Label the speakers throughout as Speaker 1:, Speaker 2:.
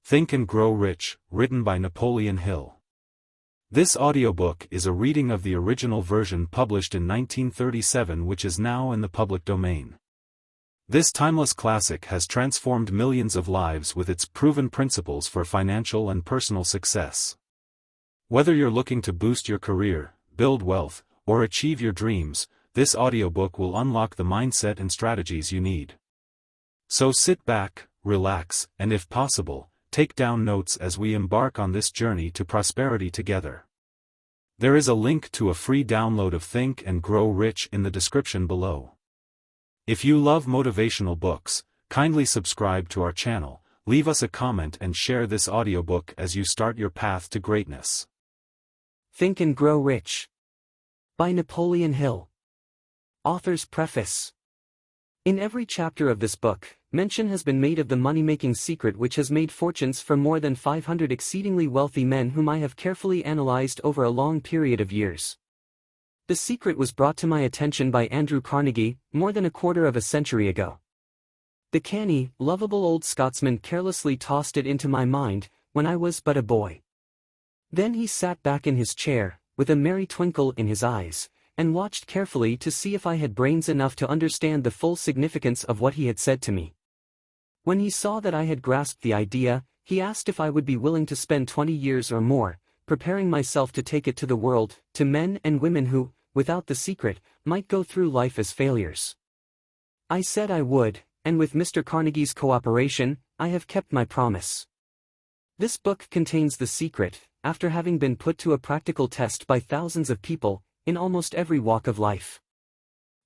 Speaker 1: Think and Grow Rich, written by Napoleon Hill. This audiobook is a reading of the original version published in 1937, which is now in the public domain. This timeless classic has transformed millions of lives with its proven principles for financial and personal success. Whether you're looking to boost your career, build wealth, or achieve your dreams, this audiobook will unlock the mindset and strategies you need. So sit back, relax, and if possible, take down notes as we embark on this journey to prosperity together. There is a link to a free download of Think and Grow Rich in the description below. If you love motivational books, kindly subscribe to our channel, leave us a comment and share this audiobook as you start your path to greatness.
Speaker 2: Think and Grow Rich by Napoleon Hill. Author's Preface. In every chapter of this book, mention has been made of the money-making secret which has made fortunes for more than 500 exceedingly wealthy men whom I have carefully analyzed over a long period of years. The secret was brought to my attention by Andrew Carnegie, more than a quarter of a century ago. The canny, lovable old Scotsman carelessly tossed it into my mind, when I was but a boy. Then he sat back in his chair, with a merry twinkle in his eyes, and watched carefully to see if I had brains enough to understand the full significance of what he had said to me. When he saw that I had grasped the idea, he asked if I would be willing to spend 20 years or more, preparing myself to take it to the world, to men and women who, without the secret, might go through life as failures. I said I would, and with Mr. Carnegie's cooperation, I have kept my promise. This book contains the secret, after having been put to a practical test by thousands of people, in almost every walk of life.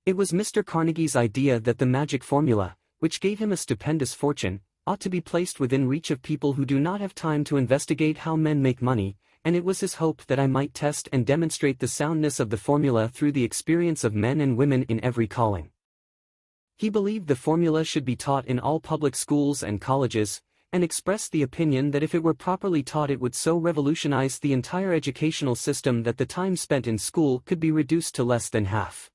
Speaker 2: It was Mr. Carnegie's idea that the magic formula, which gave him a stupendous fortune, ought to be placed within reach of people who do not have time to investigate how men make money, and it was his hope that I might test and demonstrate the soundness of the formula through the experience of men and women in every calling. He believed the formula should be taught in all public schools and colleges, and expressed the opinion that if it were properly taught it would so revolutionize the entire educational system that the time spent in school could be reduced to less than half.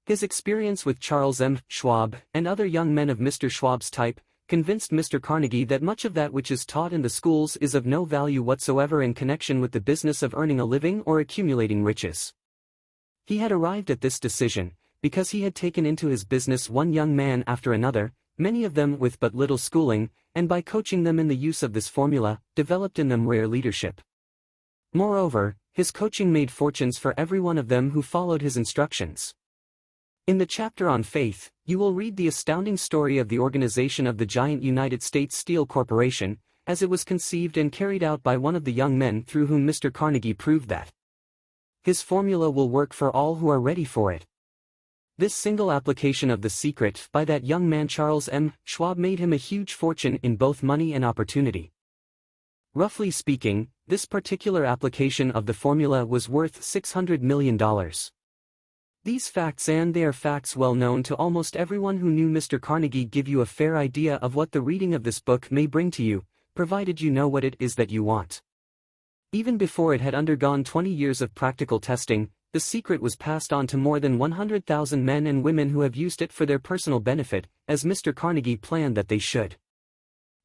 Speaker 2: His experience with Charles M. Schwab, and other young men of Mr. Schwab's type, convinced Mr. Carnegie that much of that which is taught in the schools is of no value whatsoever in connection with the business of earning a living or accumulating riches. He had arrived at this decision, because he had taken into his business one young man after another, many of them with but little schooling, and by coaching them in the use of this formula, developed in them rare leadership. Moreover, his coaching made fortunes for every one of them who followed his instructions. In the chapter on faith, you will read the astounding story of the organization of the giant United States Steel Corporation, as it was conceived and carried out by one of the young men through whom Mr. Carnegie proved that his formula will work for all who are ready for it. This single application of the secret by that young man Charles M. Schwab made him a huge fortune in both money and opportunity. Roughly speaking, this particular application of the formula was worth $600 million. These facts, and they are facts well known to almost everyone who knew Mr. Carnegie, give you a fair idea of what the reading of this book may bring to you, provided you know what it is that you want. Even before it had undergone 20 years of practical testing, the secret was passed on to more than 100,000 men and women who have used it for their personal benefit, as Mr. Carnegie planned that they should.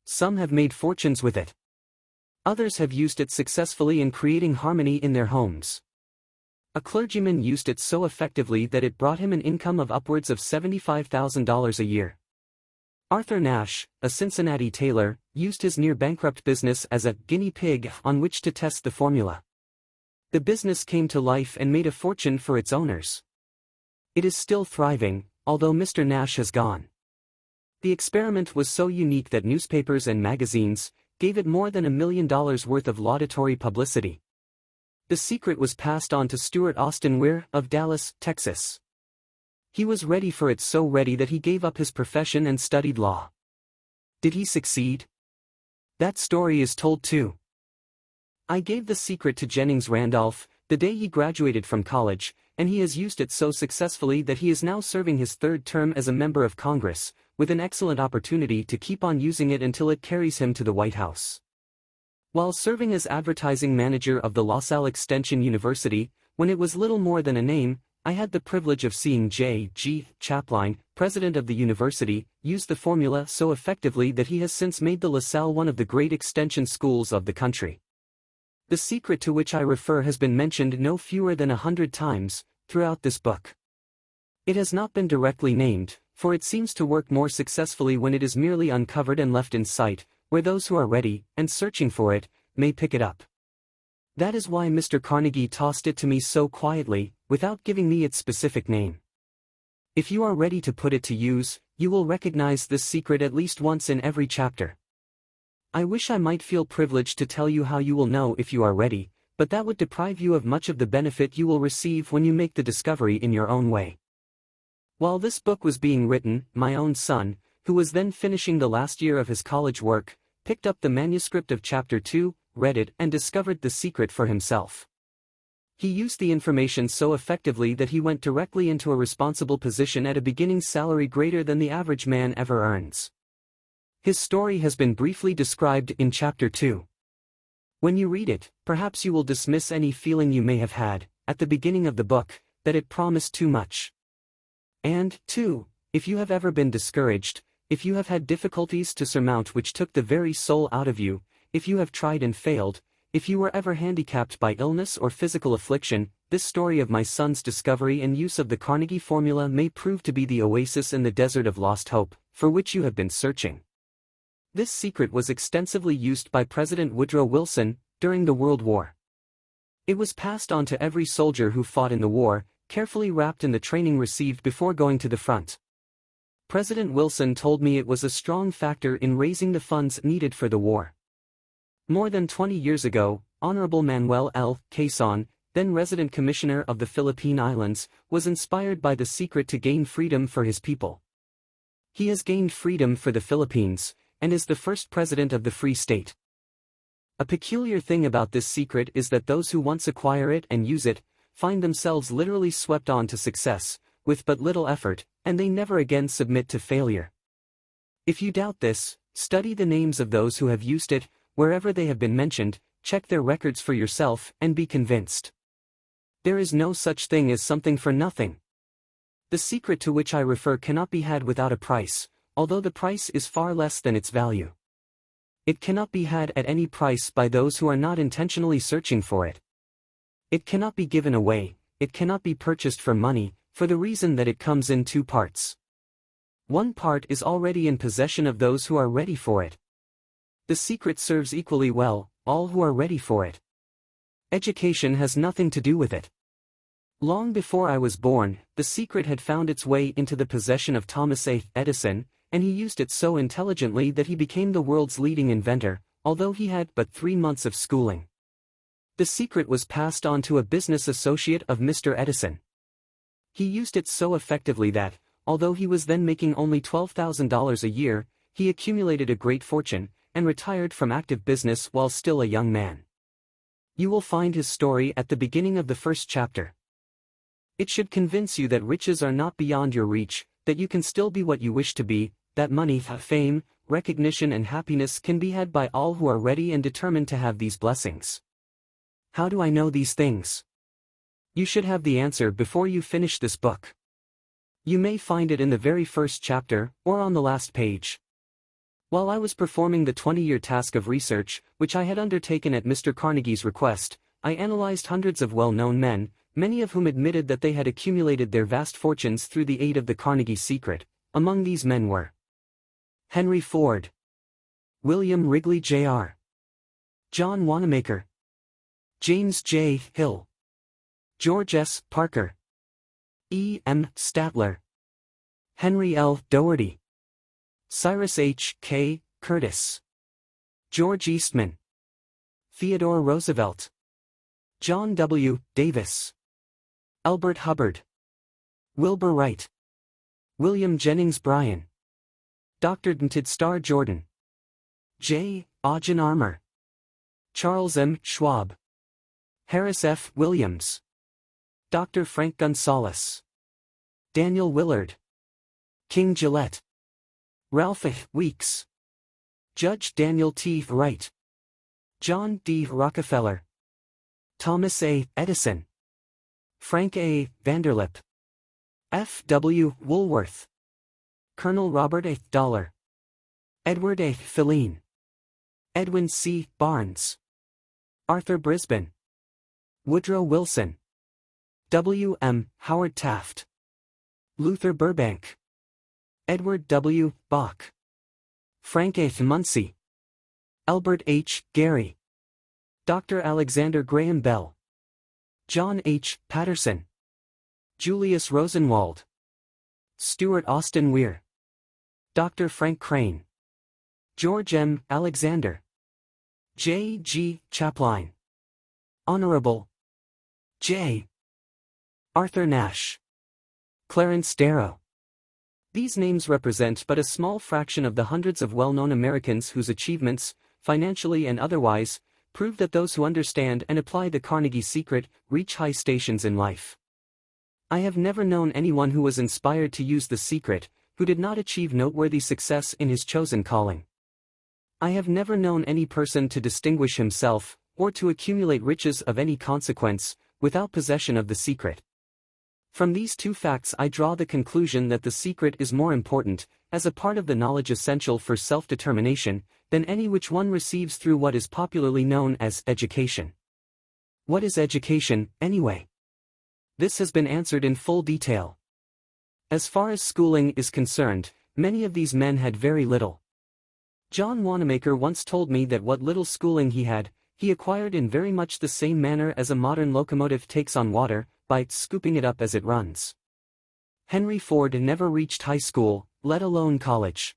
Speaker 2: Some have made fortunes with it. Others have used it successfully in creating harmony in their homes. A clergyman used it so effectively that it brought him an income of upwards of $75,000 a year. Arthur Nash, a Cincinnati tailor, used his near-bankrupt business as a guinea pig on which to test the formula. The business came to life and made a fortune for its owners. It is still thriving, although Mr. Nash has gone. The experiment was so unique that newspapers and magazines gave it more than $1 million worth of laudatory publicity. The secret was passed on to Stuart Austin Weir of Dallas, Texas. He was ready for it, so ready that he gave up his profession and studied law. Did he succeed? That story is told too. I gave the secret to Jennings Randolph the day he graduated from college, and he has used it so successfully that he is now serving his third term as a member of Congress, with an excellent opportunity to keep on using it until it carries him to the White House. While serving as advertising manager of the LaSalle Extension University, when it was little more than a name, I had the privilege of seeing J. G. Chapline, president of the university, use the formula so effectively that he has since made the LaSalle one of the great extension schools of the country. The secret to which I refer has been mentioned no fewer than 100 times throughout this book. It has not been directly named, for it seems to work more successfully when it is merely uncovered and left in sight, where those who are ready, and searching for it, may pick it up. That is why Mr. Carnegie tossed it to me so quietly, without giving me its specific name. If you are ready to put it to use, you will recognize this secret at least once in every chapter. I wish I might feel privileged to tell you how you will know if you are ready, but that would deprive you of much of the benefit you will receive when you make the discovery in your own way. While this book was being written, my own son, who was then finishing the last year of his college work, picked up the manuscript of Chapter 2, read it, and discovered the secret for himself. He used the information so effectively that he went directly into a responsible position at a beginning salary greater than the average man ever earns. His story has been briefly described in Chapter 2. When you read it, perhaps you will dismiss any feeling you may have had, at the beginning of the book, that it promised too much. And, 2, if you have ever been discouraged, if you have had difficulties to surmount which took the very soul out of you, if you have tried and failed, if you were ever handicapped by illness or physical affliction, this story of my son's discovery and use of the Carnegie formula may prove to be the oasis in the desert of lost hope, for which you have been searching. This secret was extensively used by President Woodrow Wilson during the World War. It was passed on to every soldier who fought in the war, carefully wrapped in the training received before going to the front. President Wilson told me it was a strong factor in raising the funds needed for the war. More than 20 years ago, Honorable Manuel L. Quezon, then resident commissioner of the Philippine Islands, was inspired by the secret to gain freedom for his people. He has gained freedom for the Philippines, and is the first president of the Free State. A peculiar thing about this secret is that those who once acquire it and use it, find themselves literally swept on to success, with but little effort, and they never again submit to failure. If you doubt this, study the names of those who have used it, wherever they have been mentioned, check their records for yourself, and be convinced. There is no such thing as something for nothing. The secret to which I refer cannot be had without a price, although the price is far less than its value. It cannot be had at any price by those who are not intentionally searching for it. It cannot be given away, it cannot be purchased for money, for the reason that it comes in 2 parts. One part is already in possession of those who are ready for it. The secret serves equally well all who are ready for it. Education has nothing to do with it. Long before I was born, the secret had found its way into the possession of Thomas A. Edison, and he used it so intelligently that he became the world's leading inventor, although he had but 3 months of schooling. The secret was passed on to a business associate of Mr. Edison. He used it so effectively that, although he was then making only $12,000 a year, he accumulated a great fortune, and retired from active business while still a young man. You will find his story at the beginning of the first chapter. It should convince you that riches are not beyond your reach, that you can still be what you wish to be, that money, fame, recognition and happiness can be had by all who are ready and determined to have these blessings. How do I know these things? You should have the answer before you finish this book. You may find it in the very first chapter, or on the last page. While I was performing the 20-year task of research, which I had undertaken at Mr. Carnegie's request, I analyzed hundreds of well-known men, many of whom admitted that they had accumulated their vast fortunes through the aid of the Carnegie secret. Among these men were Henry Ford, William Wrigley Jr., John Wanamaker, James J. Hill, George S. Parker, E. M. Statler, Henry L. Doherty, Cyrus H. K. Curtis, George Eastman, Theodore Roosevelt, John W. Davis, Albert Hubbard, Wilbur Wright, William Jennings Bryan, Dr. Ntid Star Jordan, J. Augen Armour, Charles M. Schwab, Harris F. Williams, Dr. Frank Gonzalez, Daniel Willard, King Gillette, Ralph F. Weeks, Judge Daniel T. Wright, John D. Rockefeller, Thomas A. Edison, Frank A. Vanderlip, F. W. Woolworth, Colonel Robert A. Dollar, Edward A. Filene, Edwin C. Barnes, Arthur Brisbane, Woodrow Wilson, W. M. Howard Taft, Luther Burbank, Edward W. Bach, Frank A. Munsey, Albert H. Gary, Dr. Alexander Graham Bell, John H. Patterson, Julius Rosenwald, Stuart Austin Weir, Dr. Frank Crane, George M. Alexander, J. G. Chapline, Honorable J. Arthur Nash, Clarence Darrow. These names represent but a small fraction of the hundreds of well-known Americans whose achievements, financially and otherwise, prove that those who understand and apply the Carnegie secret reach high stations in life. I have never known anyone who was inspired to use the secret, who did not achieve noteworthy success in his chosen calling. I have never known any person to distinguish himself, or to accumulate riches of any consequence, without possession of the secret. From these two facts I draw the conclusion that the secret is more important, as a part of the knowledge essential for self-determination, than any which one receives through what is popularly known as education. What is education, anyway? This has been answered in full detail. As far as schooling is concerned, many of these men had very little. John Wanamaker once told me that what little schooling he had, he acquired in very much the same manner as a modern locomotive takes on water, by scooping it up as it runs. Henry Ford never reached high school, let alone college.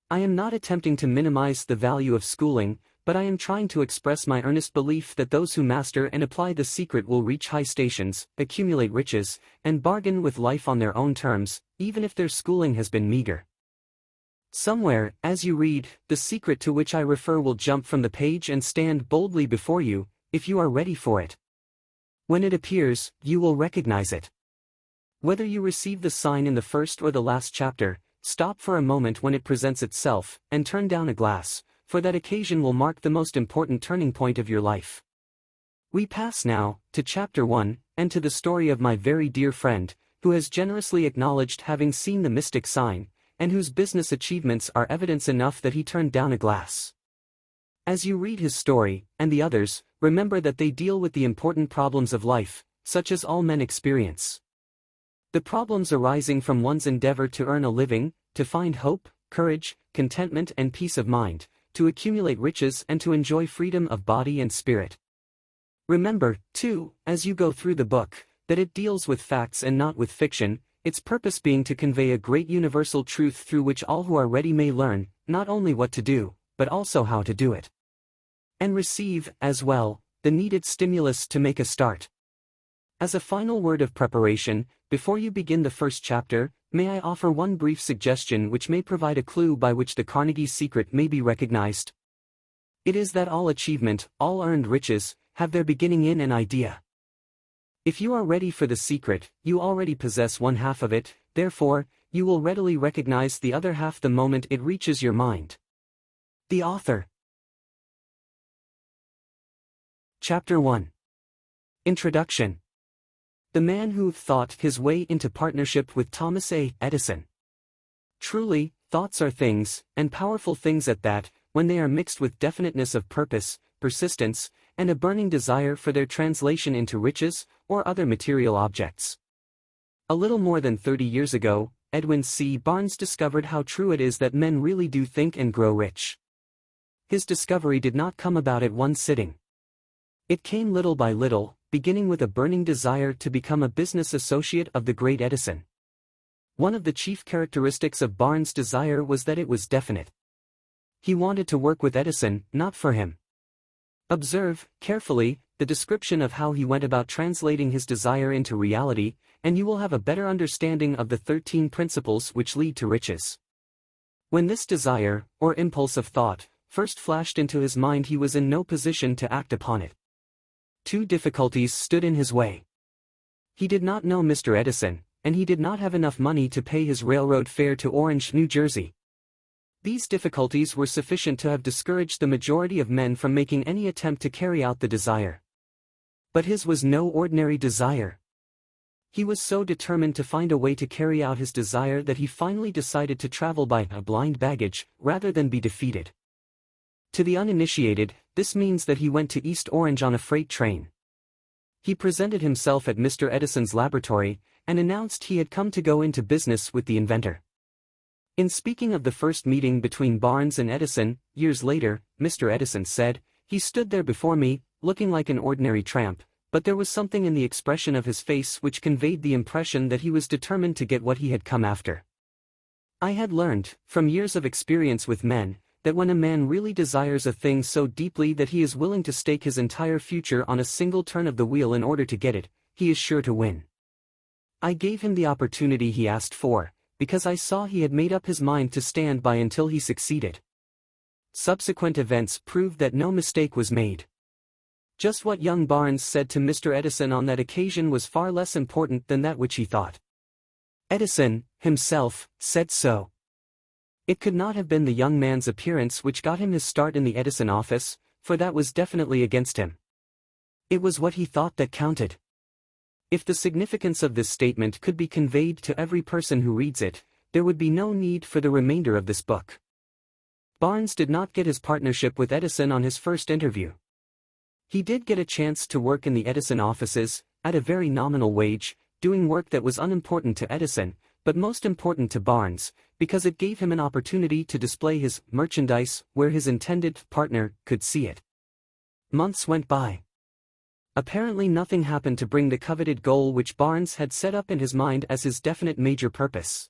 Speaker 2: I am not attempting to minimize the value of schooling, but I am trying to express my earnest belief that those who master and apply the secret will reach high stations, accumulate riches, and bargain with life on their own terms, even if their schooling has been meager. Somewhere, as you read, the secret to which I refer will jump from the page and stand boldly before you, if you are ready for it. When it appears, you will recognize it. Whether you receive the sign in the first or the last chapter, stop for a moment when it presents itself, and turn down a glass, for that occasion will mark the most important turning point of your life. We pass now, to Chapter 1, and to the story of my very dear friend, who has generously acknowledged having seen the mystic sign, and whose business achievements are evidence enough that he turned down a glass. As you read his story, and the others, remember that they deal with the important problems of life, such as all men experience. The problems arising from one's endeavor to earn a living, to find hope, courage, contentment and peace of mind, to accumulate riches and to enjoy freedom of body and spirit. Remember, too, as you go through the book, that it deals with facts and not with fiction, its purpose being to convey a great universal truth through which all who are ready may learn, not only what to do, but also how to do it. And receive, as well, the needed stimulus to make a start. As a final word of preparation, before you begin the first chapter, may I offer one brief suggestion which may provide a clue by which the Carnegie secret may be recognized. It is that all achievement, all earned riches, have their beginning in an idea. If you are ready for the secret, you already possess one half of it, therefore, you will readily recognize the other half the moment it reaches your mind. The author. Chapter 1. Introduction. The man who thought his way into partnership with Thomas A. Edison. Truly, thoughts are things, and powerful things at that, when they are mixed with definiteness of purpose, persistence, and a burning desire for their translation into riches, or other material objects. A little more than 30 years ago, Edwin C. Barnes discovered how true it is that men really do think and grow rich. His discovery did not come about at one sitting. It came little by little, beginning with a burning desire to become a business associate of the great Edison. One of the chief characteristics of Barnes' desire was that it was definite. He wanted to work with Edison, not for him. Observe, carefully, the description of how he went about translating his desire into reality, and you will have a better understanding of the 13 principles which lead to riches. When this desire, or impulse of thought, first flashed into his mind, he was in no position to act upon it. Two difficulties stood in his way. He did not know Mr. Edison, and he did not have enough money to pay his railroad fare to Orange, New Jersey. These difficulties were sufficient to have discouraged the majority of men from making any attempt to carry out the desire. But his was no ordinary desire. He was so determined to find a way to carry out his desire that he finally decided to travel by a blind baggage, rather than be defeated. To the uninitiated, this means that he went to East Orange on a freight train. He presented himself at Mr. Edison's laboratory, and announced he had come to go into business with the inventor. In speaking of the first meeting between Barnes and Edison, years later, Mr. Edison said, "He stood there before me, looking like an ordinary tramp, but there was something in the expression of his face which conveyed the impression that he was determined to get what he had come after." I had learned, from years of experience with men, that when a man really desires a thing so deeply that he is willing to stake his entire future on a single turn of the wheel in order to get it, he is sure to win. I gave him the opportunity he asked for, because I saw he had made up his mind to stand by until he succeeded. Subsequent events proved that no mistake was made. Just what young Barnes said to Mr. Edison on that occasion was far less important than that which he thought. Edison, himself, said so. It could not have been the young man's appearance which got him his start in the Edison office, for that was definitely against him. It was what he thought that counted. If the significance of this statement could be conveyed to every person who reads it, there would be no need for the remainder of this book. Barnes did not get his partnership with Edison on his first interview. He did get a chance to work in the Edison offices, at a very nominal wage, doing work that was unimportant to Edison, but most important to Barnes, because it gave him an opportunity to display his merchandise where his intended partner could see it. Months went by. Apparently nothing happened to bring the coveted goal which Barnes had set up in his mind as his definite major purpose.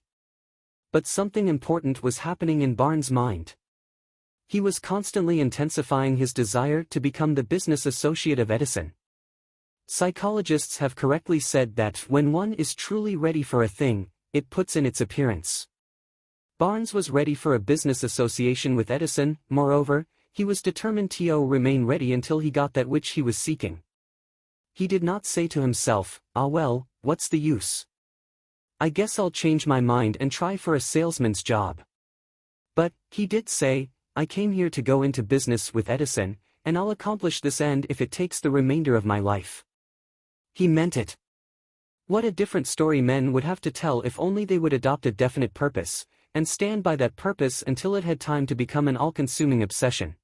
Speaker 2: But something important was happening in Barnes' mind. He was constantly intensifying his desire to become the business associate of Edison. Psychologists have correctly said that when one is truly ready for a thing, it puts in its appearance. Barnes was ready for a business association with Edison. Moreover, he was determined to remain ready until he got that which he was seeking. He did not say to himself, "Ah well, what's the use? I guess I'll change my mind and try for a salesman's job." But, he did say, "I came here to go into business with Edison, and I'll accomplish this end if it takes the remainder of my life." He meant it. What a different story men would have to tell if only they would adopt a definite purpose, and stand by that purpose until it had time to become an all-consuming obsession.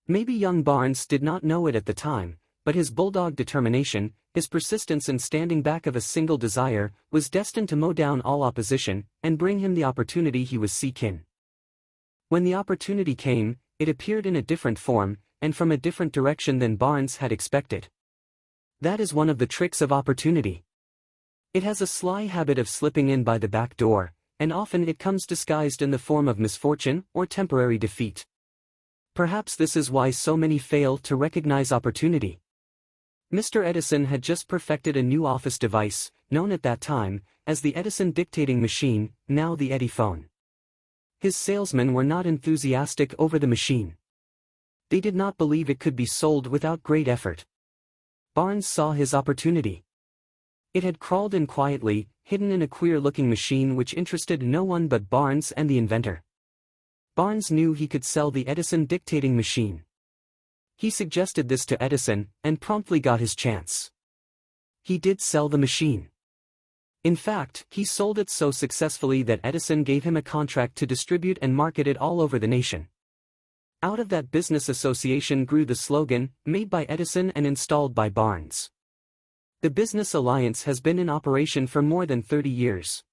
Speaker 2: Maybe young Barnes did not know it at the time, but his bulldog determination, his persistence in standing back of a single desire, was destined to mow down all opposition, and bring him the opportunity he was seeking. When the opportunity came, it appeared in a different form, and from a different direction than Barnes had expected. That is one of the tricks of opportunity. It has a sly habit of slipping in by the back door, and often it comes disguised in the form of misfortune or temporary defeat. Perhaps this is why so many fail to recognize opportunity. Mr. Edison had just perfected a new office device, known at that time as the Edison dictating machine, now the Ediphone. His salesmen were not enthusiastic over the machine. They did not believe it could be sold without great effort. Barnes saw his opportunity. It had crawled in quietly, hidden in a queer-looking machine which interested no one but Barnes and the inventor. Barnes knew he could sell the Edison dictating machine. He suggested this to Edison, and promptly got his chance. He did sell the machine. In fact, he sold it so successfully that Edison gave him a contract to distribute and market it all over the nation. Out of that business association grew the slogan, made by Edison and installed by Barnes. The business alliance has been in operation for more than 30 years.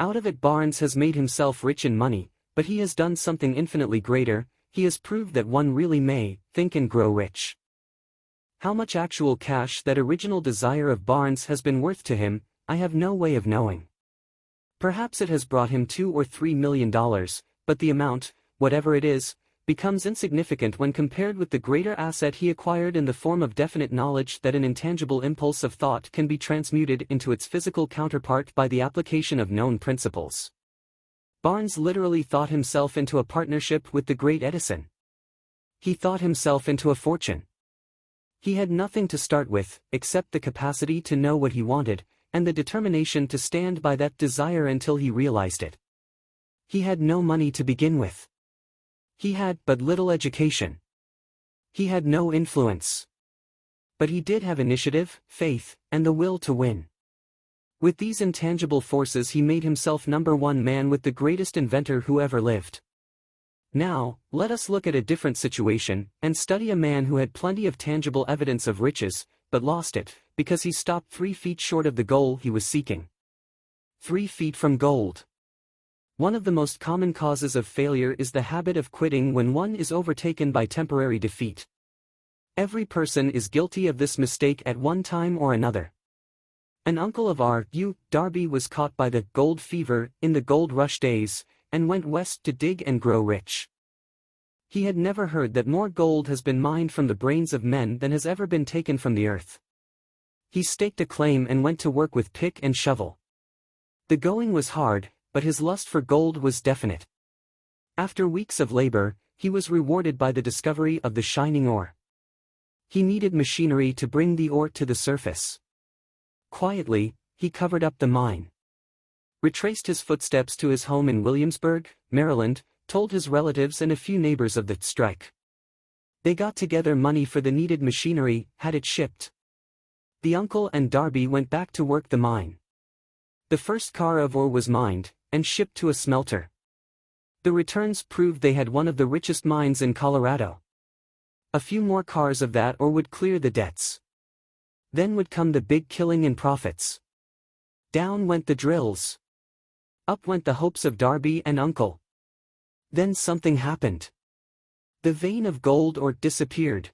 Speaker 2: Out of it Barnes has made himself rich in money, but he has done something infinitely greater. He has proved that one really may think and grow rich. How much actual cash that original desire of Barnes has been worth to him, I have no way of knowing. Perhaps it has brought him $2 or $3 million, but the amount, whatever it is, becomes insignificant when compared with the greater asset he acquired in the form of definite knowledge that an intangible impulse of thought can be transmuted into its physical counterpart by the application of known principles. Barnes literally thought himself into a partnership with the great Edison. He thought himself into a fortune. He had nothing to start with, except the capacity to know what he wanted, and the determination to stand by that desire until he realized it. He had no money to begin with. He had but little education. He had no influence. But he did have initiative, faith, and the will to win. With these intangible forces he made himself #1 man with the greatest inventor who ever lived. Now, let us look at a different situation, and study a man who had plenty of tangible evidence of riches, but lost it, because he stopped 3 feet short of the goal he was seeking. 3 feet from gold. One of the most common causes of failure is the habit of quitting when one is overtaken by temporary defeat. Every person is guilty of this mistake at one time or another. An uncle of R.U. Darby was caught by the gold fever in the gold rush days, and went west to dig and grow rich. He had never heard that more gold has been mined from the brains of men than has ever been taken from the earth. He staked a claim and went to work with pick and shovel. The going was hard, but his lust for gold was definite. After weeks of labor, he was rewarded by the discovery of the shining ore. He needed machinery to bring the ore to the surface. Quietly, he covered up the mine, retraced his footsteps to his home in Williamsburg, Maryland, told his relatives and a few neighbors of the strike. They got together money for the needed machinery, had it shipped. The uncle and Darby went back to work the mine. The first car of ore was mined, and shipped to a smelter. The returns proved they had one of the richest mines in Colorado. A few more cars of that ore would clear the debts. Then would come the big killing in profits. Down went the drills. Up went the hopes of Darby and uncle. Then something happened. The vein of gold ore disappeared.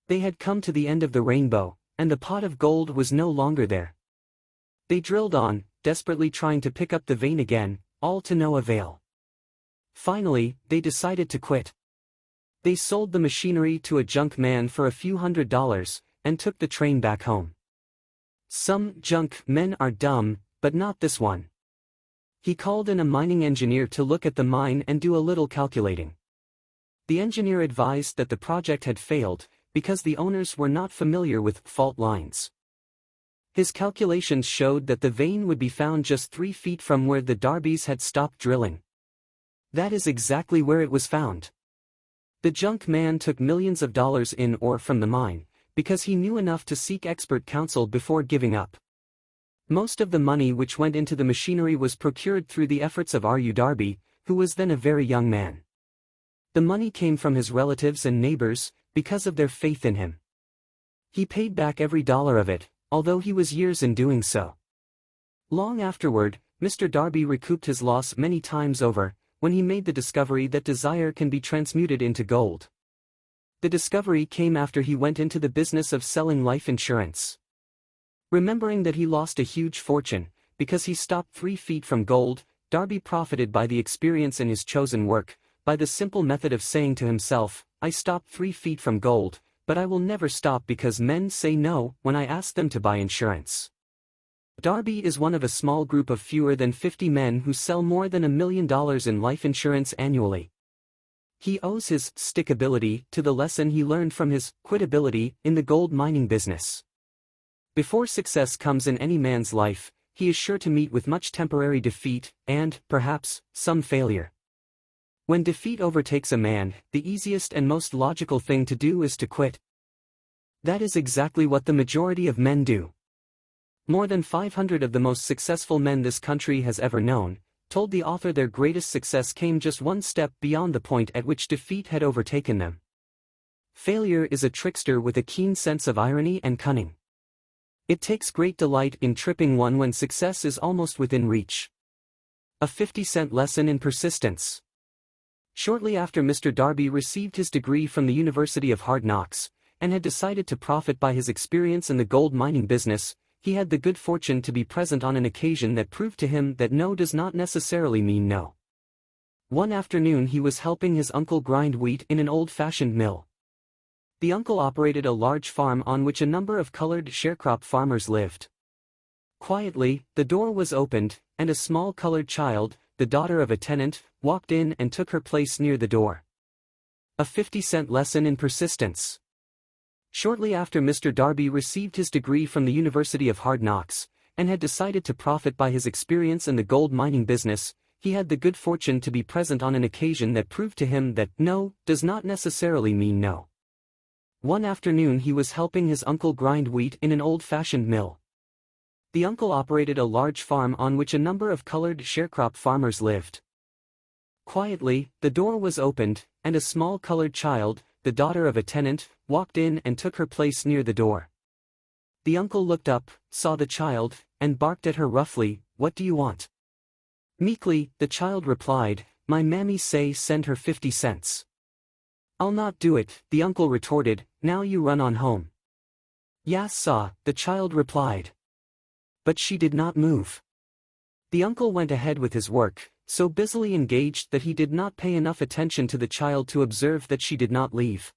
Speaker 2: They had come to the end of the rainbow, and the pot of gold was no longer there. They drilled on, desperately trying to pick up the vein again, all to no avail. Finally, they decided to quit. They sold the machinery to a junk man for a few $100s, and took the train back home. Some junk men are dumb, but not this one. He called in a mining engineer to look at the mine and do a little calculating. The engineer advised that the project had failed, because the owners were not familiar with fault lines. His calculations showed that the vein would be found just 3 feet from where the Darbys had stopped drilling. That is exactly where it was found. The junk man took millions of dollars in ore from the mine, because he knew enough to seek expert counsel before giving up. Most of the money which went into the machinery was procured through the efforts of R.U. Darby, who was then a very young man. The money came from his relatives and neighbors, because of their faith in him. He paid back every dollar of it, although he was years in doing so. Long afterward, Mr. Darby recouped his loss many times over, when he made the discovery that desire can be transmuted into gold. The discovery came after he went into the business of selling life insurance. Remembering that he lost a huge fortune, because he stopped 3 feet from gold, Darby profited by the experience in his chosen work, by the simple method of saying to himself, I stopped 3 feet from gold, but I will never stop because men say no when I ask them to buy insurance. Darby is one of a small group of fewer than 50 men who sell more than $1 million in life insurance annually. He owes his stickability to the lesson he learned from his quitability in the gold mining business. Before success comes in any man's life, he is sure to meet with much temporary defeat and, perhaps, some failure. When defeat overtakes a man, the easiest and most logical thing to do is to quit. That is exactly what the majority of men do. More than 500 of the most successful men this country has ever known, told the author their greatest success came just one step beyond the point at which defeat had overtaken them. Failure is a trickster with a keen sense of irony and cunning. It takes great delight in tripping one when success is almost within reach. A 50-cent lesson in persistence. Shortly after Mr. Darby received his degree from the University of Hard Knocks, and had decided to profit by his experience in the gold mining business, he had the good fortune to be present on an occasion that proved to him that no does not necessarily mean no. One afternoon he was helping his uncle grind wheat in an old-fashioned mill. The uncle operated a large farm on which a number of colored sharecrop farmers lived. Quietly, the door was opened, and a small colored child, the daughter of a tenant, walked in and took her place near the door. A 50-cent lesson in persistence. Shortly after Mr. Darby received his degree from the University of Hard Knocks, and had decided to profit by his experience in the gold mining business, he had the good fortune to be present on an occasion that proved to him that no does not necessarily mean no. One afternoon he was helping his uncle grind wheat in an old-fashioned mill. the uncle operated a large farm on which a number of colored sharecrop farmers lived. Quietly, the door was opened, and a small colored child, the daughter of a tenant, walked in and took her place near the door. The uncle looked up, saw the child, and barked at her roughly, "What do you want?" Meekly, the child replied, "My mammy say send her 50 cents. "I'll not do it," the uncle retorted, "now you run on home." "Yas saw," the child replied. But she did not move. The uncle went ahead with his work, so busily engaged that he did not pay enough attention to the child to observe that she did not leave.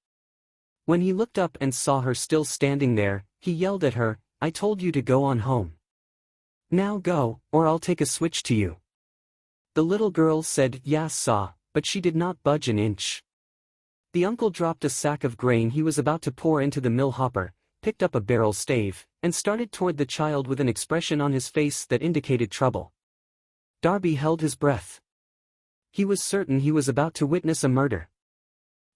Speaker 2: When he looked up and saw her still standing there, he yelled at her, "I told you to go on home. Now go, or I'll take a switch to you." The little girl said, "Yas saw," but she did not budge an inch. The uncle dropped a sack of grain he was about to pour into the mill hopper, picked up a barrel stave, and started toward the child with an expression on his face that indicated trouble. Darby held his breath. He was certain he was about to witness a murder.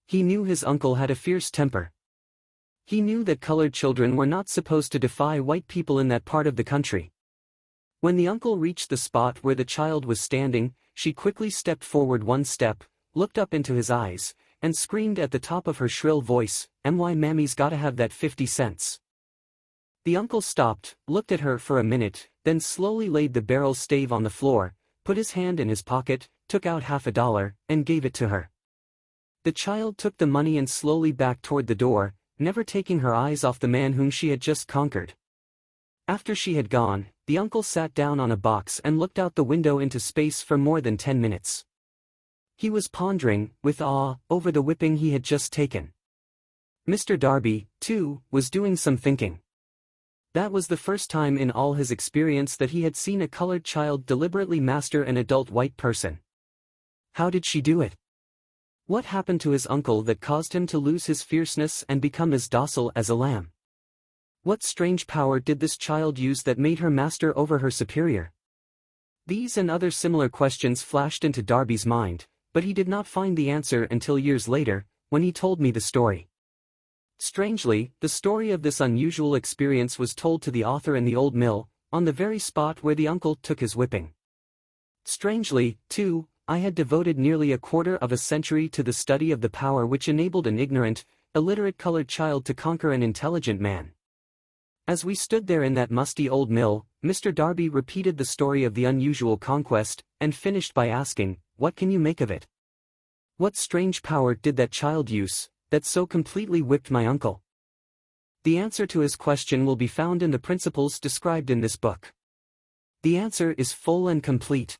Speaker 2: He knew his uncle had a fierce temper. He knew that colored children were not supposed to defy white people in that part of the country. When the uncle reached the spot where the child was standing, she quickly stepped forward one step, looked up into his eyes, and screamed at the top of her shrill voice, "My mammy's gotta have that 50 cents. The uncle stopped, looked at her for a minute, then slowly laid the barrel stave on the floor, put his hand in his pocket, took out $50, and gave it to her. The child took the money and slowly backed toward the door, never taking her eyes off the man whom she had just conquered. After she had gone, the uncle sat down on a box and looked out the window into space for more than 10 minutes. He was pondering, with awe, over the whipping he had just taken. Mr. Darby, too, was doing some thinking. That was the first time in all his experience that he had seen a colored child deliberately master an adult white person. How did she do it? What happened to his uncle that caused him to lose his fierceness and become as docile as a lamb? What strange power did this child use that made her master over her superior? These and other similar questions flashed into Darby's mind, but he did not find the answer until years later, when he told me the story. Strangely, the story of this unusual experience was told to the author in the old mill, on the very spot where the uncle took his whipping. Strangely, too, I had devoted nearly a quarter of a century to the study of the power which enabled an ignorant, illiterate colored child to conquer an intelligent man. As we stood there in that musty old mill, Mr. Darby repeated the story of the unusual conquest, and finished by asking, "What can you make of it? What strange power did that child use, that so completely whipped my uncle?" The answer to his question will be found in the principles described in this book. The answer is full and complete.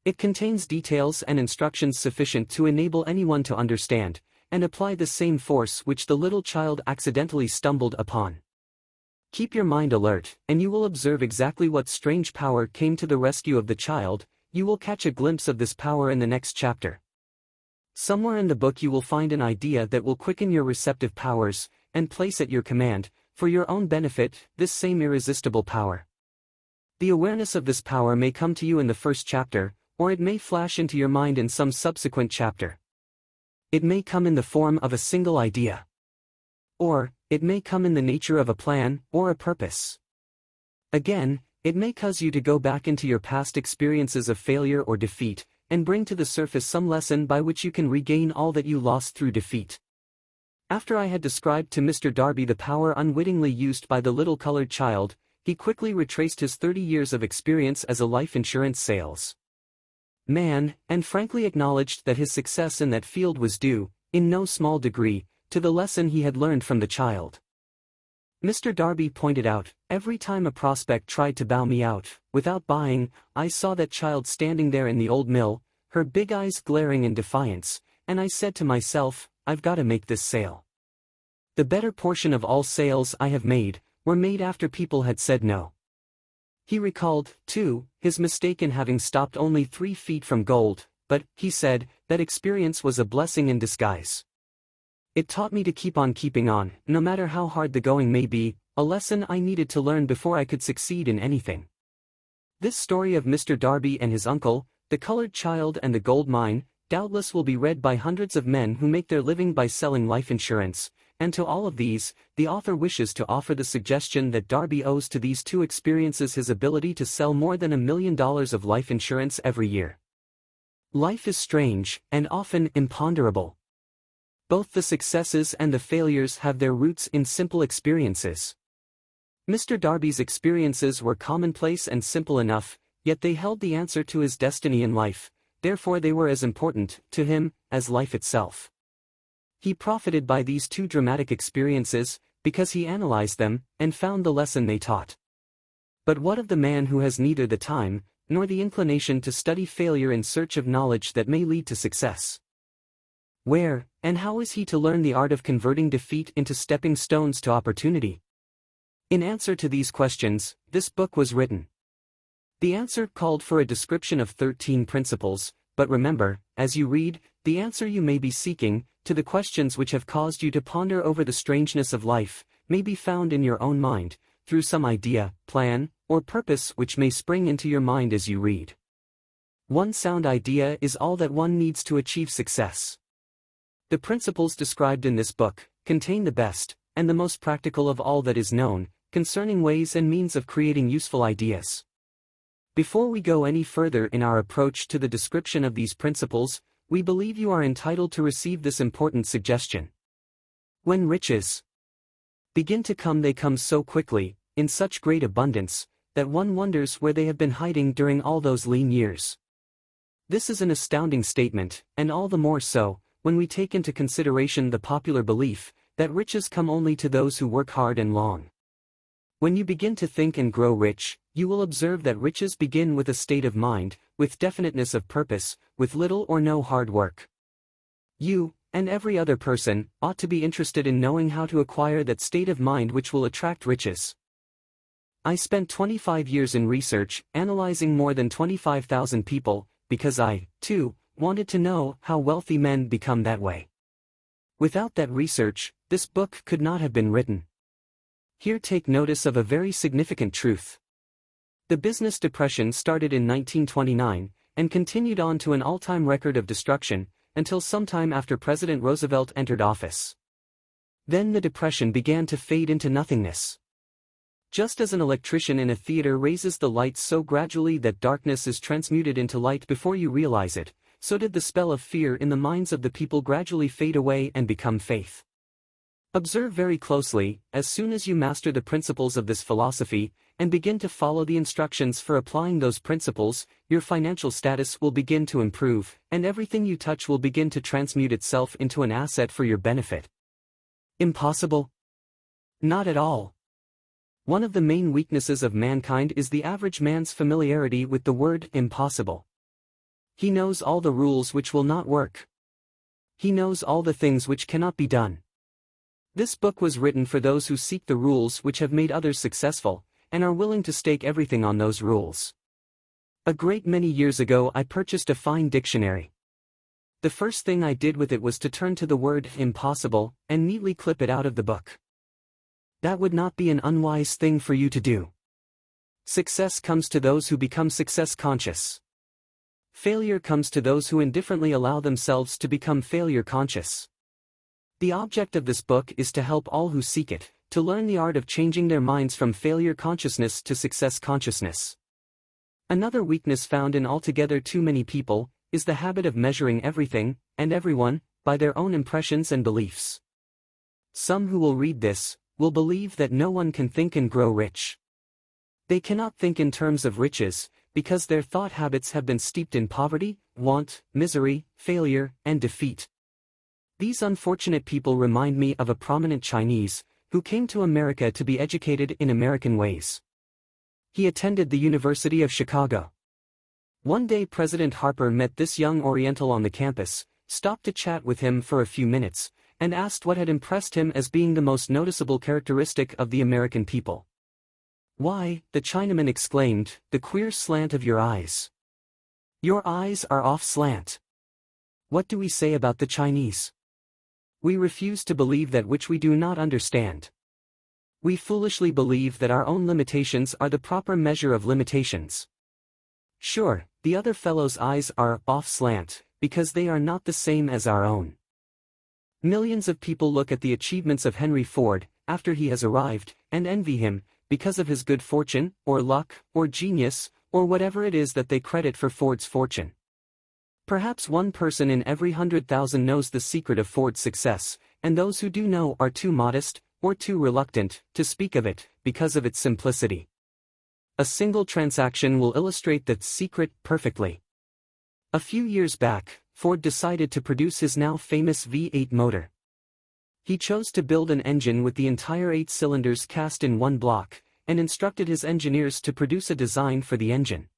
Speaker 2: It contains details and instructions sufficient to enable anyone to understand, and apply the same force which the little child accidentally stumbled upon. Keep your mind alert, and you will observe exactly what strange power came to the rescue of the child. You will catch a glimpse of this power in the next chapter. Somewhere in the book you will find an idea that will quicken your receptive powers, and place at your command, for your own benefit, this same irresistible power. The awareness of this power may come to you in the first chapter, or it may flash into your mind in some subsequent chapter. It may come in the form of a single idea. Or, it may come in the nature of a plan, or a purpose. Again, it may cause you to go back into your past experiences of failure or defeat, and bring to the surface some lesson by which you can regain all that you lost through defeat. After I had described to Mr. Darby the power unwittingly used by the little colored child, he quickly retraced his 30 years of experience as a life insurance sales man, and frankly acknowledged that his success in that field was due, in no small degree, to the lesson he had learned from the child. Mr. Darby pointed out, every time a prospect tried to bow me out, without buying, I saw that child standing there in the old mill, her big eyes glaring in defiance, and I said to myself, I've got to make this sale. The better portion of all sales I have made, were made after people had said no. He recalled, too, his mistake in having stopped only 3 feet from gold, but, he said, that experience was a blessing in disguise. It taught me to keep on keeping on, no matter how hard the going may be, a lesson I needed to learn before I could succeed in anything. This story of Mr. Darby and his uncle, the colored child and the gold mine, doubtless will be read by hundreds of men who make their living by selling life insurance, and to all of these, the author wishes to offer the suggestion that Darby owes to these two experiences his ability to sell more than $1 million of life insurance every year. Life is strange, and often imponderable. Both the successes and the failures have their roots in simple experiences. Mr. Darby's experiences were commonplace and simple enough, yet they held the answer to his destiny in life, therefore they were as important to him as life itself. He profited by these two dramatic experiences, because he analyzed them, and found the lesson they taught. But what of the man who has neither the time, nor the inclination to study failure in search of knowledge that may lead to success? Where, and how is he to learn the art of converting defeat into stepping stones to opportunity? In answer to these questions, this book was written. The answer called for a description of 13 principles, but remember, as you read, the answer you may be seeking, to the questions which have caused you to ponder over the strangeness of life, may be found in your own mind, through some idea, plan, or purpose which may spring into your mind as you read. One sound idea is all that one needs to achieve success. The principles described in this book contain the best, and the most practical of all that is known, concerning ways and means of creating useful ideas. Before we go any further in our approach to the description of these principles, we believe you are entitled to receive this important suggestion. When riches begin to come, they come so quickly, in such great abundance, that one wonders where they have been hiding during all those lean years. This is an astounding statement, and all the more so, when we take into consideration the popular belief that riches come only to those who work hard and long. When you begin to think and grow rich, you will observe that riches begin with a state of mind, with definiteness of purpose, with little or no hard work. You, and every other person, ought to be interested in knowing how to acquire that state of mind which will attract riches. I spent 25 years in research, analyzing more than 25,000 people, because I, too, wanted to know how wealthy men become that way. Without that research, this book could not have been written. Here take notice of a very significant truth. The business depression started in 1929, and continued on to an all-time record of destruction, until sometime after President Roosevelt entered office. Then the depression began to fade into nothingness. Just as an electrician in a theater raises the lights so gradually that darkness is transmuted into light before you realize it, so did the spell of fear in the minds of the people gradually fade away and become faith. Observe very closely, as soon as you master the principles of this philosophy, and begin to follow the instructions for applying those principles, your financial status will begin to improve, and everything you touch will begin to transmute itself into an asset for your benefit. Impossible? Not at all. One of the main weaknesses of mankind is the average man's familiarity with the word impossible. He knows all the rules which will not work. He knows all the things which cannot be done. This book was written for those who seek the rules which have made others successful, and are willing to stake everything on those rules. A great many years ago I purchased a fine dictionary. The first thing I did with it was to turn to the word impossible, and neatly clip it out of the book. That would not be an unwise thing for you to do. Success comes to those who become success conscious. Failure comes to those who indifferently allow themselves to become failure conscious. The object of this book is to help all who seek it, to learn the art of changing their minds from failure consciousness to success consciousness. Another weakness found in altogether too many people, is the habit of measuring everything, and everyone, by their own impressions and beliefs. Some who will read this, will believe that no one can think and grow rich. They cannot think in terms of riches, because their thought habits have been steeped in poverty, want, misery, failure, and defeat. These unfortunate people remind me of a prominent Chinese, who came to America to be educated in American ways. He attended the University of Chicago. One day President Harper met this young Oriental on the campus, stopped to chat with him for a few minutes, and asked what had impressed him as being the most noticeable characteristic of the American people. "Why," the Chinaman exclaimed, "the queer slant of your eyes. Your eyes are off slant." What do we say about the Chinese? We refuse to believe that which we do not understand. We foolishly believe that our own limitations are the proper measure of limitations. Sure, the other fellow's eyes are off slant, because they are not the same as our own. Millions of people look at the achievements of Henry Ford, after he has arrived, and envy him, because of his good fortune, or luck, or genius, or whatever it is that they credit for Ford's fortune. Perhaps one person in every 100,000 knows the secret of Ford's success, and those who do know are too modest, or too reluctant, to speak of it, because of its simplicity. A single transaction will illustrate that secret perfectly. A few years back, Ford decided to produce his now famous V8 motor. He chose to build an engine with the entire 8 cylinders cast in one block, and instructed his engineers to produce a design for the engine.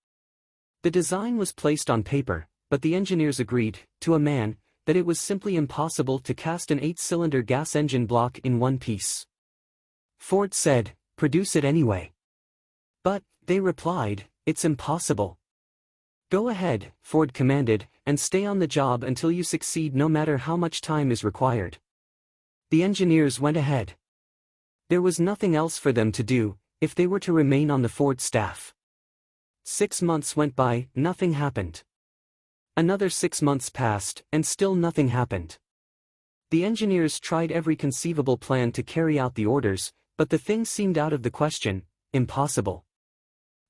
Speaker 2: The design was placed on paper, but the engineers agreed, to a man, that it was simply impossible to cast an 8-cylinder gas engine block in one piece. Ford said, "Produce it anyway." But, they replied, "It's impossible." "Go ahead," Ford commanded, "and stay on the job until you succeed no matter how much time is required." The engineers went ahead. There was nothing else for them to do, if they were to remain on the Ford staff. 6 months went by, nothing happened. Another 6 months passed, and still nothing happened. The engineers tried every conceivable plan to carry out the orders, but the thing seemed out of the question, impossible.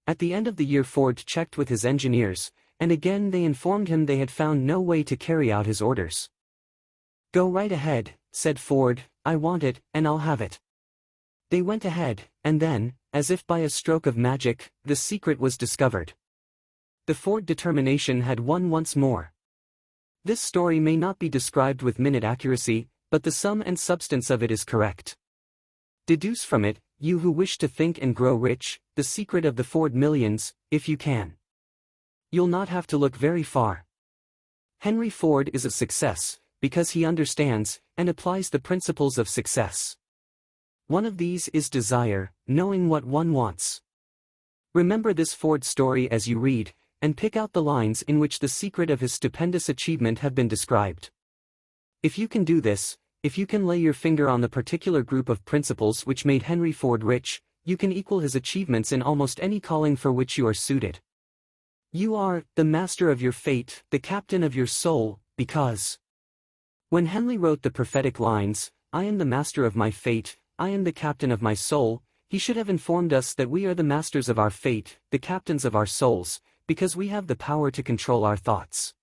Speaker 2: At the end of the year Ford checked with his engineers, and again they informed him they had found no way to carry out his orders. "Go right ahead," said Ford, "I want it, and I'll have it." They went ahead, and then, as if by a stroke of magic, the secret was discovered. The Ford determination had won once more. This story may not be described with minute accuracy, but the sum and substance of it is correct. Deduce from it, you who wish to think and grow rich, the secret of the Ford millions, if you can. You'll not have to look very far. Henry Ford is a success, because he understands, and applies the principles of success. One of these is desire, knowing what one wants. Remember this Ford story as you read, and pick out the lines in which the secret of his stupendous achievement have been described. If you can do this, if you can lay your finger on the particular group of principles which made Henry Ford rich, you can equal his achievements in almost any calling for which you are suited. You are the master of your fate, the captain of your soul, because when Henley wrote the prophetic lines, "I am the master of my fate, I am the captain of my soul," he should have informed us that we are the masters of our fate, the captains of our souls, because we have the power to control our thoughts.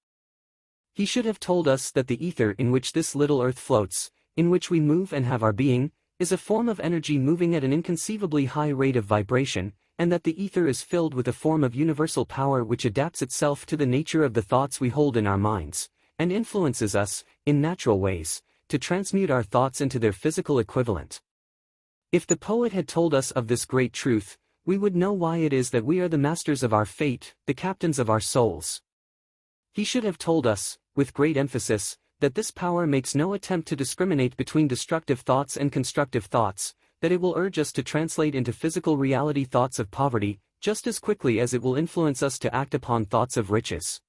Speaker 2: He should have told us that the ether in which this little earth floats, in which we move and have our being, is a form of energy moving at an inconceivably high rate of vibration, and that the ether is filled with a form of universal power which adapts itself to the nature of the thoughts we hold in our minds, and influences us, in natural ways, to transmute our thoughts into their physical equivalent. If the poet had told us of this great truth, we would know why it is that we are the masters of our fate, the captains of our souls. He should have told us, with great emphasis, that this power makes no attempt to discriminate between destructive thoughts and constructive thoughts, that it will urge us to translate into physical reality thoughts of poverty, just as quickly as it will influence us to act upon thoughts of riches.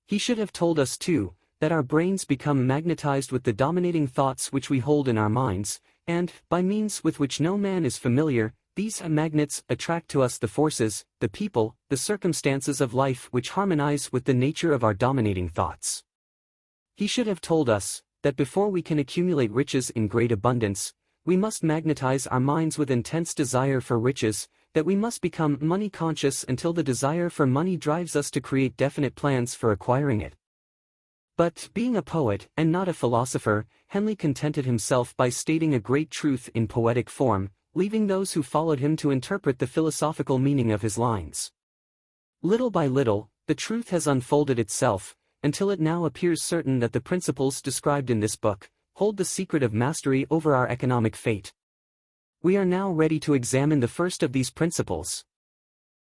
Speaker 2: He should have told us too, that our brains become magnetized with the dominating thoughts which we hold in our minds, and, by means with which no man is familiar, these magnets attract to us the forces, the people, the circumstances of life which harmonize with the nature of our dominating thoughts. He should have told us, that before we can accumulate riches in great abundance, we must magnetize our minds with intense desire for riches, that we must become money conscious until the desire for money drives us to create definite plans for acquiring it. But, being a poet and not a philosopher, Henley contented himself by stating a great truth in poetic form, leaving those who followed him to interpret the philosophical meaning of his lines. Little by little, the truth has unfolded itself, until it now appears certain that the principles described in this book hold the secret of mastery over our economic fate. We are now ready to examine the first of these principles.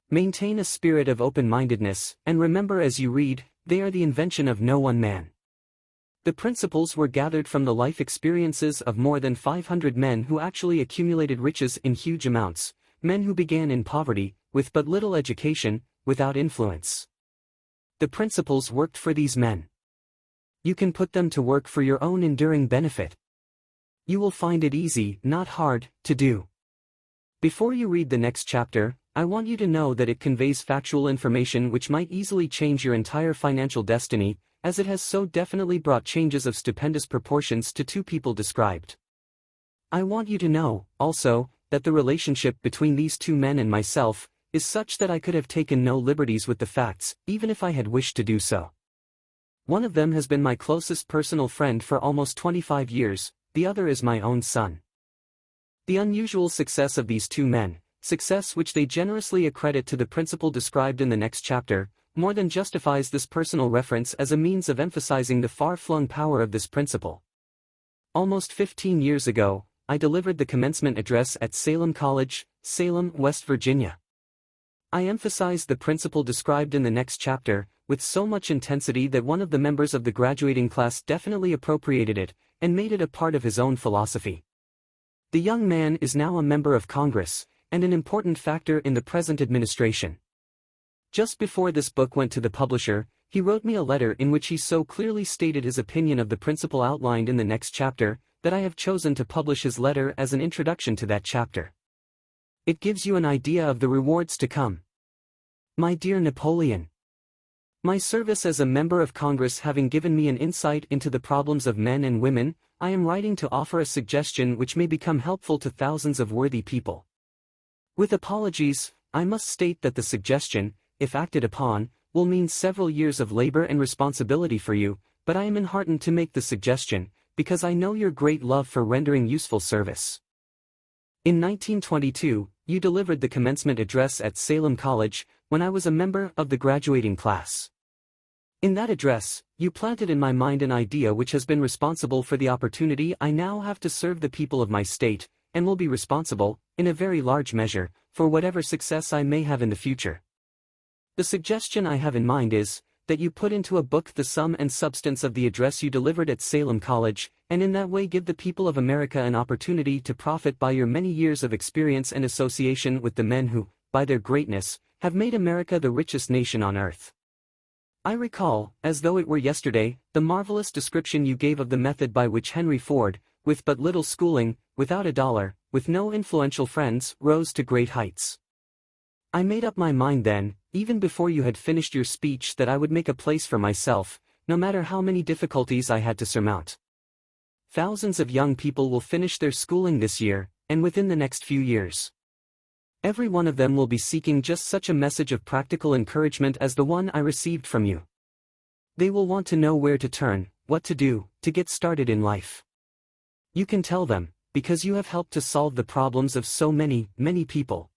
Speaker 2: Maintain a spirit of open-mindedness, and remember as you read, they are the invention of no one man. The principles were gathered from the life experiences of more than 500 men who actually accumulated riches in huge amounts, men who began in poverty, with but little education, without influence. The principles worked for these men. You can put them to work for your own enduring benefit. You will find it easy, not hard, to do. Before you read the next chapter, I want you to know that it conveys factual information which might easily change your entire financial destiny, as it has so definitely brought changes of stupendous proportions to two people described. I want you to know, also, that the relationship between these two men and myself is such that I could have taken no liberties with the facts, even if I had wished to do so. One of them has been my closest personal friend for almost 25 years, the other is my own son. The unusual success of these two men, success which they generously accredit to the principle described in the next chapter, more than justifies this personal reference as a means of emphasizing the far-flung power of this principle. Almost 15 years ago, I delivered the commencement address at Salem College, Salem, West Virginia. I emphasized the principle described in the next chapter, with so much intensity that one of the members of the graduating class definitely appropriated it, and made it a part of his own philosophy. The young man is now a member of Congress, and an important factor in the present administration. Just before this book went to the publisher, he wrote me a letter in which he so clearly stated his opinion of the principle outlined in the next chapter, that I have chosen to publish his letter as an introduction to that chapter. It gives you an idea of the rewards to come. My dear Napoleon, my service as a member of Congress having given me an insight into the problems of men and women, I am writing to offer a suggestion which may become helpful to thousands of worthy people. With apologies, I must state that the suggestion, if acted upon, will mean several years of labor and responsibility for you, but I am enheartened to make the suggestion, because I know your great love for rendering useful service. In 1922, you delivered the commencement address at Salem College, when I was a member of the graduating class. In that address, you planted in my mind an idea which has been responsible for the opportunity I now have to serve the people of my state, and will be responsible, in a very large measure, for whatever success I may have in the future. The suggestion I have in mind is, that you put into a book the sum and substance of the address you delivered at Salem College, and in that way give the people of America an opportunity to profit by your many years of experience and association with the men who, by their greatness, have made America the richest nation on earth. I recall, as though it were yesterday, the marvelous description you gave of the method by which Henry Ford, with but little schooling, without a dollar, with no influential friends, rose to great heights. I made up my mind then, even before you had finished your speech, that I would make a place for myself, no matter how many difficulties I had to surmount. Thousands of young people will finish their schooling this year, and within the next few years. Every one of them will be seeking just such a message of practical encouragement as the one I received from you. They will want to know where to turn, what to do, to get started in life. You can tell them, because you have helped to solve the problems of so many, many people.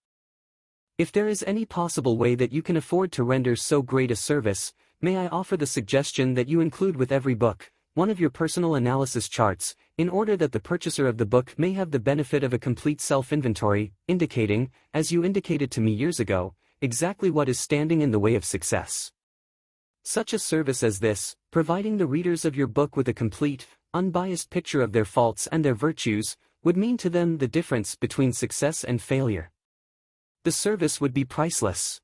Speaker 2: If there is any possible way that you can afford to render so great a service, may I offer the suggestion that you include with every book one of your personal analysis charts, in order that the purchaser of the book may have the benefit of a complete self-inventory, indicating, as you indicated to me years ago, exactly what is standing in the way of success. Such a service as this, providing the readers of your book with a complete, unbiased picture of their faults and their virtues, would mean to them the difference between success and failure. The service would be priceless.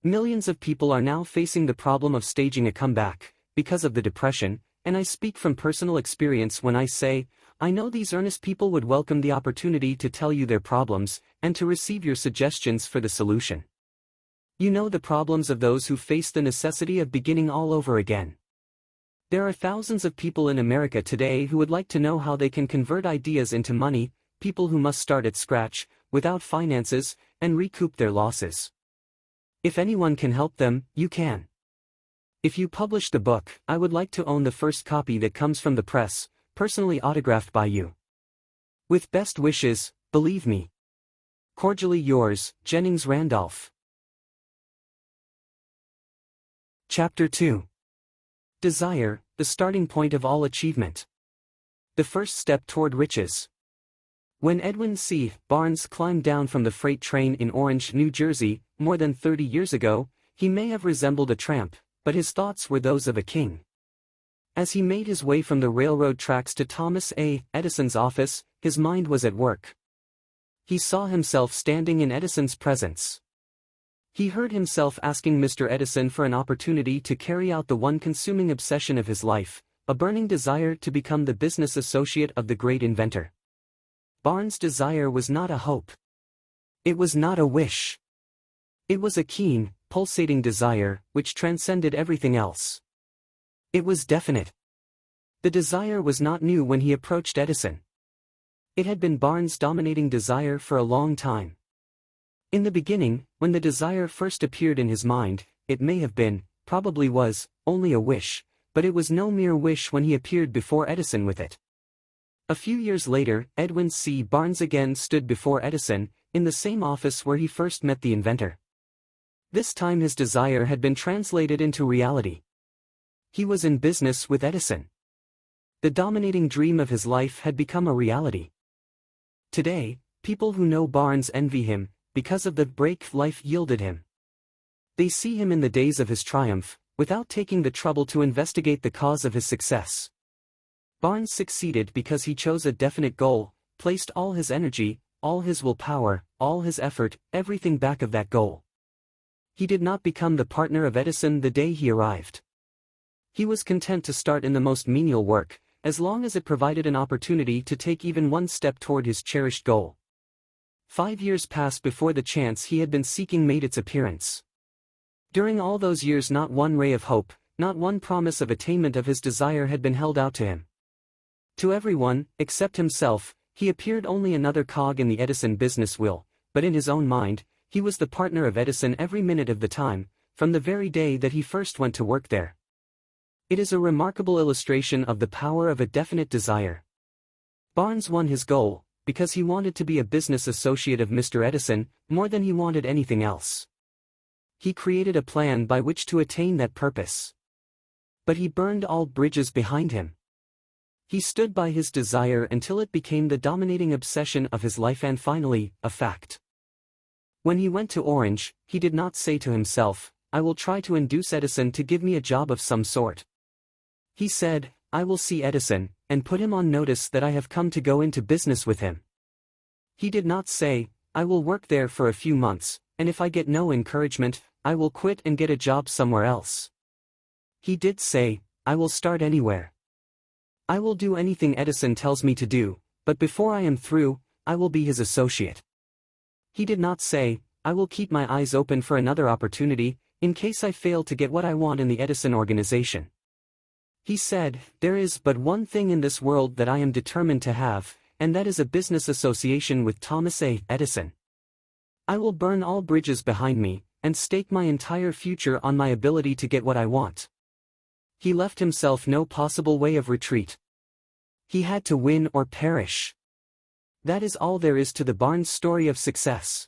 Speaker 2: Millions of people are now facing the problem of staging a comeback, because of the Depression, and I speak from personal experience when I say, I know these earnest people would welcome the opportunity to tell you their problems, and to receive your suggestions for the solution. You know the problems of those who face the necessity of beginning all over again. There are thousands of people in America today who would like to know how they can convert ideas into money, people who must start at scratch, without finances, and recoup their losses. If anyone can help them, you can. If you publish the book, I would like to own the first copy that comes from the press, personally autographed by you. With best wishes, believe me. Cordially yours, Jennings Randolph. Chapter 2. Desire, the starting point of all achievement. The first step toward riches. When Edwin C. Barnes climbed down from the freight train in Orange, New Jersey, more than 30 years ago, he may have resembled a tramp, but his thoughts were those of a king. As he made his way from the railroad tracks to Thomas A. Edison's office, his mind was at work. He saw himself standing in Edison's presence. He heard himself asking Mr. Edison for an opportunity to carry out the one consuming obsession of his life, a burning desire to become the business associate of the great inventor. Barnes' desire was not a hope. It was not a wish. It was a keen, pulsating desire, which transcended everything else. It was definite. The desire was not new when he approached Edison. It had been Barnes' dominating desire for a long time. In the beginning, when the desire first appeared in his mind, it may have been, probably was, only a wish, but it was no mere wish when he appeared before Edison with it. A few years later, Edwin C. Barnes again stood before Edison, in the same office where he first met the inventor. This time his desire had been translated into reality. He was in business with Edison. The dominating dream of his life had become a reality. Today, people who know Barnes envy him, because of the break life yielded him. They see him in the days of his triumph, without taking the trouble to investigate the cause of his success. Barnes succeeded because he chose a definite goal, placed all his energy, all his willpower, all his effort, everything back of that goal. He did not become the partner of Edison the day he arrived. He was content to start in the most menial work, as long as it provided an opportunity to take even one step toward his cherished goal. 5 years passed before the chance he had been seeking made its appearance. During all those years not one ray of hope, not one promise of attainment of his desire had been held out to him. To everyone, except himself, he appeared only another cog in the Edison business wheel, but in his own mind, he was the partner of Edison every minute of the time, from the very day that he first went to work there. It is a remarkable illustration of the power of a definite desire. Barnes won his goal, because he wanted to be a business associate of Mr. Edison, more than he wanted anything else. He created a plan by which to attain that purpose. But he burned all bridges behind him. He stood by his desire until it became the dominating obsession of his life and finally, a fact. When he went to Orange, he did not say to himself, "I will try to induce Edison to give me a job of some sort." He said, "I will see Edison, and put him on notice that I have come to go into business with him." He did not say, "I will work there for a few months, and if I get no encouragement, I will quit and get a job somewhere else." He did say, "I will start anywhere. I will do anything Edison tells me to do, but before I am through, I will be his associate." He did not say, "I will keep my eyes open for another opportunity, in case I fail to get what I want in the Edison organization." He said, "There is but one thing in this world that I am determined to have, and that is a business association with Thomas A. Edison. I will burn all bridges behind me, and stake my entire future on my ability to get what I want." He left himself no possible way of retreat. He had to win or perish. That is all there is to the Barnes story of success.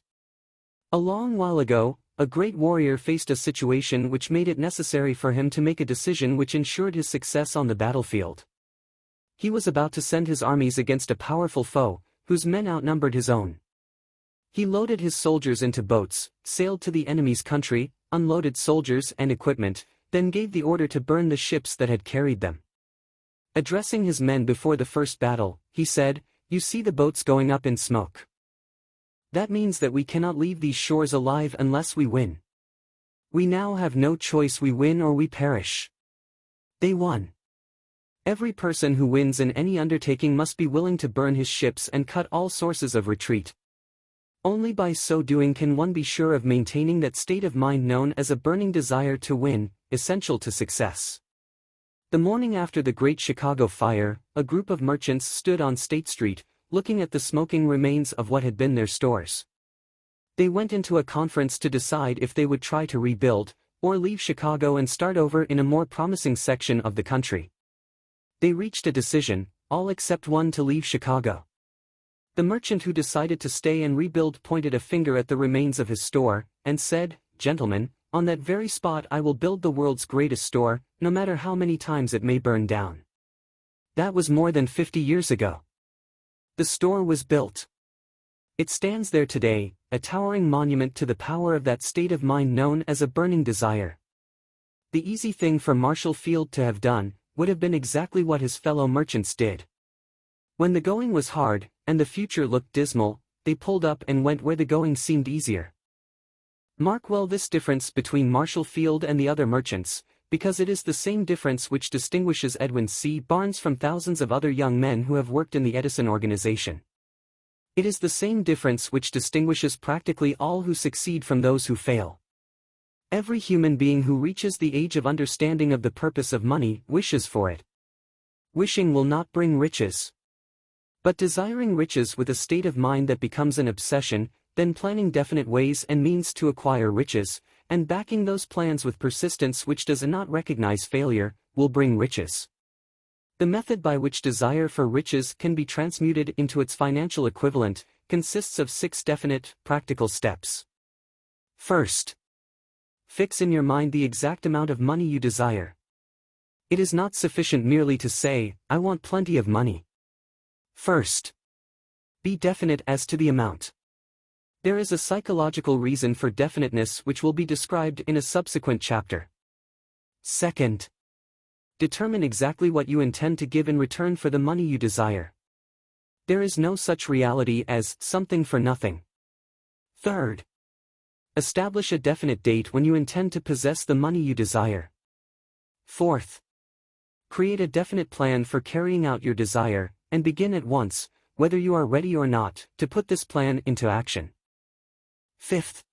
Speaker 2: A long while ago, a great warrior faced a situation which made it necessary for him to make a decision which ensured his success on the battlefield. He was about to send his armies against a powerful foe, whose men outnumbered his own. He loaded his soldiers into boats, sailed to the enemy's country, unloaded soldiers and equipment, then gave the order to burn the ships that had carried them. Addressing his men before the first battle, he said, "You see the boats going up in smoke. That means that we cannot leave these shores alive unless we win. We now have no choice, we win or we perish." They won. Every person who wins in any undertaking must be willing to burn his ships and cut all sources of retreat. Only by so doing can one be sure of maintaining that state of mind known as a burning desire to win, essential to success. The morning after the Great Chicago Fire, a group of merchants stood on State Street, looking at the smoking remains of what had been their stores. They went into a conference to decide if they would try to rebuild, or leave Chicago and start over in a more promising section of the country. They reached a decision, all except one, to leave Chicago. The merchant who decided to stay and rebuild pointed a finger at the remains of his store, and said, "Gentlemen, on that very spot I will build the world's greatest store, no matter how many times it may burn down." That was more than 50 years ago. The store was built. It stands there today, a towering monument to the power of that state of mind known as a burning desire. The easy thing for Marshall Field to have done would have been exactly what his fellow merchants did. When the going was hard, and the future looked dismal, they pulled up and went where the going seemed easier. Mark well this difference between Marshall Field and the other merchants, because it is the same difference which distinguishes Edwin C. Barnes from thousands of other young men who have worked in the Edison organization. It is the same difference which distinguishes practically all who succeed from those who fail. Every human being who reaches the age of understanding of the purpose of money wishes for it. Wishing will not bring riches. But desiring riches with a state of mind that becomes an obsession, then planning definite ways and means to acquire riches, and backing those plans with persistence which does not recognize failure, will bring riches. The method by which desire for riches can be transmuted into its financial equivalent consists of 6 definite, practical steps. First, fix in your mind the exact amount of money you desire. It is not sufficient merely to say, "I want plenty of money." First, be definite as to the amount. There is a psychological reason for definiteness which will be described in a subsequent chapter. Second, determine exactly what you intend to give in return for the money you desire. There is no such reality as something for nothing. Third, establish a definite date when you intend to possess the money you desire. Fourth, create a definite plan for carrying out your desire, and begin at once, whether you are ready or not, to put this plan into action. Fifth,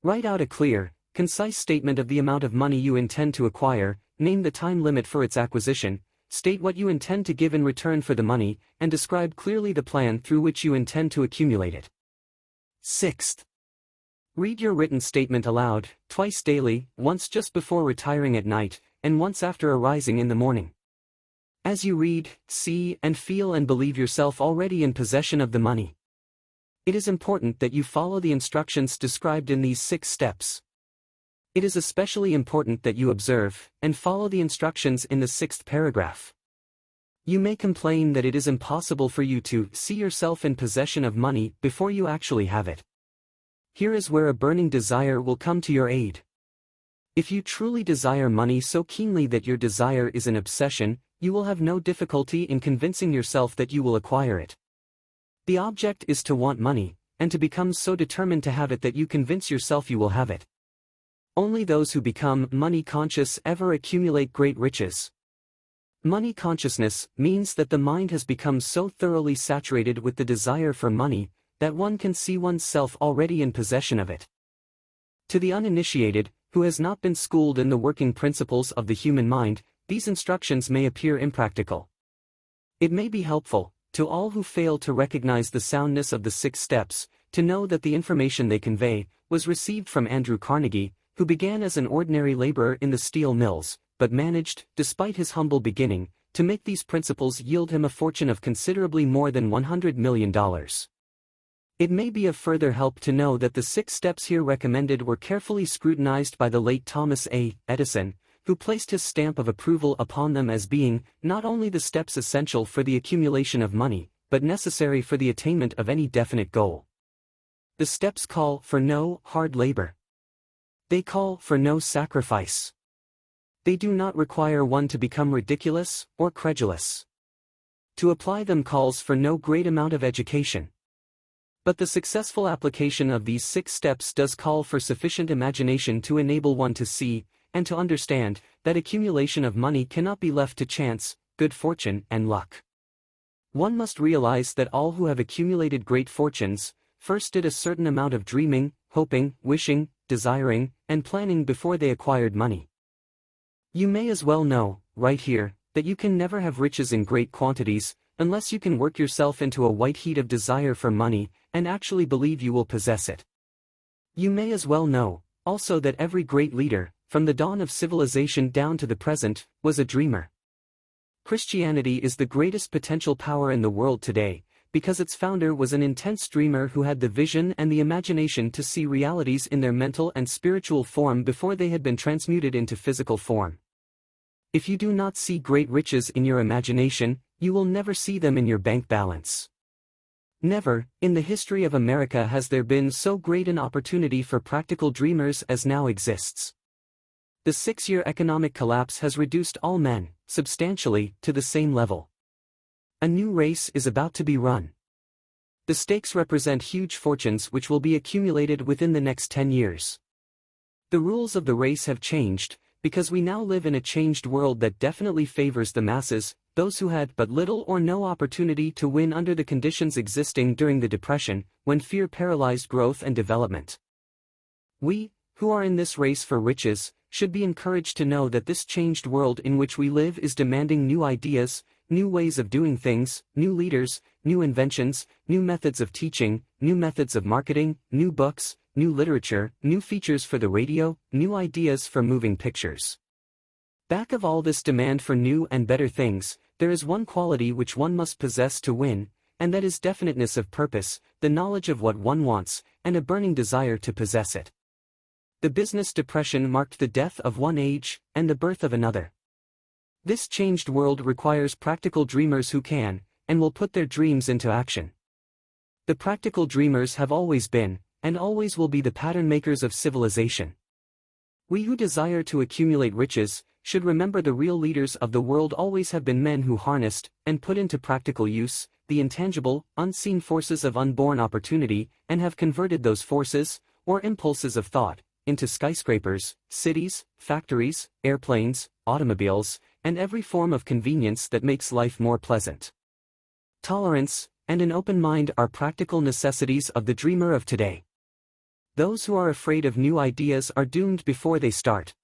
Speaker 2: write out a clear, concise statement of the amount of money you intend to acquire, name the time limit for its acquisition, state what you intend to give in return for the money, and describe clearly the plan through which you intend to accumulate it. Sixth, read your written statement aloud, twice daily, once just before retiring at night, and once after arising in the morning. As you read, see, and feel and believe yourself already in possession of the money. It is important that you follow the instructions described in these 6 steps. It is especially important that you observe and follow the instructions in the 6th paragraph. You may complain that it is impossible for you to see yourself in possession of money before you actually have it. Here is where a burning desire will come to your aid. If you truly desire money so keenly that your desire is an obsession, you will have no difficulty in convincing yourself that you will acquire it. The object is to want money, and to become so determined to have it that you convince yourself you will have it. Only those who become money-conscious ever accumulate great riches. Money consciousness means that the mind has become so thoroughly saturated with the desire for money, that one can see oneself already in possession of it. To the uninitiated, who has not been schooled in the working principles of the human mind, these instructions may appear impractical. It may be helpful, to all who fail to recognize the soundness of the 6 steps, to know that the information they convey was received from Andrew Carnegie, who began as an ordinary laborer in the steel mills, but managed, despite his humble beginning, to make these principles yield him a fortune of considerably more than $100 million. It may be of further help to know that the 6 steps here recommended were carefully scrutinized by the late Thomas A. Edison, who placed his stamp of approval upon them as being not only the steps essential for the accumulation of money, but necessary for the attainment of any definite goal. The steps call for no hard labor. They call for no sacrifice. They do not require one to become ridiculous or credulous. To apply them calls for no great amount of education. But the successful application of these 6 steps does call for sufficient imagination to enable one to see, and to understand, that accumulation of money cannot be left to chance, good fortune, and luck. One must realize that all who have accumulated great fortunes, first did a certain amount of dreaming, hoping, wishing, desiring, and planning before they acquired money. You may as well know, right here, that you can never have riches in great quantities, unless you can work yourself into a white heat of desire for money, and actually believe you will possess it. You may as well know, also, that every great leader, from the dawn of civilization down to the present, was a dreamer. Christianity is the greatest potential power in the world today, because its founder was an intense dreamer who had the vision and the imagination to see realities in their mental and spiritual form before they had been transmuted into physical form. If you do not see great riches in your imagination, you will never see them in your bank balance. Never, in the history of America, has there been so great an opportunity for practical dreamers as now exists. The 6-year economic collapse has reduced all men, substantially, to the same level. A new race is about to be run. The stakes represent huge fortunes which will be accumulated within the next 10 years. The rules of the race have changed, because we now live in a changed world that definitely favors the masses, those who had but little or no opportunity to win under the conditions existing during the Depression, when fear paralyzed growth and development. We, who are in this race for riches, should be encouraged to know that this changed world in which we live is demanding new ideas, new ways of doing things, new leaders, new inventions, new methods of teaching, new methods of marketing, new books, new literature, new features for the radio, new ideas for moving pictures. Back of all this demand for new and better things, there is one quality which one must possess to win, and that is definiteness of purpose, the knowledge of what one wants, and a burning desire to possess it. The business depression marked the death of one age, and the birth of another. This changed world requires practical dreamers who can, and will put their dreams into action. The practical dreamers have always been, and always will be the pattern makers of civilization. We who desire to accumulate riches, should remember the real leaders of the world always have been men who harnessed, and put into practical use, the intangible, unseen forces of unborn opportunity, and have converted those forces, or impulses of thought, into skyscrapers, cities, factories, airplanes, automobiles, and every form of convenience that makes life more pleasant. Tolerance, and an open mind are practical necessities of the dreamer of today. Those who are afraid of new ideas are doomed before they start.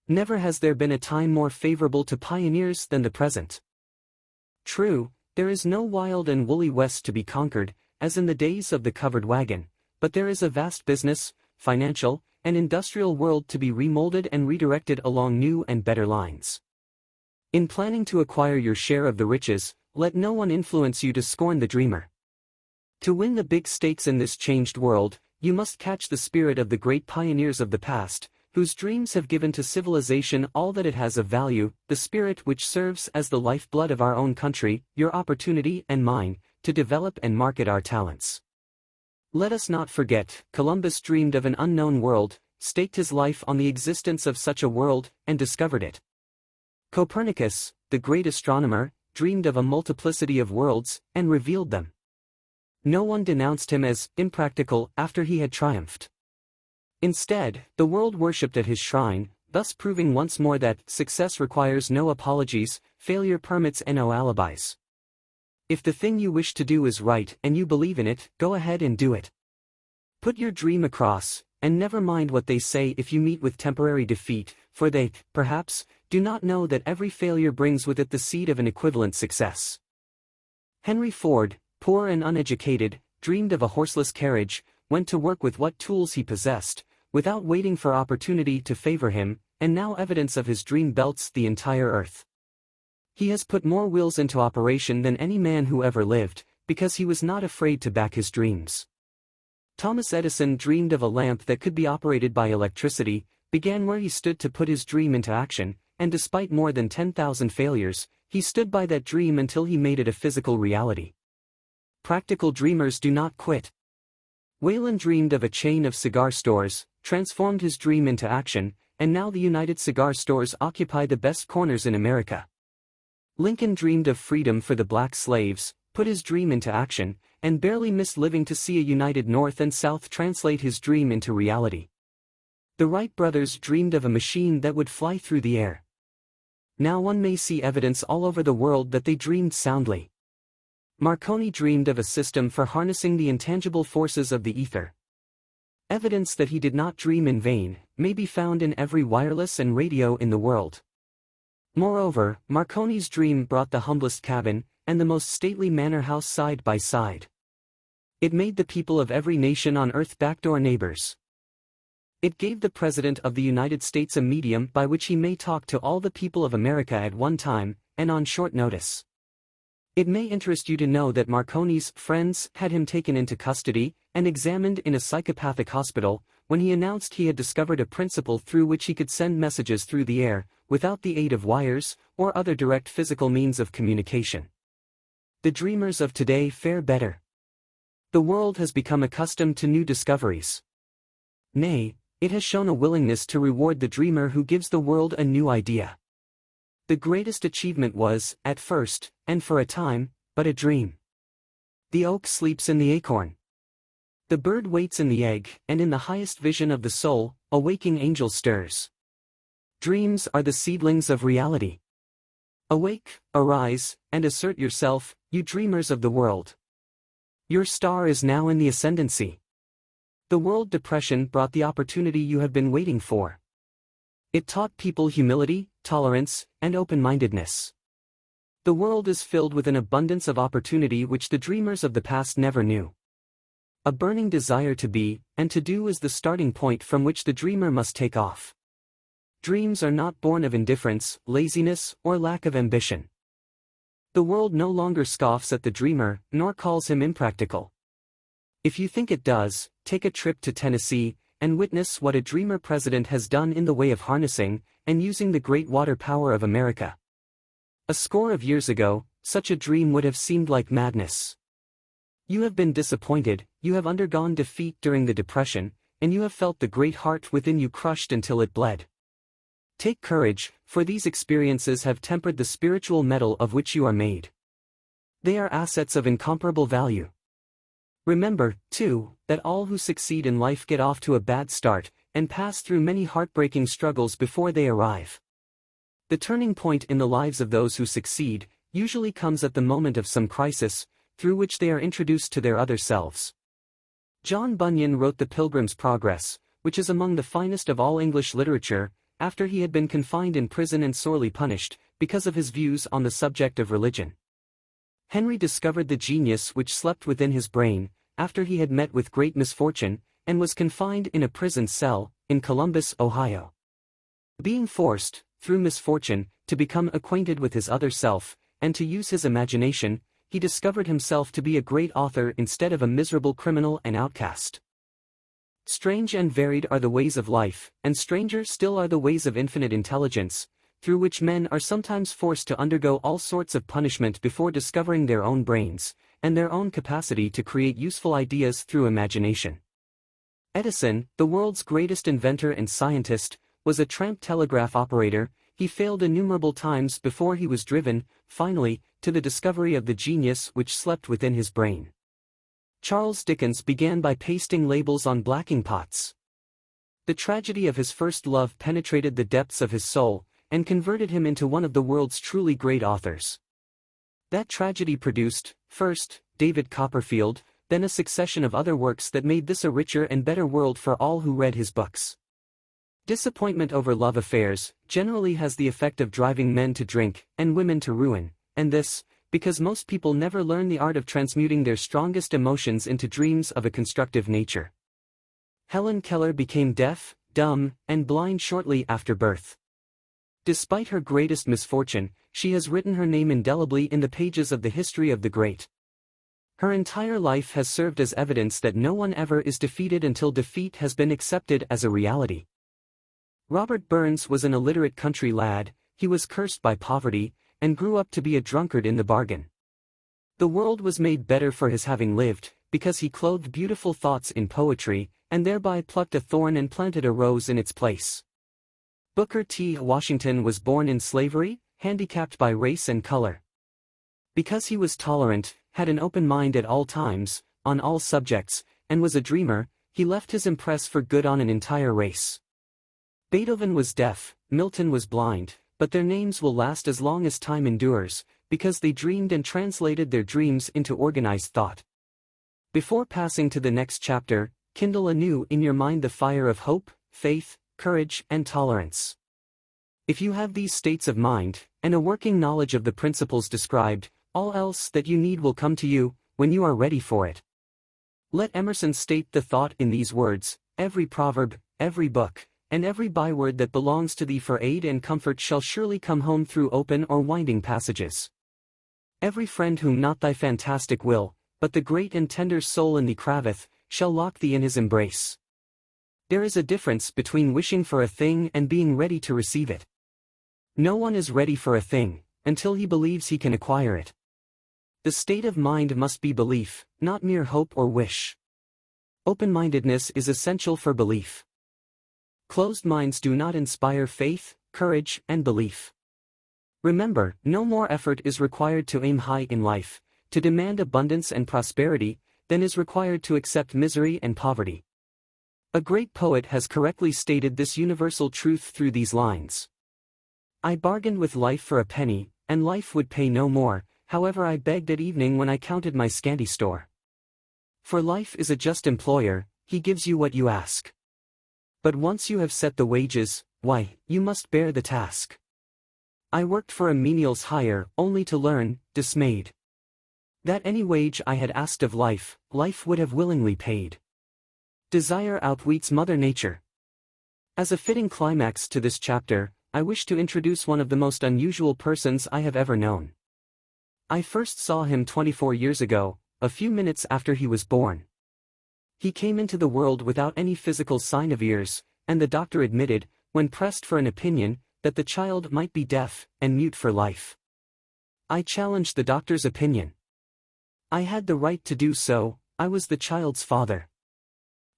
Speaker 2: Never has there been a time more favorable to pioneers than the present. True, there is no wild and woolly West to be conquered, as in the days of the covered wagon, but there is a vast business, financial, and industrial world to be remolded and redirected along new and better lines. In planning to acquire your share of the riches, let no one influence you to scorn the dreamer. To win the big stakes in this changed world, you must catch the spirit of the great pioneers of the past, whose dreams have given to civilization all that it has of value, the spirit which serves as the lifeblood of our own country, your opportunity and mine, to develop and market our talents. Let us not forget, Columbus dreamed of an unknown world, staked his life on the existence of such a world, and discovered it. Copernicus, the great astronomer, dreamed of a multiplicity of worlds, and revealed them. No one denounced him as impractical after he had triumphed. Instead, the world worshipped at his shrine, thus proving once more that success requires no apologies, failure permits no alibis. If the thing you wish to do is right and you believe in it, go ahead and do it. Put your dream across, and never mind what they say if you meet with temporary defeat, for they, perhaps, do not know that every failure brings with it the seed of an equivalent success. Henry Ford, poor and uneducated, dreamed of a horseless carriage, went to work with what tools he possessed, without waiting for opportunity to favor him, and now evidence of his dream belts the entire earth. He has put more wheels into operation than any man who ever lived, because he was not afraid to back his dreams. Thomas Edison dreamed of a lamp that could be operated by electricity, began where he stood to put his dream into action, and despite more than 10,000 failures, he stood by that dream until he made it a physical reality. Practical dreamers do not quit. Whalen dreamed of a chain of cigar stores, transformed his dream into action, and now the United Cigar Stores occupy the best corners in America. Lincoln dreamed of freedom for the black slaves, put his dream into action, and barely missed living to see a united North and South translate his dream into reality. The Wright brothers dreamed of a machine that would fly through the air. Now one may see evidence all over the world that they dreamed soundly. Marconi dreamed of a system for harnessing the intangible forces of the ether. Evidence that he did not dream in vain may be found in every wireless and radio in the world. Moreover, Marconi's dream brought the humblest cabin and the most stately manor house side by side. It made the people of every nation on earth backdoor neighbors. It gave the President of the United States a medium by which he may talk to all the people of America at one time, and on short notice. It may interest you to know that Marconi's friends had him taken into custody and examined in a psychopathic hospital, when he announced he had discovered a principle through which he could send messages through the air, without the aid of wires, or other direct physical means of communication. The dreamers of today fare better. The world has become accustomed to new discoveries. Nay, it has shown a willingness to reward the dreamer who gives the world a new idea. The greatest achievement was, at first, and for a time, but a dream. The oak sleeps in the acorn. The bird waits in the egg, and in the highest vision of the soul, a waking angel stirs. Dreams are the seedlings of reality. Awake, arise, and assert yourself, you dreamers of the world. Your star is now in the ascendancy. The World Depression brought the opportunity you have been waiting for. It taught people humility, tolerance, and open-mindedness. The world is filled with an abundance of opportunity which the dreamers of the past never knew. A burning desire to be, and to do is the starting point from which the dreamer must take off. Dreams are not born of indifference, laziness, or lack of ambition. The world no longer scoffs at the dreamer, nor calls him impractical. If you think it does, take a trip to Tennessee, and witness what a dreamer president has done in the way of harnessing, and using the great water power of America. A score of years ago, such a dream would have seemed like madness. You have been disappointed, you have undergone defeat during the Depression, and you have felt the great heart within you crushed until it bled. Take courage, for these experiences have tempered the spiritual metal of which you are made. They are assets of incomparable value. Remember, too, that all who succeed in life get off to a bad start, and pass through many heartbreaking struggles before they arrive. The turning point in the lives of those who succeed usually comes at the moment of some crisis, through which they are introduced to their other selves. John Bunyan wrote The Pilgrim's Progress, which is among the finest of all English literature, after he had been confined in prison and sorely punished, because of his views on the subject of religion. Henry discovered the genius which slept within his brain, after he had met with great misfortune, and was confined in a prison cell, in Columbus, Ohio. Being forced, through misfortune, to become acquainted with his other self, and to use his imagination, he discovered himself to be a great author instead of a miserable criminal and outcast. Strange and varied are the ways of life, and stranger still are the ways of infinite intelligence, through which men are sometimes forced to undergo all sorts of punishment before discovering their own brains, and their own capacity to create useful ideas through imagination. Edison, the world's greatest inventor and scientist, was a tramp telegraph operator. He failed innumerable times before he was driven, finally, to the discovery of the genius which slept within his brain. Charles Dickens began by pasting labels on blacking pots. The tragedy of his first love penetrated the depths of his soul, and converted him into one of the world's truly great authors. That tragedy produced, first, David Copperfield, then a succession of other works that made this a richer and better world for all who read his books. Disappointment over love affairs generally has the effect of driving men to drink, and women to ruin, and this, because most people never learn the art of transmuting their strongest emotions into dreams of a constructive nature. Helen Keller became deaf, dumb, and blind shortly after birth. Despite her greatest misfortune, she has written her name indelibly in the pages of the history of the great. Her entire life has served as evidence that no one ever is defeated until defeat has been accepted as a reality. Robert Burns was an illiterate country lad. He was cursed by poverty, and grew up to be a drunkard in the bargain. The world was made better for his having lived, because he clothed beautiful thoughts in poetry, and thereby plucked a thorn and planted a rose in its place. Booker T. Washington was born in slavery, handicapped by race and color. Because he was tolerant, had an open mind at all times, on all subjects, and was a dreamer, he left his impress for good on an entire race. Beethoven was deaf, Milton was blind, but their names will last as long as time endures, because they dreamed and translated their dreams into organized thought. Before passing to the next chapter, kindle anew in your mind the fire of hope, faith, courage, and tolerance. If you have these states of mind, and a working knowledge of the principles described, all else that you need will come to you, when you are ready for it. Let Emerson state the thought in these words: every proverb, every book, and every byword that belongs to thee for aid and comfort shall surely come home through open or winding passages. Every friend whom not thy fantastic will, but the great and tender soul in thee craveth, shall lock thee in his embrace. There is a difference between wishing for a thing and being ready to receive it. No one is ready for a thing, until he believes he can acquire it. The state of mind must be belief, not mere hope or wish. Open-mindedness is essential for belief. Closed minds do not inspire faith, courage, and belief. Remember, no more effort is required to aim high in life, to demand abundance and prosperity, than is required to accept misery and poverty. A great poet has correctly stated this universal truth through these lines. I bargained with life for a penny, and life would pay no more, however I begged at evening when I counted my scanty store. For life is a just employer, he gives you what you ask. But once you have set the wages, why, you must bear the task. I worked for a menial's hire, only to learn, dismayed, that any wage I had asked of life, life would have willingly paid. Desire outwits Mother Nature. As a fitting climax to this chapter, I wish to introduce one of the most unusual persons I have ever known. I first saw him 24 years ago, a few minutes after he was born. He came into the world without any physical sign of ears, and the doctor admitted, when pressed for an opinion, that the child might be deaf and mute for life. I challenged the doctor's opinion. I had the right to do so, I was the child's father.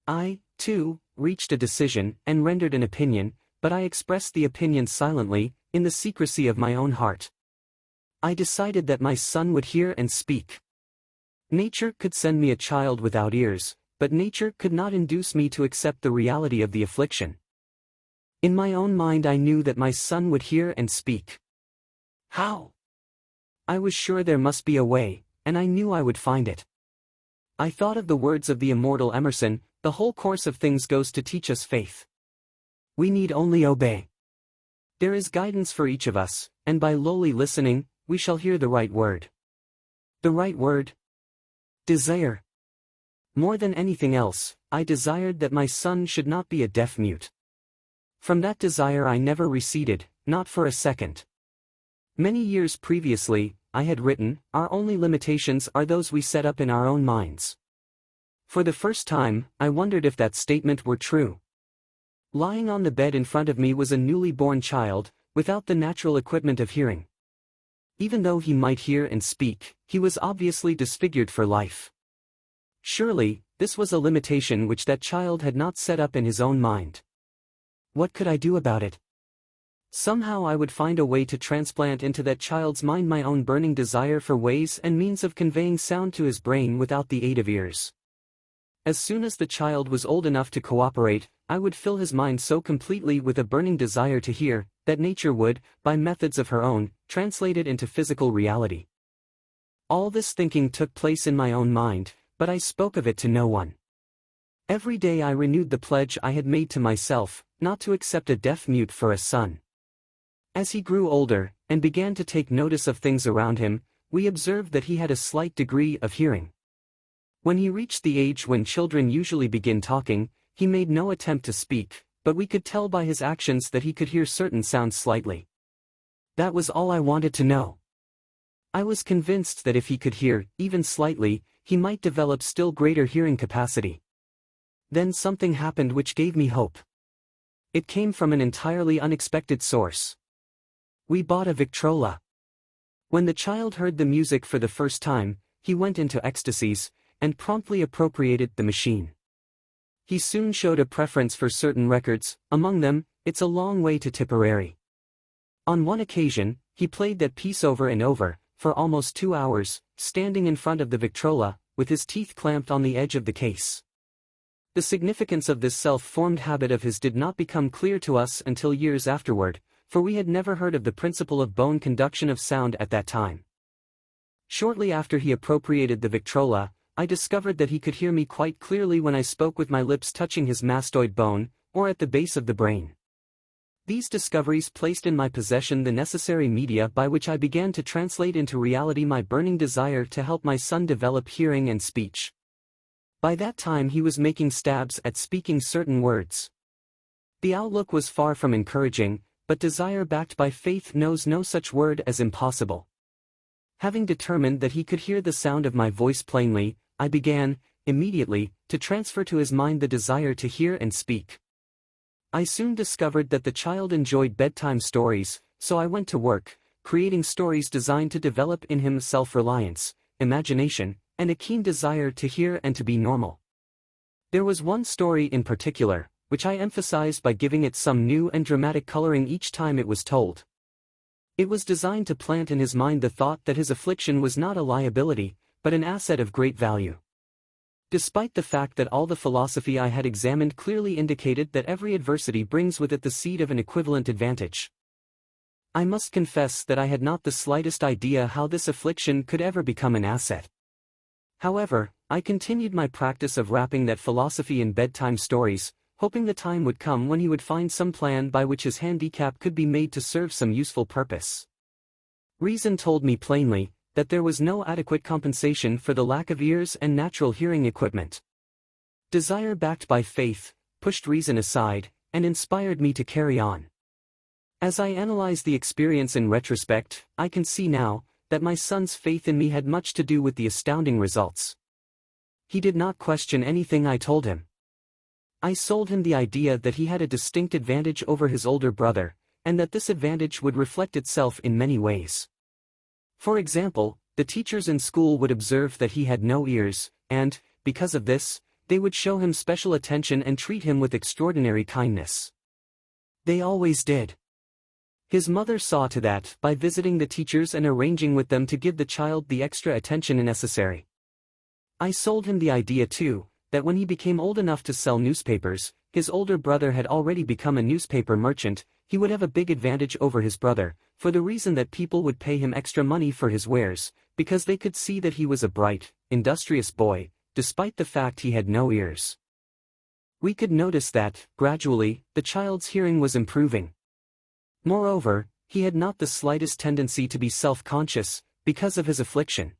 Speaker 2: I, too, reached a decision and rendered an opinion, but I expressed the opinion silently, in the secrecy of my own heart. I decided that my son would hear and speak. Nature could send me a child without ears, but nature could not induce me to accept the reality of the affliction. In my own mind I knew that my son would hear and speak. How? I was sure there must be a way, and I knew I would find it. I thought of the words of the immortal Emerson, "The whole course of things goes to teach us faith. We need only obey." There is guidance for each of us, and by lowly listening, we shall hear the right word. The right word? Desire. More than anything else, I desired that my son should not be a deaf-mute. From that desire I never receded, not for a second. Many years previously, I had written, "Our only limitations are those we set up in our own minds." For the first time, I wondered if that statement were true. Lying on the bed in front of me was a newly born child, without the natural equipment of hearing. Even though he might hear and speak, he was obviously disfigured for life. Surely, this was a limitation which that child had not set up in his own mind. What could I do about it? Somehow I would find a way to transplant into that child's mind my own burning desire for ways and means of conveying sound to his brain without the aid of ears. As soon as the child was old enough to cooperate, I would fill his mind so completely with a burning desire to hear, that nature would, by methods of her own, translate it into physical reality. All this thinking took place in my own mind, but I spoke of it to no one. Every day I renewed the pledge I had made to myself, not to accept a deaf-mute for a son. As he grew older, and began to take notice of things around him, we observed that he had a slight degree of hearing. When he reached the age when children usually begin talking, he made no attempt to speak, but we could tell by his actions that he could hear certain sounds slightly. That was all I wanted to know. I was convinced that if he could hear, even slightly, he might develop still greater hearing capacity. Then something happened which gave me hope. It came from an entirely unexpected source. We bought a Victrola. When the child heard the music for the first time, he went into ecstasies, and promptly appropriated the machine. He soon showed a preference for certain records, among them, "It's a Long Way to Tipperary." On one occasion, he played that piece over and over, for almost 2 hours, standing in front of the Victrola, with his teeth clamped on the edge of the case. The significance of this self-formed habit of his did not become clear to us until years afterward, for we had never heard of the principle of bone conduction of sound at that time. Shortly after he appropriated the Victrola, I discovered that he could hear me quite clearly when I spoke with my lips touching his mastoid bone, or at the base of the brain. These discoveries placed in my possession the necessary media by which I began to translate into reality my burning desire to help my son develop hearing and speech. By that time he was making stabs at speaking certain words. The outlook was far from encouraging, but desire backed by faith knows no such word as impossible. Having determined that he could hear the sound of my voice plainly, I began, immediately, to transfer to his mind the desire to hear and speak. I soon discovered that the child enjoyed bedtime stories, so I went to work, creating stories designed to develop in him self-reliance, imagination, and a keen desire to hear and to be normal. There was one story in particular, which I emphasized by giving it some new and dramatic coloring each time it was told. It was designed to plant in his mind the thought that his affliction was not a liability, but an asset of great value. Despite the fact that all the philosophy I had examined clearly indicated that every adversity brings with it the seed of an equivalent advantage, I must confess that I had not the slightest idea how this affliction could ever become an asset. However, I continued my practice of wrapping that philosophy in bedtime stories, hoping the time would come when he would find some plan by which his handicap could be made to serve some useful purpose. Reason told me plainly that there was no adequate compensation for the lack of ears and natural hearing equipment. Desire backed by faith pushed reason aside and inspired me to carry on. As I analyze the experience in retrospect, I can see now that my son's faith in me had much to do with the astounding results. He did not question anything I told him. I sold him the idea that he had a distinct advantage over his older brother, and that this advantage would reflect itself in many ways. For example, the teachers in school would observe that he had no ears, and, because of this, they would show him special attention and treat him with extraordinary kindness. They always did. His mother saw to that by visiting the teachers and arranging with them to give the child the extra attention necessary. I sold him the idea too, that when he became old enough to sell newspapers, his older brother had already become a newspaper merchant, he would have a big advantage over his brother, for the reason that people would pay him extra money for his wares, because they could see that he was a bright, industrious boy, despite the fact he had no ears. We could notice that, gradually, the child's hearing was improving. Moreover, he had not the slightest tendency to be self-conscious, because of his affliction.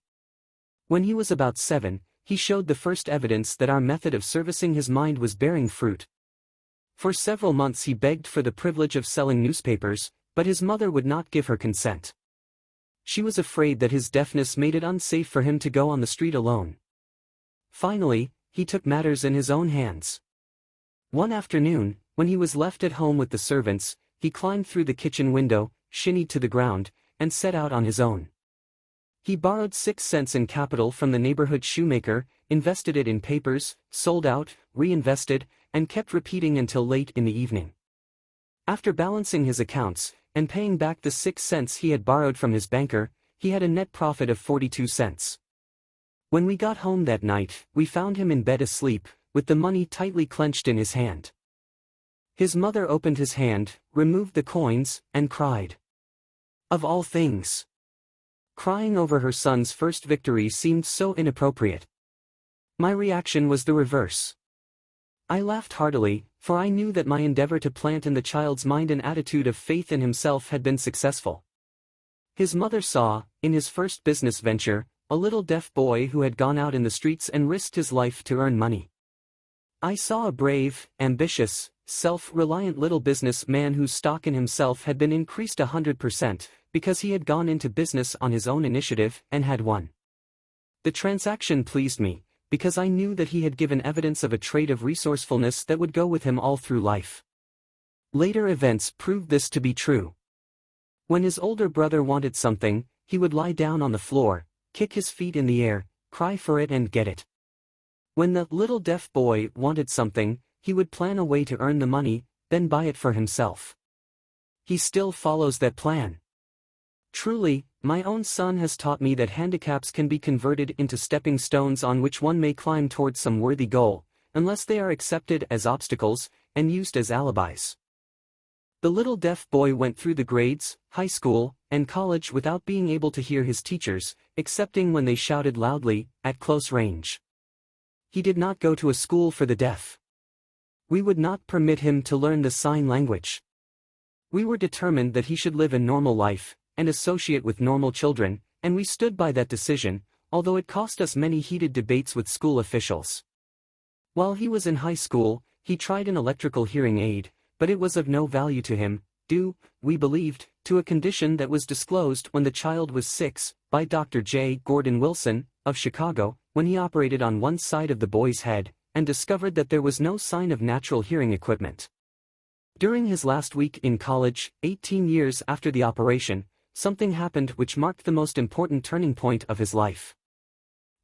Speaker 2: When he was about 7, he showed the first evidence that our method of servicing his mind was bearing fruit. For several months he begged for the privilege of selling newspapers, but his mother would not give her consent. She was afraid that his deafness made it unsafe for him to go on the street alone. Finally, he took matters in his own hands. One afternoon, when he was left at home with the servants, he climbed through the kitchen window, shinnied to the ground, and set out on his own. He borrowed 6 cents in capital from the neighborhood shoemaker, invested it in papers, sold out, reinvested, and kept repeating until late in the evening. After balancing his accounts, and paying back the 6 cents he had borrowed from his banker, he had a net profit of 42 cents. When we got home that night, we found him in bed asleep, with the money tightly clenched in his hand. His mother opened his hand, removed the coins, and cried. Of all things! Crying over her son's first victory seemed so inappropriate. My reaction was the reverse. I laughed heartily, for I knew that my endeavor to plant in the child's mind an attitude of faith in himself had been successful. His mother saw, in his first business venture, a little deaf boy who had gone out in the streets and risked his life to earn money. I saw a brave, ambitious, self-reliant little business man whose stock in himself had been increased 100%, because he had gone into business on his own initiative and had won. The transaction pleased me, because I knew that he had given evidence of a trait of resourcefulness that would go with him all through life. Later events proved this to be true. When his older brother wanted something, he would lie down on the floor, kick his feet in the air, cry for it and get it. When the little deaf boy wanted something, he would plan a way to earn the money, then buy it for himself. He still follows that plan. Truly, my own son has taught me that handicaps can be converted into stepping stones on which one may climb towards some worthy goal, unless they are accepted as obstacles and used as alibis. The little deaf boy went through the grades, high school, and college without being able to hear his teachers, excepting when they shouted loudly, at close range. He did not go to a school for the deaf. We would not permit him to learn the sign language. We were determined that he should live a normal life, and associate with normal children, and we stood by that decision, although it cost us many heated debates with school officials. While he was in high school, he tried an electrical hearing aid, but it was of no value to him, due, we believed, to a condition that was disclosed when the child was 6, by Dr. J. Gordon Wilson, of Chicago, when he operated on one side of the boy's head, and discovered that there was no sign of natural hearing equipment. During his last week in college, 18 years after the operation, something happened which marked the most important turning point of his life.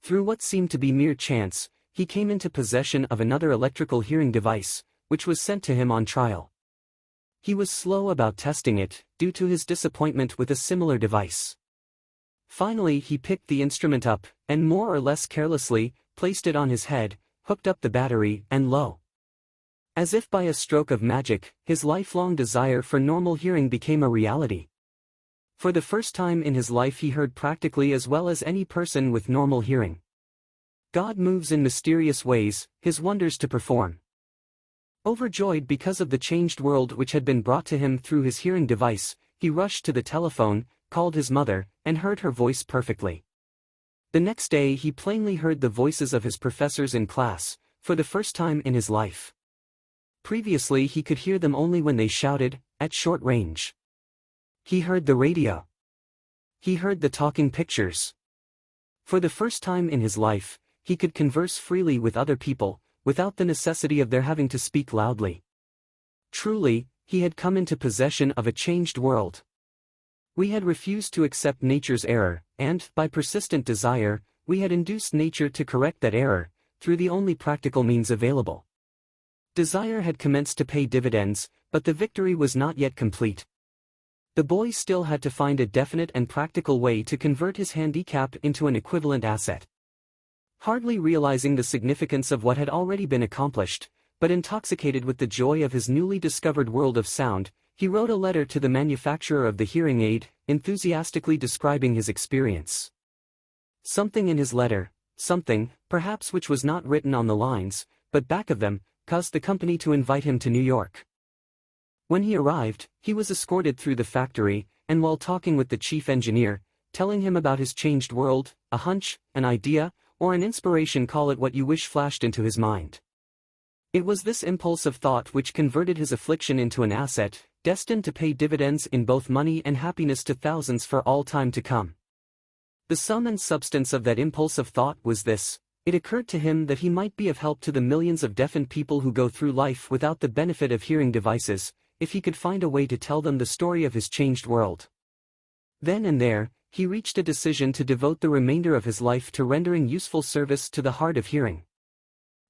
Speaker 2: Through what seemed to be mere chance, he came into possession of another electrical hearing device, which was sent to him on trial. He was slow about testing it, due to his disappointment with a similar device. Finally he picked the instrument up, and more or less carelessly, placed it on his head, hooked up the battery, and lo! As if by a stroke of magic, his lifelong desire for normal hearing became a reality. For the first time in his life he heard practically as well as any person with normal hearing. God moves in mysterious ways, his wonders to perform. Overjoyed because of the changed world which had been brought to him through his hearing device, he rushed to the telephone, called his mother, and heard her voice perfectly. The next day he plainly heard the voices of his professors in class, for the first time in his life. Previously he could hear them only when they shouted, at short range. He heard the radio. He heard the talking pictures. For the first time in his life, he could converse freely with other people, without the necessity of their having to speak loudly. Truly, he had come into possession of a changed world. We had refused to accept nature's error, and, by persistent desire, we had induced nature to correct that error, through the only practical means available. Desire had commenced to pay dividends, but the victory was not yet complete. The boy still had to find a definite and practical way to convert his handicap into an equivalent asset. Hardly realizing the significance of what had already been accomplished, but intoxicated with the joy of his newly discovered world of sound, he wrote a letter to the manufacturer of the hearing aid, enthusiastically describing his experience. Something in his letter, something, perhaps which was not written on the lines, but back of them, caused the company to invite him to New York. When he arrived, he was escorted through the factory, and while talking with the chief engineer, telling him about his changed world, a hunch, an idea, or an inspiration, call it what you wish, flashed into his mind. It was this impulse of thought which converted his affliction into an asset, destined to pay dividends in both money and happiness to thousands for all time to come. The sum and substance of that impulse of thought was this: it occurred to him that he might be of help to the millions of deafened people who go through life without the benefit of hearing devices, if he could find a way to tell them the story of his changed world. Then and there, he reached a decision to devote the remainder of his life to rendering useful service to the hard of hearing.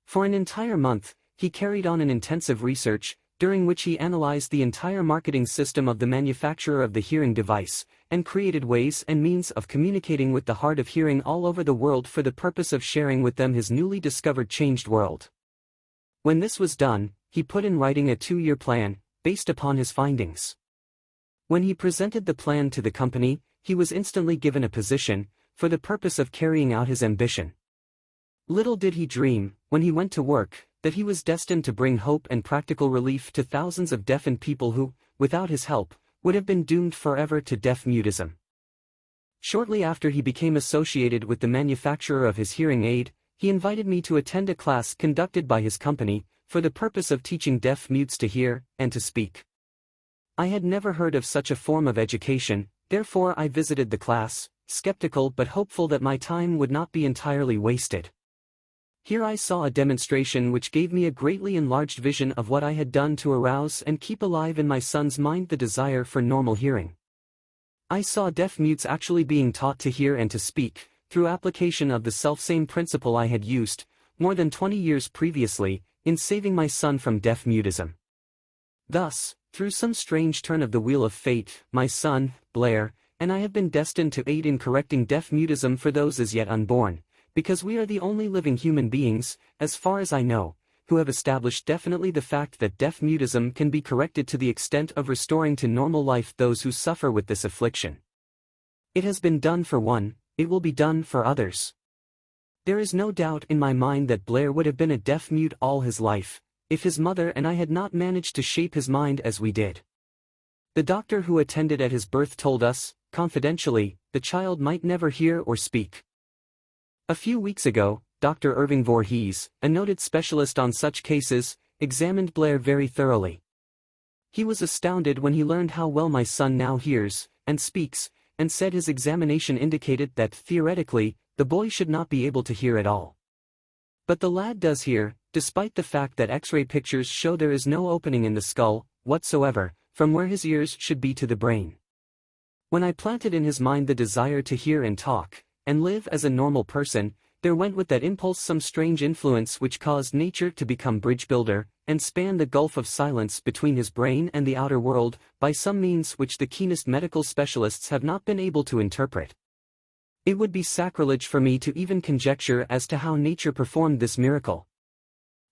Speaker 2: For an entire month, he carried on an intensive research, during which he analyzed the entire marketing system of the manufacturer of the hearing device, and created ways and means of communicating with the hard of hearing all over the world for the purpose of sharing with them his newly discovered changed world. When this was done, he put in writing a 2-year plan, based upon his findings. When he presented the plan to the company, he was instantly given a position, for the purpose of carrying out his ambition. Little did he dream, when he went to work, that he was destined to bring hope and practical relief to thousands of deafened people who, without his help, would have been doomed forever to deaf-mutism. Shortly after he became associated with the manufacturer of his hearing aid, he invited me to attend a class conducted by his company, for the purpose of teaching deaf-mutes to hear, and to speak. I had never heard of such a form of education, therefore I visited the class, skeptical but hopeful that my time would not be entirely wasted. Here I saw a demonstration which gave me a greatly enlarged vision of what I had done to arouse and keep alive in my son's mind the desire for normal hearing. I saw deaf-mutes actually being taught to hear and to speak, through application of the selfsame principle I had used, more than 20 years previously, in saving my son from deaf-mutism. Thus, through some strange turn of the wheel of fate, my son, Blair, and I have been destined to aid in correcting deaf-mutism for those as yet unborn, because we are the only living human beings, as far as I know, who have established definitely the fact that deaf-mutism can be corrected to the extent of restoring to normal life those who suffer with this affliction. It has been done for one, it will be done for others. There is no doubt in my mind that Blair would have been a deaf-mute all his life, if his mother and I had not managed to shape his mind as we did. The doctor who attended at his birth told us, confidentially, the child might never hear or speak. A few weeks ago, Dr. Irving Voorhees, a noted specialist on such cases, examined Blair very thoroughly. He was astounded when he learned how well my son now hears and speaks, and said his examination indicated that, theoretically, the boy should not be able to hear at all. But the lad does hear, despite the fact that X-ray pictures show there is no opening in the skull, whatsoever, from where his ears should be to the brain. When I planted in his mind the desire to hear and talk, and live as a normal person, there went with that impulse some strange influence which caused nature to become bridge builder, and span the gulf of silence between his brain and the outer world, by some means which the keenest medical specialists have not been able to interpret. It would be sacrilege for me to even conjecture as to how nature performed this miracle.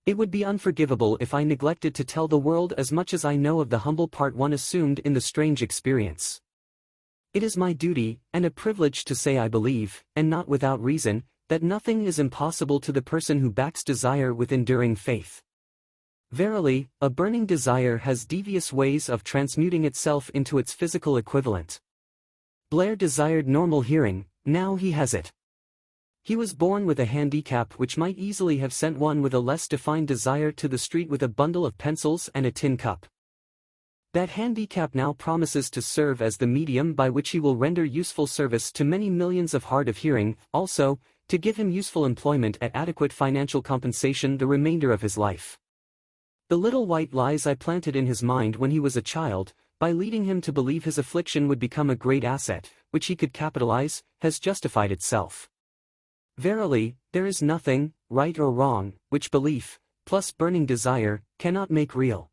Speaker 2: It would be unforgivable if I neglected to tell the world as much as I know of the humble part one assumed in the strange experience. It is my duty, and a privilege to say I believe, and not without reason, that nothing is impossible to the person who backs desire with enduring faith. Verily, a burning desire has devious ways of transmuting itself into its physical equivalent. Blair desired normal hearing, now he has it. He was born with a handicap which might easily have sent one with a less defined desire to the street with a bundle of pencils and a tin cup. That handicap now promises to serve as the medium by which he will render useful service to many millions of hard of hearing, also, to give him useful employment at adequate financial compensation the remainder of his life. The little white lies I planted in his mind when he was a child, by leading him to believe his affliction would become a great asset, which he could capitalize, has justified itself. Verily, there is nothing, right or wrong, which belief, plus burning desire, cannot make real.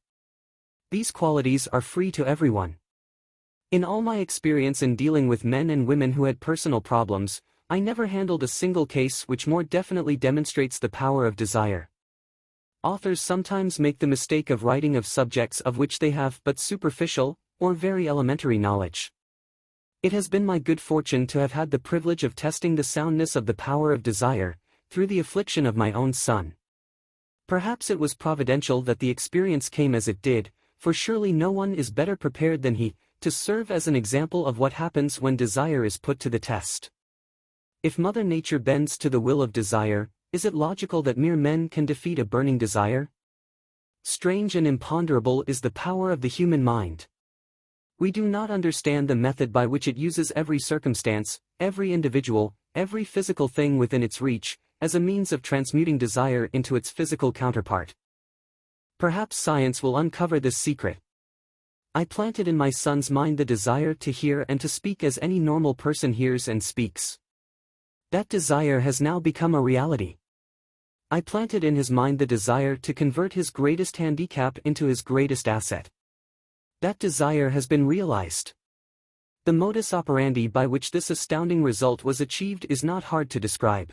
Speaker 2: These qualities are free to everyone. In all my experience in dealing with men and women who had personal problems, I never handled a single case which more definitely demonstrates the power of desire. Authors sometimes make the mistake of writing of subjects of which they have but superficial, or very elementary knowledge. It has been my good fortune to have had the privilege of testing the soundness of the power of desire, through the affliction of my own son. Perhaps it was providential that the experience came as it did, for surely no one is better prepared than he, to serve as an example of what happens when desire is put to the test. If Mother Nature bends to the will of desire, is it logical that mere men can defeat a burning desire? Strange and imponderable is the power of the human mind. We do not understand the method by which it uses every circumstance, every individual, every physical thing within its reach, as a means of transmuting desire into its physical counterpart. Perhaps science will uncover this secret. I planted in my son's mind the desire to hear and to speak as any normal person hears and speaks. That desire has now become a reality. I planted in his mind the desire to convert his greatest handicap into his greatest asset. That desire has been realized. The modus operandi by which this astounding result was achieved is not hard to describe.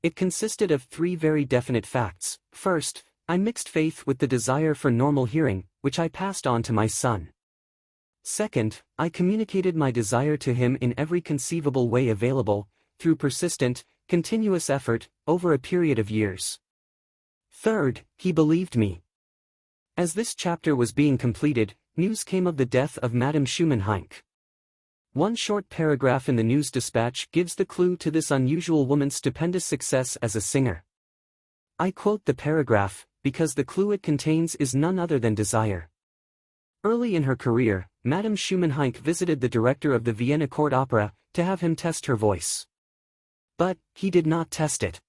Speaker 2: It consisted of 3 very definite facts. First, I mixed faith with the desire for normal hearing, which I passed on to my son. Second, I communicated my desire to him in every conceivable way available, through persistent, continuous effort, over a period of years. Third, he believed me. As this chapter was being completed, news came of the death of Madame Schumann-Heink. One short paragraph in the news dispatch gives the clue to this unusual woman's stupendous success as a singer. I quote the paragraph, because the clue it contains is none other than desire. Early in her career, Madame Schumann-Heink visited the director of the Vienna Court Opera, to have him test her voice. But, he did not test it.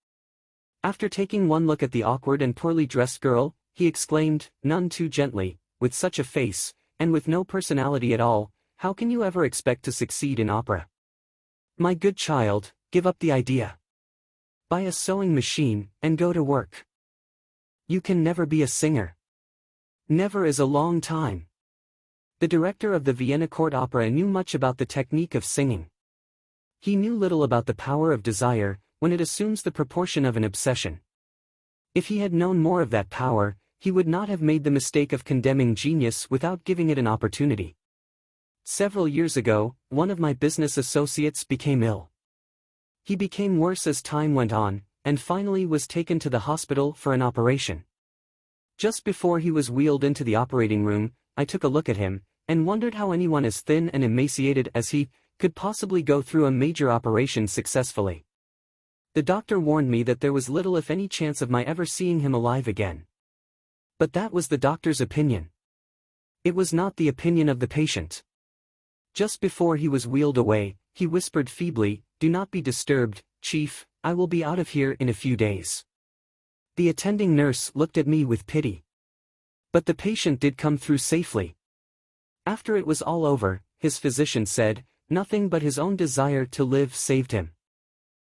Speaker 2: After taking one look at the awkward and poorly dressed girl, he exclaimed, none too gently, with such a face, and with no personality at all, how can you ever expect to succeed in opera? My good child, give up the idea. Buy a sewing machine, and go to work. You can never be a singer. Never is a long time. The director of the Vienna Court Opera knew much about the technique of singing. He knew little about the power of desire, when it assumes the proportion of an obsession. If he had known more of that power, he would not have made the mistake of condemning genius without giving it an opportunity. Several years ago, one of my business associates became ill. He became worse as time went on, and finally was taken to the hospital for an operation. Just before he was wheeled into the operating room, I took a look at him, and wondered how anyone as thin and emaciated as he could possibly go through a major operation successfully. The doctor warned me that there was little if any chance of my ever seeing him alive again. But that was the doctor's opinion. It was not the opinion of the patient. Just before he was wheeled away, he whispered feebly, "Do not be disturbed, Chief, I will be out of here in a few days." The attending nurse looked at me with pity. But the patient did come through safely. After it was all over, his physician said, nothing but his own desire to live saved him.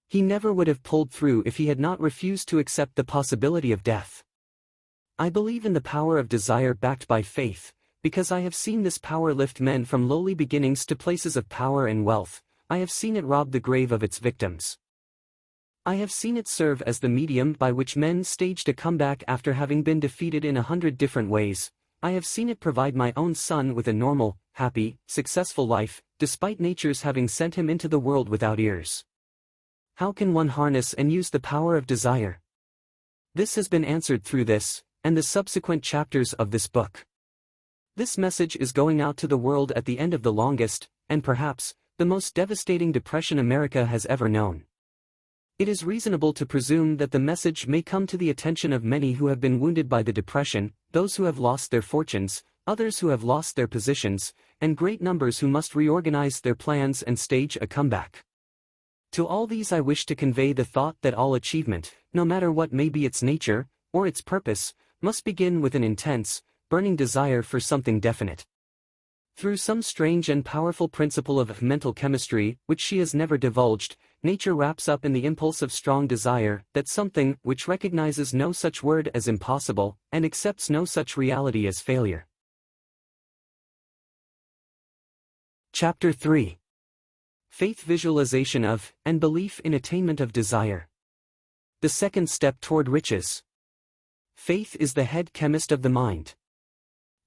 Speaker 2: He never would have pulled through if he had not refused to accept the possibility of death. I believe in the power of desire backed by faith, because I have seen this power lift men from lowly beginnings to places of power and wealth. I have seen it rob the grave of its victims. I have seen it serve as the medium by which men staged a comeback after having been defeated in 100 different ways. I have seen it provide my own son with a normal, happy, successful life, despite nature's having sent him into the world without ears. How can one harness and use the power of desire? This has been answered through this, and the subsequent chapters of this book. This message is going out to the world at the end of the longest, and perhaps, the most devastating depression America has ever known. It is reasonable to presume that the message may come to the attention of many who have been wounded by the depression, those who have lost their fortunes, others who have lost their positions, and great numbers who must reorganize their plans and stage a comeback. To all these I wish to convey the thought that all achievement, no matter what may be its nature, or its purpose, must begin with an intense, burning desire for something definite. Through some strange and powerful principle of mental chemistry, which she has never divulged, nature wraps up in the impulse of strong desire, that something which recognizes no such word as impossible, and accepts no such reality as failure. Chapter 3. Faith visualization of, and belief in attainment of desire. The second step toward riches. Faith is the head chemist of the mind.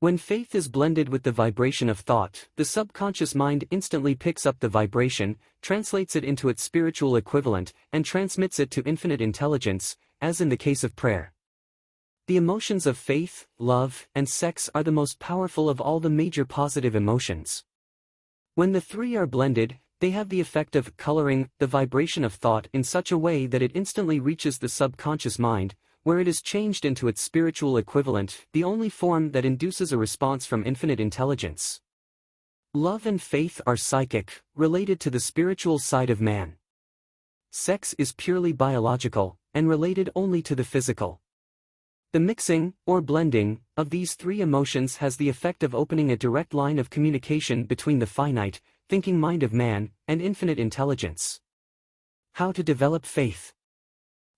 Speaker 2: When faith is blended with the vibration of thought, the subconscious mind instantly picks up the vibration, translates it into its spiritual equivalent, and transmits it to infinite intelligence, as in the case of prayer. The emotions of faith, love, and sex are the most powerful of all the major positive emotions. When the three are blended, they have the effect of coloring the vibration of thought in such a way that it instantly reaches the subconscious mind, where it is changed into its spiritual equivalent, the only form that induces a response from infinite intelligence. Love and faith are psychic, related to the spiritual side of man. Sex is purely biological, and related only to the physical. The mixing, or blending, of these three emotions has the effect of opening a direct line of communication between the finite, thinking mind of man, and infinite intelligence. How to develop faith?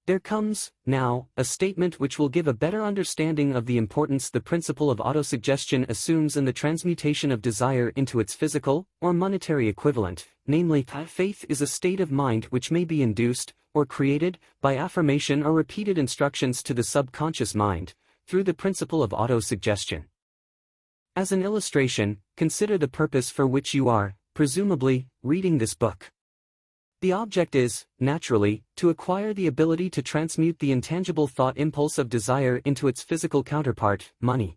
Speaker 2: There comes, now, a statement which will give a better understanding of the importance the principle of autosuggestion assumes in the transmutation of desire into its physical, or monetary equivalent, namely, faith is a state of mind which may be induced, or created, by affirmation or repeated instructions to the subconscious mind, through the principle of autosuggestion. As an illustration, consider the purpose for which you are, presumably, reading this book. The object is, naturally, to acquire the ability to transmute the intangible thought impulse of desire into its physical counterpart, money.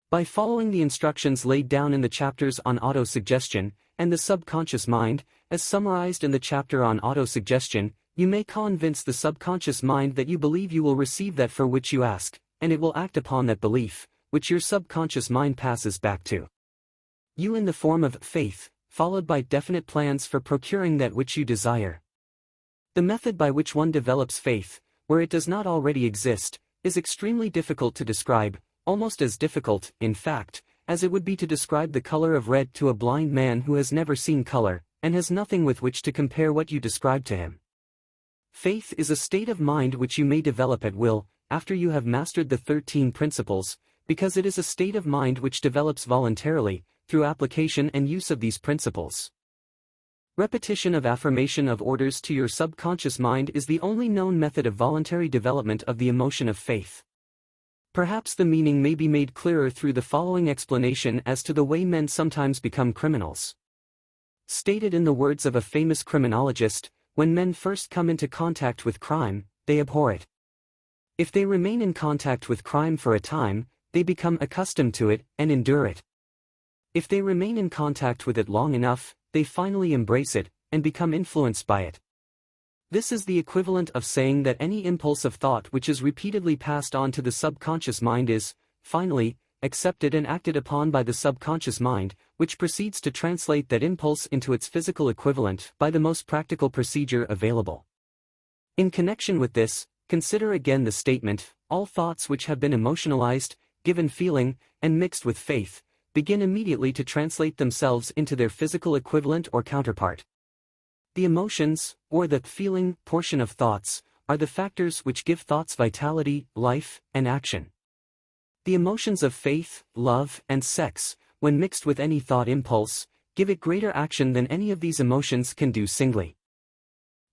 Speaker 2: By following the instructions laid down in the chapters on autosuggestion, and the subconscious mind, as summarized in the chapter on autosuggestion, you may convince the subconscious mind that you believe you will receive that for which you ask, and it will act upon that belief, which your subconscious mind passes back to you in the form of faith, followed by definite plans for procuring that which you desire. The method by which one develops faith, where it does not already exist, is extremely difficult to describe, almost as difficult, in fact, as it would be to describe the color of red to a blind man who has never seen color, and has nothing with which to compare what you describe to him. Faith is a state of mind which you may develop at will, after you have mastered the 13 principles, because it is a state of mind which develops voluntarily, through application and use of these principles. Repetition of affirmation of orders to your subconscious mind is the only known method of voluntary development of the emotion of faith. Perhaps the meaning may be made clearer through the following explanation as to the way men sometimes become criminals. Stated in the words of a famous criminologist, when men first come into contact with crime, they abhor it. If they remain in contact with crime for a time, they become accustomed to it, and endure it. If they remain in contact with it long enough, they finally embrace it, and become influenced by it. This is the equivalent of saying that any impulse of thought which is repeatedly passed on to the subconscious mind is, finally, accepted and acted upon by the subconscious mind, which proceeds to translate that impulse into its physical equivalent by the most practical procedure available. In connection with this, consider again the statement, all thoughts which have been emotionalized, given feeling, and mixed with faith, begin immediately to translate themselves into their physical equivalent or counterpart. The emotions, or the feeling portion of thoughts, are the factors which give thoughts vitality, life, and action. The emotions of faith, love, and sex, when mixed with any thought impulse, give it greater action than any of these emotions can do singly.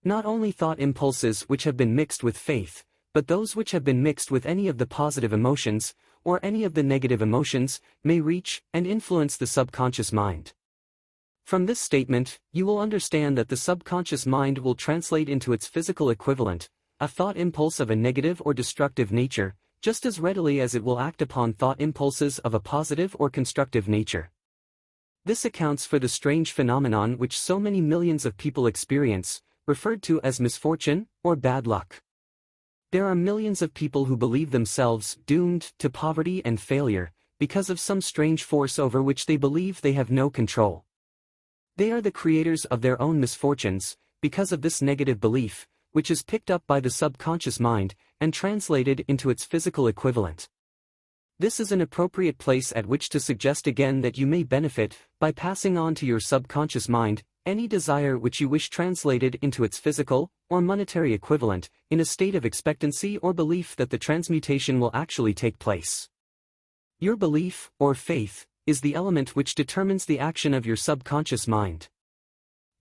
Speaker 2: Not only thought impulses which have been mixed with faith, but those which have been mixed with any of the positive emotions, or any of the negative emotions, may reach and influence the subconscious mind. From this statement, you will understand that the subconscious mind will translate into its physical equivalent, a thought impulse of a negative or destructive nature, just as readily as it will act upon thought impulses of a positive or constructive nature. This accounts for the strange phenomenon which so many millions of people experience, referred to as misfortune or bad luck. There are millions of people who believe themselves doomed to poverty and failure, because of some strange force over which they believe they have no control. They are the creators of their own misfortunes, because of this negative belief, which is picked up by the subconscious mind, and translated into its physical equivalent. This is an appropriate place at which to suggest again that you may benefit, by passing on to your subconscious mind, any desire which you wish translated into its physical, or monetary equivalent, in a state of expectancy or belief that the transmutation will actually take place. Your belief, or faith, is the element which determines the action of your subconscious mind.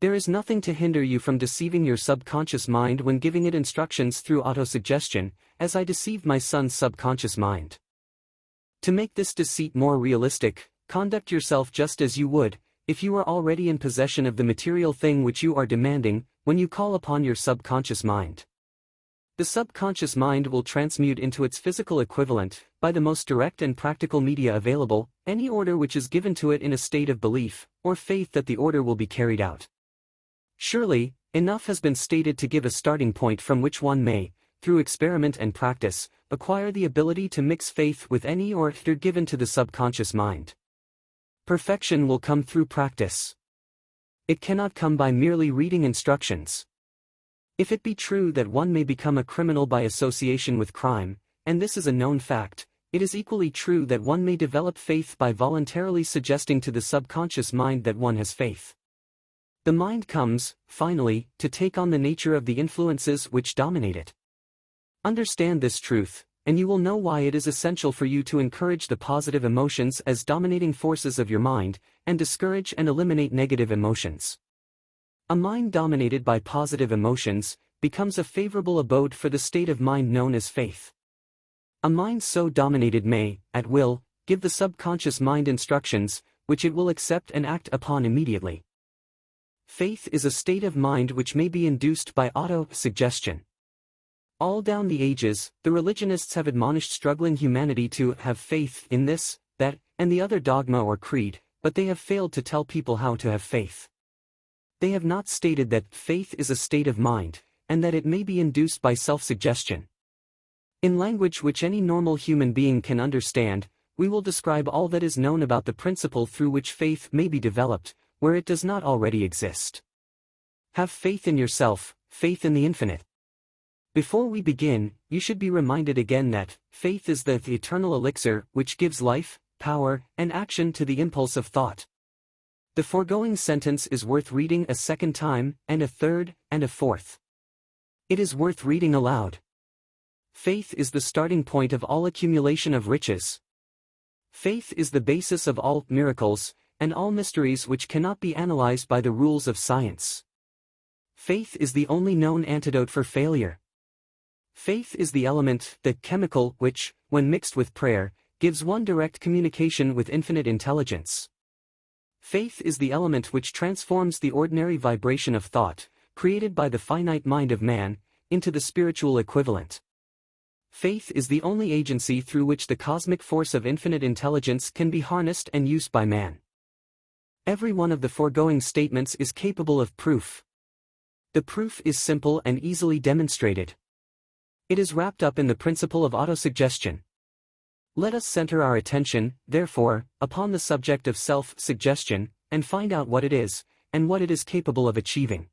Speaker 2: There is nothing to hinder you from deceiving your subconscious mind when giving it instructions through autosuggestion, as I deceived my son's subconscious mind. To make this deceit more realistic, conduct yourself just as you would, if you are already in possession of the material thing which you are demanding, when you call upon your subconscious mind. The subconscious mind will transmute into its physical equivalent, by the most direct and practical media available, any order which is given to it in a state of belief, or faith that the order will be carried out. Surely, enough has been stated to give a starting point from which one may, through experiment and practice, acquire the ability to mix faith with any order given to the subconscious mind. Perfection will come through practice. It cannot come by merely reading instructions. If it be true that one may become a criminal by association with crime, and this is a known fact, it is equally true that one may develop faith by voluntarily suggesting to the subconscious mind that one has faith. The mind comes, finally, to take on the nature of the influences which dominate it. Understand this truth, and you will know why it is essential for you to encourage the positive emotions as dominating forces of your mind, and discourage and eliminate negative emotions. A mind dominated by positive emotions becomes a favorable abode for the state of mind known as faith. A mind so dominated may, at will, give the subconscious mind instructions, which it will accept and act upon immediately. Faith is a state of mind which may be induced by auto-suggestion. All down the ages, the religionists have admonished struggling humanity to have faith in this, that, and the other dogma or creed, but they have failed to tell people how to have faith. They have not stated that faith is a state of mind, and that it may be induced by self-suggestion. In language which any normal human being can understand, we will describe all that is known about the principle through which faith may be developed, where it does not already exist. Have faith in yourself, faith in the infinite. Before we begin, you should be reminded again that faith is the eternal elixir which gives life, power, and action to the impulse of thought. The foregoing sentence is worth reading a second time, and a third, and a fourth. It is worth reading aloud. Faith is the starting point of all accumulation of riches. Faith is the basis of all miracles, and all mysteries which cannot be analyzed by the rules of science. Faith is the only known antidote for failure. Faith is the element, the chemical, which, when mixed with prayer, gives one direct communication with infinite intelligence. Faith is the element which transforms the ordinary vibration of thought, created by the finite mind of man, into the spiritual equivalent. Faith is the only agency through which the cosmic force of infinite intelligence can be harnessed and used by man. Every one of the foregoing statements is capable of proof. The proof is simple and easily demonstrated. It is wrapped up in the principle of autosuggestion. Let us center our attention, therefore, upon the subject of self-suggestion, and find out what it is, and what it is capable of achieving.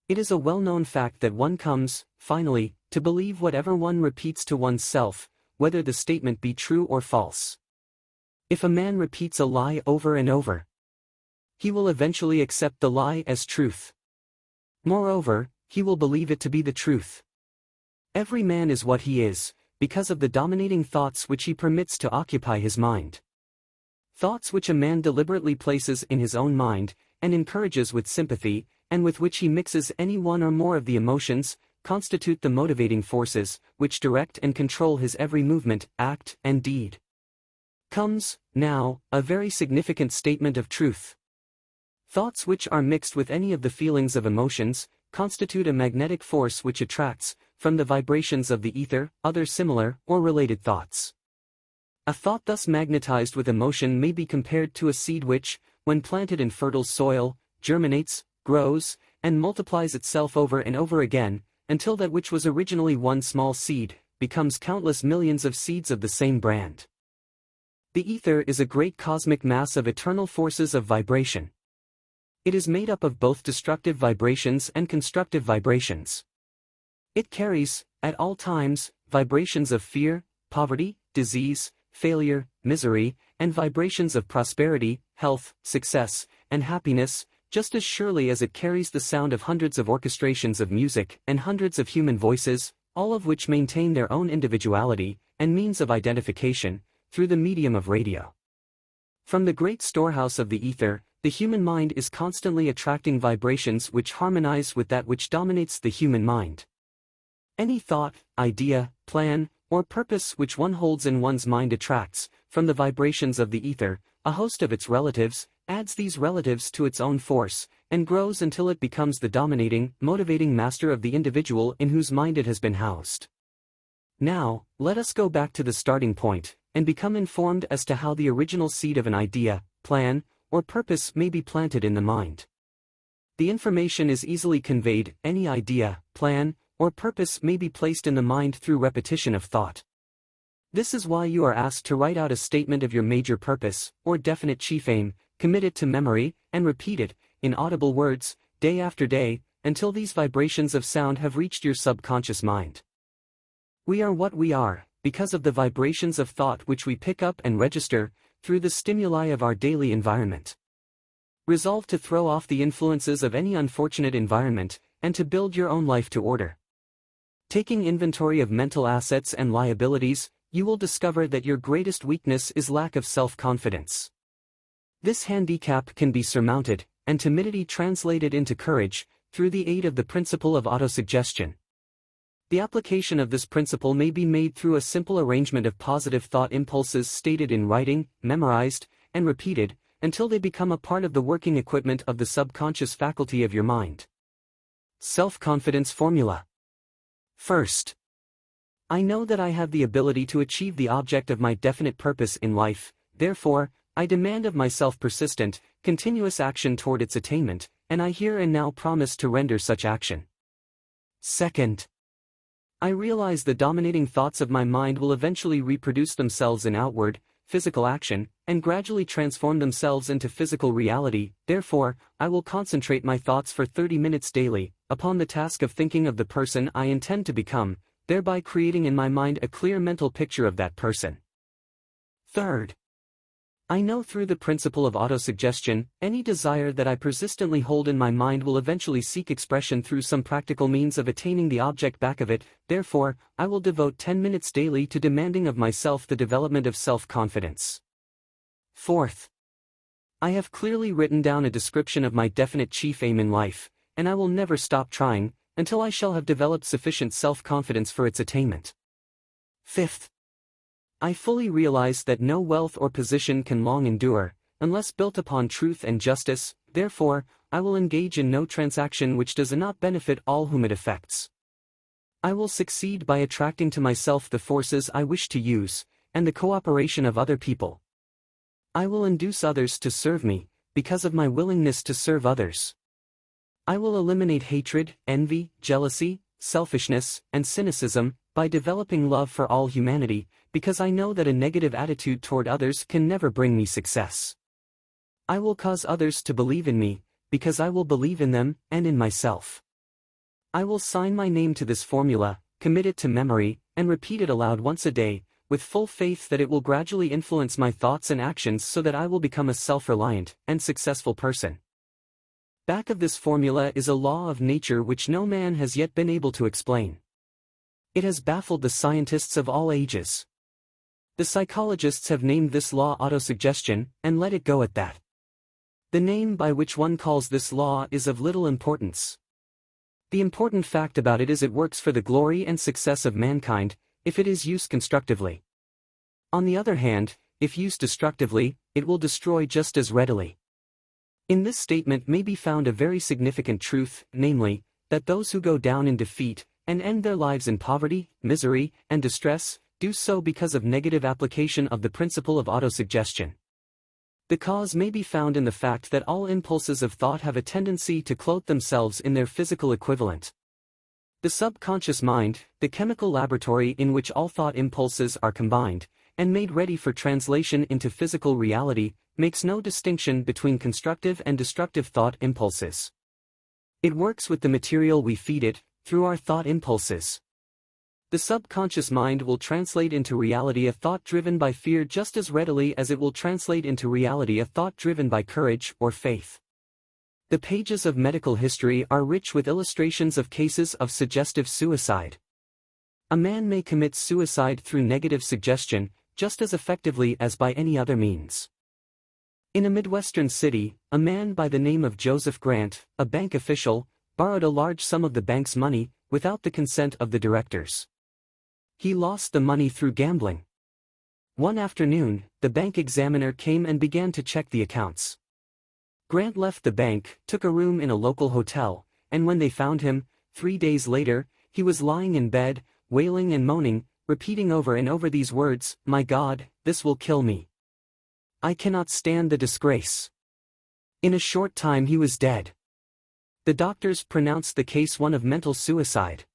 Speaker 2: It is a well-known fact that one comes, finally, to believe whatever one repeats to oneself, whether the statement be true or false. If a man repeats a lie over and over, he will eventually accept the lie as truth. Moreover, he will believe it to be the truth. Every man is what he is, because of the dominating thoughts which he permits to occupy his mind. Thoughts which a man deliberately places in his own mind, and encourages with sympathy, and with which he mixes any one or more of the emotions, constitute the motivating forces, which direct and control his every movement, act, and deed. Comes, now, a very significant statement of truth. Thoughts which are mixed with any of the feelings of emotions, constitute a magnetic force which attracts, from the vibrations of the ether, other similar or related thoughts. A thought thus magnetized with emotion may be compared to a seed which, when planted in fertile soil, germinates, grows, and multiplies itself over and over again, until that which was originally one small seed, becomes countless millions of seeds of the same brand. The ether is a great cosmic mass of eternal forces of vibration. It is made up of both destructive vibrations and constructive vibrations. It carries, at all times, vibrations of fear, poverty, disease, failure, misery, and vibrations of prosperity, health, success, and happiness, just as surely as it carries the sound of hundreds of orchestrations of music and hundreds of human voices, all of which maintain their own individuality and means of identification, through the medium of radio. From the great storehouse of the ether, the human mind is constantly attracting vibrations which harmonize with that which dominates the human mind. Any thought, idea, plan, or purpose which one holds in one's mind attracts, from the vibrations of the ether, a host of its relatives, adds these relatives to its own force, and grows until it becomes the dominating, motivating master of the individual in whose mind it has been housed. Now, let us go back to the starting point, and become informed as to how the original seed of an idea, plan, or purpose may be planted in the mind. The information is easily conveyed. Any idea, plan, or purpose may be placed in the mind through repetition of thought. This is why you are asked to write out a statement of your major purpose, or definite chief aim, commit it to memory, and repeat it, in audible words, day after day, until these vibrations of sound have reached your subconscious mind. We are what we are, because of the vibrations of thought which we pick up and register, through the stimuli of our daily environment. Resolve to throw off the influences of any unfortunate environment, and to build your own life to order. Taking inventory of mental assets and liabilities, you will discover that your greatest weakness is lack of self-confidence. This handicap can be surmounted, and timidity translated into courage, through the aid of the principle of autosuggestion. The application of this principle may be made through a simple arrangement of positive thought impulses stated in writing, memorized, and repeated, until they become a part of the working equipment of the subconscious faculty of your mind. Self-confidence formula. First, I know that I have the ability to achieve the object of my definite purpose in life, therefore, I demand of myself persistent, continuous action toward its attainment, and I here and now promise to render such action. Second, I realize the dominating thoughts of my mind will eventually reproduce themselves in outward, physical action, and gradually transform themselves into physical reality. Therefore, I will concentrate my thoughts for 30 minutes daily, upon the task of thinking of the person I intend to become, thereby creating in my mind a clear mental picture of that person. Third, I know through the principle of autosuggestion, any desire that I persistently hold in my mind will eventually seek expression through some practical means of attaining the object back of it. Therefore, I will devote 10 minutes daily to demanding of myself the development of self-confidence. Fourth, I have clearly written down a description of my definite chief aim in life, and I will never stop trying, until I shall have developed sufficient self-confidence for its attainment. Fifth, I fully realize that no wealth or position can long endure, unless built upon truth and justice. Therefore, I will engage in no transaction which does not benefit all whom it affects. I will succeed by attracting to myself the forces I wish to use, and the cooperation of other people. I will induce others to serve me, because of my willingness to serve others. I will eliminate hatred, envy, jealousy, selfishness, and cynicism, by developing love for all humanity, because I know that a negative attitude toward others can never bring me success. I will cause others to believe in me, because I will believe in them, and in myself. I will sign my name to this formula, commit it to memory, and repeat it aloud once a day, with full faith that it will gradually influence my thoughts and actions so that I will become a self-reliant and successful person. Back of this formula is a law of nature which no man has yet been able to explain. It has baffled the scientists of all ages. The psychologists have named this law autosuggestion, and let it go at that. The name by which one calls this law is of little importance. The important fact about it is it works for the glory and success of mankind, if it is used constructively. On the other hand, if used destructively, it will destroy just as readily. In this statement may be found a very significant truth, namely, that those who go down in defeat, and end their lives in poverty, misery, and distress, do so because of negative application of the principle of autosuggestion. The cause may be found in the fact that all impulses of thought have a tendency to clothe themselves in their physical equivalent. The subconscious mind, the chemical laboratory in which all thought impulses are combined, and made ready for translation into physical reality, makes no distinction between constructive and destructive thought impulses. It works with the material we feed it, through our thought impulses. The subconscious mind will translate into reality a thought driven by fear just as readily as it will translate into reality a thought driven by courage or faith. The pages of medical history are rich with illustrations of cases of suggestive suicide. A man may commit suicide through negative suggestion, just as effectively as by any other means. In a Midwestern city, a man by the name of Joseph Grant, a bank official, borrowed a large sum of the bank's money, without the consent of the directors. He lost the money through gambling. One afternoon, the bank examiner came and began to check the accounts. Grant left the bank, took a room in a local hotel, and when they found him, 3 days later, he was lying in bed, wailing and moaning, repeating over and over these words, "My God, this will kill me. I cannot stand the disgrace." In a short time he was dead. The doctors pronounced the case one of mental suicide.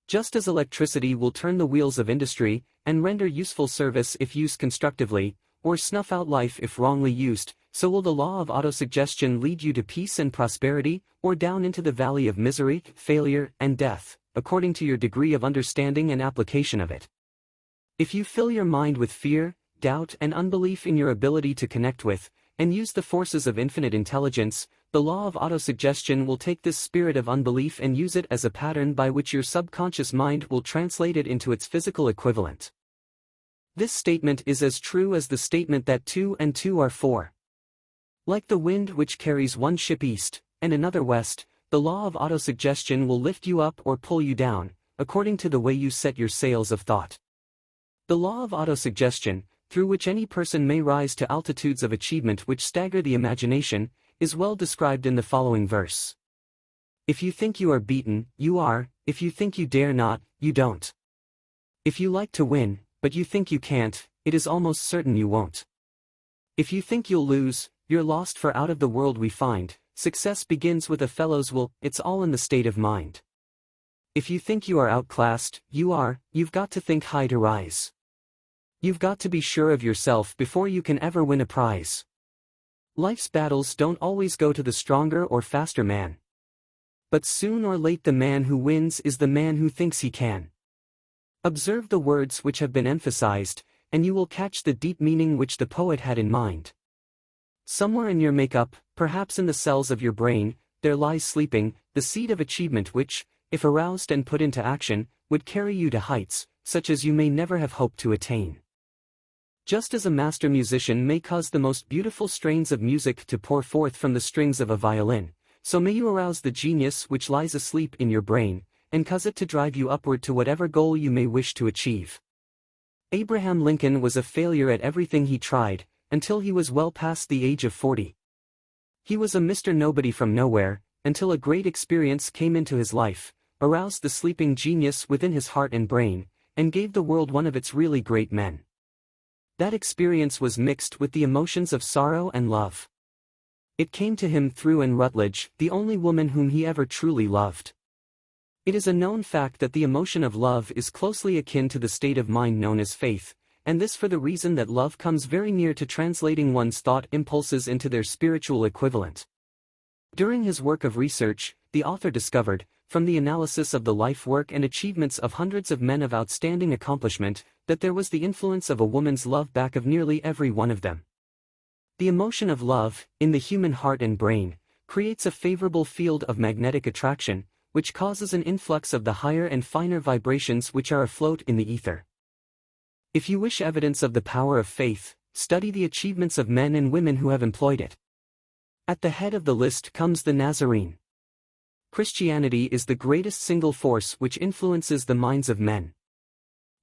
Speaker 2: Just as electricity will turn the wheels of industry, and render useful service if used constructively, or snuff out life if wrongly used, so will the law of autosuggestion lead you to peace and prosperity, or down into the valley of misery, failure, and death, according to your degree of understanding and application of it. If you fill your mind with fear, doubt, and unbelief in your ability to connect with, and use the forces of infinite intelligence, the law of autosuggestion will take this spirit of unbelief and use it as a pattern by which your subconscious mind will translate it into its physical equivalent. This statement is as true as the statement that 2 and 2 are 4. Like the wind which carries one ship east, and another west, the law of autosuggestion will lift you up or pull you down, according to the way you set your sails of thought. The law of autosuggestion, through which any person may rise to altitudes of achievement which stagger the imagination, is well described in the following verse. If you think you are beaten, you are; if you think you dare not, you don't. If you like to win, but you think you can't, it is almost certain you won't. If you think you'll lose, you're lost, for out of the world we find, success begins with a fellow's will, it's all in the state of mind. If you think you are outclassed, you are; you've got to think high to rise. You've got to be sure of yourself before you can ever win a prize. Life's battles don't always go to the stronger or faster man. But soon or late the man who wins is the man who thinks he can. Observe the words which have been emphasized, and you will catch the deep meaning which the poet had in mind. Somewhere in your makeup, perhaps in the cells of your brain, there lies sleeping the seed of achievement which, if aroused and put into action, would carry you to heights, such as you may never have hoped to attain. Just as a master musician may cause the most beautiful strains of music to pour forth from the strings of a violin, so may you arouse the genius which lies asleep in your brain, and cause it to drive you upward to whatever goal you may wish to achieve. Abraham Lincoln was a failure at everything he tried, until he was well past the age of 40. He was a Mr. Nobody from nowhere, until a great experience came into his life, aroused the sleeping genius within his heart and brain, and gave the world one of its really great men. That experience was mixed with the emotions of sorrow and love. It came to him through Anne Rutledge, the only woman whom he ever truly loved. It is a known fact that the emotion of love is closely akin to the state of mind known as faith, and this for the reason that love comes very near to translating one's thought impulses into their spiritual equivalent. During his work of research, the author discovered, from the analysis of the life work and achievements of hundreds of men of outstanding accomplishment, that there was the influence of a woman's love back of nearly every one of them. The emotion of love, in the human heart and brain, creates a favorable field of magnetic attraction, which causes an influx of the higher and finer vibrations which are afloat in the ether. If you wish evidence of the power of faith, study the achievements of men and women who have employed it. At the head of the list comes the Nazarene. Christianity is the greatest single force which influences the minds of men.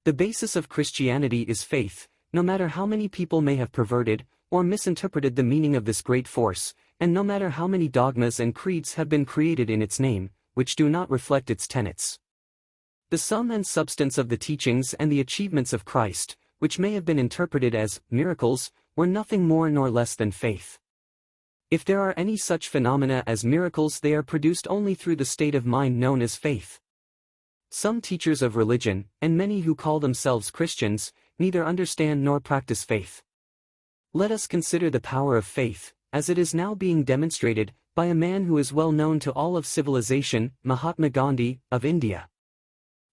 Speaker 2: The basis of Christianity is faith, no matter how many people may have perverted or misinterpreted the meaning of this great force, and no matter how many dogmas and creeds have been created in its name, which do not reflect its tenets. The sum and substance of the teachings and the achievements of Christ, which may have been interpreted as miracles, were nothing more nor less than faith. If there are any such phenomena as miracles, they are produced only through the state of mind known as faith. Some teachers of religion, and many who call themselves Christians, neither understand nor practice faith. Let us consider the power of faith, as it is now being demonstrated, by a man who is well known to all of civilization, Mahatma Gandhi, of India.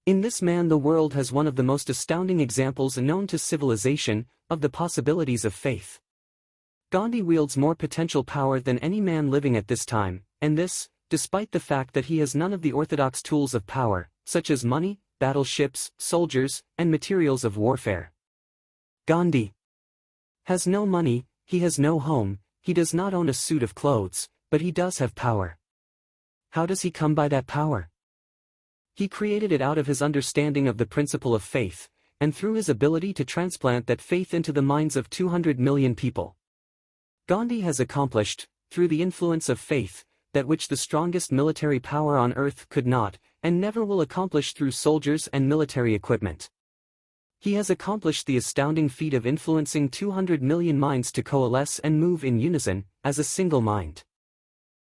Speaker 2: In this man the world has one of the most astounding examples known to civilization, of the possibilities of faith. Gandhi wields more potential power than any man living at this time, and this, despite the fact that he has none of the orthodox tools of power, such as money, battleships, soldiers, and materials of warfare. Gandhi has no money, he has no home, he does not own a suit of clothes, but he does have power. How does he come by that power? He created it out of his understanding of the principle of faith, and through his ability to transplant that faith into the minds of 200 million people. Gandhi has accomplished, through the influence of faith, that which the strongest military power on earth could not, and never will accomplish through soldiers and military equipment. He has accomplished the astounding feat of influencing 200 million minds to coalesce and move in unison, as a single mind.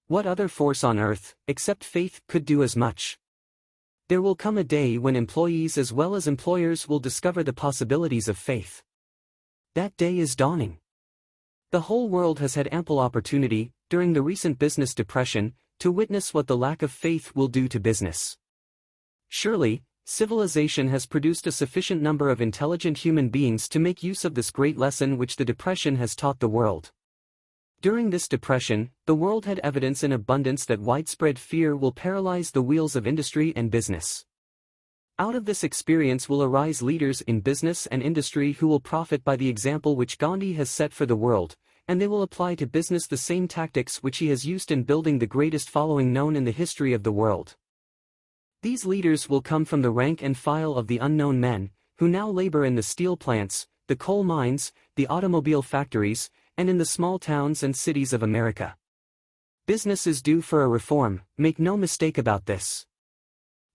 Speaker 2: What other force on earth, except faith, could do as much? There will come a day when employees as well as employers will discover the possibilities of faith. That day is dawning. The whole world has had ample opportunity, during the recent business depression, to witness what the lack of faith will do to business. Surely, civilization has produced a sufficient number of intelligent human beings to make use of this great lesson which the depression has taught the world. During this depression, the world had evidence in abundance that widespread fear will paralyze the wheels of industry and business. Out of this experience will arise leaders in business and industry who will profit by the example which Gandhi has set for the world, and they will apply to business the same tactics which he has used in building the greatest following known in the history of the world. These leaders will come from the rank and file of the unknown men, who now labor in the steel plants, the coal mines, the automobile factories, and in the small towns and cities of America. Business is due for a reform, make no mistake about this.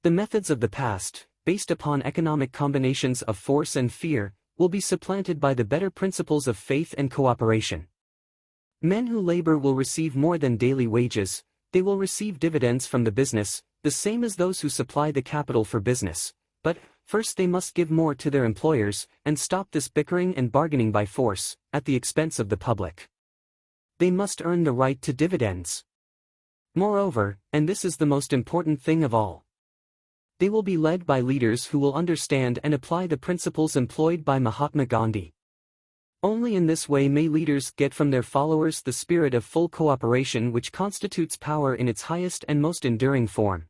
Speaker 2: The methods of the past, based upon economic combinations of force and fear, will be supplanted by the better principles of faith and cooperation. Men who labor will receive more than daily wages, they will receive dividends from the business, the same as those who supply the capital for business, but first they must give more to their employers, and stop this bickering and bargaining by force, at the expense of the public. They must earn the right to dividends. Moreover, and this is the most important thing of all, they will be led by leaders who will understand and apply the principles employed by Mahatma Gandhi. Only in this way may leaders get from their followers the spirit of full cooperation which constitutes power in its highest and most enduring form.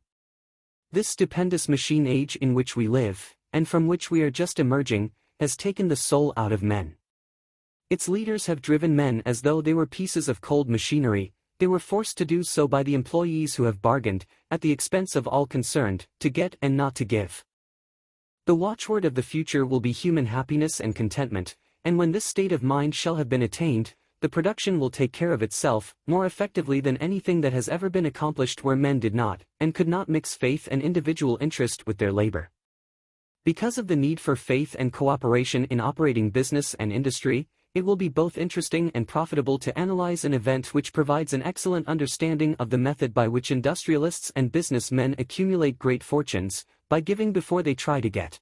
Speaker 2: This stupendous machine age in which we live, and from which we are just emerging, has taken the soul out of men. Its leaders have driven men as though they were pieces of cold machinery. They were forced to do so by the employees who have bargained, at the expense of all concerned, to get and not to give. The watchword of the future will be human happiness and contentment, and when this state of mind shall have been attained, the production will take care of itself, more effectively than anything that has ever been accomplished where men did not, and could not mix faith and individual interest with their labor. Because of the need for faith and cooperation in operating business and industry, it will be both interesting and profitable to analyze an event which provides an excellent understanding of the method by which industrialists and businessmen accumulate great fortunes, by giving before they try to get.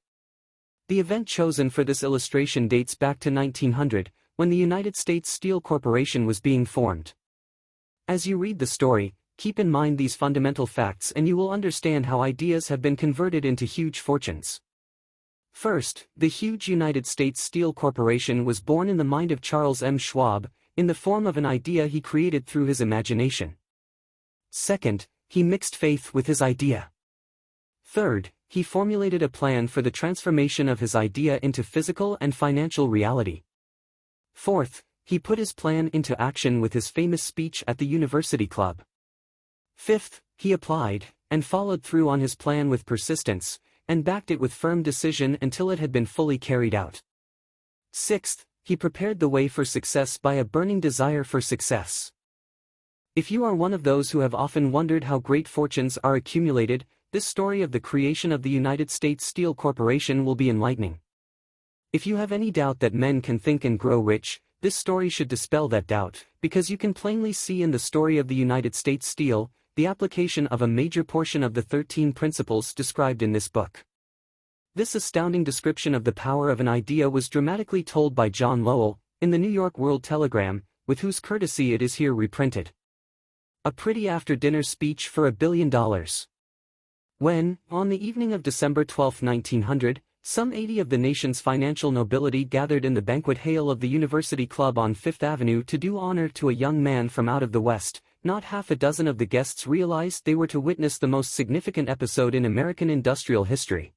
Speaker 2: The event chosen for this illustration dates back to 1900, when the United States Steel Corporation was being formed. As you read the story, keep in mind these fundamental facts and you will understand how ideas have been converted into huge fortunes. First, the huge United States Steel Corporation was born in the mind of Charles M. Schwab, in the form of an idea he created through his imagination. Second, he mixed faith with his idea. Third, he formulated a plan for the transformation of his idea into physical and financial reality. Fourth, he put his plan into action with his famous speech at the University Club. Fifth, he applied, and followed through on his plan with persistence, and backed it with firm decision until it had been fully carried out. Sixth, he prepared the way for success by a burning desire for success. If you are one of those who have often wondered how great fortunes are accumulated, this story of the creation of the United States Steel Corporation will be enlightening. If you have any doubt that men can think and grow rich, this story should dispel that doubt, because you can plainly see in the story of the United States Steel, the application of a major portion of the 13 principles described in this book. This astounding description of the power of an idea was dramatically told by John Lowell, in the New York World Telegram, with whose courtesy it is here reprinted. A pretty after-dinner speech for $1 billion. When, on the evening of December 12, 1900, some 80 of the nation's financial nobility gathered in the banquet hall of the University Club on Fifth Avenue to do honor to a young man from out of the West, not half a dozen of the guests realized they were to witness the most significant episode in American industrial history.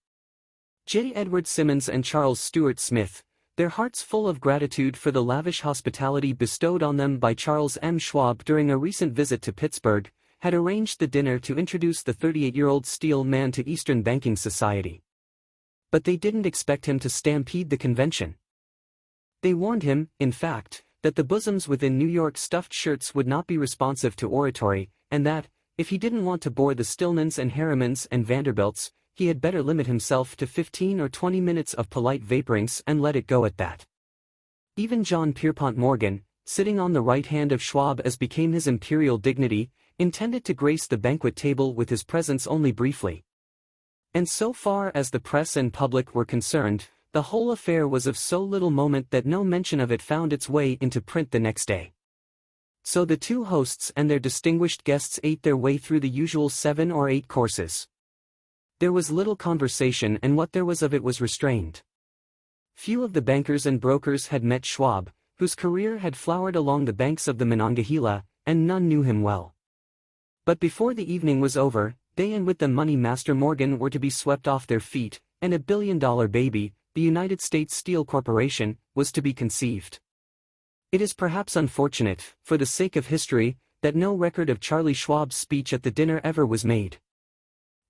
Speaker 2: J. Edward Simmons and Charles Stuart Smith, their hearts full of gratitude for the lavish hospitality bestowed on them by Charles M. Schwab during a recent visit to Pittsburgh, had arranged the dinner to introduce the 38-year-old steel man to Eastern banking society. But they didn't expect him to stampede the convention. They warned him, in fact, that the bosoms within New York stuffed shirts would not be responsive to oratory, and that, if he didn't want to bore the Stillmans and Harrimans and Vanderbilts, he had better limit himself to 15 or 20 minutes of polite vaporings and let it go at that. Even John Pierpont Morgan, sitting on the right hand of Schwab as became his imperial dignity, intended to grace the banquet table with his presence only briefly. And so far as the press and public were concerned, the whole affair was of so little moment that no mention of it found its way into print the next day. So the two hosts and their distinguished guests ate their way through the usual 7 or 8 courses. There was little conversation, and what there was of it was restrained. Few of the bankers and brokers had met Schwab, whose career had flowered along the banks of the Monongahela, and none knew him well. But before the evening was over, they and with them Money Master Morgan were to be swept off their feet, and $1 billion baby, the United States Steel Corporation, was to be conceived. It is perhaps unfortunate, for the sake of history, that no record of Charlie Schwab's speech at the dinner ever was made.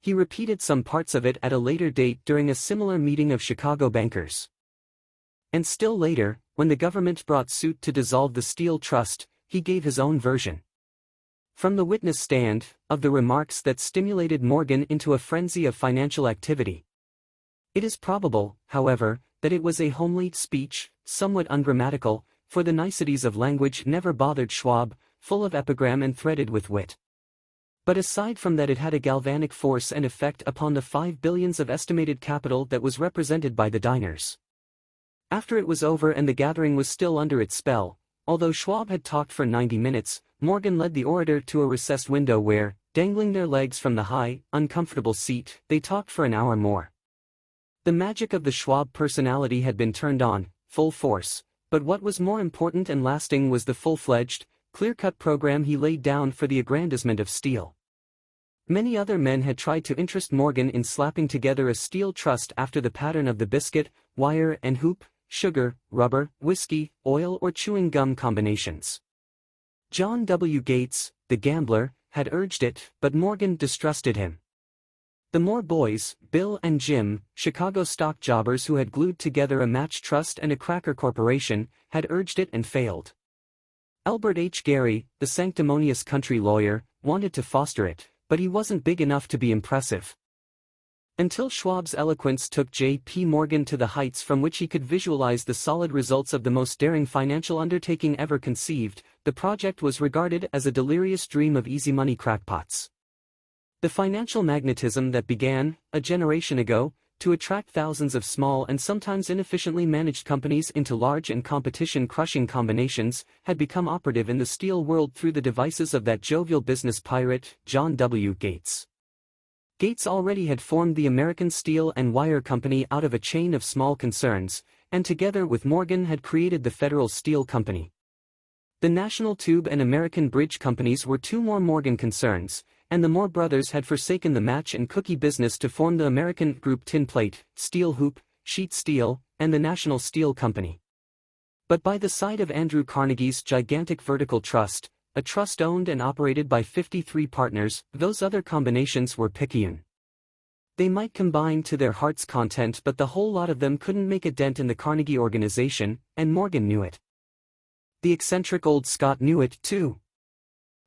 Speaker 2: He repeated some parts of it at a later date during a similar meeting of Chicago bankers. And still later, when the government brought suit to dissolve the Steel Trust, he gave his own version. From the witness stand, of the remarks that stimulated Morgan into a frenzy of financial activity. It is probable, however, that it was a homely speech, somewhat ungrammatical, for the niceties of language never bothered Schwab, full of epigram and threaded with wit. But aside from that, it had a galvanic force and effect upon the 5 billions of estimated capital that was represented by the diners. After it was over and the gathering was still under its spell, although Schwab had talked for 90 minutes, Morgan led the orator to a recessed window where, dangling their legs from the high, uncomfortable seat, they talked for an hour more. The magic of the Schwab personality had been turned on, full force, but what was more important and lasting was the full-fledged, clear-cut program he laid down for the aggrandizement of steel. Many other men had tried to interest Morgan in slapping together a steel trust after the pattern of the biscuit, wire and hoop, sugar, rubber, whiskey, oil or chewing gum combinations. John W. Gates, the gambler, had urged it, but Morgan distrusted him. The Moore boys, Bill and Jim, Chicago stock jobbers who had glued together a match trust and a cracker corporation, had urged it and failed. Albert H. Gary, the sanctimonious country lawyer, wanted to foster it, but he wasn't big enough to be impressive. Until Schwab's eloquence took J.P. Morgan to the heights from which he could visualize the solid results of the most daring financial undertaking ever conceived, the project was regarded as a delirious dream of easy money crackpots. The financial magnetism that began, a generation ago, to attract thousands of small and sometimes inefficiently managed companies into large and competition-crushing combinations, had become operative in the steel world through the devices of that jovial business pirate, John W. Gates. Gates already had formed the American Steel and Wire Company out of a chain of small concerns, and together with Morgan had created the Federal Steel Company. The National Tube and American Bridge Companies were 2 more Morgan concerns, and the Moore brothers had forsaken the match and cookie business to form the American Group Tin Plate, Steel Hoop, Sheet Steel, and the National Steel Company. But by the side of Andrew Carnegie's gigantic vertical trust, a trust owned and operated by 53 partners, those other combinations were picayune. They might combine to their heart's content, but the whole lot of them couldn't make a dent in the Carnegie organization, and Morgan knew it. The eccentric old Scot knew it, too.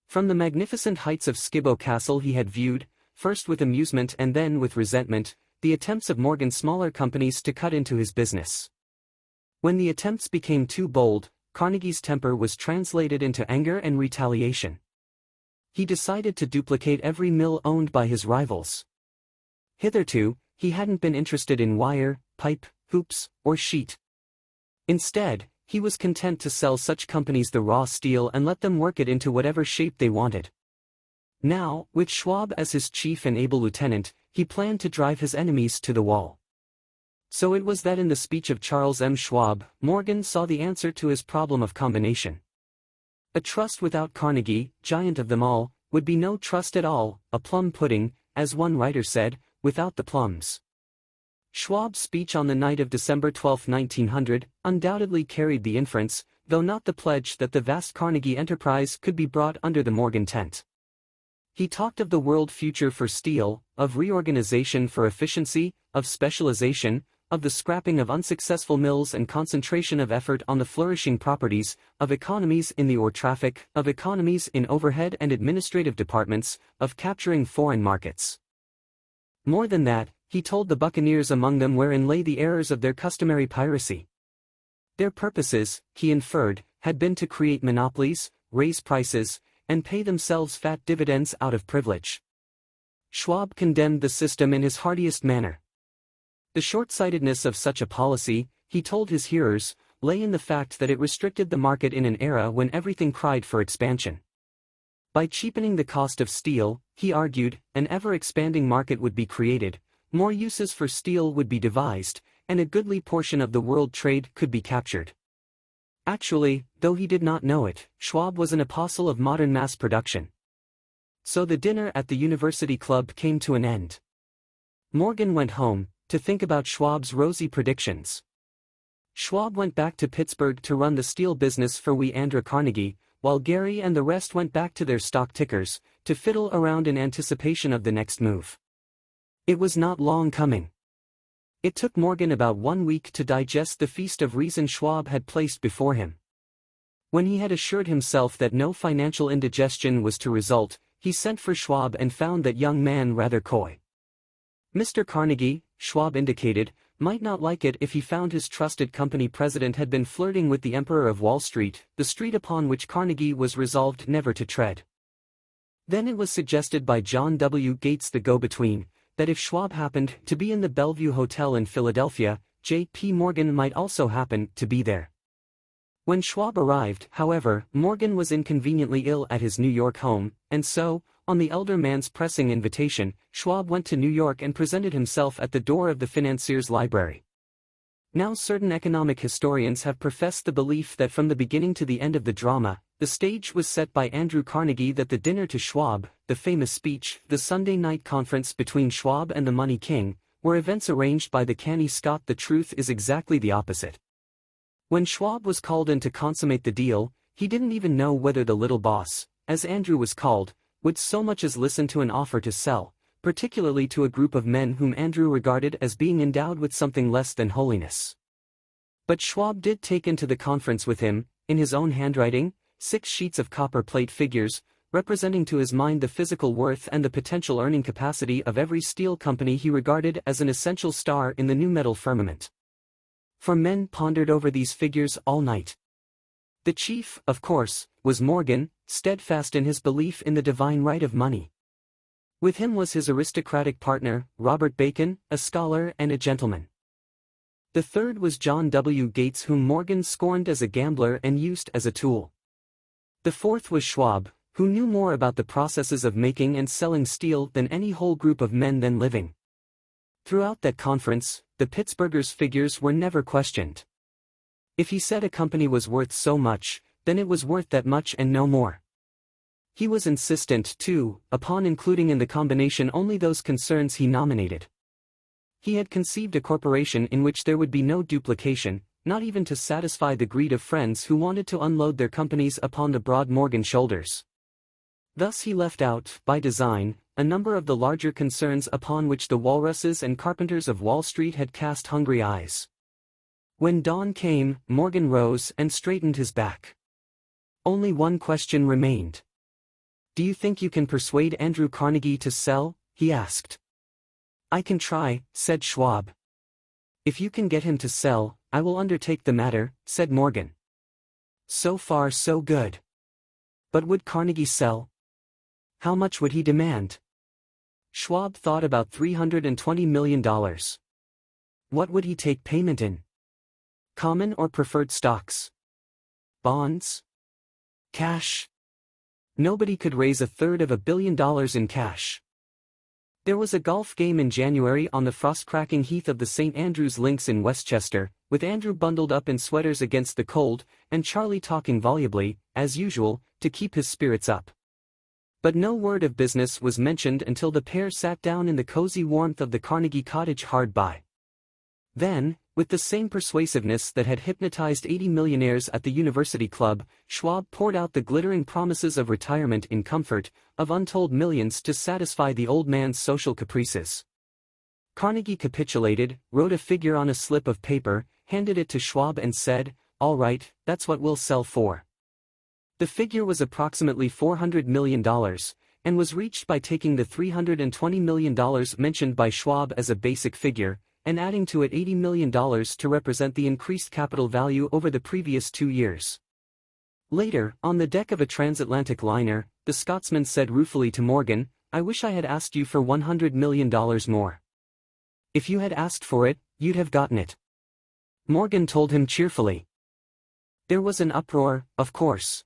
Speaker 2: From the magnificent heights of Skibbo Castle he had viewed, first with amusement and then with resentment, the attempts of Morgan's smaller companies to cut into his business. When the attempts became too bold, Carnegie's temper was translated into anger and retaliation. He decided to duplicate every mill owned by his rivals. Hitherto, he hadn't been interested in wire, pipe, hoops, or sheet. Instead, he was content to sell such companies the raw steel and let them work it into whatever shape they wanted. Now, with Schwab as his chief and able lieutenant, he planned to drive his enemies to the wall. So it was that in the speech of Charles M. Schwab, Morgan saw the answer to his problem of combination. A trust without Carnegie, giant of them all, would be no trust at all, a plum pudding, as one writer said, without the plums. Schwab's speech on the night of December 12, 1900, undoubtedly carried the inference, though not the pledge that the vast Carnegie enterprise could be brought under the Morgan tent. He talked of the world future for steel, of reorganization for efficiency, of specialization, of the scrapping of unsuccessful mills and concentration of effort on the flourishing properties, of economies in the ore traffic, of economies in overhead and administrative departments, of capturing foreign markets. More than that, he told the buccaneers among them wherein lay the errors of their customary piracy. Their purposes, he inferred, had been to create monopolies, raise prices, and pay themselves fat dividends out of privilege. Schwab condemned the system in his heartiest manner. The short-sightedness of such a policy, he told his hearers, lay in the fact that it restricted the market in an era when everything cried for expansion. By cheapening the cost of steel, he argued, an ever-expanding market would be created, more uses for steel would be devised, and a goodly portion of the world trade could be captured. Actually, though he did not know it, Schwab was an apostle of modern mass production. So the dinner at the University Club came to an end. Morgan went home, to think about Schwab's rosy predictions. Schwab went back to Pittsburgh to run the steel business for Andrew Carnegie, while Gary and the rest went back to their stock tickers, to fiddle around in anticipation of the next move. It was not long coming. It took Morgan about 1 week to digest the feast of reason Schwab had placed before him. When he had assured himself that no financial indigestion was to result, he sent for Schwab and found that young man rather coy. Mr. Carnegie, Schwab indicated, might not like it if he found his trusted company president had been flirting with the Emperor of Wall Street, the street upon which Carnegie was resolved never to tread. Then it was suggested by John W. Gates the go-between, that if Schwab happened to be in the Bellevue Hotel in Philadelphia, J.P. Morgan might also happen to be there. When Schwab arrived, however, Morgan was inconveniently ill at his New York home, and so, on the elder man's pressing invitation, Schwab went to New York and presented himself at the door of the financier's library. Now certain economic historians have professed the belief that from the beginning to the end of the drama, the stage was set by Andrew Carnegie, that the dinner to Schwab, the famous speech, the Sunday night conference between Schwab and the Money King, were events arranged by the canny Scot. The truth is exactly the opposite. When Schwab was called in to consummate the deal, he didn't even know whether the little boss, as Andrew was called, would so much as listen to an offer to sell, particularly to a group of men whom Andrew regarded as being endowed with something less than holiness. But Schwab did take into the conference with him, in his own handwriting, 6 sheets of copper plate figures, representing to his mind the physical worth and the potential earning capacity of every steel company he regarded as an essential star in the new metal firmament. For men pondered over these figures all night. The chief, of course, was Morgan, steadfast in his belief in the divine right of money. With him was his aristocratic partner, Robert Bacon, a scholar and a gentleman. The third was John W. Gates, whom Morgan scorned as a gambler and used as a tool. The fourth was Schwab, who knew more about the processes of making and selling steel than any whole group of men then living. Throughout that conference, the Pittsburghers' figures were never questioned. If he said a company was worth so much, then it was worth that much and no more. He was insistent, too, upon including in the combination only those concerns he nominated. He had conceived a corporation in which there would be no duplication, not even to satisfy the greed of friends who wanted to unload their companies upon the broad Morgan shoulders. Thus he left out, by design, a number of the larger concerns upon which the walruses and carpenters of Wall Street had cast hungry eyes. When dawn came, Morgan rose and straightened his back. Only one question remained. "Do you think you can persuade Andrew Carnegie to sell?" he asked. "I can try," said Schwab. "If you can get him to sell, I will undertake the matter," said Morgan. So far so good. But would Carnegie sell? How much would he demand? Schwab thought about $320 million. What would he take payment in? Common or preferred stocks? Bonds? Cash? Nobody could raise $250 million in cash. There was a golf game in January on the frost-cracking heath of the St. Andrew's Links in Westchester, with Andrew bundled up in sweaters against the cold, and Charlie talking volubly, as usual, to keep his spirits up. But no word of business was mentioned until the pair sat down in the cozy warmth of the Carnegie cottage hard by. Then, with the same persuasiveness that had hypnotized 80 millionaires at the University Club, Schwab poured out the glittering promises of retirement in comfort, of untold millions to satisfy the old man's social caprices. Carnegie capitulated, wrote a figure on a slip of paper, handed it to Schwab and said, "All right, that's what we'll sell for." The figure was approximately $400 million, and was reached by taking the $320 million mentioned by Schwab as a basic figure, and adding to it $80 million to represent the increased capital value over the previous 2 years. Later, on the deck of a transatlantic liner, the Scotsman said ruefully to Morgan, "I wish I had asked you for $100 million more." "If you had asked for it, you'd have gotten it," Morgan told him cheerfully. There was an uproar, of course.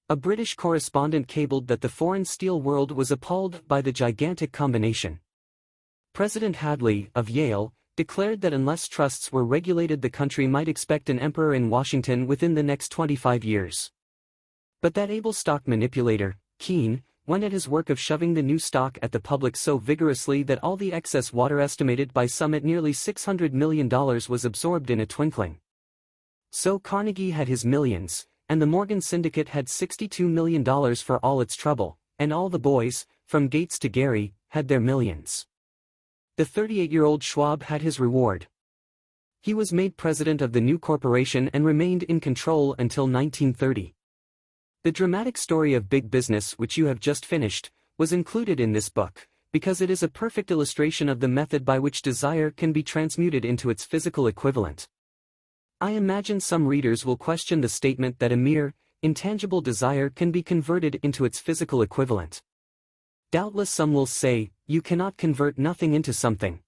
Speaker 2: A British correspondent cabled that the foreign steel world was appalled by the gigantic combination. President Hadley, of Yale, declared that unless trusts were regulated the country might expect an emperor in Washington within the next 25 years. But that able stock manipulator, Keene, went at his work of shoving the new stock at the public so vigorously that all the excess water, estimated by some at nearly $600 million, was absorbed in a twinkling. So Carnegie had his millions, and the Morgan Syndicate had $62 million for all its trouble, and all the boys, from Gates to Gary, had their millions. The 38-year-old Schwab had his reward. He was made president of the new corporation and remained in control until 1930. The dramatic story of big business, which you have just finished, was included in this book, because it is a perfect illustration of the method by which desire can be transmuted into its physical equivalent. I imagine some readers will question the statement that a mere, intangible desire can be converted into its physical equivalent. Doubtless some will say, you cannot convert nothing into something.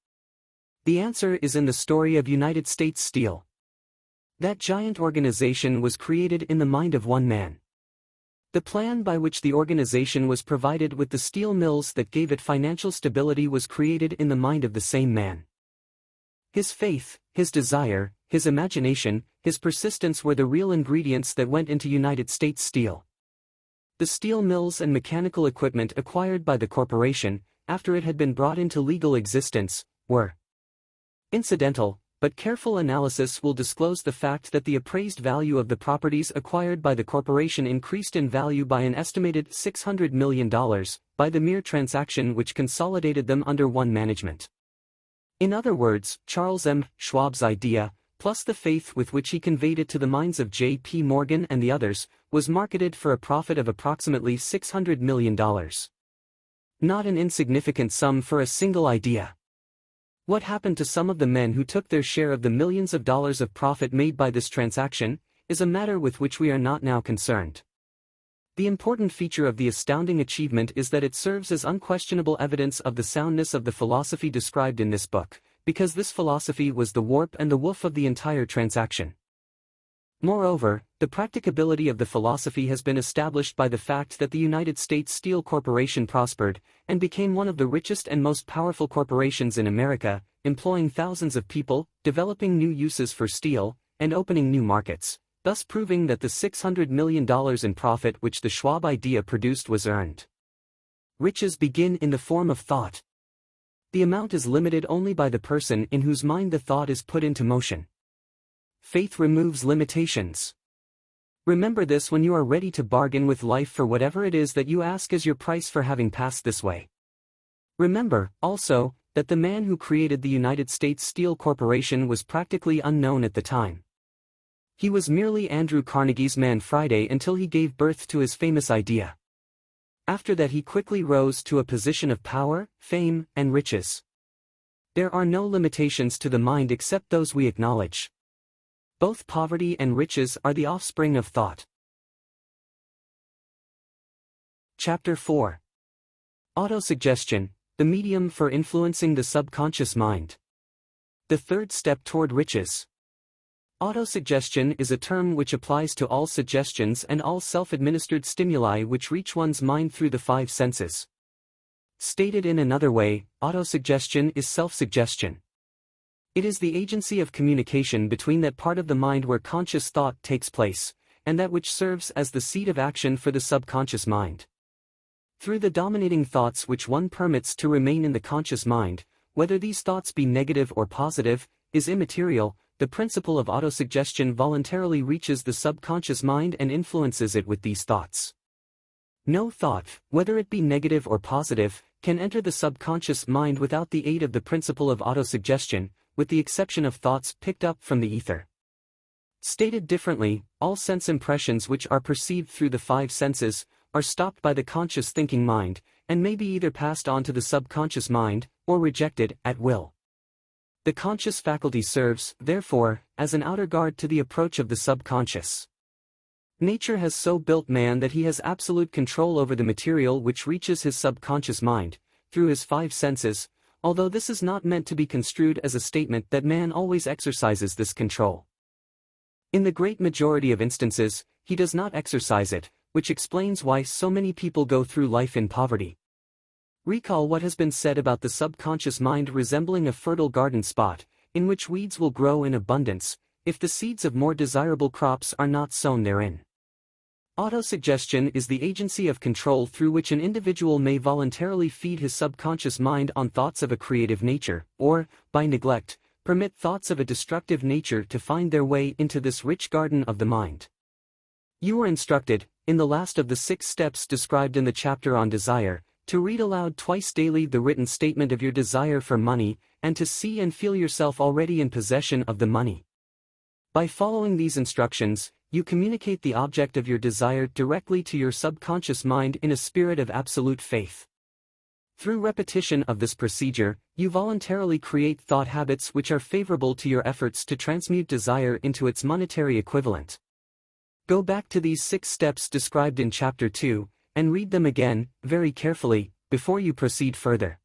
Speaker 2: The answer is in the story of United States Steel. That giant organization was created in the mind of one man. The plan by which the organization was provided with the steel mills that gave it financial stability was created in the mind of the same man. His faith, his desire, his imagination, his persistence were the real ingredients that went into United States Steel. The steel mills and mechanical equipment acquired by the corporation, after it had been brought into legal existence, were incidental, but careful analysis will disclose the fact that the appraised value of the properties acquired by the corporation increased in value by an estimated $600 million, by the mere transaction which consolidated them under one management. In other words, Charles M. Schwab's idea, plus the faith with which he conveyed it to the minds of J.P. Morgan and the others, was marketed for a profit of approximately $600 million. Not an insignificant sum for a single idea. What happened to some of the men who took their share of the millions of dollars of profit made by this transaction, is a matter with which we are not now concerned. The important feature of the astounding achievement is that it serves as unquestionable evidence of the soundness of the philosophy described in this book, because this philosophy was the warp and the woof of the entire transaction. Moreover, the practicability of the philosophy has been established by the fact that the United States Steel Corporation prospered, and became one of the richest and most powerful corporations in America, employing thousands of people, developing new uses for steel, and opening new markets, thus proving that the $600 million in profit which the Schwab idea produced was earned. Riches begin in the form of thought. The amount is limited only by the person in whose mind the thought is put into motion. Faith removes limitations. Remember this when you are ready to bargain with life for whatever it is that you ask as your price for having passed this way. Remember, also, that the man who created the United States Steel Corporation was practically unknown at the time. He was merely Andrew Carnegie's man Friday until he gave birth to his famous idea. After that he quickly rose to a position of power, fame, and riches. There are no limitations to the mind except those we acknowledge. Both poverty and riches are the offspring of thought. Chapter 4. Autosuggestion, the medium for influencing the subconscious mind. The third step toward riches. Autosuggestion is a term which applies to all suggestions and all self-administered stimuli which reach one's mind through the five senses. Stated in another way, autosuggestion is self-suggestion. It is the agency of communication between that part of the mind where conscious thought takes place, and that which serves as the seat of action for the subconscious mind. Through the dominating thoughts which one permits to remain in the conscious mind, whether these thoughts be negative or positive, is immaterial. The principle of autosuggestion voluntarily reaches the subconscious mind and influences it with these thoughts. No thought, whether it be negative or positive, can enter the subconscious mind without the aid of the principle of autosuggestion, with the exception of thoughts picked up from the ether. Stated differently, all sense impressions which are perceived through the five senses are stopped by the conscious thinking mind, and may be either passed on to the subconscious mind, or rejected at will. The conscious faculty serves, therefore, as an outer guard to the approach of the subconscious. Nature has so built man that he has absolute control over the material which reaches his subconscious mind, through his five senses, although this is not meant to be construed as a statement that man always exercises this control. In the great majority of instances, he does not exercise it, which explains why so many people go through life in poverty. Recall what has been said about the subconscious mind resembling a fertile garden spot, in which weeds will grow in abundance, if the seeds of more desirable crops are not sown therein. Autosuggestion is the agency of control through which an individual may voluntarily feed his subconscious mind on thoughts of a creative nature, or, by neglect, permit thoughts of a destructive nature to find their way into this rich garden of the mind. You were instructed, in the last of the 6 steps described in the chapter on desire, to read aloud twice daily the written statement of your desire for money, and to see and feel yourself already in possession of the money. By following these instructions, you communicate the object of your desire directly to your subconscious mind in a spirit of absolute faith. Through repetition of this procedure, you voluntarily create thought habits which are favorable to your efforts to transmute desire into its monetary equivalent. Go back to these 6 steps described in Chapter 2, and read them again, very carefully, before you proceed further.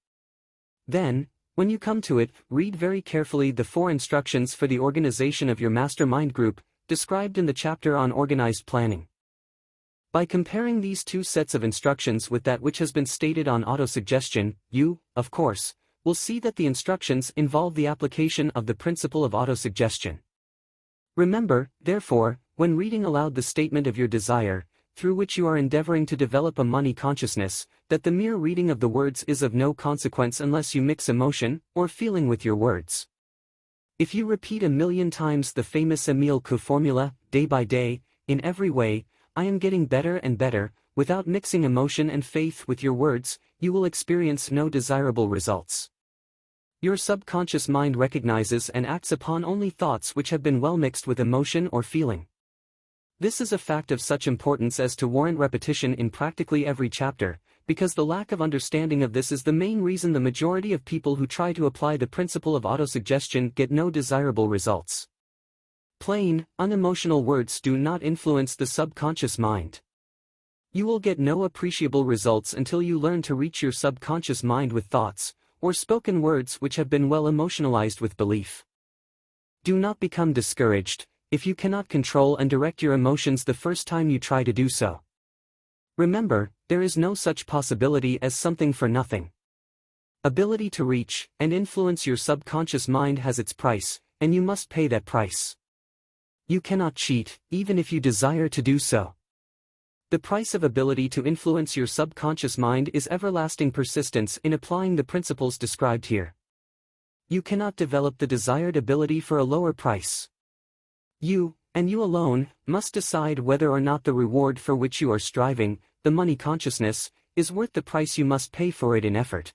Speaker 2: Then, when you come to it, read very carefully the 4 instructions for the organization of your mastermind group, described in the chapter on organized planning. By comparing these 2 sets of instructions with that which has been stated on autosuggestion, you, of course, will see that the instructions involve the application of the principle of autosuggestion. Remember, therefore, when reading aloud the statement of your desire, through which you are endeavoring to develop a money consciousness, that the mere reading of the words is of no consequence unless you mix emotion or feeling with your words. If you repeat 1,000,000 times the famous Emile Coué formula, day by day, in every way, I am getting better and better, without mixing emotion and faith with your words, you will experience no desirable results. Your subconscious mind recognizes and acts upon only thoughts which have been well mixed with emotion or feeling. This is a fact of such importance as to warrant repetition in practically every chapter, because the lack of understanding of this is the main reason the majority of people who try to apply the principle of autosuggestion get no desirable results. Plain, unemotional words do not influence the subconscious mind. You will get no appreciable results until you learn to reach your subconscious mind with thoughts, or spoken words which have been well emotionalized with belief. Do not become discouraged if you cannot control and direct your emotions the first time you try to do so. Remember, there is no such possibility as something for nothing. Ability to reach and influence your subconscious mind has its price, and you must pay that price. You cannot cheat, even if you desire to do so. The price of ability to influence your subconscious mind is everlasting persistence in applying the principles described here. You cannot develop the desired ability for a lower price. You, and you alone, must decide whether or not the reward for which you are striving, the money consciousness, is worth the price you must pay for it in effort.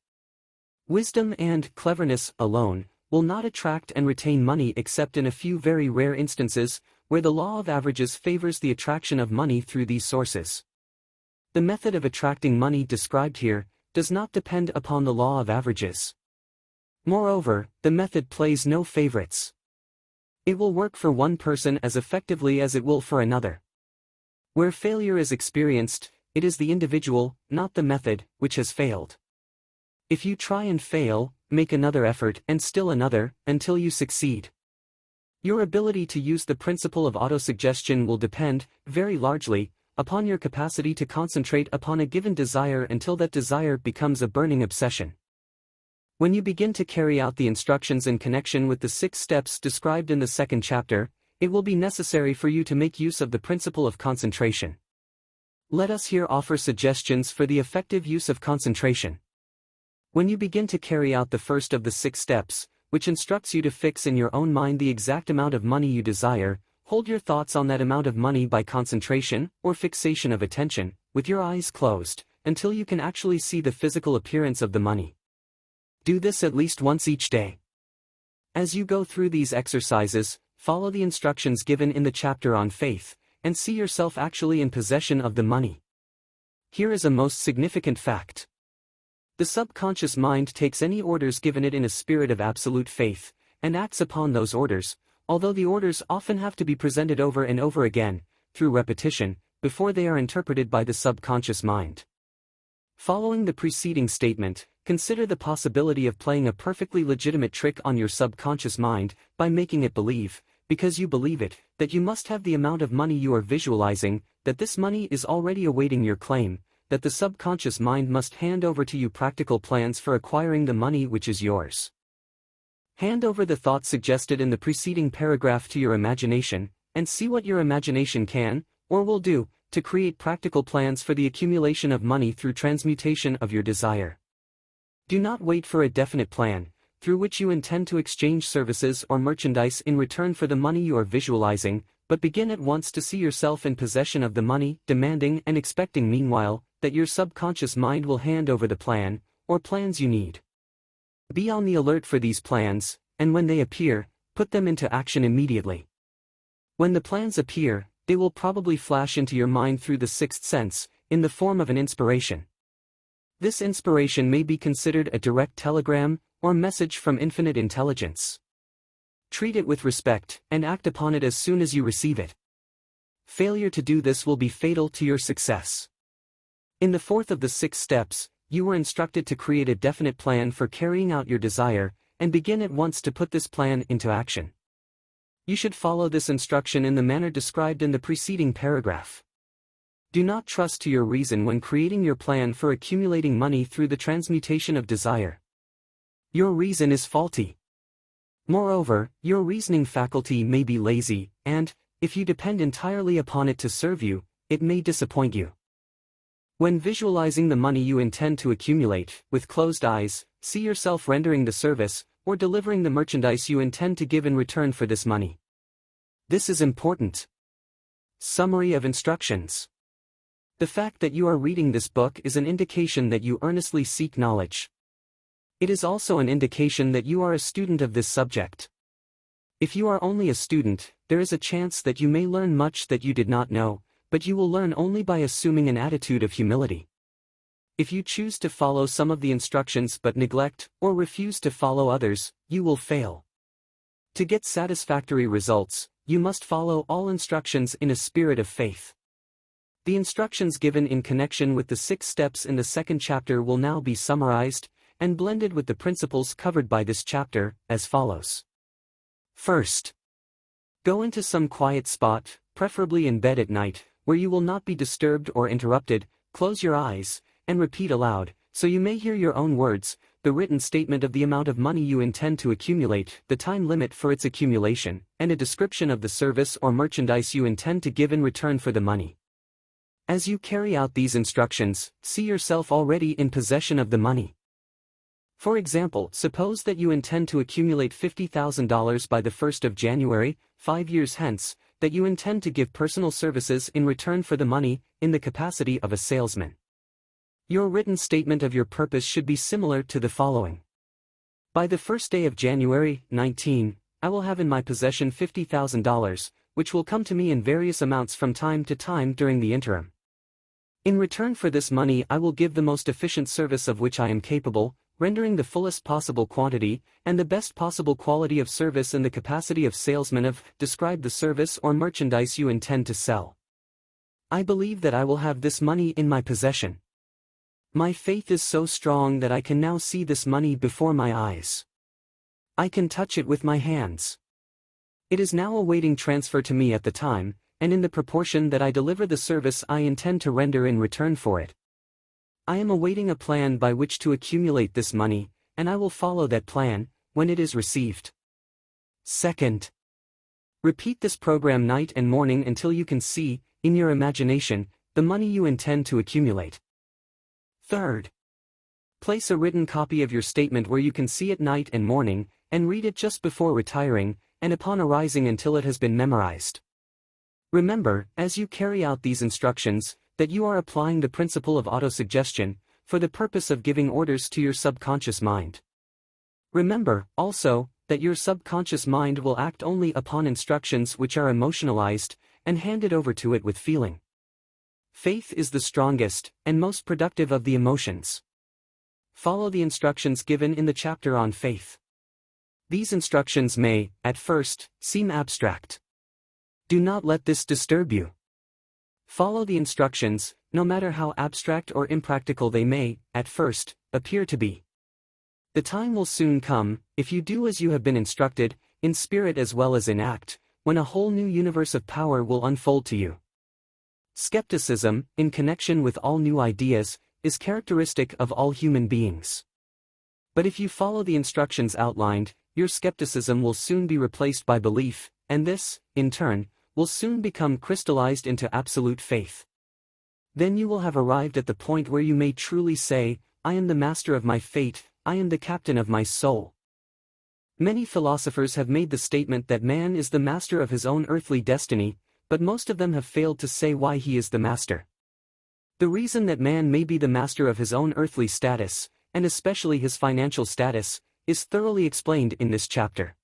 Speaker 2: Wisdom and cleverness alone will not attract and retain money except in a few very rare instances, where the law of averages favors the attraction of money through these sources. The method of attracting money described here does not depend upon the law of averages. Moreover, the method plays no favorites. It will work for one person as effectively as it will for another. Where failure is experienced, it is the individual, not the method, which has failed. If you try and fail, make another effort and still another, until you succeed. Your ability to use the principle of autosuggestion will depend, very largely, upon your capacity to concentrate upon a given desire until that desire becomes a burning obsession. When you begin to carry out the instructions in connection with the 6 steps described in the 2nd chapter, it will be necessary for you to make use of the principle of concentration. Let us here offer suggestions for the effective use of concentration. When you begin to carry out the first of the 6 steps, which instructs you to fix in your own mind the exact amount of money you desire, hold your thoughts on that amount of money by concentration, or fixation of attention, with your eyes closed, until you can actually see the physical appearance of the money. Do this at least once each day. As you go through these exercises, follow the instructions given in the chapter on faith, and see yourself actually in possession of the money. Here is a most significant fact. The subconscious mind takes any orders given it in a spirit of absolute faith, and acts upon those orders, although the orders often have to be presented over and over again, through repetition, before they are interpreted by the subconscious mind. Following the preceding statement, consider the possibility of playing a perfectly legitimate trick on your subconscious mind, by making it believe, because you believe it, that you must have the amount of money you are visualizing, that this money is already awaiting your claim, that the subconscious mind must hand over to you practical plans for acquiring the money which is yours. Hand over the thoughts suggested in the preceding paragraph to your imagination, and see what your imagination can, or will do, to create practical plans for the accumulation of money through transmutation of your desire. Do not wait for a definite plan, through which you intend to exchange services or merchandise in return for the money you are visualizing, but begin at once to see yourself in possession of the money, demanding and expecting meanwhile, that your subconscious mind will hand over the plan, or plans you need. Be on the alert for these plans, and when they appear, put them into action immediately. When the plans appear, they will probably flash into your mind through the 6th sense, in the form of an inspiration. This inspiration may be considered a direct telegram, or message from infinite intelligence. Treat it with respect, and act upon it as soon as you receive it. Failure to do this will be fatal to your success. In the 4th of the 6 steps, you were instructed to create a definite plan for carrying out your desire, and begin at once to put this plan into action. You should follow this instruction in the manner described in the preceding paragraph. Do not trust to your reason when creating your plan for accumulating money through the transmutation of desire. Your reason is faulty. Moreover, your reasoning faculty may be lazy, and, if you depend entirely upon it to serve you, it may disappoint you. When visualizing the money you intend to accumulate, with closed eyes, see yourself rendering the service, or delivering the merchandise you intend to give in return for this money. This is important. Summary of instructions. The fact that you are reading this book is an indication that you earnestly seek knowledge. It is also an indication that you are a student of this subject. If you are only a student, there is a chance that you may learn much that you did not know, but you will learn only by assuming an attitude of humility. If you choose to follow some of the instructions but neglect, or refuse to follow others, you will fail. To get satisfactory results, you must follow all instructions in a spirit of faith. The instructions given in connection with the 6 steps in the 2nd chapter will now be summarized, and blended with the principles covered by this chapter, as follows. First, go into some quiet spot, preferably in bed at night, where you will not be disturbed or interrupted. Close your eyes, and repeat aloud, so you may hear your own words, the written statement of the amount of money you intend to accumulate, the time limit for its accumulation, and a description of the service or merchandise you intend to give in return for the money. As you carry out these instructions, see yourself already in possession of the money. For example, suppose that you intend to accumulate $50,000 by the 1st of January, 5 years hence, that you intend to give personal services in return for the money, in the capacity of a salesman. Your written statement of your purpose should be similar to the following. By the 1st day of January, 19, I will have in my possession $50,000, which will come to me in various amounts from time to time during the interim. In return for this money I will give the most efficient service of which I am capable, rendering the fullest possible quantity, and the best possible quality of service in the capacity of salesman of, describe the service or merchandise you intend to sell. I believe that I will have this money in my possession. My faith is so strong that I can now see this money before my eyes. I can touch it with my hands. It is now awaiting transfer to me at the time, and in the proportion that I deliver the service I intend to render in return for it. I am awaiting a plan by which to accumulate this money, and I will follow that plan, when it is received. Second, repeat this program night and morning until you can see, in your imagination, the money you intend to accumulate. Third, place a written copy of your statement where you can see it night and morning, and read it just before retiring, and upon arising until it has been memorized. Remember, as you carry out these instructions, that you are applying the principle of autosuggestion, for the purpose of giving orders to your subconscious mind. Remember, also, that your subconscious mind will act only upon instructions which are emotionalized, and handed over to it with feeling. Faith is the strongest, and most productive of the emotions. Follow the instructions given in the chapter on faith. These instructions may, at first, seem abstract. Do not let this disturb you. Follow the instructions, no matter how abstract or impractical they may, at first, appear to be. The time will soon come, if you do as you have been instructed, in spirit as well as in act, when a whole new universe of power will unfold to you. Skepticism, in connection with all new ideas, is characteristic of all human beings. But if you follow the instructions outlined, your skepticism will soon be replaced by belief, and this, in turn, will soon become crystallized into absolute faith. Then you will have arrived at the point where you may truly say, I am the master of my fate, I am the captain of my soul. Many philosophers have made the statement that man is the master of his own earthly destiny, but most of them have failed to say why he is the master. The reason that man may be the master of his own earthly status, and especially his financial status, is thoroughly explained in this chapter.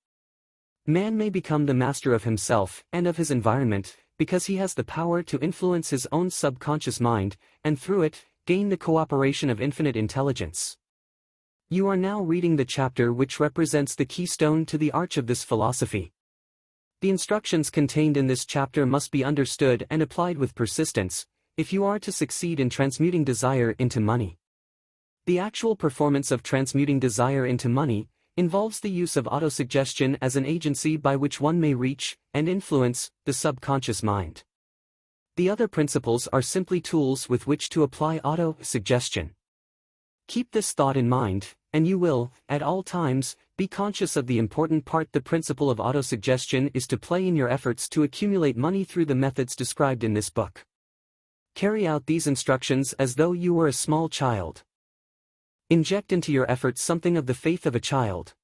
Speaker 2: Man may become the master of himself and of his environment, because he has the power to influence his own subconscious mind, and through it, gain the cooperation of infinite intelligence. You are now reading the chapter which represents the keystone to the arch of this philosophy. The instructions contained in this chapter must be understood and applied with persistence, if you are to succeed in transmuting desire into money. The actual performance of transmuting desire into money involves the use of autosuggestion as an agency by which one may reach and influence the subconscious mind. The other principles are simply tools with which to apply autosuggestion. Keep this thought in mind, and you will, at all times, be conscious of the important part the principle of autosuggestion is to play in your efforts to accumulate money through the methods described in this book. Carry out these instructions as though you were a small child. Inject into your efforts something of the faith of a child.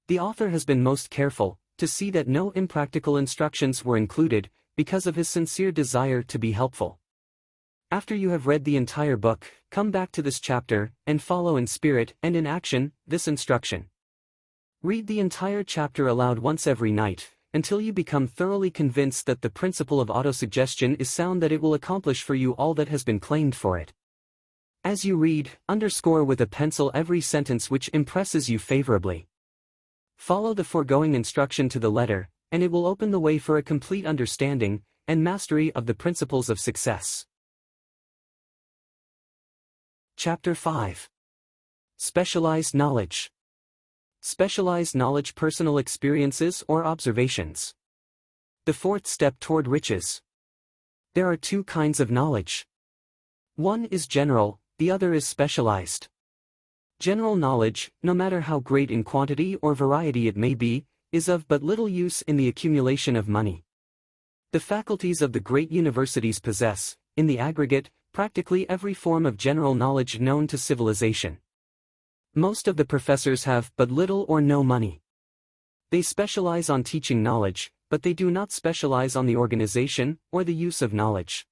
Speaker 2: The author has been most careful to see that no impractical instructions were included, because of his sincere desire to be helpful. After you have read the entire book, come back to this chapter, and follow in spirit and in action this instruction. Read the entire chapter aloud once every night, until you become thoroughly convinced that the principle of autosuggestion is sound, that it will accomplish for you all that has been claimed for it. As you read, underscore with a pencil every sentence which impresses you favorably. Follow the foregoing instruction to the letter, and it will open the way for a complete understanding and mastery of the principles of success. Chapter 5. Specialized Knowledge. Specialized knowledge: personal experiences or observations. The fourth step toward riches. There are two kinds of knowledge. One is general, the other is specialized. General knowledge, no matter how great in quantity or variety it may be, is of but little use in the accumulation of money. The faculties of the great universities possess, in the aggregate, practically every form of general knowledge known to civilization. Most of the professors have but little or no money. They specialize on teaching knowledge, but they do not specialize on the organization or the use of knowledge.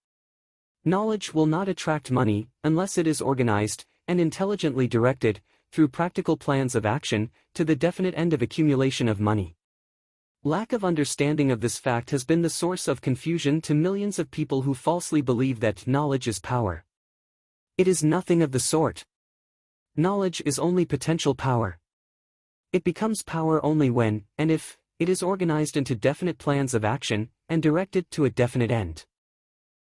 Speaker 2: Knowledge will not attract money unless it is organized and intelligently directed, through practical plans of action, to the definite end of accumulation of money. Lack of understanding of this fact has been the source of confusion to millions of people who falsely believe that knowledge is power. It is nothing of the sort. Knowledge is only potential power. It becomes power only when, and if, it is organized into definite plans of action, and directed to a definite end.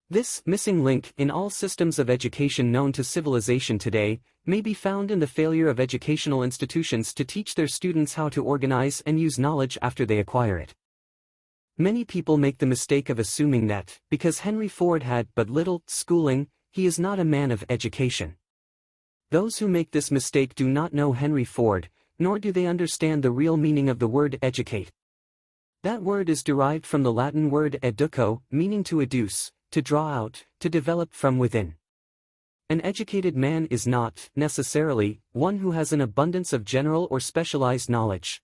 Speaker 2: This missing link in all systems of education known to civilization today may be found in the failure of educational institutions to teach their students how to organize and use knowledge after they acquire it. Many people make the mistake of assuming that, because Henry Ford had but little schooling, he is not a man of education. Those who make this mistake do not know Henry Ford, nor do they understand the real meaning of the word educate. That word is derived from the Latin word educo, meaning to educe, to draw out, to develop from within. An educated man is not, necessarily, one who has an abundance of general or specialized knowledge.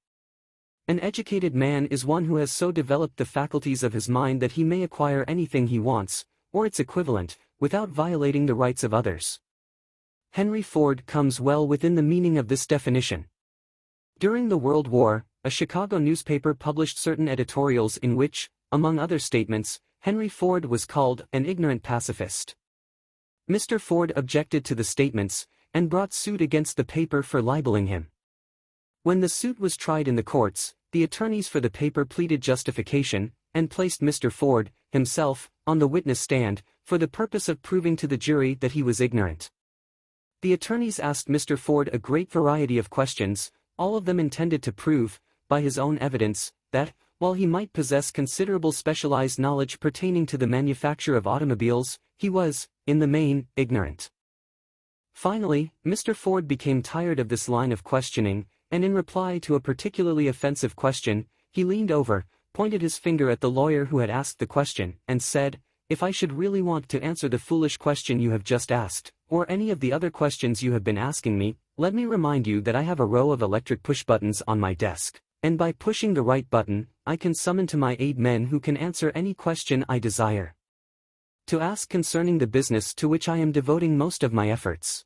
Speaker 2: An educated man is one who has so developed the faculties of his mind that he may acquire anything he wants, or its equivalent, without violating the rights of others. Henry Ford comes well within the meaning of this definition. During the World War, a Chicago newspaper published certain editorials in which, among other statements, Henry Ford was called an ignorant pacifist. Mr. Ford objected to the statements, and brought suit against the paper for libeling him. When the suit was tried in the courts, the attorneys for the paper pleaded justification, and placed Mr. Ford, himself, on the witness stand, for the purpose of proving to the jury that he was ignorant. The attorneys asked Mr. Ford a great variety of questions, all of them intended to prove, by his own evidence, that, while he might possess considerable specialized knowledge pertaining to the manufacture of automobiles, he was, in the main, ignorant. Finally, Mr. Ford became tired of this line of questioning, and in reply to a particularly offensive question, he leaned over, pointed his finger at the lawyer who had asked the question, and said, "If I should really want to answer the foolish question you have just asked, or any of the other questions you have been asking me, let me remind you that I have a row of electric push buttons on my desk, and by pushing the right button, I can summon to my aid men who can answer any question I desire to ask concerning the business to which I am devoting most of my efforts.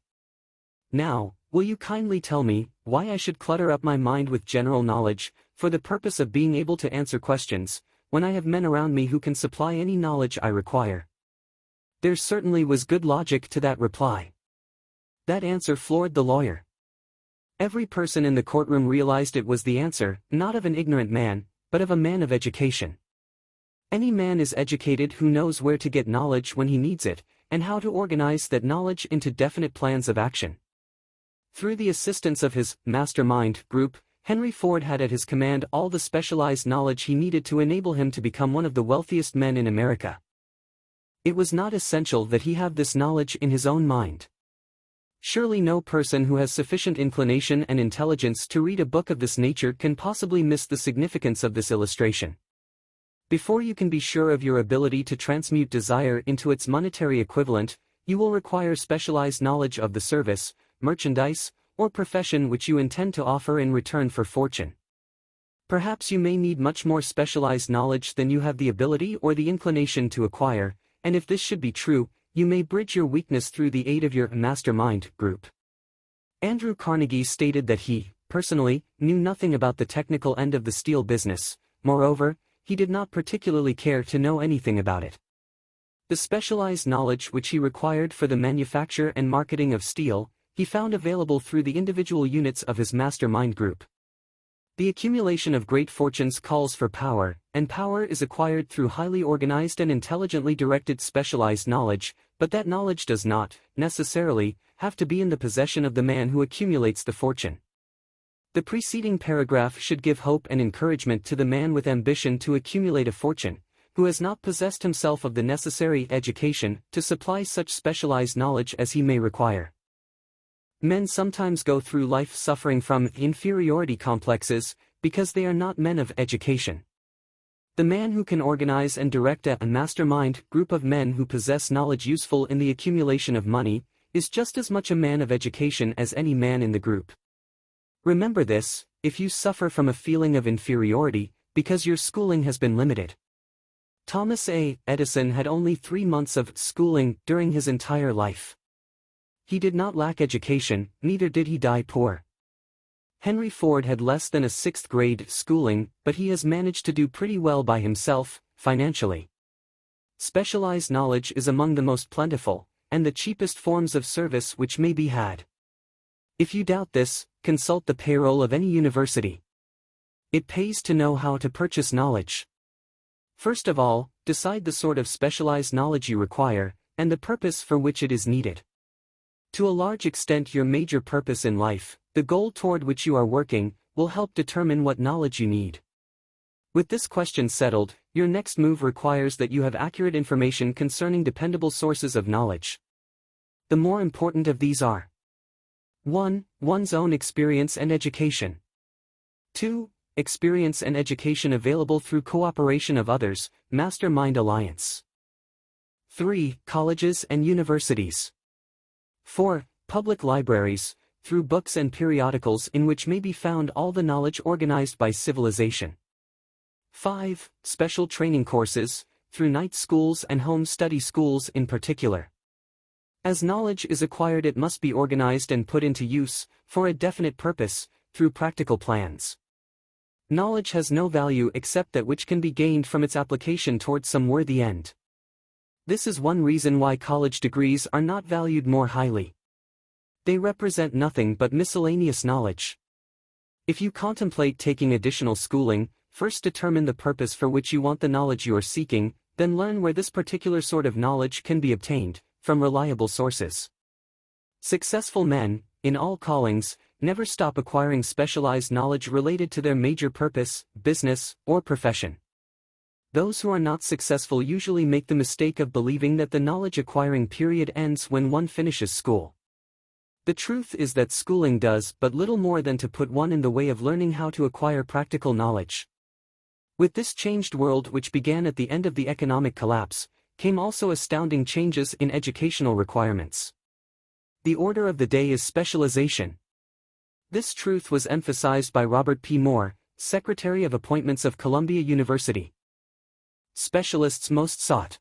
Speaker 2: Now, will you kindly tell me why I should clutter up my mind with general knowledge, for the purpose of being able to answer questions, when I have men around me who can supply any knowledge I require?" There certainly was good logic to that reply. That answer floored the lawyer. Every person in the courtroom realized it was the answer, not of an ignorant man, but of a man of education. Any man is educated who knows where to get knowledge when he needs it, and how to organize that knowledge into definite plans of action. Through the assistance of his mastermind group, Henry Ford had at his command all the specialized knowledge he needed to enable him to become one of the wealthiest men in America. It was not essential that he have this knowledge in his own mind. Surely no person who has sufficient inclination and intelligence to read a book of this nature can possibly miss the significance of this illustration. Before you can be sure of your ability to transmute desire into its monetary equivalent, you will require specialized knowledge of the service, merchandise, or profession which you intend to offer in return for fortune. Perhaps you may need much more specialized knowledge than you have the ability or the inclination to acquire, and if this should be true, you may bridge your weakness through the aid of your mastermind group. Andrew Carnegie stated that he, personally, knew nothing about the technical end of the steel business. Moreover, he did not particularly care to know anything about it. The specialized knowledge which he required for the manufacture and marketing of steel, he found available through the individual units of his mastermind group. The accumulation of great fortunes calls for power, and power is acquired through highly organized and intelligently directed specialized knowledge, but that knowledge does not, necessarily, have to be in the possession of the man who accumulates the fortune. The preceding paragraph should give hope and encouragement to the man with ambition to accumulate a fortune, who has not possessed himself of the necessary education to supply such specialized knowledge as he may require. Men sometimes go through life suffering from inferiority complexes, because they are not men of education. The man who can organize and direct a mastermind group of men who possess knowledge useful in the accumulation of money, is just as much a man of education as any man in the group. Remember this, if you suffer from a feeling of inferiority, because your schooling has been limited. Thomas A. Edison had only 3 months of schooling during his entire life. He did not lack education, neither did he die poor. Henry Ford had less than a 6th grade schooling, but he has managed to do pretty well by himself, financially. Specialized knowledge is among the most plentiful, and the cheapest forms of service which may be had. If you doubt this, consult the payroll of any university. It pays to know how to purchase knowledge. First of all, decide the sort of specialized knowledge you require, and the purpose for which it is needed. To a large extent, your major purpose in life, the goal toward which you are working, will help determine what knowledge you need. With this question settled, your next move requires that you have accurate information concerning dependable sources of knowledge. The more important of these are: 1. One's own experience and education. 2. Experience and education available through cooperation of others, mastermind alliance. 3. Colleges and universities. 4. Public libraries, through books and periodicals in which may be found all the knowledge organized by civilization. 5. Special training courses, through night schools and home study schools in particular. As knowledge is acquired, it must be organized and put into use, for a definite purpose, through practical plans. Knowledge has no value except that which can be gained from its application towards some worthy end. This is one reason why college degrees are not valued more highly. They represent nothing but miscellaneous knowledge. If you contemplate taking additional schooling, first determine the purpose for which you want the knowledge you are seeking, then learn where this particular sort of knowledge can be obtained, from reliable sources. Successful men, in all callings, never stop acquiring specialized knowledge related to their major purpose, business, or profession. Those who are not successful usually make the mistake of believing that the knowledge acquiring period ends when one finishes school. The truth is that schooling does but little more than to put one in the way of learning how to acquire practical knowledge. With this changed world, which began at the end of the economic collapse, came also astounding changes in educational requirements. The order of the day is specialization. This truth was emphasized by Robert P. Moore, Secretary of Appointments of Columbia University. Specialists most sought.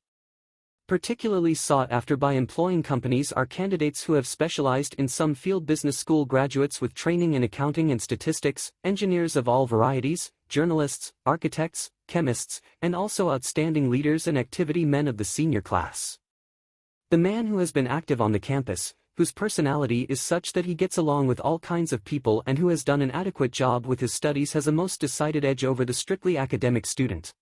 Speaker 2: Particularly sought after by employing companies are candidates who have specialized in some field. Business school graduates with training in accounting and statistics, engineers of all varieties, journalists, architects, chemists, and also outstanding leaders and activity men of the senior class. The man who has been active on the campus, whose personality is such that he gets along with all kinds of people and who has done an adequate job with his studies, has a most decided edge over the strictly academic student.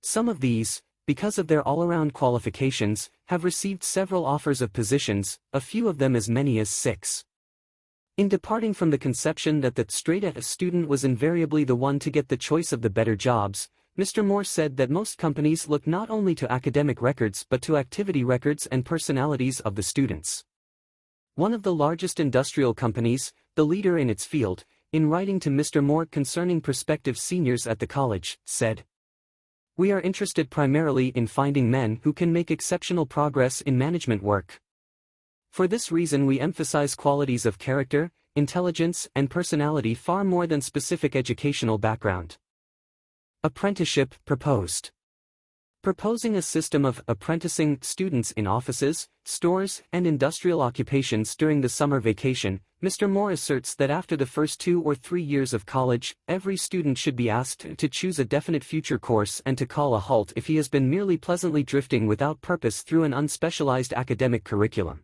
Speaker 2: Some of these, because of their all-around qualifications, have received several offers of positions, a few of them as many as 6. In departing from the conception that the straight-A student was invariably the one to get the choice of the better jobs, Mr. Moore said that most companies look not only to academic records but to activity records and personalities of the students. One of the largest industrial companies, the leader in its field, in writing to Mr. Moore concerning prospective seniors at the college, said, "We are interested primarily in finding men who can make exceptional progress in management work. For this reason we emphasize qualities of character, intelligence, and personality far more than specific educational background." Apprenticeship proposed. Proposing a system of apprenticing students in offices, stores, and industrial occupations during the summer vacation, Mr. Moore asserts that after the first 2 or 3 years of college, every student should be asked to choose a definite future course and to call a halt if he has been merely pleasantly drifting without purpose through an unspecialized academic curriculum.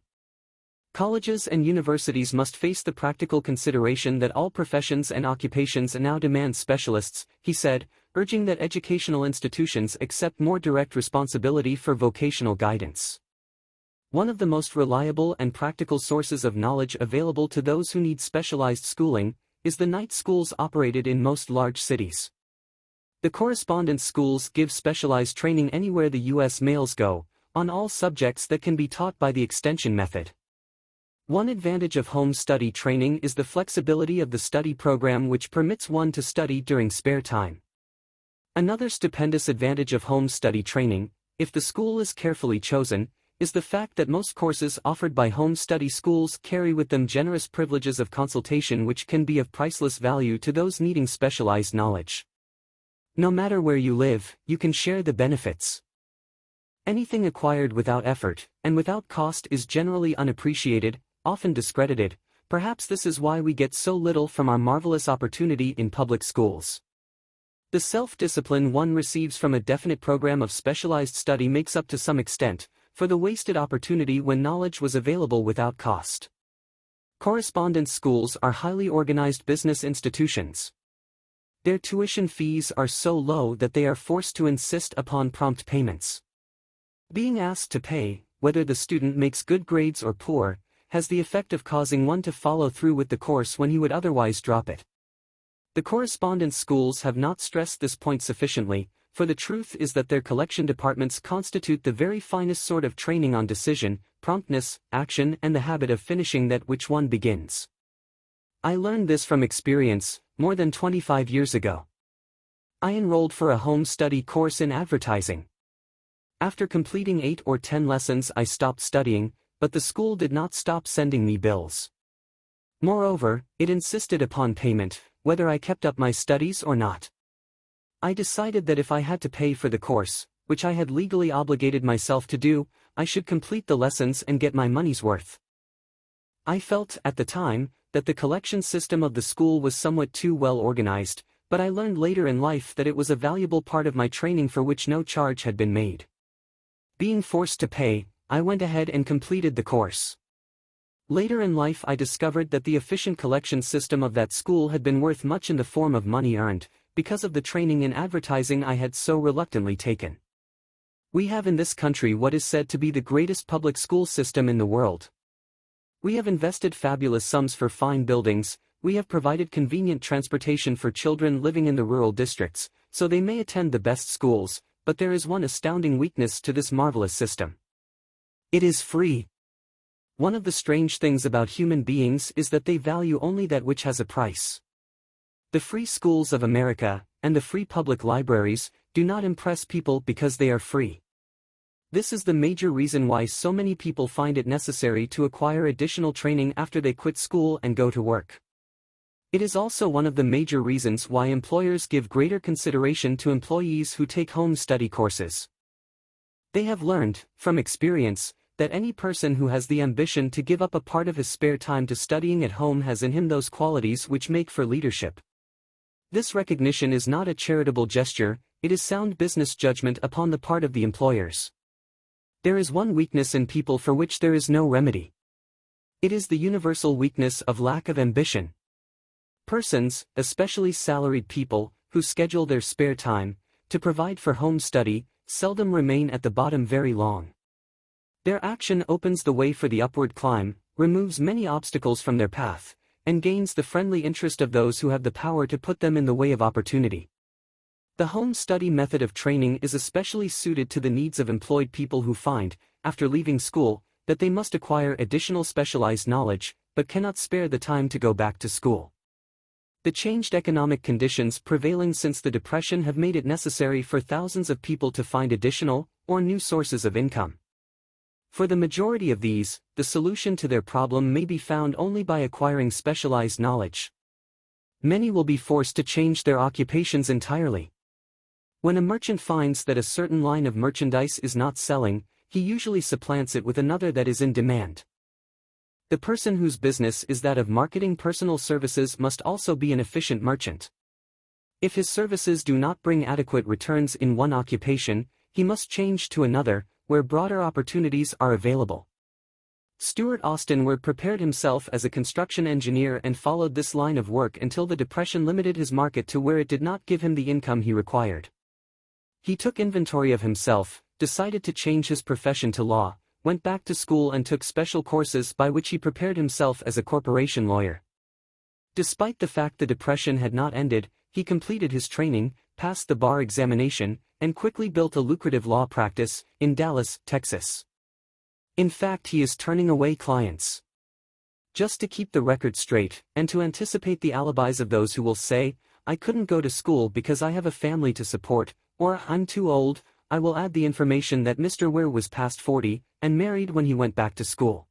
Speaker 2: Colleges and universities must face the practical consideration that all professions and occupations now demand specialists, he said, urging that educational institutions accept more direct responsibility for vocational guidance. One of the most reliable and practical sources of knowledge available to those who need specialized schooling is the night schools operated in most large cities. The correspondence schools give specialized training anywhere the U.S. males go, on all subjects that can be taught by the extension method. One advantage of home study training is the flexibility of the study program, which permits one to study during spare time. Another stupendous advantage of home study training, if the school is carefully chosen, is the fact that most courses offered by home study schools carry with them generous privileges of consultation which can be of priceless value to those needing specialized knowledge. No matter where you live, you can share the benefits. Anything acquired without effort, and without cost is generally unappreciated, often discredited, Perhaps this is why we get so little from our marvelous opportunity in public schools. The self-discipline one receives from a definite program of specialized study makes up to some extent for the wasted opportunity when knowledge was available without cost. Correspondence schools are highly organized business institutions. Their tuition fees are so low that they are forced to insist upon prompt payments. Being asked to pay, whether the student makes good grades or poor, has the effect of causing one to follow through with the course when he would otherwise drop it. The correspondence schools have not stressed this point sufficiently, for the truth is that their collection departments constitute the very finest sort of training on decision, promptness, action, and the habit of finishing that which one begins. I learned this from experience, more than 25 years ago. I enrolled for a home study course in advertising. After completing 8 or 10 lessons I stopped studying, but the school did not stop sending me bills. Moreover, it insisted upon payment, whether I kept up my studies or not. I decided that if I had to pay for the course, which I had legally obligated myself to do, I should complete the lessons and get my money's worth. I felt, at the time, that the collection system of the school was somewhat too well organized, but I learned later in life that it was a valuable part of my training for which no charge had been made. Being forced to pay, I went ahead and completed the course. Later in life I discovered that the efficient collection system of that school had been worth much in the form of money earned, because of the training in advertising I had so reluctantly taken. We have in this country what is said to be the greatest public school system in the world. We have invested fabulous sums for fine buildings, we have provided convenient transportation for children living in the rural districts, so they may attend the best schools, but there is one astounding weakness to this marvelous system. It is free. One of the strange things about human beings is that they value only that which has a price. The free schools of America, and the free public libraries, do not impress people because they are free. This is the major reason why so many people find it necessary to acquire additional training after they quit school and go to work. It is also one of the major reasons why employers give greater consideration to employees who take home study courses. They have learned, from experience, that any person who has the ambition to give up a part of his spare time to studying at home has in him those qualities which make for leadership. This recognition is not a charitable gesture, it is sound business judgment upon the part of the employers. There is one weakness in people for which there is no remedy. It is the universal weakness of lack of ambition. Persons, especially salaried people, who schedule their spare time to provide for home study, seldom remain at the bottom very long. Their action opens the way for the upward climb, removes many obstacles from their path, and gains the friendly interest of those who have the power to put them in the way of opportunity. The home study method of training is especially suited to the needs of employed people who find, after leaving school, that they must acquire additional specialized knowledge, but cannot spare the time to go back to school. The changed economic conditions prevailing since the Depression have made it necessary for thousands of people to find additional, or new sources of income. For the majority of these, the solution to their problem may be found only by acquiring specialized knowledge. Many will be forced to change their occupations entirely. When a merchant finds that a certain line of merchandise is not selling, he usually supplants it with another that is in demand. The person whose business is that of marketing personal services must also be an efficient merchant. If his services do not bring adequate returns in one occupation, he must change to another, where broader opportunities are available. Stuart Austin prepared himself as a construction engineer and followed this line of work until the Depression limited his market to where it did not give him the income he required. He took inventory of himself, decided to change his profession to law, went back to school and took special courses by which he prepared himself as a corporation lawyer. Despite the fact the Depression had not ended, he completed his training, passed the bar examination, and quickly built a lucrative law practice in Dallas, Texas. In fact, he is turning away clients. Just to keep the record straight, and to anticipate the alibis of those who will say, "I couldn't go to school because I have a family to support," or "I'm too old," I will add the information that Mr. Ware was past 40, and married when he went back to school.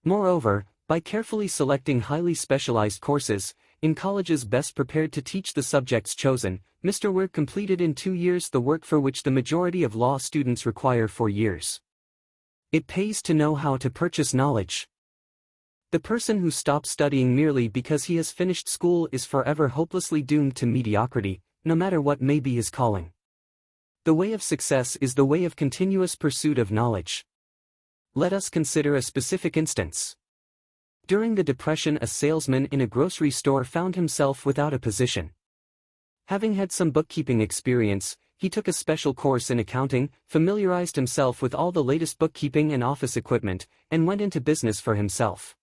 Speaker 2: Moreover, by carefully selecting highly specialized courses, in colleges best prepared to teach the subjects chosen, Mr. Ware completed in 2 years the work for which the majority of law students require 4 years. It pays to know how to purchase knowledge. The person who stops studying merely because he has finished school is forever hopelessly doomed to mediocrity, no matter what may be his calling. The way of success is the way of continuous pursuit of knowledge. Let us consider a specific instance. During the Depression, a salesman in a grocery store found himself without a position. Having had some bookkeeping experience, he took a special course in accounting, familiarized himself with all the latest bookkeeping and office equipment, and went into business for himself.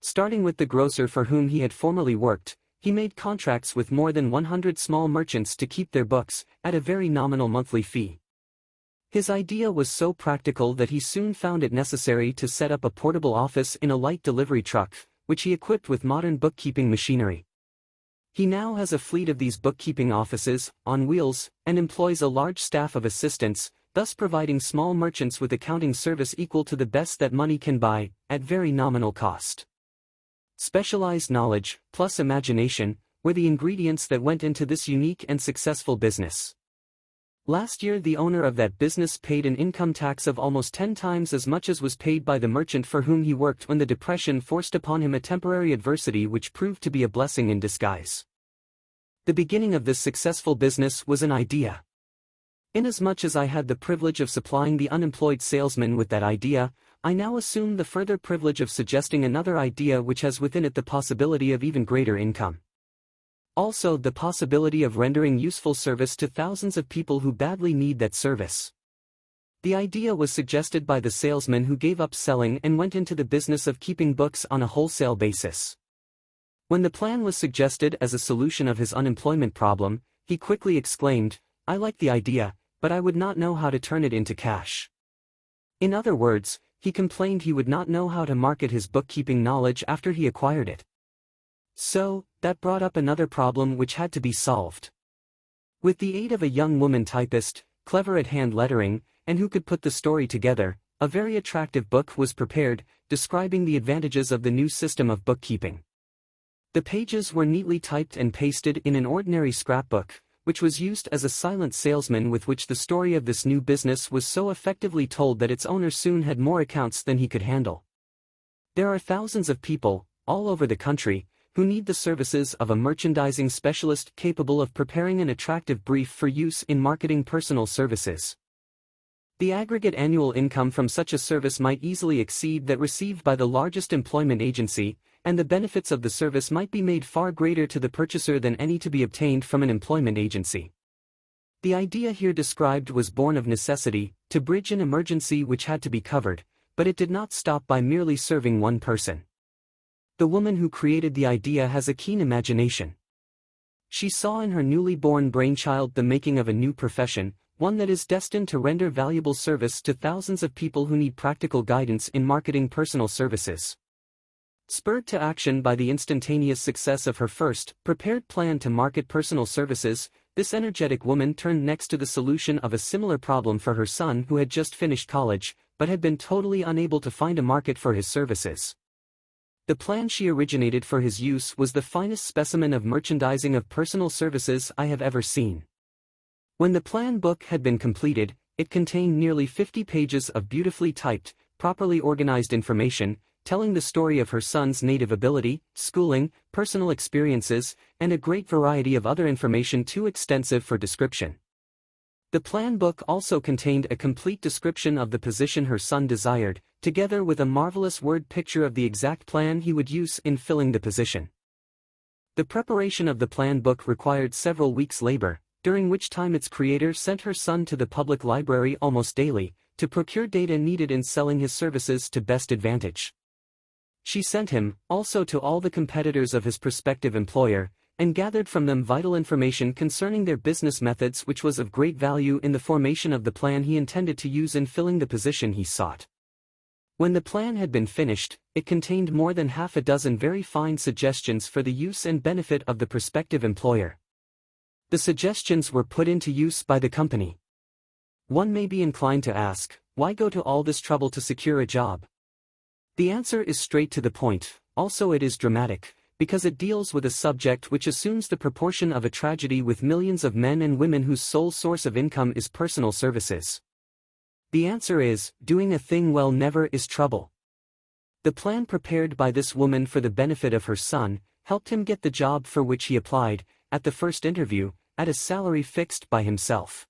Speaker 2: Starting with the grocer for whom he had formerly worked, he made contracts with more than 100 small merchants to keep their books, at a very nominal monthly fee. His idea was so practical that he soon found it necessary to set up a portable office in a light delivery truck, which he equipped with modern bookkeeping machinery. He now has a fleet of these bookkeeping offices, on wheels, and employs a large staff of assistants, thus providing small merchants with accounting service equal to the best that money can buy, at very nominal cost. Specialized knowledge, plus imagination, were the ingredients that went into this unique and successful business. Last year, the owner of that business paid an income tax of almost 10 times as much as was paid by the merchant for whom he worked when the Depression forced upon him a temporary adversity which proved to be a blessing in disguise. The beginning of this successful business was an idea. Inasmuch as I had the privilege of supplying the unemployed salesman with that idea, I now assume the further privilege of suggesting another idea which has within it the possibility of even greater income. Also, the possibility of rendering useful service to thousands of people who badly need that service. The idea was suggested by the salesman who gave up selling and went into the business of keeping books on a wholesale basis. When the plan was suggested as a solution of his unemployment problem, he quickly exclaimed, "I like the idea, but I would not know how to turn it into cash." In other words, he complained he would not know how to market his bookkeeping knowledge after he acquired it. So, that brought up another problem which had to be solved. With the aid of a young woman typist, clever at hand lettering, and who could put the story together, a very attractive book was prepared, describing the advantages of the new system of bookkeeping. The pages were neatly typed and pasted in an ordinary scrapbook, which was used as a silent salesman with which the story of this new business was so effectively told that its owner soon had more accounts than he could handle. There are thousands of people, all over the country, who need the services of a merchandising specialist capable of preparing an attractive brief for use in marketing personal services. The aggregate annual income from such a service might easily exceed that received by the largest employment agency, and the benefits of the service might be made far greater to the purchaser than any to be obtained from an employment agency. The idea here described was born of necessity, to bridge an emergency which had to be covered, but it did not stop by merely serving one person. The woman who created the idea has a keen imagination. She saw in her newly born brainchild the making of a new profession, one that is destined to render valuable service to thousands of people who need practical guidance in marketing personal services. Spurred to action by the instantaneous success of her first, prepared plan to market personal services, this energetic woman turned next to the solution of a similar problem for her son who had just finished college, but had been totally unable to find a market for his services. The plan she originated for his use was the finest specimen of merchandising of personal services I have ever seen. When the plan book had been completed, it contained nearly 50 pages of beautifully typed, properly organized information, telling the story of her son's native ability, schooling, personal experiences, and a great variety of other information too extensive for description. The plan book also contained a complete description of the position her son desired, together with a marvelous word picture of the exact plan he would use in filling the position. The preparation of the plan book required several weeks' labor, during which time its creator sent her son to the public library almost daily, to procure data needed in selling his services to best advantage. She sent him, also, to all the competitors of his prospective employer, and gathered from them vital information concerning their business methods which was of great value in the formation of the plan he intended to use in filling the position he sought. When the plan had been finished, it contained more than half a dozen very fine suggestions for the use and benefit of the prospective employer. The suggestions were put into use by the company. One may be inclined to ask, why go to all this trouble to secure a job? The answer is straight to the point, also it is dramatic, because it deals with a subject which assumes the proportion of a tragedy with millions of men and women whose sole source of income is personal services. The answer is, doing a thing well never is trouble. The plan prepared by this woman for the benefit of her son helped him get the job for which he applied, at the first interview, at a salary fixed by himself.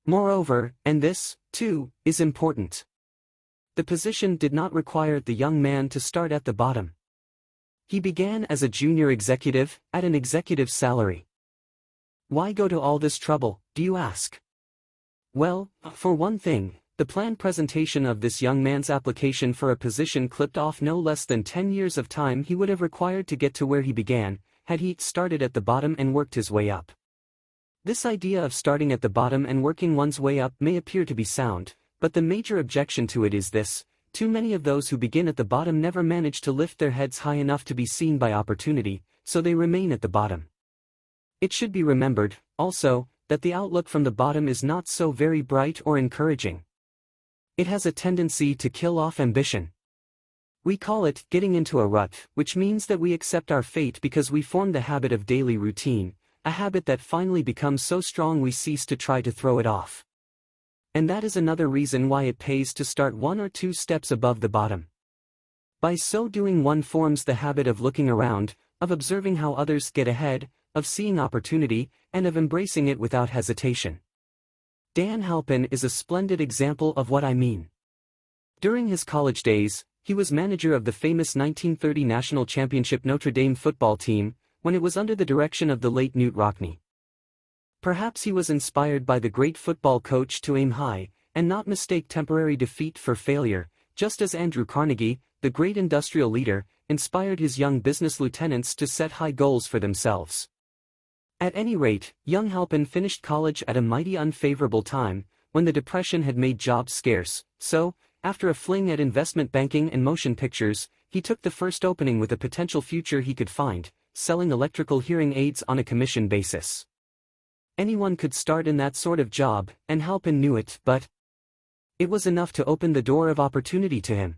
Speaker 2: Moreover, and this, too, is important, the position did not require the young man to start at the bottom. He began as a junior executive, at an executive salary. Why go to all this trouble, do you ask? Well, for one thing, the planned presentation of this young man's application for a position clipped off no less than 10 years of time he would have required to get to where he began, had he started at the bottom and worked his way up. This idea of starting at the bottom and working one's way up may appear to be sound, but the major objection to it is this: too many of those who begin at the bottom never manage to lift their heads high enough to be seen by opportunity, so they remain at the bottom. It should be remembered, also, that the outlook from the bottom is not so very bright or encouraging. It has a tendency to kill off ambition. We call it getting into a rut, which means that we accept our fate because we form the habit of daily routine, a habit that finally becomes so strong we cease to try to throw it off. And that is another reason why it pays to start 1 or 2 steps above the bottom. By so doing, one forms the habit of looking around, of observing how others get ahead, of seeing opportunity, and of embracing it without hesitation. Dan Halpin is a splendid example of what I mean. During his college days, he was manager of the famous 1930 national championship Notre Dame football team, when it was under the direction of the late Knute Rockne. Perhaps he was inspired by the great football coach to aim high, and not mistake temporary defeat for failure, just as Andrew Carnegie, the great industrial leader, inspired his young business lieutenants to set high goals for themselves. At any rate, young Halpin finished college at a mighty unfavorable time, when the Depression had made jobs scarce, so, after a fling at investment banking and motion pictures, he took the first opening with a potential future he could find, selling electrical hearing aids on a commission basis. Anyone could start in that sort of job, and Halpin knew it, but it was enough to open the door of opportunity to him.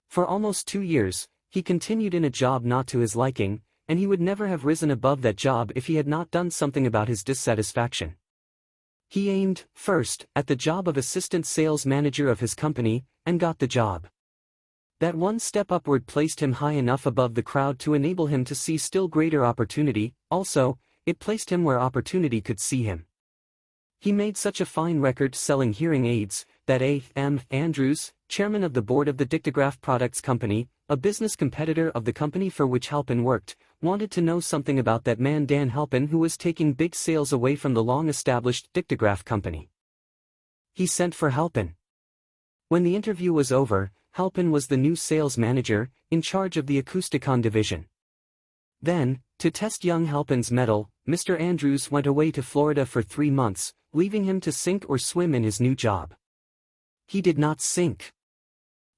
Speaker 2: For almost 2 years, he continued in a job not to his liking, and he would never have risen above that job if he had not done something about his dissatisfaction. He aimed, first, at the job of assistant sales manager of his company, and got the job. That one step upward placed him high enough above the crowd to enable him to see still greater opportunity, also, it placed him where opportunity could see him. He made such a fine record selling hearing aids, that A.M. Andrews, chairman of the board of the Dictograph Products Company, a business competitor of the company for which Halpin worked, wanted to know something about that man Dan Halpin who was taking big sales away from the long-established Dictograph Company. He sent for Halpin. When the interview was over, Halpin was the new sales manager, in charge of the Acousticon division. Then, to test young Halpin's mettle, Mr. Andrews went away to Florida for 3 months, leaving him to sink or swim in his new job. He did not sink.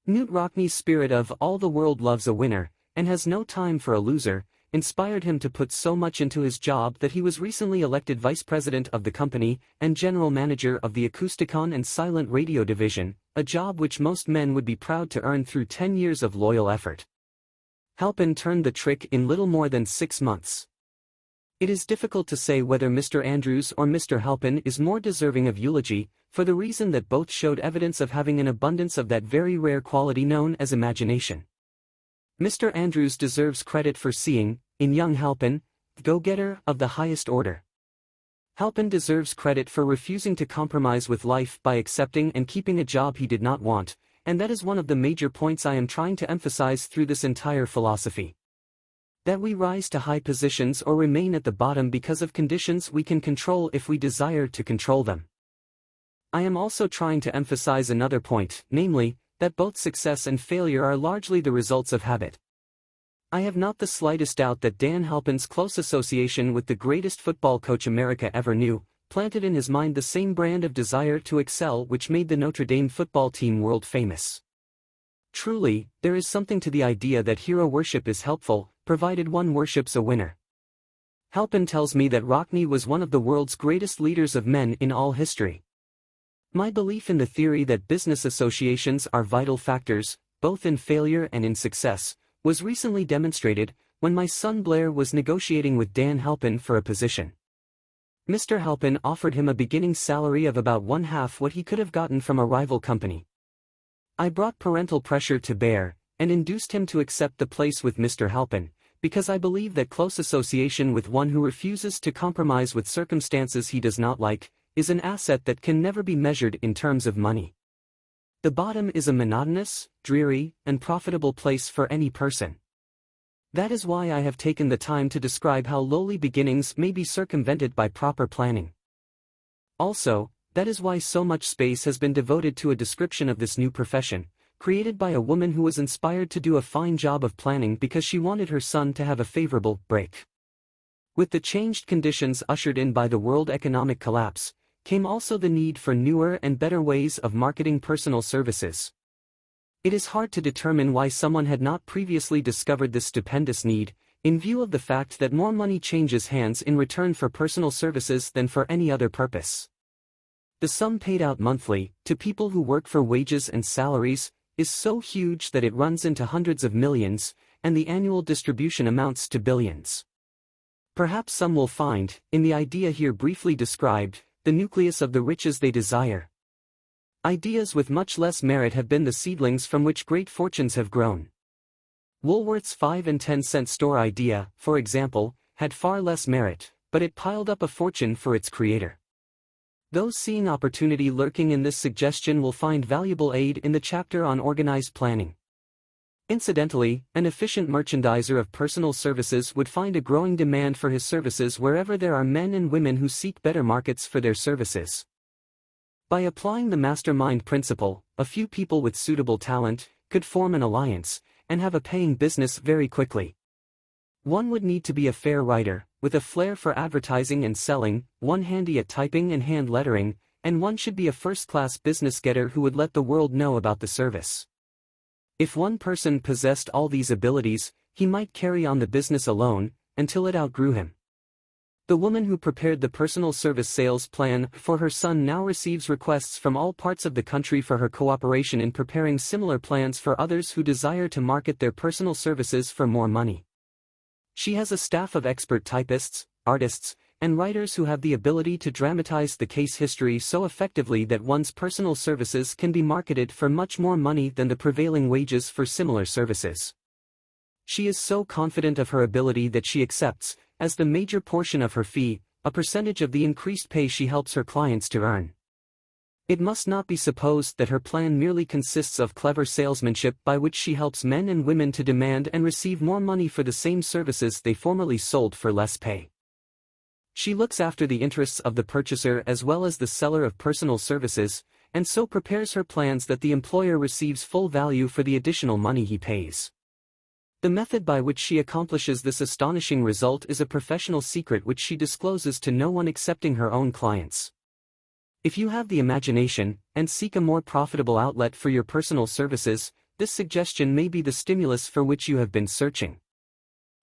Speaker 2: Knute Rockne's spirit of "all the world loves a winner, and has no time for a loser," inspired him to put so much into his job that he was recently elected vice president of the company, and general manager of the Acousticon and Silent Radio division, a job which most men would be proud to earn through 10 years of loyal effort. Halpin turned the trick in little more than 6 months. It is difficult to say whether Mr. Andrews or Mr. Halpin is more deserving of eulogy, for the reason that both showed evidence of having an abundance of that very rare quality known as imagination. Mr. Andrews deserves credit for seeing, in young Halpin, the go-getter of the highest order. Halpin deserves credit for refusing to compromise with life by accepting and keeping a job he did not want, and that is one of the major points I am trying to emphasize through this entire philosophy. That we rise to high positions or remain at the bottom because of conditions we can control if we desire to control them. I am also trying to emphasize another point, namely, that both success and failure are largely the results of habit. I have not the slightest doubt that Dan Halpin's close association with the greatest football coach America ever knew, planted in his mind the same brand of desire to excel which made the Notre Dame football team world famous. Truly, there is something to the idea that hero worship is helpful, provided one worships a winner. Halpin tells me that Rockne was one of the world's greatest leaders of men in all history. My belief in the theory that business associations are vital factors, both in failure and in success, was recently demonstrated when my son Blair was negotiating with Dan Halpin for a position. Mr. Halpin offered him a beginning salary of about 1/2 what he could have gotten from a rival company. I brought parental pressure to bear, and induced him to accept the place with Mr. Halpin, because I believe that close association with one who refuses to compromise with circumstances he does not like, is an asset that can never be measured in terms of money. The bottom is a monotonous, dreary, and profitable place for any person. That is why I have taken the time to describe how lowly beginnings may be circumvented by proper planning. Also, that is why so much space has been devoted to a description of this new profession, created by a woman who was inspired to do a fine job of planning because she wanted her son to have a favorable break. With the changed conditions ushered in by the world economic collapse, came also the need for newer and better ways of marketing personal services. It is hard to determine why someone had not previously discovered this stupendous need, in view of the fact that more money changes hands in return for personal services than for any other purpose. The sum paid out monthly, to people who work for wages and salaries, is so huge that it runs into hundreds of millions, and the annual distribution amounts to billions. Perhaps some will find, in the idea here briefly described, the nucleus of the riches they desire. Ideas with much less merit have been the seedlings from which great fortunes have grown. Woolworth's 5 and 10 cent store idea, for example, had far less merit, but it piled up a fortune for its creator. Those seeing opportunity lurking in this suggestion will find valuable aid in the chapter on organized planning. Incidentally, an efficient merchandiser of personal services would find a growing demand for his services wherever there are men and women who seek better markets for their services. By applying the mastermind principle, a few people with suitable talent could form an alliance and have a paying business very quickly. One would need to be a fair writer, with a flair for advertising and selling, one handy at typing and hand lettering, and one should be a first-class business getter who would let the world know about the service. If one person possessed all these abilities, he might carry on the business alone, until it outgrew him. The woman who prepared the personal service sales plan for her son now receives requests from all parts of the country for her cooperation in preparing similar plans for others who desire to market their personal services for more money. She has a staff of expert typists, artists, and writers who have the ability to dramatize the case history so effectively that one's personal services can be marketed for much more money than the prevailing wages for similar services. She is so confident of her ability that she accepts, as the major portion of her fee, a percentage of the increased pay she helps her clients to earn. It must not be supposed that her plan merely consists of clever salesmanship by which she helps men and women to demand and receive more money for the same services they formerly sold for less pay. She looks after the interests of the purchaser as well as the seller of personal services, and so prepares her plans that the employer receives full value for the additional money he pays. The method by which she accomplishes this astonishing result is a professional secret which she discloses to no one excepting her own clients. If you have the imagination, and seek a more profitable outlet for your personal services, this suggestion may be the stimulus for which you have been searching.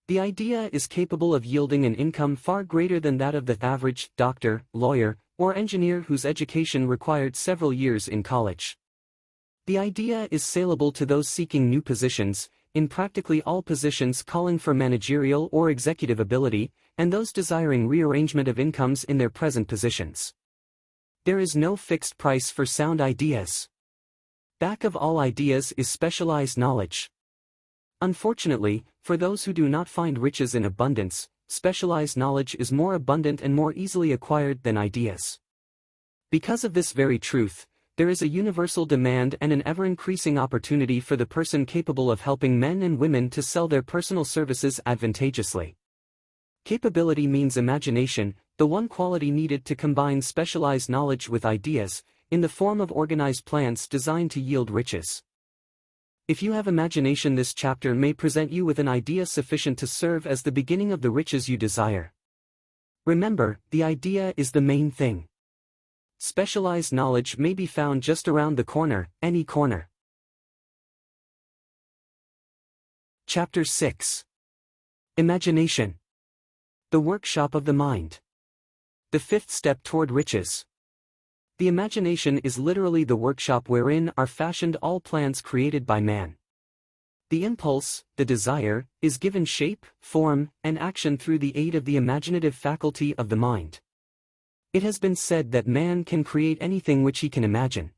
Speaker 2: The idea is capable of yielding an income far greater than that of the average doctor, lawyer, or engineer whose education required several years in college. The idea is saleable to those seeking new positions, in practically all positions calling for managerial or executive ability, and those desiring rearrangement of incomes in their present positions. There is no fixed price for sound ideas. Back of all ideas is specialized knowledge. Unfortunately, for those who do not find riches in abundance, specialized knowledge is more abundant and more easily acquired than ideas. Because of this very truth, there is a universal demand and an ever-increasing opportunity for the person capable of helping men and women to sell their personal services advantageously. Capability means imagination, the one quality needed to combine specialized knowledge with ideas, in the form of organized plans designed to yield riches. If you have imagination, this chapter may present you with an idea sufficient to serve as the beginning of the riches you desire. Remember, the idea is the main thing. Specialized knowledge may be found just around the corner, any corner. Chapter 6. Imagination. The workshop of the mind. The fifth step toward riches. The imagination is literally the workshop wherein are fashioned all plans created by man. The impulse, the desire, is given shape, form, and action through the aid of the imaginative faculty of the mind. It has been said that man can create anything which he can imagine.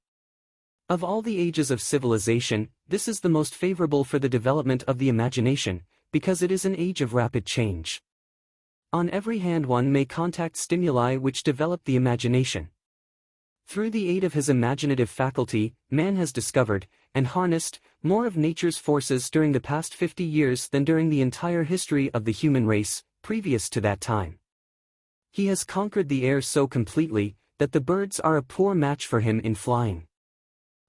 Speaker 2: Of all the ages of civilization, This is the most favorable for the development of the imagination, because it is an age of rapid change. On every hand one may contact stimuli which develop the imagination. Through the aid of his imaginative faculty, man has discovered, and harnessed, more of nature's forces during the past 50 years than during the entire history of the human race, previous to that time. He has conquered the air so completely, that the birds are a poor match for him in flying.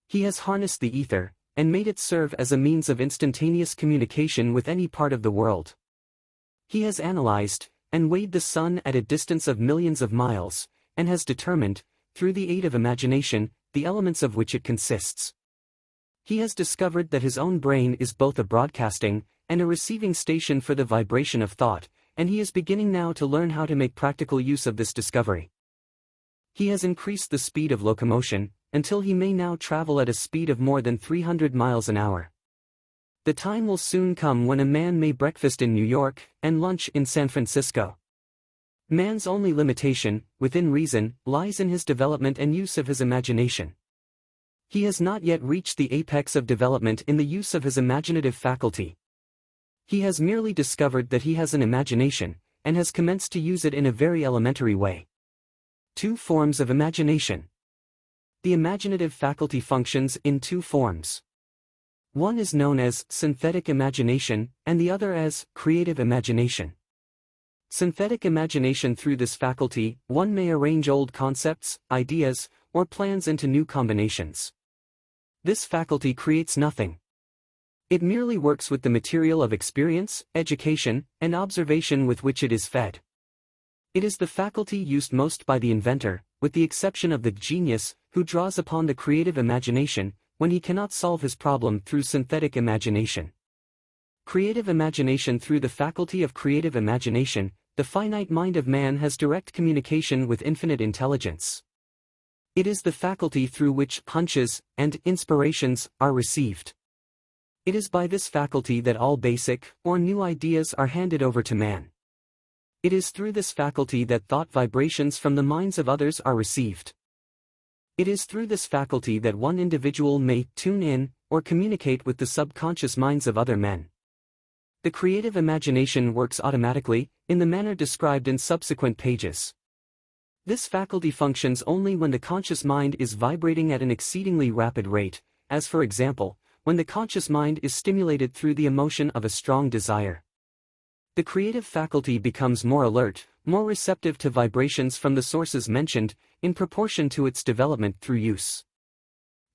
Speaker 2: He has harnessed the ether, and made it serve as a means of instantaneous communication with any part of the world. He has analyzed, and weighed the sun at a distance of millions of miles, and has determined, through the aid of imagination, the elements of which it consists. He has discovered that his own brain is both a broadcasting and a receiving station for the vibration of thought, and he is beginning now to learn how to make practical use of this discovery. He has increased the speed of locomotion, until he may now travel at a speed of more than 300 miles an hour. The time will soon come when a man may breakfast in New York and lunch in San Francisco. Man's only limitation, within reason, lies in his development and use of his imagination. He has not yet reached the apex of development in the use of his imaginative faculty. He has merely discovered that he has an imagination, and has commenced to use it in a very elementary way. Two forms of imagination. The imaginative faculty functions in two forms. One is known as synthetic imagination, and the other as creative imagination. Synthetic imagination. Through this faculty, one may arrange old concepts, ideas, or plans into new combinations. This faculty creates nothing. It merely works with the material of experience, education, and observation with which it is fed. It is the faculty used most by the inventor, with the exception of the genius, who draws upon the creative imagination, when he cannot solve his problem through synthetic imagination. Creative imagination. Through the faculty of creative imagination, the finite mind of man has direct communication with infinite intelligence. It is the faculty through which hunches and inspirations are received. It is by this faculty that all basic or new ideas are handed over to man. It is through this faculty that thought vibrations from the minds of others are received. It is through this faculty that one individual may tune in or communicate with the subconscious minds of other men. The creative imagination works automatically, in the manner described in subsequent pages. This faculty functions only when the conscious mind is vibrating at an exceedingly rapid rate, as for example, when the conscious mind is stimulated through the emotion of a strong desire. The creative faculty becomes more alert, more receptive to vibrations from the sources mentioned, in proportion to its development through use.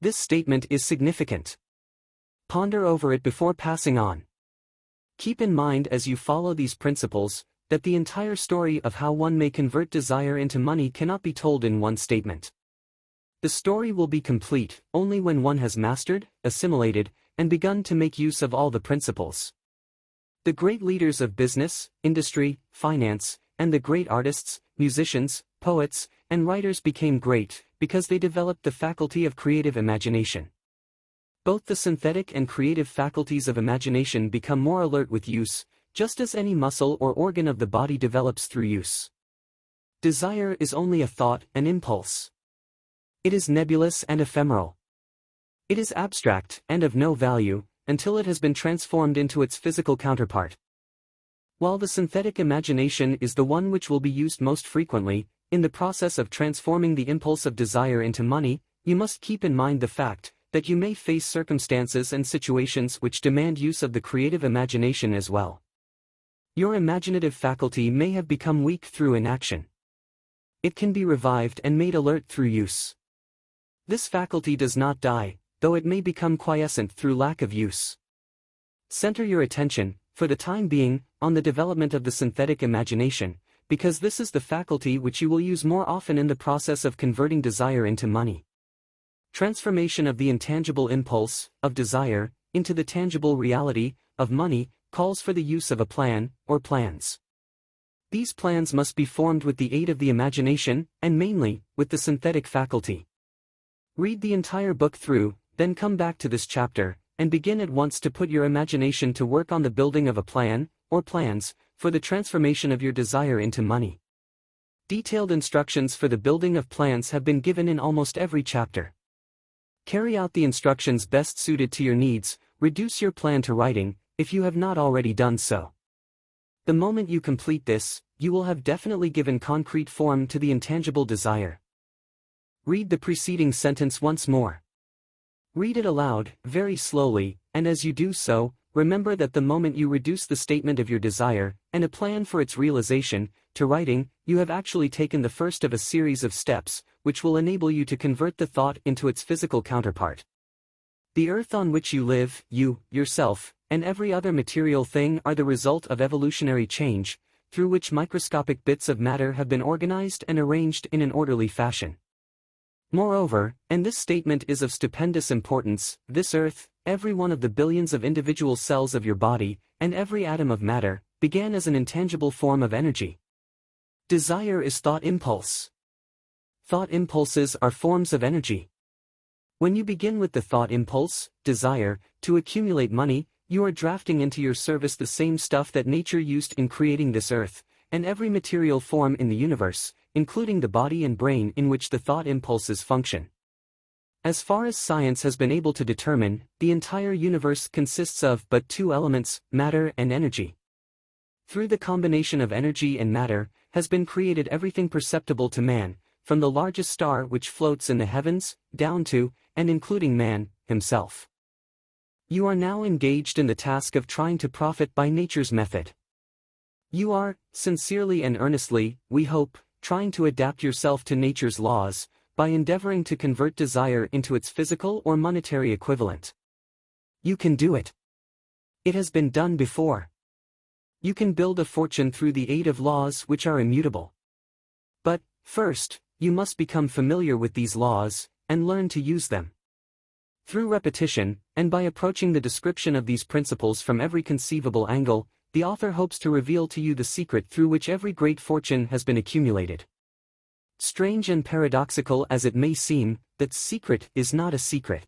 Speaker 2: This statement is significant. Ponder over it before passing on. Keep in mind as you follow these principles, that the entire story of how one may convert desire into money cannot be told in one statement. The story will be complete only when one has mastered, assimilated, and begun to make use of all the principles. The great leaders of business, industry, finance, and the great artists, musicians, poets, and writers became great because they developed the faculty of creative imagination. Both the synthetic and creative faculties of imagination become more alert with use, just as any muscle or organ of the body develops through use. Desire is only a thought, an impulse. It is nebulous and ephemeral. It is abstract and of no value, until it has been transformed into its physical counterpart. While the synthetic imagination is the one which will be used most frequently, in the process of transforming the impulse of desire into money, you must keep in mind the fact that you may face circumstances and situations which demand use of the creative imagination as well. Your imaginative faculty may have become weak through inaction. It can be revived and made alert through use. This faculty does not die, though it may become quiescent through lack of use. Center your attention, for the time being, on the development of the synthetic imagination, because this is the faculty which you will use more often in the process of converting desire into money. Transformation of the intangible impulse, of desire, into the tangible reality, of money, calls for the use of a plan, or plans. These plans must be formed with the aid of the imagination, and mainly, with the synthetic faculty. Read the entire book through, then come back to this chapter, and begin at once to put your imagination to work on the building of a plan, or plans, for the transformation of your desire into money. Detailed instructions for the building of plans have been given in almost every chapter. Carry out the instructions best suited to your needs, reduce your plan to writing, if you have not already done so. The moment you complete this, you will have definitely given concrete form to the intangible desire. Read the preceding sentence once more. Read it aloud, very slowly, and as you do so, remember that the moment you reduce the statement of your desire, and a plan for its realization, to writing, you have actually taken the first of a series of steps, which will enable you to convert the thought into its physical counterpart. The earth on which you live, you, yourself, and every other material thing are the result of evolutionary change, through which microscopic bits of matter have been organized and arranged in an orderly fashion. Moreover, and this statement is of stupendous importance, this earth, every one of the billions of individual cells of your body, and every atom of matter, began as an intangible form of energy. Desire is thought impulse. Thought impulses are forms of energy. When you begin with the thought impulse, desire, to accumulate money, you are drafting into your service the same stuff that nature used in creating this earth, and every material form in the universe, including the body and brain in which the thought impulses function. As far as science has been able to determine, the entire universe consists of but two elements, matter and energy. Through the combination of energy and matter, has been created everything perceptible to man, from the largest star which floats in the heavens, down to, and including man, himself. You are now engaged in the task of trying to profit by nature's method. You are, sincerely and earnestly, we hope, trying to adapt yourself to nature's laws, by endeavoring to convert desire into its physical or monetary equivalent. You can do it. It has been done before. You can build a fortune through the aid of laws which are immutable. But, first, you must become familiar with these laws, and learn to use them. Through repetition, and by approaching the description of these principles from every conceivable angle, the author hopes to reveal to you the secret through which every great fortune has been accumulated. Strange and paradoxical as it may seem, that secret is not a secret.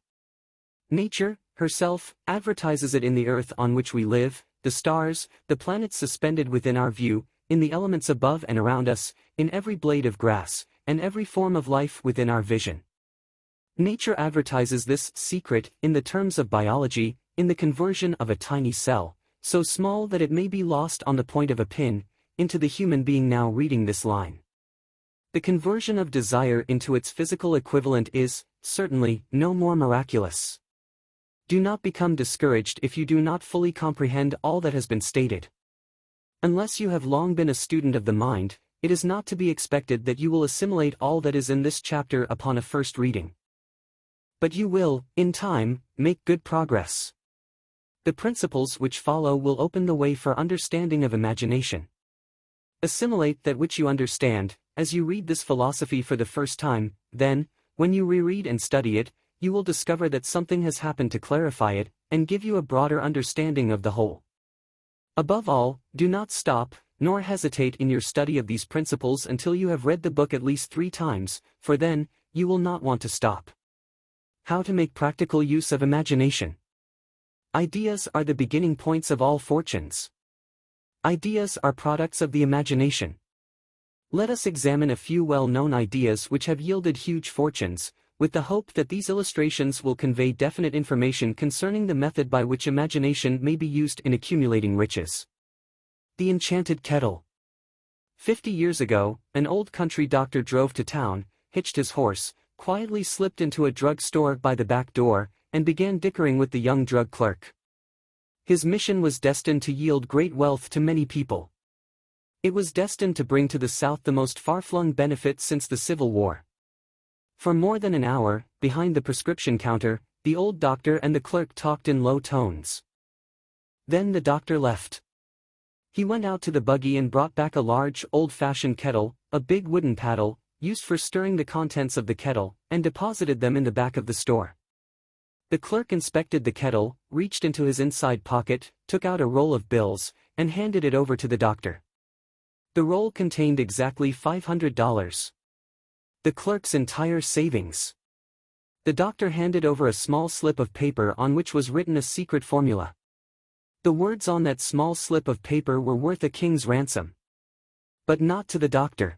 Speaker 2: Nature, herself, advertises it in the earth on which we live, the stars, the planets suspended within our view, in the elements above and around us, in every blade of grass, and every form of life within our vision. Nature advertises this secret, in the terms of biology, in the conversion of a tiny cell, so small that it may be lost on the point of a pin, into the human being now reading this line. The conversion of desire into its physical equivalent is, certainly, no more miraculous. Do not become discouraged if you do not fully comprehend all that has been stated. Unless you have long been a student of the mind, it is not to be expected that you will assimilate all that is in this chapter upon a first reading. But you will, in time, make good progress. The principles which follow will open the way for understanding of imagination. Assimilate that which you understand, as you read this philosophy for the first time, then, when you reread and study it, you will discover that something has happened to clarify it, and give you a broader understanding of the whole. Above all, do not stop, nor hesitate in your study of these principles until you have read the book at least 3 times, for then, you will not want to stop. How to make practical use of imagination. Ideas are the beginning points of all fortunes. Ideas are products of the imagination. Let us examine a few well-known ideas which have yielded huge fortunes, with the hope that these illustrations will convey definite information concerning the method by which imagination may be used in accumulating riches. The enchanted kettle. 50 years ago, an old country doctor drove to town, hitched his horse, quietly slipped into a drug store by the back door, and began dickering with the young drug clerk. His mission was destined to yield great wealth to many people. It was destined to bring to the South the most far-flung benefit since the Civil War. For more than an hour, behind the prescription counter, the old doctor and the clerk talked in low tones. Then the doctor left. He went out to the buggy and brought back a large, old-fashioned kettle, a big wooden paddle, used for stirring the contents of the kettle, and deposited them in the back of the store. The clerk inspected the kettle, reached into his inside pocket, took out a roll of bills, and handed it over to the doctor. The roll contained exactly $500. The clerk's entire savings. The doctor handed over a small slip of paper on which was written a secret formula. The words on that small slip of paper were worth a king's ransom. But not to the doctor.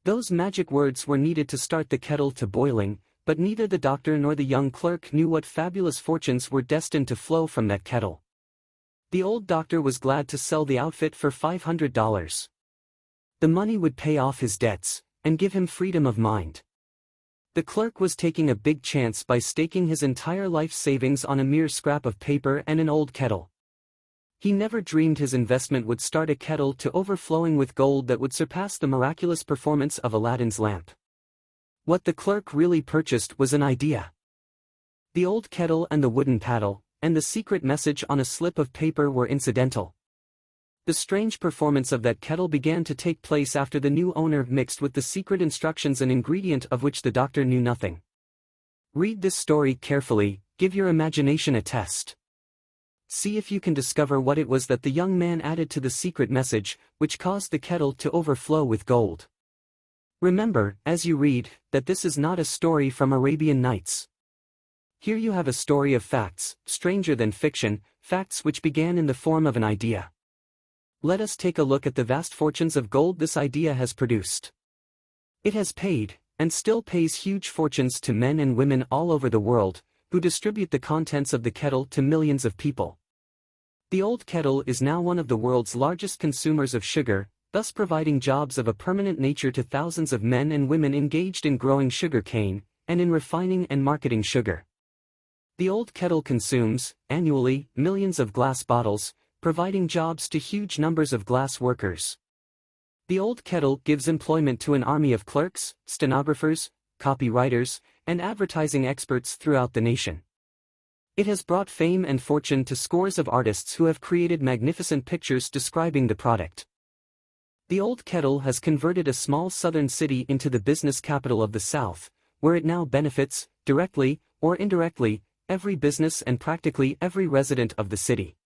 Speaker 2: Those magic words were needed to start the kettle to boiling, but neither the doctor nor the young clerk knew what fabulous fortunes were destined to flow from that kettle. The old doctor was glad to sell the outfit for $500. The money would pay off his debts, and give him freedom of mind. The clerk was taking a big chance by staking his entire life savings on a mere scrap of paper and an old kettle. He never dreamed his investment would start a kettle to overflowing with gold that would surpass the miraculous performance of Aladdin's lamp. What the clerk really purchased was an idea. The old kettle and the wooden paddle, and the secret message on a slip of paper were incidental. The strange performance of that kettle began to take place after the new owner mixed with the secret instructions an ingredient of which the doctor knew nothing. Read this story carefully, give your imagination a test. See if you can discover what it was that the young man added to the secret message, which caused the kettle to overflow with gold. Remember, as you read, that this is not a story from Arabian Nights. Here you have a story of facts, stranger than fiction, facts which began in the form of an idea. Let us take a look at the vast fortunes of gold this idea has produced. It has paid, and still pays huge fortunes to men and women all over the world, who distribute the contents of the kettle to millions of people. The old kettle is now one of the world's largest consumers of sugar, thus providing jobs of a permanent nature to thousands of men and women engaged in growing sugar cane, and in refining and marketing sugar. The old kettle consumes, annually, millions of glass bottles, providing jobs to huge numbers of glass workers. The old kettle gives employment to an army of clerks, stenographers, copywriters, and advertising experts throughout the nation. It has brought fame and fortune to scores of artists who have created magnificent pictures describing the product. The old kettle has converted a small southern city into the business capital of the South, where it now benefits, directly or indirectly, every business and practically every resident of the city.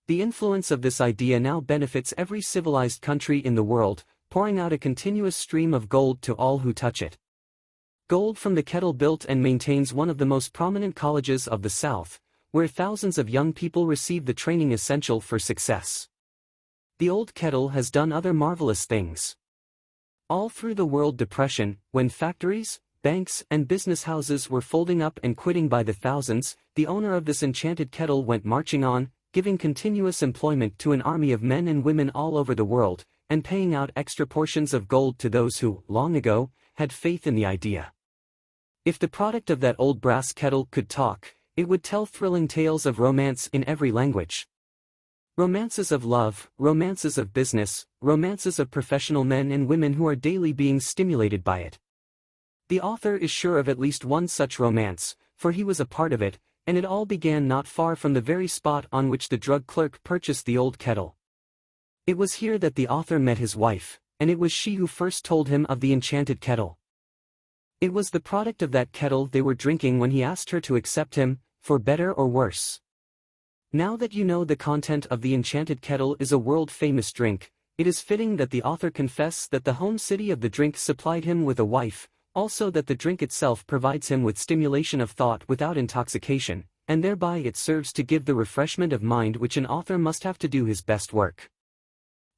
Speaker 2: The influence of this idea now benefits every civilized country in the world, pouring out a continuous stream of gold to all who touch it. Gold from the kettle built and maintains one of the most prominent colleges of the South, where thousands of young people receive the training essential for success. The old kettle has done other marvelous things. All through the World Depression, when factories, banks and business houses were folding up and quitting by the thousands, the owner of this enchanted kettle went marching on, giving continuous employment to an army of men and women all over the world, and paying out extra portions of gold to those who, long ago, had faith in the idea. If the product of that old brass kettle could talk, it would tell thrilling tales of romance in every language. Romances of love, romances of business, romances of professional men and women who are daily being stimulated by it. The author is sure of at least one such romance, for he was a part of it, and it all began not far from the very spot on which the drug clerk purchased the old kettle. It was here that the author met his wife, and it was she who first told him of the enchanted kettle. It was the product of that kettle they were drinking when he asked her to accept him, for better or worse. Now that you know the content of the enchanted kettle is a world-famous drink, it is fitting that the author confess that the home city of the drink supplied him with a wife, also that the drink itself provides him with stimulation of thought without intoxication, and thereby it serves to give the refreshment of mind which an author must have to do his best work.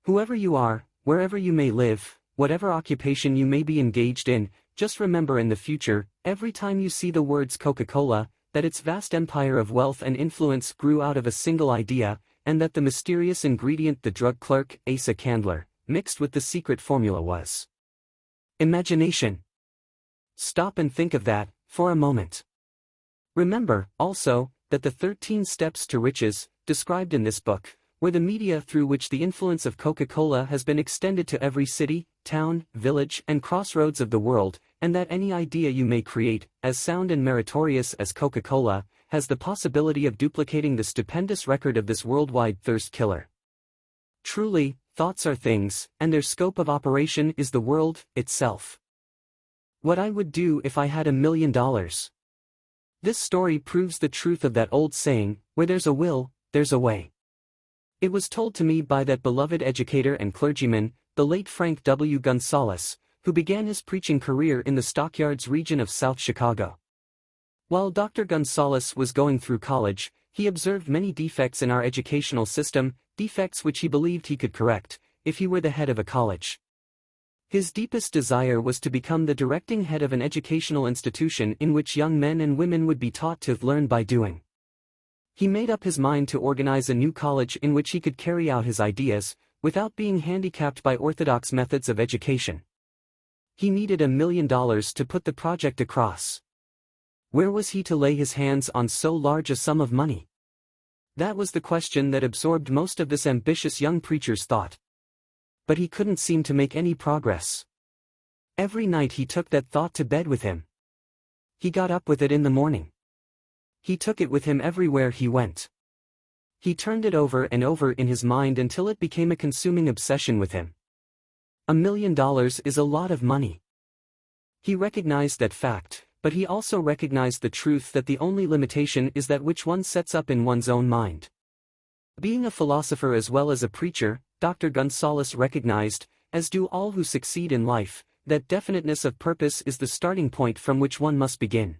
Speaker 2: Whoever you are, wherever you may live, whatever occupation you may be engaged in, just remember in the future, every time you see the words Coca-Cola, that its vast empire of wealth and influence grew out of a single idea, and that the mysterious ingredient the drug clerk, Asa Candler, mixed with the secret formula was imagination. Stop and think of that, for a moment. Remember, also, that the 13 steps to riches, described in this book, were the media through which the influence of Coca-Cola has been extended to every city, town, village and crossroads of the world, and that any idea you may create, as sound and meritorious as Coca-Cola, has the possibility of duplicating the stupendous record of this worldwide thirst killer. Truly, thoughts are things, and their scope of operation is the world itself. What I would do if I had $1 million. This story proves the truth of that old saying, where there's a will, there's a way. It was told to me by that beloved educator and clergyman, the late Frank W. Gonzalez, who began his preaching career in the Stockyards region of South Chicago. While Dr. Gonzalez was going through college, he observed many defects in our educational system, defects which he believed he could correct, if he were the head of a college. His deepest desire was to become the directing head of an educational institution in which young men and women would be taught to learn by doing. He made up his mind to organize a new college in which he could carry out his ideas, without being handicapped by orthodox methods of education. He needed $1 million to put the project across. Where was he to lay his hands on so large a sum of money? That was the question that absorbed most of this ambitious young preacher's thought. But he couldn't seem to make any progress. Every night he took that thought to bed with him. He got up with it in the morning. He took it with him everywhere he went. He turned it over and over in his mind until it became a consuming obsession with him. $1 million is a lot of money. He recognized that fact, but he also recognized the truth that the only limitation is that which one sets up in one's own mind. Being a philosopher as well as a preacher, Dr. Gonzalez recognized, as do all who succeed in life, that definiteness of purpose is the starting point from which one must begin.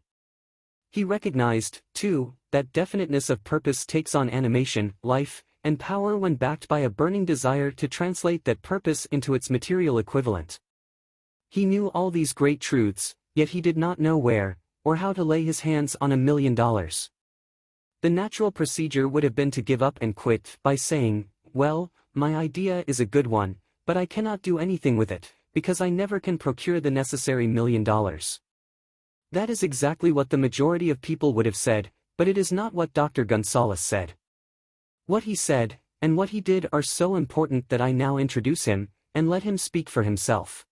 Speaker 2: He recognized, too, that definiteness of purpose takes on animation, life, and power when backed by a burning desire to translate that purpose into its material equivalent. He knew all these great truths, yet he did not know where, or how to lay his hands on $1 million. The natural procedure would have been to give up and quit by saying, "Well, my idea is a good one, but I cannot do anything with it, because I never can procure the necessary $1 million." That is exactly what the majority of people would have said, but it is not what Dr. Gonzalez said. What he said, and what he did are so important that I now introduce him, and let him speak for himself.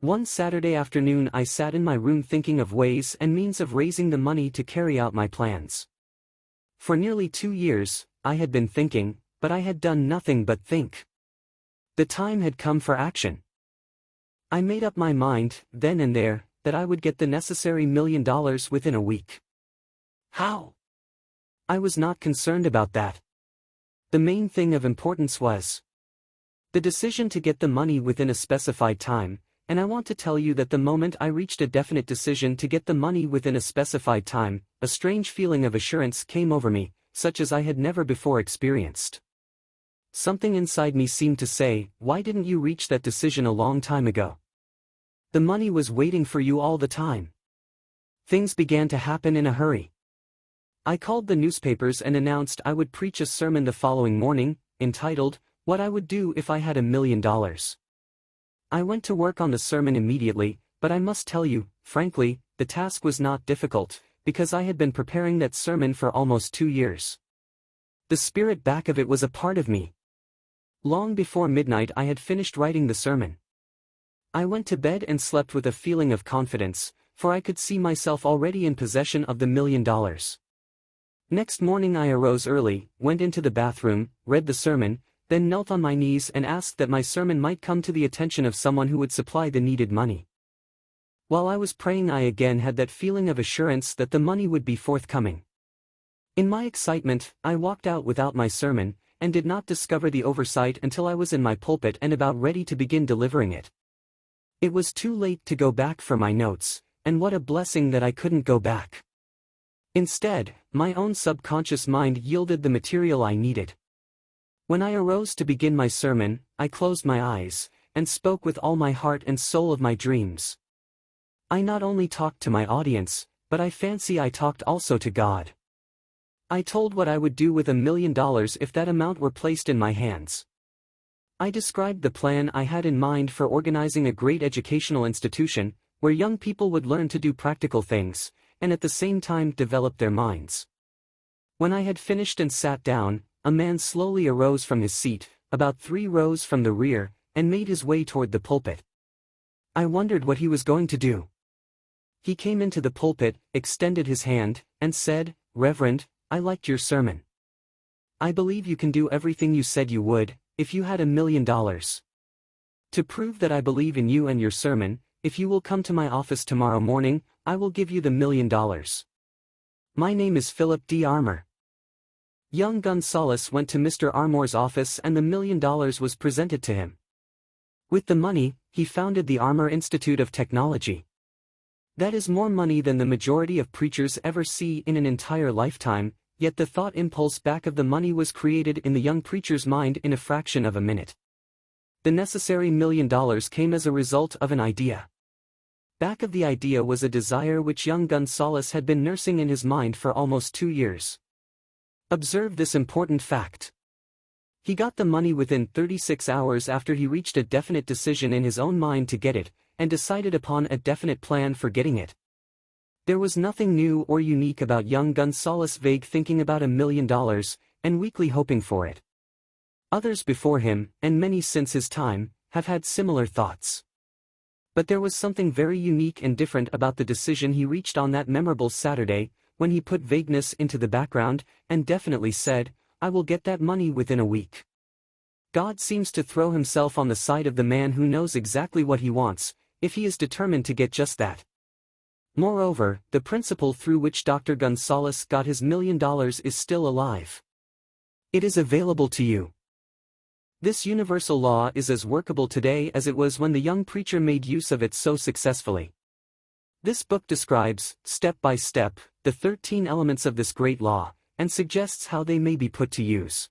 Speaker 2: One Saturday afternoon I sat in my room thinking of ways and means of raising the money to carry out my plans. For nearly 2 years, I had been thinking, but I had done nothing but think. The time had come for action. I made up my mind, then and there, that I would get the necessary $1 million within a week. How? I was not concerned about that. The main thing of importance was the decision to get the money within a specified time, and I want to tell you that the moment I reached a definite decision to get the money within a specified time, a strange feeling of assurance came over me, such as I had never before experienced. Something inside me seemed to say, "Why didn't you reach that decision a long time ago? The money was waiting for you all the time." Things began to happen in a hurry. I called the newspapers and announced I would preach a sermon the following morning, entitled, "What I Would Do If I Had $1 Million." I went to work on the sermon immediately, but I must tell you, frankly, the task was not difficult, because I had been preparing that sermon for almost 2 years. The spirit back of it was a part of me. Long before midnight I had finished writing the sermon. I went to bed and slept with a feeling of confidence, for I could see myself already in possession of the $1 million. Next morning I arose early, went into the bathroom, read the sermon, then knelt on my knees and asked that my sermon might come to the attention of someone who would supply the needed money. While I was praying I again had that feeling of assurance that the money would be forthcoming. In my excitement, I walked out without my sermon, and did not discover the oversight until I was in my pulpit and about ready to begin delivering it. It was too late to go back for my notes, and what a blessing that I couldn't go back. Instead, my own subconscious mind yielded the material I needed. When I arose to begin my sermon, I closed my eyes, and spoke with all my heart and soul of my dreams. I not only talked to my audience, but I fancy I talked also to God. I told what I would do with $1 million if that amount were placed in my hands. I described the plan I had in mind for organizing a great educational institution, where young people would learn to do practical things, and at the same time develop their minds. When I had finished and sat down, a man slowly arose from his seat, about 3 rows from the rear, and made his way toward the pulpit. I wondered what he was going to do. He came into the pulpit, extended his hand, and said, "Reverend, I liked your sermon. I believe you can do everything you said you would, if you had $1 million. To prove that I believe in you and your sermon, if you will come to my office tomorrow morning, I will give you the $1 million. My name is Philip D. Armour." Young Gonzalez went to Mr. Armour's office and the $1 million was presented to him. With the money, he founded the Armour Institute of Technology. That is more money than the majority of preachers ever see in an entire lifetime, yet the thought impulse back of the money was created in the young preacher's mind in a fraction of a minute. The necessary $1 million came as a result of an idea. Back of the idea was a desire which young Gonzalez had been nursing in his mind for almost 2 years. Observe this important fact. He got the money within 36 hours after he reached a definite decision in his own mind to get it, and decided upon a definite plan for getting it. There was nothing new or unique about young Gonzalez' vague thinking about $1 million, and weakly hoping for it. Others before him, and many since his time, have had similar thoughts. But there was something very unique and different about the decision he reached on that memorable Saturday, when he put vagueness into the background, and definitely said, "I will get that money within a week." God seems to throw himself on the side of the man who knows exactly what he wants, if he is determined to get just that. Moreover, the principle through which Dr. Gonzalez got his $1 million is still alive. It is available to you. This universal law is as workable today as it was when the young preacher made use of it so successfully. This book describes, step by step, the 13 elements of this great law, and suggests how they may be put to use.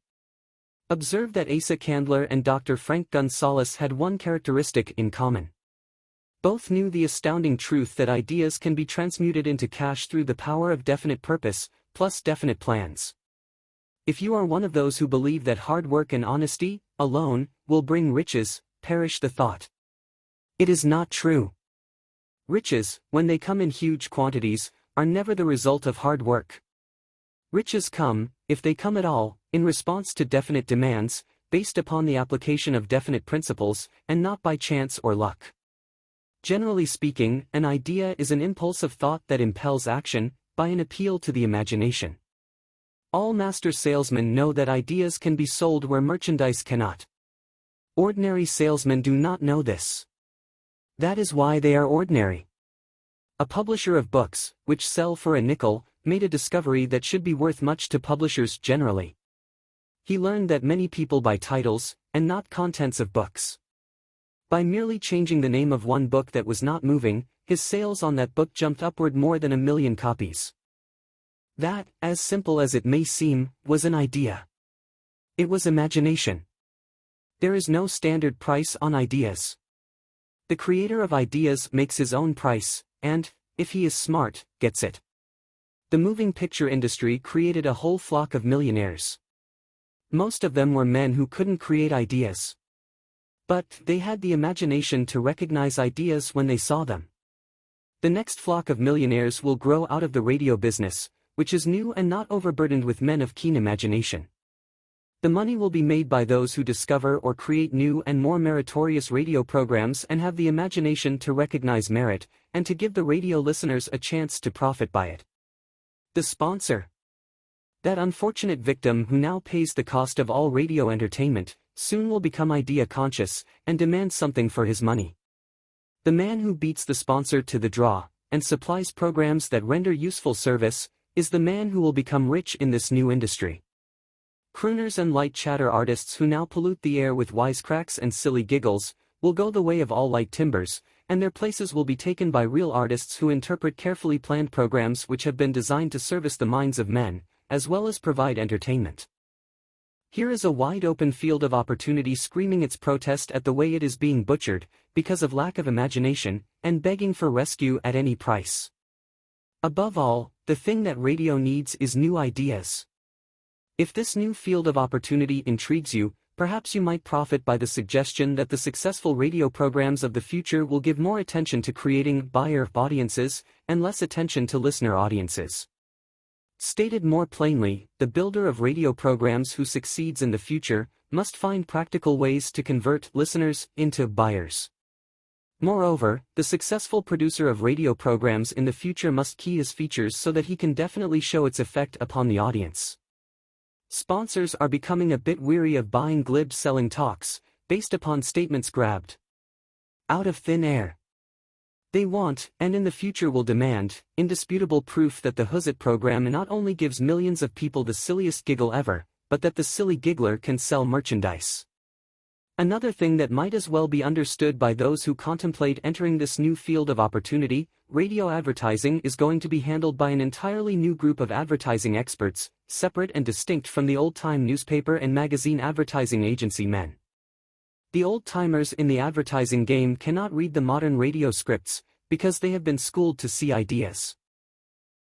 Speaker 2: Observe that Asa Candler and Dr. Frank Gonzalez had one characteristic in common. Both knew the astounding truth that ideas can be transmuted into cash through the power of definite purpose, plus definite plans. If you are one of those who believe that hard work and honesty, alone, will bring riches, perish the thought. It is not true. Riches, when they come in huge quantities, are never the result of hard work. Riches come, if they come at all, in response to definite demands, based upon the application of definite principles, and not by chance or luck. Generally speaking, an idea is an impulse of thought that impels action, by an appeal to the imagination. All master salesmen know that ideas can be sold where merchandise cannot. Ordinary salesmen do not know this. That is why they are ordinary. A publisher of books, which sell for a nickel, made a discovery that should be worth much to publishers generally. He learned that many people buy titles, and not contents of books. By merely changing the name of one book that was not moving, his sales on that book jumped upward more than 1 million copies. That, as simple as it may seem, was an idea. It was imagination. There is no standard price on ideas. The creator of ideas makes his own price, and, if he is smart, gets it. The moving picture industry created a whole flock of millionaires. Most of them were men who couldn't create ideas. But they had the imagination to recognize ideas when they saw them. The next flock of millionaires will grow out of the radio business, which is new and not overburdened with men of keen imagination. The money will be made by those who discover or create new and more meritorious radio programs and have the imagination to recognize merit, and to give the radio listeners a chance to profit by it. The sponsor. That unfortunate victim who now pays the cost of all radio entertainment, soon will become idea-conscious, and demand something for his money. The man who beats the sponsor to the draw, and supplies programs that render useful service, is the man who will become rich in this new industry. Crooners and light chatter artists who now pollute the air with wisecracks and silly giggles, will go the way of all light timbers, and their places will be taken by real artists who interpret carefully planned programs which have been designed to service the minds of men, as well as provide entertainment. Here is a wide-open field of opportunity screaming its protest at the way it is being butchered, because of lack of imagination, and begging for rescue at any price. Above all, the thing that radio needs is new ideas. If this new field of opportunity intrigues you, perhaps you might profit by the suggestion that the successful radio programs of the future will give more attention to creating buyer audiences, and less attention to listener audiences. Stated more plainly, the builder of radio programs who succeeds in the future, must find practical ways to convert listeners into buyers. Moreover, the successful producer of radio programs in the future must key his features so that he can definitely show its effect upon the audience. Sponsors are becoming a bit weary of buying glib selling talks, based upon statements grabbed out of thin air. They want, and in the future will demand, indisputable proof that the Huzit program not only gives millions of people the silliest giggle ever, but that the silly giggler can sell merchandise. Another thing that might as well be understood by those who contemplate entering this new field of opportunity, radio advertising is going to be handled by an entirely new group of advertising experts, separate and distinct from the old-time newspaper and magazine advertising agency men. The old-timers in the advertising game cannot read the modern radio scripts, because they have been schooled to see ideas.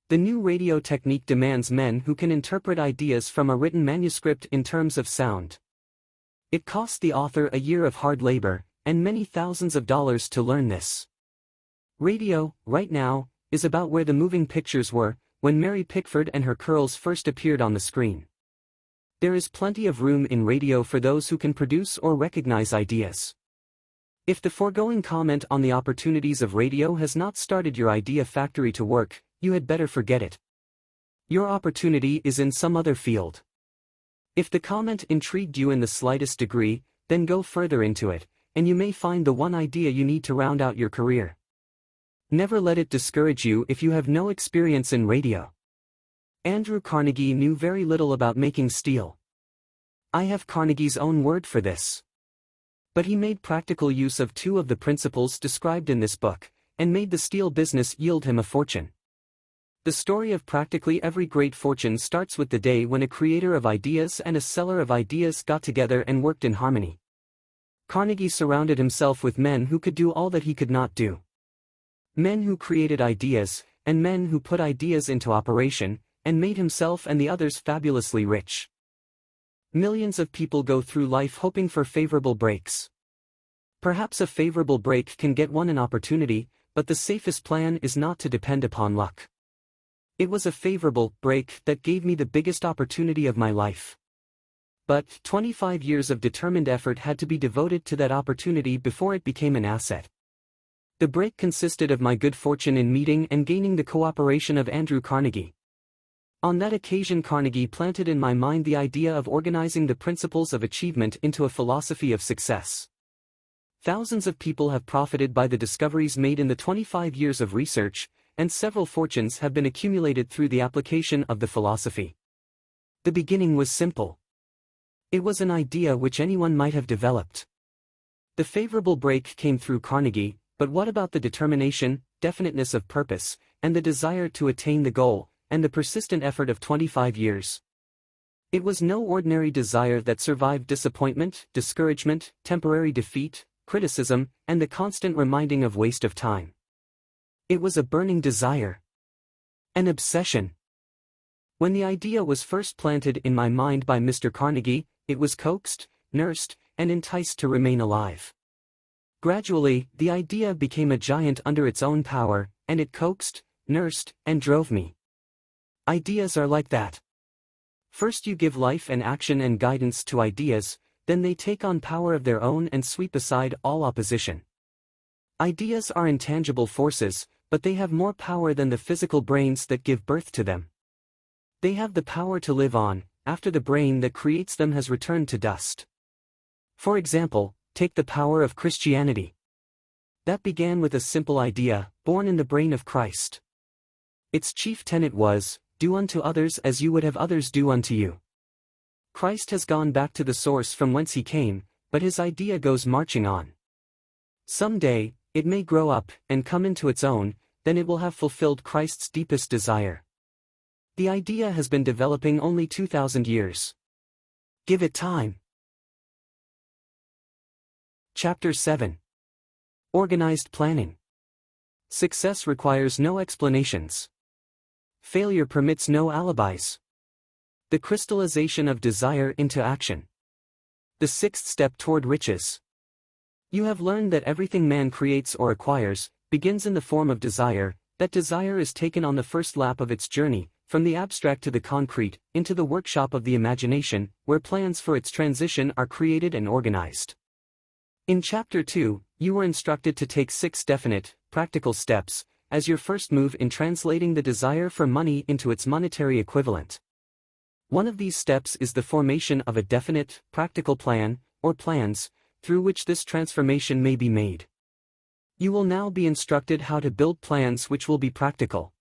Speaker 2: The new radio technique demands men who can interpret ideas from a written manuscript in terms of sound. It cost the author a year of hard labor, and many thousands of dollars to learn this. Radio, right now, is about where the moving pictures were, when Mary Pickford and her curls first appeared on the screen. There is plenty of room in radio for those who can produce or recognize ideas. If the foregoing comment on the opportunities of radio has not started your idea factory to work, you had better forget it. Your opportunity is in some other field. If the comment intrigued you in the slightest degree, then go further into it, and you may find the one idea you need to round out your career. Never let it discourage you if you have no experience in radio. Andrew Carnegie knew very little about making steel. I have Carnegie's own word for this. But he made practical use of two of the principles described in this book, and made the steel business yield him a fortune. The story of practically every great fortune starts with the day when a creator of ideas and a seller of ideas got together and worked in harmony. Carnegie surrounded himself with men who could do all that he could not do. Men who created ideas, and men who put ideas into operation, and made himself and the others fabulously rich. Millions of people go through life hoping for favorable breaks. Perhaps a favorable break can get one an opportunity, but the safest plan is not to depend upon luck. It was a favorable break that gave me the biggest opportunity of my life. But 25 years of determined effort had to be devoted to that opportunity before it became an asset. The break consisted of my good fortune in meeting and gaining the cooperation of Andrew Carnegie. On that occasion, Carnegie planted in my mind the idea of organizing the principles of achievement into a philosophy of success. Thousands of people have profited by the discoveries made in the 25 years of research, and several fortunes have been accumulated through the application of the philosophy. The beginning was simple. It was an idea which anyone might have developed. The favorable break came through Carnegie, but what about the determination, definiteness of purpose, and the desire to attain the goal, and the persistent effort of 25 years? It was no ordinary desire that survived disappointment, discouragement, temporary defeat, criticism, and the constant reminding of waste of time. It was a burning desire. An obsession. When the idea was first planted in my mind by Mr. Carnegie, it was coaxed, nursed, and enticed to remain alive. Gradually, the idea became a giant under its own power, and it coaxed, nursed, and drove me. Ideas are like that. First you give life and action and guidance to ideas, then they take on power of their own and sweep aside all opposition. Ideas are intangible forces, but they have more power than the physical brains that give birth to them. They have the power to live on, after the brain that creates them has returned to dust. For example, take the power of Christianity. That began with a simple idea, born in the brain of Christ. Its chief tenet was, do unto others as you would have others do unto you. Christ has gone back to the source from whence he came, but his idea goes marching on. Someday, it may grow up and come into its own, then it will have fulfilled Christ's deepest desire. The idea has been developing only 2,000 years. Give it time. Chapter 7. Organized Planning. Success requires no explanations. Failure permits no alibis. The crystallization of desire into action. The sixth step toward riches. You have learned that everything man creates or acquires begins in the form of desire. That desire is taken on the first lap of its journey, from the abstract to the concrete, into the workshop of the imagination, where plans for its transition are created and organized. In Chapter 2, you were instructed to take 6 definite, practical steps, as your first move in translating the desire for money into its monetary equivalent. One of these steps is the formation of a definite, practical plan, or plans, through which this transformation may be made. You will now be instructed how to build plans which will be practical.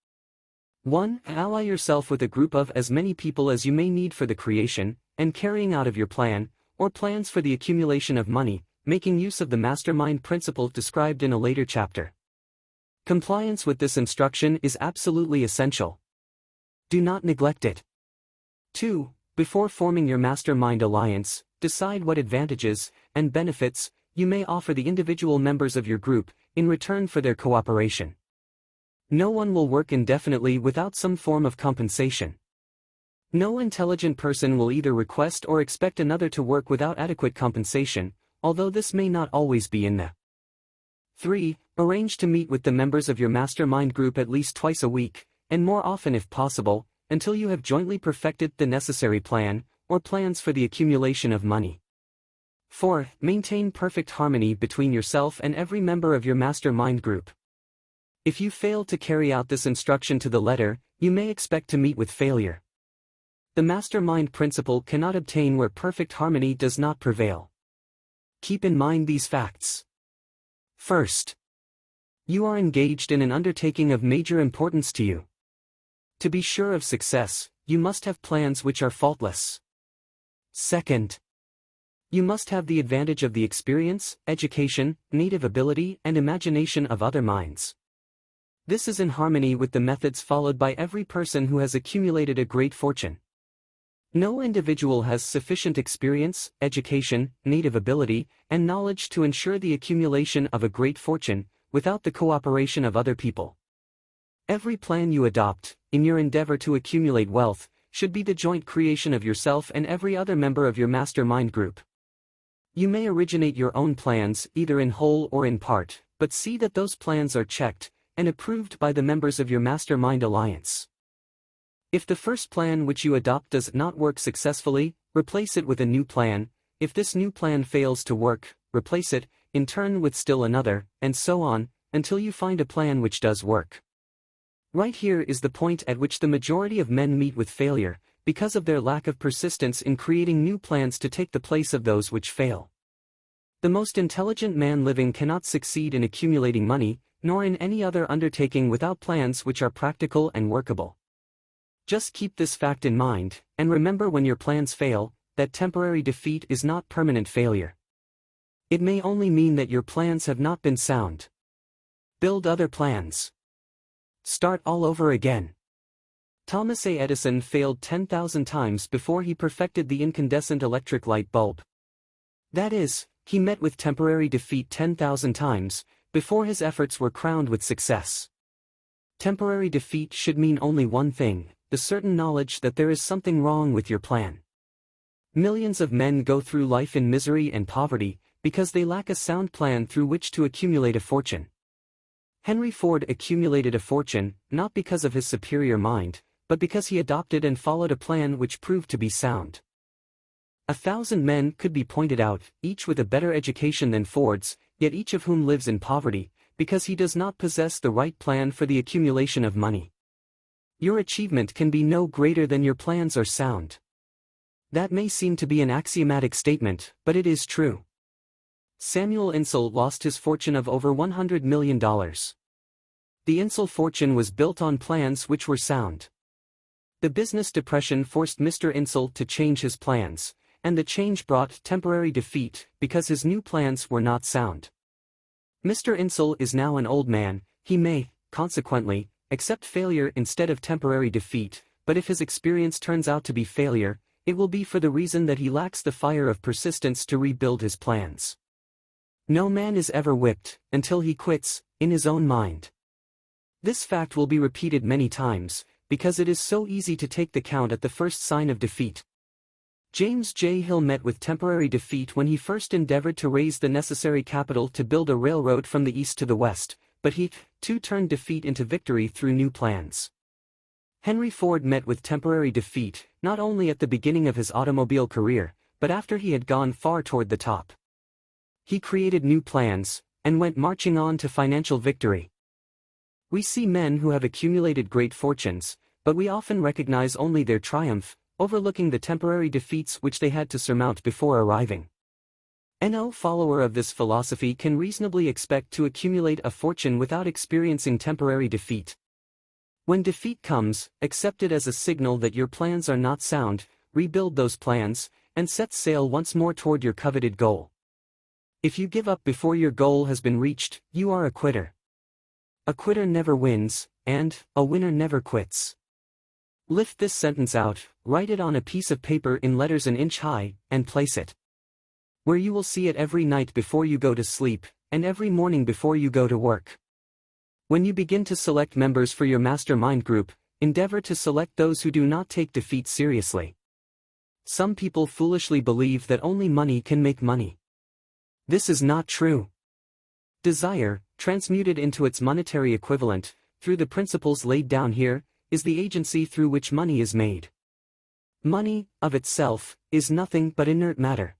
Speaker 2: 1. Ally yourself with a group of as many people as you may need for the creation and carrying out of your plan, or plans for the accumulation of money, making use of the mastermind principle described in a later chapter. Compliance with this instruction is absolutely essential. Do not neglect it. 2. Before forming your mastermind alliance, decide what advantages and benefits you may offer the individual members of your group in return for their cooperation. No one will work indefinitely without some form of compensation. No intelligent person will either request or expect another to work without adequate compensation, although this may not always be in the 3. Arrange to meet with the members of your mastermind group at least twice a week, and more often if possible, until you have jointly perfected the necessary plan, or plans for the accumulation of money. 4. Maintain perfect harmony between yourself and every member of your mastermind group. If you fail to carry out this instruction to the letter, you may expect to meet with failure. The mastermind principle cannot obtain where perfect harmony does not prevail. Keep in mind these facts. First, you are engaged in an undertaking of major importance to you. To be sure of success, you must have plans which are faultless. Second, you must have the advantage of the experience, education, native ability, and imagination of other minds. This is in harmony with the methods followed by every person who has accumulated a great fortune. No individual has sufficient experience, education, native ability, and knowledge to ensure the accumulation of a great fortune, without the cooperation of other people. Every plan you adopt, in your endeavor to accumulate wealth, should be the joint creation of yourself and every other member of your mastermind group. You may originate your own plans either in whole or in part, but see that those plans are checked and approved by the members of your mastermind alliance. If the first plan which you adopt does not work successfully, replace it with a new plan. If this new plan fails to work, replace it, in turn with still another, and so on, until you find a plan which does work. Right here is the point at which the majority of men meet with failure, because of their lack of persistence in creating new plans to take the place of those which fail. The most intelligent man living cannot succeed in accumulating money, nor in any other undertaking without plans which are practical and workable. Just keep this fact in mind, and remember when your plans fail, that temporary defeat is not permanent failure. It may only mean that your plans have not been sound. Build other plans. Start all over again. Thomas A. Edison failed 10,000 times before he perfected the incandescent electric light bulb. That is, he met with temporary defeat 10,000 times, before his efforts were crowned with success. Temporary defeat should mean only one thing: the certain knowledge that there is something wrong with your plan. Millions of men go through life in misery and poverty, because they lack a sound plan through which to accumulate a fortune. Henry Ford accumulated a fortune, not because of his superior mind, but because he adopted and followed a plan which proved to be sound. 1,000 men could be pointed out, each with a better education than Ford's, yet each of whom lives in poverty, because he does not possess the right plan for the accumulation of money. Your achievement can be no greater than your plans are sound. That may seem to be an axiomatic statement, but it is true. Samuel Insull lost his fortune of over $100 million. The Insull fortune was built on plans which were sound. The business depression forced Mr. Insull to change his plans, and the change brought temporary defeat because his new plans were not sound. Mr. Insull is now an old man. He may, consequently, accept failure instead of temporary defeat, but if his experience turns out to be failure, it will be for the reason that he lacks the fire of persistence to rebuild his plans. No man is ever whipped, until he quits, in his own mind. This fact will be repeated many times, because it is so easy to take the count at the first sign of defeat. James J. Hill met with temporary defeat when he first endeavored to raise the necessary capital to build a railroad from the east to the west, but he, too, turned defeat into victory through new plans. Henry Ford met with temporary defeat, not only at the beginning of his automobile career, but after he had gone far toward the top. He created new plans, and went marching on to financial victory. We see men who have accumulated great fortunes, but we often recognize only their triumph, overlooking the temporary defeats which they had to surmount before arriving. No follower of this philosophy can reasonably expect to accumulate a fortune without experiencing temporary defeat. When defeat comes, accept it as a signal that your plans are not sound, rebuild those plans, and set sail once more toward your coveted goal. If you give up before your goal has been reached, you are a quitter. A quitter never wins, and a winner never quits. Lift this sentence out, write it on a piece of paper in letters an inch high, and place it where you will see it every night before you go to sleep, and every morning before you go to work. When you begin to select members for your mastermind group, endeavor to select those who do not take defeat seriously. Some people foolishly believe that only money can make money. This is not true. Desire, transmuted into its monetary equivalent, through the principles laid down here, is the agency through which money is made. Money, of itself, is nothing but inert matter.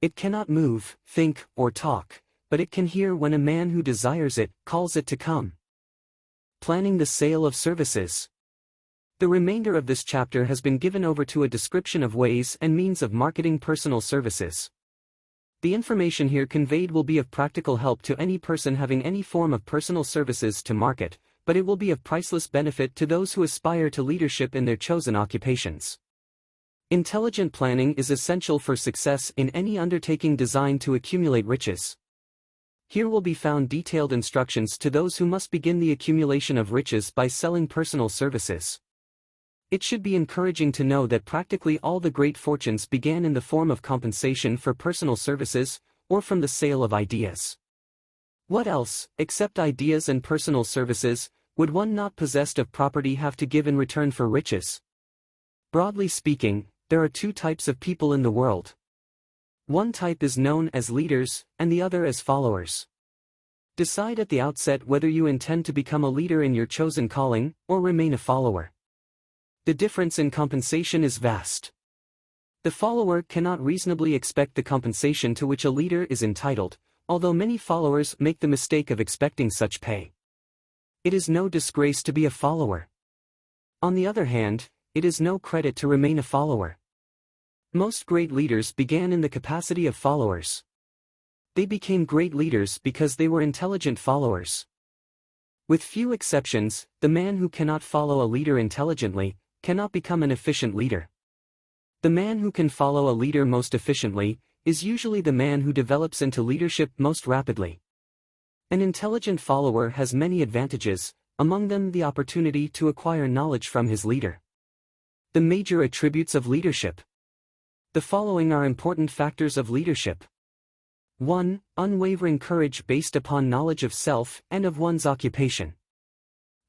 Speaker 2: It cannot move, think, or talk, but it can hear when a man who desires it calls it to come. Planning the sale of services. The remainder of this chapter has been given over to a description of ways and means of marketing personal services. The information here conveyed will be of practical help to any person having any form of personal services to market, but it will be of priceless benefit to those who aspire to leadership in their chosen occupations. Intelligent planning is essential for success in any undertaking designed to accumulate riches. Here will be found detailed instructions to those who must begin the accumulation of riches by selling personal services. It should be encouraging to know that practically all the great fortunes began in the form of compensation for personal services, or from the sale of ideas. What else, except ideas and personal services, would one not possessed of property have to give in return for riches? Broadly speaking, there are two types of people in the world. One type is known as leaders, and the other as followers. Decide at the outset whether you intend to become a leader in your chosen calling, or remain a follower. The difference in compensation is vast. The follower cannot reasonably expect the compensation to which a leader is entitled, although many followers make the mistake of expecting such pay. It is no disgrace to be a follower. On the other hand, it is no credit to remain a follower. Most great leaders began in the capacity of followers. They became great leaders because they were intelligent followers. With few exceptions, the man who cannot follow a leader intelligently cannot become an efficient leader. The man who can follow a leader most efficiently is usually the man who develops into leadership most rapidly. An intelligent follower has many advantages, among them the opportunity to acquire knowledge from his leader. The major attributes of leadership. The following are important factors of leadership. 1. Unwavering courage based upon knowledge of self and of one's occupation.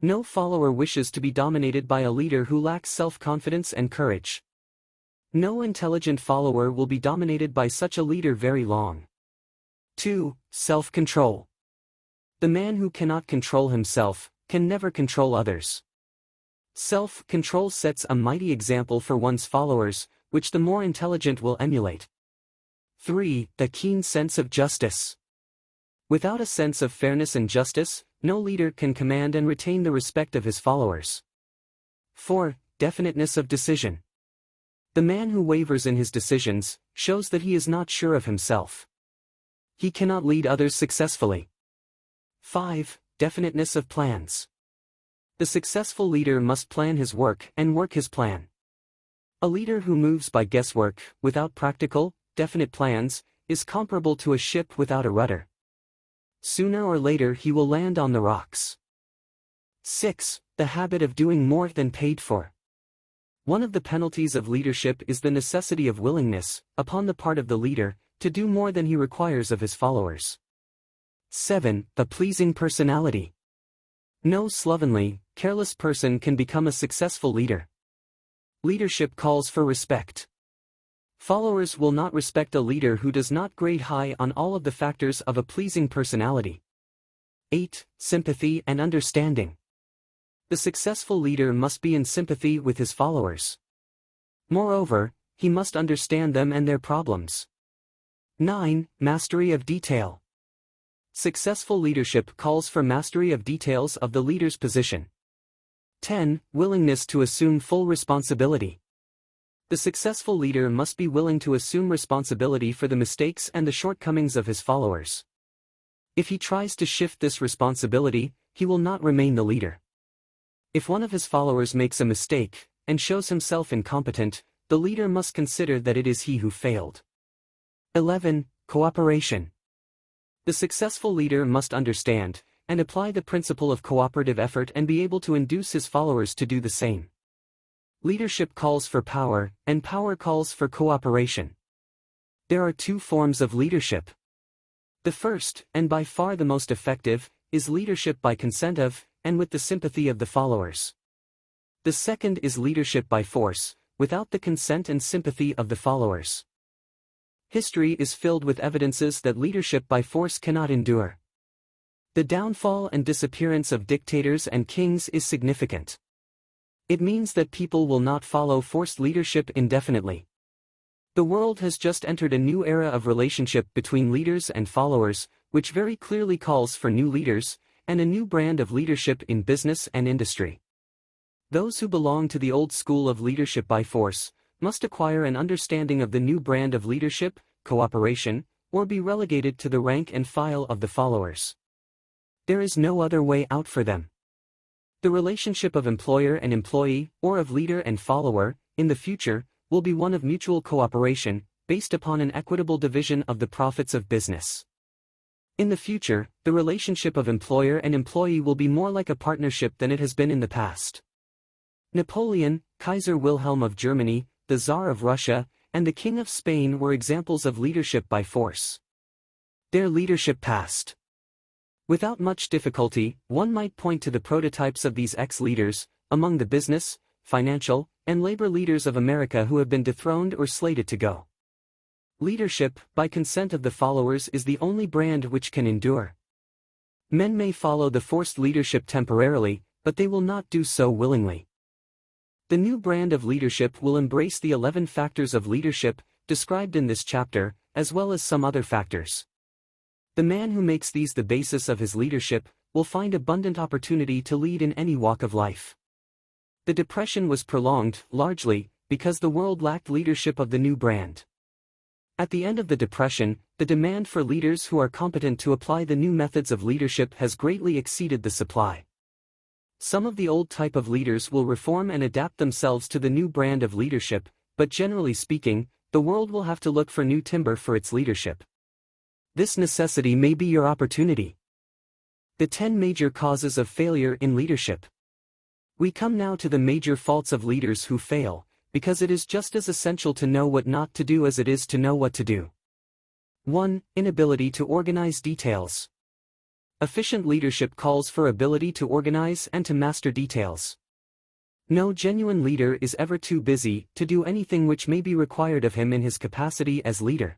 Speaker 2: No follower wishes to be dominated by a leader who lacks self-confidence and courage. No intelligent follower will be dominated by such a leader very long. 2. Self-control. The man who cannot control himself can never control others. Self-control sets a mighty example for one's followers, which the more intelligent will emulate. 3. The keen sense of justice. Without a sense of fairness and justice, no leader can command and retain the respect of his followers. 4. Definiteness of decision. The man who wavers in his decisions shows that he is not sure of himself. He cannot lead others successfully. 5. Definiteness of plans. The successful leader must plan his work and work his plan. A leader who moves by guesswork, without practical, definite plans, is comparable to a ship without a rudder. Sooner or later he will land on the rocks. 6. The habit of doing more than paid for. One of the penalties of leadership is the necessity of willingness, upon the part of the leader, to do more than he requires of his followers. 7. The pleasing personality. No slovenly, careless person can become a successful leader. Leadership calls for respect. Followers will not respect a leader who does not grade high on all of the factors of a pleasing personality. 8. Sympathy and understanding. The successful leader must be in sympathy with his followers. Moreover, he must understand them and their problems. 9. Mastery of detail. Successful leadership calls for mastery of details of the leader's position. 10. Willingness to assume full responsibility. The successful leader must be willing to assume responsibility for the mistakes and the shortcomings of his followers. If he tries to shift this responsibility, he will not remain the leader. If one of his followers makes a mistake, and shows himself incompetent, the leader must consider that it is he who failed. 11. Cooperation. The successful leader must understand and apply the principle of cooperative effort and be able to induce his followers to do the same. Leadership calls for power, and power calls for cooperation. There are two forms of leadership. The first, and by far the most effective, is leadership by consent of, and with the sympathy of the followers. The second is leadership by force, without the consent and sympathy of the followers. History is filled with evidences that leadership by force cannot endure. The downfall and disappearance of dictators and kings is significant. It means that people will not follow forced leadership indefinitely. The world has just entered a new era of relationship between leaders and followers, which very clearly calls for new leaders, and a new brand of leadership in business and industry. Those who belong to the old school of leadership by force must acquire an understanding of the new brand of leadership, cooperation, or be relegated to the rank and file of the followers. There is no other way out for them. The relationship of employer and employee, or of leader and follower, in the future, will be one of mutual cooperation, based upon an equitable division of the profits of business. In the future, the relationship of employer and employee will be more like a partnership than it has been in the past. Napoleon, Kaiser Wilhelm of Germany, the Tsar of Russia, and the King of Spain were examples of leadership by force. Their leadership passed. Without much difficulty, one might point to the prototypes of these ex-leaders, among the business, financial, and labor leaders of America who have been dethroned or slated to go. Leadership, by consent of the followers, is the only brand which can endure. Men may follow the forced leadership temporarily, but they will not do so willingly. The new brand of leadership will embrace the 11 factors of leadership, described in this chapter, as well as some other factors. The man who makes these the basis of his leadership, will find abundant opportunity to lead in any walk of life. The Depression was prolonged, largely, because the world lacked leadership of the new brand. At the end of the Depression, the demand for leaders who are competent to apply the new methods of leadership has greatly exceeded the supply. Some of the old type of leaders will reform and adapt themselves to the new brand of leadership, but generally speaking, the world will have to look for new timber for its leadership. This necessity may be your opportunity. The 10 major causes of failure in leadership. We come now to the major faults of leaders who fail, because it is just as essential to know what not to do as it is to know what to do. 1. Inability to organize details. Efficient leadership calls for ability to organize and to master details. No genuine leader is ever too busy to do anything which may be required of him in his capacity as leader.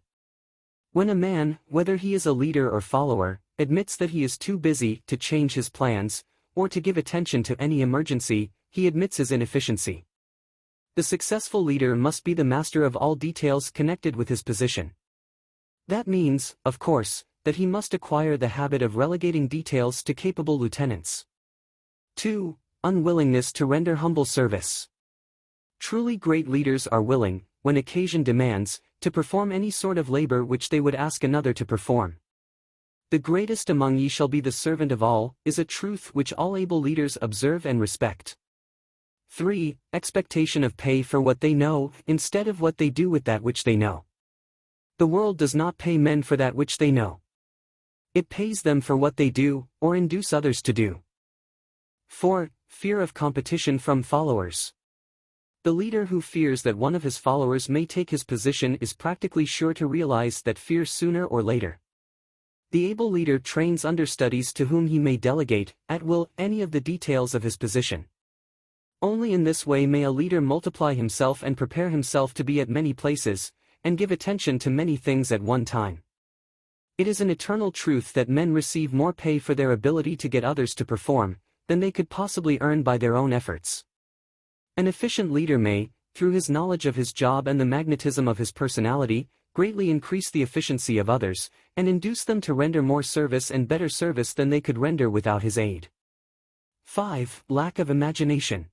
Speaker 2: When a man, whether he is a leader or follower, admits that he is too busy to change his plans, or to give attention to any emergency, he admits his inefficiency. The successful leader must be the master of all details connected with his position. That means, of course, that he must acquire the habit of relegating details to capable lieutenants. 2. Unwillingness to render humble service. Truly great leaders are willing, when occasion demands, to perform any sort of labor which they would ask another to perform. The greatest among ye shall be the servant of all, is a truth which all able leaders observe and respect. 3. Expectation of pay for what they know, instead of what they do with that which they know. The world does not pay men for that which they know. It pays them for what they do, or induce others to do. 4. Fear of competition from followers. The leader who fears that one of his followers may take his position is practically sure to realize that fear sooner or later. The able leader trains understudies to whom he may delegate, at will, any of the details of his position. Only in this way may a leader multiply himself and prepare himself to be at many places, and give attention to many things at one time. It is an eternal truth that men receive more pay for their ability to get others to perform, than they could possibly earn by their own efforts. An efficient leader may, through his knowledge of his job and the magnetism of his personality, greatly increase the efficiency of others, and induce them to render more service and better service than they could render without his aid. 5. Lack of imagination.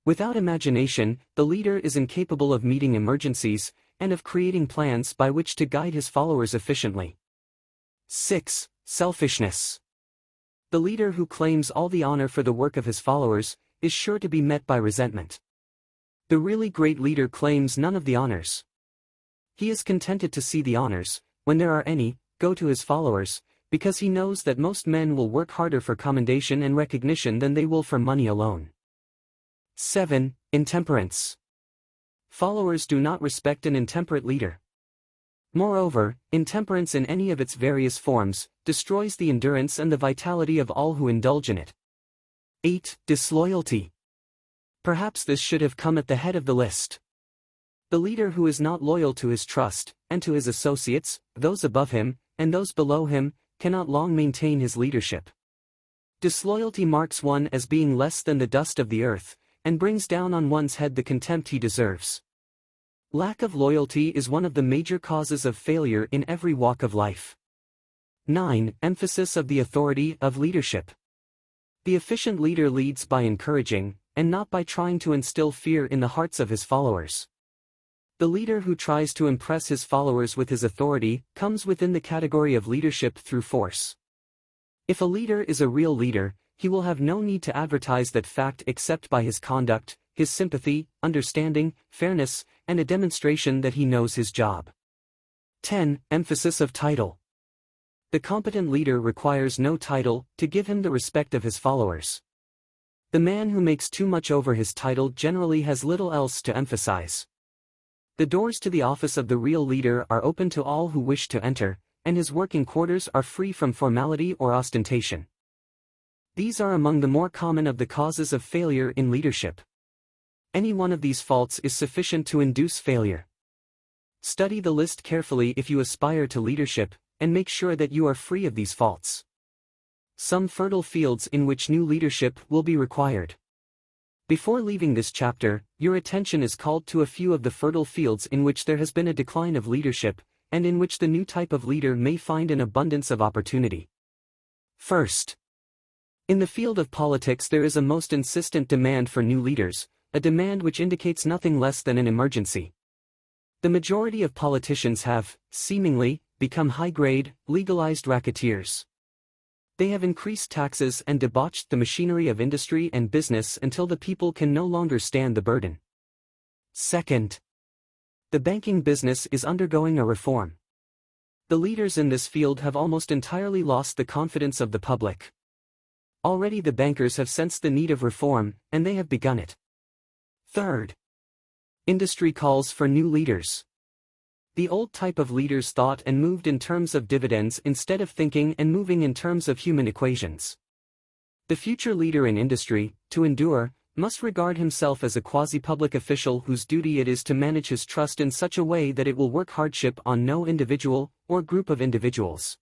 Speaker 2: Without imagination, the leader is incapable of meeting emergencies, and of creating plans by which to guide his followers efficiently. 6. Selfishness. The leader who claims all the honor for the work of his followers is sure to be met by resentment. The really great leader claims none of the honors. He is contented to see the honors, when there are any, go to his followers, because he knows that most men will work harder for commendation and recognition than they will for money alone. 7. Intemperance. Followers do not respect an intemperate leader. Moreover, intemperance in any of its various forms destroys the endurance and the vitality of all who indulge in it. 8. Disloyalty. Perhaps this should have come at the head of the list. The leader who is not loyal to his trust, and to his associates, those above him, and those below him, cannot long maintain his leadership. Disloyalty marks one as being less than the dust of the earth, and brings down on one's head the contempt he deserves. Lack of loyalty is one of the major causes of failure in every walk of life. 9. Emphasis of the authority of leadership. The efficient leader leads by encouraging, and not by trying to instill fear in the hearts of his followers. The leader who tries to impress his followers with his authority comes within the category of leadership through force. If a leader is a real leader, he will have no need to advertise that fact except by his conduct, his sympathy, understanding, fairness, and a demonstration that he knows his job. 10. Emphasis of title. The competent leader requires no title to give him the respect of his followers. The man who makes too much over his title generally has little else to emphasize. The doors to the office of the real leader are open to all who wish to enter, and his working quarters are free from formality or ostentation. These are among the more common of the causes of failure in leadership. Any one of these faults is sufficient to induce failure. Study the list carefully if you aspire to leadership, and make sure that you are free of these faults. Some fertile fields in which new leadership will be required. Before leaving this chapter, your attention is called to a few of the fertile fields in which there has been a decline of leadership, and in which the new type of leader may find an abundance of opportunity. First, in the field of politics there is a most insistent demand for new leaders, a demand which indicates nothing less than an emergency. The majority of politicians have, seemingly, become high-grade, legalized racketeers. They have increased taxes and debauched the machinery of industry and business until the people can no longer stand the burden. Second, the banking business is undergoing a reform. The leaders in this field have almost entirely lost the confidence of the public. Already the bankers have sensed the need of reform, and they have begun it. Third, industry calls for new leaders. The old type of leaders thought and moved in terms of dividends instead of thinking and moving in terms of human equations. The future leader in industry, to endure, must regard himself as a quasi-public official whose duty it is to manage his trust in such a way that it will work hardship on no individual, or group of individuals.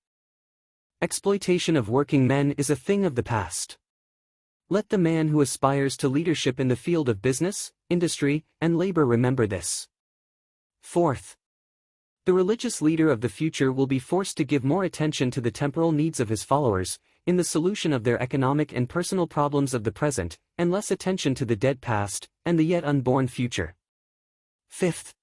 Speaker 2: Exploitation of working men is a thing of the past. Let the man who aspires to leadership in the field of business, industry, and labor remember this. Fourth, the religious leader of the future will be forced to give more attention to the temporal needs of his followers, in the solution of their economic and personal problems of the present, and less attention to the dead past, and the yet unborn future. Fifth,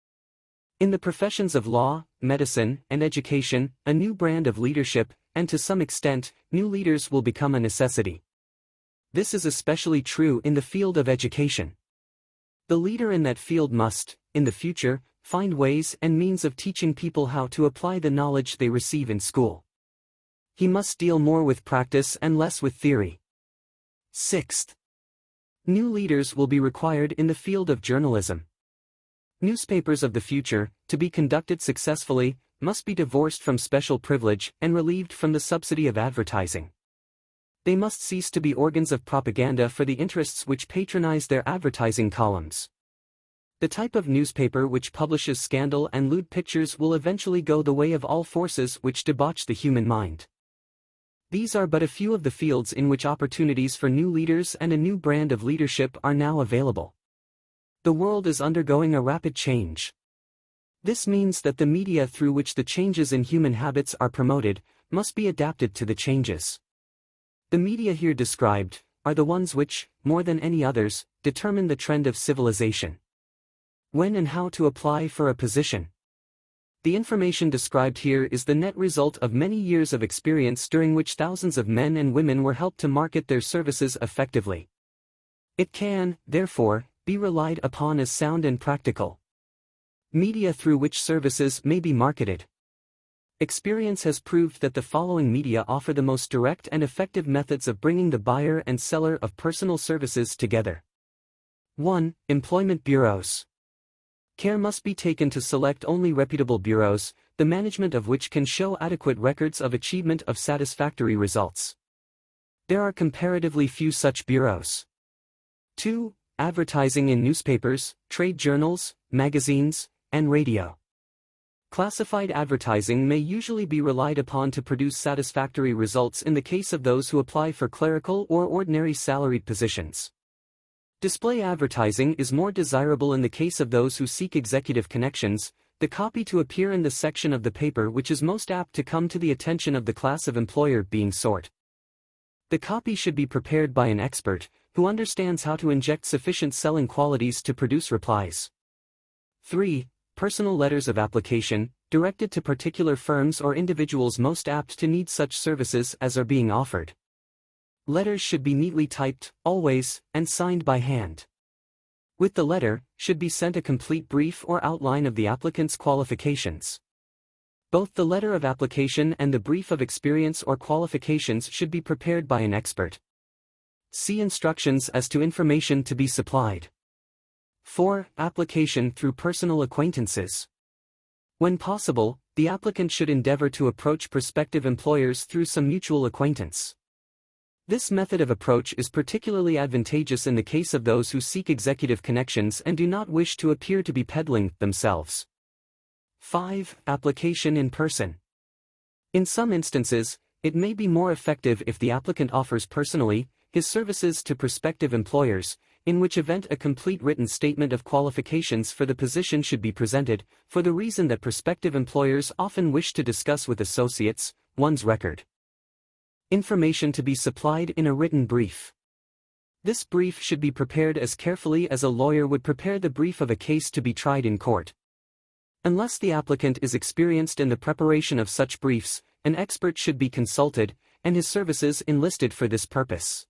Speaker 2: in the professions of law, medicine, and education, a new brand of leadership, and to some extent, new leaders will become a necessity. This is especially true in the field of education. The leader in that field must, in the future, find ways and means of teaching people how to apply the knowledge they receive in school. He must deal more with practice and less with theory. Sixth, new leaders will be required in the field of journalism. Newspapers of the future, to be conducted successfully, must be divorced from special privilege and relieved from the subsidy of advertising. They must cease to be organs of propaganda for the interests which patronize their advertising columns. The type of newspaper which publishes scandal and lewd pictures will eventually go the way of all forces which debauch the human mind. These are but a few of the fields in which opportunities for new leaders and a new brand of leadership are now available. The world is undergoing a rapid change. This means that the media through which the changes in human habits are promoted must be adapted to the changes. The media here described are the ones which, more than any others, determine the trend of civilization. When and how to apply for a position. The information described here is the net result of many years of experience during which thousands of men and women were helped to market their services effectively. It can, therefore, be relied upon as sound and practical. Media through which services may be marketed. Experience has proved that the following media offer the most direct and effective methods of bringing the buyer and seller of personal services together. 1. Employment bureaus. Care must be taken to select only reputable bureaus, the management of which can show adequate records of achievement of satisfactory results. There are comparatively few such bureaus. 2. Advertising in newspapers, trade journals, magazines, and radio. Classified advertising may usually be relied upon to produce satisfactory results in the case of those who apply for clerical or ordinary salaried positions. Display advertising is more desirable in the case of those who seek executive connections, the copy to appear in the section of the paper which is most apt to come to the attention of the class of employer being sought. The copy should be prepared by an expert, who understands how to inject sufficient selling qualities to produce replies. 3. Personal letters of application, directed to particular firms or individuals most apt to need such services as are being offered. Letters should be neatly typed, always, and signed by hand. With the letter, should be sent a complete brief or outline of the applicant's qualifications. Both the letter of application and the brief of experience or qualifications should be prepared by an expert. See instructions as to information to be supplied. 4. Application through personal acquaintances. When possible, the applicant should endeavor to approach prospective employers through some mutual acquaintance. This method of approach is particularly advantageous in the case of those who seek executive connections and do not wish to appear to be peddling themselves. 5. Application in person. In some instances, it may be more effective if the applicant offers personally his services to prospective employers, in which event a complete written statement of qualifications for the position should be presented, for the reason that prospective employers often wish to discuss with associates one's record. Information to be supplied in a written brief. This brief should be prepared as carefully as a lawyer would prepare the brief of a case to be tried in court. Unless the applicant is experienced in the preparation of such briefs, an expert should be consulted, and his services enlisted for this purpose.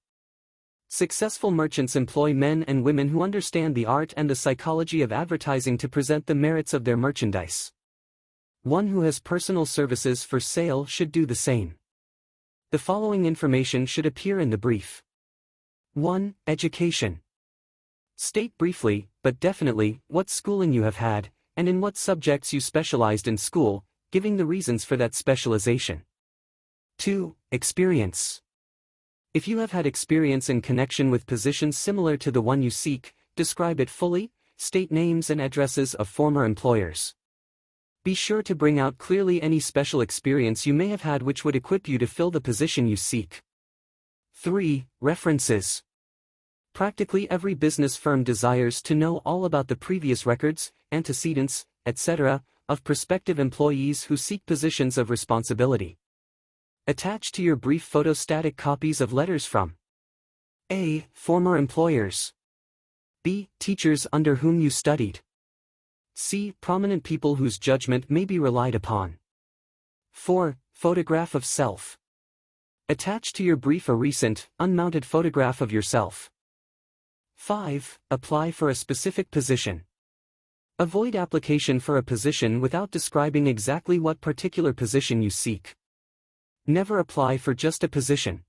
Speaker 2: Successful merchants employ men and women who understand the art and the psychology of advertising to present the merits of their merchandise. One who has personal services for sale should do the same. The following information should appear in the brief. 1. Education. State briefly, but definitely, what schooling you have had, and in what subjects you specialized in school, giving the reasons for that specialization. 2. Experience. If you have had experience in connection with positions similar to the one you seek, describe it fully, state names and addresses of former employers. Be sure to bring out clearly any special experience you may have had which would equip you to fill the position you seek. 3. References. Practically every business firm desires to know all about the previous records, antecedents, etc., of prospective employees who seek positions of responsibility. Attach to your brief photostatic copies of letters from A. Former employers. B. Teachers under whom you studied. C. Prominent people whose judgment may be relied upon. 4. Photograph of self. Attach to your brief a recent, unmounted photograph of yourself. 5. Apply for a specific position. Avoid application for a position without describing exactly what particular position you seek. Never apply for just a position.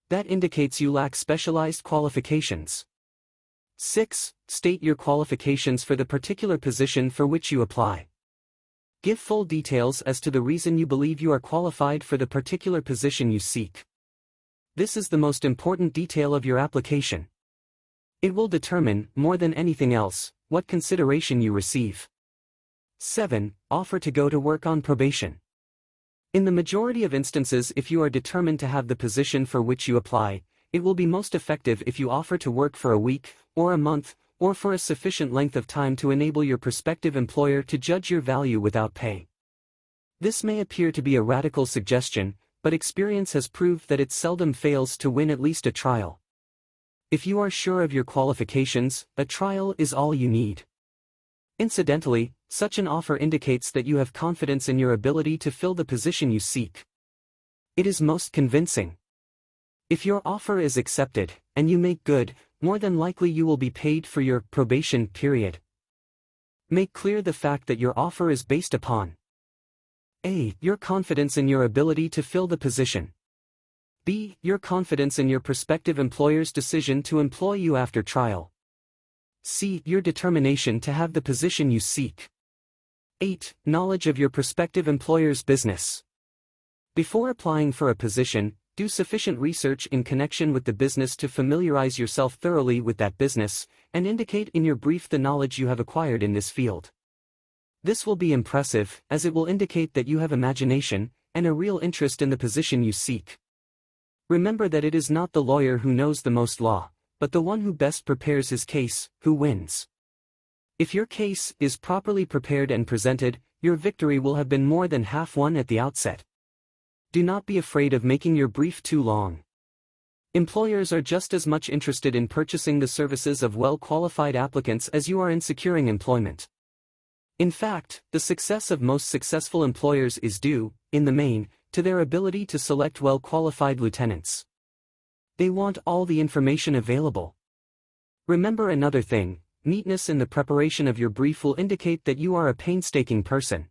Speaker 2: That indicates you lack specialized qualifications. 6. State your qualifications for the particular position for which you apply. Give full details as to the reason you believe you are qualified for the particular position you seek. This is the most important detail of your application. It will determine, more than anything else, what consideration you receive. 7. Offer to go to work on probation. In the majority of instances, if you are determined to have the position for which you apply, it will be most effective if you offer to work for a week, or a month, or for a sufficient length of time to enable your prospective employer to judge your value without pay. This may appear to be a radical suggestion, but experience has proved that it seldom fails to win at least a trial. If you are sure of your qualifications, a trial is all you need. Incidentally, such an offer indicates that you have confidence in your ability to fill the position you seek. It is most convincing. If your offer is accepted, and you make good, more than likely you will be paid for your probation period. Make clear the fact that your offer is based upon A. Your confidence in your ability to fill the position. B. Your confidence in your prospective employer's decision to employ you after trial. C. Your determination to have the position you seek. 8. Knowledge of your prospective employer's business. Before applying for a position, do sufficient research in connection with the business to familiarize yourself thoroughly with that business, and indicate in your brief the knowledge you have acquired in this field. This will be impressive, as it will indicate that you have imagination and a real interest in the position you seek. Remember that it is not the lawyer who knows the most law, but the one who best prepares his case, who wins. If your case is properly prepared and presented, your victory will have been more than half won at the outset. Do not be afraid of making your brief too long. Employers are just as much interested in purchasing the services of well-qualified applicants as you are in securing employment. In fact, the success of most successful employers is due, in the main, to their ability to select well-qualified lieutenants. They want all the information available. Remember another thing: neatness in the preparation of your brief will indicate that you are a painstaking person.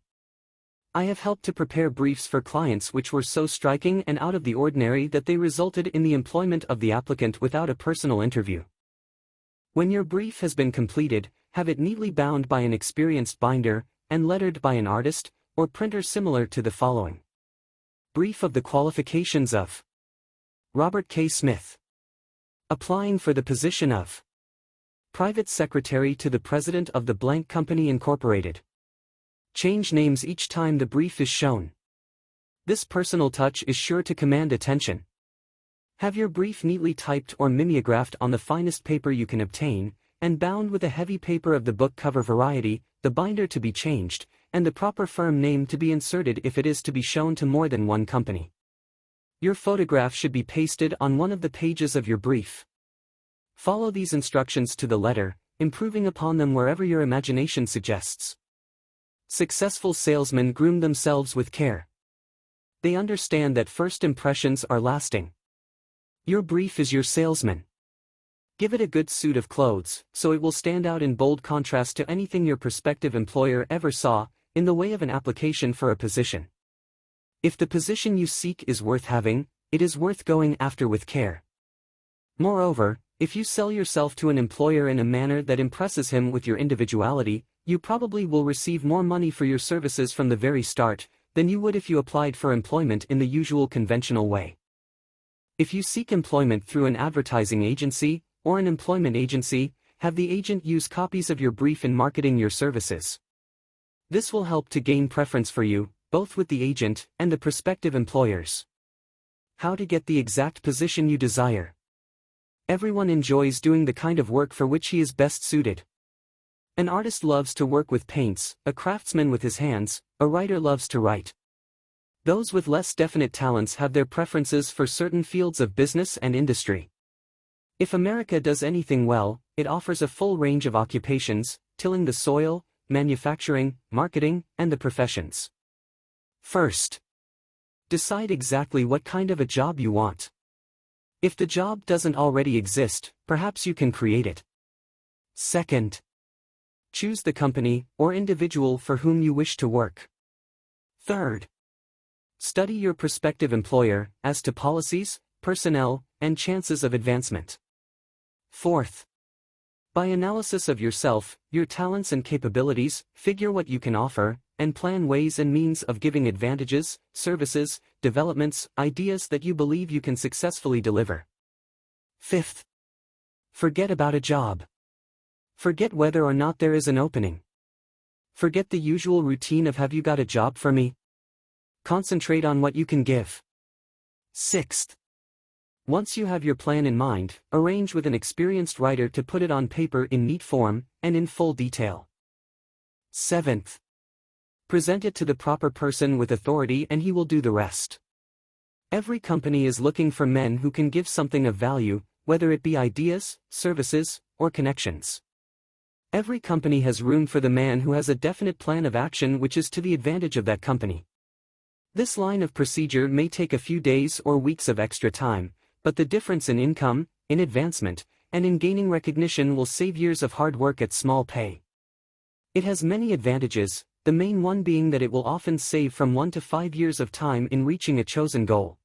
Speaker 2: I have helped to prepare briefs for clients which were so striking and out of the ordinary that they resulted in the employment of the applicant without a personal interview. When your brief has been completed, have it neatly bound by an experienced binder, and lettered by an artist or printer similar to the following. Brief of the qualifications of Robert K. Smith. Applying for the position of Private Secretary to the President of the Blank Company Incorporated. Change names each time the brief is shown. This personal touch is sure to command attention. Have your brief neatly typed or mimeographed on the finest paper you can obtain, and bound with a heavy paper of the book cover variety, the binder to be changed, and the proper firm name to be inserted if it is to be shown to more than one company. Your photograph should be pasted on one of the pages of your brief. Follow these instructions to the letter, improving upon them wherever your imagination suggests. Successful salesmen groom themselves with care. They understand that first impressions are lasting. Your brief is your salesman. Give it a good suit of clothes, so it will stand out in bold contrast to anything your prospective employer ever saw, in the way of an application for a position. If the position you seek is worth having, it is worth going after with care. Moreover, if you sell yourself to an employer in a manner that impresses him with your individuality, you probably will receive more money for your services from the very start than you would if you applied for employment in the usual conventional way. If you seek employment through an advertising agency or an employment agency, have the agent use copies of your brief in marketing your services. This will help to gain preference for you, both with the agent and the prospective employers. How to get the exact position you desire. Everyone enjoys doing the kind of work for which he is best suited. An artist loves to work with paints, a craftsman with his hands, a writer loves to write. Those with less definite talents have their preferences for certain fields of business and industry. If America does anything well, it offers a full range of occupations, tilling the soil, manufacturing, marketing, and the professions. First, decide exactly what kind of a job you want. If the job doesn't already exist, perhaps you can create it. Second, choose the company or individual for whom you wish to work. Third, study your prospective employer as to policies, personnel, and chances of advancement. Fourth, by analysis of yourself, your talents and capabilities, figure what you can offer, and plan ways and means of giving advantages, services, developments, ideas that you believe you can successfully deliver. Fifth, forget about a job. Forget whether or not there is an opening. Forget the usual routine of "have you got a job for me?" Concentrate on what you can give. Sixth, once you have your plan in mind, arrange with an experienced writer to put it on paper in neat form and in full detail. Seventh, present it to the proper person with authority and he will do the rest. Every company is looking for men who can give something of value, whether it be ideas, services, or connections. Every company has room for the man who has a definite plan of action which is to the advantage of that company. This line of procedure may take a few days or weeks of extra time, but the difference in income, in advancement, and in gaining recognition will save years of hard work at small pay. It has many advantages, the main one being that it will often save from 1 to 5 years of time in reaching a chosen goal.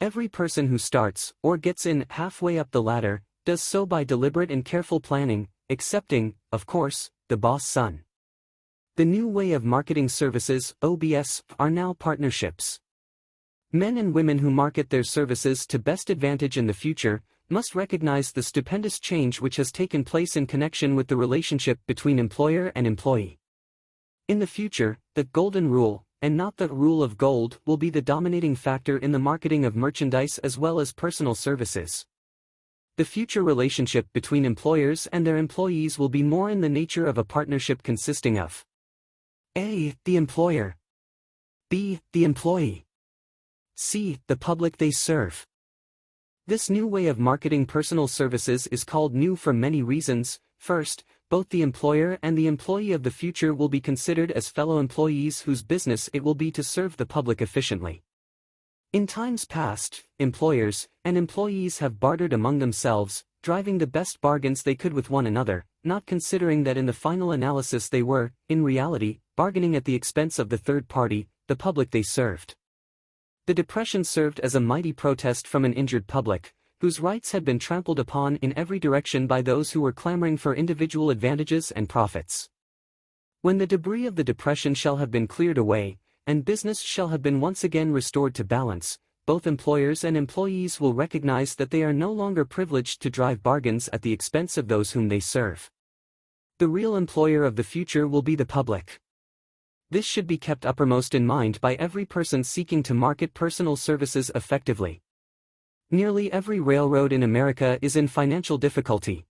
Speaker 2: Every person who starts, or gets in halfway up the ladder, does so by deliberate and careful planning, excepting, of course, the boss son. The new way of marketing services, OBS, are now partnerships. Men and women who market their services to best advantage in the future must recognize the stupendous change which has taken place in connection with the relationship between employer and employee. In the future, the golden rule, and not the rule of gold, will be the dominating factor in the marketing of merchandise as well as personal services. The future relationship between employers and their employees will be more in the nature of a partnership consisting of A. The employer, B. The employee, C. The public they serve. This new way of marketing personal services is called new for many reasons. First, both the employer and the employee of the future will be considered as fellow employees whose business it will be to serve the public efficiently. In times past, employers and employees have bartered among themselves, driving the best bargains they could with one another, not considering that in the final analysis they were, in reality, bargaining at the expense of the third party, the public they served. The Depression served as a mighty protest from an injured public, whose rights had been trampled upon in every direction by those who were clamoring for individual advantages and profits. When the debris of the Depression shall have been cleared away, and business shall have been once again restored to balance, both employers and employees will recognize that they are no longer privileged to drive bargains at the expense of those whom they serve. The real employer of the future will be the public. This should be kept uppermost in mind by every person seeking to market personal services effectively. Nearly every railroad in America is in financial difficulty.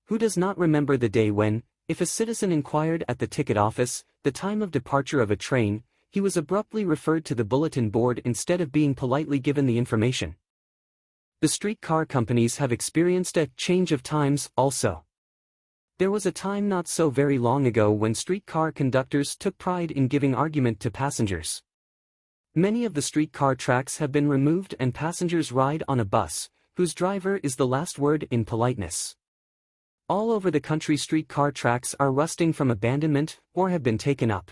Speaker 2: Who does not remember the day when, if a citizen inquired at the ticket office the time of departure of a train, he was abruptly referred to the bulletin board instead of being politely given the information? The streetcar companies have experienced a change of times also. There was a time not so very long ago when streetcar conductors took pride in giving argument to passengers. Many of the streetcar tracks have been removed and passengers ride on a bus, whose driver is the last word in politeness. All over the country streetcar tracks are rusting from abandonment or have been taken up.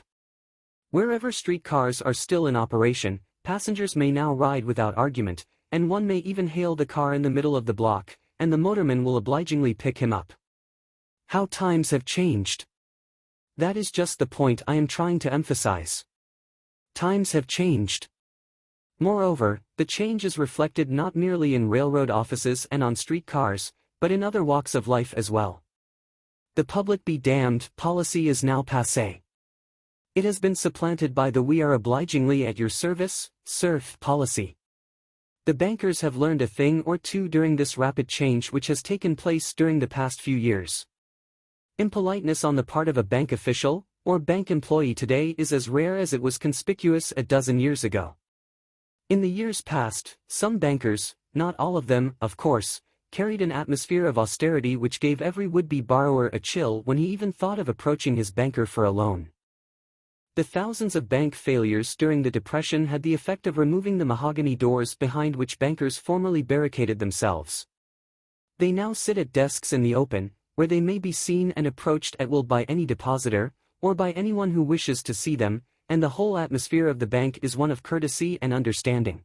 Speaker 2: Wherever streetcars are still in operation, passengers may now ride without argument, and one may even hail the car in the middle of the block, and the motorman will obligingly pick him up. How times have changed! That is just the point I am trying to emphasize. Times have changed. Moreover, the change is reflected not merely in railroad offices and on streetcars, but in other walks of life as well. The public be damned policy is now passé. It has been supplanted by the we are obligingly at your service, serf policy. The bankers have learned a thing or two during this rapid change which has taken place during the past few years. Impoliteness on the part of a bank official or bank employee today is as rare as it was conspicuous a dozen years ago. In the years past, some bankers, not all of them, of course, carried an atmosphere of austerity which gave every would-be borrower a chill when he even thought of approaching his banker for a loan. The thousands of bank failures during the Depression had the effect of removing the mahogany doors behind which bankers formerly barricaded themselves. They now sit at desks in the open, where they may be seen and approached at will by any depositor, or by anyone who wishes to see them, and the whole atmosphere of the bank is one of courtesy and understanding.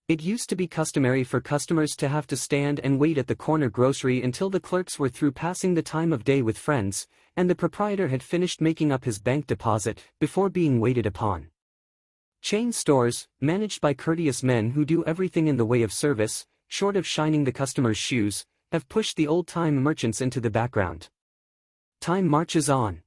Speaker 2: It used to be customary for customers to have to stand and wait at the corner grocery until the clerks were through passing the time of day with friends, and the proprietor had finished making up his bank deposit, before being waited upon. Chain stores, managed by courteous men who do everything in the way of service, short of shining the customer's shoes, have pushed the old-time merchants into the background. Time marches on.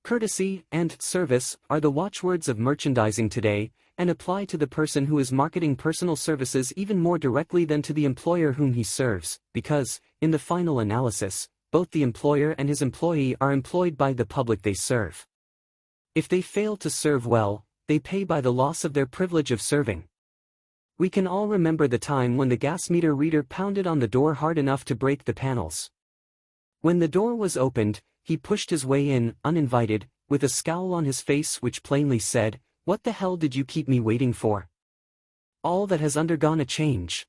Speaker 2: Courtesy and service are the watchwords of merchandising today, and apply to the person who is marketing personal services even more directly than to the employer whom he serves, because, in the final analysis, both the employer and his employee are employed by the public they serve. If they fail to serve well, they pay by the loss of their privilege of serving. We can all remember the time when the gas meter reader pounded on the door hard enough to break the panels. When the door was opened, he pushed his way in, uninvited, with a scowl on his face which plainly said, "What the hell did you keep me waiting for?" All that has undergone a change.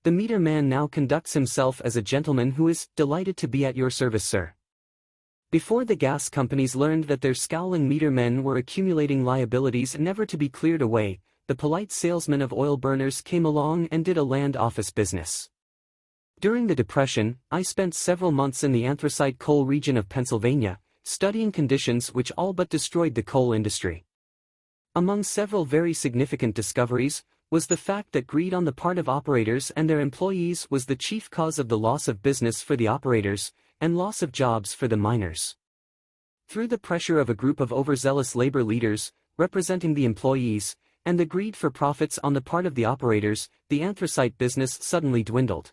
Speaker 2: The meter man now conducts himself as a gentleman who is delighted to be at your service, sir. Before the gas companies learned that their scowling meter men were accumulating liabilities never to be cleared away, the polite salesman of oil burners came along and did a land office business. During the Depression, I spent several months in the anthracite coal region of Pennsylvania, studying conditions which all but destroyed the coal industry. Among several very significant discoveries, was the fact that greed on the part of operators and their employees was the chief cause of the loss of business for the operators, and loss of jobs for the miners. Through the pressure of a group of overzealous labor leaders, representing the employees, and the greed for profits on the part of the operators, the anthracite business suddenly dwindled.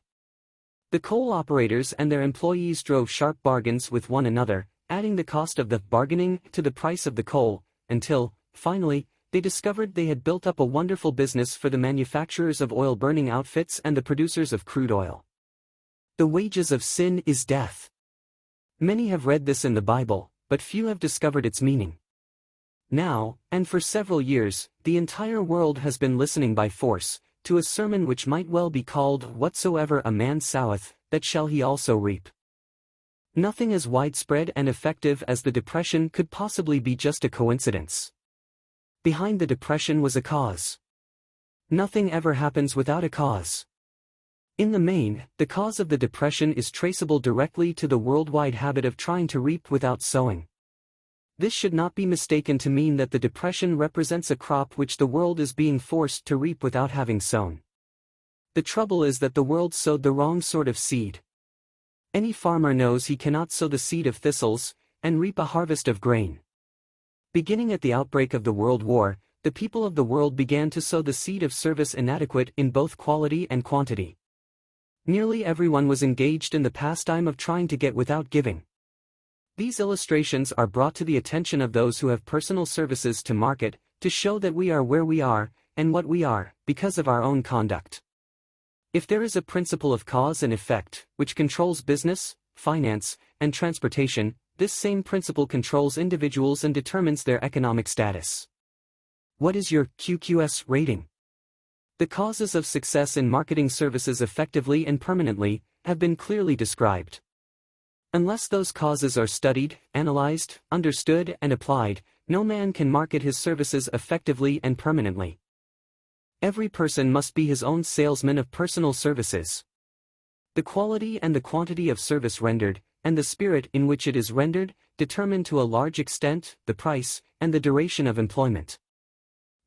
Speaker 2: The coal operators and their employees drove sharp bargains with one another, adding the cost of the bargaining to the price of the coal, until, finally, they discovered they had built up a wonderful business for the manufacturers of oil-burning outfits and the producers of crude oil. The wages of sin is death. Many have read this in the Bible, but few have discovered its meaning. Now, and for several years, the entire world has been listening by force to a sermon which might well be called "Whatsoever a man soweth, that shall he also reap." Nothing as widespread and effective as the Depression could possibly be just a coincidence. Behind the Depression was a cause. Nothing ever happens without a cause. In the main, the cause of the Depression is traceable directly to the worldwide habit of trying to reap without sowing. This should not be mistaken to mean that the Depression represents a crop which the world is being forced to reap without having sown. The trouble is that the world sowed the wrong sort of seed. Any farmer knows he cannot sow the seed of thistles, and reap a harvest of grain. Beginning at the outbreak of the World War, the people of the world began to sow the seed of service inadequate in both quality and quantity. Nearly everyone was engaged in the pastime of trying to get without giving. These illustrations are brought to the attention of those who have personal services to market, to show that we are where we are, and what we are, because of our own conduct. If there is a principle of cause and effect, which controls business, finance, and transportation, this same principle controls individuals and determines their economic status. What is your QQS rating? The causes of success in marketing services effectively and permanently have been clearly described. Unless those causes are studied, analyzed, understood, and applied, no man can market his services effectively and permanently. Every person must be his own salesman of personal services. The quality and the quantity of service rendered, and the spirit in which it is rendered, determine to a large extent the price and the duration of employment.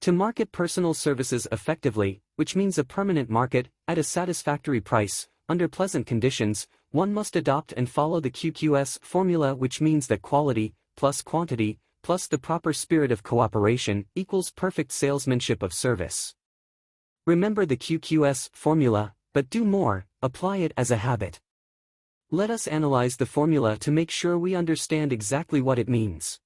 Speaker 2: To market personal services effectively, which means a permanent market, at a satisfactory price, under pleasant conditions, one must adopt and follow the QQS formula, which means that quality, plus quantity, plus the proper spirit of cooperation, equals perfect salesmanship of service. Remember the QQS formula, but do more, apply it as a habit. Let us analyze the formula to make sure we understand exactly what it means.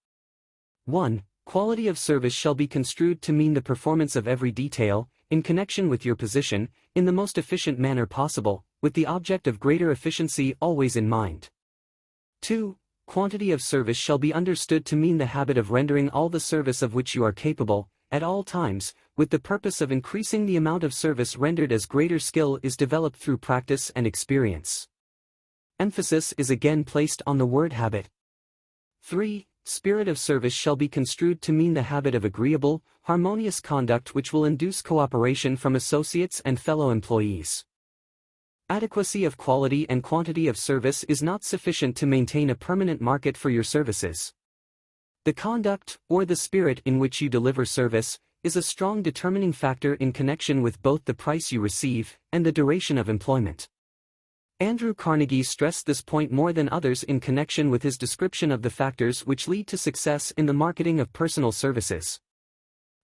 Speaker 2: 1. Quality of service shall be construed to mean the performance of every detail, in connection with your position, in the most efficient manner possible, with the object of greater efficiency always in mind. 2. Quantity of service shall be understood to mean the habit of rendering all the service of which you are capable, at all times, with the purpose of increasing the amount of service rendered as greater skill is developed through practice and experience. Emphasis is again placed on the word habit. 3. Spirit of service shall be construed to mean the habit of agreeable, harmonious conduct which will induce cooperation from associates and fellow employees. Adequacy of quality and quantity of service is not sufficient to maintain a permanent market for your services. The conduct, or the spirit in which you deliver service, is a strong determining factor in connection with both the price you receive and the duration of employment. Andrew Carnegie stressed this point more than others in connection with his description of the factors which lead to success in the marketing of personal services.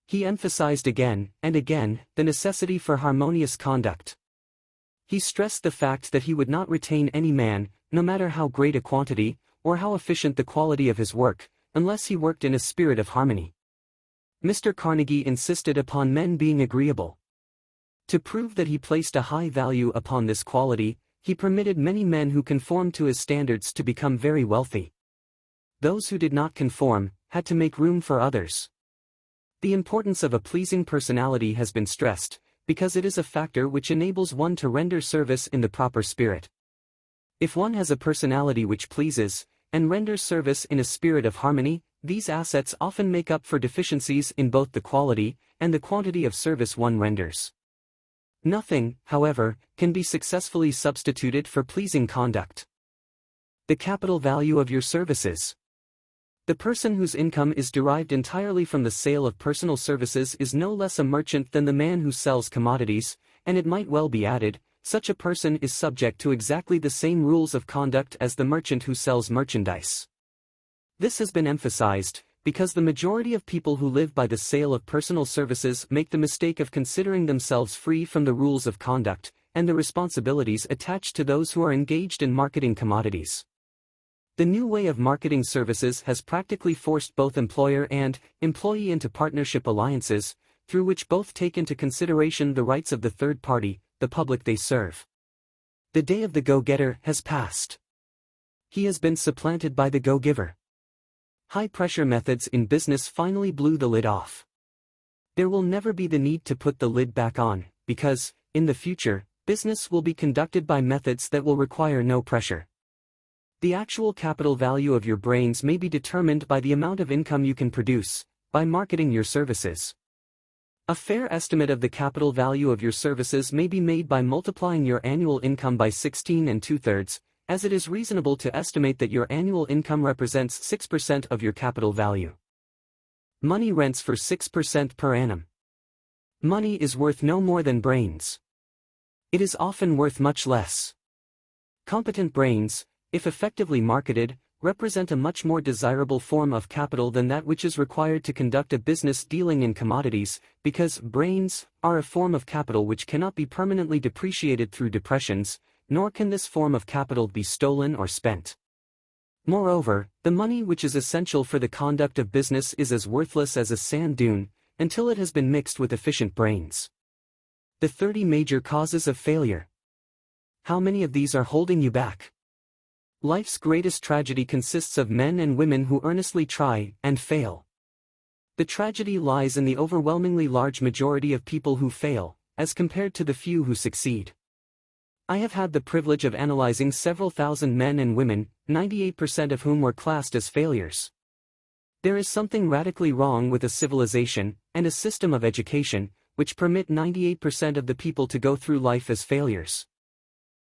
Speaker 2: He emphasized again and again the necessity for harmonious conduct. He stressed the fact that he would not retain any man, no matter how great a quantity, or how efficient the quality of his work, unless he worked in a spirit of harmony. Mr. Carnegie insisted upon men being agreeable. To prove that he placed a high value upon this quality, he permitted many men who conformed to his standards to become very wealthy. Those who did not conform had to make room for others. The importance of a pleasing personality has been stressed, because it is a factor which enables one to render service in the proper spirit. If one has a personality which pleases, and renders service in a spirit of harmony, these assets often make up for deficiencies in both the quality and the quantity of service one renders. Nothing, however, can be successfully substituted for pleasing conduct. The capital value of your services. The person whose income is derived entirely from the sale of personal services is no less a merchant than the man who sells commodities, and it might well be added, such a person is subject to exactly the same rules of conduct as the merchant who sells merchandise. This has been emphasized, because the majority of people who live by the sale of personal services make the mistake of considering themselves free from the rules of conduct, and the responsibilities attached to those who are engaged in marketing commodities. The new way of marketing services has practically forced both employer and employee into partnership alliances, through which both take into consideration the rights of the third party, the public they serve. The day of the go-getter has passed. He has been supplanted by the go-giver. High-pressure methods in business finally blew the lid off. There will never be the need to put the lid back on, because, in the future, business will be conducted by methods that will require no pressure. The actual capital value of your brains may be determined by the amount of income you can produce, by marketing your services. A fair estimate of the capital value of your services may be made by multiplying your annual income by 16 2/3, as it is reasonable to estimate that your annual income represents 6% of your capital value. Money rents for 6% per annum. Money is worth no more than brains. It is often worth much less. Competent brains, if effectively marketed, represent a much more desirable form of capital than that which is required to conduct a business dealing in commodities, because brains are a form of capital which cannot be permanently depreciated through depressions, nor can this form of capital be stolen or spent. Moreover, the money which is essential for the conduct of business is as worthless as a sand dune, until it has been mixed with efficient brains. The 30 major causes of failure. How many of these are holding you back? Life's greatest tragedy consists of men and women who earnestly try and fail. The tragedy lies in the overwhelmingly large majority of people who fail, as compared to the few who succeed. I have had the privilege of analyzing several thousand men and women, 98% of whom were classed as failures. There is something radically wrong with a civilization, and a system of education, which permit 98% of the people to go through life as failures.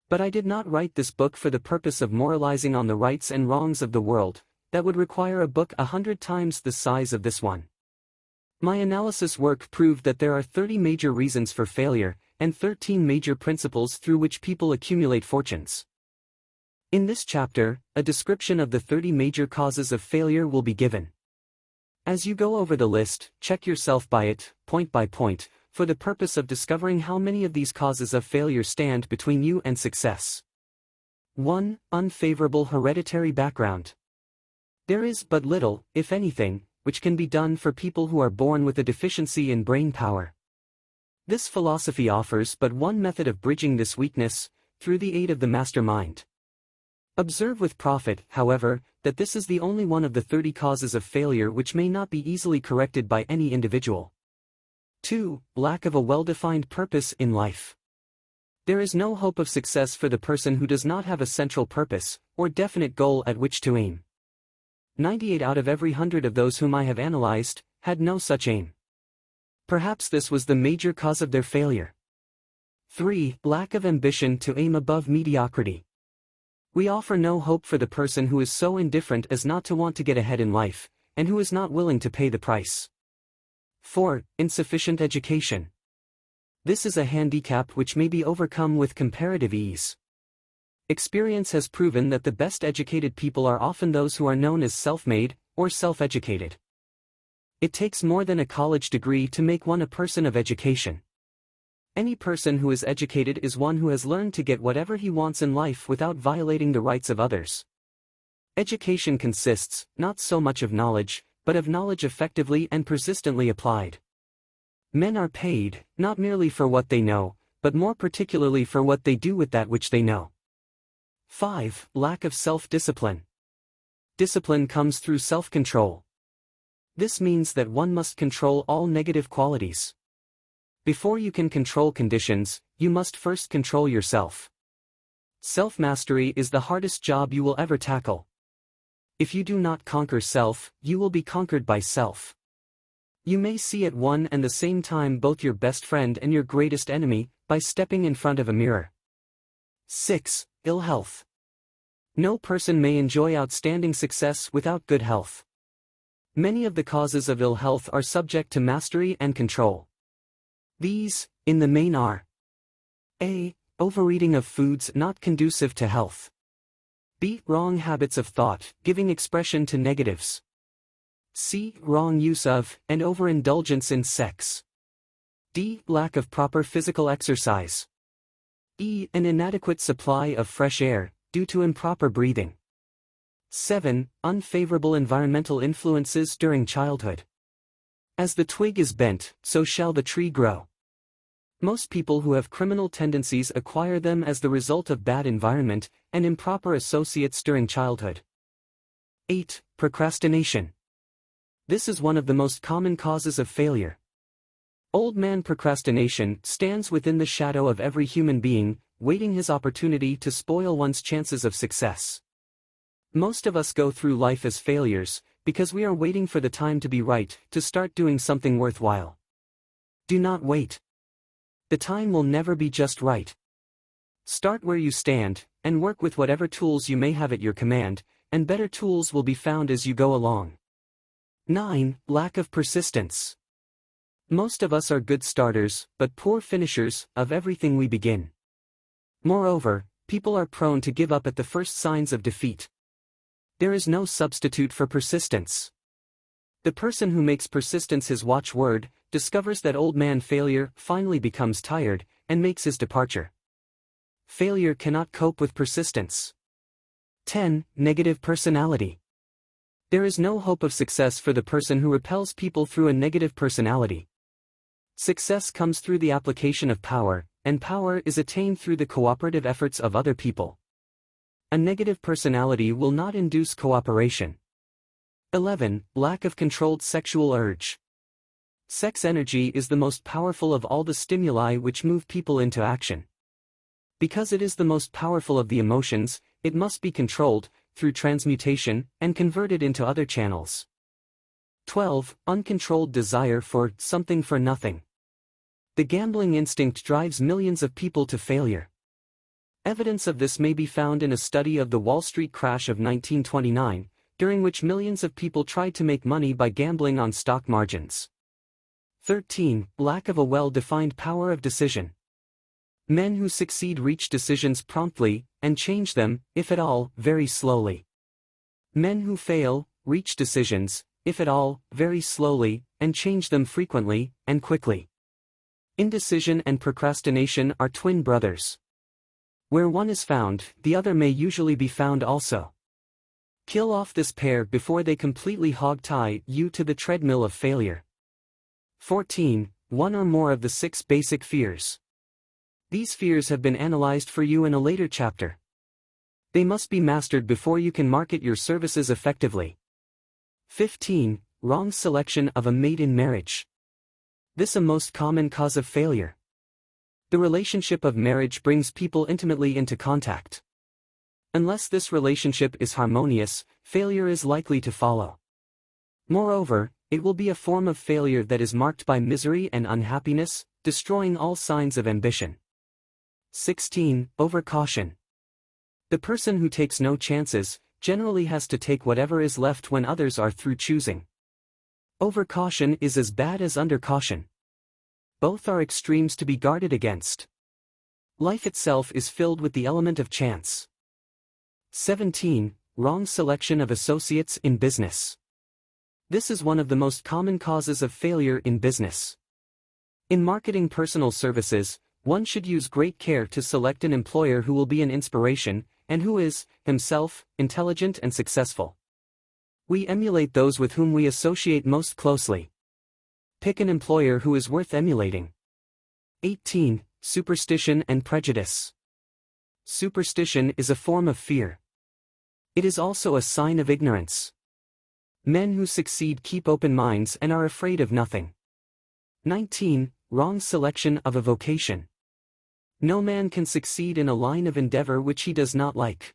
Speaker 2: But I did not write this book for the purpose of moralizing on the rights and wrongs of the world. That would require a book 100 times the size of this one. My analysis work proved that there are 30 major reasons for failure, and 13 major principles through which people accumulate fortunes. In this chapter, a description of the 30 major causes of failure will be given. As you go over the list, check yourself by it, point by point, for the purpose of discovering how many of these causes of failure stand between you and success. 1. Unfavorable hereditary background. There is but little, if anything, which can be done for people who are born with a deficiency in brain power. This philosophy offers but one method of bridging this weakness, through the aid of the mastermind. Observe with profit, however, that this is the only one of the 30 causes of failure which may not be easily corrected by any individual. 2. Lack of a well-defined purpose in life. There is no hope of success for the person who does not have a central purpose, or definite goal at which to aim. 98 out of every 100 of those whom I have analyzed, had no such aim. Perhaps this was the major cause of their failure. 3. Lack of ambition to aim above mediocrity. We offer no hope for the person who is so indifferent as not to want to get ahead in life, and who is not willing to pay the price. 4. Insufficient education. This is a handicap which may be overcome with comparative ease. Experience has proven that the best educated people are often those who are known as self-made, or self-educated. It takes more than a college degree to make one a person of education. Any person who is educated is one who has learned to get whatever he wants in life without violating the rights of others. Education consists, not so much of knowledge, but of knowledge effectively and persistently applied. Men are paid, not merely for what they know, but more particularly for what they do with that which they know. 5. Lack of self-discipline. Discipline comes through self-control. This means that one must control all negative qualities. Before you can control conditions, you must first control yourself. Self-mastery is the hardest job you will ever tackle. If you do not conquer self, you will be conquered by self. You may see at one and the same time both your best friend and your greatest enemy, by stepping in front of a mirror. 6. Ill health. No person may enjoy outstanding success without good health. Many of the causes of ill health are subject to mastery and control. These, in the main are: A. Overeating of foods not conducive to health. B. Wrong habits of thought, giving expression to negatives. C. Wrong use of, and overindulgence in sex. D. Lack of proper physical exercise. E. An inadequate supply of fresh air, due to improper breathing. 7. Unfavorable environmental influences during childhood. As the twig is bent, so shall the tree grow. Most people who have criminal tendencies acquire them as the result of bad environment and improper associates during childhood. 8. Procrastination. This is one of the most common causes of failure. Old man procrastination stands within the shadow of every human being, waiting his opportunity to spoil one's chances of success. Most of us go through life as failures, because we are waiting for the time to be right to start doing something worthwhile. Do not wait. The time will never be just right. Start where you stand, and work with whatever tools you may have at your command, and better tools will be found as you go along. 9. Lack of persistence. Most of us are good starters, but poor finishers, of everything we begin. Moreover, people are prone to give up at the first signs of defeat. There is no substitute for persistence. The person who makes persistence his watchword, discovers that old man failure finally becomes tired, and makes his departure. Failure cannot cope with persistence. 10. Negative personality. There is no hope of success for the person who repels people through a negative personality. Success comes through the application of power, and power is attained through the cooperative efforts of other people. A negative personality will not induce cooperation. 11. Lack of controlled sexual urge. Sex energy is the most powerful of all the stimuli which move people into action. Because it is the most powerful of the emotions, it must be controlled, through transmutation, and converted into other channels. 12. Uncontrolled desire for something for nothing. The gambling instinct drives millions of people to failure. Evidence of this may be found in a study of the Wall Street crash of 1929, during which millions of people tried to make money by gambling on stock margins. 13. Lack of a well-defined power of decision. Men who succeed reach decisions promptly, and change them, if at all, very slowly. Men who fail, reach decisions, if at all, very slowly, and change them frequently, and quickly. Indecision and procrastination are twin brothers. Where one is found, the other may usually be found also. Kill off this pair before they completely hog-tie you to the treadmill of failure. 14. One or more of the 6 basic fears. These fears have been analyzed for you in a later chapter. They must be mastered before you can market your services effectively. 15. Wrong selection of a mate in marriage. This is a most common cause of failure. The relationship of marriage brings people intimately into contact. Unless this relationship is harmonious, failure is likely to follow. Moreover, it will be a form of failure that is marked by misery and unhappiness, destroying all signs of ambition. 16. Overcaution. The person who takes no chances, generally has to take whatever is left when others are through choosing. Overcaution is as bad as undercaution. Both are extremes to be guarded against. Life itself is filled with the element of chance. 17. Wrong selection of associates in business. This is one of the most common causes of failure in business. In marketing personal services, one should use great care to select an employer who will be an inspiration, and who is, himself, intelligent and successful. We emulate those with whom we associate most closely. Pick an employer who is worth emulating. 18. Superstition and prejudice. Superstition is a form of fear. It is also a sign of ignorance. Men who succeed keep open minds and are afraid of nothing. 19. Wrong selection of a vocation. No man can succeed in a line of endeavor which he does not like.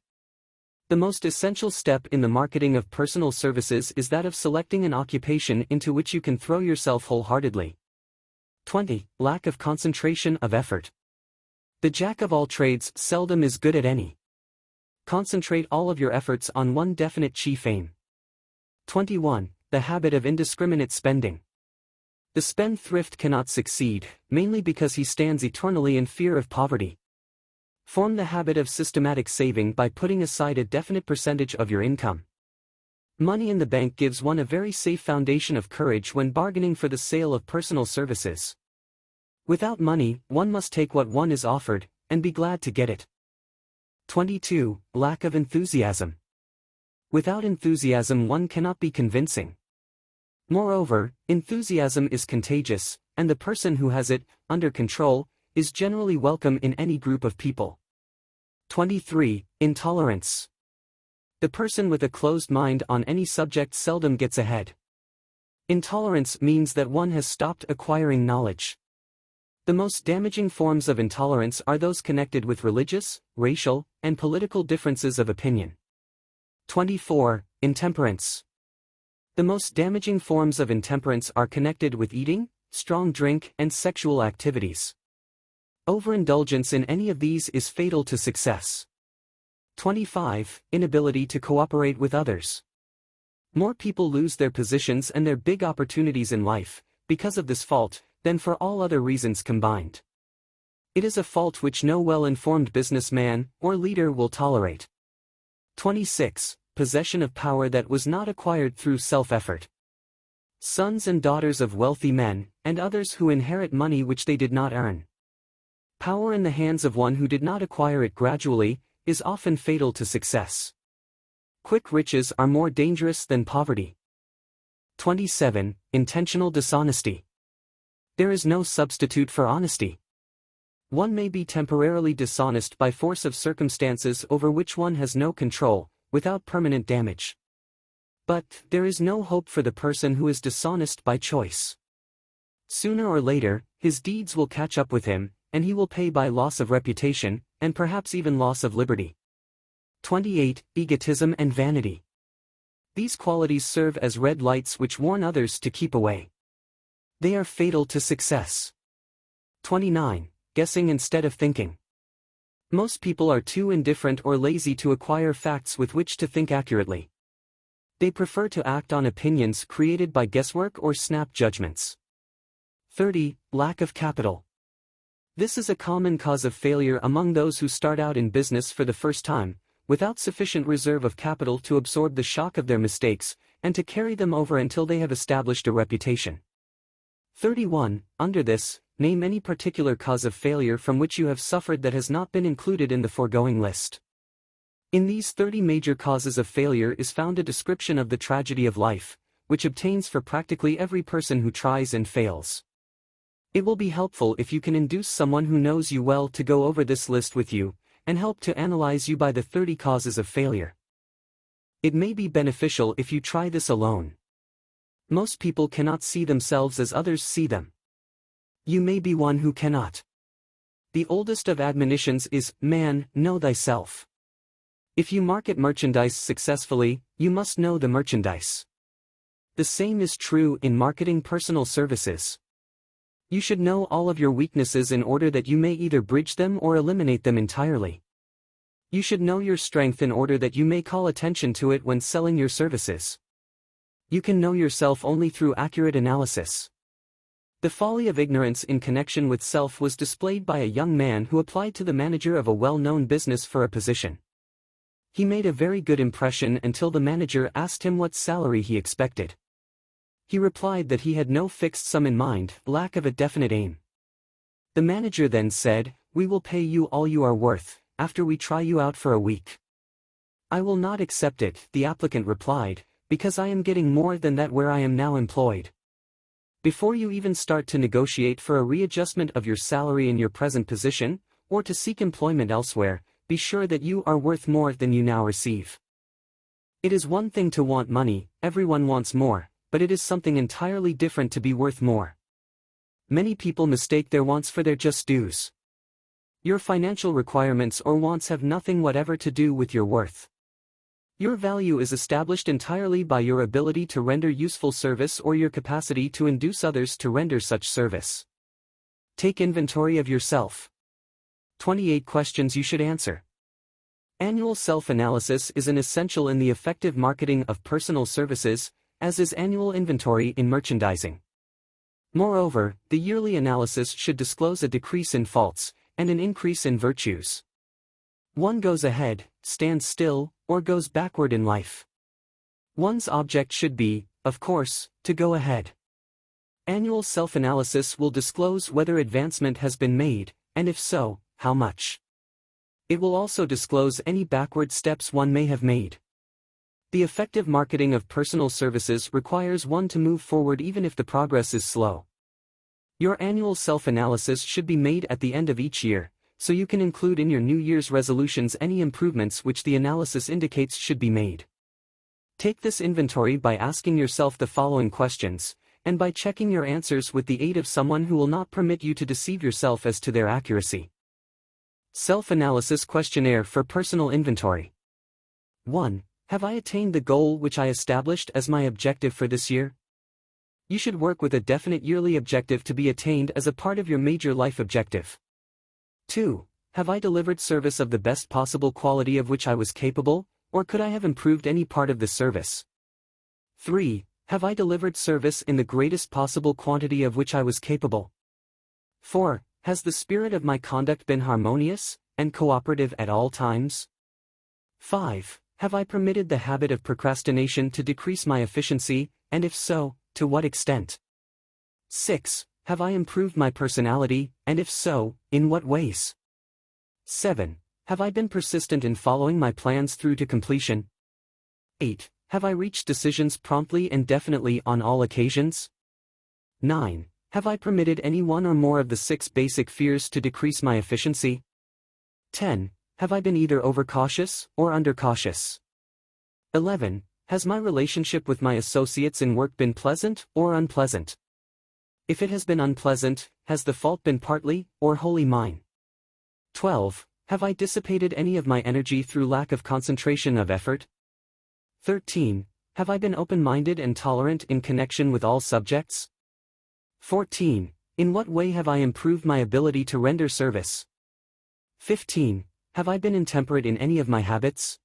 Speaker 2: The most essential step in the marketing of personal services is that of selecting an occupation into which you can throw yourself wholeheartedly. 20. Lack of concentration of effort. The jack of all trades seldom is good at any. Concentrate all of your efforts on one definite chief aim. 21. The habit of indiscriminate spending. The spendthrift cannot succeed, mainly because he stands eternally in fear of poverty. Form the habit of systematic saving by putting aside a definite percentage of your income. Money in the bank gives one a very safe foundation of courage when bargaining for the sale of personal services. Without money, one must take what one is offered, and be glad to get it. 22. Lack of enthusiasm. Without enthusiasm one cannot be convincing. Moreover, enthusiasm is contagious, and the person who has it, under control, is generally welcome in any group of people. 23. Intolerance. The person with a closed mind on any subject seldom gets ahead. Intolerance means that one has stopped acquiring knowledge. The most damaging forms of intolerance are those connected with religious, racial, and political differences of opinion. 24. Intemperance. The most damaging forms of intemperance are connected with eating, strong drink, and sexual activities. Overindulgence in any of these is fatal to success. 25. Inability to cooperate with others. More people lose their positions and their big opportunities in life, because of this fault, than for all other reasons combined. It is a fault which no well-informed businessman or leader will tolerate. 26. Possession of power that was not acquired through self-effort. Sons and daughters of wealthy men, and others who inherit money which they did not earn. Power in the hands of one who did not acquire it gradually, is often fatal to success. Quick riches are more dangerous than poverty. 27. Intentional dishonesty. There is no substitute for honesty. One may be temporarily dishonest by force of circumstances over which one has no control, without permanent damage. But there is no hope for the person who is dishonest by choice. Sooner or later, his deeds will catch up with him, and he will pay by loss of reputation, and perhaps even loss of liberty. 28. Egotism and vanity. These qualities serve as red lights which warn others to keep away. They are fatal to success. 29. Guessing instead of thinking. Most people are too indifferent or lazy to acquire facts with which to think accurately. They prefer to act on opinions created by guesswork or snap judgments. 30. Lack of capital. This is a common cause of failure among those who start out in business for the first time, without sufficient reserve of capital to absorb the shock of their mistakes, and to carry them over until they have established a reputation. 31. Under this, name any particular cause of failure from which you have suffered that has not been included in the foregoing list. In these 30 major causes of failure is found a description of the tragedy of life, which obtains for practically every person who tries and fails. It will be helpful if you can induce someone who knows you well to go over this list with you, and help to analyze you by the 30 causes of failure. It may be beneficial if you try this alone. Most people cannot see themselves as others see them. You may be one who cannot. The oldest of admonitions is, "Man, know thyself." If you market merchandise successfully, you must know the merchandise. The same is true in marketing personal services. You should know all of your weaknesses in order that you may either bridge them or eliminate them entirely. You should know your strength in order that you may call attention to it when selling your services. You can know yourself only through accurate analysis. The folly of ignorance in connection with self was displayed by a young man who applied to the manager of a well-known business for a position. He made a very good impression until the manager asked him what salary he expected. He replied that he had no fixed sum in mind, lack of a definite aim. The manager then said, "We will pay you all you are worth, after we try you out for a week." "I will not accept it," the applicant replied, "because I am getting more than that where I am now employed." Before you even start to negotiate for a readjustment of your salary in your present position, or to seek employment elsewhere, be sure that you are worth more than you now receive. It is one thing to want money, everyone wants more, but it is something entirely different to be worth more. Many people mistake their wants for their just dues. Your financial requirements or wants have nothing whatever to do with your worth. Your value is established entirely by your ability to render useful service or your capacity to induce others to render such service. Take inventory of yourself. 28 questions you should answer. Annual self-analysis is an essential in the effective marketing of personal services, as is annual inventory in merchandising. Moreover, the yearly analysis should disclose a decrease in faults, and an increase in virtues. One goes ahead, stands still, or goes backward in life. One's object should be, of course, to go ahead. Annual self-analysis will disclose whether advancement has been made, and if so, how much. It will also disclose any backward steps one may have made. The effective marketing of personal services requires one to move forward even if the progress is slow. Your annual self-analysis should be made at the end of each year, so you can include in your New Year's resolutions any improvements which the analysis indicates should be made. Take this inventory by asking yourself the following questions, and by checking your answers with the aid of someone who will not permit you to deceive yourself as to their accuracy. Self-analysis questionnaire for personal inventory. 1. Have I attained the goal which I established as my objective for this year? You should work with a definite yearly objective to be attained as a part of your major life objective. 2. Have I delivered service of the best possible quality of which I was capable, or could I have improved any part of the service? 3. Have I delivered service in the greatest possible quantity of which I was capable? 4. Has the spirit of my conduct been harmonious and cooperative at all times? 5. Have I permitted the habit of procrastination to decrease my efficiency, and if so, to what extent? 6. Have I improved my personality, and if so, in what ways? 7. Have I been persistent in following my plans through to completion? 8. Have I reached decisions promptly and definitely on all occasions? 9. Have I permitted any one or more of the 6 basic fears to decrease my efficiency? 10. Have I been either overcautious or undercautious? 11. Has my relationship with my associates in work been pleasant or unpleasant? If it has been unpleasant, has the fault been partly or wholly mine? 12. Have I dissipated any of my energy through lack of concentration of effort? 13. Have I been open-minded and tolerant in connection with all subjects? 14. In what way have I improved my ability to render service? 15. Have I been intemperate in any of my habits?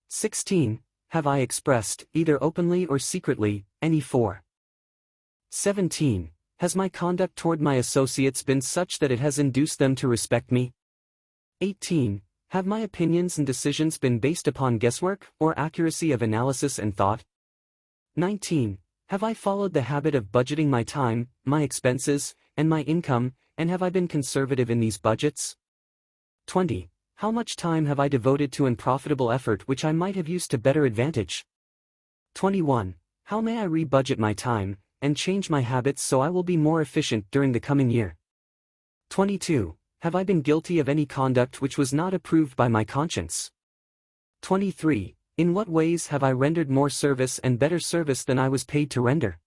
Speaker 2: 16. Have I expressed, either openly or secretly, any 4? 17. Has my conduct toward my associates been such that it has induced them to respect me? 18. Have my opinions and decisions been based upon guesswork or accuracy of analysis and thought? 19. Have I followed the habit of budgeting my time, my expenses, and my income, and have I been conservative in these budgets? 20. How much time have I devoted to unprofitable effort which I might have used to better advantage? 21. How may I re-budget my time, and change my habits so I will be more efficient during the coming year? 22. Have I been guilty of any conduct which was not approved by my conscience? 23. In what ways have I rendered more service and better service than I was paid to render?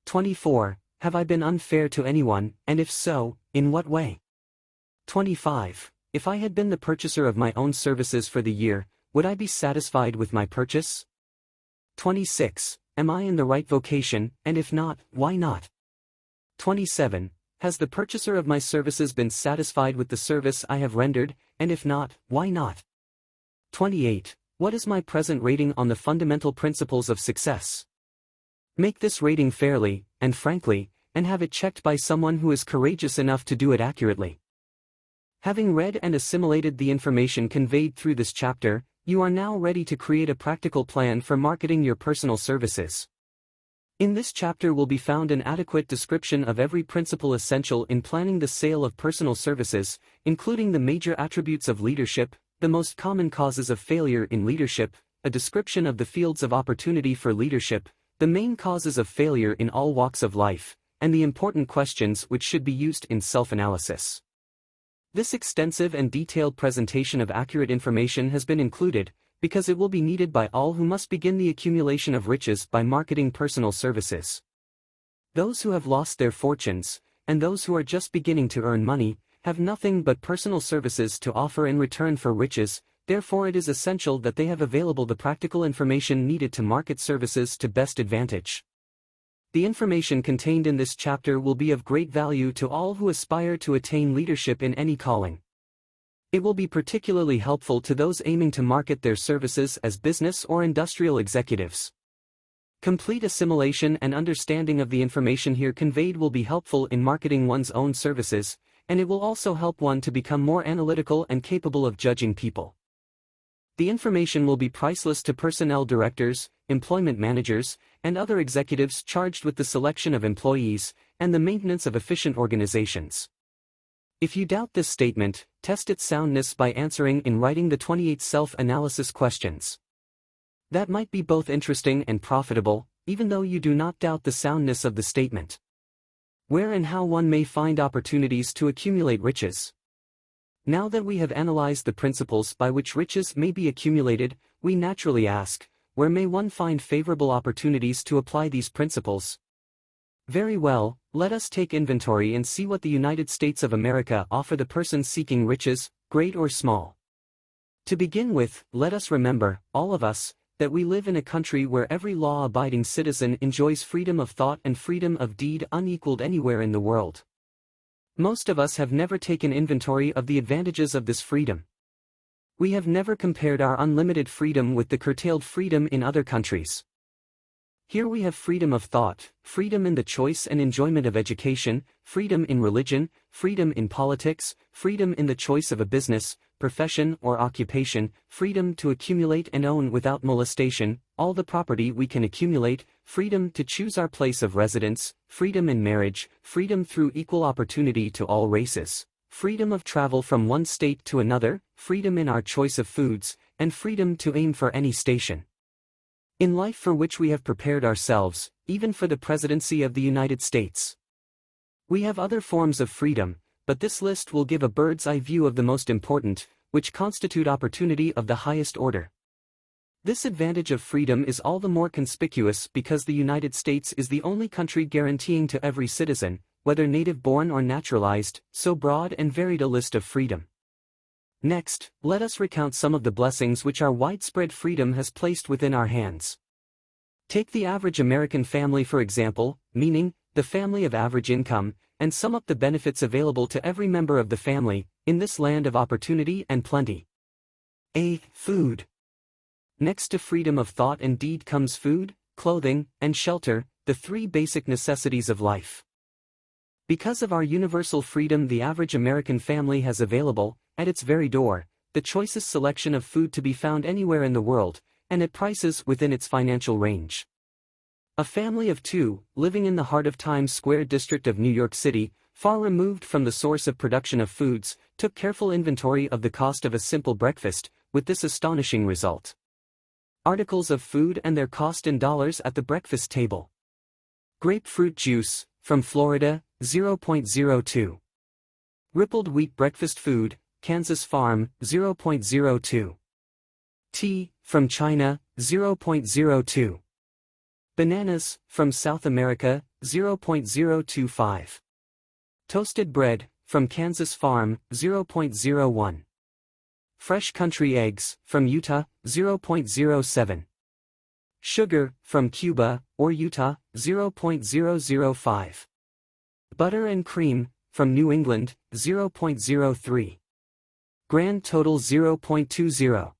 Speaker 2: 24. Have I been unfair to anyone, and if so, in what way? 25. If I had been the purchaser of my own services for the year, would I be satisfied with my purchase? 26. Am I in the right vocation, and if not, why not? 27. Has the purchaser of my services been satisfied with the service I have rendered, and if not, why not? 28. What is my present rating on the fundamental principles of success? Make this rating fairly, and frankly, and have it checked by someone who is courageous enough to do it accurately. Having read and assimilated the information conveyed through this chapter, you are now ready to create a practical plan for marketing your personal services. In this chapter will be found an adequate description of every principle essential in planning the sale of personal services, including the major attributes of leadership, the most common causes of failure in leadership, a description of the fields of opportunity for leadership, the main causes of failure in all walks of life, and the important questions which should be used in self-analysis. This extensive and detailed presentation of accurate information has been included, because it will be needed by all who must begin the accumulation of riches by marketing personal services. Those who have lost their fortunes, and those who are just beginning to earn money, have nothing but personal services to offer in return for riches, therefore it is essential that they have available the practical information needed to market services to best advantage. The information contained in this chapter will be of great value to all who aspire to attain leadership in any calling. It will be particularly helpful to those aiming to market their services as business or industrial executives. Complete assimilation and understanding of the information here conveyed will be helpful in marketing one's own services, and it will also help one to become more analytical and capable of judging people. The information will be priceless to personnel directors, employment managers, and other executives charged with the selection of employees and the maintenance of efficient organizations. If you doubt this statement, test its soundness by answering in writing the 28 self-analysis questions. That might be both interesting and profitable, even though you do not doubt the soundness of the statement. Where and how one may find opportunities to accumulate riches. Now that we have analyzed the principles by which riches may be accumulated, we naturally ask, where may one find favorable opportunities to apply these principles? Very well, let us take inventory and see what the United States of America offer the person seeking riches, great or small. To begin with, let us remember, all of us, that we live in a country where every law-abiding citizen enjoys freedom of thought and freedom of deed unequaled anywhere in the world. Most of us have never taken inventory of the advantages of this freedom. We have never compared our unlimited freedom with the curtailed freedom in other countries. Here we have freedom of thought, freedom in the choice and enjoyment of education, freedom in religion, freedom in politics, freedom in the choice of a business, profession or occupation, freedom to accumulate and own without molestation, all the property we can accumulate, freedom to choose our place of residence, freedom in marriage, freedom through equal opportunity to all races, freedom of travel from one state to another, freedom in our choice of foods, and freedom to aim for any station in life for which we have prepared ourselves, even for the presidency of the United States. We have other forms of freedom, but this list will give a bird's-eye view of the most important, which constitute opportunity of the highest order. This advantage of freedom is all the more conspicuous because the United States is the only country guaranteeing to every citizen, whether native-born or naturalized, so broad and varied a list of freedom. Next, let us recount some of the blessings which our widespread freedom has placed within our hands. Take the average American family for example, meaning, the family of average income, and sum up the benefits available to every member of the family, in this land of opportunity and plenty. A. Food. Next to freedom of thought and deed comes food, clothing, and shelter, the three basic necessities of life. Because of our universal freedom the average American family has available, at its very door, the choicest selection of food to be found anywhere in the world, and at prices within its financial range. A family of two, living in the heart of Times Square district of New York City, far removed from the source of production of foods, took careful inventory of the cost of a simple breakfast, with this astonishing result. Articles of food and their cost in dollars at the breakfast table. Grapefruit juice, from Florida, 0.02. Rippled wheat breakfast food, Kansas Farm, 0.02. Tea, from China, 0.02. Bananas, from South America, 0.025. Toasted bread, from Kansas Farm, 0.01. Fresh country eggs, from Utah, 0.07. Sugar, from Cuba, or Utah, 0.005. Butter and cream, from New England, 0.03. Grand total 0.20.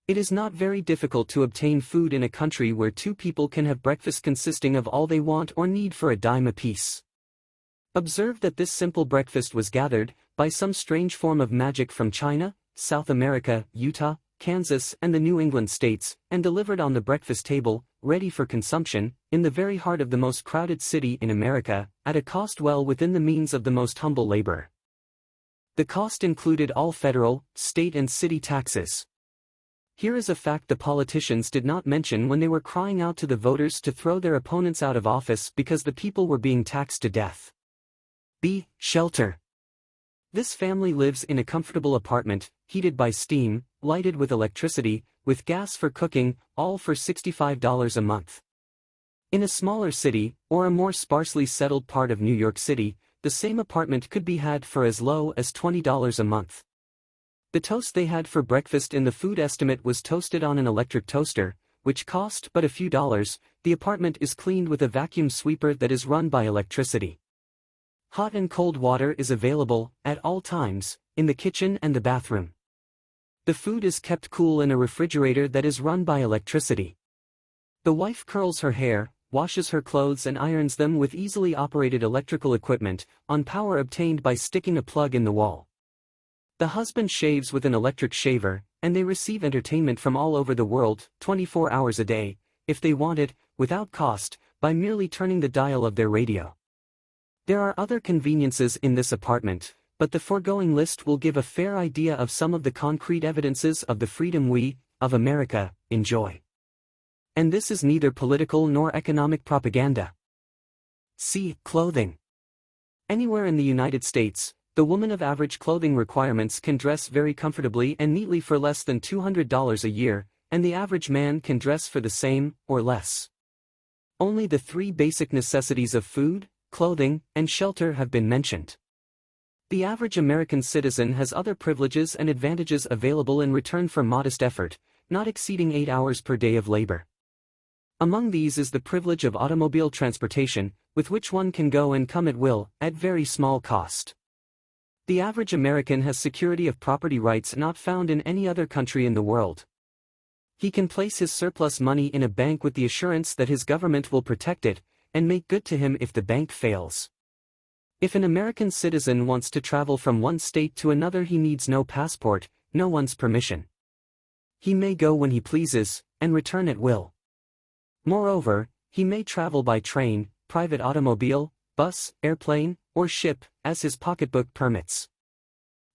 Speaker 2: It is not very difficult to obtain food in a country where two people can have breakfast consisting of all they want or need for a dime apiece. Observe that this simple breakfast was gathered, by some strange form of magic from China, South America, Utah, Kansas and the New England states, and delivered on the breakfast table, ready for consumption, in the very heart of the most crowded city in America, at a cost well within the means of the most humble labor. The cost included all federal, state and city taxes. Here is a fact the politicians did not mention when they were crying out to the voters to throw their opponents out of office because the people were being taxed to death. B. Shelter. This family lives in a comfortable apartment, heated by steam, lighted with electricity, with gas for cooking, all for $65 a month. In a smaller city, or a more sparsely settled part of New York City, the same apartment could be had for as low as $20 a month. The toast they had for breakfast in the food estimate was toasted on an electric toaster, which cost but a few dollars. The apartment is cleaned with a vacuum sweeper that is run by electricity. Hot and cold water is available, at all times, in the kitchen and the bathroom. The food is kept cool in a refrigerator that is run by electricity. The wife curls her hair, washes her clothes and irons them with easily operated electrical equipment, on power obtained by sticking a plug in the wall. The husband shaves with an electric shaver, and they receive entertainment from all over the world, 24 hours a day, if they want it, without cost, by merely turning the dial of their radio. There are other conveniences in this apartment, but the foregoing list will give a fair idea of some of the concrete evidences of the freedom we, of America, enjoy. And this is neither political nor economic propaganda. See, clothing. Anywhere in the United States, the woman of average clothing requirements can dress very comfortably and neatly for less than $200 a year, and the average man can dress for the same, or less. Only the three basic necessities of food, clothing, and shelter have been mentioned. The average American citizen has other privileges and advantages available in return for modest effort, not exceeding 8 hours per day of labor. Among these is the privilege of automobile transportation, with which one can go and come at will, at very small cost. The average American has security of property rights not found in any other country in the world. He can place his surplus money in a bank with the assurance that his government will protect it, and make good to him if the bank fails. If an American citizen wants to travel from one state to another, he needs no passport, no one's permission. He may go when he pleases, and return at will. Moreover, he may travel by train, private automobile, bus, airplane, or ship, as his pocketbook permits.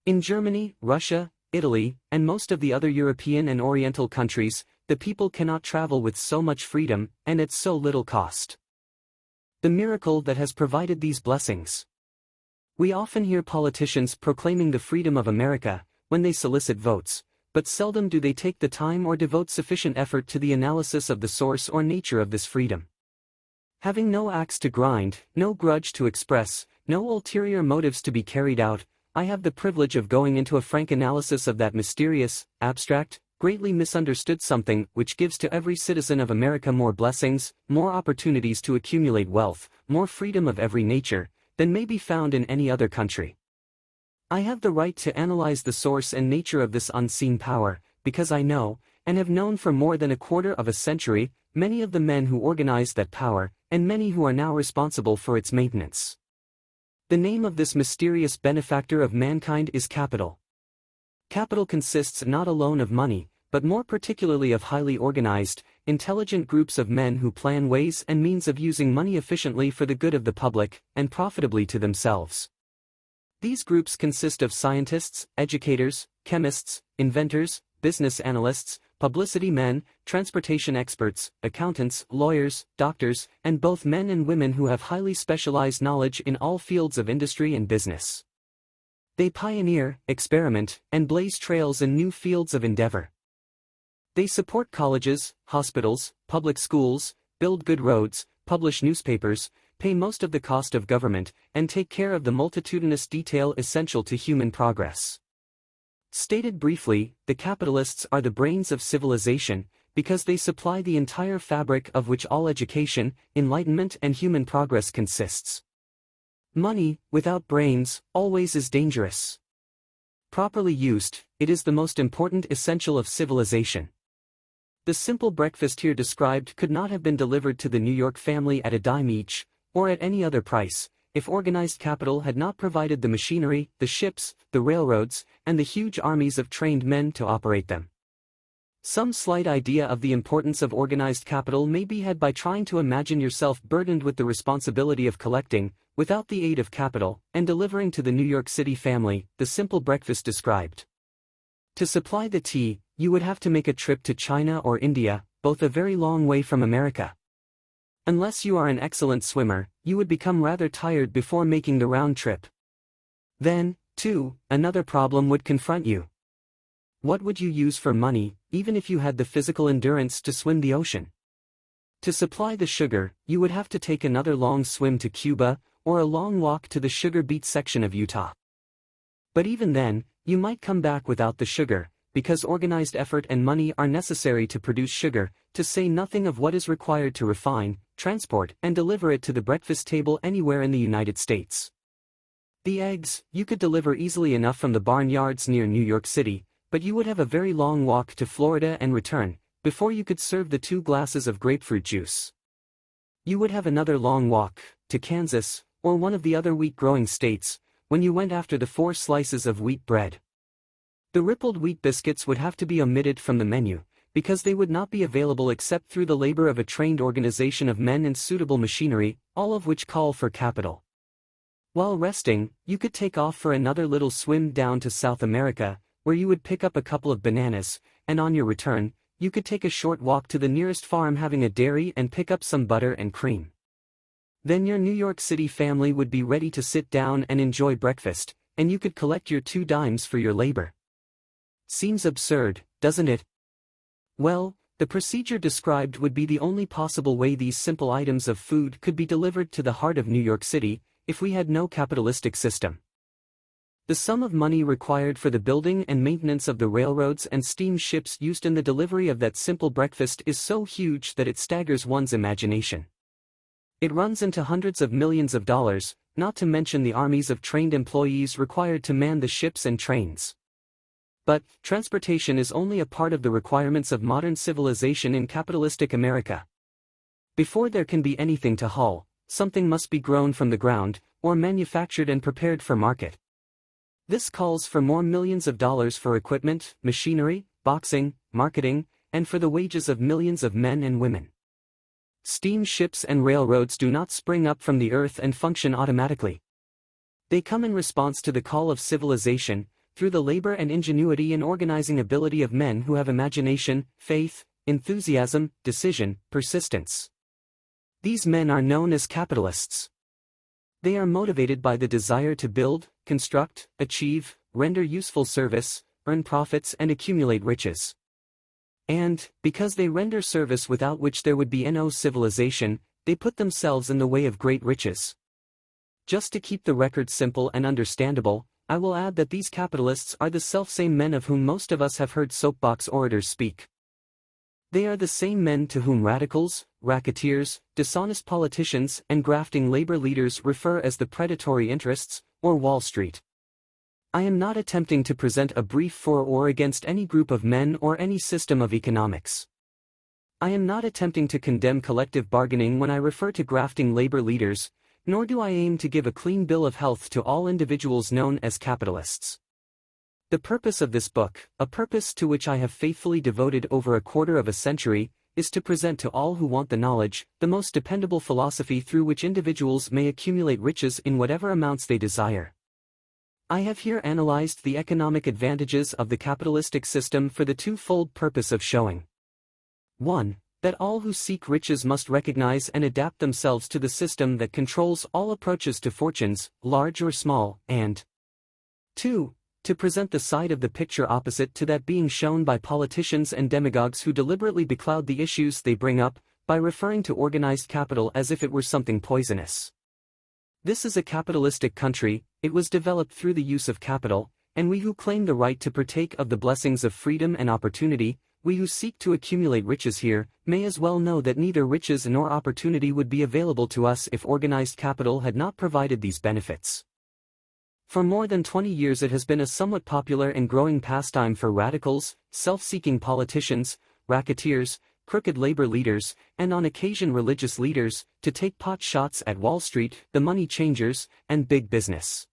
Speaker 2: In Germany, Russia, Italy, and most of the other European and Oriental countries, the people cannot travel with so much freedom, and at so little cost. The miracle that has provided these blessings. We often hear politicians proclaiming the freedom of America, when they solicit votes, but seldom do they take the time or devote sufficient effort to the analysis of the source or nature of this freedom. Having no axe to grind, no grudge to express, no ulterior motives to be carried out, I have the privilege of going into a frank analysis of that mysterious, abstract, greatly misunderstood something which gives to every citizen of America more blessings, more opportunities to accumulate wealth, more freedom of every nature, than may be found in any other country. I have the right to analyze the source and nature of this unseen power, because I know, and have known for more than a quarter of a century, many of the men who organized that power, and many who are now responsible for its maintenance. The name of this mysterious benefactor of mankind is capital. Capital consists not alone of money, but more particularly of highly organized, intelligent groups of men who plan ways and means of using money efficiently for the good of the public, and profitably to themselves. These groups consist of scientists, educators, chemists, inventors, business analysts, publicity men, transportation experts, accountants, lawyers, doctors, and both men and women who have highly specialized knowledge in all fields of industry and business. They pioneer, experiment, and blaze trails in new fields of endeavor. They support colleges, hospitals, public schools, build good roads, publish newspapers, pay most of the cost of government, and take care of the multitudinous detail essential to human progress. Stated briefly, the capitalists are the brains of civilization, because they supply the entire fabric of which all education, enlightenment and human progress consists. Money, without brains, always is dangerous. Properly used, it is the most important essential of civilization. The simple breakfast here described could not have been delivered to the New York family at a dime each, or at any other price, if organized capital had not provided the machinery, the ships, the railroads, and the huge armies of trained men to operate them. Some slight idea of the importance of organized capital may be had by trying to imagine yourself burdened with the responsibility of collecting, without the aid of capital, and delivering to the New York City family, the simple breakfast described. To supply the tea, you would have to make a trip to China or India, both a very long way from America. Unless you are an excellent swimmer, you would become rather tired before making the round trip. Then, too, another problem would confront you. What would you use for money, even if you had the physical endurance to swim the ocean? To supply the sugar, you would have to take another long swim to Cuba, or a long walk to the sugar beet section of Utah. But even then, you might come back without the sugar, because organized effort and money are necessary to produce sugar, to say nothing of what is required to refine, transport, and deliver it to the breakfast table anywhere in the United States. The eggs, you could deliver easily enough from the barnyards near New York City, but you would have a very long walk to Florida and return, before you could serve the 2 glasses of grapefruit juice. You would have another long walk, to Kansas, or one of the other wheat-growing states, when you went after the 4 slices of wheat bread. The rippled wheat biscuits would have to be omitted from the menu, because they would not be available except through the labor of a trained organization of men and suitable machinery, all of which call for capital. While resting, you could take off for another little swim down to South America, where you would pick up a couple of bananas, and on your return, you could take a short walk to the nearest farm having a dairy and pick up some butter and cream. Then your New York City family would be ready to sit down and enjoy breakfast, and you could collect your 2 dimes for your labor. Seems absurd, doesn't it? Well, the procedure described would be the only possible way these simple items of food could be delivered to the heart of New York City, if we had no capitalistic system. The sum of money required for the building and maintenance of the railroads and steamships used in the delivery of that simple breakfast is so huge that it staggers one's imagination. It runs into hundreds of millions of dollars, not to mention the armies of trained employees required to man the ships and trains. But, transportation is only a part of the requirements of modern civilization in capitalistic America. Before there can be anything to haul, something must be grown from the ground, or manufactured and prepared for market. This calls for more millions of dollars for equipment, machinery, boxing, marketing, and for the wages of millions of men and women. Steamships and railroads do not spring up from the earth and function automatically. They come in response to the call of civilization, through the labor and ingenuity and organizing ability of men who have imagination, faith, enthusiasm, decision, persistence. These men are known as capitalists. They are motivated by the desire to build, construct, achieve, render useful service, earn profits and accumulate riches. And, because they render service without which there would be no civilization, they put themselves in the way of great riches. Just to keep the record simple and understandable, I will add that these capitalists are the selfsame men of whom most of us have heard soapbox orators speak. They are the same men to whom radicals, racketeers, dishonest politicians and grafting labor leaders refer as the predatory interests, or Wall Street. I am not attempting to present a brief for or against any group of men or any system of economics. I am not attempting to condemn collective bargaining when I refer to grafting labor leaders, nor do I aim to give a clean bill of health to all individuals known as capitalists. The purpose of this book, a purpose to which I have faithfully devoted over a quarter of a century, is to present to all who want the knowledge, the most dependable philosophy through which individuals may accumulate riches in whatever amounts they desire. I have here analyzed the economic advantages of the capitalistic system for the twofold purpose of showing 1. That all who seek riches must recognize and adapt themselves to the system that controls all approaches to fortunes, large or small, and 2. To present the side of the picture opposite to that being shown by politicians and demagogues who deliberately becloud the issues they bring up, by referring to organized capital as if it were something poisonous. This is a capitalistic country, it was developed through the use of capital, and we who claim the right to partake of the blessings of freedom and opportunity, we who seek to accumulate riches here, may as well know that neither riches nor opportunity would be available to us if organized capital had not provided these benefits. For more than 20 years it has been a somewhat popular and growing pastime for radicals, self-seeking politicians, racketeers, crooked labor leaders, and on occasion religious leaders, to take pot shots at Wall Street, the money changers, and big business.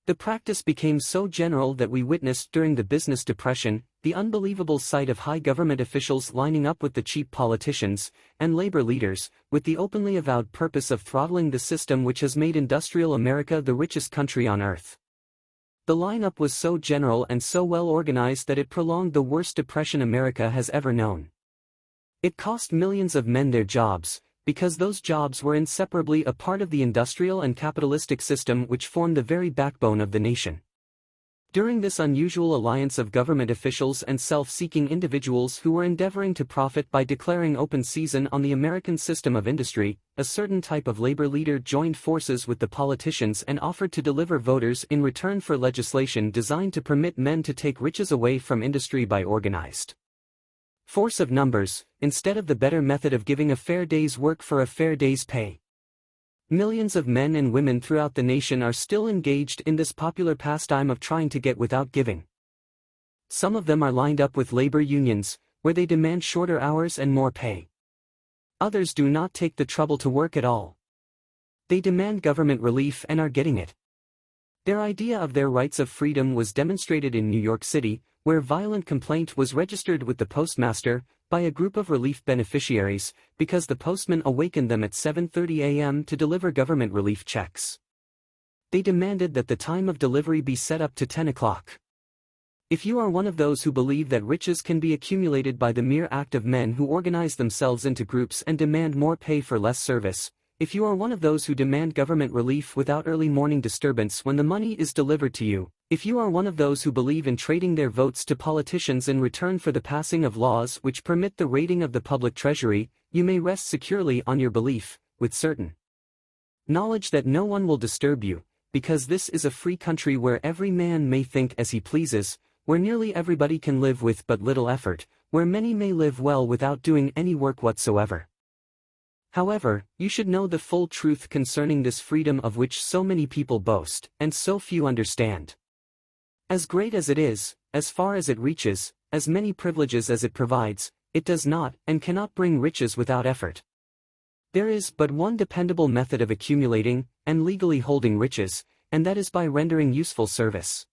Speaker 2: The practice became so general that we witnessed during the business depression, the unbelievable sight of high government officials lining up with the cheap politicians and labor leaders, with the openly avowed purpose of throttling the system which has made industrial America the richest country on earth. The lineup was so general and so well organized that it prolonged the worst depression America has ever known. It cost millions of men their jobs, because those jobs were inseparably a part of the industrial and capitalistic system which formed the very backbone of the nation. During this unusual alliance of government officials and self-seeking individuals who were endeavoring to profit by declaring open season on the American system of industry, a certain type of labor leader joined forces with the politicians and offered to deliver voters in return for legislation designed to permit men to take riches away from industry by organized force of numbers, instead of the better method of giving a fair day's work for a fair day's pay. Millions of men and women throughout the nation are still engaged in this popular pastime of trying to get without giving. Some of them are lined up with labor unions, where they demand shorter hours and more pay. Others do not take the trouble to work at all. They demand government relief and are getting it. Their idea of their rights of freedom was demonstrated in New York City, where violent complaint was registered with the postmaster by a group of relief beneficiaries because the postman awakened them at 7:30 a.m. to deliver government relief checks. They demanded that the time of delivery be set up to 10 o'clock. If you are one of those who believe that riches can be accumulated by the mere act of men who organize themselves into groups and demand more pay for less service, if you are one of those who demand government relief without early morning disturbance when the money is delivered to you, if you are one of those who believe in trading their votes to politicians in return for the passing of laws which permit the raiding of the public treasury, you may rest securely on your belief, with certain knowledge that no one will disturb you, because this is a free country where every man may think as he pleases, where nearly everybody can live with but little effort, where many may live well without doing any work whatsoever. However, you should know the full truth concerning this freedom of which so many people boast, and so few understand. As great as it is, as far as it reaches, as many privileges as it provides, it does not and cannot bring riches without effort. There is but one dependable method of accumulating and legally holding riches, and that is by rendering useful service.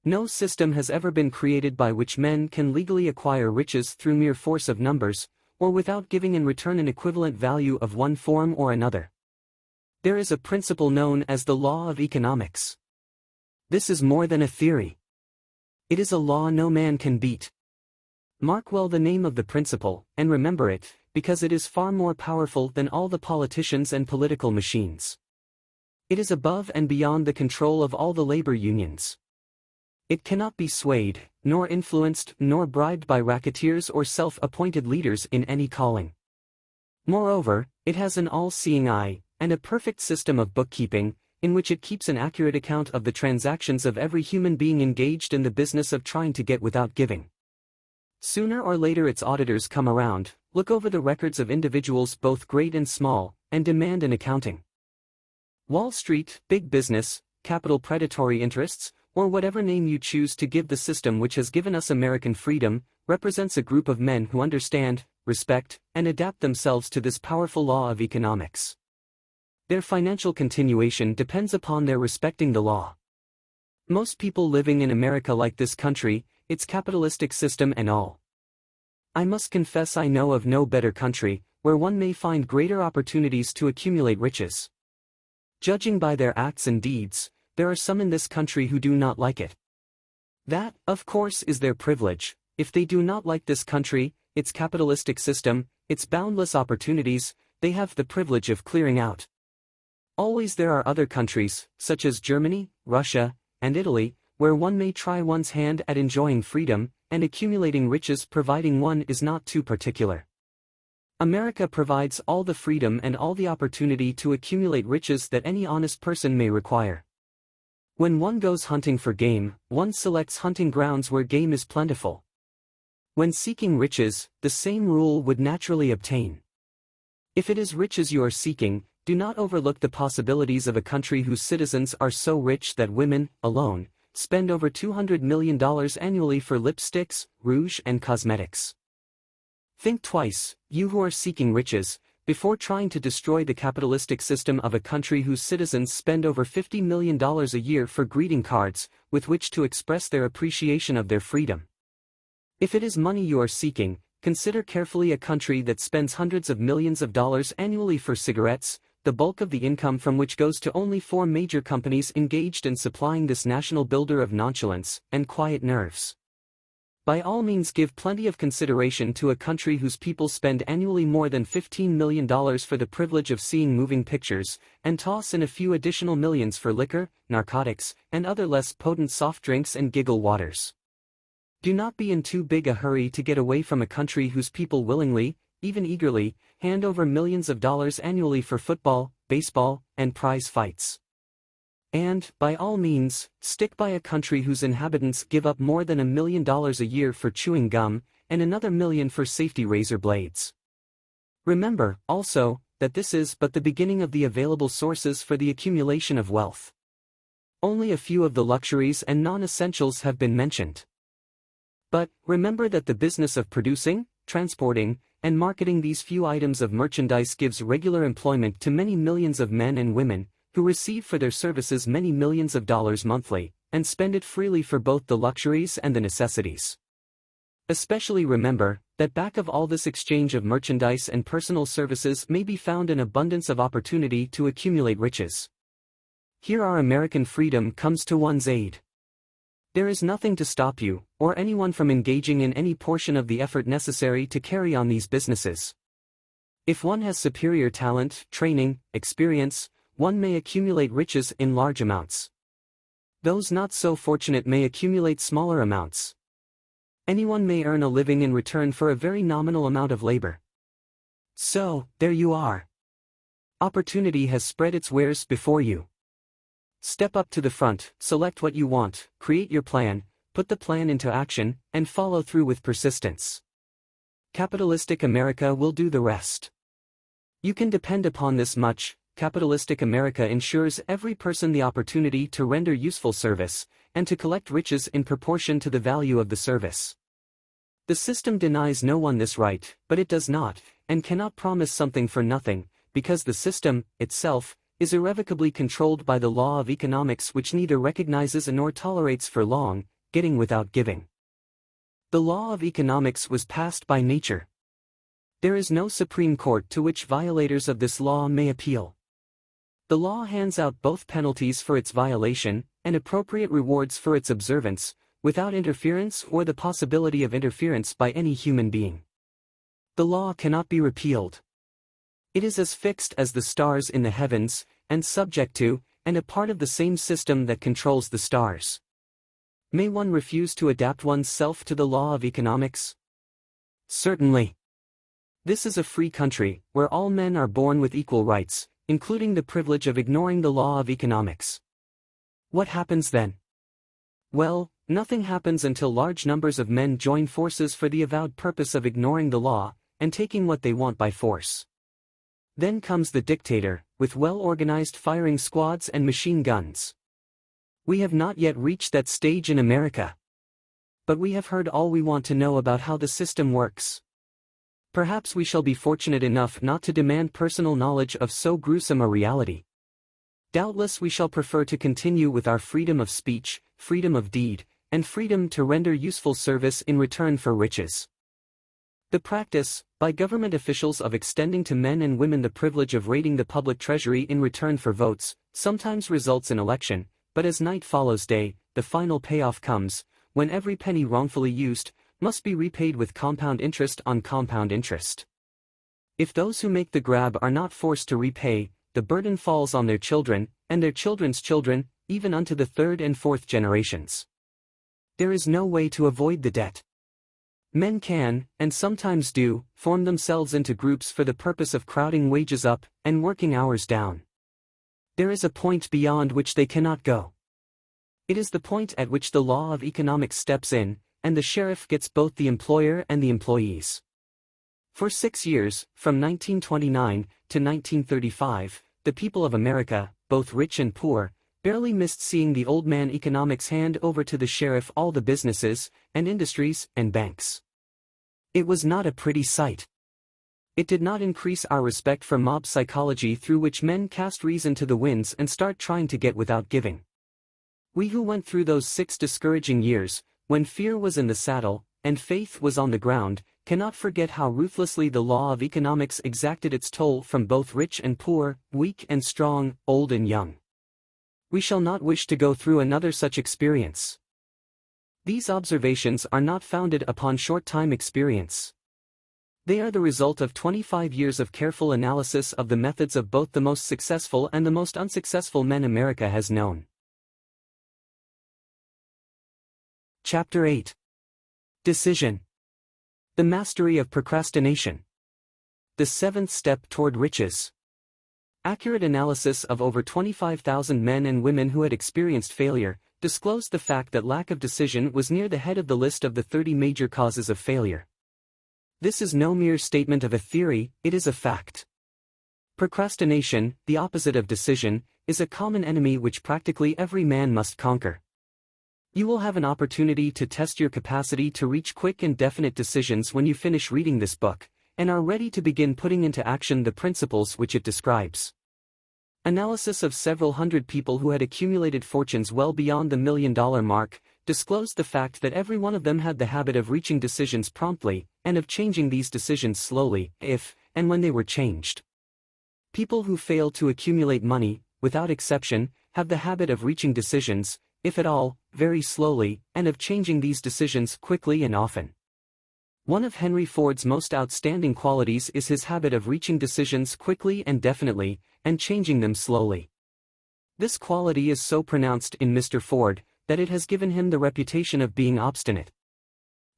Speaker 2: No system has ever been created by which men can legally acquire riches through mere force of numbers, or without giving in return an equivalent value of one form or another. There is a principle known as the law of economics. This is more than a theory. It is a law no man can beat. Mark well the name of the principle, and remember it, because it is far more powerful than all the politicians and political machines. It is above and beyond the control of all the labor unions. It cannot be swayed, nor influenced, nor bribed by racketeers or self-appointed leaders in any calling. Moreover, it has an all-seeing eye, and a perfect system of bookkeeping, in which it keeps an accurate account of the transactions of every human being engaged in the business of trying to get without giving. Sooner or later its auditors come around, look over the records of individuals both great and small, and demand an accounting. Wall Street, big business, capital predatory interests, or whatever name you choose to give the system which has given us American freedom, represents a group of men who understand, respect, and adapt themselves to this powerful law of economics. Their financial continuation depends upon their respecting the law. Most people living in America like this country, its capitalistic system and all. I must confess I know of no better country, where one may find greater opportunities to accumulate riches. Judging by their acts and deeds, there are some in this country who do not like it. That, of course, is their privilege. If they do not like this country, its capitalistic system, its boundless opportunities, they have the privilege of clearing out. Always there are other countries, such as Germany, Russia, and Italy, where one may try one's hand at enjoying freedom and accumulating riches providing one is not too particular. America provides all the freedom and all the opportunity to accumulate riches that any honest person may require. When one goes hunting for game, one selects hunting grounds where game is plentiful. When seeking riches, the same rule would naturally obtain. If it is riches you are seeking, do not overlook the possibilities of a country whose citizens are so rich that women, alone, spend over $200 million annually for lipsticks, rouge, and cosmetics. Think twice, you who are seeking riches, before trying to destroy the capitalistic system of a country whose citizens spend over $50 million a year for greeting cards, with which to express their appreciation of their freedom. If it is money you are seeking, consider carefully a country that spends hundreds of millions of dollars annually for cigarettes, the bulk of the income from which goes to only 4 major companies engaged in supplying this national builder of nonchalance and quiet nerves. By all means give plenty of consideration to a country whose people spend annually more than $15 million for the privilege of seeing moving pictures, and toss in a few additional millions for liquor, narcotics, and other less potent soft drinks and giggle waters. Do not be in too big a hurry to get away from a country whose people willingly, even eagerly, hand over millions of dollars annually for football, baseball, and prize fights. And, by all means, stick by a country whose inhabitants give up more than $1 million a year for chewing gum, and another $1 million for safety razor blades. Remember, also, that this is but the beginning of the available sources for the accumulation of wealth. Only a few of the luxuries and non-essentials have been mentioned. But, remember that the business of producing, transporting, and marketing these few items of merchandise gives regular employment to many millions of men and women, who receive for their services many millions of dollars monthly, and spend it freely for both the luxuries and the necessities. Especially remember, that back of all this exchange of merchandise and personal services may be found an abundance of opportunity to accumulate riches. Here our American freedom comes to one's aid. There is nothing to stop you, or anyone from engaging in any portion of the effort necessary to carry on these businesses. If one has superior talent, training, experience, one may accumulate riches in large amounts. Those not so fortunate may accumulate smaller amounts. Anyone may earn a living in return for a very nominal amount of labor. So, there you are. Opportunity has spread its wares before you. Step up to the front, select what you want, create your plan, put the plan into action, and follow through with persistence. Capitalistic America will do the rest. You can depend upon this much: capitalistic America ensures every person the opportunity to render useful service, and to collect riches in proportion to the value of the service. The system denies no one this right, but it does not, and cannot promise something for nothing, because the system, itself, is irrevocably controlled by the law of economics, which neither recognizes nor tolerates for long, getting without giving. The law of economics was passed by nature. There is no Supreme Court to which violators of this law may appeal. The law hands out both penalties for its violation, and appropriate rewards for its observance, without interference or the possibility of interference by any human being. The law cannot be repealed. It is as fixed as the stars in the heavens, and subject to, and a part of the same system that controls the stars. May one refuse to adapt one's self to the law of economics? Certainly. This is a free country, where all men are born with equal rights, including the privilege of ignoring the law of economics. What happens then? Well, nothing happens until large numbers of men join forces for the avowed purpose of ignoring the law, and taking what they want by force. Then comes the dictator, with well-organized firing squads and machine guns. We have not yet reached that stage in America. But we have heard all we want to know about how the system works. Perhaps we shall be fortunate enough not to demand personal knowledge of so gruesome a reality. Doubtless we shall prefer to continue with our freedom of speech, freedom of deed, and freedom to render useful service in return for riches. The practice, by government officials, of extending to men and women the privilege of raiding the public treasury in return for votes, sometimes results in election, but as night follows day, the final payoff comes, when every penny wrongfully used must be repaid with compound interest on compound interest. If those who make the grab are not forced to repay, the burden falls on their children, and their children's children, even unto the third and fourth generations. There is no way to avoid the debt. Men can, and sometimes do, form themselves into groups for the purpose of crowding wages up, and working hours down. There is a point beyond which they cannot go. It is the point at which the law of economics steps in, and the sheriff gets both the employer and the employees. For 6 years, from 1929 to 1935, the people of America, both rich and poor, barely missed seeing the old man economics hand over to the sheriff all the businesses, and industries, and banks. It was not a pretty sight. It did not increase our respect for mob psychology, through which men cast reason to the winds and start trying to get without giving. We who went through those 6 discouraging years, when fear was in the saddle, and faith was on the ground, cannot forget how ruthlessly the law of economics exacted its toll from both rich and poor, weak and strong, old and young. We shall not wish to go through another such experience. These observations are not founded upon short-time experience. They are the result of 25 years of careful analysis of the methods of both the most successful and the most unsuccessful men America has known. Chapter 8. Decision. The mastery of procrastination. The 7th step toward riches. Accurate analysis of over 25,000 men and women who had experienced failure disclosed the fact that lack of decision was near the head of the list of the 30 major causes of failure. This is no mere statement of a theory, it is a fact. Procrastination, the opposite of decision, is a common enemy which practically every man must conquer. You will have an opportunity to test your capacity to reach quick and definite decisions when you finish reading this book, and are ready to begin putting into action the principles which it describes. Analysis of several hundred people who had accumulated fortunes well beyond the $1 million mark disclosed the fact that every one of them had the habit of reaching decisions promptly, and of changing these decisions slowly, if and when they were changed. People who fail to accumulate money, without exception, have the habit of reaching decisions, if at all, very slowly, and of changing these decisions quickly and often. One of Henry Ford's most outstanding qualities is his habit of reaching decisions quickly and definitely, and changing them slowly. This quality is so pronounced in Mr. Ford, that it has given him the reputation of being obstinate.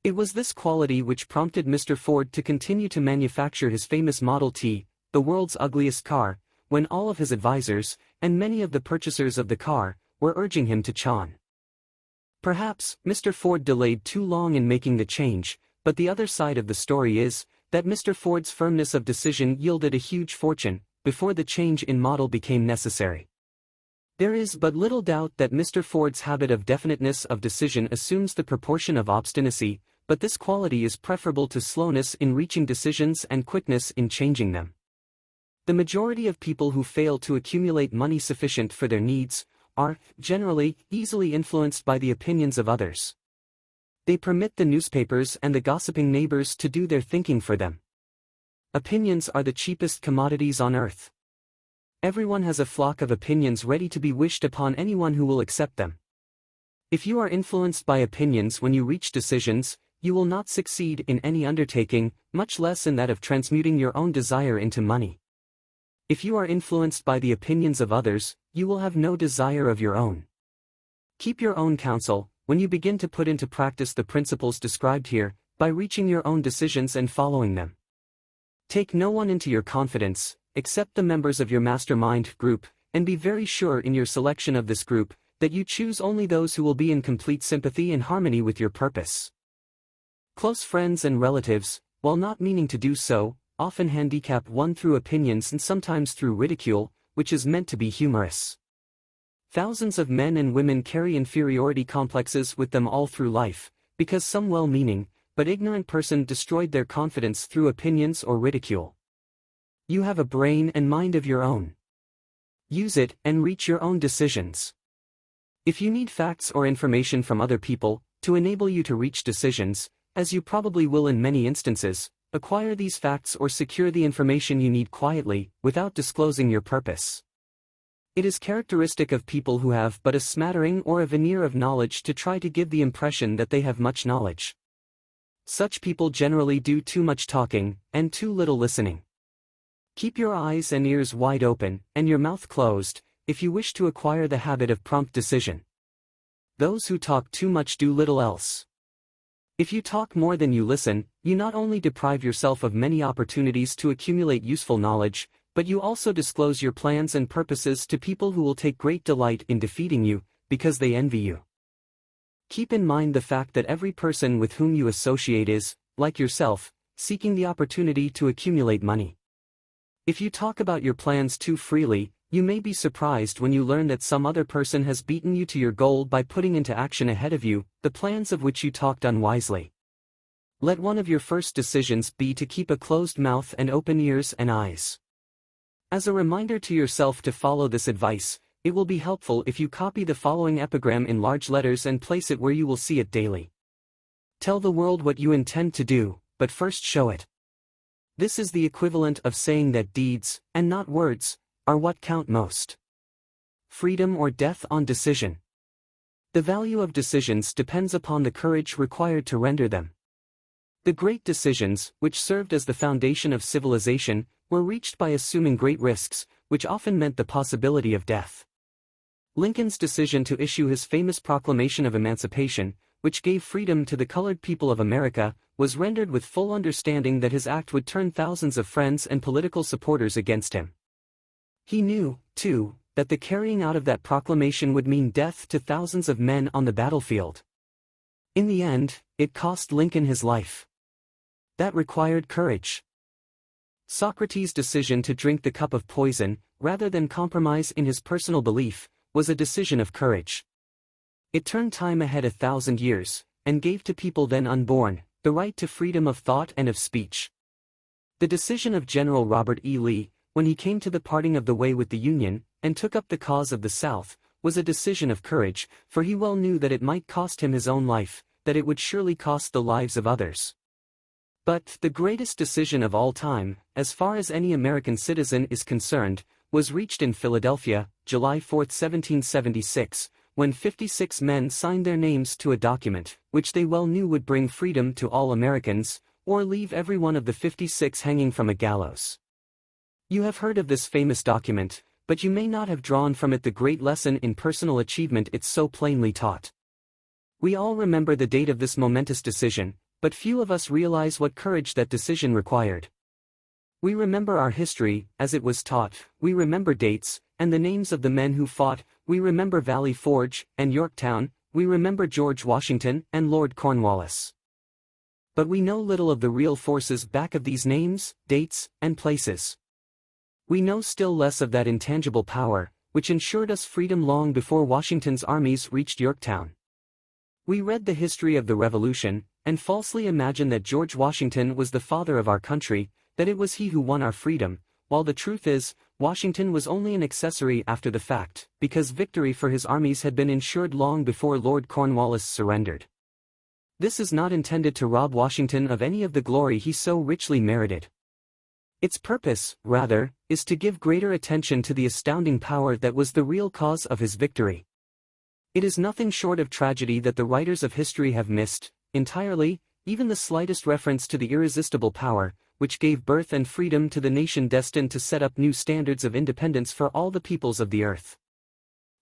Speaker 2: It was this quality which prompted Mr. Ford to continue to manufacture his famous Model T, the world's ugliest car, when all of his advisors, and many of the purchasers of the car, were urging him to chon. Perhaps, Mr. Ford delayed too long in making the change, but the other side of the story is, that Mr. Ford's firmness of decision yielded a huge fortune, before the change in model became necessary. There is but little doubt that Mr. Ford's habit of definiteness of decision assumes the proportion of obstinacy, but this quality is preferable to slowness in reaching decisions and quickness in changing them. The majority of people who fail to accumulate money sufficient for their needs are, generally, easily influenced by the opinions of others. They permit the newspapers and the gossiping neighbors to do their thinking for them. Opinions are the cheapest commodities on earth. Everyone has a flock of opinions ready to be wished upon anyone who will accept them. If you are influenced by opinions when you reach decisions, you will not succeed in any undertaking, much less in that of transmuting your own desire into money. If you are influenced by the opinions of others, you will have no desire of your own. Keep your own counsel, when you begin to put into practice the principles described here, by reaching your own decisions and following them. Take no one into your confidence, except the members of your mastermind group, and be very sure in your selection of this group, that you choose only those who will be in complete sympathy and harmony with your purpose. Close friends and relatives, while not meaning to do so, often handicap one through opinions and sometimes through ridicule, which is meant to be humorous. Thousands of men and women carry inferiority complexes with them all through life, because some well-meaning, but ignorant person destroyed their confidence through opinions or ridicule. You have a brain and mind of your own. Use it and reach your own decisions. If you need facts or information from other people, to enable you to reach decisions, as you probably will in many instances, acquire these facts or secure the information you need quietly, without disclosing your purpose. It is characteristic of people who have but a smattering or a veneer of knowledge to try to give the impression that they have much knowledge. Such people generally do too much talking, and too little listening. Keep your eyes and ears wide open, and your mouth closed, if you wish to acquire the habit of prompt decision. Those who talk too much do little else. If you talk more than you listen, you not only deprive yourself of many opportunities to accumulate useful knowledge, but you also disclose your plans and purposes to people who will take great delight in defeating you, because they envy you. Keep in mind the fact that every person with whom you associate is, like yourself, seeking the opportunity to accumulate money. If you talk about your plans too freely, you may be surprised when you learn that some other person has beaten you to your goal by putting into action ahead of you the plans of which you talked unwisely. Let one of your first decisions be to keep a closed mouth and open ears and eyes. As a reminder to yourself to follow this advice, it will be helpful if you copy the following epigram in large letters and place it where you will see it daily. Tell the world what you intend to do, but first show it. This is the equivalent of saying that deeds, and not words, are what count most. Freedom or death on decision. The value of decisions depends upon the courage required to render them. The great decisions, which served as the foundation of civilization, were reached by assuming great risks, which often meant the possibility of death. Lincoln's decision to issue his famous Proclamation of Emancipation, which gave freedom to the colored people of America, was rendered with full understanding that his act would turn thousands of friends and political supporters against him. He knew, too, that the carrying out of that proclamation would mean death to thousands of men on the battlefield. In the end, it cost Lincoln his life. That required courage. Socrates' decision to drink the cup of poison, rather than compromise in his personal belief, was a decision of courage. It turned time ahead 1,000 years, and gave to people then unborn, the right to freedom of thought and of speech. The decision of General Robert E. Lee, when he came to the parting of the way with the Union, and took up the cause of the South, was a decision of courage, for he well knew that it might cost him his own life, that it would surely cost the lives of others. But the greatest decision of all time, as far as any American citizen is concerned, was reached in Philadelphia, July 4, 1776, when 56 men signed their names to a document, which they well knew would bring freedom to all Americans, or leave every one of the 56 hanging from a gallows. You have heard of this famous document, but you may not have drawn from it the great lesson in personal achievement it so plainly taught. We all remember the date of this momentous decision, but few of us realize what courage that decision required. We remember our history, as it was taught, we remember dates, and the names of the men who fought, we remember Valley Forge, and Yorktown, we remember George Washington, and Lord Cornwallis. But we know little of the real forces back of these names, dates, and places. We know still less of that intangible power, which ensured us freedom long before Washington's armies reached Yorktown. We read the history of the Revolution, and falsely imagine that George Washington was the father of our country, that it was he who won our freedom, while the truth is, Washington was only an accessory after the fact, because victory for his armies had been ensured long before Lord Cornwallis surrendered. This is not intended to rob Washington of any of the glory he so richly merited. Its purpose, rather, is to give greater attention to the astounding power that was the real cause of his victory. It is nothing short of tragedy that the writers of history have missed, entirely, even the slightest reference to the irresistible power, which gave birth and freedom to the nation destined to set up new standards of independence for all the peoples of the earth.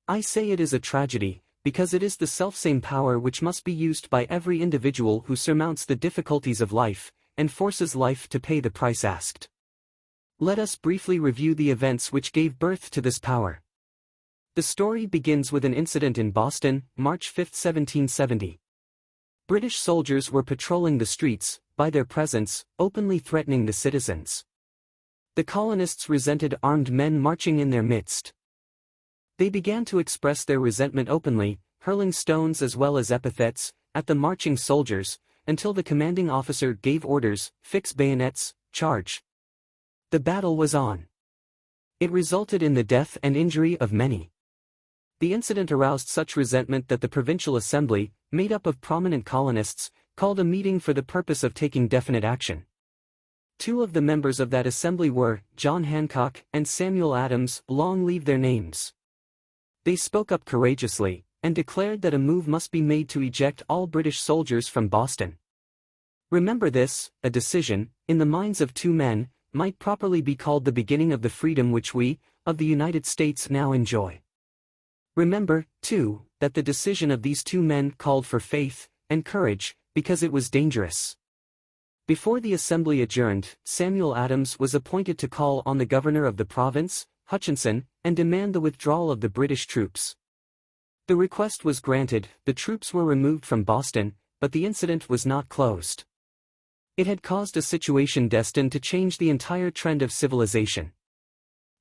Speaker 2: I say it is a tragedy, because it is the selfsame power which must be used by every individual who surmounts the difficulties of life, and forces life to pay the price asked. Let us briefly review the events which gave birth to this power. The story begins with an incident in Boston, March 5, 1770. British soldiers were patrolling the streets, by their presence, openly threatening the citizens. The colonists resented armed men marching in their midst. They began to express their resentment openly, hurling stones as well as epithets, at the marching soldiers, until the commanding officer gave orders, fix bayonets, charge. The battle was on. It resulted in the death and injury of many. The incident aroused such resentment that the Provincial Assembly, made up of prominent colonists, called a meeting for the purpose of taking definite action. Two of the members of that assembly were John Hancock and Samuel Adams, long leave their names. They spoke up courageously, and declared that a move must be made to eject all British soldiers from Boston. Remember this, a decision, in the minds of two men, might properly be called the beginning of the freedom which we, of the United States now enjoy. Remember, too, that the decision of these two men called for faith and courage, because it was dangerous. Before the assembly adjourned, Samuel Adams was appointed to call on the governor of the province, Hutchinson, and demand the withdrawal of the British troops. The request was granted, the troops were removed from Boston, but the incident was not closed. It had caused a situation destined to change the entire trend of civilization.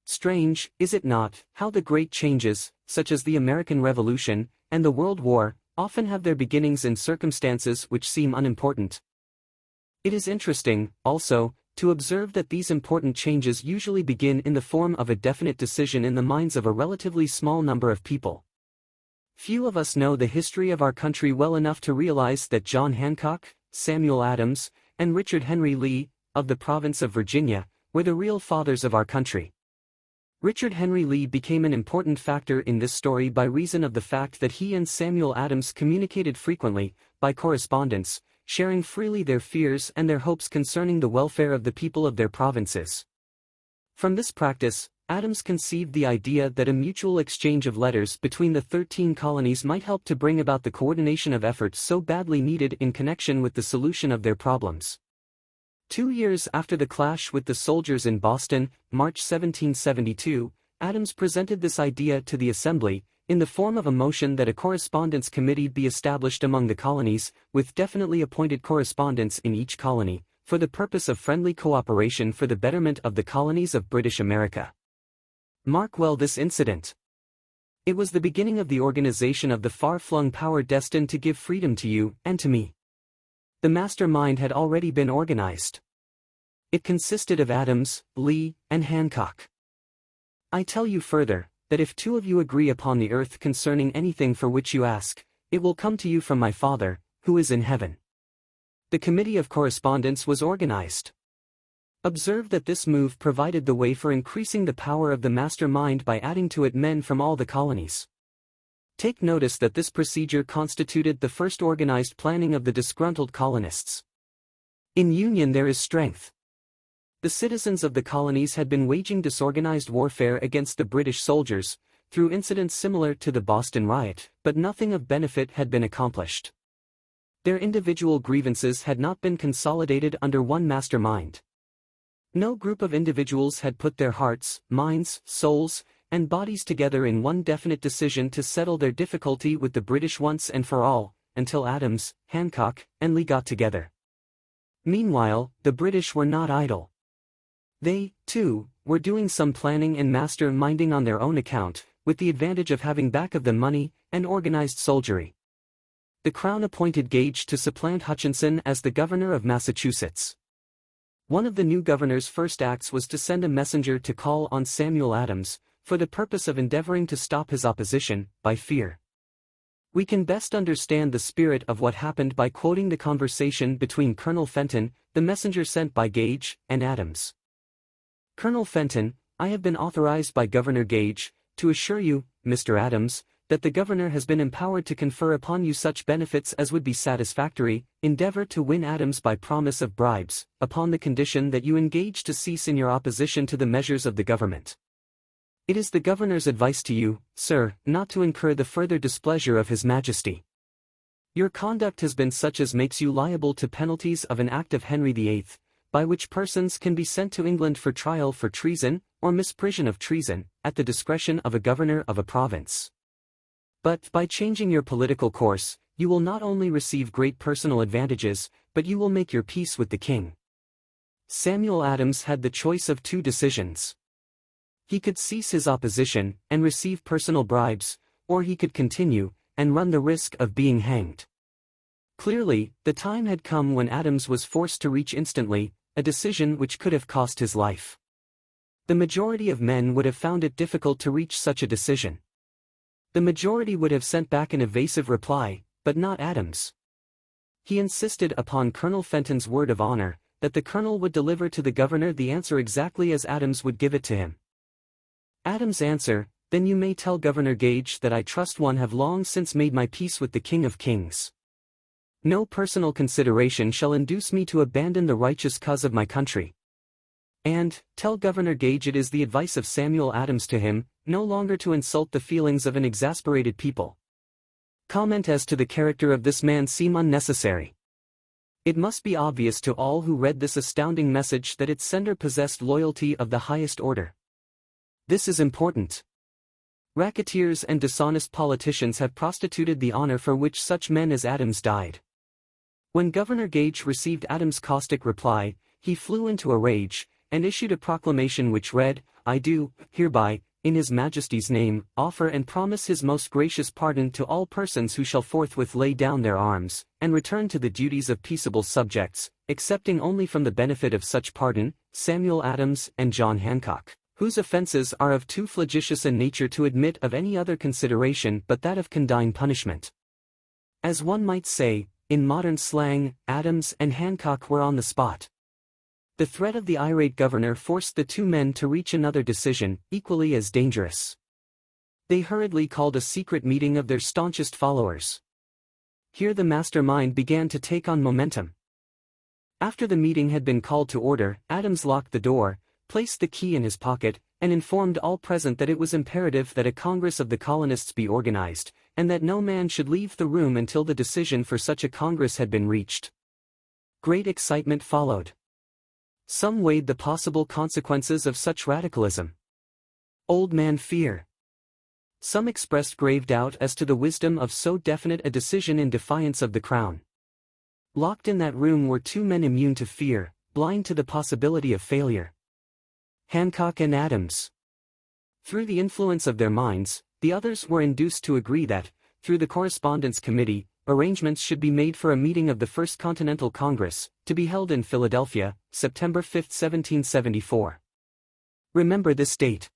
Speaker 2: Strange, is it not, how the great changes, such as the American Revolution, and the World War, often have their beginnings in circumstances which seem unimportant. It is interesting, also, to observe that these important changes usually begin in the form of a definite decision in the minds of a relatively small number of people. Few of us know the history of our country well enough to realize that John Hancock, Samuel Adams, and Richard Henry Lee, of the province of Virginia, were the real fathers of our country. Richard Henry Lee became an important factor in this story by reason of the fact that he and Samuel Adams communicated frequently, by correspondence, sharing freely their fears and their hopes concerning the welfare of the people of their provinces. From this practice, Adams conceived the idea that a mutual exchange of letters between the 13 colonies might help to bring about the coordination of efforts so badly needed in connection with the solution of their problems. 2 years after the clash with the soldiers in Boston, March 1772, Adams presented this idea to the Assembly, in the form of a motion that a correspondence committee be established among the colonies, with definitely appointed correspondents in each colony, for the purpose of friendly cooperation for the betterment of the colonies of British America. Mark well this incident. It was the beginning of the organization of the far-flung power destined to give freedom to you and to me. The mastermind had already been organized. It consisted of Adams, Lee, and Hancock. I tell you further, that if two of you agree upon the earth concerning anything for which you ask, it will come to you from my Father, who is in heaven. The committee of correspondence was organized. Observe that this move provided the way for increasing the power of the mastermind by adding to it men from all the colonies. Take notice that this procedure constituted the first organized planning of the disgruntled colonists. In union there is strength. The citizens of the colonies had been waging disorganized warfare against the British soldiers, through incidents similar to the Boston riot, but nothing of benefit had been accomplished. Their individual grievances had not been consolidated under one mastermind. No group of individuals had put their hearts, minds, souls, and bodies together in one definite decision to settle their difficulty with the British once and for all, until Adams, Hancock, and Lee got together. Meanwhile, the British were not idle. They, too, were doing some planning and master-minding on their own account, with the advantage of having back of them money and organized soldiery. The Crown appointed Gage to supplant Hutchinson as the governor of Massachusetts. One of the new governor's first acts was to send a messenger to call on Samuel Adams, for the purpose of endeavoring to stop his opposition, by fear. We can best understand the spirit of what happened by quoting the conversation between Colonel Fenton, the messenger sent by Gage, and Adams. Colonel Fenton, I have been authorized by Governor Gage, to assure you, Mr. Adams, that the governor has been empowered to confer upon you such benefits as would be satisfactory. Endeavor to win Adams by promise of bribes, upon the condition that you engage to cease in your opposition to the measures of the government. It is the governor's advice to you, sir, not to incur the further displeasure of His Majesty. Your conduct has been such as makes you liable to penalties of an act of Henry VIII, by which persons can be sent to England for trial for treason, or misprision of treason, at the discretion of a governor of a province. But, by changing your political course, you will not only receive great personal advantages, but you will make your peace with the king. Samuel Adams had the choice of two decisions. He could cease his opposition, and receive personal bribes, or he could continue, and run the risk of being hanged. Clearly, the time had come when Adams was forced to reach instantly, a decision which could have cost his life. The majority of men would have found it difficult to reach such a decision. The majority would have sent back an evasive reply, but not Adams. He insisted upon Colonel Fenton's word of honor, that the colonel would deliver to the governor the answer exactly as Adams would give it to him. Adams' answer, then you may tell Governor Gage that I trust one have long since made my peace with the King of Kings. No personal consideration shall induce me to abandon the righteous cause of my country. And, tell Governor Gage it is the advice of Samuel Adams to him, no longer to insult the feelings of an exasperated people. Comment as to the character of this man seem unnecessary. It must be obvious to all who read this astounding message that its sender possessed loyalty of the highest order. This is important. Racketeers and dishonest politicians have prostituted the honor for which such men as Adams died. When Governor Gage received Adams' caustic reply, he flew into a rage, and issued a proclamation which read, I do, hereby, in His Majesty's name, offer and promise His most gracious pardon to all persons who shall forthwith lay down their arms, and return to the duties of peaceable subjects, excepting only from the benefit of such pardon, Samuel Adams and John Hancock, whose offences are of too flagitious a nature to admit of any other consideration but that of condign punishment. As one might say, in modern slang, Adams and Hancock were on the spot. The threat of the irate governor forced the two men to reach another decision, equally as dangerous. They hurriedly called a secret meeting of their staunchest followers. Here the mastermind began to take on momentum. After the meeting had been called to order, Adams locked the door, placed the key in his pocket, and informed all present that it was imperative that a Congress of the colonists be organized, and that no man should leave the room until the decision for such a Congress had been reached. Great excitement followed. Some weighed the possible consequences of such radicalism. Old man fear. Some expressed grave doubt as to the wisdom of so definite a decision in defiance of the Crown. Locked in that room were two men immune to fear, blind to the possibility of failure. Hancock and Adams. Through the influence of their minds, the others were induced to agree that, through the Correspondence Committee, arrangements should be made for a meeting of the First Continental Congress, to be held in Philadelphia, September 5, 1774. Remember this date.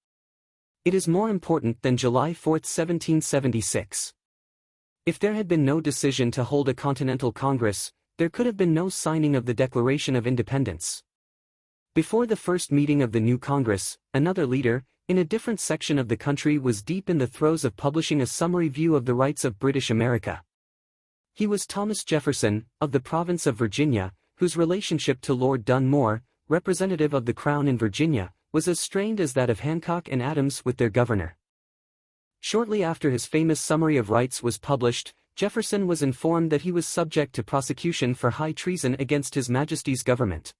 Speaker 2: It is more important than July 4, 1776. If there had been no decision to hold a Continental Congress, there could have been no signing of the Declaration of Independence. Before the first meeting of the new Congress, another leader, in a different section of the country, was deep in the throes of publishing a summary view of the rights of British America. He was Thomas Jefferson, of the province of Virginia, whose relationship to Lord Dunmore, representative of the Crown in Virginia, was as strained as that of Hancock and Adams with their governor. Shortly after his famous Summary of Rights was published, Jefferson was informed that he was subject to prosecution for high treason against His Majesty's government.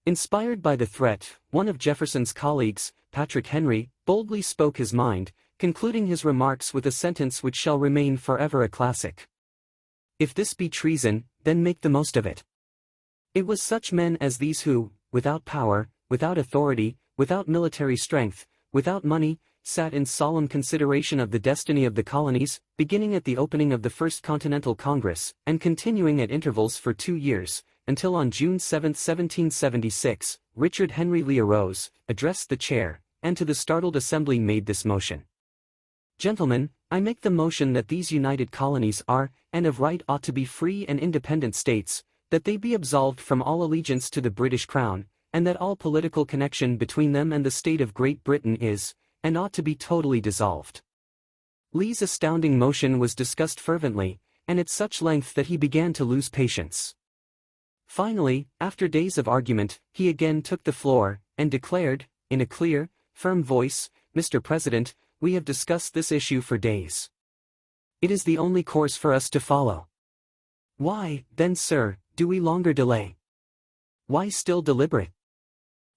Speaker 2: Inspired by the threat, one of Jefferson's colleagues, Patrick Henry, boldly spoke his mind, concluding his remarks with a sentence which shall remain forever a classic. "If this be treason, then make the most of it." It was such men as these who, without power, without authority, without military strength, without money, sat in solemn consideration of the destiny of the colonies, beginning at the opening of the First Continental Congress, and continuing at intervals for 2 years, until on June 7, 1776, Richard Henry Lee arose, addressed the chair, and to the startled assembly made this motion. "Gentlemen, I make the motion that these united colonies are, and of right ought to be free and independent states, that they be absolved from all allegiance to the British Crown, and that all political connection between them and the state of Great Britain is, and ought to be totally dissolved." Lee's astounding motion was discussed fervently, and at such length that he began to lose patience. Finally, after days of argument, he again took the floor, and declared, in a clear, firm voice, "Mr. President, we have discussed this issue for days. It is the only course for us to follow. Why, then, sir, do we longer delay? Why still deliberate?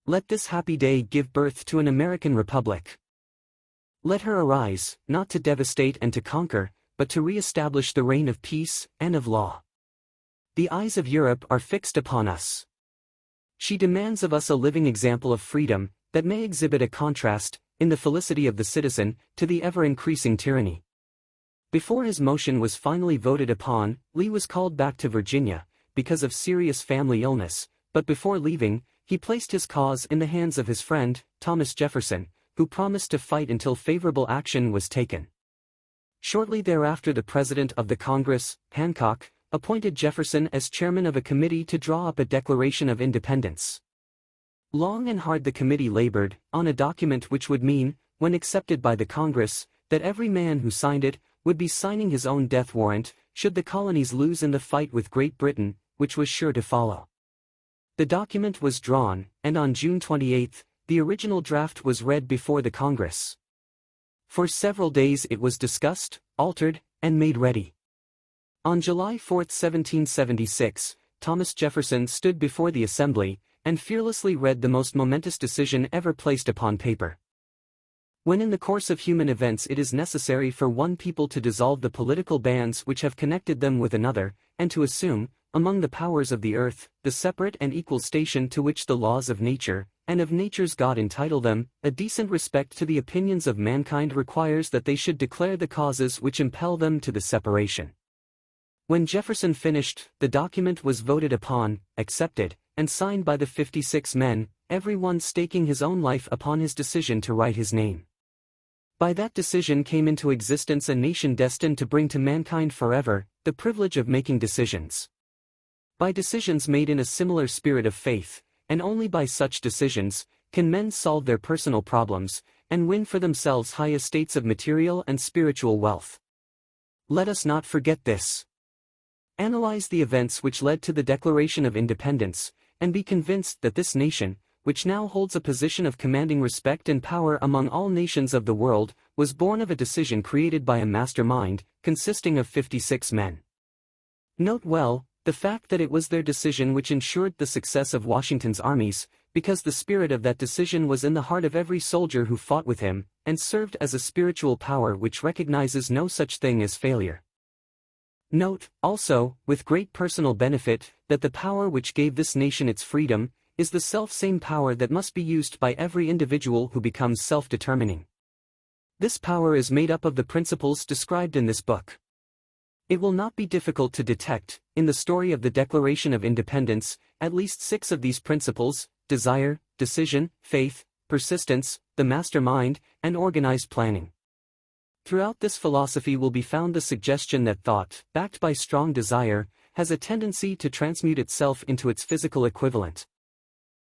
Speaker 2: Let this happy day give birth to an American Republic. Let her arise, not to devastate and to conquer, but to re-establish the reign of peace and of law. The eyes of Europe are fixed upon us. She demands of us a living example of freedom, that may exhibit a contrast, in the felicity of the citizen, to the ever-increasing tyranny." Before his motion was finally voted upon, Lee was called back to Virginia, because of serious family illness, but before leaving, he placed his cause in the hands of his friend, Thomas Jefferson, who promised to fight until favorable action was taken. Shortly thereafter, the President of the Congress, Hancock, appointed Jefferson as chairman of a committee to draw up a Declaration of Independence. Long and hard the committee labored, on a document which would mean, when accepted by the Congress, that every man who signed it would be signing his own death warrant, should the colonies lose in the fight with Great Britain, which was sure to follow. The document was drawn, and on June 28, the original draft was read before the Congress. For several days it was discussed, altered, and made ready. On July 4, 1776, Thomas Jefferson stood before the Assembly, and fearlessly read the most momentous decision ever placed upon paper. When in the course of human events it is necessary for one people to dissolve the political bands which have connected them with another, and to assume, among the powers of the earth, the separate and equal station to which the laws of nature, and of nature's God entitle them, a decent respect to the opinions of mankind requires that they should declare the causes which impel them to the separation. When Jefferson finished, the document was voted upon, accepted, and signed by the 56 men, every one staking his own life upon his decision to write his name. By that decision came into existence a nation destined to bring to mankind forever the privilege of making decisions. By decisions made in a similar spirit of faith, and only by such decisions, can men solve their personal problems, and win for themselves high estates of material and spiritual wealth. Let us not forget this. Analyze the events which led to the Declaration of Independence, and be convinced that this nation, which now holds a position of commanding respect and power among all nations of the world, was born of a decision created by a mastermind, consisting of 56 men. Note well, the fact that it was their decision which ensured the success of Washington's armies, because the spirit of that decision was in the heart of every soldier who fought with him, and served as a spiritual power which recognizes no such thing as failure. Note, also, with great personal benefit, that the power which gave this nation its freedom, is the self-same power that must be used by every individual who becomes self-determining. This power is made up of the principles described in this book. It will not be difficult to detect, in the story of the Declaration of Independence, at least 6 of these principles: desire, decision, faith, persistence, the mastermind, and organized planning. Throughout this philosophy will be found the suggestion that thought, backed by strong desire, has a tendency to transmute itself into its physical equivalent.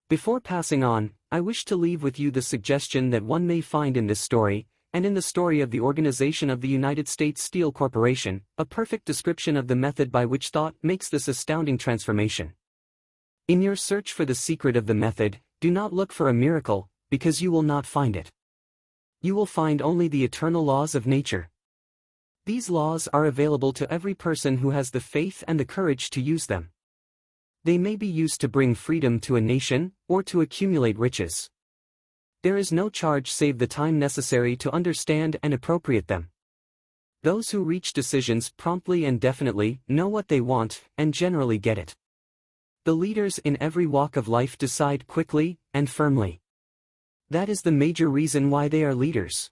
Speaker 2: Before passing on, I wish to leave with you the suggestion that one may find in this story, and in the story of the organization of the United States Steel Corporation, a perfect description of the method by which thought makes this astounding transformation. In your search for the secret of the method, do not look for a miracle, because you will not find it. You will find only the eternal laws of nature. These laws are available to every person who has the faith and the courage to use them. They may be used to bring freedom to a nation, or to accumulate riches. There is no charge save the time necessary to understand and appropriate them. Those who reach decisions promptly and definitely know what they want, and generally get it. The leaders in every walk of life decide quickly and firmly. That is the major reason why they are leaders.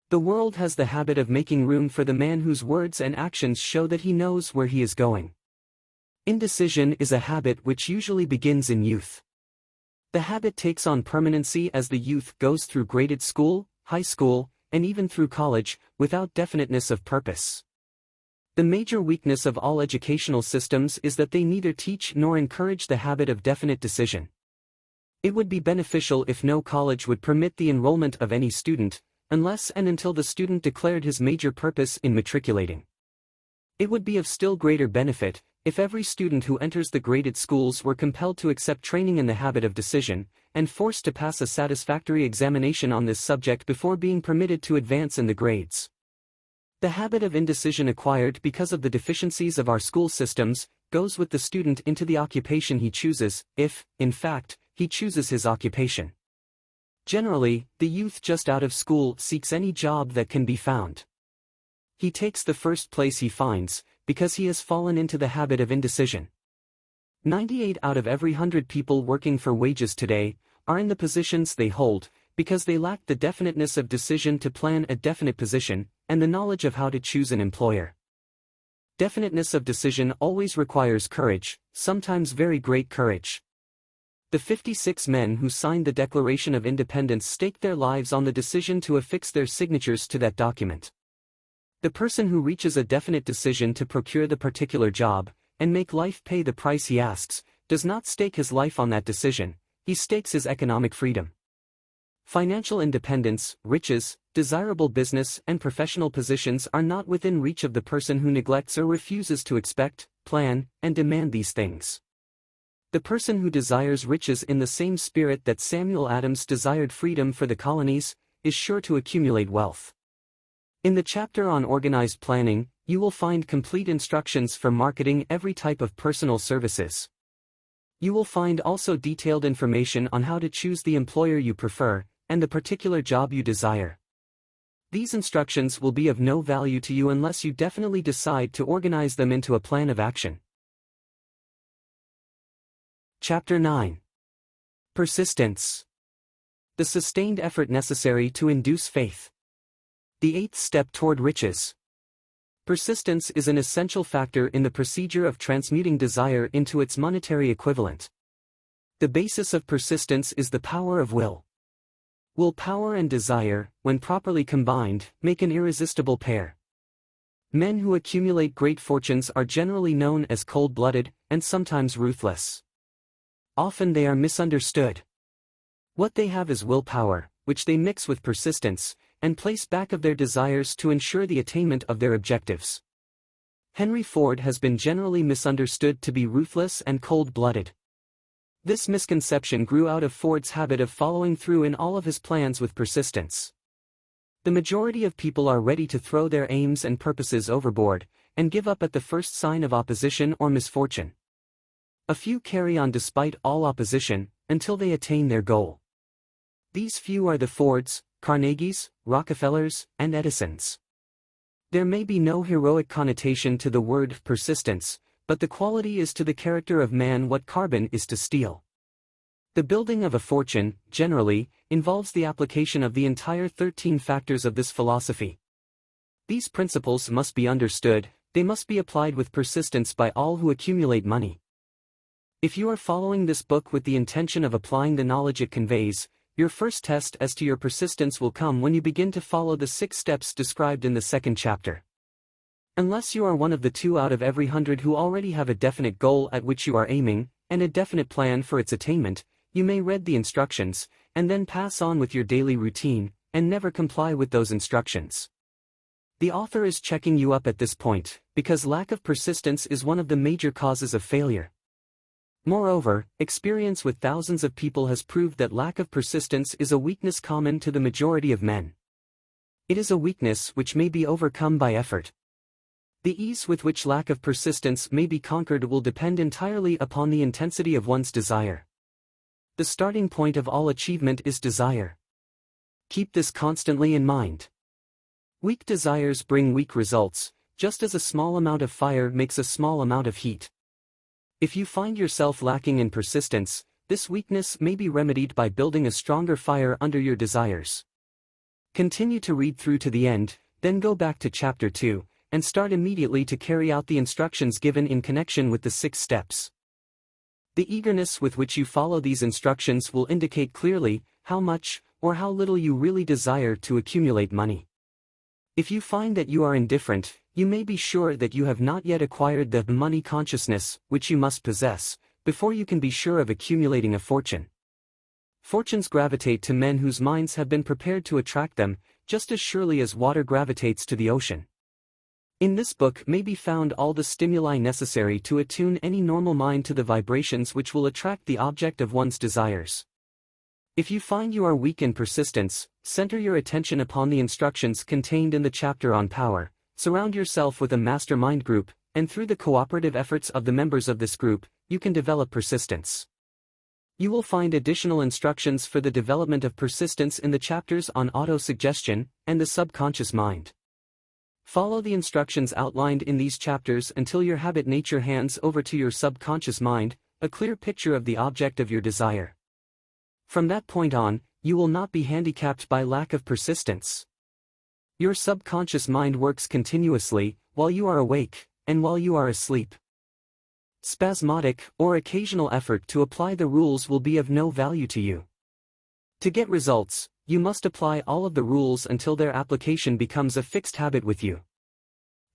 Speaker 2: The world has the habit of making room for the man whose words and actions show that he knows where he is going. Indecision is a habit which usually begins in youth. The habit takes on permanency as the youth goes through graded school, high school, and even through college, without definiteness of purpose. The major weakness of all educational systems is that they neither teach nor encourage the habit of definite decision. It would be beneficial if no college would permit the enrollment of any student, unless and until the student declared his major purpose in matriculating. It would be of still greater benefit, if every student who enters the graded schools were compelled to accept training in the habit of decision, and forced to pass a satisfactory examination on this subject before being permitted to advance in the grades. The habit of indecision acquired because of the deficiencies of our school systems, goes with the student into the occupation he chooses, if, in fact, he chooses his occupation. Generally, the youth just out of school seeks any job that can be found. He takes the first place he finds, because he has fallen into the habit of indecision. 98 out of every 100 people working for wages today are in the positions they hold, because they lack the definiteness of decision to plan a definite position, and the knowledge of how to choose an employer. Definiteness of decision always requires courage, sometimes very great courage. The 56 men who signed the Declaration of Independence staked their lives on the decision to affix their signatures to that document. The person who reaches a definite decision to procure the particular job, and make life pay the price he asks, does not stake his life on that decision, he stakes his economic freedom. Financial independence, riches, desirable business and professional positions are not within reach of the person who neglects or refuses to expect, plan, and demand these things. The person who desires riches in the same spirit that Samuel Adams desired freedom for the colonies, is sure to accumulate wealth. In the chapter on organized planning, you will find complete instructions for marketing every type of personal services. You will find also detailed information on how to choose the employer you prefer, and the particular job you desire. These instructions will be of no value to you unless you definitely decide to organize them into a plan of action. Chapter 9. Persistence. The sustained effort necessary to induce faith. The 8th step toward riches. Persistence is an essential factor in the procedure of transmuting desire into its monetary equivalent. The basis of persistence is the power of will. Willpower and desire, when properly combined, make an irresistible pair. Men who accumulate great fortunes are generally known as cold-blooded, and sometimes ruthless. Often they are misunderstood. What they have is willpower, which they mix with persistence, and place back of their desires to ensure the attainment of their objectives. Henry Ford has been generally misunderstood to be ruthless and cold-blooded. This misconception grew out of Ford's habit of following through in all of his plans with persistence. The majority of people are ready to throw their aims and purposes overboard, and give up at the first sign of opposition or misfortune. A few carry on despite all opposition, until they attain their goal. These few are the Fords, Carnegies, Rockefellers, and Edisons. There may be no heroic connotation to the word persistence, but the quality is to the character of man what carbon is to steel. The building of a fortune, generally, involves the application of the entire 13 factors of this philosophy. These principles must be understood, they must be applied with persistence by all who accumulate money. If you are following this book with the intention of applying the knowledge it conveys, your first test as to your persistence will come when you begin to follow the 6 steps described in the second chapter. Unless you are one of the 2 out of every 100 who already have a definite goal at which you are aiming, and a definite plan for its attainment, you may read the instructions, and then pass on with your daily routine, and never comply with those instructions. The author is checking you up at this point, because lack of persistence is one of the major causes of failure. Moreover, experience with thousands of people has proved that lack of persistence is a weakness common to the majority of men. It is a weakness which may be overcome by effort. The ease with which lack of persistence may be conquered will depend entirely upon the intensity of one's desire. The starting point of all achievement is desire. Keep this constantly in mind. Weak desires bring weak results, just as a small amount of fire makes a small amount of heat. If you find yourself lacking in persistence, this weakness may be remedied by building a stronger fire under your desires. Continue to read through to the end, then go back to chapter 2, and start immediately to carry out the instructions given in connection with the 6 steps. The eagerness with which you follow these instructions will indicate clearly how much or how little you really desire to accumulate money. If you find that you are indifferent, you may be sure that you have not yet acquired the money consciousness which you must possess, before you can be sure of accumulating a fortune. Fortunes gravitate to men whose minds have been prepared to attract them, just as surely as water gravitates to the ocean. In this book may be found all the stimuli necessary to attune any normal mind to the vibrations which will attract the object of one's desires. If you find you are weak in persistence, center your attention upon the instructions contained in the chapter on power, surround yourself with a mastermind group, and through the cooperative efforts of the members of this group, you can develop persistence. You will find additional instructions for the development of persistence in the chapters on autosuggestion and the subconscious mind. Follow the instructions outlined in these chapters until your habit nature hands over to your subconscious mind a clear picture of the object of your desire. From that point on, you will not be handicapped by lack of persistence. Your subconscious mind works continuously, while you are awake, and while you are asleep. Spasmodic or occasional effort to apply the rules will be of no value to you. To get results, you must apply all of the rules until their application becomes a fixed habit with you.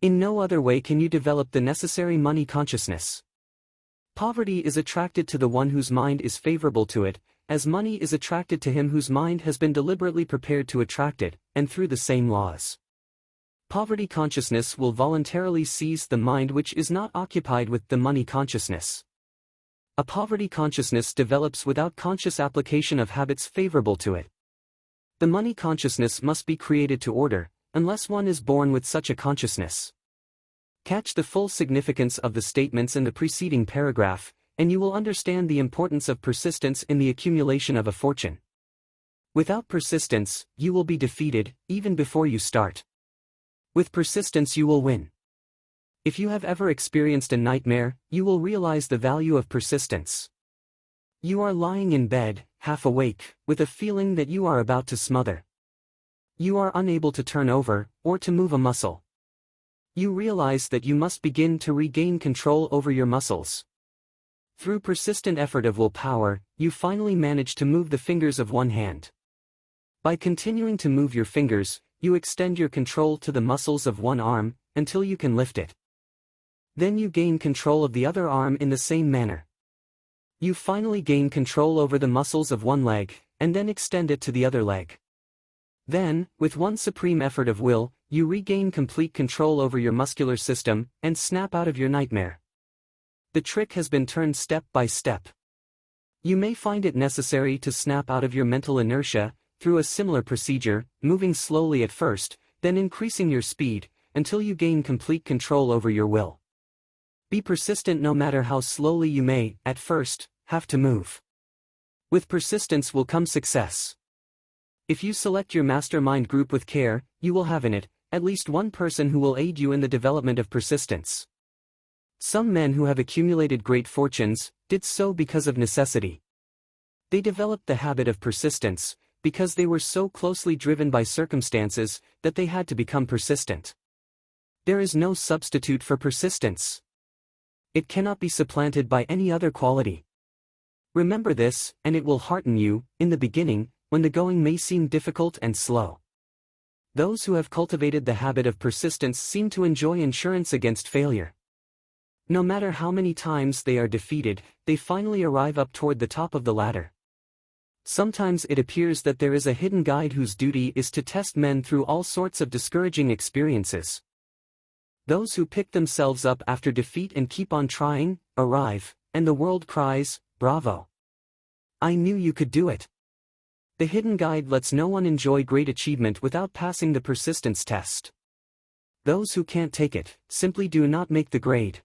Speaker 2: In no other way can you develop the necessary money consciousness. Poverty is attracted to the one whose mind is favorable to it, as money is attracted to him whose mind has been deliberately prepared to attract it, and through the same laws. Poverty consciousness will voluntarily seize the mind which is not occupied with the money consciousness. A poverty consciousness develops without conscious application of habits favorable to it. The money consciousness must be created to order, unless one is born with such a consciousness. Catch the full significance of the statements in the preceding paragraph, and you will understand the importance of persistence in the accumulation of a fortune. Without persistence, you will be defeated, even before you start. With persistence you will win. If you have ever experienced a nightmare, you will realize the value of persistence. You are lying in bed, half awake, with a feeling that you are about to smother. You are unable to turn over, or to move a muscle. You realize that you must begin to regain control over your muscles. Through persistent effort of willpower, you finally manage to move the fingers of one hand. By continuing to move your fingers, you extend your control to the muscles of one arm, until you can lift it. Then you gain control of the other arm in the same manner. You finally gain control over the muscles of one leg, and then extend it to the other leg. Then, with one supreme effort of will, you regain complete control over your muscular system, and snap out of your nightmare. The trick has been turned step by step. You may find it necessary to snap out of your mental inertia, through a similar procedure, moving slowly at first, then increasing your speed, until you gain complete control over your will. Be persistent no matter how slowly you may, at first, have to move. With persistence will come success. If you select your mastermind group with care, you will have in it, at least one person who will aid you in the development of persistence. Some men who have accumulated great fortunes did so because of necessity. They developed the habit of persistence because they were so closely driven by circumstances that they had to become persistent. There is no substitute for persistence. It cannot be supplanted by any other quality. Remember this, and it will hearten you, in the beginning, when the going may seem difficult and slow. Those who have cultivated the habit of persistence seem to enjoy insurance against failure. No matter how many times they are defeated, they finally arrive up toward the top of the ladder. Sometimes it appears that there is a hidden guide whose duty is to test men through all sorts of discouraging experiences. Those who pick themselves up after defeat and keep on trying, arrive, and the world cries, "Bravo! I knew you could do it." The hidden guide lets no one enjoy great achievement without passing the persistence test. Those who can't take it, simply do not make the grade.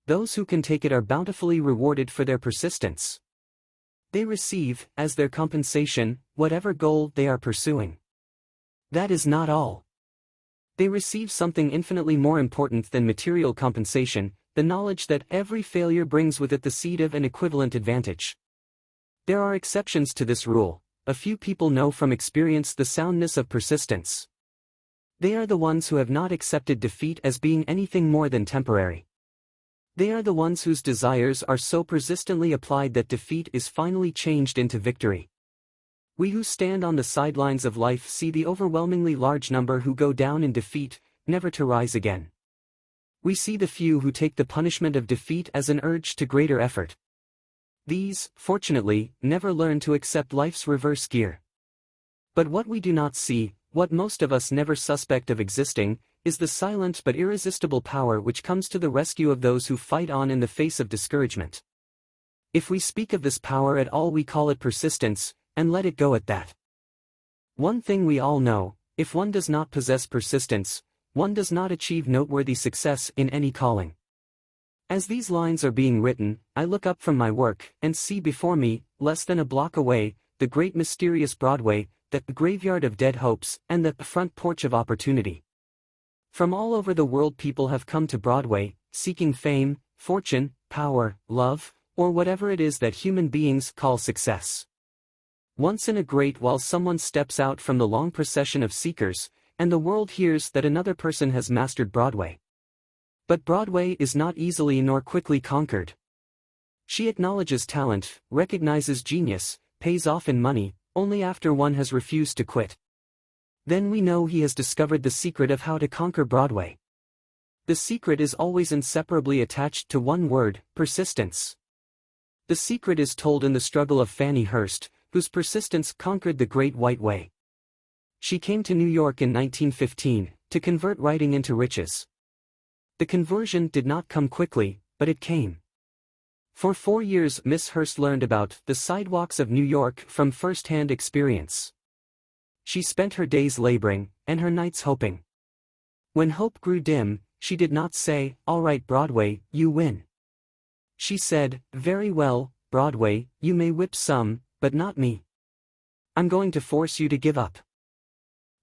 Speaker 2: Those who can take it are bountifully rewarded for their persistence. They receive, as their compensation, whatever goal they are pursuing. That is not all. They receive something infinitely more important than material compensation, the knowledge that every failure brings with it the seed of an equivalent advantage. There are exceptions to this rule. A few people know from experience the soundness of persistence. They are the ones who have not accepted defeat as being anything more than temporary. They are the ones whose desires are so persistently applied that defeat is finally changed into victory. We who stand on the sidelines of life see the overwhelmingly large number who go down in defeat, never to rise again. We see the few who take the punishment of defeat as an urge to greater effort. These, fortunately, never learn to accept life's reverse gear. But what we do not see, what most of us never suspect of existing, is the silent but irresistible power which comes to the rescue of those who fight on in the face of discouragement. If we speak of this power at all, we call it persistence, and let it go at that. One thing we all know, if one does not possess persistence, one does not achieve noteworthy success in any calling. As these lines are being written, I look up from my work and see before me, less than a block away, the great mysterious Broadway, the graveyard of dead hopes, and the front porch of opportunity. From all over the world people have come to Broadway, seeking fame, fortune, power, love, or whatever it is that human beings call success. Once in a great while someone steps out from the long procession of seekers, and the world hears that another person has mastered Broadway. But Broadway is not easily nor quickly conquered. She acknowledges talent, recognizes genius, pays off in money, only after one has refused to quit. Then we know he has discovered the secret of how to conquer Broadway. The secret is always inseparably attached to one word: persistence. The secret is told in the struggle of Fannie Hurst, whose persistence conquered the Great White Way. She came to New York in 1915, to convert writing into riches. The conversion did not come quickly, but it came. For 4 years Miss Hurst learned about the sidewalks of New York from first-hand experience. She spent her days laboring, and her nights hoping. When hope grew dim, she did not say, "All right Broadway, you win." She said, "Very well, Broadway, you may whip some, but not me. I'm going to force you to give up."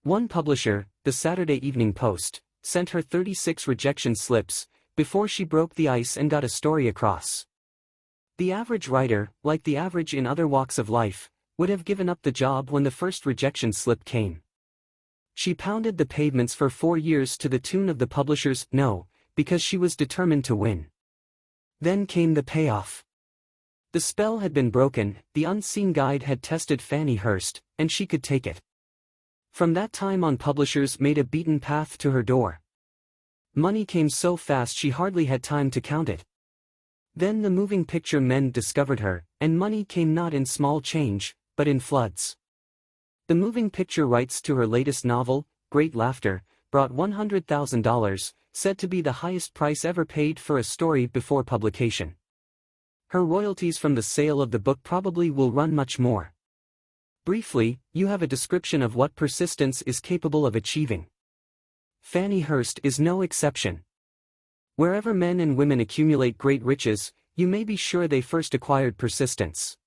Speaker 2: One publisher, the Saturday Evening Post, sent her 36 rejection slips, before she broke the ice and got a story across. The average writer, like the average in other walks of life, would have given up the job when the first rejection slip came. She pounded the pavements for 4 years to the tune of the publisher's "no," because she was determined to win. Then came the payoff. The spell had been broken, the unseen guide had tested Fannie Hurst, and she could take it. From that time on publishers made a beaten path to her door. Money came so fast she hardly had time to count it. Then the moving picture men discovered her, and money came not in small change, but in floods. The moving picture rights to her latest novel, Great Laughter, brought $100,000, said to be the highest price ever paid for a story before publication. Her royalties from the sale of the book probably will run much more. Briefly, you have a description of what persistence is capable of achieving. Fannie Hurst is no exception. Wherever men and women accumulate great riches, you may be sure they first acquired persistence.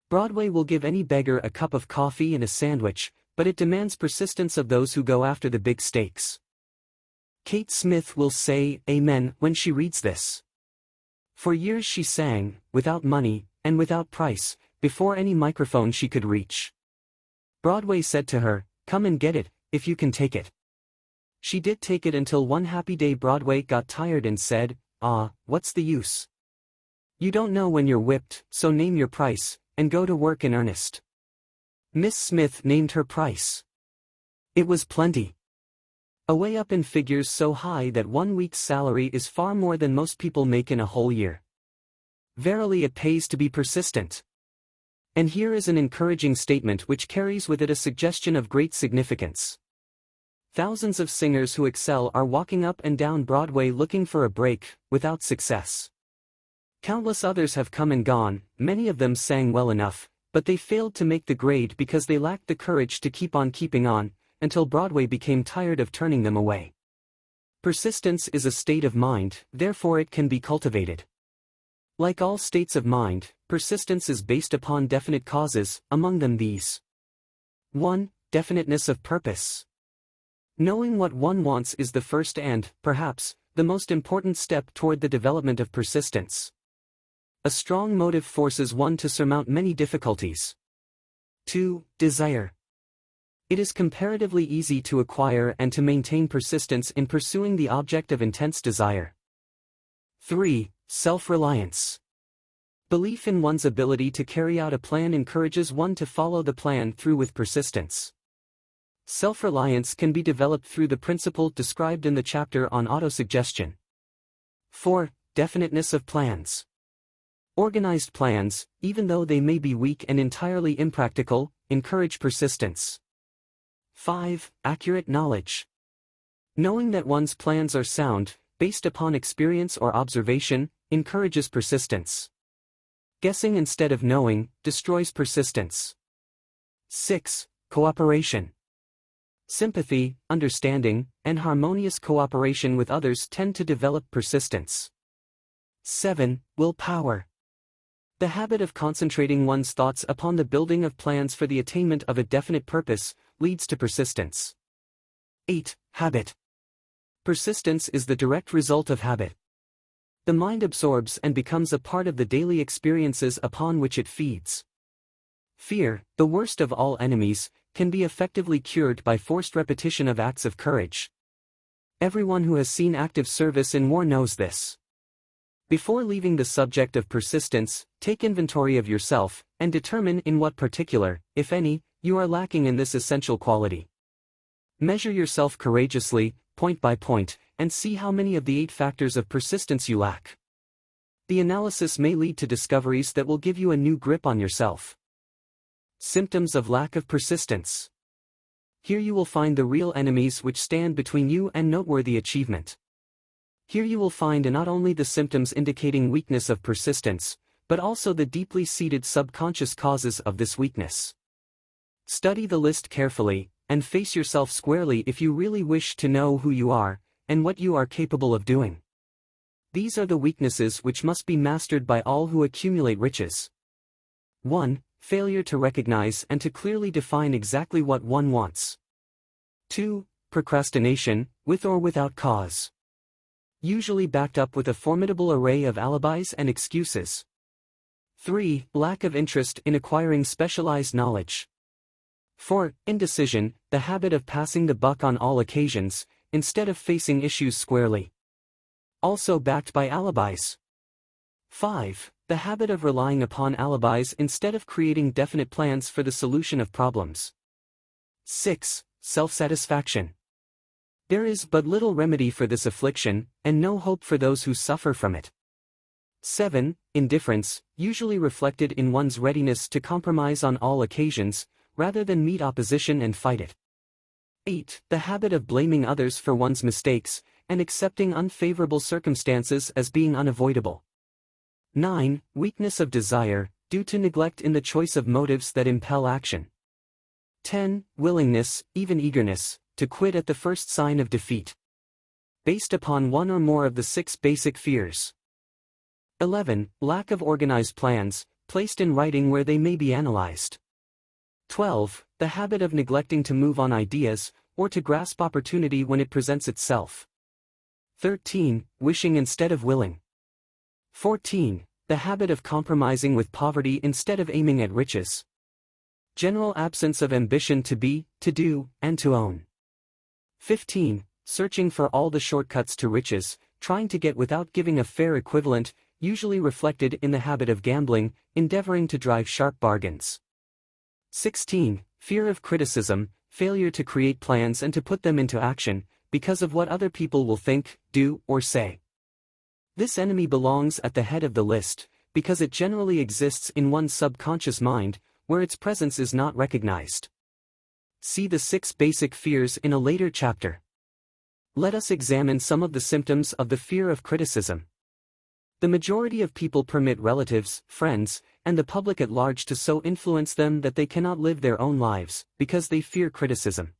Speaker 2: Broadway will give any beggar a cup of coffee and a sandwich, but it demands persistence of those who go after the big stakes. Kate Smith will say amen when she reads this. For years she sang, without money, and without price, before any microphone she could reach. Broadway said to her, "Come and get it, if you can take it." She did take it until one happy day Broadway got tired and said, "Ah, what's the use? You don't know when you're whipped, so name your price, and go to work in earnest." Miss Smith named her price. It was plenty. Away up in figures so high that 1 week's salary is far more than most people make in a whole year. Verily it pays to be persistent. And here is an encouraging statement which carries with it a suggestion of great significance. Thousands of singers who excel are walking up and down Broadway looking for a break, without success. Countless others have come and gone, many of them sang well enough, but they failed to make the grade because they lacked the courage to keep on keeping on, until Broadway became tired of turning them away. Persistence is a state of mind, therefore it can be cultivated. Like all states of mind, persistence is based upon definite causes, among them these. 1. Definiteness of purpose. Knowing what one wants is the first and, perhaps, the most important step toward the development of persistence. A strong motive forces one to surmount many difficulties. 2. Desire. It is comparatively easy to acquire and to maintain persistence in pursuing the object of intense desire. 3. Self-reliance. Belief in one's ability to carry out a plan encourages one to follow the plan through with persistence. Self-reliance can be developed through the principle described in the chapter on autosuggestion. 4. Definiteness of plans. Organized plans, even though they may be weak and entirely impractical, encourage persistence. 5. Accurate knowledge. Knowing that one's plans are sound, based upon experience or observation, encourages persistence. Guessing instead of knowing, destroys persistence. 6. Cooperation. Sympathy, understanding, and harmonious cooperation with others tend to develop persistence. 7. Willpower. The habit of concentrating one's thoughts upon the building of plans for the attainment of a definite purpose leads to persistence. 8. Habit. Persistence is the direct result of habit. The mind absorbs and becomes a part of the daily experiences upon which it feeds. Fear, the worst of all enemies, can be effectively cured by forced repetition of acts of courage. Everyone who has seen active service in war knows this. Before leaving the subject of persistence, take inventory of yourself, and determine in what particular, if any, you are lacking in this essential quality. Measure yourself courageously, point by point, and see how many of the 8 factors of persistence you lack. The analysis may lead to discoveries that will give you a new grip on yourself. Symptoms of lack of persistence. Here you will find the real enemies which stand between you and noteworthy achievement. Here you will find not only the symptoms indicating weakness of persistence, but also the deeply seated subconscious causes of this weakness. Study the list carefully, and face yourself squarely if you really wish to know who you are, and what you are capable of doing. These are the weaknesses which must be mastered by all who accumulate riches. 1. Failure to recognize and to clearly define exactly what one wants. 2. Procrastination, with or without cause. Usually backed up with a formidable array of alibis and excuses. 3. Lack of interest in acquiring specialized knowledge. 4. Indecision, the habit of passing the buck on all occasions, instead of facing issues squarely. Also backed by alibis. 5. The habit of relying upon alibis instead of creating definite plans for the solution of problems. 6. Self-satisfaction. There is but little remedy for this affliction, and no hope for those who suffer from it. 7. Indifference, usually reflected in one's readiness to compromise on all occasions, rather than meet opposition and fight it. 8. The habit of blaming others for one's mistakes, and accepting unfavorable circumstances as being unavoidable. 9. Weakness of desire, due to neglect in the choice of motives that impel action. 10. Willingness, even eagerness, to quit at the first sign of defeat. Based upon one or more of the 6 basic fears. 11. Lack of organized plans, placed in writing where they may be analyzed. 12. The habit of neglecting to move on ideas, or to grasp opportunity when it presents itself. 13. Wishing instead of willing. 14. The habit of compromising with poverty instead of aiming at riches. General absence of ambition to be, to do, and to own. 15. Searching for all the shortcuts to riches, trying to get without giving a fair equivalent, usually reflected in the habit of gambling, endeavoring to drive sharp bargains. 16. Fear of criticism, failure to create plans and to put them into action, because of what other people will think, do, or say. This enemy belongs at the head of the list, because it generally exists in one's subconscious mind, where its presence is not recognized. See the 6 basic fears in a later chapter. Let us examine some of the symptoms of the fear of criticism. The majority of people permit relatives, friends, and the public at large to so influence them that they cannot live their own lives, because they fear criticism.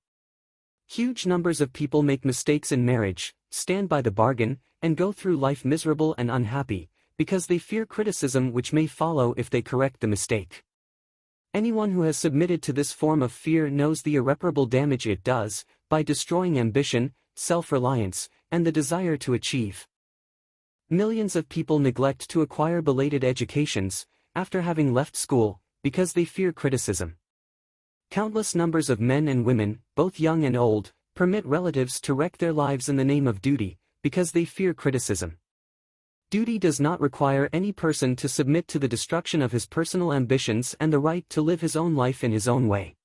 Speaker 2: Huge numbers of people make mistakes in marriage, stand by the bargain, and go through life miserable and unhappy, because they fear criticism which may follow if they correct the mistake. Anyone who has submitted to this form of fear knows the irreparable damage it does, by destroying ambition, self-reliance, and the desire to achieve. Millions of people neglect to acquire belated educations, after having left school, because they fear criticism. Countless numbers of men and women, both young and old, permit relatives to wreck their lives in the name of duty, because they fear criticism. Duty does not require any person to submit to the destruction of his personal ambitions and the right to live his own life in his own way.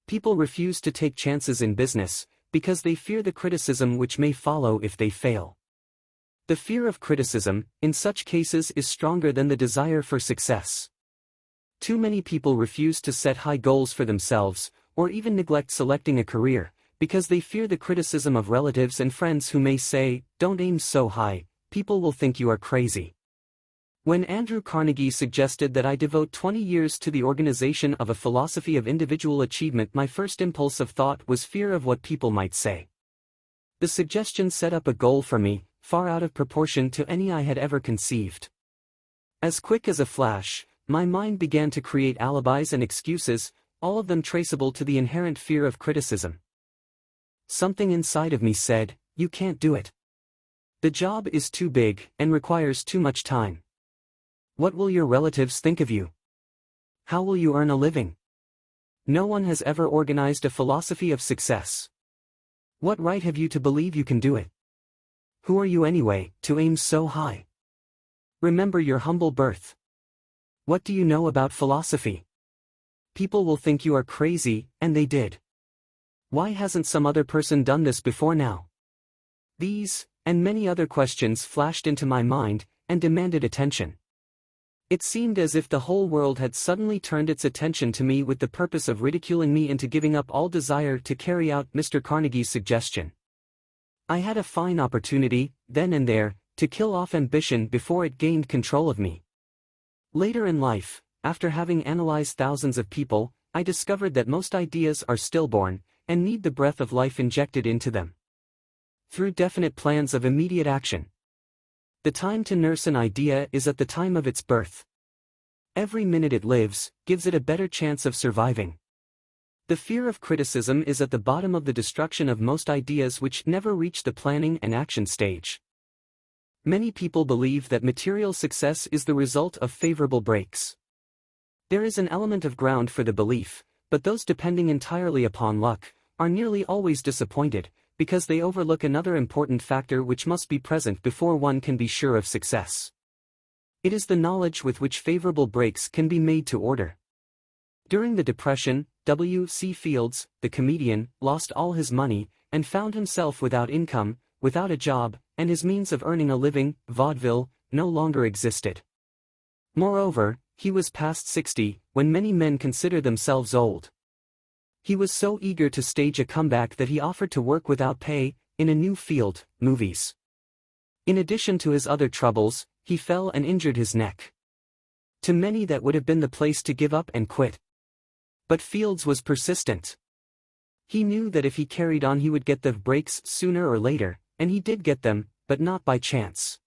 Speaker 2: People refuse to take chances in business, because they fear the criticism which may follow if they fail. The fear of criticism, in such cases, is stronger than the desire for success. Too many people refuse to set high goals for themselves, or even neglect selecting a career, because they fear the criticism of relatives and friends who may say, "Don't aim so high, people will think you are crazy." When Andrew Carnegie suggested that I devote 20 years to the organization of a philosophy of individual achievement, my first impulse of thought was fear of what people might say. The suggestion set up a goal for me, far out of proportion to any I had ever conceived. As quick as a flash, my mind began to create alibis and excuses, all of them traceable to the inherent fear of criticism. Something inside of me said, "You can't do it. The job is too big and requires too much time. What will your relatives think of you? How will you earn a living? No one has ever organized a philosophy of success. What right have you to believe you can do it? Who are you anyway, to aim so high? Remember your humble birth. What do you know about philosophy? People will think you are crazy, and they did. Why hasn't some other person done this before now?" These, and many other questions flashed into my mind, and demanded attention. It seemed as if the whole world had suddenly turned its attention to me with the purpose of ridiculing me into giving up all desire to carry out Mr. Carnegie's suggestion. I had a fine opportunity, then and there, to kill off ambition before it gained control of me. Later in life, after having analyzed thousands of people, I discovered that most ideas are stillborn, and need the breath of life injected into them. Through definite plans of immediate action. The time to nurse an idea is at the time of its birth. Every minute it lives, gives it a better chance of surviving. The fear of criticism is at the bottom of the destruction of most ideas which never reach the planning and action stage. Many people believe that material success is the result of favorable breaks. There is an element of ground for the belief, but those depending entirely upon luck are nearly always disappointed, because they overlook another important factor which must be present before one can be sure of success. It is the knowledge with which favorable breaks can be made to order. During the Depression, W.C. Fields, the comedian, lost all his money, and found himself without income, without a job, and his means of earning a living, vaudeville, no longer existed. Moreover, he was past 60, when many men consider themselves old. He was so eager to stage a comeback that he offered to work without pay, in a new field, movies. In addition to his other troubles, he fell and injured his neck. To many that would have been the place to give up and quit. But Fields was persistent. He knew that if he carried on he would get the breaks sooner or later, and he did get them, but not by chance.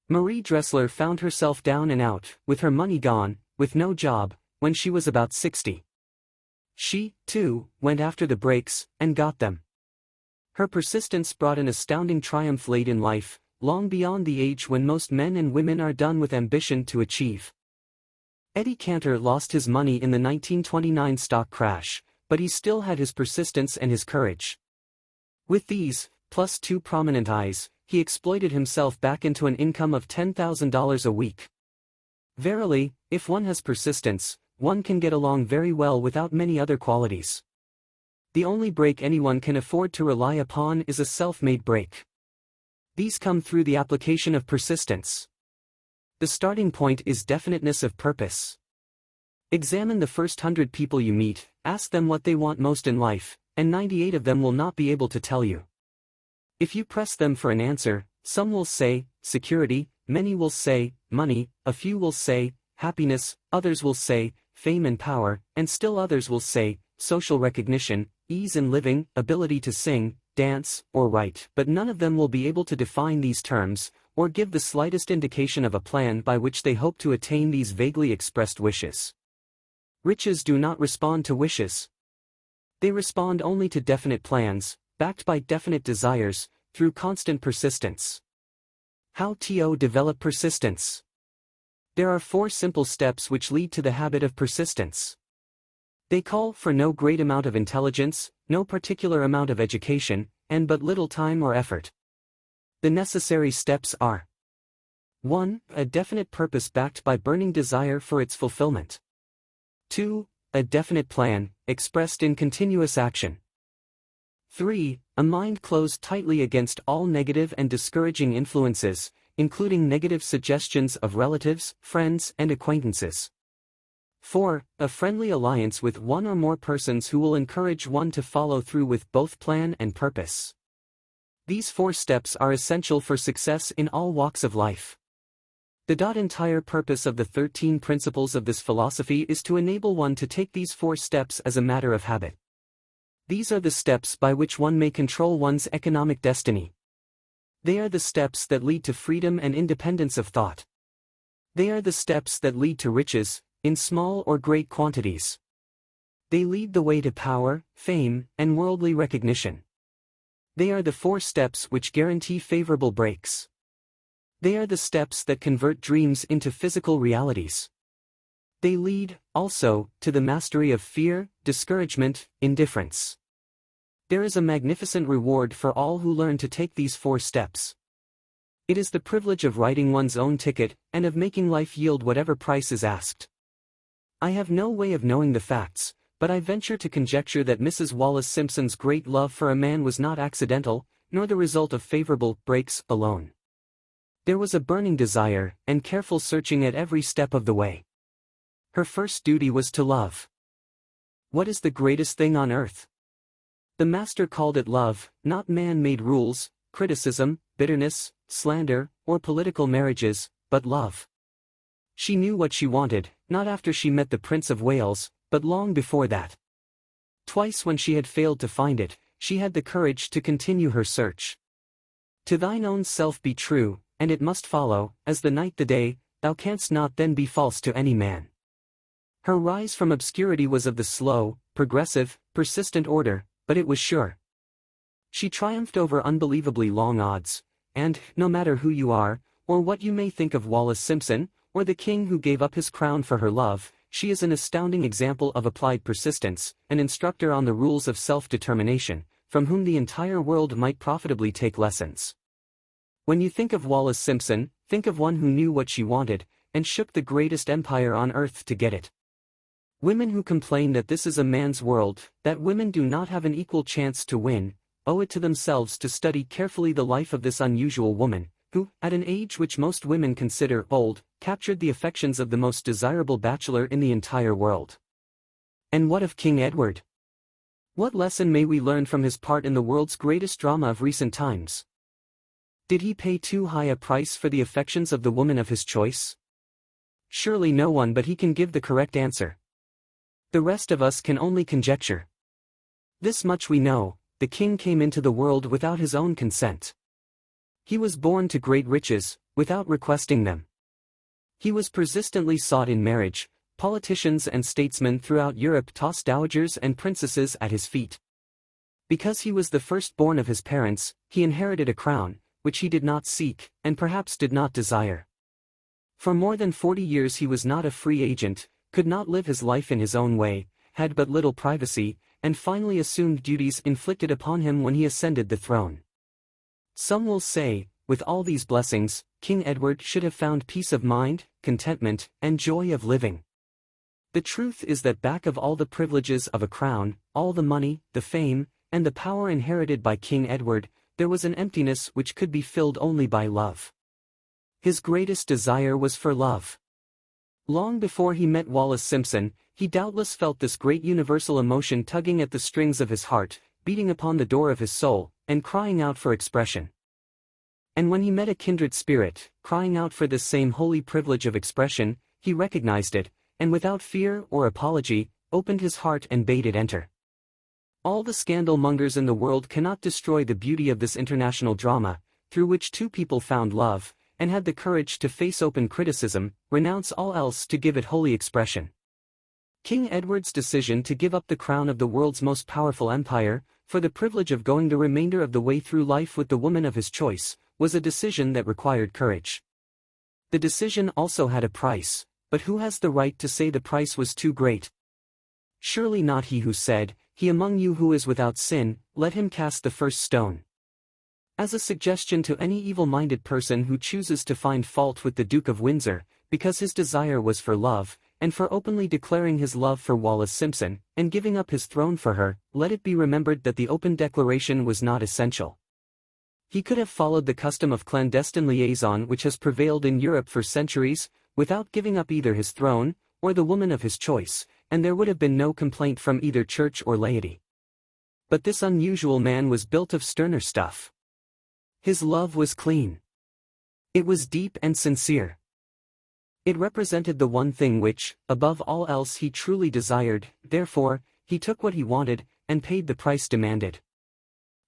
Speaker 2: Marie Dressler found herself down and out, with her money gone, with no job, when she was about 60. She, too, went after the breaks, and got them. Her persistence brought an astounding triumph late in life, long beyond the age when most men and women are done with ambition to achieve. Eddie Cantor lost his money in the 1929 stock crash, but he still had his persistence and his courage. With these, plus 2 prominent eyes, he exploited himself back into an income of $10,000 a week. Verily, if one has persistence, one can get along very well without many other qualities. The only break anyone can afford to rely upon is a self-made break. These come through the application of persistence. The starting point is definiteness of purpose. Examine the first 100 people you meet, ask them what they want most in life, and 98 of them will not be able to tell you. If you press them for an answer, some will say, security, many will say, money, a few will say, happiness, others will say, fame and power, and still others will say, social recognition, ease in living, ability to sing, dance, or write, but none of them will be able to define these terms, or give the slightest indication of a plan by which they hope to attain these vaguely expressed wishes. Riches do not respond to wishes. They respond only to definite plans, backed by definite desires, through constant persistence. How to develop persistence? There are 4 simple steps which lead to the habit of persistence. They call for no great amount of intelligence, no particular amount of education, and but little time or effort. The necessary steps are: 1. A definite purpose backed by burning desire for its fulfillment. 2. A definite plan, expressed in continuous action. 3. A mind closed tightly against all negative and discouraging influences, including negative suggestions of relatives, friends, and acquaintances. 4. A friendly alliance with one or more persons who will encourage one to follow through with both plan and purpose. These 4 steps are essential for success in all walks of life. The entire purpose of the 13 principles of this philosophy is to enable one to take these 4 steps as a matter of habit. These are the steps by which one may control one's economic destiny. They are the steps that lead to freedom and independence of thought. They are the steps that lead to riches, in small or great quantities. They lead the way to power, fame, and worldly recognition. They are the 4 steps which guarantee favorable breaks. They are the steps that convert dreams into physical realities. They lead, also, to the mastery of fear, discouragement, indifference. There is a magnificent reward for all who learn to take these 4 steps. It is the privilege of writing one's own ticket, and of making life yield whatever price is asked. I have no way of knowing the facts, but I venture to conjecture that Mrs. Wallace Simpson's great love for a man was not accidental, nor the result of favorable breaks alone. There was a burning desire, and careful searching at every step of the way. Her first duty was to love. What is the greatest thing on earth? The Master called it love, not man-made rules, criticism, bitterness, slander, or political marriages, but love. She knew what she wanted, not after she met the Prince of Wales, but long before that. Twice when she had failed to find it, she had the courage to continue her search. To thine own self be true, and it must follow, as the night the day, thou canst not then be false to any man. Her rise from obscurity was of the slow, progressive, persistent order, but it was sure. She triumphed over unbelievably long odds, and, no matter who you are, or what you may think of Wallace Simpson, or the king who gave up his crown for her love, she is an astounding example of applied persistence, an instructor on the rules of self-determination, from whom the entire world might profitably take lessons. When you think of Wallace Simpson, think of one who knew what she wanted, and shook the greatest empire on earth to get it. Women who complain that this is a man's world, that women do not have an equal chance to win, owe it to themselves to study carefully the life of this unusual woman, who, at an age which most women consider old, captured the affections of the most desirable bachelor in the entire world. And what of King Edward? What lesson may we learn from his part in the world's greatest drama of recent times? Did he pay too high a price for the affections of the woman of his choice? Surely no one but he can give the correct answer. The rest of us can only conjecture. This much we know: the king came into the world without his own consent. He was born to great riches, without requesting them. He was persistently sought in marriage, politicians and statesmen throughout Europe tossed dowagers and princesses at his feet. Because he was the firstborn of his parents, he inherited a crown, which he did not seek, and perhaps did not desire. For more than 40 years he was not a free agent, could not live his life in his own way, had but little privacy, and finally assumed duties inflicted upon him when he ascended the throne. Some will say, with all these blessings, King Edward should have found peace of mind, contentment, and joy of living. The truth is that back of all the privileges of a crown, all the money, the fame, and the power inherited by King Edward, there was an emptiness which could be filled only by love. His greatest desire was for love. Long before he met Wallis Simpson, he doubtless felt this great universal emotion tugging at the strings of his heart, beating upon the door of his soul, and crying out for expression. And when he met a kindred spirit, crying out for this same holy privilege of expression, he recognized it, and without fear or apology, opened his heart and bade it enter. All the scandal mongers in the world cannot destroy the beauty of this international drama, through which two people found love, and had the courage to face open criticism, renounce all else to give it holy expression. King Edward's decision to give up the crown of the world's most powerful empire, for the privilege of going the remainder of the way through life with the woman of his choice, was a decision that required courage. The decision also had a price, but who has the right to say the price was too great? Surely not he who said, "He among you who is without sin, let him cast the first stone." As a suggestion to any evil-minded person who chooses to find fault with the Duke of Windsor, because his desire was for love, and for openly declaring his love for Wallis Simpson, and giving up his throne for her, let it be remembered that the open declaration was not essential. He could have followed the custom of clandestine liaison which has prevailed in Europe for centuries, without giving up either his throne, or the woman of his choice, and there would have been no complaint from either church or laity. But this unusual man was built of sterner stuff. His love was clean. It was deep and sincere. It represented the one thing which, above all else, he truly desired, therefore, he took what he wanted, and paid the price demanded.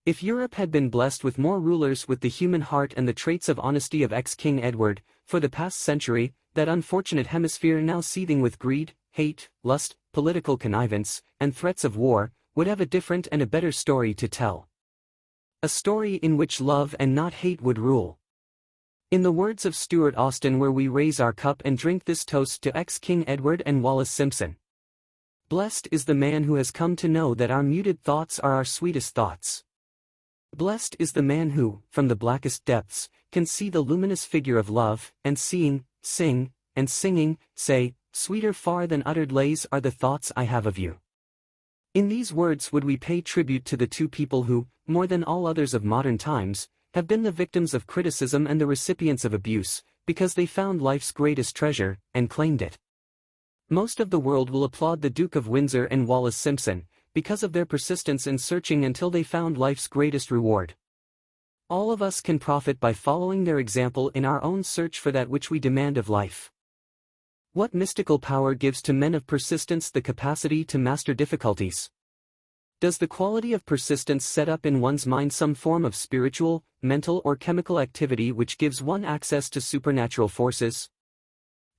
Speaker 2: If Europe had been blessed with more rulers with the human heart and the traits of honesty of ex-King Edward, for the past century, that unfortunate hemisphere now seething with greed, hate, lust, political connivance, and threats of war, would have a different and a better story to tell. A story in which love and not hate would rule. In the words of Stuart Austin, where we raise our cup and drink this toast to ex-King Edward and Wallis Simpson. Blessed is the man who has come to know that our muted thoughts are our sweetest thoughts. Blessed is the man who, from the blackest depths, can see the luminous figure of love, and seeing, sing, and singing, say, "Sweeter far than uttered lays are the thoughts I have of you." In these words would we pay tribute to the two people who, more than all others of modern times, have been the victims of criticism and the recipients of abuse, because they found life's greatest treasure, and claimed it. Most of the world will applaud the Duke of Windsor and Wallis Simpson, because of their persistence in searching until they found life's greatest reward. All of us can profit by following their example in our own search for that which we demand of life. What mystical power gives to men of persistence the capacity to master difficulties? Does the quality of persistence set up in one's mind some form of spiritual, mental or chemical activity which gives one access to supernatural forces?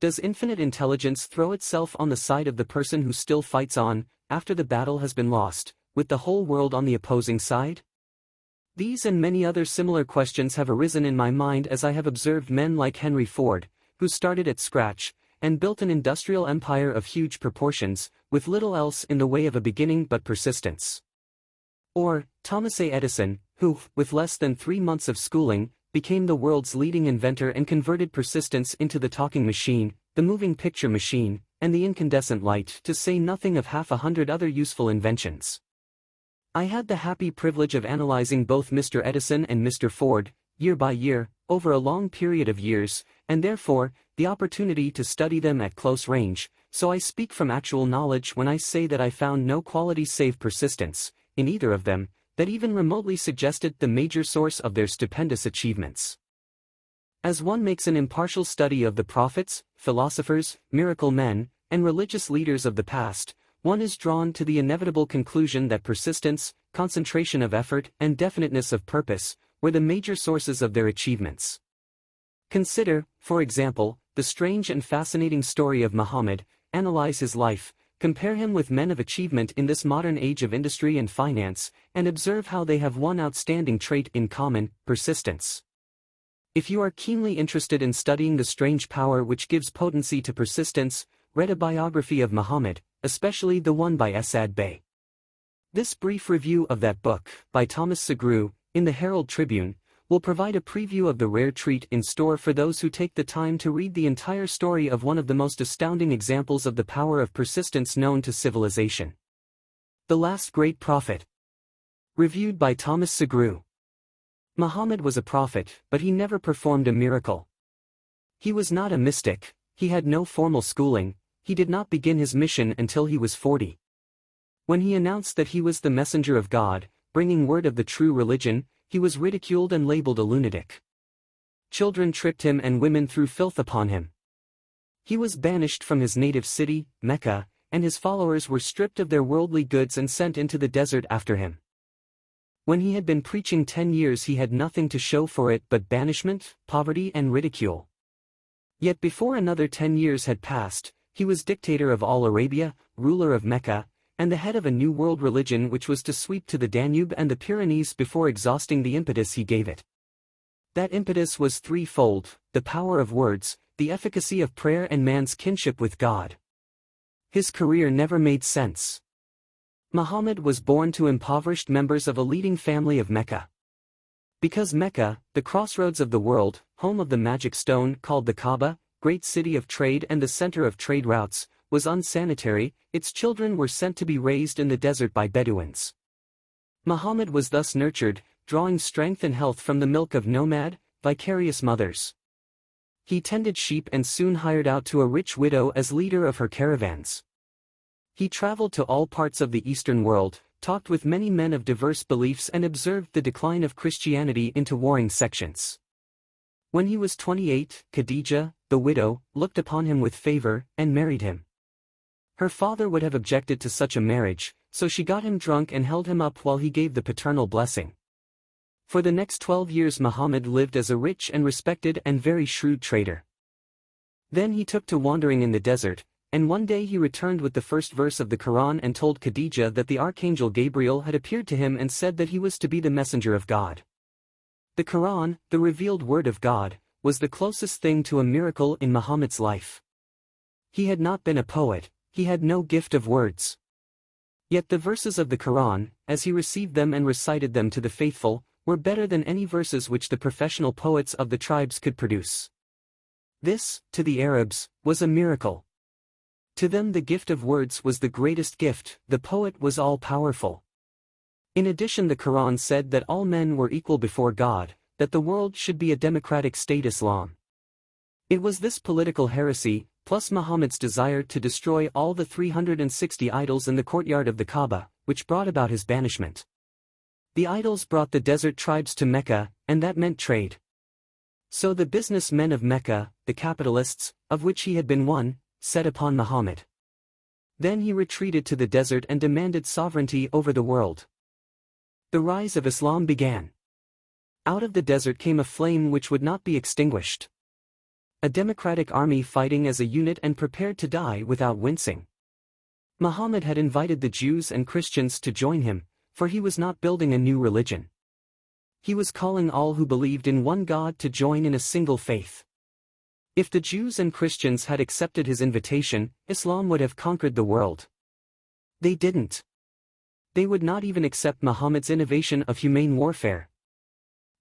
Speaker 2: Does infinite intelligence throw itself on the side of the person who still fights on, after the battle has been lost, with the whole world on the opposing side? These and many other similar questions have arisen in my mind as I have observed men like Henry Ford, who started at scratch, and built an industrial empire of huge proportions, with little else in the way of a beginning but persistence. Or, Thomas A. Edison, who, with less than 3 months of schooling, became the world's leading inventor and converted persistence into the talking machine, the moving picture machine, and the incandescent light, to say nothing of 100 other useful inventions. I had the happy privilege of analyzing both Mr. Edison and Mr. Ford, year by year, over a long period of years, and therefore, the opportunity to study them at close range, so I speak from actual knowledge when I say that I found no quality save persistence, in either of them, that even remotely suggested the major source of their stupendous achievements. As one makes an impartial study of the prophets, philosophers, miracle men, and religious leaders of the past, one is drawn to the inevitable conclusion that persistence, concentration of effort, and definiteness of purpose were the major sources of their achievements. Consider, for example, the strange and fascinating story of Muhammad, analyze his life, compare him with men of achievement in this modern age of industry and finance, and observe how they have one outstanding trait in common: persistence. If you are keenly interested in studying the strange power which gives potency to persistence, read a biography of Muhammad, especially the one by Asad Bey. This brief review of that book, by Thomas Segru, in the Herald Tribune, will provide a preview of the rare treat in store for those who take the time to read the entire story of one of the most astounding examples of the power of persistence known to civilization. The Last Great Prophet. Reviewed by Thomas Segru. Muhammad was a prophet, but he never performed a miracle. He was not a mystic, he had no formal schooling, he did not begin his mission until he was 40. When he announced that he was the messenger of God, bringing word of the true religion, he was ridiculed and labeled a lunatic. Children tricked him and women threw filth upon him. He was banished from his native city, Mecca, and his followers were stripped of their worldly goods and sent into the desert after him. When he had been preaching 10 years, he had nothing to show for it but banishment, poverty, and ridicule. Yet before another 10 years had passed, he was dictator of all Arabia, ruler of Mecca, and the head of a new world religion which was to sweep to the Danube and the Pyrenees before exhausting the impetus he gave it. That impetus was threefold: the power of words, the efficacy of prayer, and man's kinship with God. His career never made sense. Muhammad was born to impoverished members of a leading family of Mecca. Because Mecca, the crossroads of the world, home of the magic stone called the Kaaba, great city of trade and the center of trade routes, was unsanitary, its children were sent to be raised in the desert by Bedouins. Muhammad was thus nurtured, drawing strength and health from the milk of nomad, vicarious mothers. He tended sheep and soon hired out to a rich widow as leader of her caravans. He traveled to all parts of the Eastern world, talked with many men of diverse beliefs, and observed the decline of Christianity into warring sections. When he was 28, Khadija, the widow, looked upon him with favor, and married him. Her father would have objected to such a marriage, so she got him drunk and held him up while he gave the paternal blessing. For the next 12 years Muhammad lived as a rich and respected and very shrewd trader. Then he took to wandering in the desert, and one day he returned with the first verse of the Quran and told Khadija that the archangel Gabriel had appeared to him and said that he was to be the messenger of God. The Quran, the revealed word of God, was the closest thing to a miracle in Muhammad's life. He had not been a poet, he had no gift of words. Yet the verses of the Quran, as he received them and recited them to the faithful, were better than any verses which the professional poets of the tribes could produce. This, to the Arabs, was a miracle. To them the gift of words was the greatest gift, the poet was all-powerful. In addition, the Quran said that all men were equal before God, that the world should be a democratic state Islam. It was this political heresy, plus Muhammad's desire to destroy all the 360 idols in the courtyard of the Kaaba, which brought about his banishment. The idols brought the desert tribes to Mecca, and that meant trade. So the businessmen of Mecca, the capitalists, of which he had been one, set upon Muhammad. Then he retreated to the desert and demanded sovereignty over the world. The rise of Islam began. Out of the desert came a flame which would not be extinguished. A democratic army fighting as a unit and prepared to die without wincing. Muhammad had invited the Jews and Christians to join him, for he was not building a new religion. He was calling all who believed in one God to join in a single faith. If the Jews and Christians had accepted his invitation, Islam would have conquered the world. They didn't. They would not even accept Muhammad's innovation of humane warfare.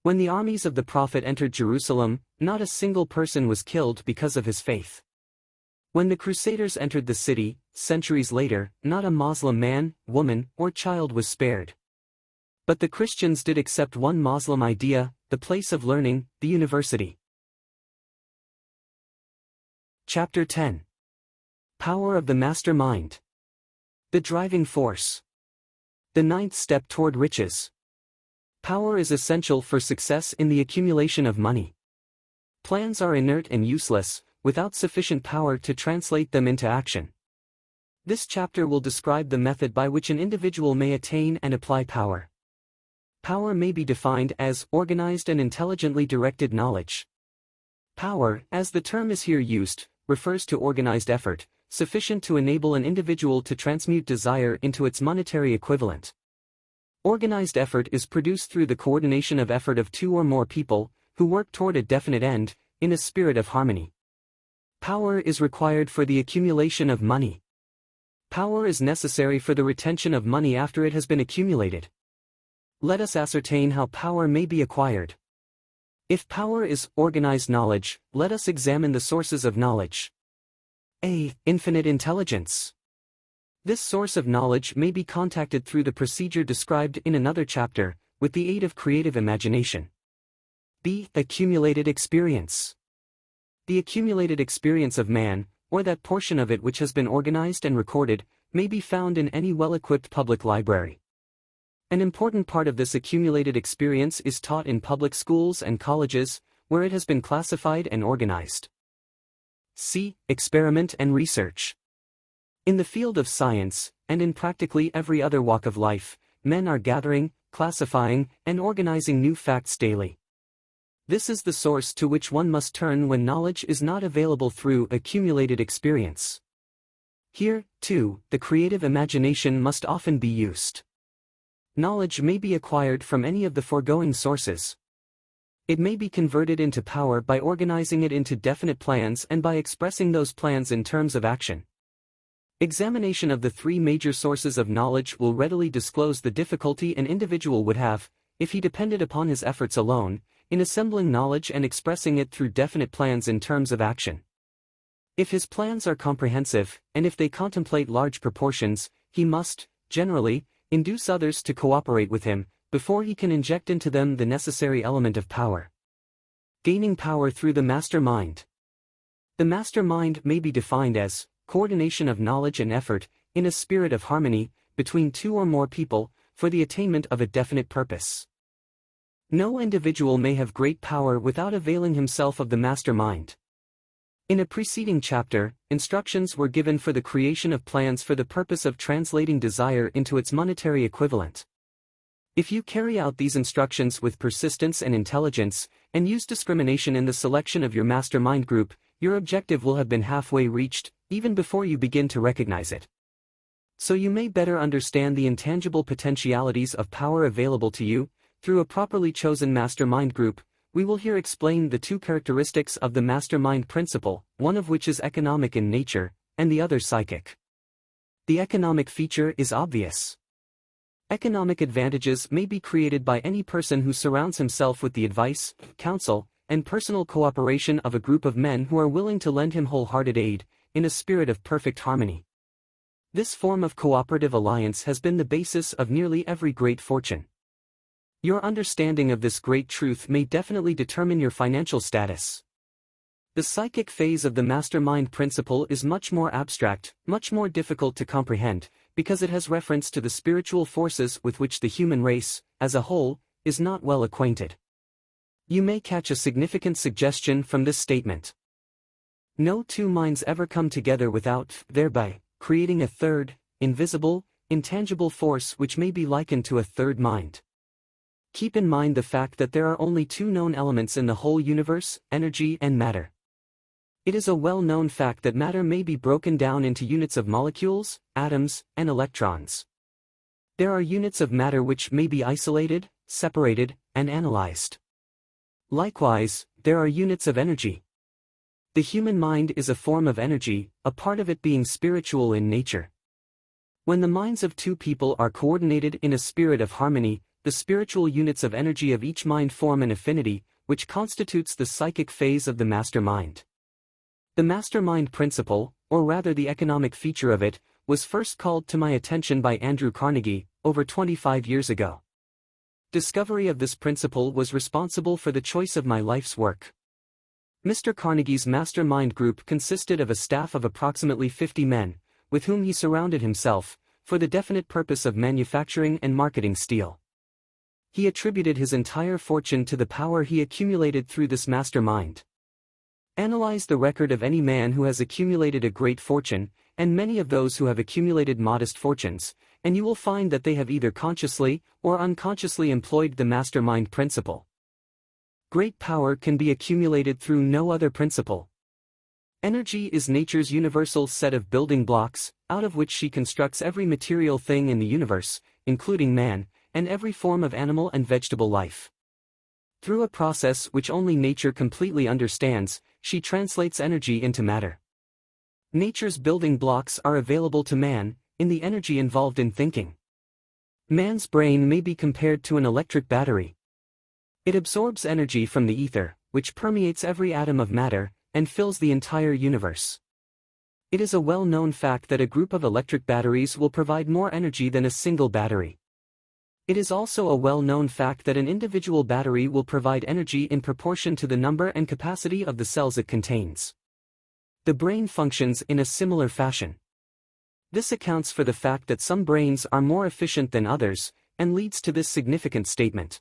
Speaker 2: When the armies of the Prophet entered Jerusalem, not a single person was killed because of his faith. When the Crusaders entered the city, centuries later, not a Muslim man, woman, or child was spared. But the Christians did accept one Muslim idea, the place of learning, the university. Chapter 10. Power of the Master Mind. The driving force. The ninth step toward riches. Power is essential for success in the accumulation of money. Plans are inert and useless, without sufficient power to translate them into action. This chapter will describe the method by which an individual may attain and apply power. Power may be defined as organized and intelligently directed knowledge. Power, as the term is here used, refers to organized effort, sufficient to enable an individual to transmute desire into its monetary equivalent. Organized effort is produced through the coordination of effort of two or more people, who work toward a definite end, in a spirit of harmony. Power is required for the accumulation of money. Power is necessary for the retention of money after it has been accumulated. Let us ascertain how power may be acquired. If power is organized knowledge, let us examine the sources of knowledge. A. Infinite intelligence. This source of knowledge may be contacted through the procedure described in another chapter, with the aid of creative imagination. B. Accumulated experience. The accumulated experience of man, or that portion of it which has been organized and recorded, may be found in any well-equipped public library. An important part of this accumulated experience is taught in public schools and colleges, where it has been classified and organized. C. Experiment and research. In the field of science, and in practically every other walk of life, men are gathering, classifying, and organizing new facts daily. This is the source to which one must turn when knowledge is not available through accumulated experience. Here, too, the creative imagination must often be used. Knowledge may be acquired from any of the foregoing sources. It may be converted into power by organizing it into definite plans and by expressing those plans in terms of action. Examination of the three major sources of knowledge will readily disclose the difficulty an individual would have, if he depended upon his efforts alone, in assembling knowledge and expressing it through definite plans in terms of action. If his plans are comprehensive, and if they contemplate large proportions, he must, generally, induce others to cooperate with him, before he can inject into them the necessary element of power. Gaining power through the master mind. The master mind may be defined as coordination of knowledge and effort, in a spirit of harmony, between two or more people, for the attainment of a definite purpose. No individual may have great power without availing himself of the master mind. In a preceding chapter, instructions were given for the creation of plans for the purpose of translating desire into its monetary equivalent. If you carry out these instructions with persistence and intelligence, and use discrimination in the selection of your mastermind group, your objective will have been halfway reached, even before you begin to recognize it. So you may better understand the intangible potentialities of power available to you, through a properly chosen mastermind group, we will here explain the two characteristics of the mastermind principle, one of which is economic in nature, and the other psychic. The economic feature is obvious. Economic advantages may be created by any person who surrounds himself with the advice, counsel, and personal cooperation of a group of men who are willing to lend him wholehearted aid, in a spirit of perfect harmony. This form of cooperative alliance has been the basis of nearly every great fortune. Your understanding of this great truth may definitely determine your financial status. The psychic phase of the mastermind principle is much more abstract, much more difficult to comprehend, because it has reference to the spiritual forces with which the human race, as a whole, is not well acquainted. You may catch a significant suggestion from this statement. No two minds ever come together without, thereby, creating a third, invisible, intangible force which may be likened to a third mind. Keep in mind the fact that there are only two known elements in the whole universe, energy and matter. It is a well-known fact that matter may be broken down into units of molecules, atoms, and electrons. There are units of matter which may be isolated, separated, and analyzed. Likewise, there are units of energy. The human mind is a form of energy, a part of it being spiritual in nature. When the minds of two people are coordinated in a spirit of harmony, the spiritual units of energy of each mind form an affinity, which constitutes the psychic phase of the master mind. The mastermind principle, or rather the economic feature of it, was first called to my attention by Andrew Carnegie, over 25 years ago. Discovery of this principle was responsible for the choice of my life's work. Mr. Carnegie's mastermind group consisted of a staff of approximately 50 men, with whom he surrounded himself, for the definite purpose of manufacturing and marketing steel. He attributed his entire fortune to the power he accumulated through this mastermind. Analyze the record of any man who has accumulated a great fortune, and many of those who have accumulated modest fortunes, and you will find that they have either consciously or unconsciously employed the mastermind principle. Great power can be accumulated through no other principle. Energy is nature's universal set of building blocks, out of which she constructs every material thing in the universe, including man, and every form of animal and vegetable life. Through a process which only nature completely understands, she translates energy into matter. Nature's building blocks are available to man, in the energy involved in thinking. Man's brain may be compared to an electric battery. It absorbs energy from the ether, which permeates every atom of matter, and fills the entire universe. It is a well-known fact that a group of electric batteries will provide more energy than a single battery. It is also a well-known fact that an individual battery will provide energy in proportion to the number and capacity of the cells it contains. The brain functions in a similar fashion. This accounts for the fact that some brains are more efficient than others, and leads to this significant statement.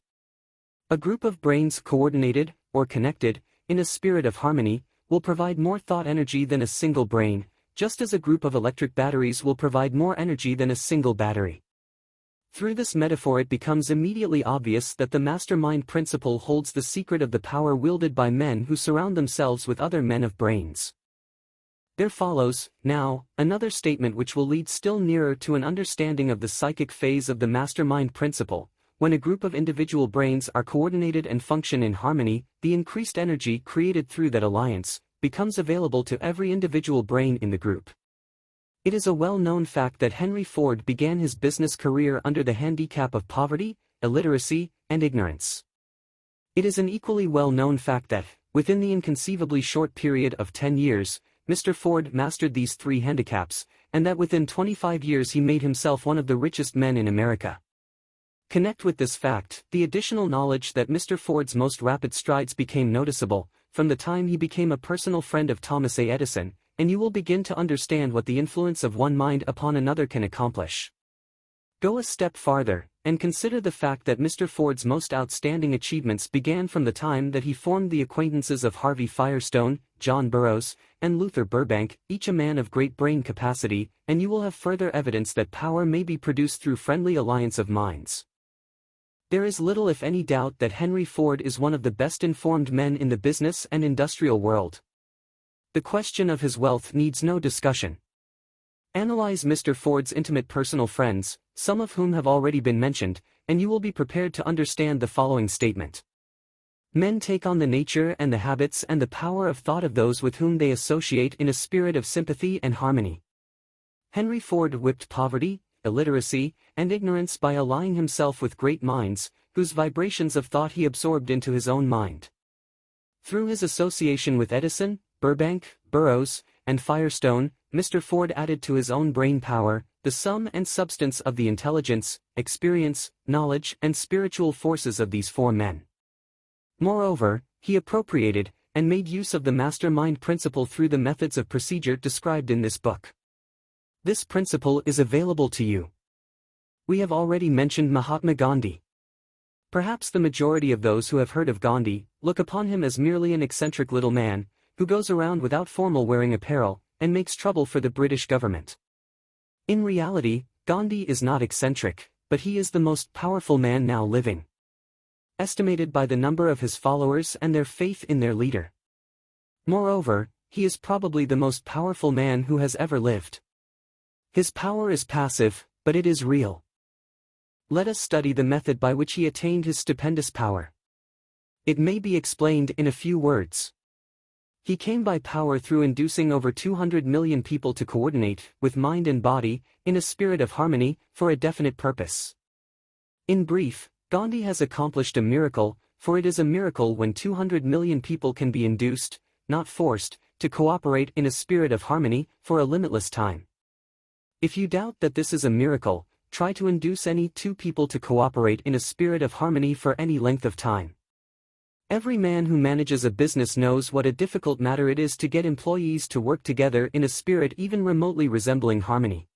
Speaker 2: A group of brains coordinated, or connected, in a spirit of harmony, will provide more thought energy than a single brain, just as a group of electric batteries will provide more energy than a single battery. Through this metaphor it becomes immediately obvious that the mastermind principle holds the secret of the power wielded by men who surround themselves with other men of brains. There follows, now, another statement which will lead still nearer to an understanding of the psychic phase of the mastermind principle. When a group of individual brains are coordinated and function in harmony, the increased energy created through that alliance becomes available to every individual brain in the group. It is a well-known fact that Henry Ford began his business career under the handicap of poverty, illiteracy, and ignorance. It is an equally well-known fact that, within the inconceivably short period of 10 years, Mr. Ford mastered these three handicaps, and that within 25 years he made himself one of the richest men in America. Connect with this fact the additional knowledge that Mr. Ford's most rapid strides became noticeable, from the time he became a personal friend of Thomas A. Edison, and you will begin to understand what the influence of one mind upon another can accomplish. Go a step farther, and consider the fact that Mr. Ford's most outstanding achievements began from the time that he formed the acquaintances of Harvey Firestone, John Burroughs, and Luther Burbank, each a man of great brain capacity, and you will have further evidence that power may be produced through friendly alliance of minds. There is little if any doubt that Henry Ford is one of the best-informed men in the business and industrial world. The question of his wealth needs no discussion. Analyze Mr. Ford's intimate personal friends, some of whom have already been mentioned, and you will be prepared to understand the following statement. Men take on the nature and the habits and the power of thought of those with whom they associate in a spirit of sympathy and harmony. Henry Ford whipped poverty, illiteracy, and ignorance by allying himself with great minds, whose vibrations of thought he absorbed into his own mind. Through his association with Edison, Burbank, Burroughs, and Firestone, Mr. Ford added to his own brain power, the sum and substance of the intelligence, experience, knowledge, and spiritual forces of these four men. Moreover, he appropriated, and made use of the mastermind principle through the methods of procedure described in this book. This principle is available to you. We have already mentioned Mahatma Gandhi. Perhaps the majority of those who have heard of Gandhi look upon him as merely an eccentric little man, who goes around without formal wearing apparel, and makes trouble for the British government. In reality, Gandhi is not eccentric, but he is the most powerful man now living. Estimated by the number of his followers and their faith in their leader. Moreover, he is probably the most powerful man who has ever lived. His power is passive, but it is real. Let us study the method by which he attained his stupendous power. It may be explained in a few words. He came by power through inducing over 200 million people to coordinate, with mind and body, in a spirit of harmony, for a definite purpose. In brief, Gandhi has accomplished a miracle, for it is a miracle when 200 million people can be induced, not forced, to cooperate in a spirit of harmony, for a limitless time. If you doubt that this is a miracle, try to induce any two people to cooperate in a spirit of harmony for any length of time. Every man who manages a business knows what a difficult matter it is to get employees to work together in a spirit even remotely resembling harmony.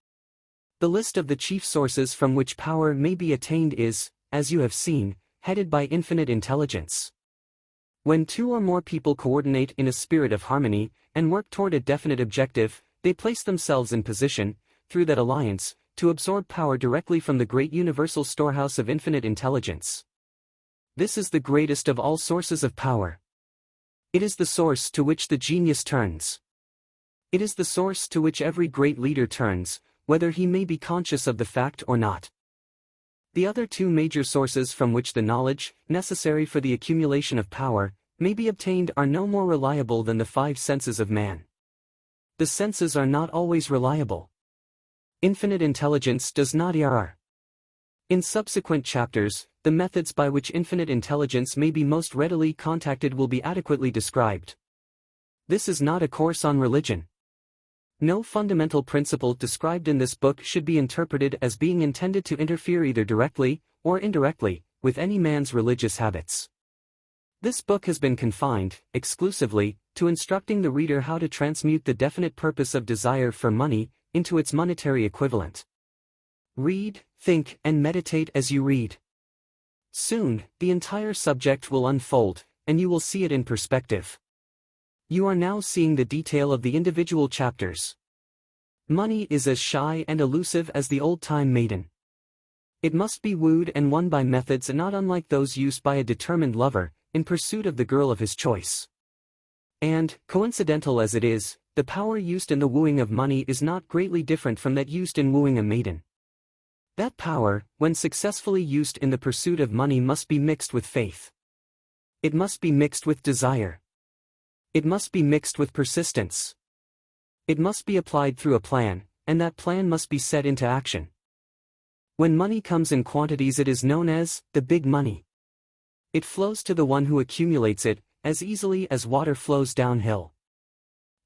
Speaker 2: The list of the chief sources from which power may be attained is, as you have seen, headed by infinite intelligence. When two or more people coordinate in a spirit of harmony, and work toward a definite objective, they place themselves in position, through that alliance, to absorb power directly from the great universal storehouse of infinite intelligence. This is the greatest of all sources of power. It is the source to which the genius turns. It is the source to which every great leader turns, whether he may be conscious of the fact or not. The other two major sources from which the knowledge, necessary for the accumulation of power, may be obtained are no more reliable than the five senses of man. The senses are not always reliable. Infinite intelligence does not err. In subsequent chapters, the methods by which infinite intelligence may be most readily contacted will be adequately described. This is not a course on religion. No fundamental principle described in this book should be interpreted as being intended to interfere either directly, or indirectly, with any man's religious habits. This book has been confined, exclusively, to instructing the reader how to transmute the definite purpose of desire for money, into its monetary equivalent. Read, think, and meditate as you read. Soon, the entire subject will unfold, and you will see it in perspective. You are now seeing the detail of the individual chapters. Money is as shy and elusive as the old-time maiden. It must be wooed and won by methods not unlike those used by a determined lover, in pursuit of the girl of his choice. And, coincidental as it is, the power used in the wooing of money is not greatly different from that used in wooing a maiden. That power, when successfully used in the pursuit of money, must be mixed with faith. It must be mixed with desire. It must be mixed with persistence. It must be applied through a plan, and that plan must be set into action. When money comes in quantities, it is known as the big money. It flows to the one who accumulates it, as easily as water flows downhill.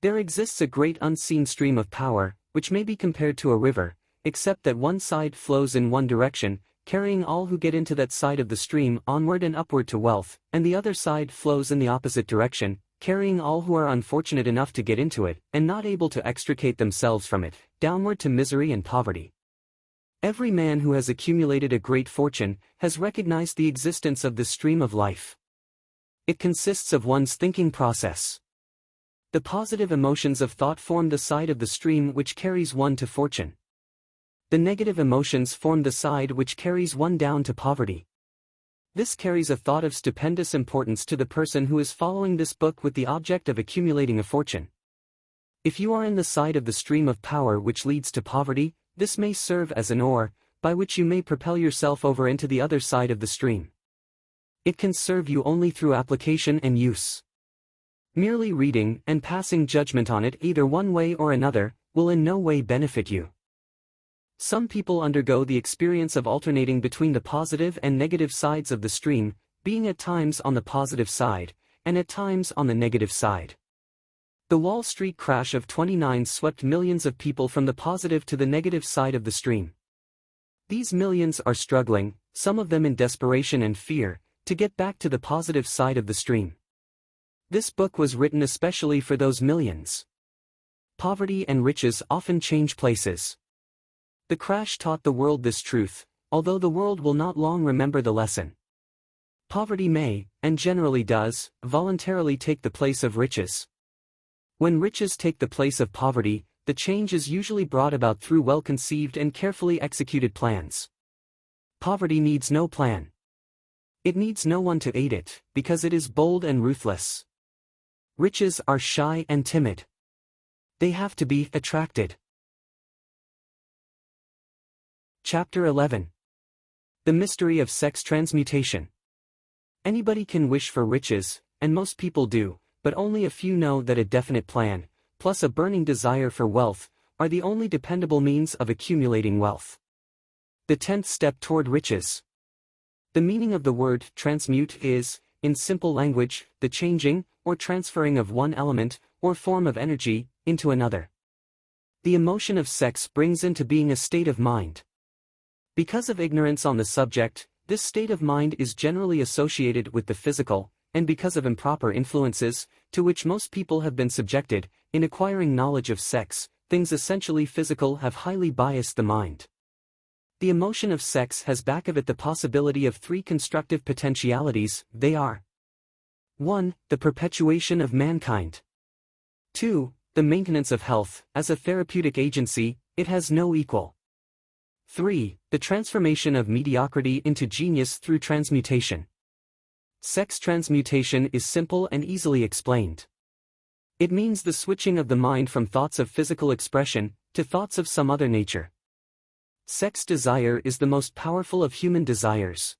Speaker 2: There exists a great unseen stream of power, which may be compared to a river, except that one side flows in one direction, carrying all who get into that side of the stream onward and upward to wealth, and the other side flows in the opposite direction, carrying all who are unfortunate enough to get into it, and not able to extricate themselves from it, downward to misery and poverty. Every man who has accumulated a great fortune has recognized the existence of this stream of life. It consists of one's thinking process. The positive emotions of thought form the side of the stream which carries one to fortune. The negative emotions form the side which carries one down to poverty. This carries a thought of stupendous importance to the person who is following this book with the object of accumulating a fortune. If you are in the side of the stream of power which leads to poverty, this may serve as an oar, by which you may propel yourself over into the other side of the stream. It can serve you only through application and use. Merely reading and passing judgment on it either one way or another, will in no way benefit you. Some people undergo the experience of alternating between the positive and negative sides of the stream, being at times on the positive side, and at times on the negative side. The Wall Street crash of '29 swept millions of people from the positive to the negative side of the stream. These millions are struggling, some of them in desperation and fear, to get back to the positive side of the stream. This book was written especially for those millions. Poverty and riches often change places. The crash taught the world this truth, although the world will not long remember the lesson. Poverty may, and generally does, voluntarily take the place of riches. When riches take the place of poverty, the change is usually brought about through well-conceived and carefully executed plans. Poverty needs no plan. It needs no one to aid it, because it is bold and ruthless. Riches are shy and timid. They have to be attracted. Chapter 11. The Mystery of Sex Transmutation. Anybody can wish for riches, and most people do, but only a few know that a definite plan, plus a burning desire for wealth, are the only dependable means of accumulating wealth. The 10th step toward riches. The meaning of the word transmute is, in simple language, the changing, or transferring of one element, or form of energy, into another. The emotion of sex brings into being a state of mind. Because of ignorance on the subject, this state of mind is generally associated with the physical, and because of improper influences, to which most people have been subjected, in acquiring knowledge of sex, things essentially physical have highly biased the mind. The emotion of sex has back of it the possibility of three constructive potentialities. They are: 1. The perpetuation of mankind. 2. The maintenance of health. As a therapeutic agency, it has no equal. 3. The transformation of mediocrity into genius through transmutation. Sex transmutation is simple and easily explained. It means the switching of the mind from thoughts of physical expression to thoughts of some other nature. Sex desire is the most powerful of human desires.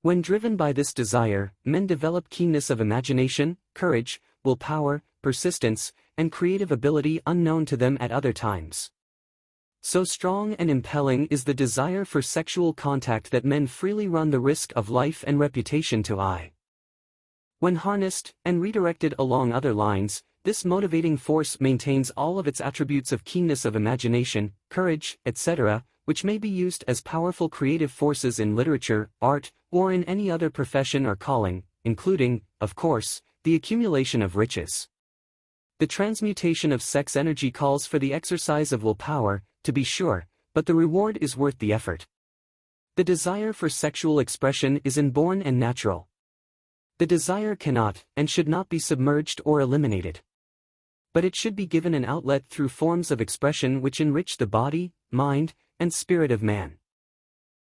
Speaker 2: When driven by this desire, men develop keenness of imagination, courage, willpower, persistence, and creative ability unknown to them at other times. So strong and impelling is the desire for sexual contact that men freely run the risk of life and reputation to I. When harnessed and redirected along other lines, this motivating force maintains all of its attributes of keenness of imagination, courage, etc., which may be used as powerful creative forces in literature, art, or in any other profession or calling, including, of course, the accumulation of riches. The transmutation of sex energy calls for the exercise of willpower, to be sure, but the reward is worth the effort. The desire for sexual expression is inborn and natural. The desire cannot and should not be submerged or eliminated. But it should be given an outlet through forms of expression which enrich the body, mind, and spirit of man.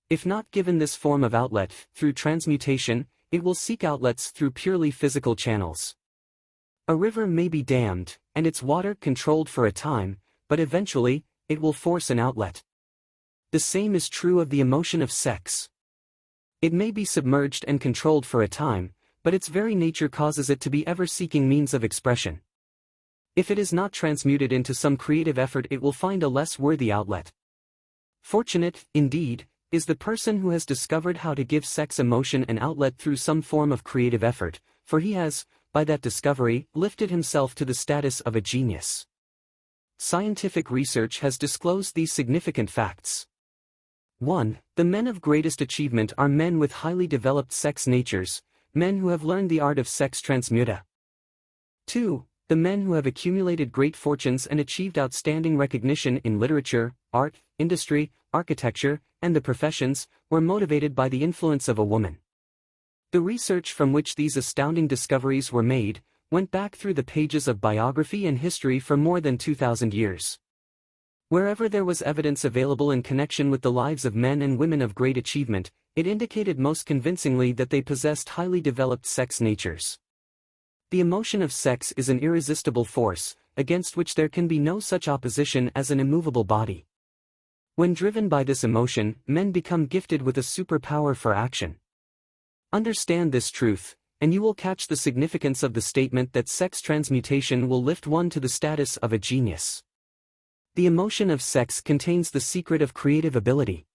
Speaker 2: If not given this form of outlet through transmutation, it will seek outlets through purely physical channels. A river may be dammed, and its water controlled for a time, but eventually, it will force an outlet. The same is true of the emotion of sex. It may be submerged and controlled for a time, but its very nature causes it to be ever seeking means of expression. If it is not transmuted into some creative effort, it will find a less worthy outlet. Fortunate, indeed, is the person who has discovered how to give sex emotion an outlet through some form of creative effort, for he has, by that discovery, lifted himself to the status of a genius. Scientific research has disclosed these significant facts. 1. The men of greatest achievement are men with highly developed sex natures, men who have learned the art of sex transmuta. 2. The men who have accumulated great fortunes and achieved outstanding recognition in literature, art, industry, architecture, and the professions, were motivated by the influence of a woman. The research from which these astounding discoveries were made went back through the pages of biography and history for more than 2,000 years. Wherever there was evidence available in connection with the lives of men and women of great achievement, it indicated most convincingly that they possessed highly developed sex natures. The emotion of sex is an irresistible force, against which there can be no such opposition as an immovable body. When driven by this emotion, men become gifted with a superpower for action. Understand this truth, and you will catch the significance of the statement that sex transmutation will lift one to the status of a genius. The emotion of sex contains the secret of creative ability.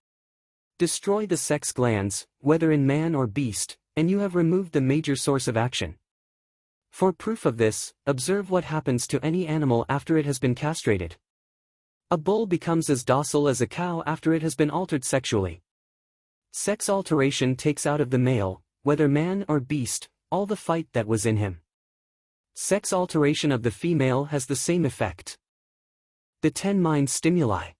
Speaker 2: Destroy the sex glands, whether in man or beast, and you have removed the major source of action. For proof of this, observe what happens to any animal after it has been castrated. A bull becomes as docile as a cow after it has been altered sexually. Sex alteration takes out of the male, whether man or beast, all the fight that was in him. Sex alteration of the female has the same effect. The 10 mind stimuli.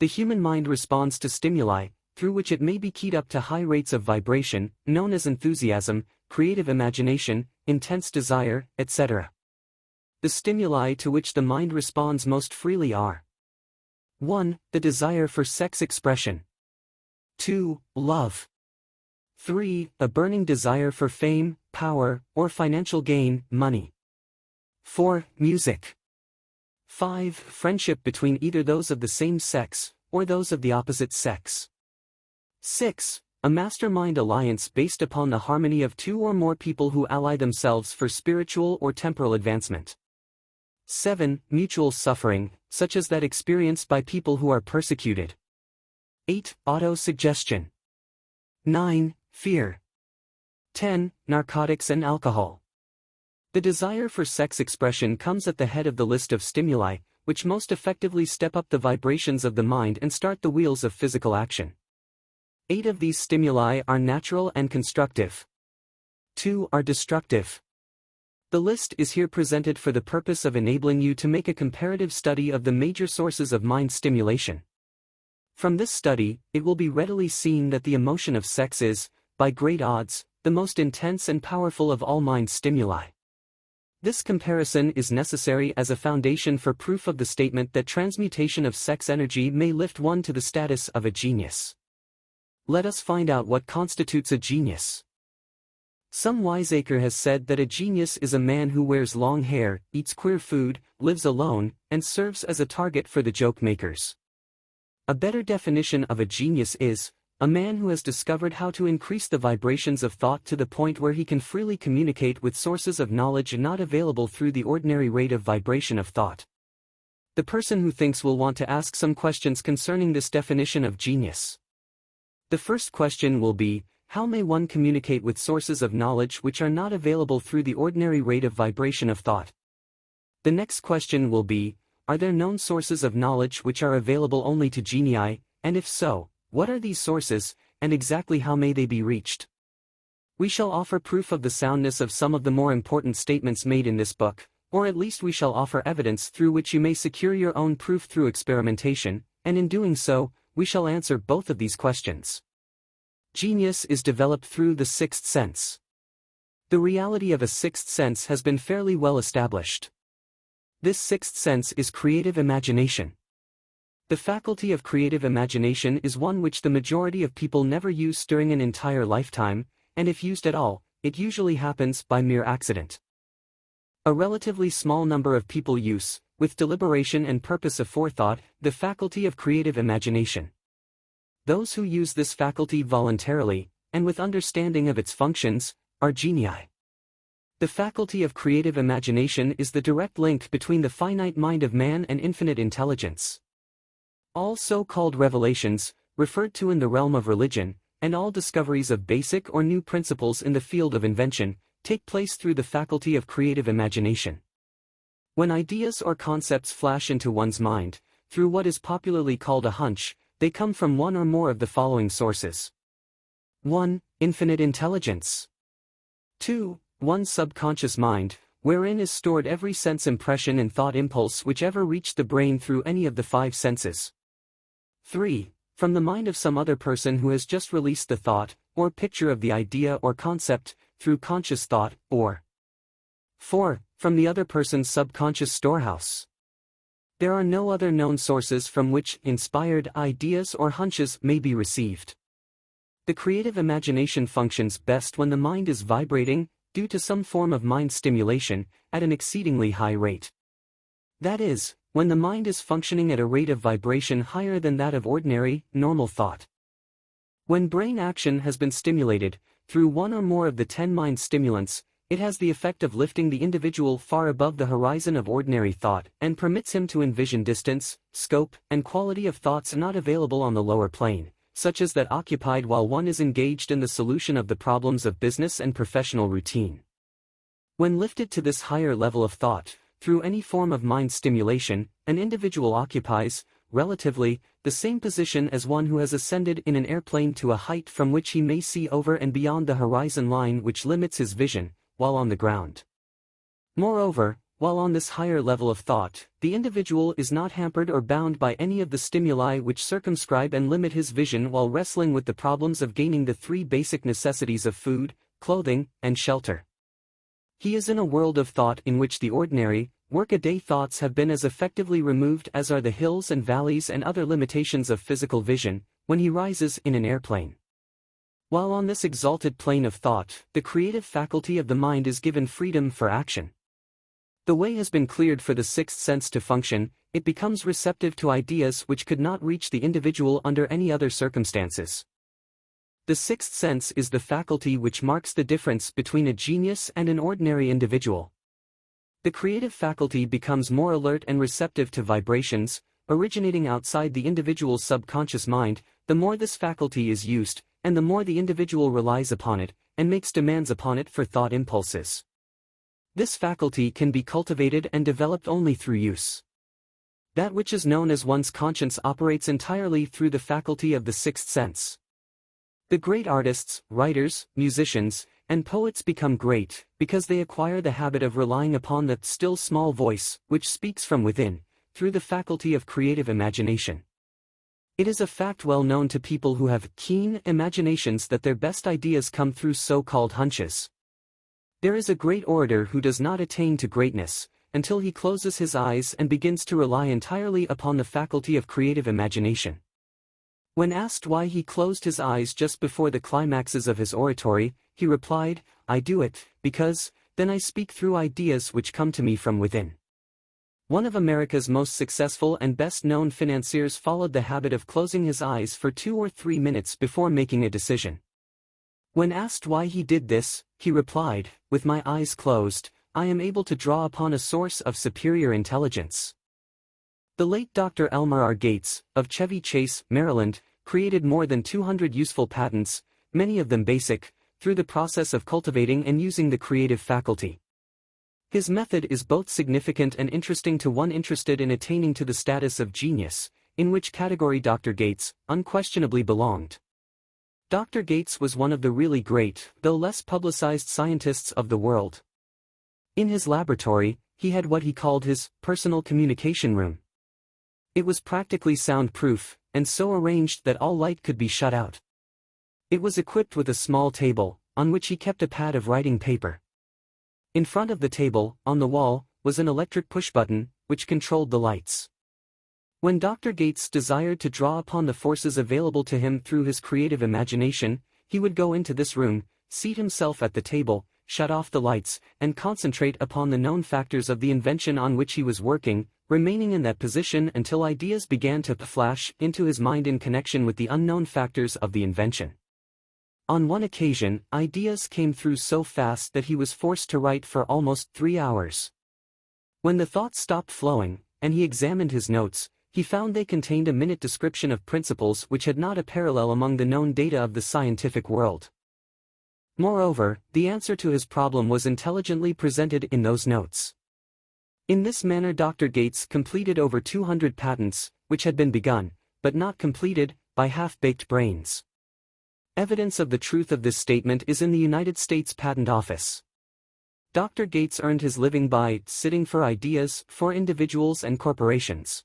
Speaker 2: The human mind responds to stimuli, through which it may be keyed up to high rates of vibration, known as enthusiasm, creative imagination, intense desire, etc. The stimuli to which the mind responds most freely are: 1. The desire for sex expression. 2. Love. 3. A burning desire for fame, power, or financial gain, money. 4. Music. 5. Friendship between either those of the same sex, or those of the opposite sex. 6. A mastermind alliance based upon the harmony of 2 or more people who ally themselves for spiritual or temporal advancement. 7. Mutual suffering, such as that experienced by people who are persecuted. 8. Auto-suggestion. 9. Fear. 10. Narcotics and alcohol. The desire for sex expression comes at the head of the list of stimuli, which most effectively step up the vibrations of the mind and start the wheels of physical action. 8 of these stimuli are natural and constructive. 2 are destructive. The list is here presented for the purpose of enabling you to make a comparative study of the major sources of mind stimulation. From this study, it will be readily seen that the emotion of sex is, by great odds, the most intense and powerful of all mind stimuli. This comparison is necessary as a foundation for proof of the statement that transmutation of sex energy may lift one to the status of a genius. Let us find out what constitutes a genius. Some wiseacre has said that a genius is a man who wears long hair, eats queer food, lives alone, and serves as a target for the joke makers. A better definition of a genius is a man who has discovered how to increase the vibrations of thought to the point where he can freely communicate with sources of knowledge not available through the ordinary rate of vibration of thought. The person who thinks will want to ask some questions concerning this definition of genius. The first question will be, how may one communicate with sources of knowledge which are not available through the ordinary rate of vibration of thought? The next question will be, are there known sources of knowledge which are available only to genii, and if so, what are these sources, and exactly how may they be reached? We shall offer proof of the soundness of some of the more important statements made in this book, or at least we shall offer evidence through which you may secure your own proof through experimentation, and in doing so, we shall answer both of these questions. Genius is developed through the sixth sense. The reality of a sixth sense has been fairly well established. This sixth sense is creative imagination. The faculty of creative imagination is one which the majority of people never use during an entire lifetime, and if used at all, it usually happens by mere accident. A relatively small number of people use, with deliberation and purpose of forethought, the faculty of creative imagination. Those who use this faculty voluntarily, and with understanding of its functions, are genii. The faculty of creative imagination is the direct link between the finite mind of man and infinite intelligence. All so-called revelations, referred to in the realm of religion, and all discoveries of basic or new principles in the field of invention, take place through the faculty of creative imagination. When ideas or concepts flash into one's mind, through what is popularly called a hunch, they come from one or more of the following sources. 1. Infinite intelligence. 2. One's subconscious mind, wherein is stored every sense impression and thought impulse which ever reached the brain through any of the 5 senses. 3. From the mind of some other person who has just released the thought, or picture of the idea or concept, through conscious thought, or 4. From the other person's subconscious storehouse. There are no other known sources from which inspired ideas or hunches may be received. The creative imagination functions best when the mind is vibrating, due to some form of mind stimulation, at an exceedingly high rate. That is, when the mind is functioning at a rate of vibration higher than that of ordinary, normal thought. When brain action has been stimulated, through one or more of the 10 mind stimulants, it has the effect of lifting the individual far above the horizon of ordinary thought and permits him to envision distance, scope, and quality of thoughts not available on the lower plane, such as that occupied while one is engaged in the solution of the problems of business and professional routine. When lifted to this higher level of thought, through any form of mind stimulation, an individual occupies, relatively, the same position as one who has ascended in an airplane to a height from which he may see over and beyond the horizon line which limits his vision, while on the ground. Moreover, while on this higher level of thought, the individual is not hampered or bound by any of the stimuli which circumscribe and limit his vision while wrestling with the problems of gaining the 3 basic necessities of food, clothing, and shelter. He is in a world of thought in which the ordinary, work-a-day thoughts have been as effectively removed as are the hills and valleys and other limitations of physical vision, when he rises in an airplane. While on this exalted plane of thought, the creative faculty of the mind is given freedom for action. The way has been cleared for the sixth sense to function, it becomes receptive to ideas which could not reach the individual under any other circumstances. The sixth sense is the faculty which marks the difference between a genius and an ordinary individual. The creative faculty becomes more alert and receptive to vibrations, originating outside the individual's subconscious mind, the more this faculty is used, and the more the individual relies upon it, and makes demands upon it for thought impulses. This faculty can be cultivated and developed only through use. That which is known as one's conscience operates entirely through the faculty of the sixth sense. The great artists, writers, musicians, and poets become great, because they acquire the habit of relying upon the still small voice, which speaks from within, through the faculty of creative imagination. It is a fact well known to people who have keen imaginations that their best ideas come through so-called hunches. There is a great orator who does not attain to greatness, until he closes his eyes and begins to rely entirely upon the faculty of creative imagination. When asked why he closed his eyes just before the climaxes of his oratory, he replied, "I do it, because, then I speak through ideas which come to me from within." One of America's most successful and best-known financiers followed the habit of closing his eyes for 2 or 3 minutes before making a decision. When asked why he did this, he replied, "With my eyes closed, I am able to draw upon a source of superior intelligence." The late Dr. Elmer R. Gates, of Chevy Chase, Maryland, created more than 200 useful patents, many of them basic, through the process of cultivating and using the creative faculty. His method is both significant and interesting to one interested in attaining to the status of genius, in which category Dr. Gates unquestionably belonged. Dr. Gates was one of the really great, though less publicized scientists of the world. In his laboratory, he had what he called his personal communication room. It was practically soundproof, and so arranged that all light could be shut out. It was equipped with a small table, on which he kept a pad of writing paper. In front of the table, on the wall, was an electric push-button, which controlled the lights. When Dr. Gates desired to draw upon the forces available to him through his creative imagination, he would go into this room, seat himself at the table, shut off the lights, and concentrate upon the known factors of the invention on which he was working, remaining in that position until ideas began to flash into his mind in connection with the unknown factors of the invention. On one occasion, ideas came through so fast that he was forced to write for almost 3 hours. When the thoughts stopped flowing, and he examined his notes, he found they contained a minute description of principles which had not a parallel among the known data of the scientific world. Moreover, the answer to his problem was intelligently presented in those notes. In this manner Dr. Gates completed over 200 patents, which had been begun, but not completed, by half-baked brains. Evidence of the truth of this statement is in the United States Patent Office. Dr. Gates earned his living by sitting for ideas for individuals and corporations.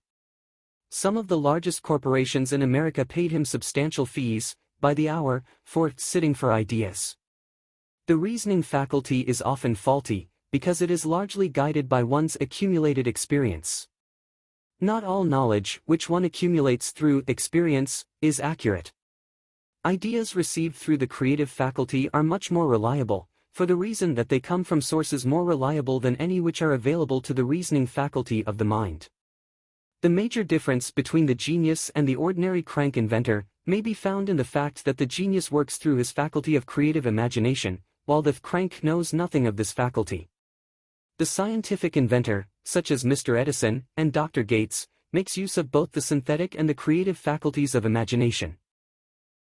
Speaker 2: Some of the largest corporations in America paid him substantial fees, by the hour, for sitting for ideas. The reasoning faculty is often faulty, because it is largely guided by one's accumulated experience. Not all knowledge, which one accumulates through experience, is accurate. Ideas received through the creative faculty are much more reliable, for the reason that they come from sources more reliable than any which are available to the reasoning faculty of the mind. The major difference between the genius and the ordinary crank inventor may be found in the fact that the genius works through his faculty of creative imagination, while the crank knows nothing of this faculty. The scientific inventor, such as Mr. Edison and Dr. Gates, makes use of both the synthetic and the creative faculties of imagination.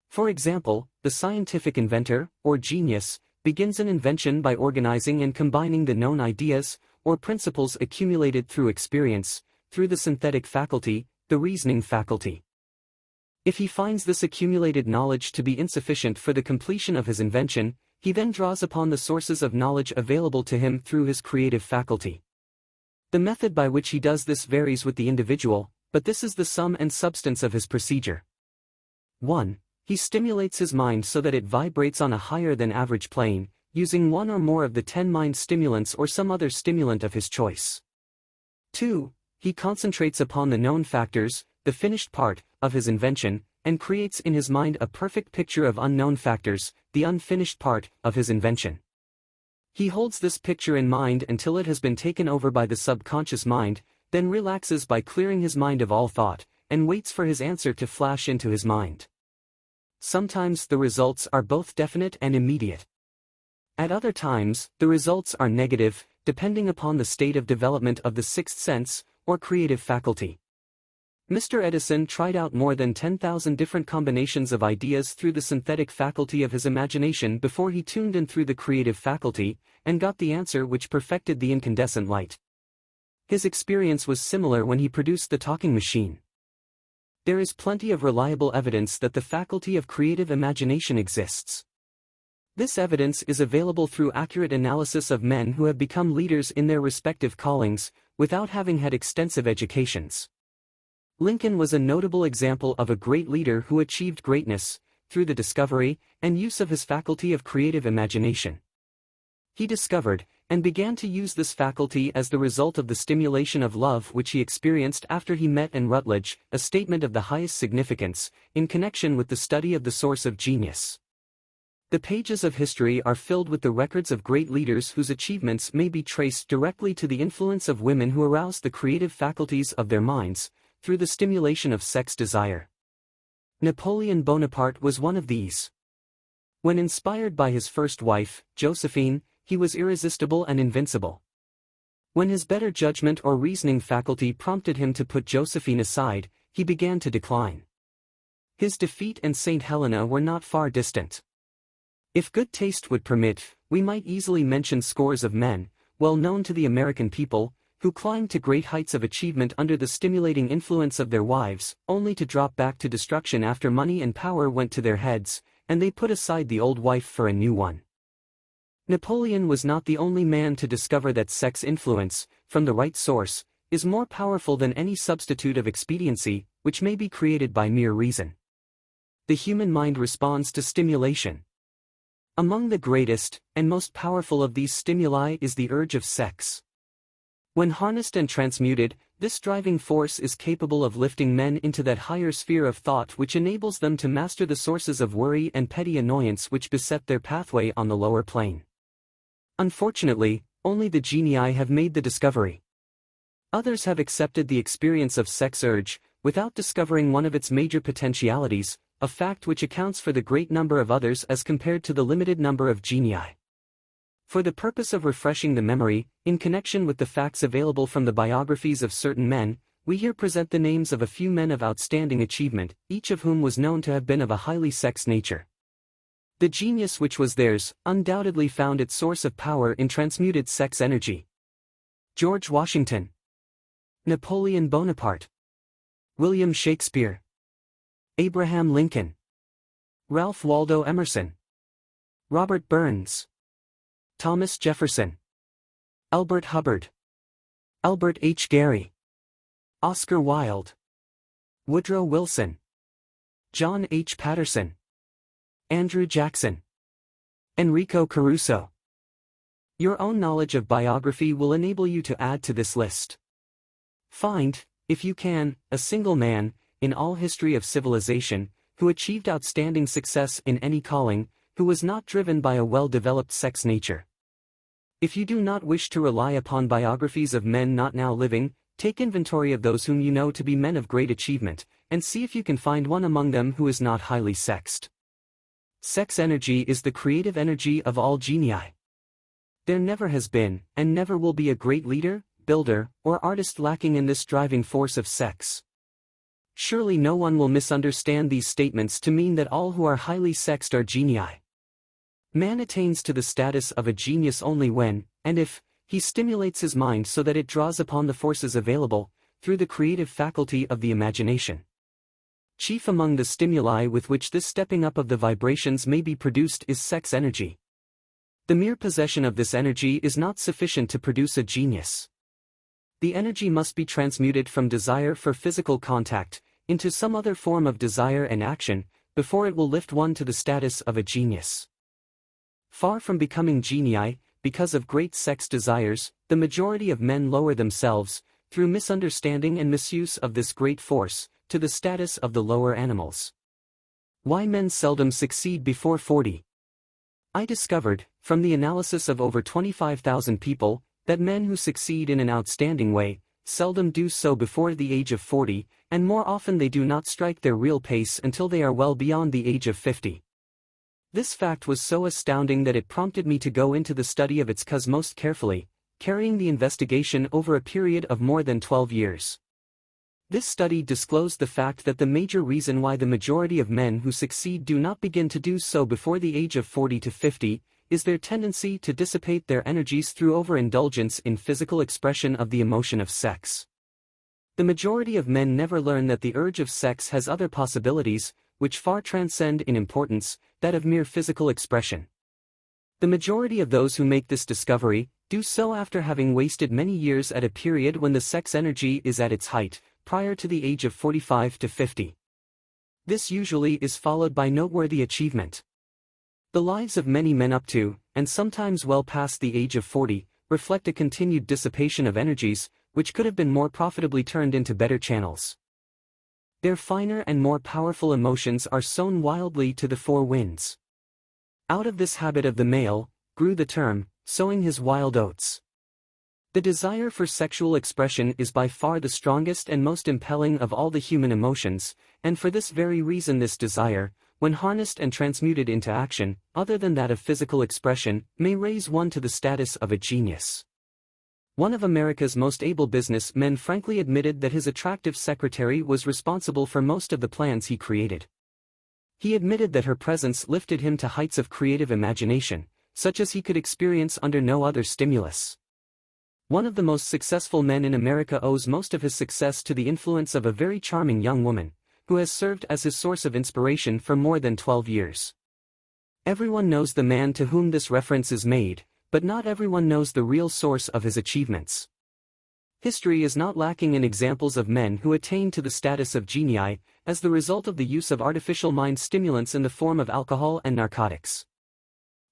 Speaker 2: For example, the scientific inventor, or genius, begins an invention by organizing and combining the known ideas, or principles accumulated through experience, through the synthetic faculty, the reasoning faculty. If he finds this accumulated knowledge to be insufficient for the completion of his invention, he then draws upon the sources of knowledge available to him through his creative faculty. The method by which he does this varies with the individual, but this is the sum and substance of his procedure. 1. He stimulates his mind so that it vibrates on a higher than average plane, using one or more of the 10 mind stimulants or some other stimulant of his choice. 2. He concentrates upon the known factors, the finished part, of his invention, and creates in his mind a perfect picture of unknown factors, the unfinished part, of his invention. He holds this picture in mind until it has been taken over by the subconscious mind, then relaxes by clearing his mind of all thought, and waits for his answer to flash into his mind. Sometimes the results are both definite and immediate. At other times, the results are negative, depending upon the state of development of the sixth sense, or creative faculty. Mr. Edison tried out more than 10,000 different combinations of ideas through the synthetic faculty of his imagination before he tuned in through the creative faculty, and got the answer which perfected the incandescent light. His experience was similar when he produced the talking machine. There is plenty of reliable evidence that the faculty of creative imagination exists. This evidence is available through accurate analysis of men who have become leaders in their respective callings, without having had extensive educations. Lincoln was a notable example of a great leader who achieved greatness, through the discovery and use of his faculty of creative imagination. He discovered, and began to use this faculty as the result of the stimulation of love which he experienced after he met in Rutledge, a statement of the highest significance, in connection with the study of the source of genius. The pages of history are filled with the records of great leaders whose achievements may be traced directly to the influence of women who aroused the creative faculties of their minds, through the stimulation of sex desire. Napoleon Bonaparte was one of these. When inspired by his first wife, Josephine, he was irresistible and invincible. When his better judgment or reasoning faculty prompted him to put Josephine aside, he began to decline. His defeat and St. Helena were not far distant. If good taste would permit, we might easily mention scores of men, well known to the American people, who climbed to great heights of achievement under the stimulating influence of their wives, only to drop back to destruction after money and power went to their heads, and they put aside the old wife for a new one. Napoleon was not the only man to discover that sex influence, from the right source, is more powerful than any substitute of expediency, which may be created by mere reason. The human mind responds to stimulation. Among the greatest and most powerful of these stimuli is the urge of sex. When harnessed and transmuted, this driving force is capable of lifting men into that higher sphere of thought which enables them to master the sources of worry and petty annoyance which beset their pathway on the lower plane. Unfortunately, only the genii have made the discovery. Others have accepted the experience of sex urge, without discovering one of its major potentialities, a fact which accounts for the great number of others as compared to the limited number of genii. For the purpose of refreshing the memory, in connection with the facts available from the biographies of certain men, we here present the names of a few men of outstanding achievement, each of whom was known to have been of a highly sexed nature. The genius which was theirs undoubtedly found its source of power in transmuted sex energy. George Washington, Napoleon Bonaparte, William Shakespeare, Abraham Lincoln, Ralph Waldo Emerson, Robert Burns, Thomas Jefferson, Elbert Hubbard, Albert H. Gary, Oscar Wilde, Woodrow Wilson, John H. Patterson, Andrew Jackson, Enrico Caruso. Your own knowledge of biography will enable you to add to this list. Find, if you can, a single man, in all history of civilization, who achieved outstanding success in any calling, who was not driven by a well-developed sex nature. If you do not wish to rely upon biographies of men not now living, take inventory of those whom you know to be men of great achievement, and see if you can find one among them who is not highly sexed. Sex energy is the creative energy of all genii. There never has been, and never will be a great leader, builder, or artist lacking in this driving force of sex. Surely no one will misunderstand these statements to mean that all who are highly sexed are genii. Man attains to the status of a genius only when, and if, he stimulates his mind so that it draws upon the forces available, through the creative faculty of the imagination. Chief among the stimuli with which this stepping up of the vibrations may be produced is sex energy. The mere possession of this energy is not sufficient to produce a genius. The energy must be transmuted from desire for physical contact, into some other form of desire and action, before it will lift one to the status of a genius. Far from becoming genii, because of great sex desires, the majority of men lower themselves, through misunderstanding and misuse of this great force, to the status of the lower animals. Why men seldom succeed before 40? I discovered, from the analysis of over 25,000 people, that men who succeed in an outstanding way, seldom do so before the age of 40, and more often they do not strike their real pace until they are well beyond the age of 50. This fact was so astounding that it prompted me to go into the study of its cause most carefully, carrying the investigation over a period of more than 12 years. This study disclosed the fact that the major reason why the majority of men who succeed do not begin to do so before the age of 40 to 50, is their tendency to dissipate their energies through overindulgence in physical expression of the emotion of sex. The majority of men never learn that the urge of sex has other possibilities, which far transcend in importance, that of mere physical expression. The majority of those who make this discovery, do so after having wasted many years at a period when the sex energy is at its height, prior to the age of 45 to 50. This usually is followed by noteworthy achievement. The lives of many men up to, and sometimes well past the age of 40, reflect a continued dissipation of energies, which could have been more profitably turned into better channels. Their finer and more powerful emotions are sown wildly to the four winds. Out of this habit of the male, grew the term, sowing his wild oats. The desire for sexual expression is by far the strongest and most impelling of all the human emotions, and for this very reason this desire, when harnessed and transmuted into action, other than that of physical expression, may raise one to the status of a genius. One of America's most able business men frankly admitted that his attractive secretary was responsible for most of the plans he created. He admitted that her presence lifted him to heights of creative imagination, such as he could experience under no other stimulus. One of the most successful men in America owes most of his success to the influence of a very charming young woman, who has served as his source of inspiration for more than 12 years. Everyone knows the man to whom this reference is made, but not everyone knows the real source of his achievements. History is not lacking in examples of men who attained to the status of genii, as the result of the use of artificial mind stimulants in the form of alcohol and narcotics.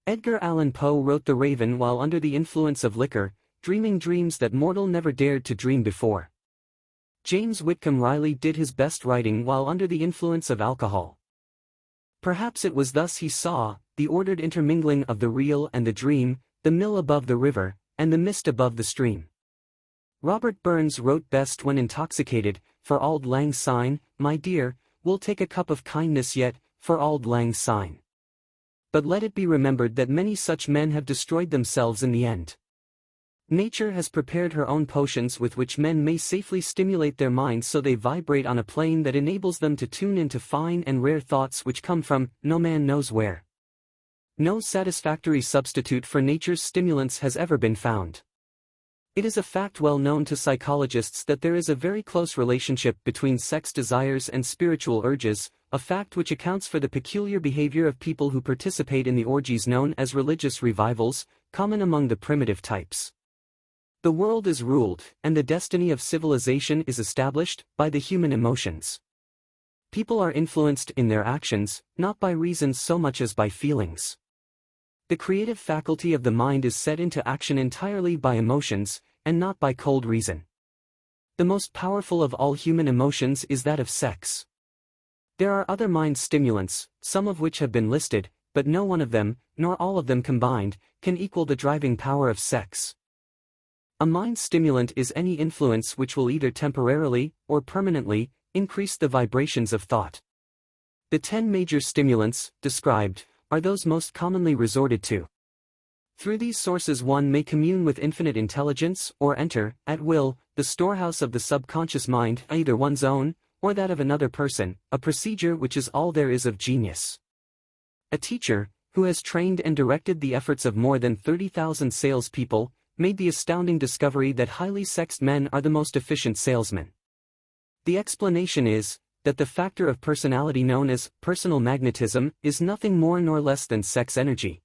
Speaker 2: Edgar Allan Poe wrote The Raven while under the influence of liquor, dreaming dreams that mortal never dared to dream before. James Whitcomb Riley did his best writing while under the influence of alcohol. Perhaps it was thus he saw the ordered intermingling of the real and the dream, the mill above the river, and the mist above the stream. Robert Burns wrote best when intoxicated, for auld lang syne, my dear, we'll take a cup of kindness yet, for auld lang syne. But let it be remembered that many such men have destroyed themselves in the end. Nature has prepared her own potions with which men may safely stimulate their minds so they vibrate on a plane that enables them to tune into fine and rare thoughts which come from no man knows where. No satisfactory substitute for nature's stimulants has ever been found. It is a fact well known to psychologists that there is a very close relationship between sex desires and spiritual urges, a fact which accounts for the peculiar behavior of people who participate in the orgies known as religious revivals, common among the primitive types. The world is ruled, and the destiny of civilization is established, by the human emotions. People are influenced in their actions, not by reasons so much as by feelings. The creative faculty of the mind is set into action entirely by emotions, and not by cold reason. The most powerful of all human emotions is that of sex. There are other mind stimulants, some of which have been listed, but no one of them, nor all of them combined, can equal the driving power of sex. A mind stimulant is any influence which will either temporarily, or permanently, increase the vibrations of thought. The 10 major stimulants, described, are those most commonly resorted to. Through these sources one may commune with infinite intelligence, or enter, at will, the storehouse of the subconscious mind, either one's own, or that of another person, a procedure which is all there is of genius. A teacher, who has trained and directed the efforts of more than 30,000 salespeople, made the astounding discovery that highly sexed men are the most efficient salesmen. The explanation is, that the factor of personality known as personal magnetism is nothing more nor less than sex energy.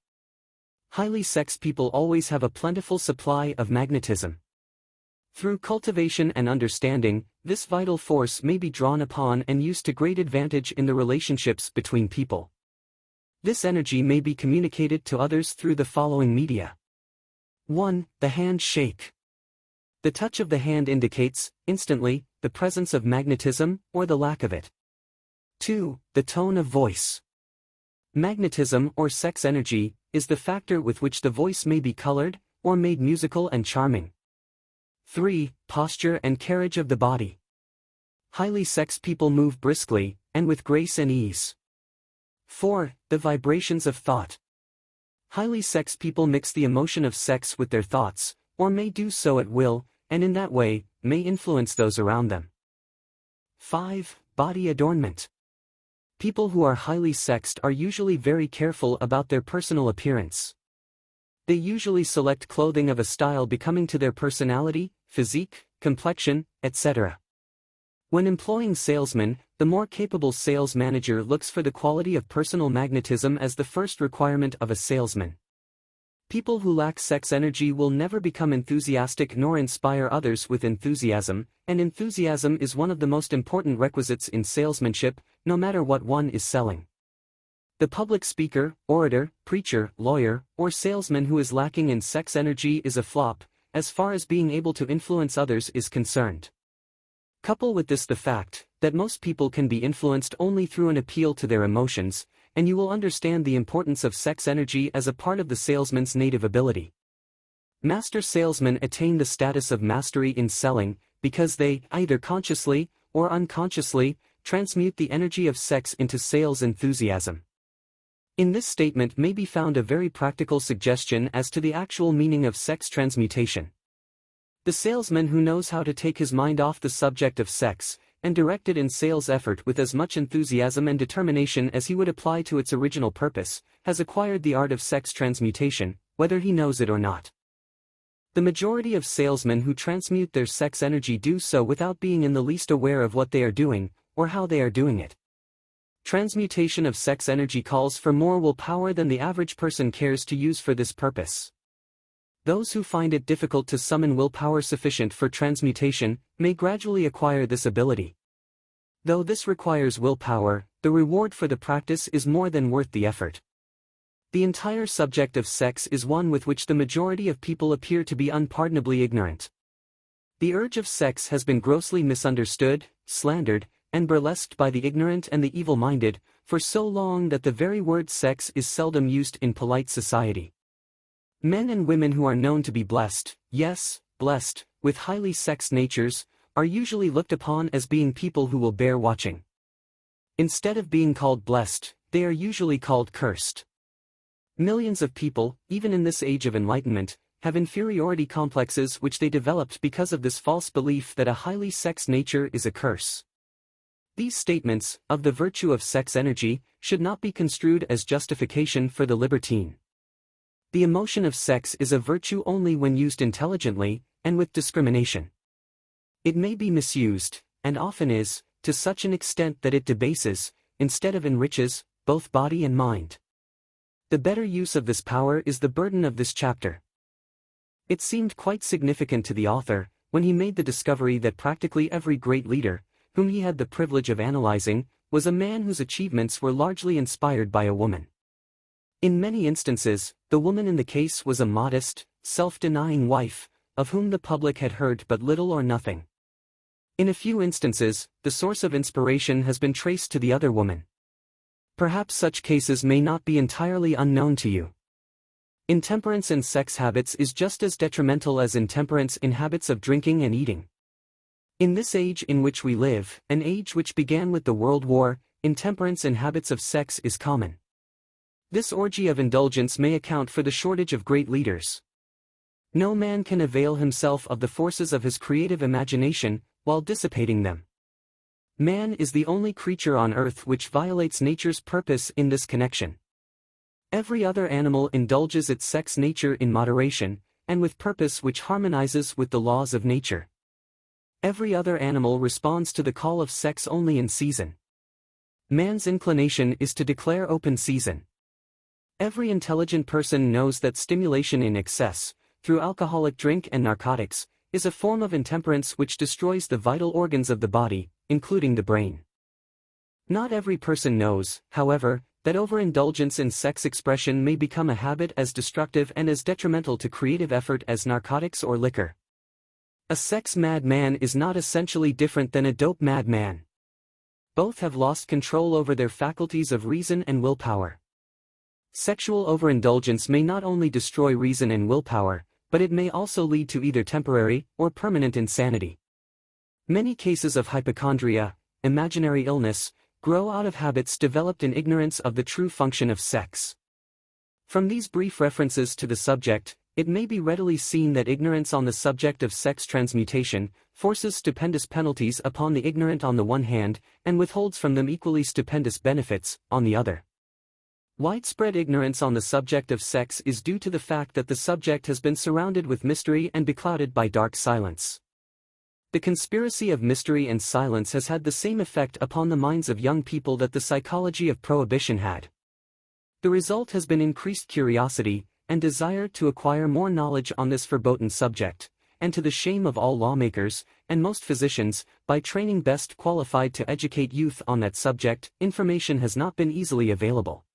Speaker 2: Highly sexed people always have a plentiful supply of magnetism. Through cultivation and understanding, this vital force may be drawn upon and used to great advantage in the relationships between people. This energy may be communicated to others through the following media. 1. The hand shake. The touch of the hand indicates, instantly, the presence of magnetism, or the lack of it. 2. The tone of voice. Magnetism or sex energy is the factor with which the voice may be colored, or made musical and charming. 3. Posture and carriage of the body. Highly sexed people move briskly, and with grace and ease. 4. The vibrations of thought. Highly sexed people mix the emotion of sex with their thoughts, or may do so at will, and in that way, may influence those around them. 5. Body adornment. People who are highly sexed are usually very careful about their personal appearance. They usually select clothing of a style becoming to their personality, physique, complexion, etc. When employing salesmen, the more capable sales manager looks for the quality of personal magnetism as the first requirement of a salesman. People who lack sex energy will never become enthusiastic nor inspire others with enthusiasm, and enthusiasm is one of the most important requisites in salesmanship, no matter what one is selling. The public speaker, orator, preacher, lawyer, or salesman who is lacking in sex energy is a flop, as far as being able to influence others is concerned. Couple with this the fact that most people can be influenced only through an appeal to their emotions, and you will understand the importance of sex energy as a part of the salesman's native ability. Master salesmen attain the status of mastery in selling because they, either consciously or unconsciously, transmute the energy of sex into sales enthusiasm. In this statement may be found a very practical suggestion as to the actual meaning of sex transmutation. The salesman who knows how to take his mind off the subject of sex and direct it in sales effort with as much enthusiasm and determination as he would apply to its original purpose, has acquired the art of sex transmutation, whether he knows it or not. The majority of salesmen who transmute their sex energy do so without being in the least aware of what they are doing, or how they are doing it. Transmutation of sex energy calls for more willpower than the average person cares to use for this purpose. Those who find it difficult to summon willpower sufficient for transmutation may gradually acquire this ability. Though this requires willpower, the reward for the practice is more than worth the effort. The entire subject of sex is one with which the majority of people appear to be unpardonably ignorant. The urge of sex has been grossly misunderstood, slandered, and burlesqued by the ignorant and the evil-minded, for so long that the very word sex is seldom used in polite society. Men and women who are known to be blessed, yes, blessed, with highly sexed natures, are usually looked upon as being people who will bear watching. Instead of being called blessed, they are usually called cursed. Millions of people, even in this age of enlightenment, have inferiority complexes which they developed because of this false belief that a highly sexed nature is a curse. These statements, of the virtue of sex energy, should not be construed as justification for the libertine. The emotion of sex is a virtue only when used intelligently, and with discrimination. It may be misused, and often is, to such an extent that it debases, instead of enriches, both body and mind. The better use of this power is the burden of this chapter. It seemed quite significant to the author, when he made the discovery that practically every great leader, whom he had the privilege of analyzing, was a man whose achievements were largely inspired by a woman. In many instances, the woman in the case was a modest, self-denying wife, of whom the public had heard but little or nothing. In a few instances, the source of inspiration has been traced to the other woman. Perhaps such cases may not be entirely unknown to you. Intemperance in sex habits is just as detrimental as intemperance in habits of drinking and eating. In this age in which we live, an age which began with the World War, intemperance in habits of sex is common. This orgy of indulgence may account for the shortage of great leaders. No man can avail himself of the forces of his creative imagination, while dissipating them. Man is the only creature on earth which violates nature's purpose in this connection. Every other animal indulges its sex nature in moderation, and with purpose which harmonizes with the laws of nature. Every other animal responds to the call of sex only in season. Man's inclination is to declare open season. Every intelligent person knows that stimulation in excess, through alcoholic drink and narcotics, is a form of intemperance which destroys the vital organs of the body, including the brain. Not every person knows, however, that overindulgence in sex expression may become a habit as destructive and as detrimental to creative effort as narcotics or liquor. A sex-mad man is not essentially different than a dope-mad man. Both have lost control over their faculties of reason and willpower. Sexual overindulgence may not only destroy reason and willpower, but it may also lead to either temporary or permanent insanity. Many cases of hypochondria, imaginary illness, grow out of habits developed in ignorance of the true function of sex. From these brief references to the subject, it may be readily seen that ignorance on the subject of sex transmutation forces stupendous penalties upon the ignorant on the one hand, and withholds from them equally stupendous benefits, on the other. Widespread ignorance on the subject of sex is due to the fact that the subject has been surrounded with mystery and beclouded by dark silence. The conspiracy of mystery and silence has had the same effect upon the minds of young people that the psychology of prohibition had. The result has been increased curiosity, and desire to acquire more knowledge on this verboten subject, and to the shame of all lawmakers, and most physicians, by training best qualified to educate youth on that subject, information has not been easily available.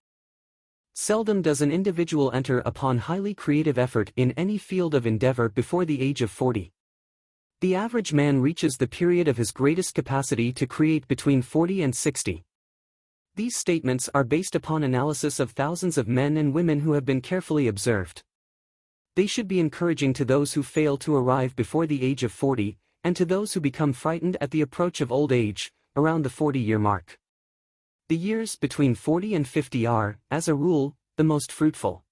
Speaker 2: Seldom does an individual enter upon highly creative effort in any field of endeavor before the age of 40. The average man reaches the period of his greatest capacity to create between 40 and 60. These statements are based upon analysis of thousands of men and women who have been carefully observed. They should be encouraging to those who fail to arrive before the age of 40, and to those who become frightened at the approach of old age, around the 40-year mark. The years between 40 and 50 are, as a rule, the most fruitful.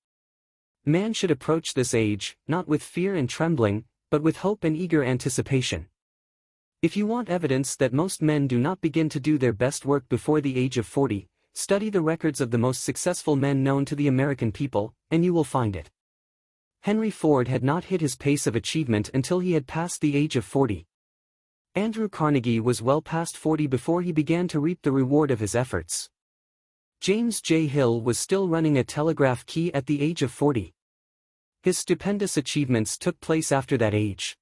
Speaker 2: Man should approach this age, not with fear and trembling, but with hope and eager anticipation. If you want evidence that most men do not begin to do their best work before the age of 40, study the records of the most successful men known to the American people, and you will find it. Henry Ford had not hit his pace of achievement until he had passed the age of 40. Andrew Carnegie was well past 40 before he began to reap the reward of his efforts. James J. Hill was still running a telegraph key at the age of 40. His stupendous achievements took place after that age.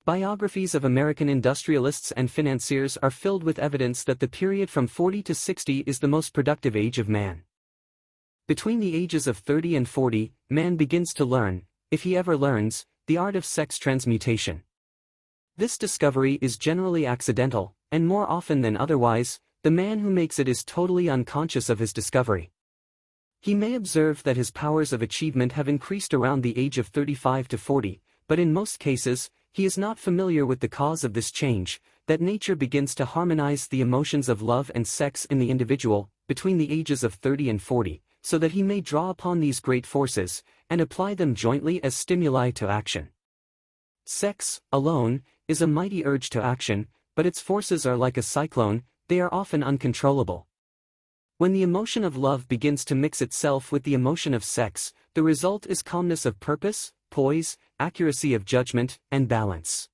Speaker 2: Biographies of American industrialists and financiers are filled with evidence that the period from 40 to 60 is the most productive age of man. Between the ages of 30 and 40, man begins to learn, if he ever learns, the art of sex transmutation. This discovery is generally accidental, and more often than otherwise, the man who makes it is totally unconscious of his discovery. He may observe that his powers of achievement have increased around the age of 35 to 40, but in most cases, he is not familiar with the cause of this change, that nature begins to harmonize the emotions of love and sex in the individual, between the ages of 30 and 40, so that he may draw upon these great forces, and apply them jointly as stimuli to action. Sex, alone, is a mighty urge to action, but its forces are like a cyclone, they are often uncontrollable. When the emotion of love begins to mix itself with the emotion of sex, the result is calmness of purpose, poise, accuracy of judgment, and balance.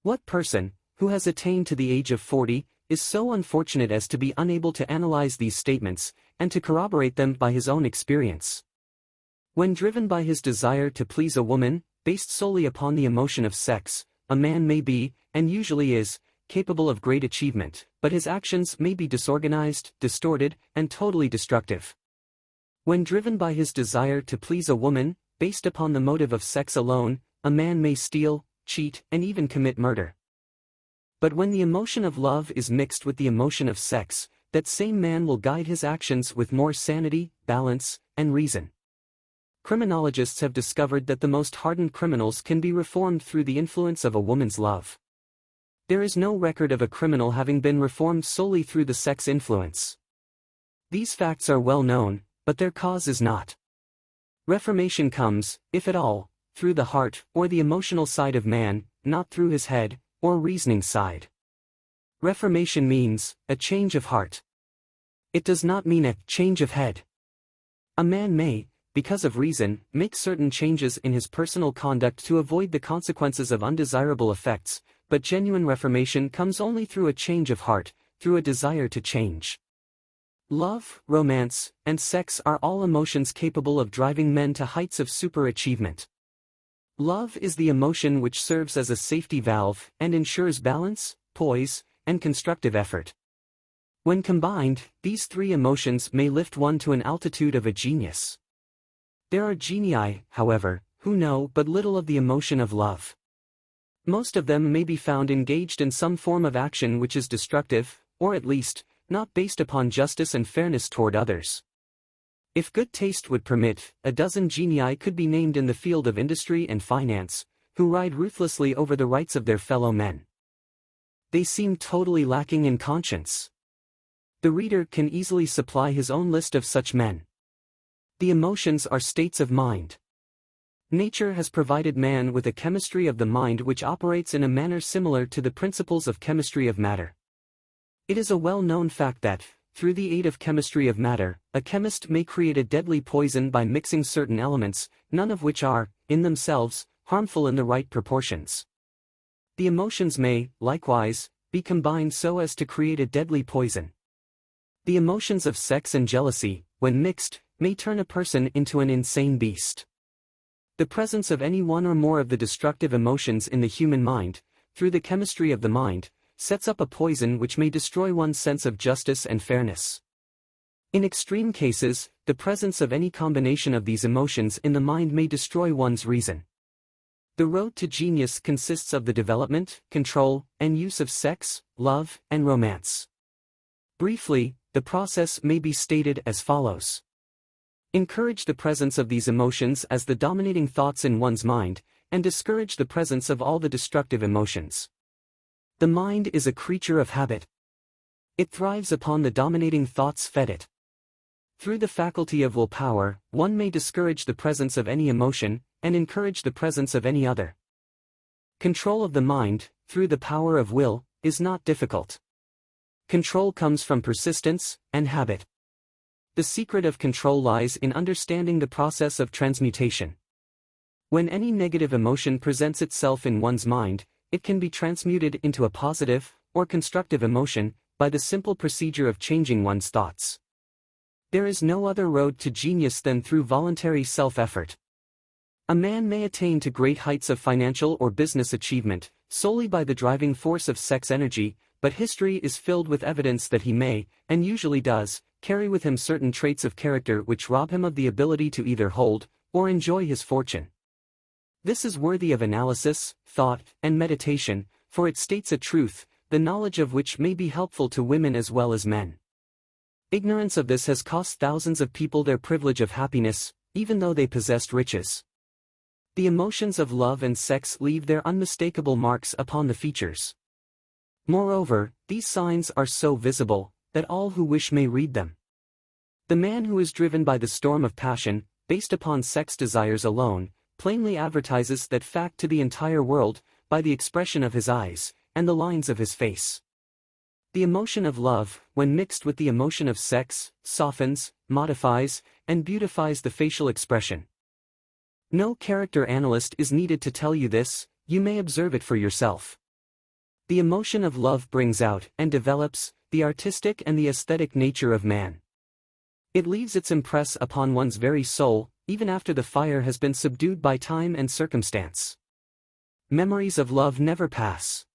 Speaker 2: What person, who has attained to the age of 40, is so unfortunate as to be unable to analyze these statements, and to corroborate them by his own experience? When driven by his desire to please a woman, based solely upon the emotion of sex, a man may be, and usually is, capable of great achievement, but his actions may be disorganized, distorted, and totally destructive. When driven by his desire to please a woman, based upon the motive of sex alone, a man may steal, cheat, and even commit murder. But when the emotion of love is mixed with the emotion of sex, that same man will guide his actions with more sanity, balance, and reason. Criminologists have discovered that the most hardened criminals can be reformed through the influence of a woman's love. There is no record of a criminal having been reformed solely through the sex influence. These facts are well known, but their cause is not. Reformation comes, if at all, through the heart or the emotional side of man, not through his head or reasoning side. Reformation means a change of heart. It does not mean a change of head. A man may, because of reason, make certain changes in his personal conduct to avoid the consequences of undesirable effects, but genuine reformation comes only through a change of heart, through a desire to change. Love, romance, and sex are all emotions capable of driving men to heights of superachievement. Love is the emotion which serves as a safety valve and ensures balance, poise, and constructive effort. When combined, these three emotions may lift one to an altitude of a genius. There are genii, however, who know but little of the emotion of love. Most of them may be found engaged in some form of action which is destructive, or at least, not based upon justice and fairness toward others. If good taste would permit, a dozen genii could be named in the field of industry and finance, who ride ruthlessly over the rights of their fellow men. They seem totally lacking in conscience. The reader can easily supply his own list of such men. The emotions are states of mind. Nature has provided man with a chemistry of the mind which operates in a manner similar to the principles of chemistry of matter. It is a well-known fact that, through the aid of chemistry of matter, a chemist may create a deadly poison by mixing certain elements, none of which are, in themselves, harmful in the right proportions. The emotions may, likewise, be combined so as to create a deadly poison. The emotions of sex and jealousy, when mixed, may turn a person into an insane beast. The presence of any one or more of the destructive emotions in the human mind, through the chemistry of the mind, sets up a poison which may destroy one's sense of justice and fairness. In extreme cases, the presence of any combination of these emotions in the mind may destroy one's reason. The road to genius consists of the development, control, and use of sex, love, and romance. Briefly, the process may be stated as follows. Encourage the presence of these emotions as the dominating thoughts in one's mind, and discourage the presence of all the destructive emotions. The mind is a creature of habit. It thrives upon the dominating thoughts fed it. Through the faculty of willpower, one may discourage the presence of any emotion, and encourage the presence of any other. Control of the mind, through the power of will, is not difficult. Control comes from persistence and habit. The secret of control lies in understanding the process of transmutation. When any negative emotion presents itself in one's mind, it can be transmuted into a positive, or constructive emotion, by the simple procedure of changing one's thoughts. There is no other road to genius than through voluntary self-effort. A man may attain to great heights of financial or business achievement, solely by the driving force of sex energy, but history is filled with evidence that he may, and usually does, carry with him certain traits of character which rob him of the ability to either hold, or enjoy his fortune. This is worthy of analysis, thought, and meditation, for it states a truth, the knowledge of which may be helpful to women as well as men. Ignorance of this has cost thousands of people their privilege of happiness, even though they possessed riches. The emotions of love and sex leave their unmistakable marks upon the features. Moreover, these signs are so visible, that all who wish may read them. The man who is driven by the storm of passion, based upon sex desires alone, plainly advertises that fact to the entire world, by the expression of his eyes, and the lines of his face. The emotion of love, when mixed with the emotion of sex, softens, modifies, and beautifies the facial expression. No character analyst is needed to tell you this, you may observe it for yourself. The emotion of love brings out, and develops, the artistic and the aesthetic nature of man. It leaves its impress upon one's very soul, even after the fire has been subdued by time and circumstance. Memories of love never pass.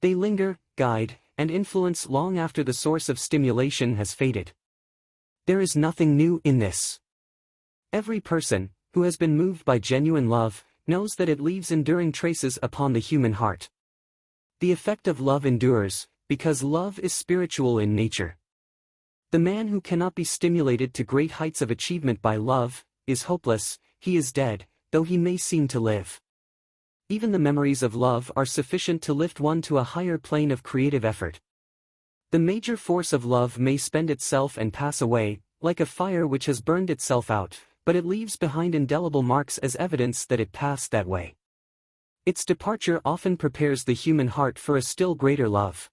Speaker 2: They linger, guide, and influence long after the source of stimulation has faded. There is nothing new in this. Every person, who has been moved by genuine love, knows that it leaves enduring traces upon the human heart. The effect of love endures, because love is spiritual in nature. The man who cannot be stimulated to great heights of achievement by love, is hopeless, he is dead, though he may seem to live. Even the memories of love are sufficient to lift one to a higher plane of creative effort. The major force of love may spend itself and pass away, like a fire which has burned itself out, but it leaves behind indelible marks as evidence that it passed that way. Its departure often prepares the human heart for a still greater love.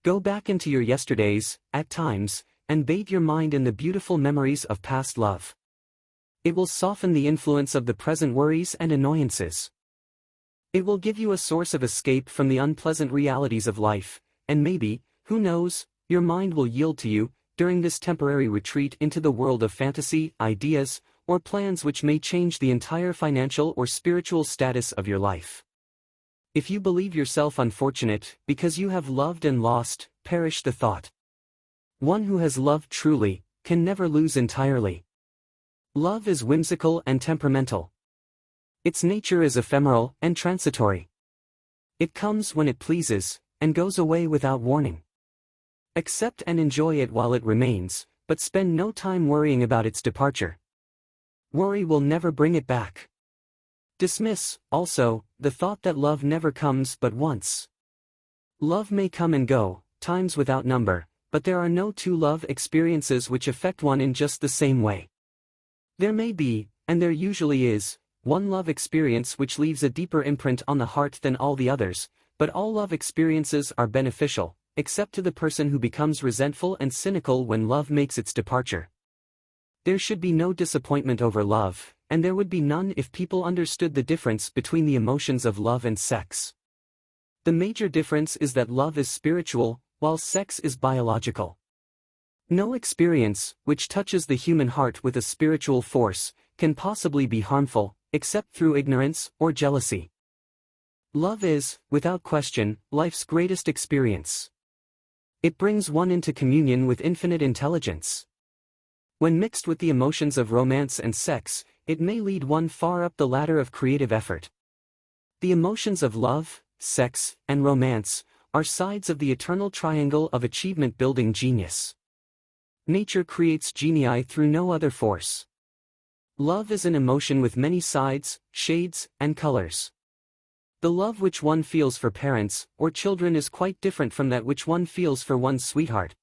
Speaker 2: Go back into your yesterdays, at times, and bathe your mind in the beautiful memories of past love. It will soften the influence of the present worries and annoyances. It will give you a source of escape from the unpleasant realities of life, and maybe, who knows, your mind will yield to you, during this temporary retreat into the world of fantasy, ideas, or plans which may change the entire financial or spiritual status of your life. If you believe yourself unfortunate, because you have loved and lost, perish the thought. One who has loved truly, can never lose entirely. Love is whimsical and temperamental. Its nature is ephemeral and transitory. It comes when it pleases, and goes away without warning. Accept and enjoy it while it remains, but spend no time worrying about its departure. Worry will never bring it back. Dismiss, also, the thought that love never comes but once. Love may come and go, times without number, but there are no two love experiences which affect one in just the same way. There may be, and there usually is, one love experience which leaves a deeper imprint on the heart than all the others, but all love experiences are beneficial, except to the person who becomes resentful and cynical when love makes its departure. There should be no disappointment over love, and there would be none if people understood the difference between the emotions of love and sex. The major difference is that love is spiritual, while sex is biological. No experience, which touches the human heart with a spiritual force, can possibly be harmful, except through ignorance or jealousy. Love is, without question, life's greatest experience. It brings one into communion with infinite intelligence. When mixed with the emotions of romance and sex, it may lead one far up the ladder of creative effort. The emotions of love, sex, and romance are sides of the eternal triangle of achievement-building genius. nature creates genii through no other force. Love is an emotion with many sides, shades, and colors. The love which one feels for parents or children is quite different from that which one feels for one's sweetheart.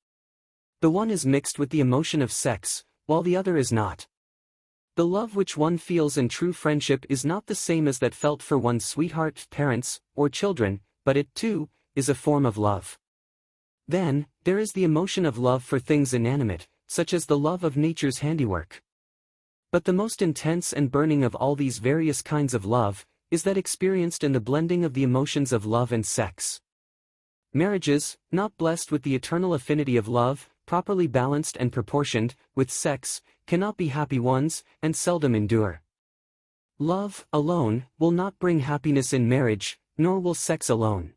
Speaker 2: The one is mixed with the emotion of sex, while the other is not. The love which one feels in true friendship is not the same as that felt for one's sweetheart, parents, or children, but it, too, is a form of love. Then, there is the emotion of love for things inanimate, such as the love of nature's handiwork. But the most intense and burning of all these various kinds of love is that experienced in the blending of the emotions of love and sex. Marriages, not blessed with the eternal affinity of love, properly balanced and proportioned, with sex, cannot be happy ones, and seldom endure. Love, alone, will not bring happiness in marriage, nor will sex alone.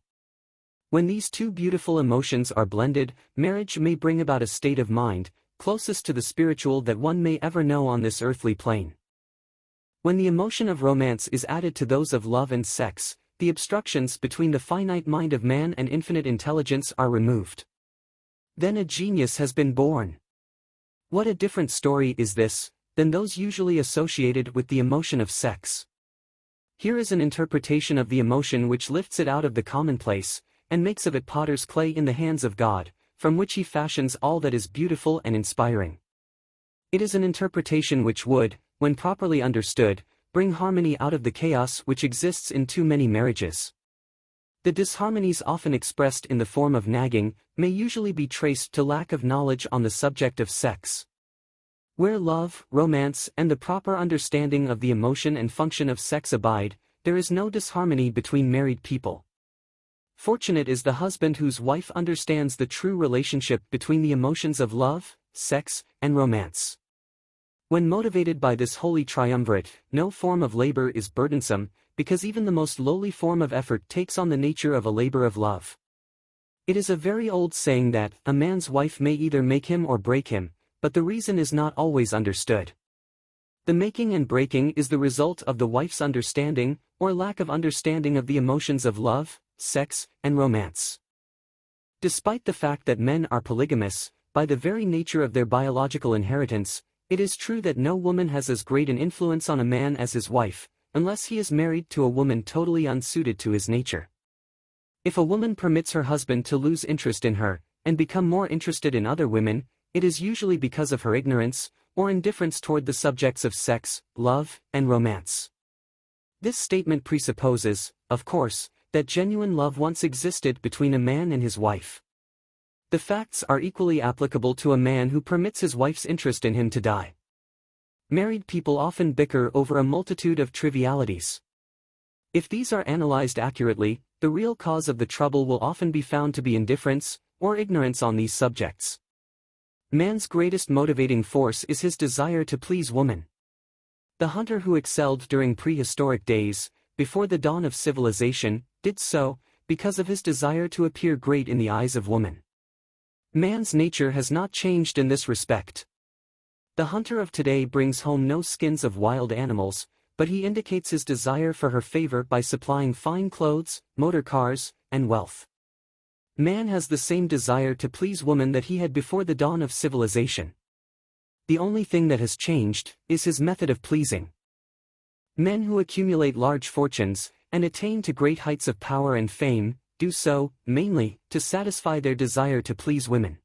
Speaker 2: When these two beautiful emotions are blended, marriage may bring about a state of mind, closest to the spiritual that one may ever know on this earthly plane. When the emotion of romance is added to those of love and sex, the obstructions between the finite mind of man and infinite intelligence are removed. Then a genius has been born. What a different story is this, than those usually associated with the emotion of sex. Here is an interpretation of the emotion which lifts it out of the commonplace, and makes of it potter's clay in the hands of God, from which he fashions all that is beautiful and inspiring. It is an interpretation which would, when properly understood, bring harmony out of the chaos which exists in too many marriages. The disharmonies often expressed in the form of nagging, may usually be traced to lack of knowledge on the subject of sex. Where love, romance, and the proper understanding of the emotion and function of sex abide, there is no disharmony between married people. Fortunate is the husband whose wife understands the true relationship between the emotions of love, sex, and romance. When motivated by this holy triumvirate, no form of labor is burdensome, because even the most lowly form of effort takes on the nature of a labor of love. It is a very old saying that a man's wife may either make him or break him, but the reason is not always understood. The making and breaking is the result of the wife's understanding, or lack of understanding of the emotions of love, sex, and romance. Despite the fact that men are polygamous, by the very nature of their biological inheritance, it is true that no woman has as great an influence on a man as his wife, unless he is married to a woman totally unsuited to his nature. If a woman permits her husband to lose interest in her, and become more interested in other women, it is usually because of her ignorance, or indifference toward the subjects of sex, love, and romance. This statement presupposes, of course, that genuine love once existed between a man and his wife. The facts are equally applicable to a man who permits his wife's interest in him to die. Married people often bicker over a multitude of trivialities. If these are analyzed accurately, the real cause of the trouble will often be found to be indifference, or ignorance on these subjects. Man's greatest motivating force is his desire to please woman. The hunter who excelled during prehistoric days, before the dawn of civilization, did so, because of his desire to appear great in the eyes of woman. Man's nature has not changed in this respect. The hunter of today brings home no skins of wild animals, but he indicates his desire for her favor by supplying fine clothes, motor cars, and wealth. Man has the same desire to please woman that he had before the dawn of civilization. The only thing that has changed is his method of pleasing. Men who accumulate large fortunes, and attain to great heights of power and fame, do so, mainly, to satisfy their desire to please women.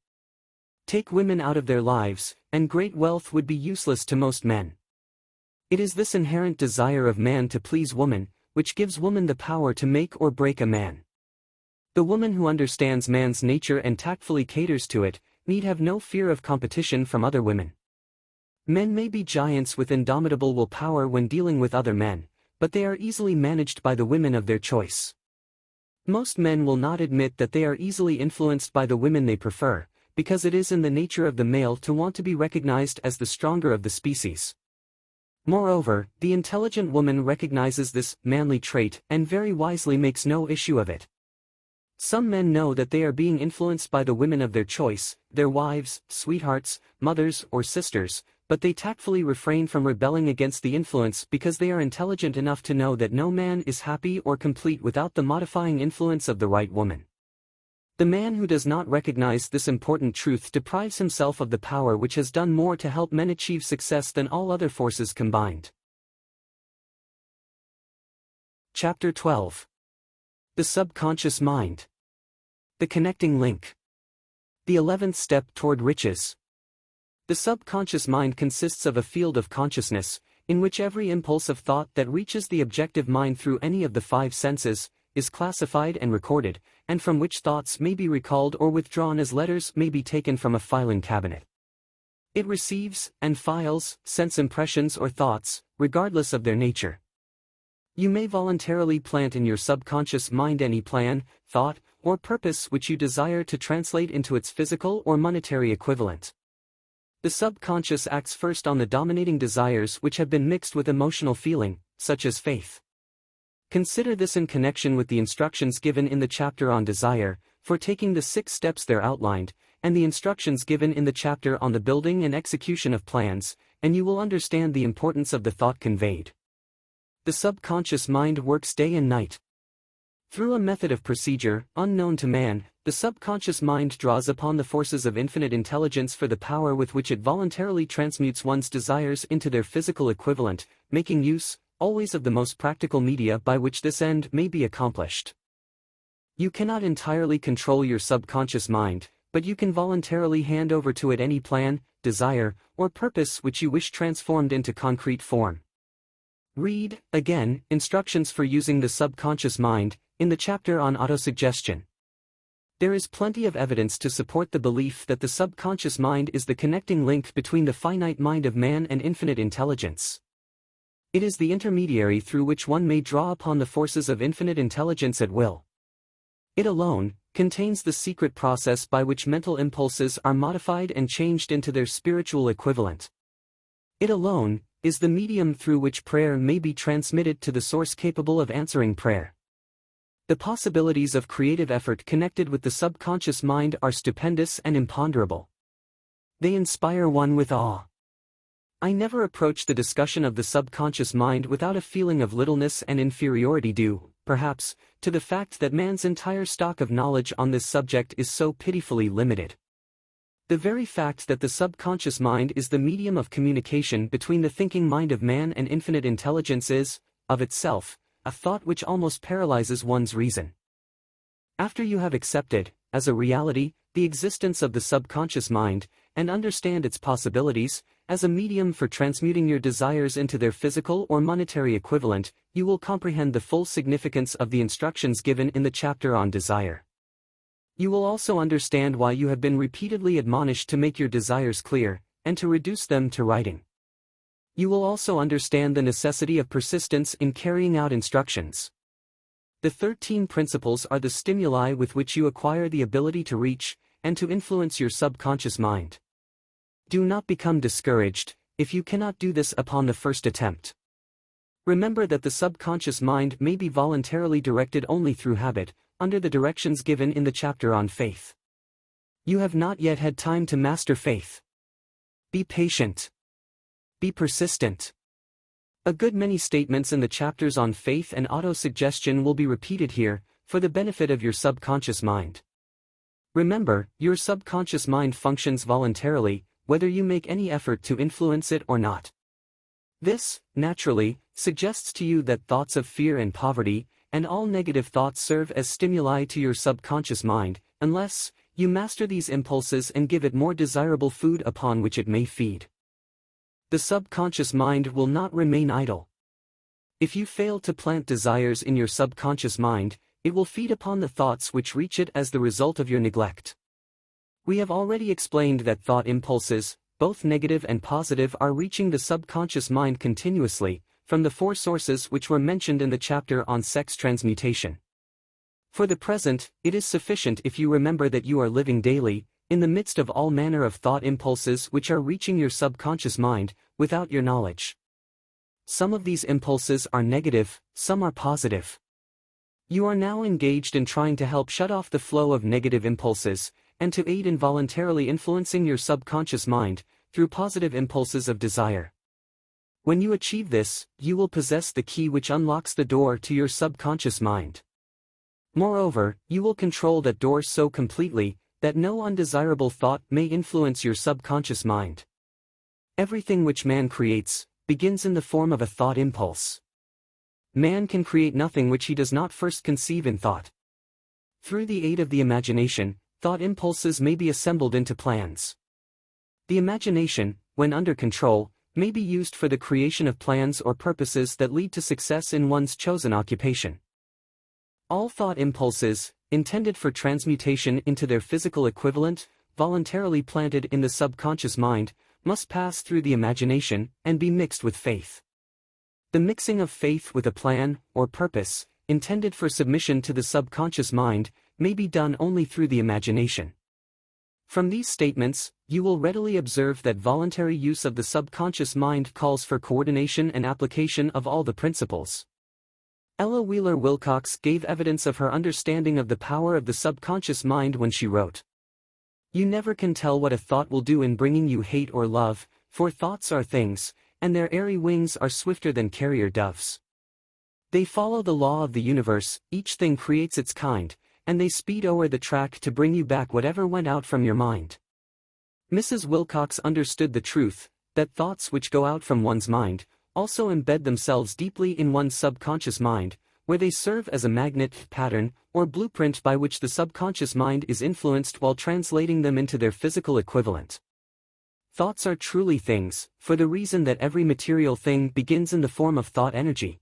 Speaker 2: Take women out of their lives, and great wealth would be useless to most men. It is this inherent desire of man to please woman, which gives woman the power to make or break a man. The woman who understands man's nature and tactfully caters to it, need have no fear of competition from other women. Men may be giants with indomitable will power when dealing with other men, but they are easily managed by the women of their choice. Most men will not admit that they are easily influenced by the women they prefer, because it is in the nature of the male to want to be recognized as the stronger of the species. Moreover, the intelligent woman recognizes this manly trait and very wisely makes no issue of it. Some men know that they are being influenced by the women of their choice, their wives, sweethearts, mothers, or sisters, but they tactfully refrain from rebelling against the influence because they are intelligent enough to know that no man is happy or complete without the modifying influence of the right woman. The man who does not recognize this important truth deprives himself of the power which has done more to help men achieve success than all other forces combined. Chapter 12. The Subconscious Mind. The Connecting Link. The 11th Step Toward Riches. The subconscious mind consists of a field of consciousness, in which every impulse of thought that reaches the objective mind through any of the five senses, is classified and recorded, and from which thoughts may be recalled or withdrawn as letters may be taken from a filing cabinet. It receives and files sense impressions or thoughts, regardless of their nature. You may voluntarily plant in your subconscious mind any plan, thought, or purpose which you desire to translate into its physical or monetary equivalent. The subconscious acts first on the dominating desires which have been mixed with emotional feeling, such as faith. Consider this in connection with the instructions given in the chapter on desire, for taking the 6 steps there outlined, and the instructions given in the chapter on the building and execution of plans, and you will understand the importance of the thought conveyed. The subconscious mind works day and night. Through a method of procedure, unknown to man, the subconscious mind draws upon the forces of infinite intelligence for the power with which it voluntarily transmutes one's desires into their physical equivalent, making use, always of the most practical media by which this end may be accomplished. You cannot entirely control your subconscious mind, but you can voluntarily hand over to it any plan, desire, or purpose which you wish transformed into concrete form. Read, again, instructions for using the subconscious mind, in the chapter on autosuggestion. There is plenty of evidence to support the belief that the subconscious mind is the connecting link between the finite mind of man and infinite intelligence. It is the intermediary through which one may draw upon the forces of infinite intelligence at will. It alone contains the secret process by which mental impulses are modified and changed into their spiritual equivalent. It alone is the medium through which prayer may be transmitted to the source capable of answering prayer. The possibilities of creative effort connected with the subconscious mind are stupendous and imponderable. They inspire one with awe. I never approach the discussion of the subconscious mind without a feeling of littleness and inferiority due, perhaps, to the fact that man's entire stock of knowledge on this subject is so pitifully limited. The very fact that the subconscious mind is the medium of communication between the thinking mind of man and infinite intelligence is, of itself, a thought which almost paralyzes one's reason. After you have accepted, as a reality, the existence of the subconscious mind, and understand its possibilities, as a medium for transmuting your desires into their physical or monetary equivalent, you will comprehend the full significance of the instructions given in the chapter on desire. You will also understand why you have been repeatedly admonished to make your desires clear, and to reduce them to writing. You will also understand the necessity of persistence in carrying out instructions. The 13 principles are the stimuli with which you acquire the ability to reach, and to influence your subconscious mind. Do not become discouraged, if you cannot do this upon the first attempt. Remember that the subconscious mind may be voluntarily directed only through habit, under the directions given in the chapter on faith. You have not yet had time to master faith. Be patient. Be persistent. A good many statements in the chapters on faith and autosuggestion will be repeated here, for the benefit of your subconscious mind. Remember, your subconscious mind functions voluntarily, whether you make any effort to influence it or not. This, naturally, suggests to you that thoughts of fear and poverty, and all negative thoughts serve as stimuli to your subconscious mind, unless you master these impulses and give it more desirable food upon which it may feed. The subconscious mind will not remain idle. If you fail to plant desires in your subconscious mind, it will feed upon the thoughts which reach it as the result of your neglect. We have already explained that thought impulses, both negative and positive, are reaching the subconscious mind continuously, from the 4 sources which were mentioned in the chapter on sex transmutation. For the present, it is sufficient if you remember that you are living daily, in the midst of all manner of thought impulses which are reaching your subconscious mind, without your knowledge. Some of these impulses are negative, some are positive. You are now engaged in trying to help shut off the flow of negative impulses, and to aid in voluntarily influencing your subconscious mind, through positive impulses of desire. When you achieve this, you will possess the key which unlocks the door to your subconscious mind. Moreover, you will control that door so completely that no undesirable thought may influence your subconscious mind. Everything which man creates begins in the form of a thought impulse. Man can create nothing which he does not first conceive in thought. Through the aid of the imagination, thought impulses may be assembled into plans. The imagination, when under control, may be used for the creation of plans or purposes that lead to success in one's chosen occupation. All thought impulses, intended for transmutation into their physical equivalent, voluntarily planted in the subconscious mind, must pass through the imagination and be mixed with faith. The mixing of faith with a plan, or purpose, intended for submission to the subconscious mind, may be done only through the imagination. From these statements, you will readily observe that voluntary use of the subconscious mind calls for coordination and application of all the principles. Ella Wheeler Wilcox gave evidence of her understanding of the power of the subconscious mind when she wrote, "You never can tell what a thought will do in bringing you hate or love, for thoughts are things, and their airy wings are swifter than carrier doves. They follow the law of the universe, each thing creates its kind, and they speed o'er the track to bring you back whatever went out from your mind." Mrs. Wilcox understood the truth, that thoughts which go out from one's mind, also embed themselves deeply in one's subconscious mind, where they serve as a magnet, pattern, or blueprint by which the subconscious mind is influenced while translating them into their physical equivalent. Thoughts are truly things, for the reason that every material thing begins in the form of thought energy.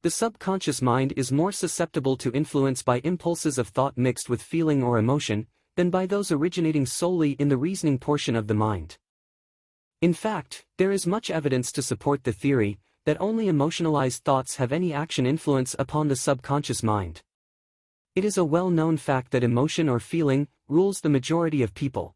Speaker 2: The subconscious mind is more susceptible to influence by impulses of thought mixed with feeling or emotion, than by those originating solely in the reasoning portion of the mind. In fact, there is much evidence to support the theory that only emotionalized thoughts have any action influence upon the subconscious mind. It is a well-known fact that emotion or feeling rules the majority of people.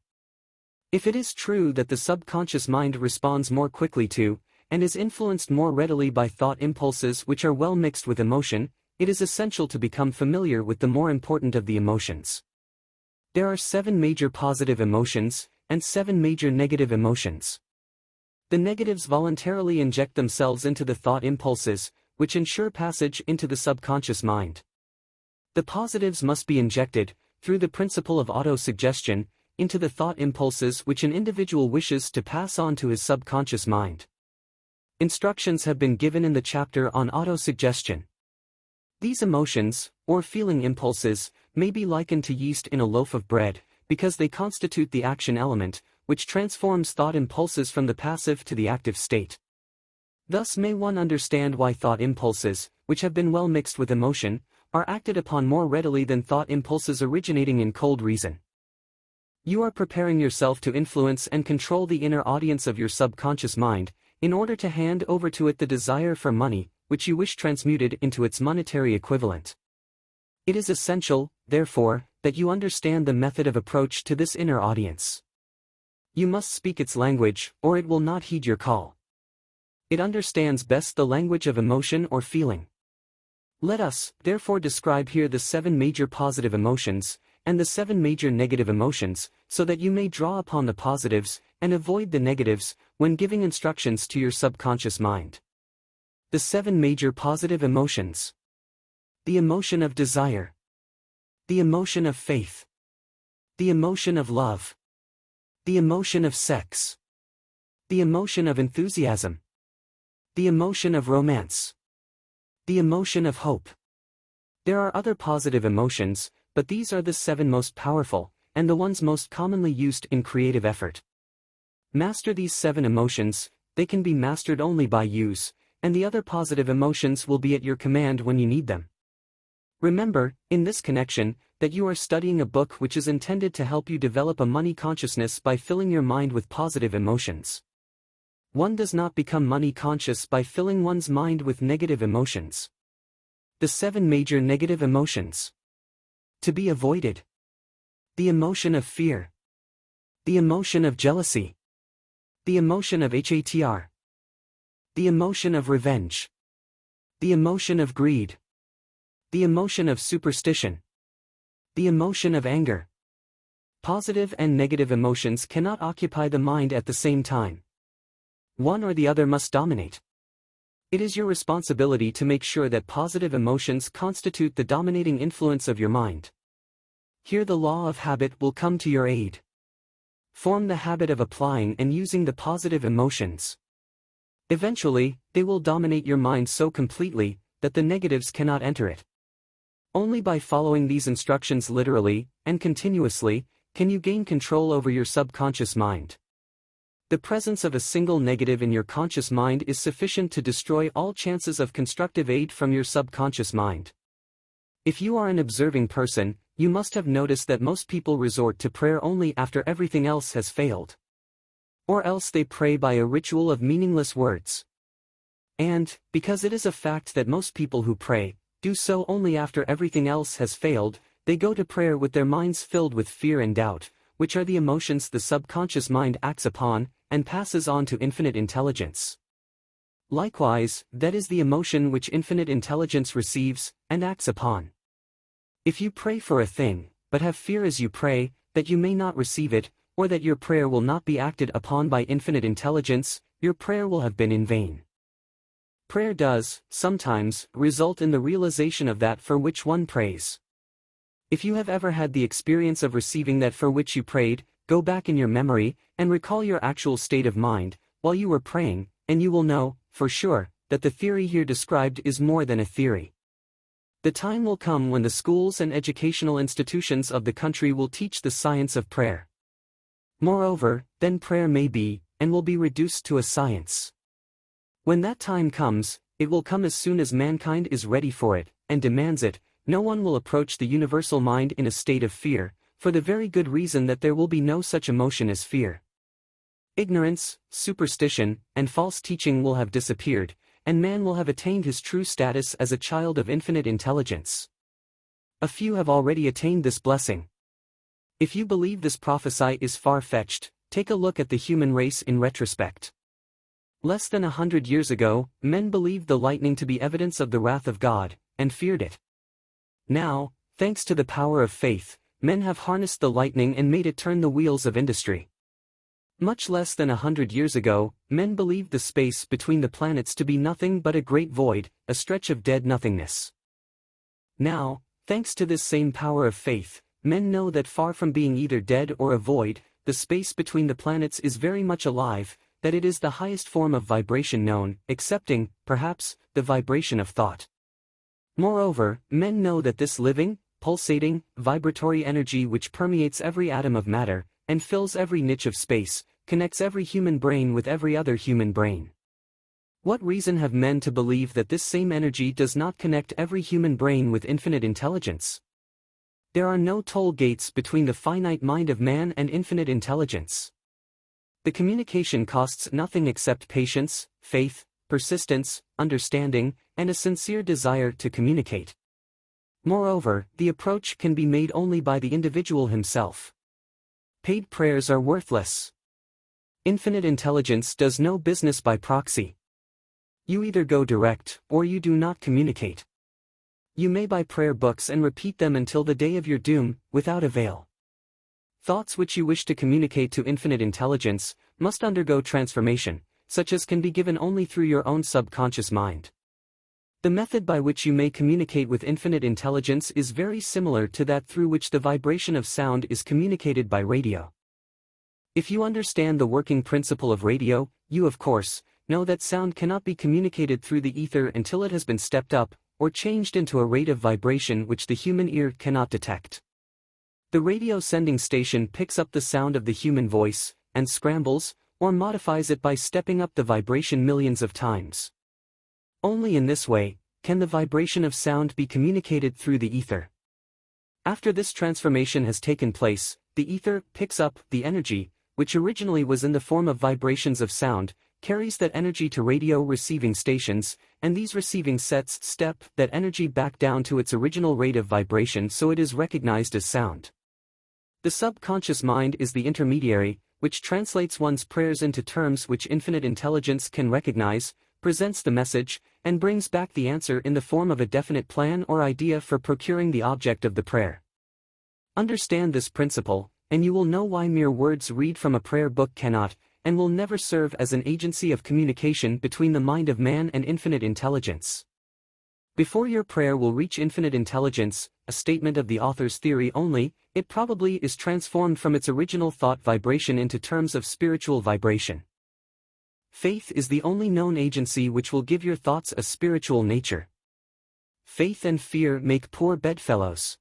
Speaker 2: If it is true that the subconscious mind responds more quickly to, and is influenced more readily by thought impulses which are well mixed with emotion, it is essential to become familiar with the more important of the emotions. There are 7 major positive emotions, and 7 major negative emotions. The negatives voluntarily inject themselves into the thought impulses, which ensure passage into the subconscious mind. The positives must be injected, through the principle of autosuggestion, into the thought impulses which an individual wishes to pass on to his subconscious mind. Instructions have been given in the chapter on autosuggestion. These emotions, or feeling impulses, may be likened to yeast in a loaf of bread, because they constitute the action element, which transforms thought impulses from the passive to the active state. Thus may one understand why thought impulses, which have been well mixed with emotion, are acted upon more readily than thought impulses originating in cold reason. You are preparing yourself to influence and control the inner audience of your subconscious mind, in order to hand over to it the desire for money, which you wish transmuted into its monetary equivalent. It is essential, therefore, that you understand the method of approach to this inner audience. You must speak its language, or it will not heed your call. It understands best the language of emotion or feeling. Let us, therefore, describe here the 7 major positive emotions, and the 7 major negative emotions, so that you may draw upon the positives, and avoid the negatives, when giving instructions to your subconscious mind. The 7 major positive emotions. The emotion of desire. The emotion of faith. The emotion of love. The emotion of sex. The emotion of enthusiasm. The emotion of romance. The emotion of hope. There are other positive emotions, but these are the 7 most powerful, and the ones most commonly used in creative effort. Master these 7 emotions, they can be mastered only by use, and the other positive emotions will be at your command when you need them. Remember, in this connection, that you are studying a book which is intended to help you develop a money consciousness by filling your mind with positive emotions. One does not become money conscious by filling one's mind with negative emotions. The 7 major negative emotions. To be avoided. The emotion of fear. The emotion of jealousy. The emotion of hatr. The emotion of revenge. The emotion of greed. The emotion of superstition. The emotion of anger. Positive and negative emotions cannot occupy the mind at the same time. One or the other must dominate. It is your responsibility to make sure that positive emotions constitute the dominating influence of your mind. Here the law of habit will come to your aid. Form the habit of applying and using the positive emotions. Eventually, they will dominate your mind so completely that the negatives cannot enter it. Only by following these instructions literally and continuously can you gain control over your subconscious mind. The presence of a single negative in your conscious mind is sufficient to destroy all chances of constructive aid from your subconscious mind. If you are an observing person, you must have noticed that most people resort to prayer only after everything else has failed. Or else they pray by a ritual of meaningless words. And, because it is a fact that most people who pray do so only after everything else has failed, they go to prayer with their minds filled with fear and doubt, which are the emotions the subconscious mind acts upon and passes on to infinite intelligence. Likewise, that is the emotion which infinite intelligence receives and acts upon. If you pray for a thing, but have fear as you pray, that you may not receive it, or that your prayer will not be acted upon by infinite intelligence, your prayer will have been in vain. Prayer does, sometimes, result in the realization of that for which one prays. If you have ever had the experience of receiving that for which you prayed, go back in your memory, and recall your actual state of mind, while you were praying, and you will know, for sure, that the theory here described is more than a theory. The time will come when the schools and educational institutions of the country will teach the science of prayer. Moreover, then prayer may be, and will be reduced to a science. When that time comes, it will come as soon as mankind is ready for it, and demands it. No one will approach the universal mind in a state of fear, for the very good reason that there will be no such emotion as fear. Ignorance, superstition, and false teaching will have disappeared, and man will have attained his true status as a child of infinite intelligence. A few have already attained this blessing. If you believe this prophecy is far-fetched, take a look at the human race in retrospect. Less than 100 years ago, men believed the lightning to be evidence of the wrath of God, and feared it. Now, thanks to the power of faith, men have harnessed the lightning and made it turn the wheels of industry. Much less than 100 years ago, men believed the space between the planets to be nothing but a great void, a stretch of dead nothingness. Now, thanks to this same power of faith, men know that far from being either dead or a void, the space between the planets is very much alive, that it is the highest form of vibration known, excepting, perhaps, the vibration of thought. Moreover, men know that this living, pulsating, vibratory energy which permeates every atom of matter, and fills every niche of space, connects every human brain with every other human brain. What reason have men to believe that this same energy does not connect every human brain with infinite intelligence? There are no toll gates between the finite mind of man and infinite intelligence. The communication costs nothing except patience, faith, persistence, understanding, and a sincere desire to communicate. Moreover, the approach can be made only by the individual himself. Paid prayers are worthless. Infinite intelligence does no business by proxy. You either go direct, or you do not communicate. You may buy prayer books and repeat them until the day of your doom, without avail. Thoughts which you wish to communicate to infinite intelligence must undergo transformation, such as can be given only through your own subconscious mind. The method by which you may communicate with infinite intelligence is very similar to that through which the vibration of sound is communicated by radio. If you understand the working principle of radio, you of course know that sound cannot be communicated through the ether until it has been stepped up, or changed into a rate of vibration which the human ear cannot detect. The radio sending station picks up the sound of the human voice, and scrambles, or modifies it by stepping up the vibration millions of times. Only in this way can the vibration of sound be communicated through the ether. After this transformation has taken place, the ether picks up the energy, which originally was in the form of vibrations of sound, carries that energy to radio receiving stations, and these receiving sets step that energy back down to its original rate of vibration so it is recognized as sound. The subconscious mind is the intermediary, which translates one's prayers into terms which infinite intelligence can recognize, presents the message, and brings back the answer in the form of a definite plan or idea for procuring the object of the prayer. Understand this principle, and you will know why mere words read from a prayer book cannot, and will never serve as an agency of communication between the mind of man and infinite intelligence. Before your prayer will reach infinite intelligence, a statement of the author's theory only, it probably is transformed from its original thought vibration into terms of spiritual vibration. Faith is the only known agency which will give your thoughts a spiritual nature. Faith and fear make poor bedfellows.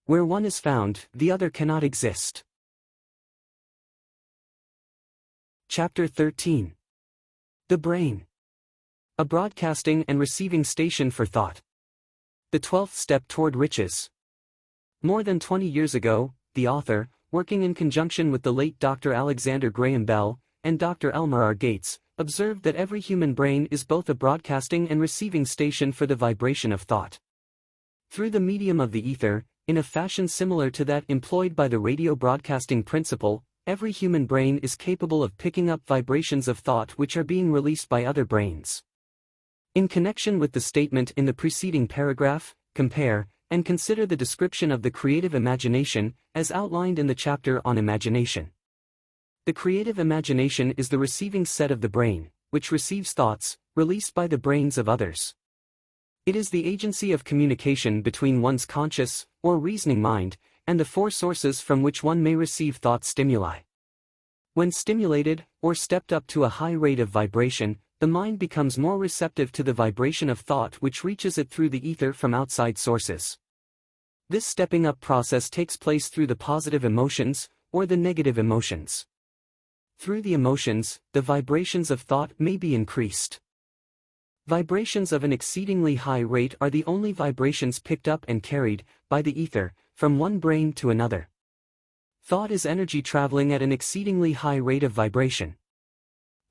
Speaker 2: Where one is found, the other cannot exist. Chapter 13. The Brain. A broadcasting and receiving station for thought. The 12th step toward riches. More than 20 years ago, the author, working in conjunction with the late Dr. Alexander Graham Bell and Dr. Elmer R. Gates, observed that every human brain is both a broadcasting and receiving station for the vibration of thought. Through the medium of the ether, in a fashion similar to that employed by the radio broadcasting principle, every human brain is capable of picking up vibrations of thought which are being released by other brains. In connection with the statement in the preceding paragraph, compare and consider the description of the creative imagination, as outlined in the chapter on imagination. The creative imagination is the receiving set of the brain, which receives thoughts, released by the brains of others. It is the agency of communication between one's conscious, or reasoning mind, and the four sources from which one may receive thought stimuli. When stimulated, or stepped up to a high rate of vibration, the mind becomes more receptive to the vibration of thought which reaches it through the ether from outside sources. This stepping up process takes place through the positive emotions, or the negative emotions. Through the emotions, the vibrations of thought may be increased. Vibrations of an exceedingly high rate are the only vibrations picked up and carried, by the ether, from one brain to another. Thought is energy traveling at an exceedingly high rate of vibration.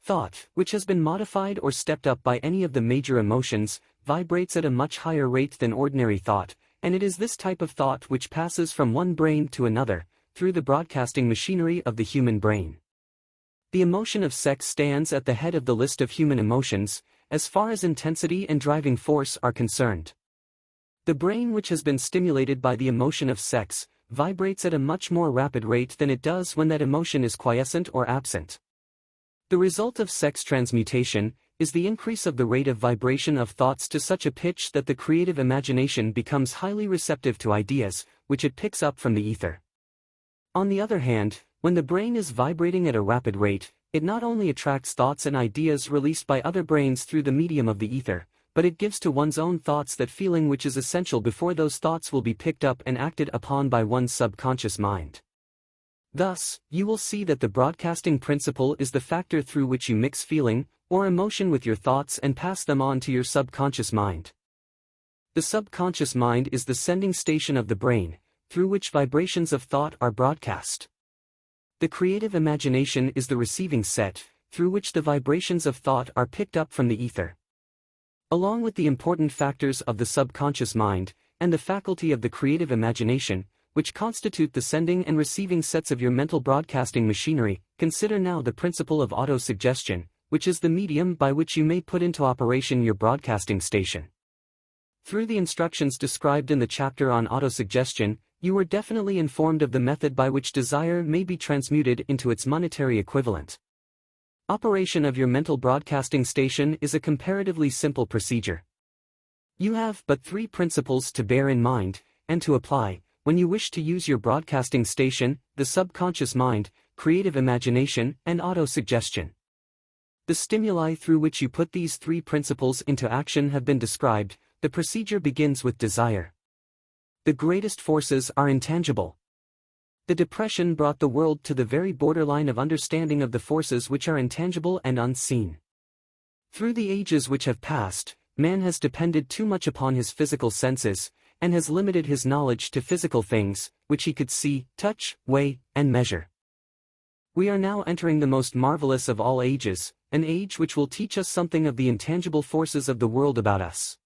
Speaker 2: Thought, which has been modified or stepped up by any of the major emotions, vibrates at a much higher rate than ordinary thought, and it is this type of thought which passes from one brain to another, through the broadcasting machinery of the human brain. The emotion of sex stands at the head of the list of human emotions, as far as intensity and driving force are concerned. The brain which has been stimulated by the emotion of sex, vibrates at a much more rapid rate than it does when that emotion is quiescent or absent. The result of sex transmutation is the increase of the rate of vibration of thoughts to such a pitch that the creative imagination becomes highly receptive to ideas, which it picks up from the ether. On the other hand, when the brain is vibrating at a rapid rate, it not only attracts thoughts and ideas released by other brains through the medium of the ether, but it gives to one's own thoughts that feeling which is essential before those thoughts will be picked up and acted upon by one's subconscious mind. Thus, you will see that the broadcasting principle is the factor through which you mix feeling, or emotion with your thoughts and pass them on to your subconscious mind. The subconscious mind is the sending station of the brain, through which vibrations of thought are broadcast. The creative imagination is the receiving set, through which the vibrations of thought are picked up from the ether. Along with the important factors of the subconscious mind, and the faculty of the creative imagination, which constitute the sending and receiving sets of your mental broadcasting machinery, consider now the principle of autosuggestion, which is the medium by which you may put into operation your broadcasting station. Through the instructions described in the chapter on autosuggestion, you were definitely informed of the method by which desire may be transmuted into its monetary equivalent. Operation of your mental broadcasting station is a comparatively simple procedure. You have but three principles to bear in mind, and to apply, when you wish to use your broadcasting station: the subconscious mind, creative imagination, and autosuggestion. The stimuli through which you put these three principles into action have been described. The procedure begins with desire. The greatest forces are intangible. The Depression brought the world to the very borderline of understanding of the forces which are intangible and unseen. Through the ages which have passed, man has depended too much upon his physical senses, and has limited his knowledge to physical things, which he could see, touch, weigh, and measure. We are now entering the most marvelous of all ages, an age which will teach us something of the intangible forces of the world about us.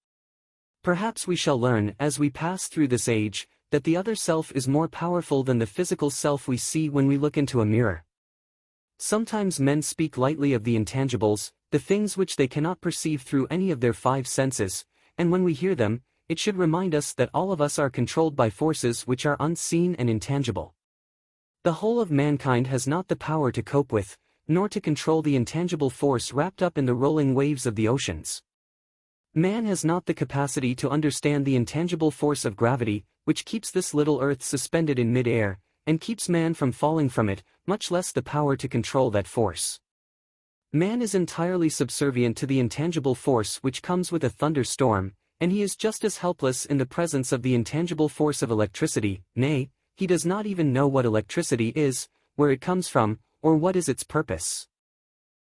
Speaker 2: Perhaps we shall learn as we pass through this age, that the other self is more powerful than the physical self we see when we look into a mirror. Sometimes men speak lightly of the intangibles, the things which they cannot perceive through any of their five senses, and when we hear them, it should remind us that all of us are controlled by forces which are unseen and intangible. The whole of mankind has not the power to cope with, nor to control the intangible force wrapped up in the rolling waves of the oceans. Man has not the capacity to understand the intangible force of gravity, which keeps this little Earth suspended in mid-air, and keeps man from falling from it, much less the power to control that force. Man is entirely subservient to the intangible force which comes with a thunderstorm, and he is just as helpless in the presence of the intangible force of electricity. Nay, he does not even know what electricity is, where it comes from, or what is its purpose.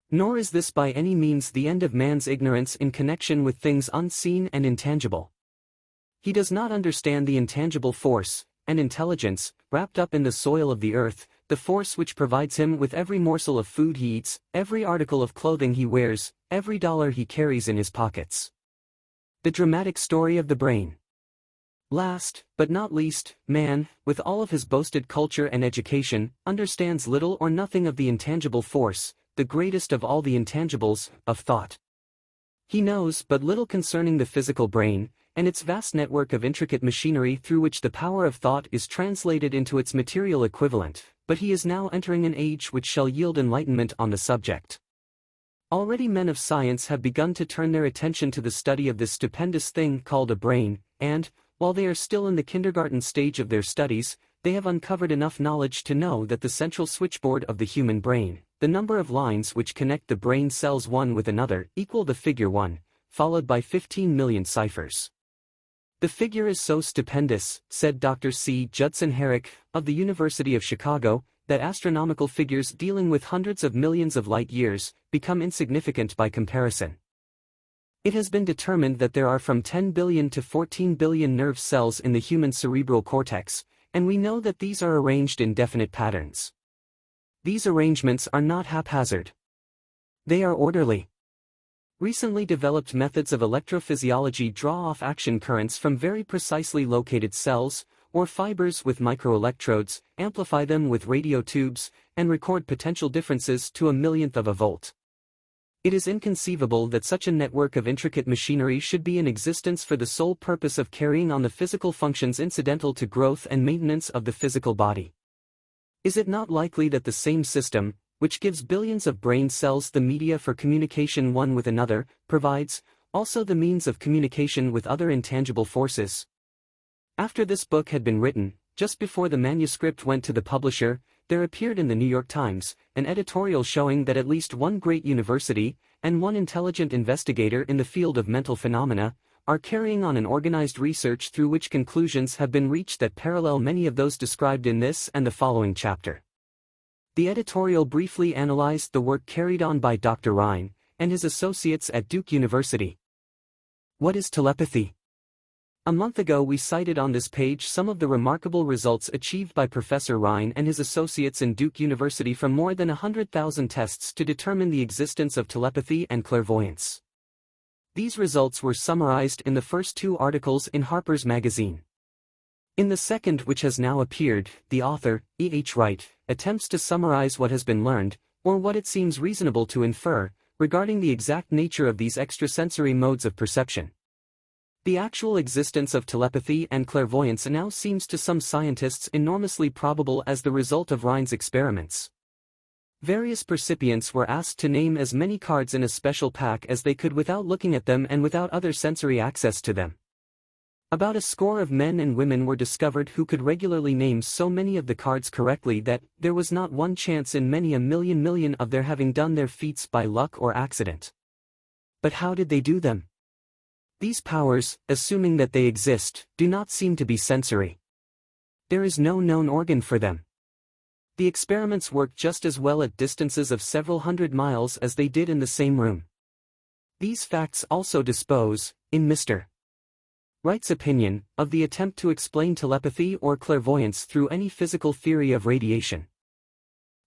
Speaker 2: Nor is this by any means the end of man's ignorance in connection with things unseen and intangible. He does not understand the intangible force, and intelligence, wrapped up in the soil of the earth, the force which provides him with every morsel of food he eats, every article of clothing he wears, every dollar he carries in his pockets. The dramatic story of the brain. Last, but not least, man, with all of his boasted culture and education, understands little or nothing of the intangible force, the greatest of all the intangibles, of thought. He knows but little concerning the physical brain, and its vast network of intricate machinery through which the power of thought is translated into its material equivalent, but he is now entering an age which shall yield enlightenment on the subject. Already men of science have begun to turn their attention to the study of this stupendous thing called a brain, and, while they are still in the kindergarten stage of their studies, they have uncovered enough knowledge to know that the central switchboard of the human brain, the number of lines which connect the brain cells one with another, equal the figure 1, followed by 15 million ciphers. The figure is so stupendous, said Dr. C. Judson Herrick, of the University of Chicago, that astronomical figures dealing with hundreds of millions of light years become insignificant by comparison. It has been determined that there are from 10 billion to 14 billion nerve cells in the human cerebral cortex, and we know that these are arranged in definite patterns. These arrangements are not haphazard. They are orderly. Recently developed methods of electrophysiology draw off action currents from very precisely located cells, or fibers with microelectrodes, amplify them with radio tubes, and record potential differences to a millionth of a volt. It is inconceivable that such a network of intricate machinery should be in existence for the sole purpose of carrying on the physical functions incidental to growth and maintenance of the physical body. Is it not likely that the same system, which gives billions of brain cells the media for communication one with another, provides, also the means of communication with other intangible forces? After this book had been written, just before the manuscript went to the publisher, there appeared in the New York Times an editorial showing that at least one great university, and one intelligent investigator in the field of mental phenomena, are carrying on an organized research through which conclusions have been reached that parallel many of those described in this and the following chapter. The editorial briefly analyzed the work carried on by Dr. Rhine and his associates at Duke University. What is telepathy? A month ago we cited on this page some of the remarkable results achieved by Professor Rhine and his associates in Duke University from more than 100,000 tests to determine the existence of telepathy and clairvoyance. These results were summarized in the first 2 articles in Harper's Magazine. In the second, which has now appeared, the author, E. H. Wright, attempts to summarize what has been learned, or what it seems reasonable to infer, regarding the exact nature of these extrasensory modes of perception. The actual existence of telepathy and clairvoyance now seems to some scientists enormously probable as the result of Rhine's experiments. Various percipients were asked to name as many cards in a special pack as they could without looking at them and without other sensory access to them. About a score of men and women were discovered who could regularly name so many of the cards correctly that there was not one chance in many a million of their having done their feats by luck or accident. But how did they do them? These powers, assuming that they exist, do not seem to be sensory. There is no known organ for them. The experiments worked just as well at distances of several hundred miles as they did in the same room. These facts also dispose, in Mr. Wright's opinion, of the attempt to explain telepathy or clairvoyance through any physical theory of radiation.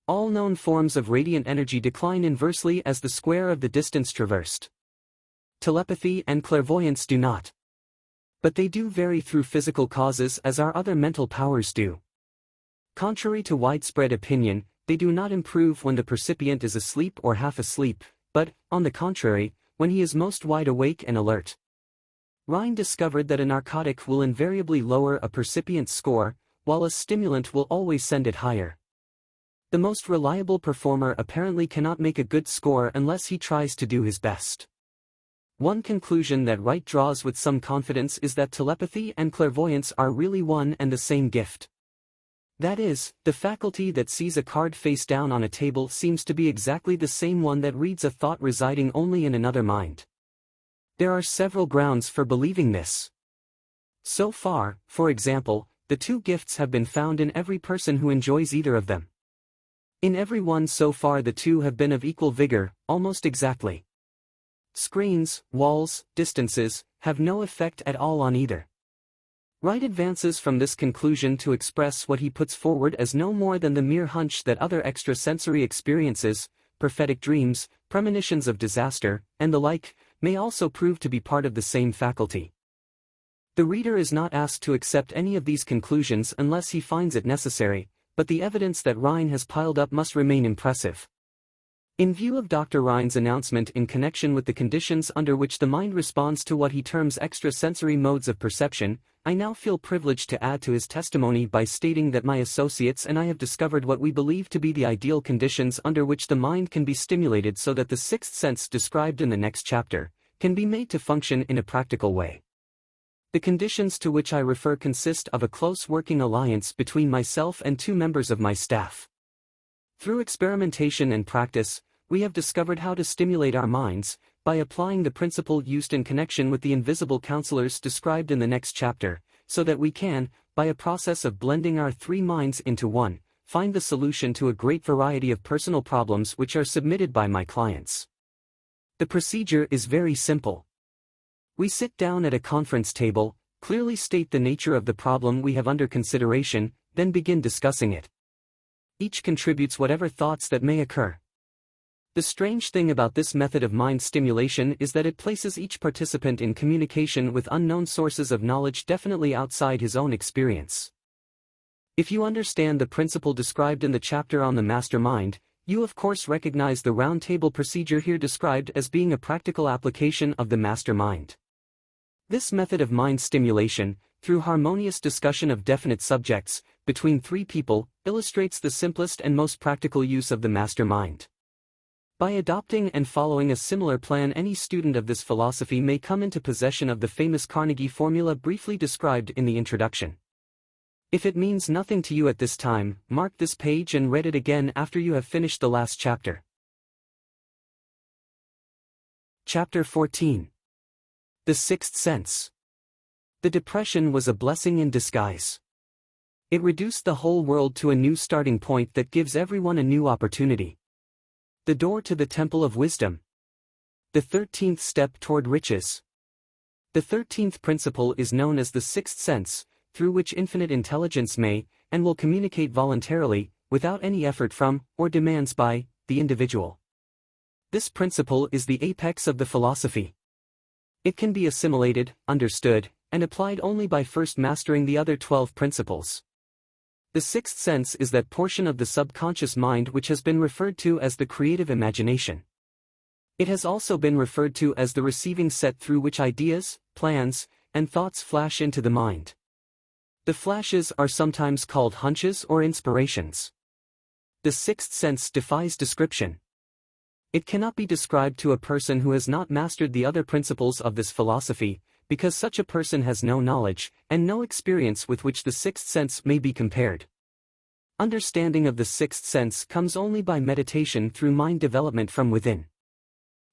Speaker 2: All known forms of radiant energy decline inversely as the square of the distance traversed. Telepathy and clairvoyance do not. But they do vary through physical causes as our other mental powers do. Contrary to widespread opinion, they do not improve when the percipient is asleep or half asleep, but, on the contrary, when he is most wide awake and alert. Rhine discovered that a narcotic will invariably lower a percipient's score, while a stimulant will always send it higher. The most reliable performer apparently cannot make a good score unless he tries to do his best. One conclusion that Wright draws with some confidence is that telepathy and clairvoyance are really one and the same gift. That is, the faculty that sees a card face down on a table seems to be exactly the same one that reads a thought residing only in another mind. There are several grounds for believing this. So far, for example, the two gifts have been found in every person who enjoys either of them. In every one so far the two have been of equal vigor, almost exactly. Screens, walls, distances, have no effect at all on either. Wright advances from this conclusion to express what he puts forward as no more than the mere hunch that other extrasensory experiences, prophetic dreams, premonitions of disaster, and the like, may also prove to be part of the same faculty. The reader is not asked to accept any of these conclusions unless he finds it necessary, but the evidence that Rhine has piled up must remain impressive. In view of Dr. Rhine's announcement in connection with the conditions under which the mind responds to what he terms extrasensory modes of perception, I now feel privileged to add to his testimony by stating that my associates and I have discovered what we believe to be the ideal conditions under which the mind can be stimulated so that the sixth sense described in the next chapter can be made to function in a practical way. The conditions to which I refer consist of a close working alliance between myself and two members of my staff. Through experimentation and practice, we have discovered how to stimulate our minds, by applying the principle used in connection with the invisible counselors described in the next chapter, so that we can, by a process of blending our three minds into one, find the solution to a great variety of personal problems which are submitted by my clients. The procedure is very simple. We sit down at a conference table, clearly state the nature of the problem we have under consideration, then begin discussing it. Each contributes whatever thoughts that may occur. The strange thing about this method of mind stimulation is that it places each participant in communication with unknown sources of knowledge definitely outside his own experience. If you understand the principle described in the chapter on the master mind, you of course recognize the round table procedure here described as being a practical application of the master mind. This method of mind stimulation, through harmonious discussion of definite subjects, between three people, illustrates the simplest and most practical use of the master mind. By adopting and following a similar plan, any student of this philosophy may come into possession of the famous Carnegie formula briefly described in the introduction. If it means nothing to you at this time, mark this page and read it again after you have finished the last chapter. Chapter 14. The Sixth Sense. The depression was a blessing in disguise. It reduced the whole world to a new starting point that gives everyone a new opportunity. The door to the temple of wisdom. The 13th step toward riches. The 13th principle is known as the sixth sense, through which infinite intelligence may, and will communicate voluntarily, without any effort from, or demands by, the individual. This principle is the apex of the philosophy. It can be assimilated, understood, and applied only by first mastering the other 12 principles. The sixth sense is that portion of the subconscious mind which has been referred to as the creative imagination. It has also been referred to as the receiving set through which ideas, plans, and thoughts flash into the mind. The flashes are sometimes called hunches or inspirations. The sixth sense defies description. It cannot be described to a person who has not mastered the other principles of this philosophy, because such a person has no knowledge, and no experience with which the sixth sense may be compared. Understanding of the sixth sense comes only by meditation through mind development from within.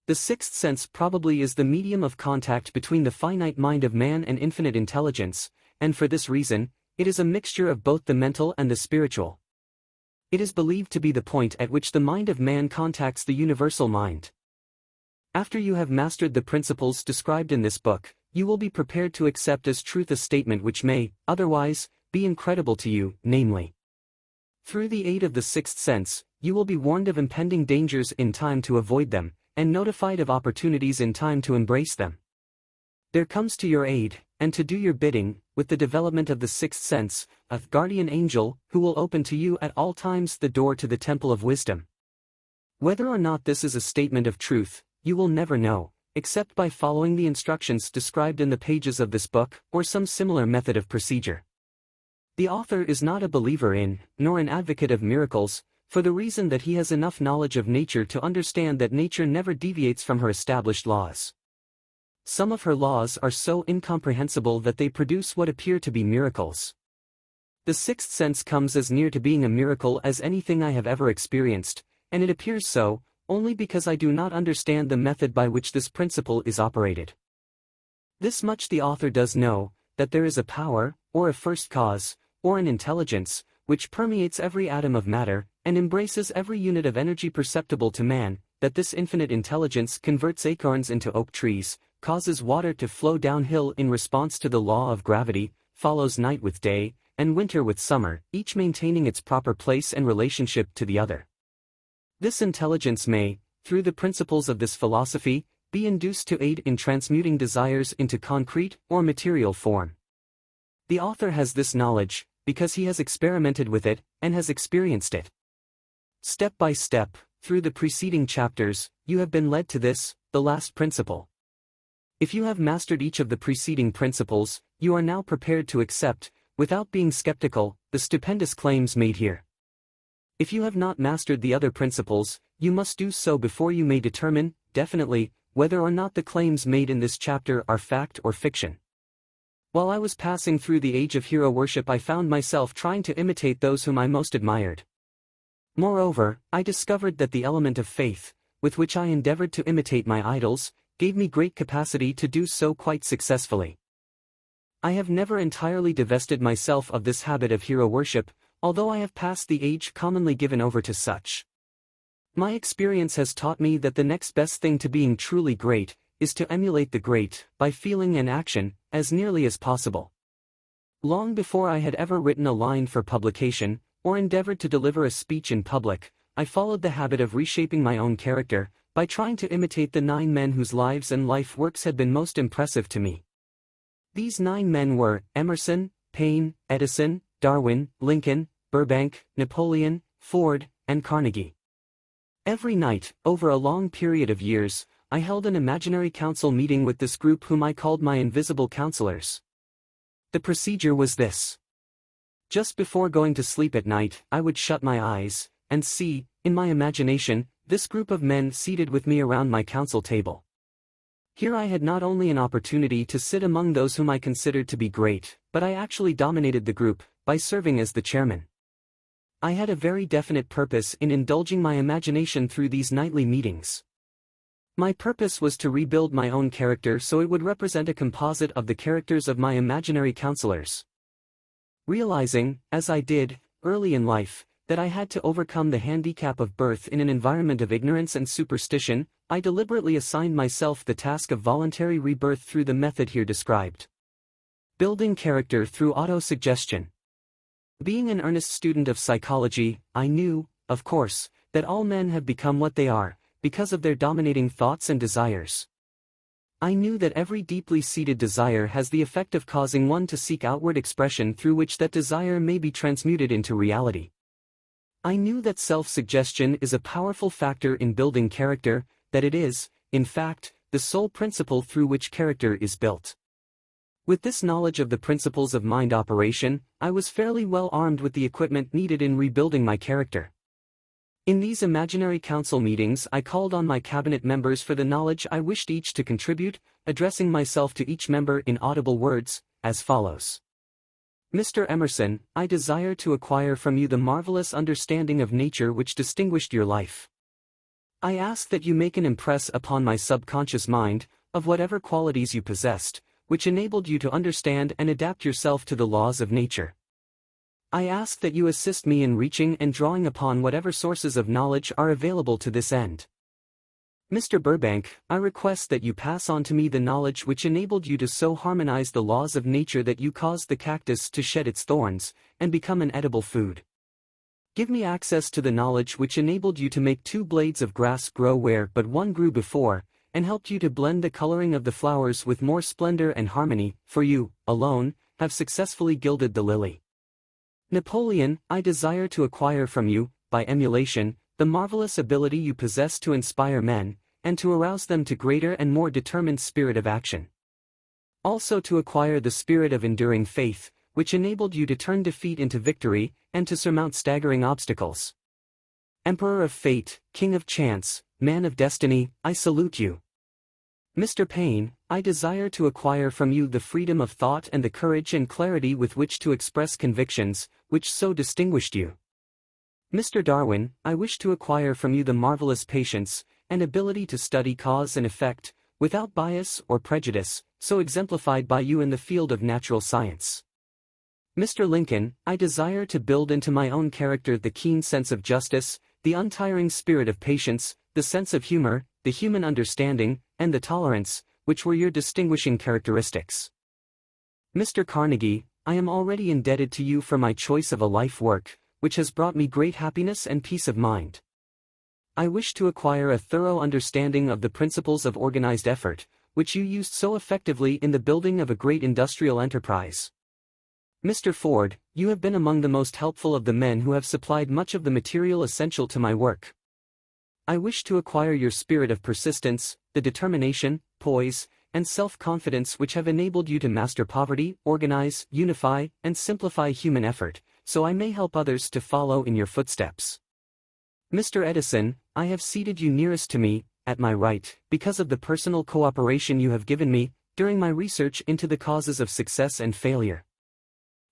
Speaker 2: The sixth sense probably is the medium of contact between the finite mind of man and infinite intelligence, and for this reason, it is a mixture of both the mental and the spiritual. It is believed to be the point at which the mind of man contacts the universal mind. After you have mastered the principles described in this book, you will be prepared to accept as truth a statement which may, otherwise, be incredible to you, namely. Through the aid of the sixth sense, you will be warned of impending dangers in time to avoid them, and notified of opportunities in time to embrace them. There comes to your aid, and to do your bidding, with the development of the sixth sense, a guardian angel, who will open to you at all times the door to the temple of wisdom. Whether or not this is a statement of truth, you will never know, except by following the instructions described in the pages of this book, or some similar method of procedure. The author is not a believer in, nor an advocate of miracles, for the reason that he has enough knowledge of nature to understand that nature never deviates from her established laws. Some of her laws are so incomprehensible that they produce what appear to be miracles. The sixth sense comes as near to being a miracle as anything I have ever experienced, and it appears so, only because I do not understand the method by which this principle is operated. This much the author does know, that there is a power, or a first cause, or an intelligence, which permeates every atom of matter, and embraces every unit of energy perceptible to man, that this infinite intelligence converts acorns into oak trees, causes water to flow downhill in response to the law of gravity, follows night with day, and winter with summer, each maintaining its proper place and relationship to the other. This intelligence may, through the principles of this philosophy, be induced to aid in transmuting desires into concrete or material form. The author has this knowledge, because he has experimented with it, and has experienced it. Step by step, through the preceding chapters, you have been led to this, the last principle. If you have mastered each of the preceding principles, you are now prepared to accept, without being skeptical, the stupendous claims made here. If you have not mastered the other principles, you must do so before you may determine, definitely, whether or not the claims made in this chapter are fact or fiction. While I was passing through the age of hero worship, I found myself trying to imitate those whom I most admired. Moreover, I discovered that the element of faith, with which I endeavored to imitate my idols, gave me great capacity to do so quite successfully. I have never entirely divested myself of this habit of hero worship, although I have passed the age commonly given over to such. My experience has taught me that the next best thing to being truly great, is to emulate the great, by feeling and action, as nearly as possible. Long before I had ever written a line for publication, or endeavored to deliver a speech in public, I followed the habit of reshaping my own character, by trying to imitate the 9 men whose lives and life works had been most impressive to me. These 9 men were Emerson, Paine, Edison, Darwin, Lincoln, Burbank, Napoleon, Ford, and Carnegie. Every night, over a long period of years, I held an imaginary council meeting with this group whom I called my invisible counselors. The procedure was this. Just before going to sleep at night, I would shut my eyes, and see, in my imagination, this group of men seated with me around my council table. Here I had not only an opportunity to sit among those whom I considered to be great, but I actually dominated the group, by serving as the chairman. I had a very definite purpose in indulging my imagination through these nightly meetings. My purpose was to rebuild my own character so it would represent a composite of the characters of my imaginary counselors. Realizing, as I did, early in life, that I had to overcome the handicap of birth in an environment of ignorance and superstition, I deliberately assigned myself the task of voluntary rebirth through the method here described. Building character through autosuggestion. Being an earnest student of psychology, I knew, of course, that all men have become what they are, because of their dominating thoughts and desires. I knew that every deeply seated desire has the effect of causing one to seek outward expression through which that desire may be transmuted into reality. I knew that self-suggestion is a powerful factor in building character, that it is, in fact, the sole principle through which character is built. With this knowledge of the principles of mind operation, I was fairly well armed with the equipment needed in rebuilding my character. In these imaginary council meetings I called on my cabinet members for the knowledge I wished each to contribute, addressing myself to each member in audible words, as follows. Mr. Emerson, I desire to acquire from you the marvelous understanding of nature which distinguished your life. I ask that you make an impress upon my subconscious mind, of whatever qualities you possessed, which enabled you to understand and adapt yourself to the laws of nature. I ask that you assist me in reaching and drawing upon whatever sources of knowledge are available to this end. Mr. Burbank, I request that you pass on to me the knowledge which enabled you to so harmonize the laws of nature that you caused the cactus to shed its thorns, and become an edible food. Give me access to the knowledge which enabled you to make 2 blades of grass grow where but one grew before, and helped you to blend the coloring of the flowers with more splendor and harmony, for you, alone, have successfully gilded the lily. Napoleon, I desire to acquire from you, by emulation, the marvelous ability you possess to inspire men, and to arouse them to greater and more determined spirit of action. Also to acquire the spirit of enduring faith, which enabled you to turn defeat into victory, and to surmount staggering obstacles. Emperor of Fate, King of Chance, Man of Destiny, I salute you. Mr. Paine, I desire to acquire from you the freedom of thought and the courage and clarity with which to express convictions, which so distinguished you. Mr. Darwin, I wish to acquire from you the marvelous patience and ability to study cause and effect, without bias or prejudice, so exemplified by you in the field of natural science. Mr. Lincoln, I desire to build into my own character the keen sense of justice, the untiring spirit of patience, the sense of humor, the human understanding, and the tolerance, which were your distinguishing characteristics. Mr. Carnegie, I am already indebted to you for my choice of a life work, which has brought me great happiness and peace of mind. I wish to acquire a thorough understanding of the principles of organized effort, which you used so effectively in the building of a great industrial enterprise. Mr. Ford, you have been among the most helpful of the men who have supplied much of the material essential to my work. I wish to acquire your spirit of persistence, the determination, poise, and self-confidence which have enabled you to master poverty, organize, unify, and simplify human effort, so I may help others to follow in your footsteps. Mr. Edison, I have seated you nearest to me, at my right, because of the personal cooperation you have given me, during my research into the causes of success and failure.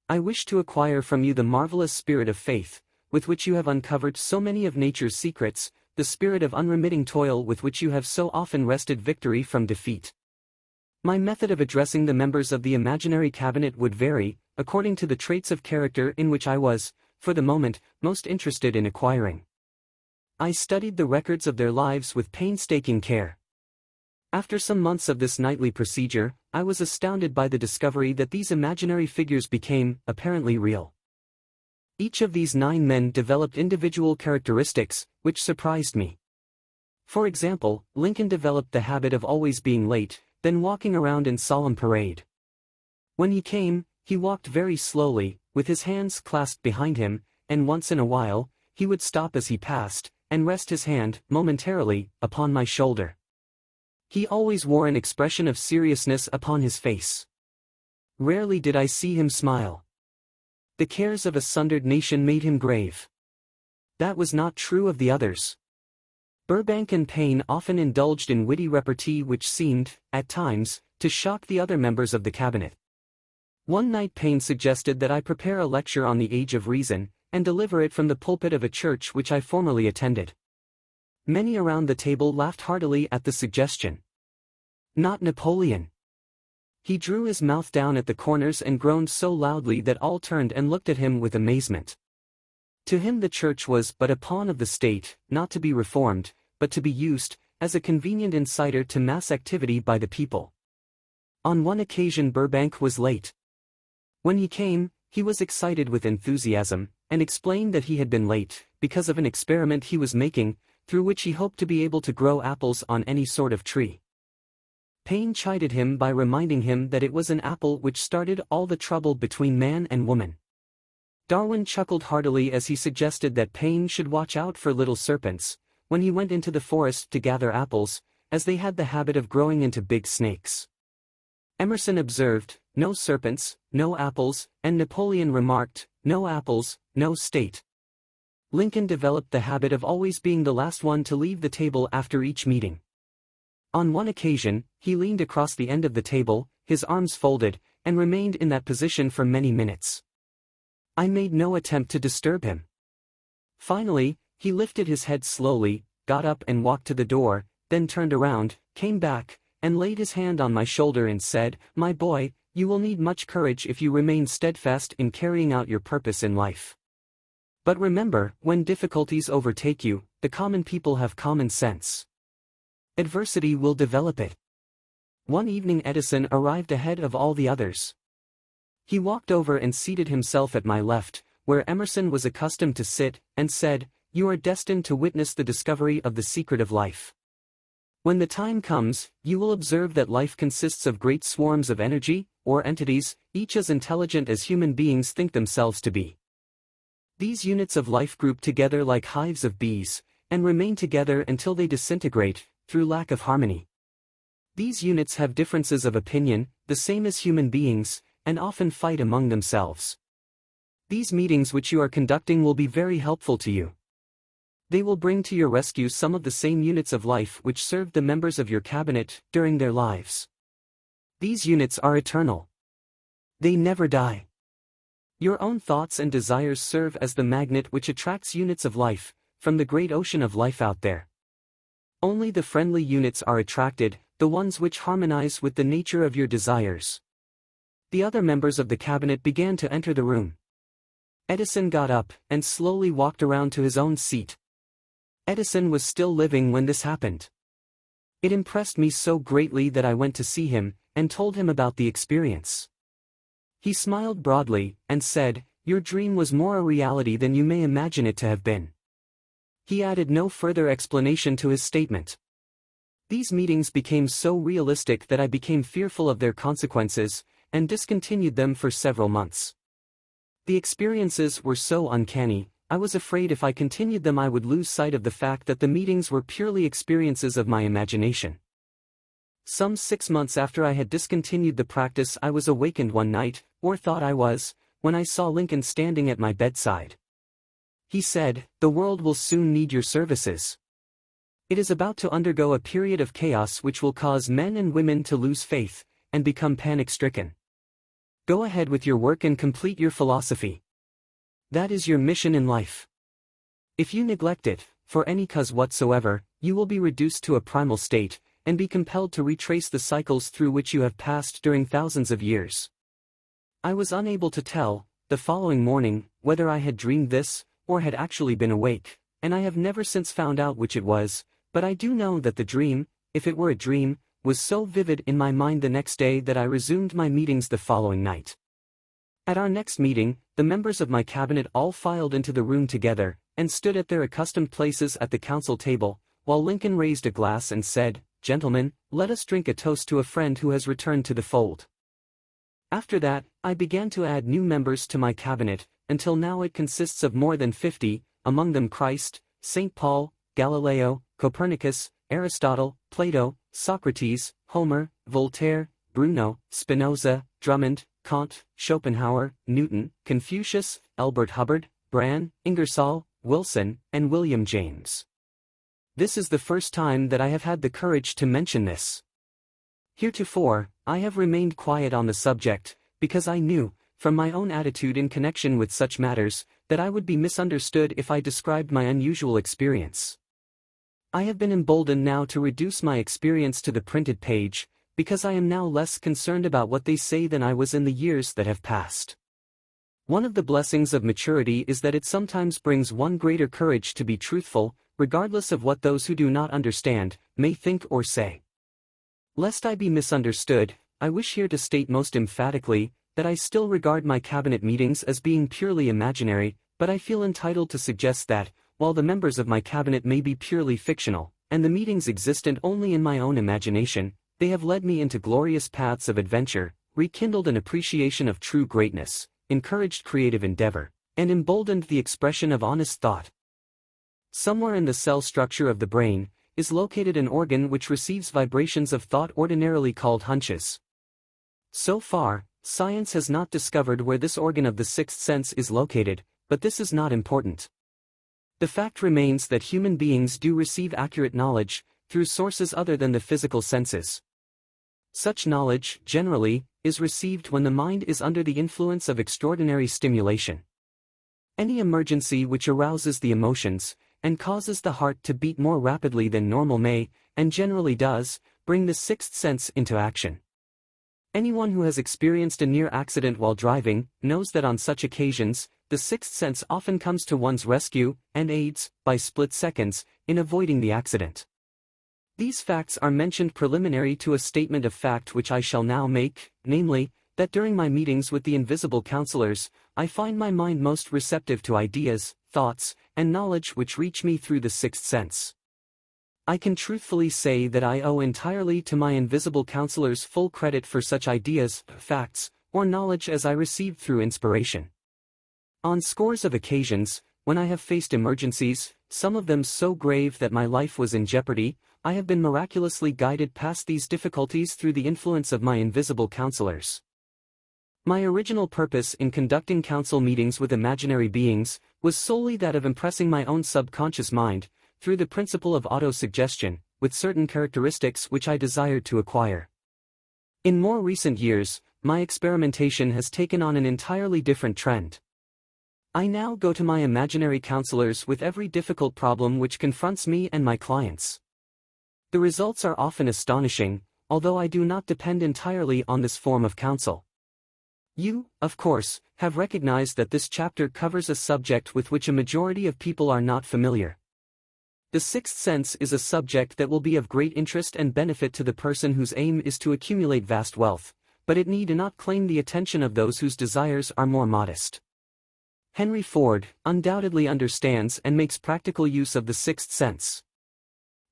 Speaker 2: I wish to acquire from you the marvelous spirit of faith, with which you have uncovered so many of nature's secrets, the spirit of unremitting toil with which you have so often wrested victory from defeat. My method of addressing the members of the imaginary cabinet would vary, according to the traits of character in which I was, for the moment, most interested in acquiring. I studied the records of their lives with painstaking care. After some months of this nightly procedure, I was astounded by the discovery that these imaginary figures became, apparently real. Each of these 9 men developed individual characteristics, which surprised me. For example, Lincoln developed the habit of always being late, then walking around in solemn parade. When he came, he walked very slowly, with his hands clasped behind him, and once in a while, he would stop as he passed, and rest his hand, momentarily, upon my shoulder. He always wore an expression of seriousness upon his face. Rarely did I see him smile. The cares of a sundered nation made him grave. That was not true of the others. Burbank and Paine often indulged in witty repartee which seemed, at times, to shock the other members of the cabinet. One night Paine suggested that I prepare a lecture on the Age of Reason, and deliver it from the pulpit of a church which I formerly attended. Many around the table laughed heartily at the suggestion. Not Napoleon. He drew his mouth down at the corners and groaned so loudly that all turned and looked at him with amazement. To him the church was but a pawn of the state, not to be reformed, but to be used, as a convenient inciter to mass activity by the people. On one occasion Burbank was late. When he came, he was excited with enthusiasm, and explained that he had been late, because of an experiment he was making, through which he hoped to be able to grow apples on any sort of tree. Paine chided him by reminding him that it was an apple which started all the trouble between man and woman. Darwin chuckled heartily as he suggested that Paine should watch out for little serpents, when he went into the forest to gather apples, as they had the habit of growing into big snakes. Emerson observed, "No serpents, no apples," and Napoleon remarked, "No apples, no state." Lincoln developed the habit of always being the last one to leave the table after each meeting. On one occasion, he leaned across the end of the table, his arms folded, and remained in that position for many minutes. I made no attempt to disturb him. Finally, he lifted his head slowly, got up and walked to the door, then turned around, came back, and laid his hand on my shoulder and said, "My boy, you will need much courage if you remain steadfast in carrying out your purpose in life. But remember, when difficulties overtake you, the common people have common sense. Adversity will develop it." One evening Edison arrived ahead of all the others. He walked over and seated himself at my left, where Emerson was accustomed to sit, and said, "You are destined to witness the discovery of the secret of life. When the time comes, you will observe that life consists of great swarms of energy, or entities, each as intelligent as human beings think themselves to be. These units of life group together like hives of bees, and remain together until they disintegrate, through lack of harmony. These units have differences of opinion, the same as human beings, and often fight among themselves. These meetings which you are conducting will be very helpful to you. They will bring to your rescue some of the same units of life which served the members of your cabinet during their lives. These units are eternal. They never die. Your own thoughts and desires serve as the magnet which attracts units of life from the great ocean of life out there. Only the friendly units are attracted, the ones which harmonize with the nature of your desires. The other members of the cabinet began to enter the room. Edison got up and slowly walked around to his own seat. Edison was still living when this happened. It impressed me so greatly that I went to see him and told him about the experience. He smiled broadly and said, "Your dream was more a reality than you may imagine it to have been." He added no further explanation to his statement. These meetings became so realistic that I became fearful of their consequences and discontinued them for several months. The experiences were so uncanny, I was afraid if I continued them I would lose sight of the fact that the meetings were purely experiences of my imagination. Some 6 months after I had discontinued the practice, I was awakened one night, or thought I was, when I saw Lincoln standing at my bedside. He said, "The world will soon need your services. It is about to undergo a period of chaos which will cause men and women to lose faith and become panic-stricken. Go ahead with your work and complete your philosophy. That is your mission in life. If you neglect it, for any cause whatsoever, you will be reduced to a primal state, and be compelled to retrace the cycles through which you have passed during thousands of years." I was unable to tell, the following morning, whether I had dreamed this, or had actually been awake, and I have never since found out which it was, but I do know that the dream, if it were a dream, was so vivid in my mind the next day that I resumed my meetings the following night. At our next meeting, the members of my cabinet all filed into the room together, and stood at their accustomed places at the council table, while Lincoln raised a glass and said, "Gentlemen, let us drink a toast to a friend who has returned to the fold." After that, I began to add new members to my cabinet, until now it consists of more than 50, among them Christ, St. Paul, Galileo, Copernicus, Aristotle, Plato, Socrates, Homer, Voltaire, Bruno, Spinoza, Drummond, Kant, Schopenhauer, Newton, Confucius, Albert Hubbard, Bran, Ingersoll, Wilson, and William James. This is the first time that I have had the courage to mention this. Heretofore, I have remained quiet on the subject, because I knew, from my own attitude in connection with such matters, that I would be misunderstood if I described my unusual experience. I have been emboldened now to reduce my experience to the printed page, because I am now less concerned about what they say than I was in the years that have passed. One of the blessings of maturity is that it sometimes brings one greater courage to be truthful, regardless of what those who do not understand may think or say. Lest I be misunderstood, I wish here to state most emphatically that I still regard my cabinet meetings as being purely imaginary, but I feel entitled to suggest that, while the members of my cabinet may be purely fictional, and the meetings existent only in my own imagination, they have led me into glorious paths of adventure, rekindled an appreciation of true greatness, encouraged creative endeavor, and emboldened the expression of honest thought. Somewhere in the cell structure of the brain is located an organ which receives vibrations of thought ordinarily called hunches. So far, science has not discovered where this organ of the sixth sense is located, but this is not important. The fact remains that human beings do receive accurate knowledge through sources other than the physical senses. Such knowledge, generally, is received when the mind is under the influence of extraordinary stimulation. Any emergency which arouses the emotions, and causes the heart to beat more rapidly than normal may, and generally does, bring the sixth sense into action. Anyone who has experienced a near accident while driving knows that on such occasions, the sixth sense often comes to one's rescue and aids, by split seconds, in avoiding the accident. These facts are mentioned preliminary to a statement of fact which I shall now make, namely, that during my meetings with the invisible counselors, I find my mind most receptive to ideas, thoughts, and knowledge which reach me through the sixth sense. I can truthfully say that I owe entirely to my invisible counselors full credit for such ideas, facts, or knowledge as I received through inspiration. On scores of occasions, when I have faced emergencies, some of them so grave that my life was in jeopardy, I have been miraculously guided past these difficulties through the influence of my invisible counselors. My original purpose in conducting council meetings with imaginary beings was solely that of impressing my own subconscious mind, through the principle of auto-suggestion, with certain characteristics which I desired to acquire. In more recent years, my experimentation has taken on an entirely different trend. I now go to my imaginary counselors with every difficult problem which confronts me and my clients. The results are often astonishing, although I do not depend entirely on this form of counsel. You, of course, have recognized that this chapter covers a subject with which a majority of people are not familiar. The sixth sense is a subject that will be of great interest and benefit to the person whose aim is to accumulate vast wealth, but it need not claim the attention of those whose desires are more modest. Henry Ford undoubtedly understands and makes practical use of the sixth sense.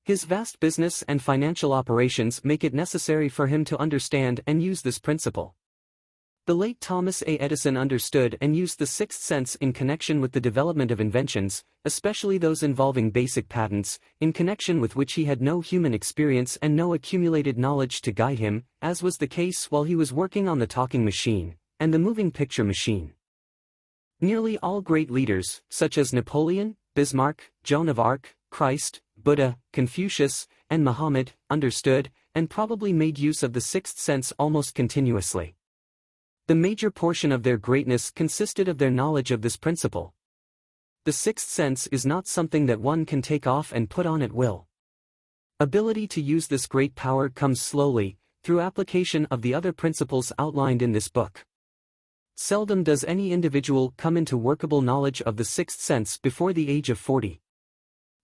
Speaker 2: His vast business and financial operations make it necessary for him to understand and use this principle. The late Thomas A. Edison understood and used the sixth sense in connection with the development of inventions, especially those involving basic patents, in connection with which he had no human experience and no accumulated knowledge to guide him, as was the case while he was working on the talking machine and the moving picture machine. Nearly all great leaders, such as Napoleon, Bismarck, Joan of Arc, Christ, Buddha, Confucius, and Muhammad, understood and probably made use of the sixth sense almost continuously. The major portion of their greatness consisted of their knowledge of this principle. The sixth sense is not something that one can take off and put on at will. Ability to use this great power comes slowly, through application of the other principles outlined in this book. Seldom does any individual come into workable knowledge of the sixth sense before the age of 40.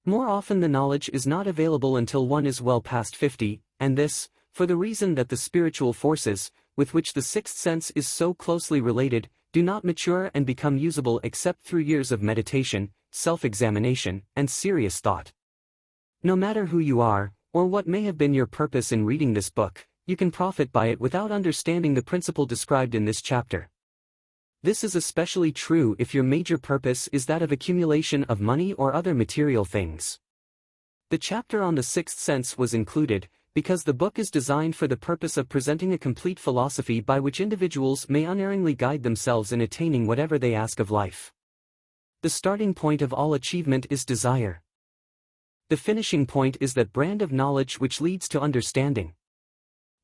Speaker 2: More often the knowledge is not available until one is well past 50, and this, for the reason that the spiritual forces, with which the sixth sense is so closely related, do not mature and become usable except through years of meditation, self-examination, and serious thought. No matter who you are, or what may have been your purpose in reading this book, you can profit by it without understanding the principle described in this chapter. This is especially true if your major purpose is that of accumulation of money or other material things. The chapter on the sixth sense was included, because the book is designed for the purpose of presenting a complete philosophy by which individuals may unerringly guide themselves in attaining whatever they ask of life. The starting point of all achievement is desire. The finishing point is that brand of knowledge which leads to understanding.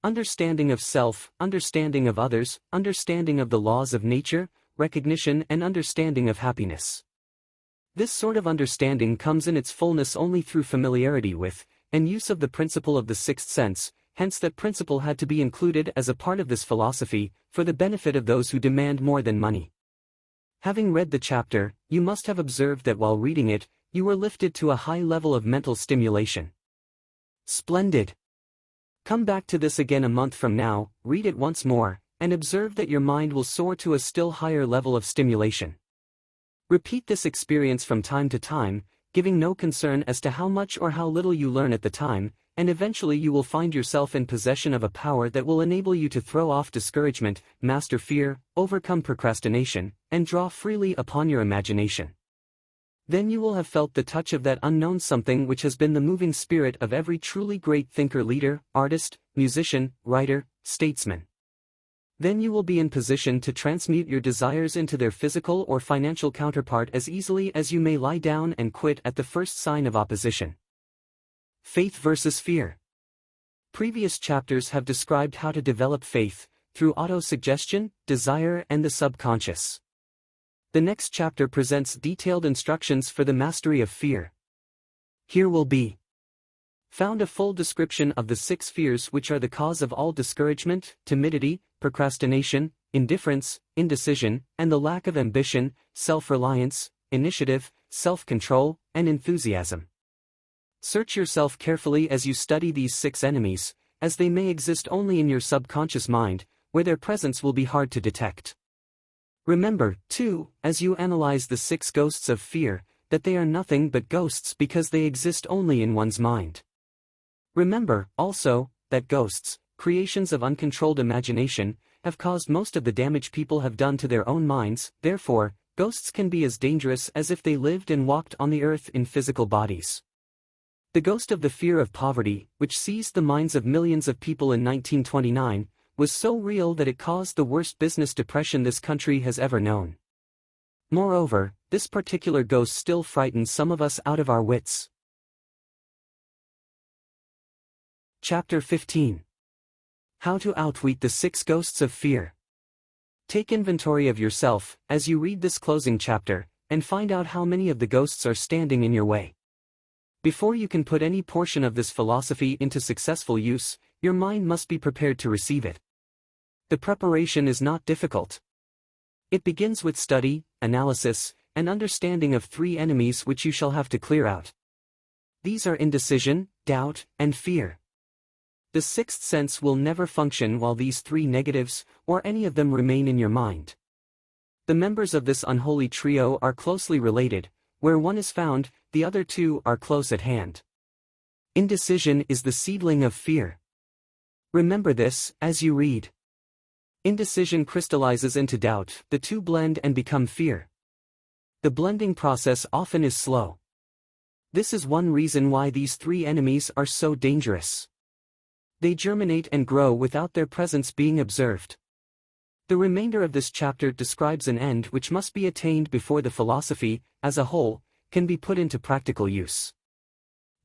Speaker 2: Understanding of self, understanding of others, understanding of the laws of nature, recognition and understanding of happiness. This sort of understanding comes in its fullness only through familiarity with, and use of the principle of the sixth sense, hence that principle had to be included as a part of this philosophy, for the benefit of those who demand more than money. Having read the chapter, you must have observed that while reading it, you were lifted to a high level of mental stimulation. Splendid! Come back to this again a month from now, read it once more, and observe that your mind will soar to a still higher level of stimulation. Repeat this experience from time to time, giving no concern as to how much or how little you learn at the time, and eventually you will find yourself in possession of a power that will enable you to throw off discouragement, master fear, overcome procrastination, and draw freely upon your imagination. Then you will have felt the touch of that unknown something which has been the moving spirit of every truly great thinker, leader, artist, musician, writer, statesman. Then you will be in position to transmute your desires into their physical or financial counterpart as easily as you may lie down and quit at the first sign of opposition. Faith versus fear. Previous chapters have described how to develop faith, through auto-suggestion, desire and the subconscious. The next chapter presents detailed instructions for the mastery of fear. Here will be found a full description of the 6 fears which are the cause of all discouragement, timidity, procrastination, indifference, indecision, and the lack of ambition, self-reliance, initiative, self-control, and enthusiasm. Search yourself carefully as you study these 6 enemies, as they may exist only in your subconscious mind, where their presence will be hard to detect. Remember, too, as you analyze the 6 ghosts of fear, that they are nothing but ghosts because they exist only in one's mind. Remember, also, that ghosts, creations of uncontrolled imagination, have caused most of the damage people have done to their own minds. Therefore, ghosts can be as dangerous as if they lived and walked on the earth in physical bodies. The ghost of the fear of poverty, which seized the minds of millions of people in 1929, was so real that it caused the worst business depression this country has ever known. Moreover, this particular ghost still frightens some of us out of our wits. Chapter 15. How to Outwit the 6 Ghosts of Fear. Take inventory of yourself as you read this closing chapter, and find out how many of the ghosts are standing in your way. Before you can put any portion of this philosophy into successful use, your mind must be prepared to receive it. The preparation is not difficult. It begins with study, analysis, and understanding of 3 enemies which you shall have to clear out. These are indecision, doubt, and fear. The 6th sense will never function while these 3 negatives, or any of them, remain in your mind. The members of this unholy trio are closely related. Where one is found, the other 2 are close at hand. Indecision is the seedling of fear. Remember this as you read. Indecision crystallizes into doubt, the 2 blend and become fear. The blending process often is slow. This is one reason why these 3 enemies are so dangerous. They germinate and grow without their presence being observed. The remainder of this chapter describes an end which must be attained before the philosophy, as a whole, can be put into practical use.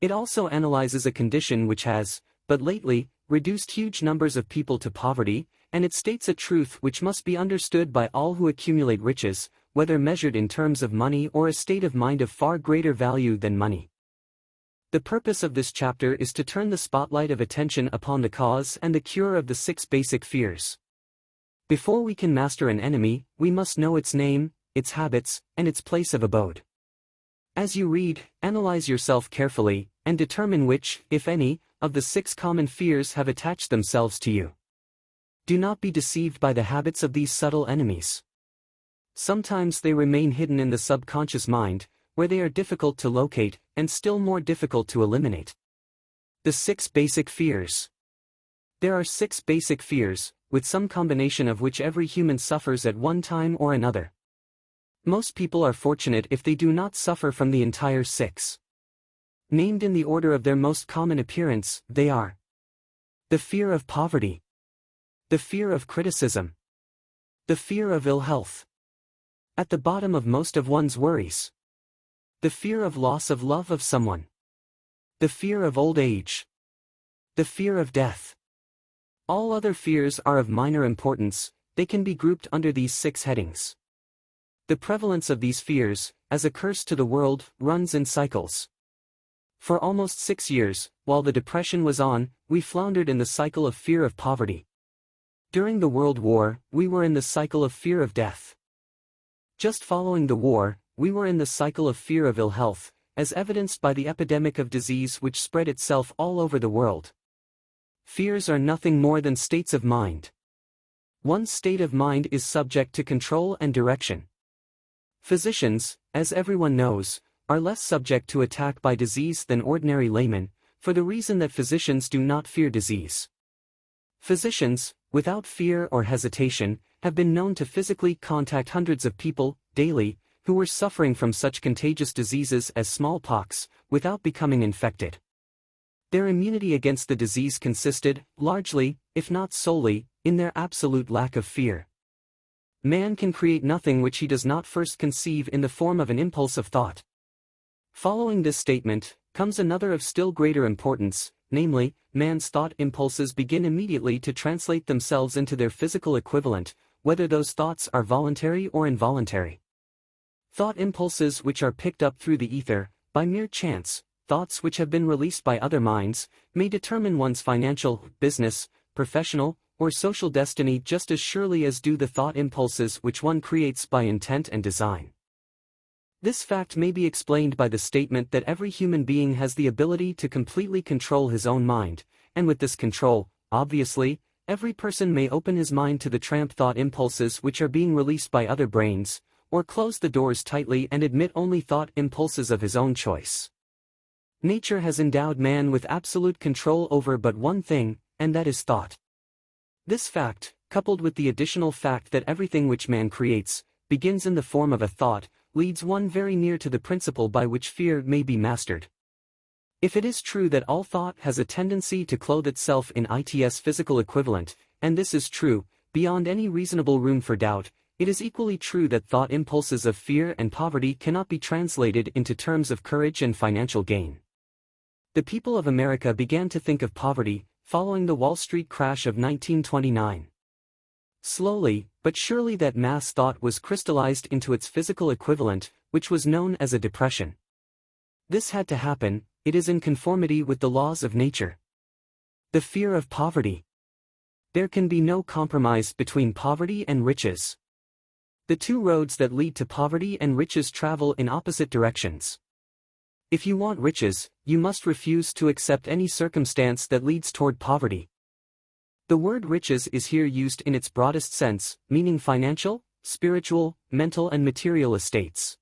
Speaker 2: It also analyzes a condition which has, but lately, reduced huge numbers of people to poverty, and it states a truth which must be understood by all who accumulate riches, whether measured in terms of money or a state of mind of far greater value than money. The purpose of this chapter is to turn the spotlight of attention upon the cause and the cure of the 6 basic fears. Before we can master an enemy, we must know its name, its habits, and its place of abode. As you read, analyze yourself carefully, and determine which, if any, of the 6 common fears have attached themselves to you. Do not be deceived by the habits of these subtle enemies. Sometimes they remain hidden in the subconscious mind, where they are difficult to locate, and still more difficult to eliminate. The 6 basic fears. There are 6 basic fears, with some combination of which every human suffers at one time or another. Most people are fortunate if they do not suffer from the entire 6. Named in the order of their most common appearance, they are: the fear of poverty, the fear of criticism, the fear of ill health. At the bottom of most of one's worries, the fear of loss of love of someone, the fear of old age, the fear of death. All other fears are of minor importance. They can be grouped under these 6 headings. The prevalence of these fears, as a curse to the world, runs in cycles. For almost 6 years, while the Depression was on, we floundered in the cycle of fear of poverty. During the World War, we were in the cycle of fear of death. Just following the war, we were in the cycle of fear of ill health, as evidenced by the epidemic of disease which spread itself all over the world. Fears are nothing more than states of mind. One's state of mind is subject to control and direction. Physicians, as everyone knows, are less subject to attack by disease than ordinary laymen, for the reason that physicians do not fear disease. Physicians, without fear or hesitation, have been known to physically contact hundreds of people, daily, who were suffering from such contagious diseases as smallpox, without becoming infected. Their immunity against the disease consisted, largely, if not solely, in their absolute lack of fear. Man can create nothing which he does not first conceive in the form of an impulse of thought. Following this statement, comes another of still greater importance, namely, man's thought impulses begin immediately to translate themselves into their physical equivalent, whether those thoughts are voluntary or involuntary. Thought impulses which are picked up through the ether, by mere chance, thoughts which have been released by other minds, may determine one's financial, business, professional, or social destiny just as surely as do the thought impulses which one creates by intent and design. This fact may be explained by the statement that every human being has the ability to completely control his own mind, and with this control, obviously, every person may open his mind to the tramp thought impulses which are being released by other brains, or close the doors tightly and admit only thought impulses of his own choice. Nature has endowed man with absolute control over but one thing, and that is thought. This fact, coupled with the additional fact that everything which man creates, begins in the form of a thought, leads one very near to the principle by which fear may be mastered. If it is true that all thought has a tendency to clothe itself in its physical equivalent, and this is true, beyond any reasonable room for doubt, it is equally true that thought impulses of fear and poverty cannot be translated into terms of courage and financial gain. The people of America began to think of poverty, following the Wall Street crash of 1929. Slowly, but surely that mass thought was crystallized into its physical equivalent, which was known as a depression. This had to happen, it is in conformity with the laws of nature. The fear of poverty. There can be no compromise between poverty and riches. The two roads that lead to poverty and riches travel in opposite directions. If you want riches, you must refuse to accept any circumstance that leads toward poverty. The word riches is here used in its broadest sense, meaning financial, spiritual, mental and material estates.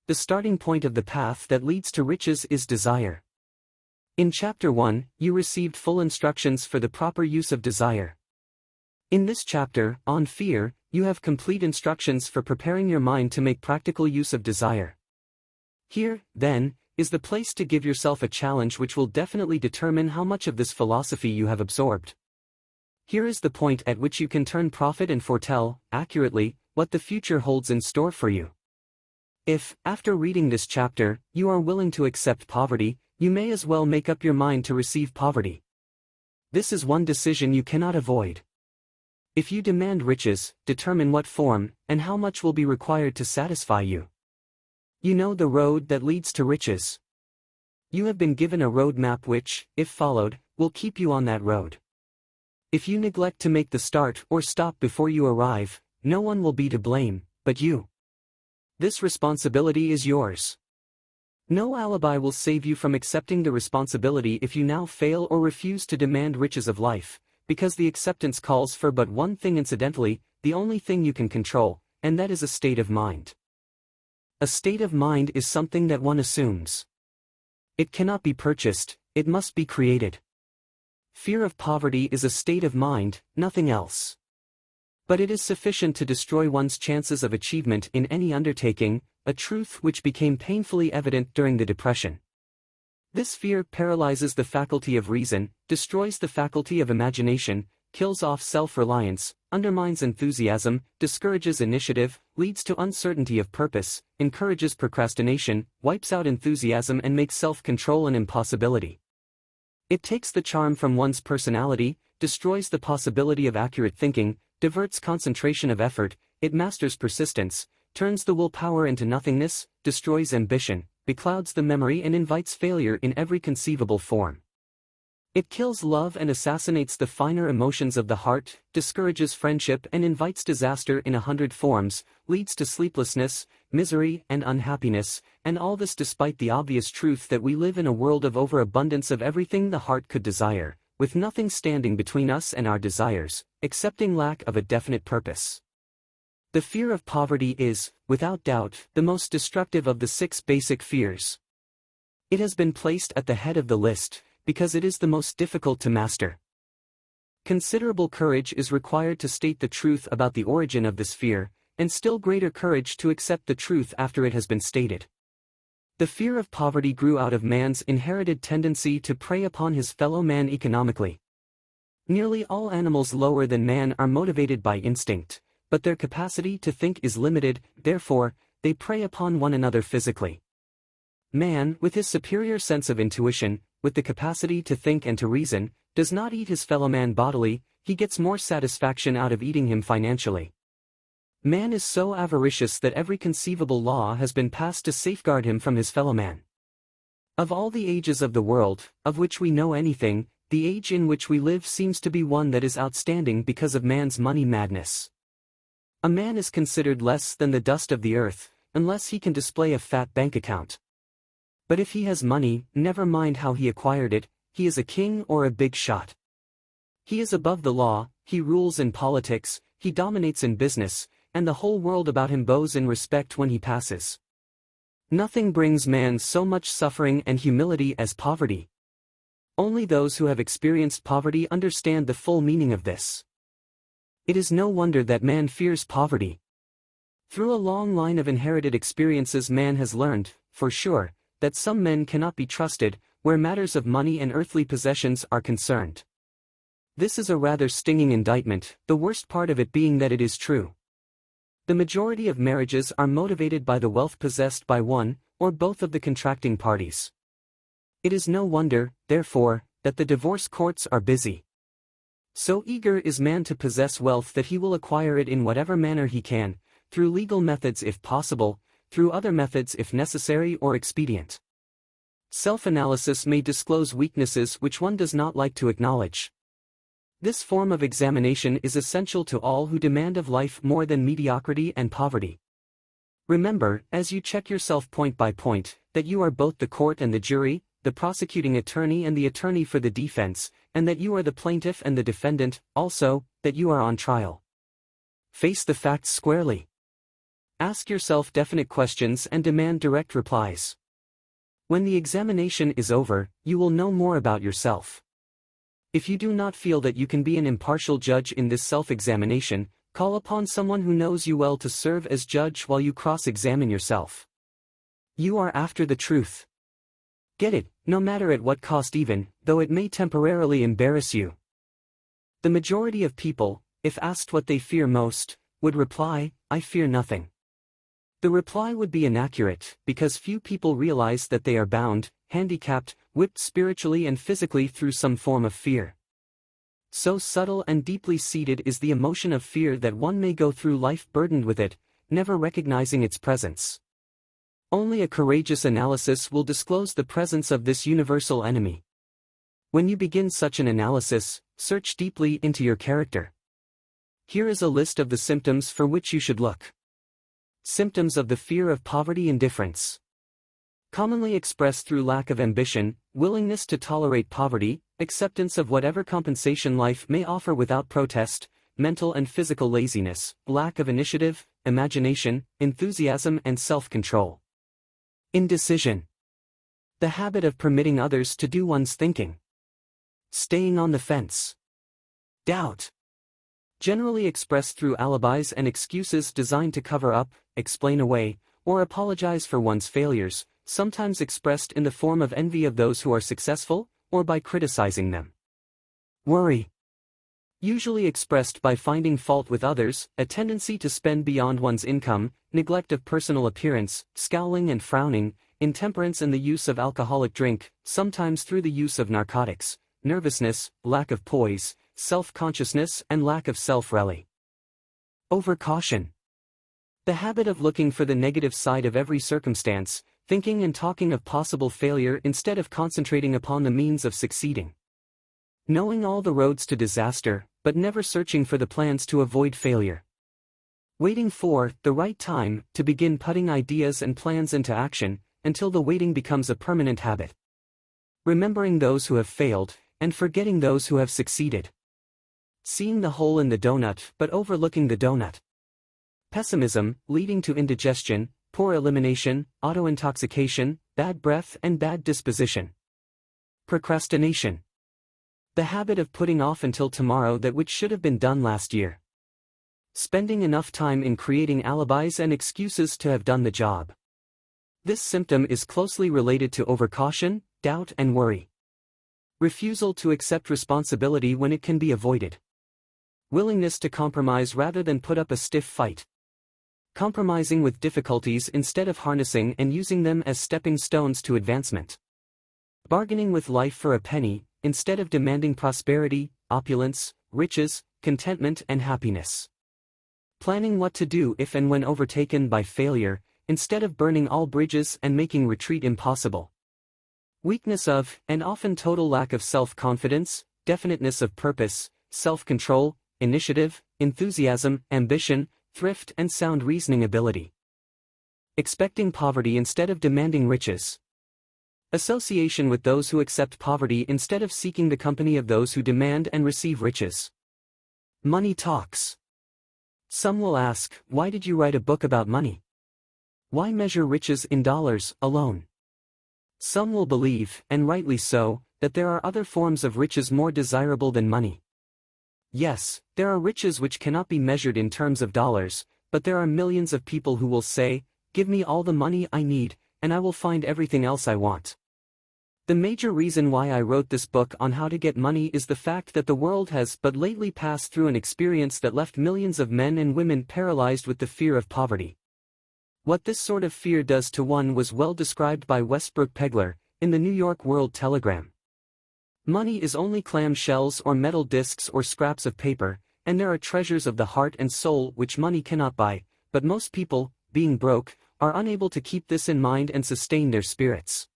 Speaker 2: The starting point of the path that leads to riches is desire. In Chapter 1, you received full instructions for the proper use of desire. In this chapter, on fear, you have complete instructions for preparing your mind to make practical use of desire. Here, then, is the place to give yourself a challenge which will definitely determine how much of this philosophy you have absorbed. Here is the point at which you can turn prophet and foretell, accurately, what the future holds in store for you. If, after reading this chapter, you are willing to accept poverty, you may as well make up your mind to receive poverty. This is one decision you cannot avoid. If you demand riches, determine what form, and how much will be required to satisfy you. You know the road that leads to riches. You have been given a road map which, if followed, will keep you on that road. If you neglect to make the start or stop before you arrive, no one will be to blame, but you. This responsibility is yours. No alibi will save you from accepting the responsibility if you now fail or refuse to demand riches of life, because the acceptance calls for but one thing, incidentally, the only thing you can control, and that is a state of mind. A state of mind is something that one assumes. It cannot be purchased, it must be created. Fear of poverty is a state of mind, nothing else. But it is sufficient to destroy one's chances of achievement in any undertaking, a truth which became painfully evident during the Depression. This fear paralyzes the faculty of reason, destroys the faculty of imagination, kills off self-reliance, undermines enthusiasm, discourages initiative, leads to uncertainty of purpose, encourages procrastination, wipes out enthusiasm and makes self-control an impossibility. It takes the charm from one's personality, destroys the possibility of accurate thinking, diverts concentration of effort, it masters persistence, turns the willpower into nothingness, destroys ambition, beclouds the memory and invites failure in every conceivable form. It kills love and assassinates the finer emotions of the heart, discourages friendship and invites disaster in 100 forms, leads to sleeplessness, misery and unhappiness, and all this despite the obvious truth that we live in a world of overabundance of everything the heart could desire, with nothing standing between us and our desires, excepting lack of a definite purpose. The fear of poverty is, without doubt, the most destructive of the 6 basic fears. It has been placed at the head of the list, because it is the most difficult to master. Considerable courage is required to state the truth about the origin of this fear, and still greater courage to accept the truth after it has been stated. The fear of poverty grew out of man's inherited tendency to prey upon his fellow man economically. Nearly all animals lower than man are motivated by instinct, but their capacity to think is limited, therefore, they prey upon one another physically. Man, with his superior sense of intuition, with the capacity to think and to reason, does not eat his fellow man bodily, he gets more satisfaction out of eating him financially. Man is so avaricious that every conceivable law has been passed to safeguard him from his fellow man. Of all the ages of the world, of which we know anything, the age in which we live seems to be one that is outstanding because of man's money madness. A man is considered less than the dust of the earth, unless he can display a fat bank account. But if he has money, never mind how he acquired it, he is a king or a big shot. He is above the law, he rules in politics, he dominates in business, and the whole world about him bows in respect when he passes. Nothing brings man so much suffering and humility as poverty. Only those who have experienced poverty understand the full meaning of this. It is no wonder that man fears poverty. Through a long line of inherited experiences man has learned, for sure, that some men cannot be trusted, where matters of money and earthly possessions are concerned. This is a rather stinging indictment, the worst part of it being that it is true. The majority of marriages are motivated by the wealth possessed by one, or both of the contracting parties. It is no wonder, therefore, that the divorce courts are busy. So eager is man to possess wealth that he will acquire it in whatever manner he can, through legal methods if possible, through other methods if necessary or expedient. Self-analysis may disclose weaknesses which one does not like to acknowledge. This form of examination is essential to all who demand of life more than mediocrity and poverty. Remember, as you check yourself point by point, that you are both the court and the jury, the prosecuting attorney and the attorney for the defense, and that you are the plaintiff and the defendant, also, that you are on trial. Face the facts squarely. Ask yourself definite questions and demand direct replies. When the examination is over, you will know more about yourself. If you do not feel that you can be an impartial judge in this self-examination, call upon someone who knows you well to serve as judge while you cross-examine yourself. You are after the truth. Get it, no matter at what cost, even though it may temporarily embarrass you. The majority of people, if asked what they fear most, would reply, "I fear nothing." The reply would be inaccurate, because few people realize that they are bound, handicapped, whipped spiritually and physically through some form of fear. So subtle and deeply seated is the emotion of fear that one may go through life burdened with it, never recognizing its presence. Only a courageous analysis will disclose the presence of this universal enemy. When you begin such an analysis, search deeply into your character. Here is a list of the symptoms for which you should look. Symptoms of the fear of poverty: indifference. Commonly expressed through lack of ambition, willingness to tolerate poverty, acceptance of whatever compensation life may offer without protest, mental and physical laziness, lack of initiative, imagination, enthusiasm and self-control. Indecision. The habit of permitting others to do one's thinking. Staying on the fence. Doubt. Generally expressed through alibis and excuses designed to cover up, explain away, or apologize for one's failures, sometimes expressed in the form of envy of those who are successful, or by criticizing them. Worry. Usually expressed by finding fault with others, a tendency to spend beyond one's income, neglect of personal appearance, scowling and frowning, intemperance and the use of alcoholic drink, sometimes through the use of narcotics, nervousness, lack of poise, self-consciousness and lack of self-reliance. Overcaution. The habit of looking for the negative side of every circumstance, thinking and talking of possible failure instead of concentrating upon the means of succeeding. Knowing all the roads to disaster, but never searching for the plans to avoid failure. Waiting for the right time to begin putting ideas and plans into action, until the waiting becomes a permanent habit. Remembering those who have failed, and forgetting those who have succeeded. Seeing the hole in the donut but overlooking the donut. Pessimism, leading to indigestion, poor elimination, auto-intoxication, bad breath and bad disposition. Procrastination. The habit of putting off until tomorrow that which should have been done last year. Spending enough time in creating alibis and excuses to have done the job. This symptom is closely related to overcaution, doubt and worry. Refusal to accept responsibility when it can be avoided. Willingness to compromise rather than put up a stiff fight. Compromising with difficulties instead of harnessing and using them as stepping stones to advancement. Bargaining with life for a penny, instead of demanding prosperity, opulence, riches, contentment and happiness. Planning what to do if and when overtaken by failure, instead of burning all bridges and making retreat impossible. Weakness of, and often total lack of self-confidence, definiteness of purpose, self-control, initiative, enthusiasm, ambition, thrift and sound reasoning ability. Expecting poverty instead of demanding riches. Association with those who accept poverty instead of seeking the company of those who demand and receive riches. Money talks. Some will ask, why did you write a book about money? Why measure riches in dollars alone? Some will believe, and rightly so, that there are other forms of riches more desirable than money. Yes, there are riches which cannot be measured in terms of dollars, but there are millions of people who will say, give me all the money I need, and I will find everything else I want. The major reason why I wrote this book on how to get money is the fact that the world has but lately passed through an experience that left millions of men and women paralyzed with the fear of poverty. What this sort of fear does to one was well described by Westbrook Pegler in the New York World Telegram. Money is only clam shells or metal discs or scraps of paper, and there are treasures of the heart and soul which money cannot buy, but most people, being broke, are unable to keep this in mind and sustain their spirits.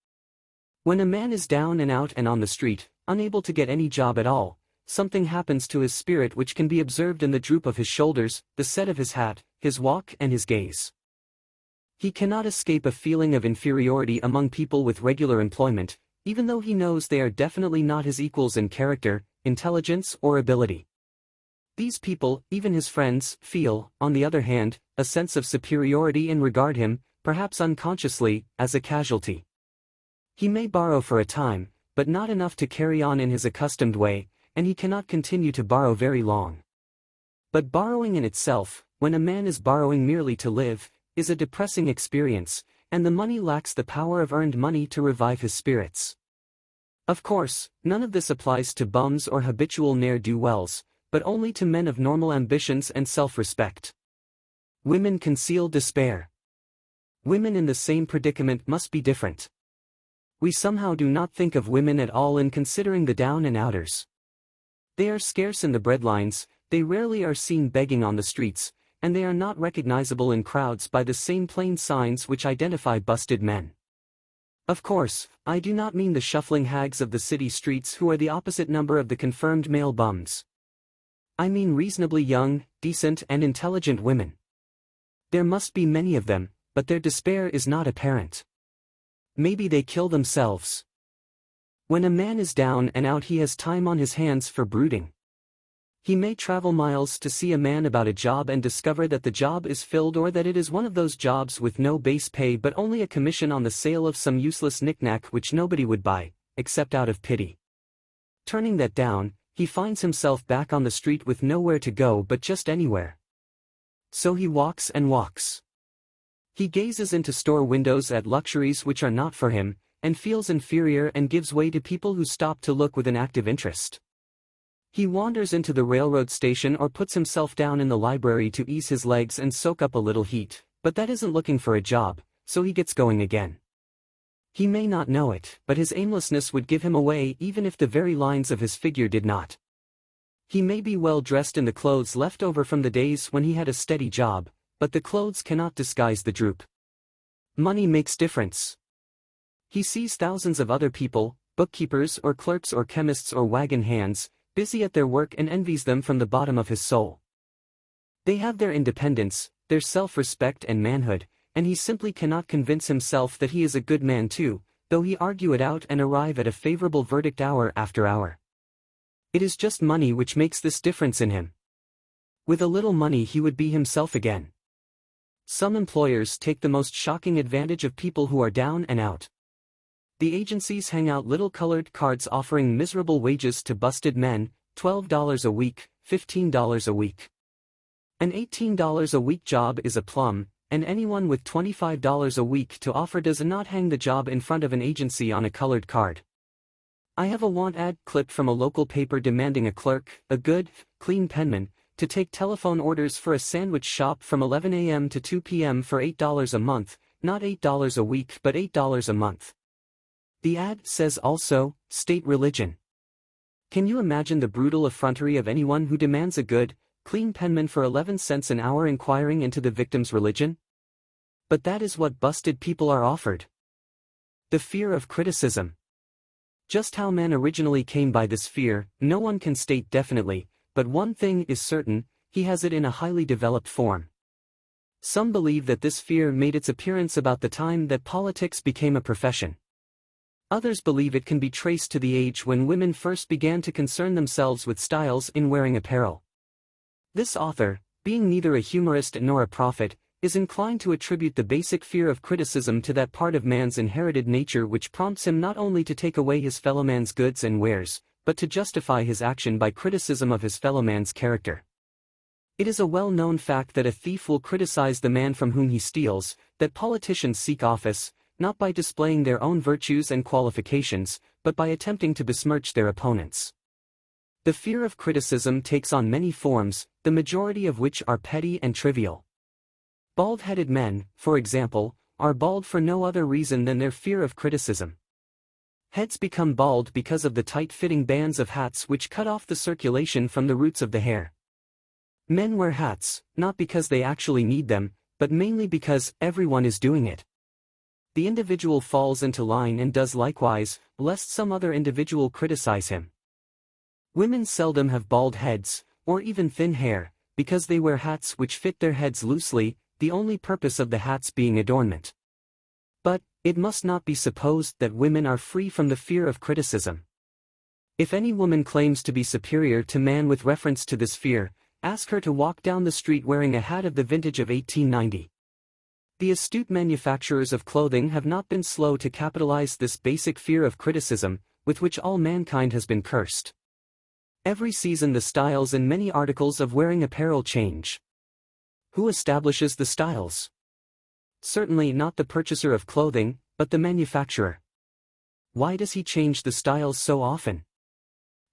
Speaker 2: When a man is down and out and on the street, unable to get any job at all, something happens to his spirit which can be observed in the droop of his shoulders, the set of his hat, his walk and his gaze. He cannot escape a feeling of inferiority among people with regular employment, even though he knows they are definitely not his equals in character, intelligence or ability. These people, even his friends, feel, on the other hand, a sense of superiority and regard him, perhaps unconsciously, as a casualty. He may borrow for a time, but not enough to carry on in his accustomed way, and he cannot continue to borrow very long. But borrowing in itself, when a man is borrowing merely to live, is a depressing experience, and the money lacks the power of earned money to revive his spirits. Of course, none of this applies to bums or habitual ne'er-do-wells, but only to men of normal ambitions and self-respect. Women conceal despair. Women in the same predicament must be different. We somehow do not think of women at all in considering the down and outers. They are scarce in the breadlines, they rarely are seen begging on the streets, and they are not recognizable in crowds by the same plain signs which identify busted men. Of course, I do not mean the shuffling hags of the city streets who are the opposite number of the confirmed male bums. I mean reasonably young, decent and intelligent women. There must be many of them, but their despair is not apparent. Maybe they kill themselves. When a man is down and out he has time on his hands for brooding. He may travel miles to see a man about a job and discover that the job is filled or that it is one of those jobs with no base pay but only a commission on the sale of some useless knick-knack which nobody would buy, except out of pity. Turning that down, he finds himself back on the street with nowhere to go but just anywhere. So he walks and walks. He gazes into store windows at luxuries which are not for him, and feels inferior and gives way to people who stop to look with an active interest. He wanders into the railroad station or puts himself down in the library to ease his legs and soak up a little heat, but that isn't looking for a job, so he gets going again. He may not know it, but his aimlessness would give him away even if the very lines of his figure did not. He may be well dressed in the clothes left over from the days when he had a steady job, but the clothes cannot disguise the droop. Money makes difference. He sees thousands of other people, bookkeepers or clerks or chemists or wagon hands, busy at their work and envies them from the bottom of his soul. They have their independence, their self-respect and manhood, and he simply cannot convince himself that he is a good man too, though he argue it out and arrive at a favorable verdict hour after hour. It is just money which makes this difference in him. With a little money he would be himself again. Some employers take the most shocking advantage of people who are down and out. The agencies hang out little colored cards offering miserable wages to busted men, $12 a week, $15 a week. An $18 a week job is a plum, and anyone with $25 a week to offer does not hang the job in front of an agency on a colored card. I have a want ad clip from a local paper demanding a clerk, a good, clean penman, to take telephone orders for a sandwich shop from 11 a.m. to 2 p.m. for $8 a month, not $8 a week but $8 a month. The ad says also, state religion. Can you imagine the brutal effrontery of anyone who demands a good, clean penman for 11 cents an hour inquiring into the victim's religion? But that is what busted people are offered. The fear of criticism. Just how man originally came by this fear, no one can state definitely, but one thing is certain, he has it in a highly developed form. Some believe that this fear made its appearance about the time that politics became a profession. Others believe it can be traced to the age when women first began to concern themselves with styles in wearing apparel. This author, being neither a humorist nor a prophet, is inclined to attribute the basic fear of criticism to that part of man's inherited nature which prompts him not only to take away his fellow man's goods and wares, but to justify his action by criticism of his fellow man's character. It is a well-known fact that a thief will criticize the man from whom he steals, that politicians seek office, not by displaying their own virtues and qualifications, but by attempting to besmirch their opponents. The fear of criticism takes on many forms, the majority of which are petty and trivial. Bald-headed men, for example, are bald for no other reason than their fear of criticism. Heads become bald because of the tight-fitting bands of hats which cut off the circulation from the roots of the hair. Men wear hats, not because they actually need them, but mainly because everyone is doing it. The individual falls into line and does likewise, lest some other individual criticize him. Women seldom have bald heads, or even thin hair, because they wear hats which fit their heads loosely, the only purpose of the hats being adornment. But, it must not be supposed that women are free from the fear of criticism. If any woman claims to be superior to man with reference to this fear, ask her to walk down the street wearing a hat of the vintage of 1890. The astute manufacturers of clothing have not been slow to capitalize this basic fear of criticism, with which all mankind has been cursed. Every season the styles and many articles of wearing apparel change. Who establishes the styles? Certainly not the purchaser of clothing, but the manufacturer. Why does he change the styles so often?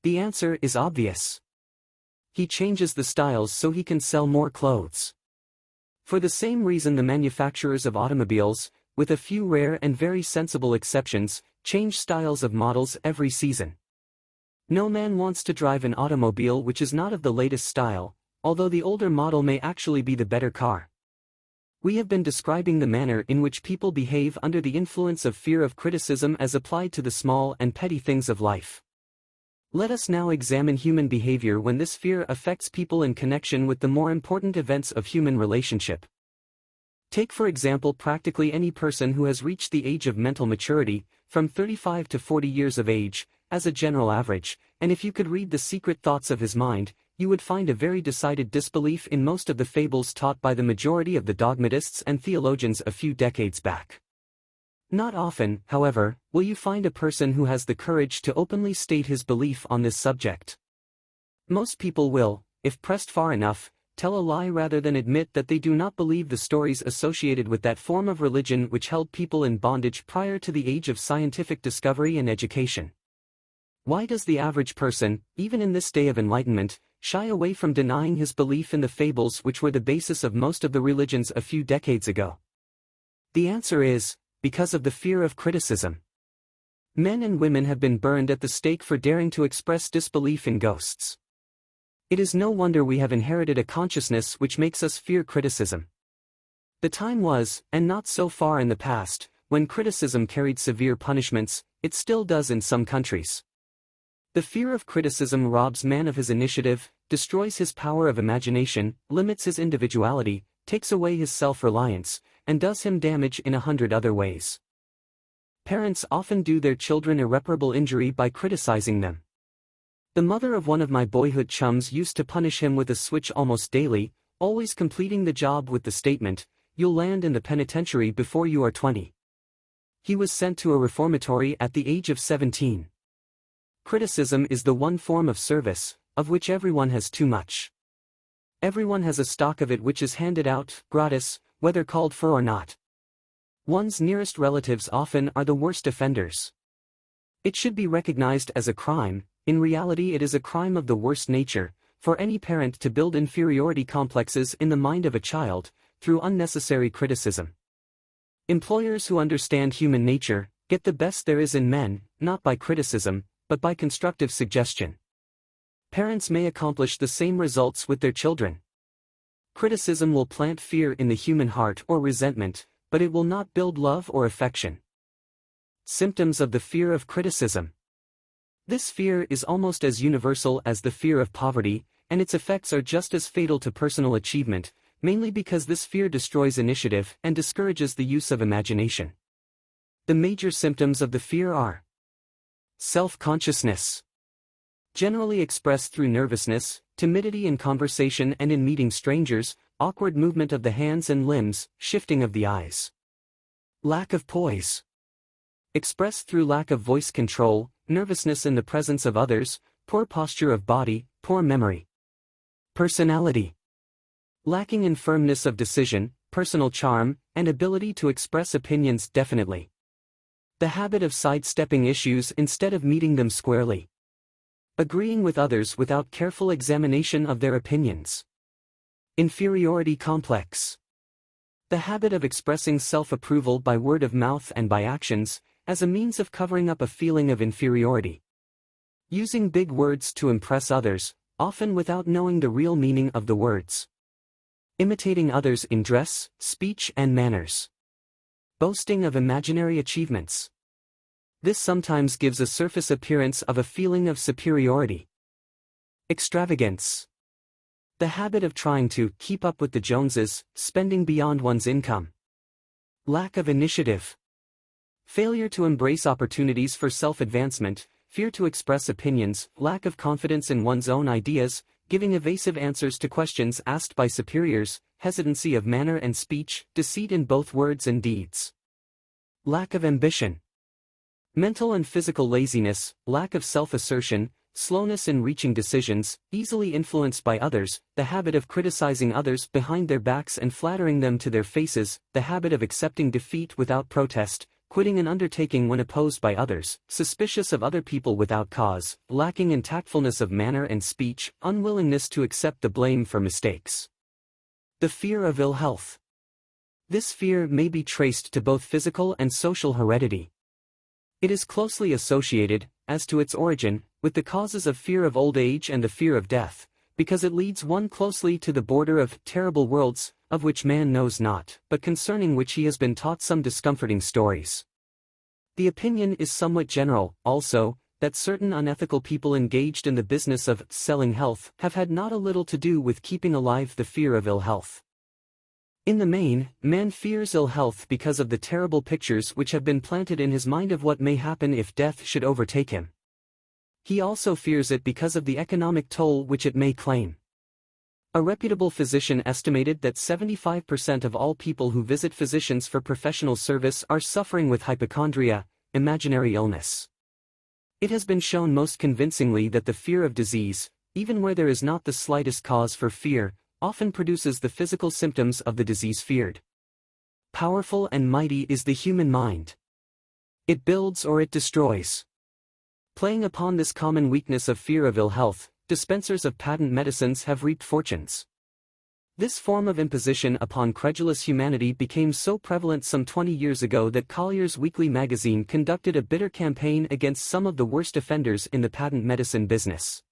Speaker 2: The answer is obvious. He changes the styles so he can sell more clothes. For the same reason the manufacturers of automobiles, with a few rare and very sensible exceptions, change styles of models every season. No man wants to drive an automobile which is not of the latest style, although the older model may actually be the better car. We have been describing the manner in which people behave under the influence of fear of criticism as applied to the small and petty things of life. Let us now examine human behavior when this fear affects people in connection with the more important events of human relationship. Take for example practically any person who has reached the age of mental maturity, from 35 to 40 years of age, as a general average, and if you could read the secret thoughts of his mind, you would find a very decided disbelief in most of the fables taught by the majority of the dogmatists and theologians a few decades back. Not often, however, will you find a person who has the courage to openly state his belief on this subject. Most people will, if pressed far enough, tell a lie rather than admit that they do not believe the stories associated with that form of religion which held people in bondage prior to the age of scientific discovery and education. Why does the average person, even in this day of enlightenment, shy away from denying his belief in the fables which were the basis of most of the religions a few decades ago? The answer is, because of the fear of criticism. Men and women have been burned at the stake for daring to express disbelief in ghosts. It is no wonder we have inherited a consciousness which makes us fear criticism. The time was, and not so far in the past, when criticism carried severe punishments. It still does in some countries. The fear of criticism robs man of his initiative, destroys his power of imagination, limits his individuality, takes away his self-reliance, and does him damage in 100 other ways. Parents often do their children irreparable injury by criticizing them. The mother of one of my boyhood chums used to punish him with a switch almost daily, always completing the job with the statement, "You'll land in the penitentiary before you are 20. He was sent to a reformatory at the age of 17. Criticism is the one form of service, of which everyone has too much. Everyone has a stock of it which is handed out, gratis, whether called for or not. One's nearest relatives often are the worst offenders. It should be recognized as a crime. In reality it is a crime of the worst nature, for any parent to build inferiority complexes in the mind of a child, through unnecessary criticism. Employers who understand human nature, get the best there is in men, not by criticism, but by constructive suggestion. Parents may accomplish the same results with their children. Criticism will plant fear in the human heart or resentment, but it will not build love or affection. Symptoms of the fear of criticism. This fear is almost as universal as the fear of poverty, and its effects are just as fatal to personal achievement, mainly because this fear destroys initiative and discourages the use of imagination. The major symptoms of the fear are self-consciousness, generally expressed through nervousness, timidity in conversation and in meeting strangers, awkward movement of the hands and limbs, shifting of the eyes. Lack of poise, expressed through lack of voice control, nervousness in the presence of others, poor posture of body, poor memory. Personality, lacking in firmness of decision, personal charm, and ability to express opinions definitely. The habit of sidestepping issues instead of meeting them squarely. Agreeing with others without careful examination of their opinions. Inferiority complex. The habit of expressing self-approval by word of mouth and by actions, as a means of covering up a feeling of inferiority. Using big words to impress others, often without knowing the real meaning of the words. Imitating others in dress, speech and manners. Boasting of imaginary achievements. This sometimes gives a surface appearance of a feeling of superiority. Extravagance. The habit of trying to keep up with the Joneses, spending beyond one's income. Lack of initiative. Failure to embrace opportunities for self-advancement, fear to express opinions, lack of confidence in one's own ideas, giving evasive answers to questions asked by superiors, hesitancy of manner and speech, deceit in both words and deeds. Lack of ambition. Mental and physical laziness, lack of self-assertion, slowness in reaching decisions, easily influenced by others, the habit of criticizing others behind their backs and flattering them to their faces, the habit of accepting defeat without protest, quitting an undertaking when opposed by others, suspicious of other people without cause, lacking in tactfulness of manner and speech, unwillingness to accept the blame for mistakes. The fear of ill health. This fear may be traced to both physical and social heredity. It is closely associated, as to its origin, with the causes of fear of old age and the fear of death, because it leads one closely to the border of terrible worlds, of which man knows not, but concerning which he has been taught some discomforting stories. The opinion is somewhat general, also, that certain unethical people engaged in the business of selling health have had not a little to do with keeping alive the fear of ill health. In the main, man fears ill health because of the terrible pictures which have been planted in his mind of what may happen if death should overtake him. He also fears it because of the economic toll which it may claim. A reputable physician estimated that 75% of all people who visit physicians for professional service are suffering with hypochondria, imaginary illness. It has been shown most convincingly that the fear of disease, even where there is not the slightest cause for fear, often produces the physical symptoms of the disease feared. Powerful and mighty is the human mind. It builds or it destroys. Playing upon this common weakness of fear of ill health, dispensers of patent medicines have reaped fortunes. This form of imposition upon credulous humanity became so prevalent some 20 years ago that Collier's Weekly magazine conducted a bitter campaign against some of the worst offenders in the patent medicine business.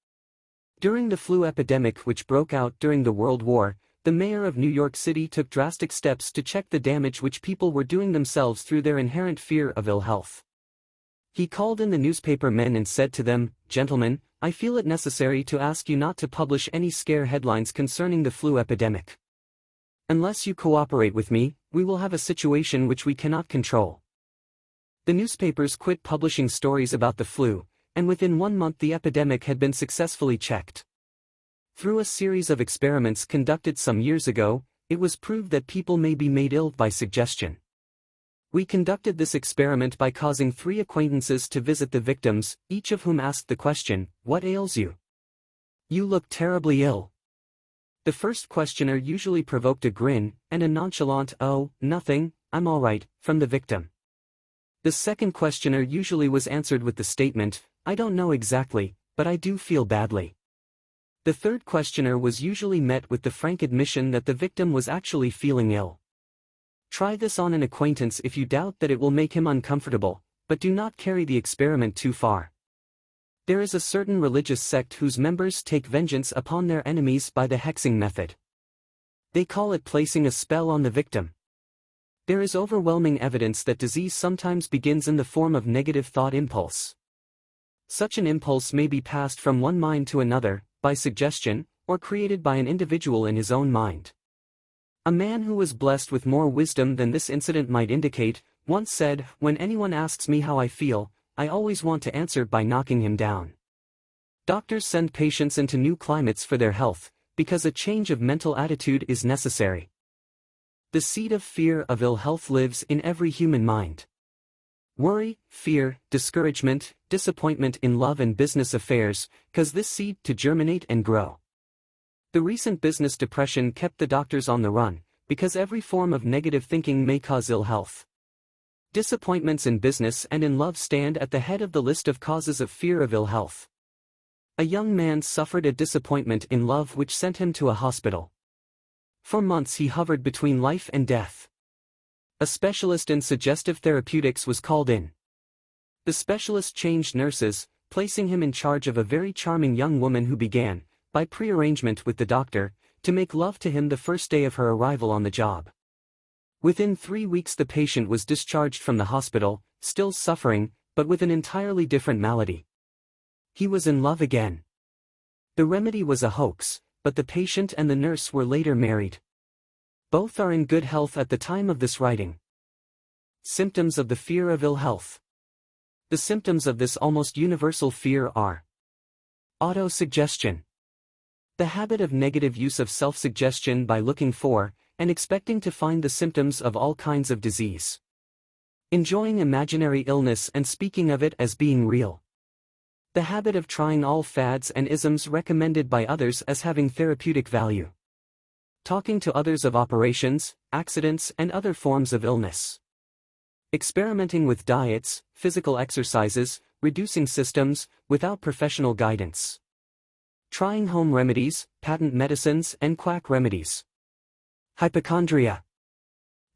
Speaker 2: During the flu epidemic which broke out during the World War, the mayor of New York City took drastic steps to check the damage which people were doing themselves through their inherent fear of ill health. He called in the newspaper men and said to them, "Gentlemen, I feel it necessary to ask you not to publish any scare headlines concerning the flu epidemic. Unless you cooperate with me, we will have a situation which we cannot control." The newspapers quit publishing stories about the flu, and within 1 month the epidemic had been successfully checked. Through a series of experiments conducted some years ago, it was proved that people may be made ill by suggestion. We conducted this experiment by causing 3 acquaintances to visit the victims, each of whom asked the question, "What ails you? You look terribly ill." The first questioner usually provoked a grin, and a nonchalant, "Oh, nothing, I'm all right," from the victim. The second questioner usually was answered with the statement, "I don't know exactly, but I do feel badly." The third questioner was usually met with the frank admission that the victim was actually feeling ill. Try this on an acquaintance if you doubt that it will make him uncomfortable, but do not carry the experiment too far. There is a certain religious sect whose members take vengeance upon their enemies by the hexing method. They call it placing a spell on the victim. There is overwhelming evidence that disease sometimes begins in the form of negative thought impulse. Such an impulse may be passed from one mind to another, by suggestion, or created by an individual in his own mind. A man who was blessed with more wisdom than this incident might indicate, once said, "When anyone asks me how I feel, I always want to answer by knocking him down." Doctors send patients into new climates for their health, because a change of mental attitude is necessary. The seed of fear of ill health lives in every human mind. Worry, fear, discouragement, disappointment in love and business affairs, cause this seed to germinate and grow. The recent business depression kept the doctors on the run, because every form of negative thinking may cause ill health. Disappointments in business and in love stand at the head of the list of causes of fear of ill health. A young man suffered a disappointment in love which sent him to a hospital. For months he hovered between life and death. A specialist in suggestive therapeutics was called in. The specialist changed nurses, placing him in charge of a very charming young woman who began, by prearrangement with the doctor, to make love to him the first day of her arrival on the job. Within 3 weeks the patient was discharged from the hospital, still suffering, but with an entirely different malady. He was in love again. The remedy was a hoax, but the patient and the nurse were later married. Both are in good health at the time of this writing. Symptoms of the fear of ill health. The symptoms of this almost universal fear are autosuggestion. The habit of negative use of self-suggestion by looking for, and expecting to find the symptoms of all kinds of disease. Enjoying imaginary illness and speaking of it as being real. The habit of trying all fads and isms recommended by others as having therapeutic value. Talking to others of operations, accidents and other forms of illness. Experimenting with diets, physical exercises, reducing systems, without professional guidance. Trying home remedies, patent medicines and quack remedies. Hypochondria.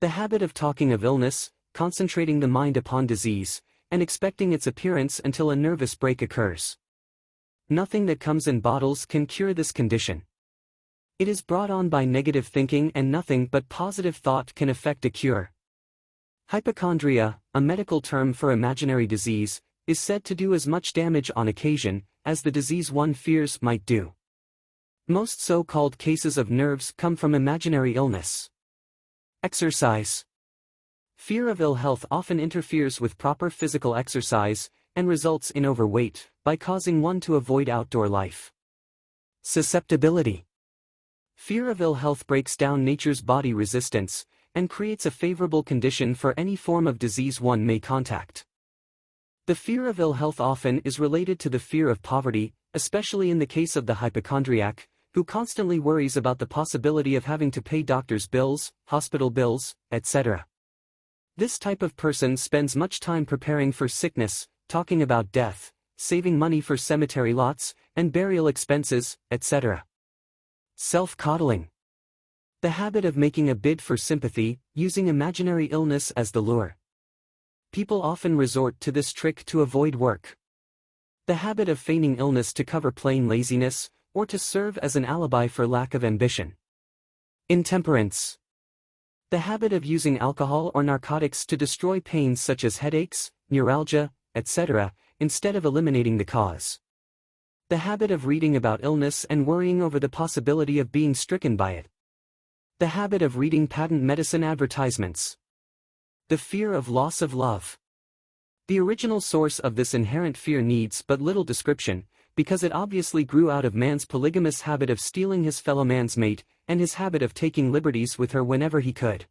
Speaker 2: The habit of talking of illness, concentrating the mind upon disease, and expecting its appearance until a nervous break occurs. Nothing that comes in bottles can cure this condition. It is brought on by negative thinking and nothing but positive thought can effect a cure. Hypochondria, a medical term for imaginary disease, is said to do as much damage on occasion as the disease one fears might do. Most so-called cases of nerves come from imaginary illness. Exercise. Fear of ill health often interferes with proper physical exercise, and results in overweight, by causing one to avoid outdoor life. Susceptibility. Fear of ill health breaks down nature's body resistance, and creates a favorable condition for any form of disease one may contact. The fear of ill health often is related to the fear of poverty, especially in the case of the hypochondriac, who constantly worries about the possibility of having to pay doctor's bills, hospital bills, etc. This type of person spends much time preparing for sickness, talking about death, saving money for cemetery lots, and burial expenses, etc. Self-coddling. The habit of making a bid for sympathy, using imaginary illness as the lure. People often resort to this trick to avoid work. The habit of feigning illness to cover plain laziness, or to serve as an alibi for lack of ambition. Intemperance. The habit of using alcohol or narcotics to destroy pains such as headaches, neuralgia, etc., instead of eliminating the cause. The habit of reading about illness and worrying over the possibility of being stricken by it. The habit of reading patent medicine advertisements. The fear of loss of love. The original source of this inherent fear needs but little description, because it obviously grew out of man's polygamous habit of stealing his fellow man's mate, and his habit of taking liberties with her whenever he could.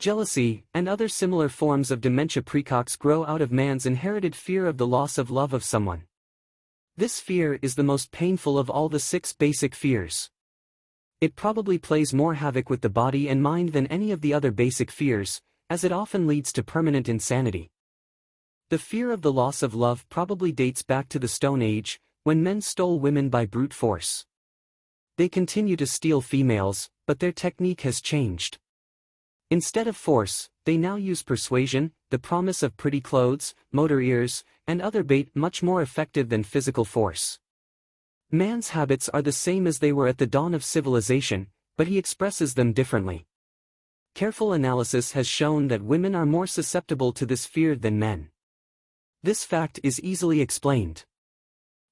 Speaker 2: Jealousy, and other similar forms of dementia precox grow out of man's inherited fear of the loss of love of someone. This fear is the most painful of all the 6 basic fears. It probably plays more havoc with the body and mind than any of the other basic fears, as it often leads to permanent insanity. The fear of the loss of love probably dates back to the Stone Age, when men stole women by brute force. They continue to steal females, but their technique has changed. Instead of force, they now use persuasion, the promise of pretty clothes, motor ears, and other bait much more effective than physical force. Man's habits are the same as they were at the dawn of civilization, but he expresses them differently. Careful analysis has shown that women are more susceptible to this fear than men. This fact is easily explained.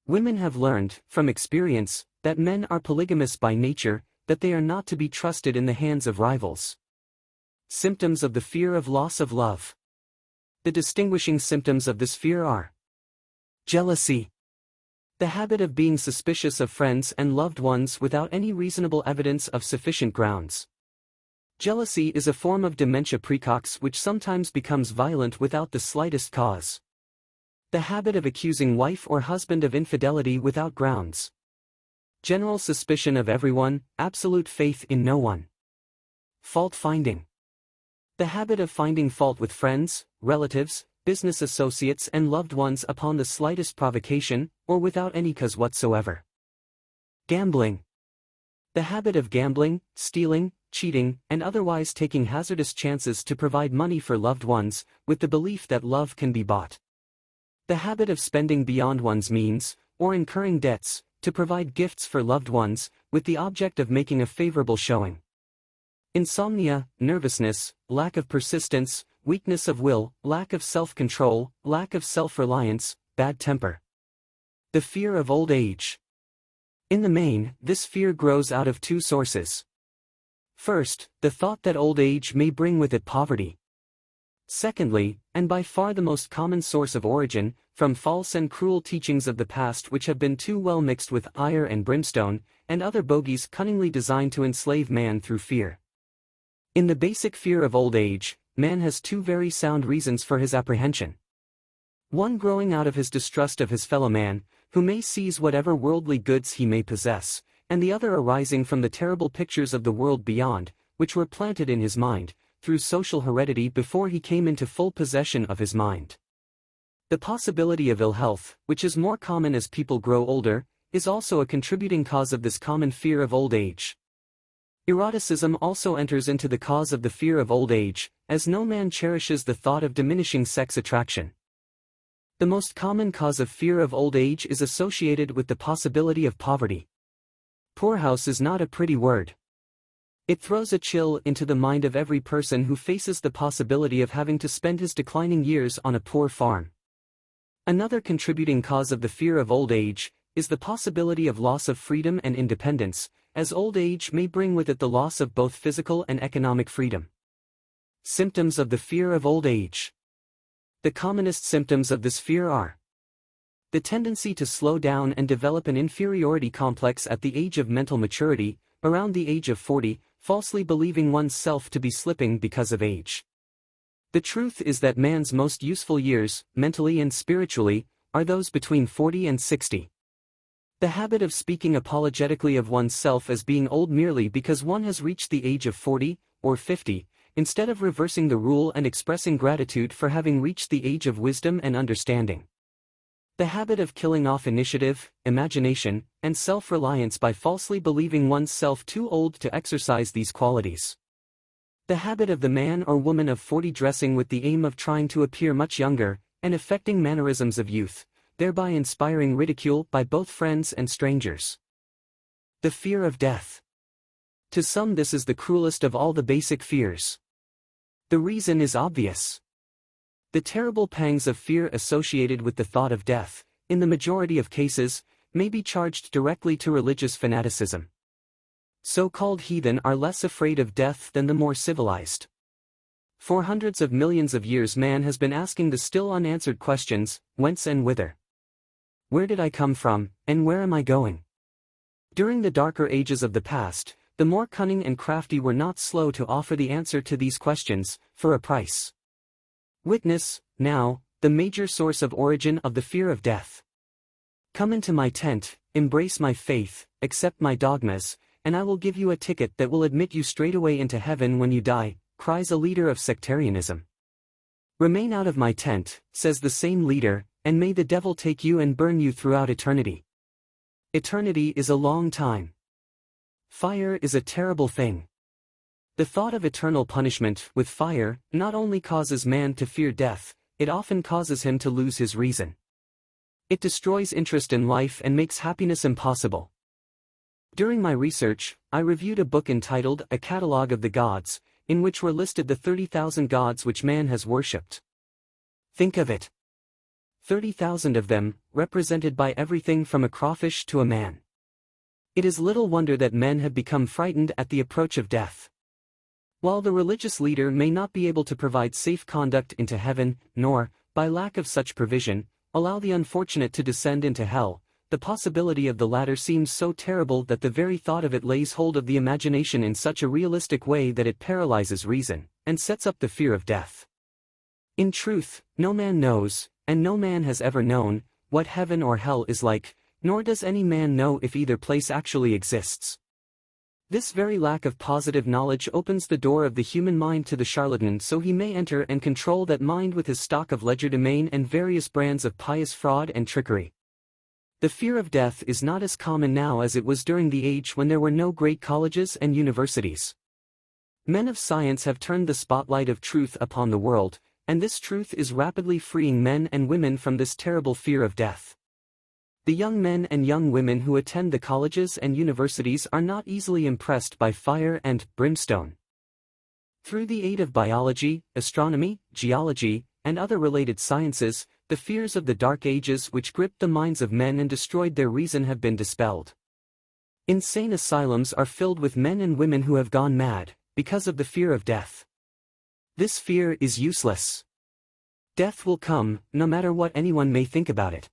Speaker 2: Women have learned, from experience, that men are polygamous by nature, that they are not to be trusted in the hands of rivals. Symptoms of the fear of loss of love. The distinguishing symptoms of this fear are jealousy. The habit of being suspicious of friends and loved ones without any reasonable evidence of sufficient grounds. Jealousy is a form of dementia precox which sometimes becomes violent without the slightest cause. The habit of accusing wife or husband of infidelity without grounds. General suspicion of everyone, absolute faith in no one. Fault finding. The habit of finding fault with friends, relatives, business associates and loved ones upon the slightest provocation, or without any cause whatsoever. Gambling. The habit of gambling, stealing, cheating, and otherwise taking hazardous chances to provide money for loved ones, with the belief that love can be bought. The habit of spending beyond one's means, or incurring debts, to provide gifts for loved ones, with the object of making a favorable showing. Insomnia, nervousness, lack of persistence, weakness of will, lack of self-control, lack of self-reliance, bad temper. The fear of old age. In the main, this fear grows out of two sources. First, the thought that old age may bring with it poverty. Secondly, and by far the most common source of origin, from false and cruel teachings of the past which have been too well mixed with ire and brimstone, and other bogies cunningly designed to enslave man through fear. In the basic fear of old age, man has two very sound reasons for his apprehension. One growing out of his distrust of his fellow man, who may seize whatever worldly goods he may possess, and the other arising from the terrible pictures of the world beyond, which were planted in his mind, through social heredity before he came into full possession of his mind. The possibility of ill health, which is more common as people grow older, is also a contributing cause of this common fear of old age. Eroticism also enters into the cause of the fear of old age, as no man cherishes the thought of diminishing sex attraction. The most common cause of fear of old age is associated with the possibility of poverty. Poorhouse is not a pretty word. It throws a chill into the mind of every person who faces the possibility of having to spend his declining years on a poor farm. Another contributing cause of the fear of old age is the possibility of loss of freedom and independence, as old age may bring with it the loss of both physical and economic freedom. Symptoms of the fear of old age. The commonest symptoms of this fear are the tendency to slow down and develop an inferiority complex at the age of mental maturity, around the age of 40, falsely believing one's self to be slipping because of age. The truth is that man's most useful years, mentally and spiritually, are those between 40 and 60. The habit of speaking apologetically of oneself as being old merely because one has reached the age of 40, or 50, instead of reversing the rule and expressing gratitude for having reached the age of wisdom and understanding. The habit of killing off initiative, imagination, and self-reliance by falsely believing oneself too old to exercise these qualities. The habit of the man or woman of 40 dressing with the aim of trying to appear much younger, and affecting mannerisms of youth, thereby inspiring ridicule by both friends and strangers. The fear of death. To some this is the cruelest of all the basic fears. The reason is obvious. The terrible pangs of fear associated with the thought of death, in the majority of cases, may be charged directly to religious fanaticism. So-called heathen are less afraid of death than the more civilized. For hundreds of millions of years man has been asking the still unanswered questions, whence and whither? Where did I come from, and where am I going? During the darker ages of the past, the more cunning and crafty were not slow to offer the answer to these questions, for a price. Witness, now, the major source of origin of the fear of death. Come into my tent, embrace my faith, accept my dogmas, and I will give you a ticket that will admit you straightaway into heaven when you die, cries a leader of sectarianism. Remain out of my tent, says the same leader, and may the devil take you and burn you throughout eternity. Eternity is a long time. Fire is a terrible thing. The thought of eternal punishment with fire not only causes man to fear death, it often causes him to lose his reason. It destroys interest in life and makes happiness impossible. During my research, I reviewed a book entitled A Catalogue of the Gods, in which were listed the 30,000 gods which man has worshipped. Think of it. 30,000 of them, represented by everything from a crawfish to a man. It is little wonder that men have become frightened at the approach of death. While the religious leader may not be able to provide safe conduct into heaven, nor, by lack of such provision, allow the unfortunate to descend into hell, the possibility of the latter seems so terrible that the very thought of it lays hold of the imagination in such a realistic way that it paralyzes reason, and sets up the fear of death. In truth, no man knows, and no man has ever known, what heaven or hell is like, nor does any man know if either place actually exists. This very lack of positive knowledge opens the door of the human mind to the charlatan, so he may enter and control that mind with his stock of legerdemain and various brands of pious fraud and trickery. The fear of death is not as common now as it was during the age when there were no great colleges and universities. Men of science have turned the spotlight of truth upon the world, and this truth is rapidly freeing men and women from this terrible fear of death. The young men and young women who attend the colleges and universities are not easily impressed by fire and brimstone. Through the aid of biology, astronomy, geology, and other related sciences, the fears of the Dark Ages which gripped the minds of men and destroyed their reason have been dispelled. Insane asylums are filled with men and women who have gone mad, because of the fear of death. This fear is useless. Death will come, no matter what anyone may think about it.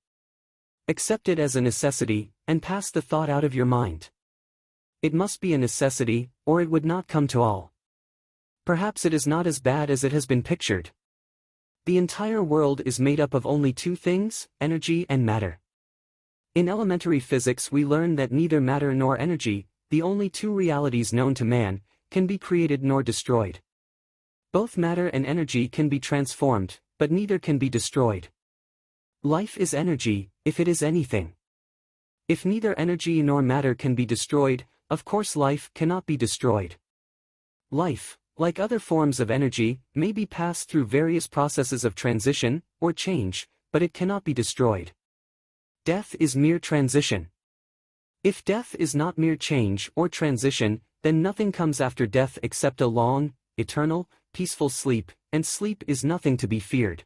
Speaker 2: Accept it as a necessity, and pass the thought out of your mind. It must be a necessity, or it would not come to all. Perhaps it is not as bad as it has been pictured. The entire world is made up of only two things, energy and matter. In elementary physics we learn that neither matter nor energy, the only two realities known to man, can be created nor destroyed. Both matter and energy can be transformed, but neither can be destroyed. Life is energy, if it is anything. If neither energy nor matter can be destroyed, of course life cannot be destroyed. Life, like other forms of energy, may be passed through various processes of transition, or change, but it cannot be destroyed. Death is mere transition. If death is not mere change or transition, then nothing comes after death except a long, eternal, peaceful sleep, and sleep is nothing to be feared.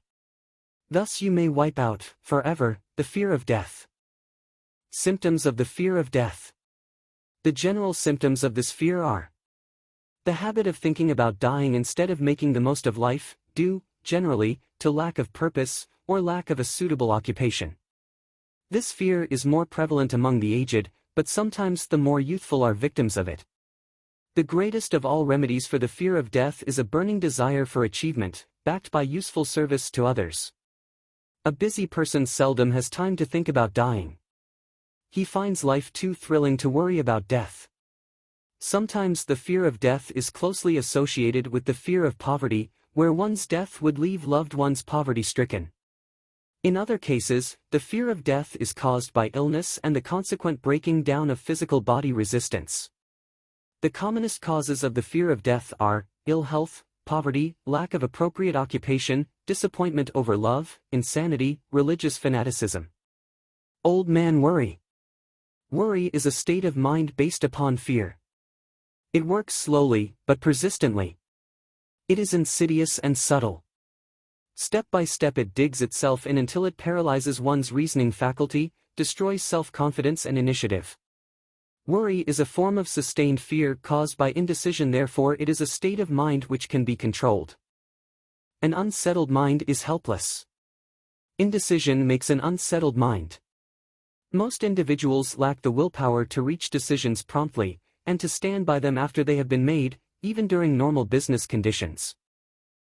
Speaker 2: Thus you may wipe out, forever, the fear of death. Symptoms of the fear of death. The general symptoms of this fear are the habit of thinking about dying instead of making the most of life, due, generally, to lack of purpose, or lack of a suitable occupation. This fear is more prevalent among the aged, but sometimes the more youthful are victims of it. The greatest of all remedies for the fear of death is a burning desire for achievement, backed by useful service to others. A busy person seldom has time to think about dying. He finds life too thrilling to worry about death. Sometimes the fear of death is closely associated with the fear of poverty, where one's death would leave loved ones poverty-stricken. In other cases, the fear of death is caused by illness and the consequent breaking down of physical body resistance. The commonest causes of the fear of death are ill health, poverty, lack of appropriate occupation, disappointment over love, insanity, religious fanaticism. Old man worry. Worry is a state of mind based upon fear. It works slowly, but persistently. It is insidious and subtle. Step by step it digs itself in until it paralyzes one's reasoning faculty, destroys self-confidence and initiative. Worry is a form of sustained fear caused by indecision, therefore it is a state of mind which can be controlled. An unsettled mind is helpless. Indecision makes an unsettled mind. Most individuals lack the willpower to reach decisions promptly, and to stand by them after they have been made, even during normal business conditions.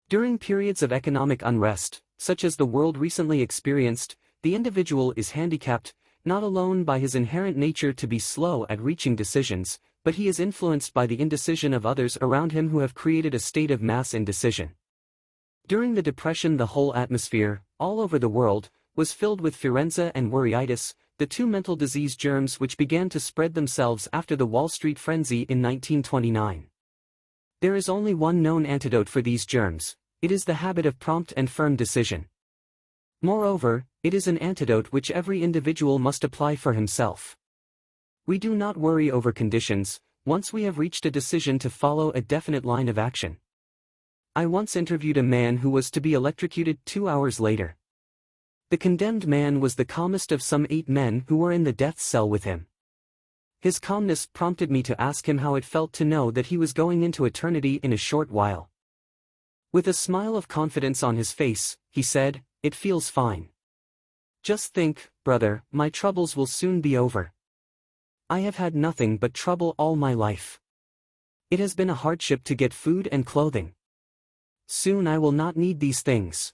Speaker 2: During periods of economic unrest, such as the world recently experienced, the individual is handicapped, not alone by his inherent nature to be slow at reaching decisions, but he is influenced by the indecision of others around him who have created a state of mass indecision. During the Depression, the whole atmosphere, all over the world, was filled with Firenze and worryitis, the two mental disease germs which began to spread themselves after the Wall Street frenzy in 1929. There is only one known antidote for these germs: it is the habit of prompt and firm decision. Moreover, it is an antidote which every individual must apply for himself. We do not worry over conditions, once we have reached a decision to follow a definite line of action. I once interviewed a man who was to be electrocuted 2 hours later. The condemned man was the calmest of some 8 men who were in the death cell with him. His calmness prompted me to ask him how it felt to know that he was going into eternity in a short while. With a smile of confidence on his face, he said, "It feels fine. Just think, brother, my troubles will soon be over. I have had nothing but trouble all my life. It has been a hardship to get food and clothing. Soon I will not need these things.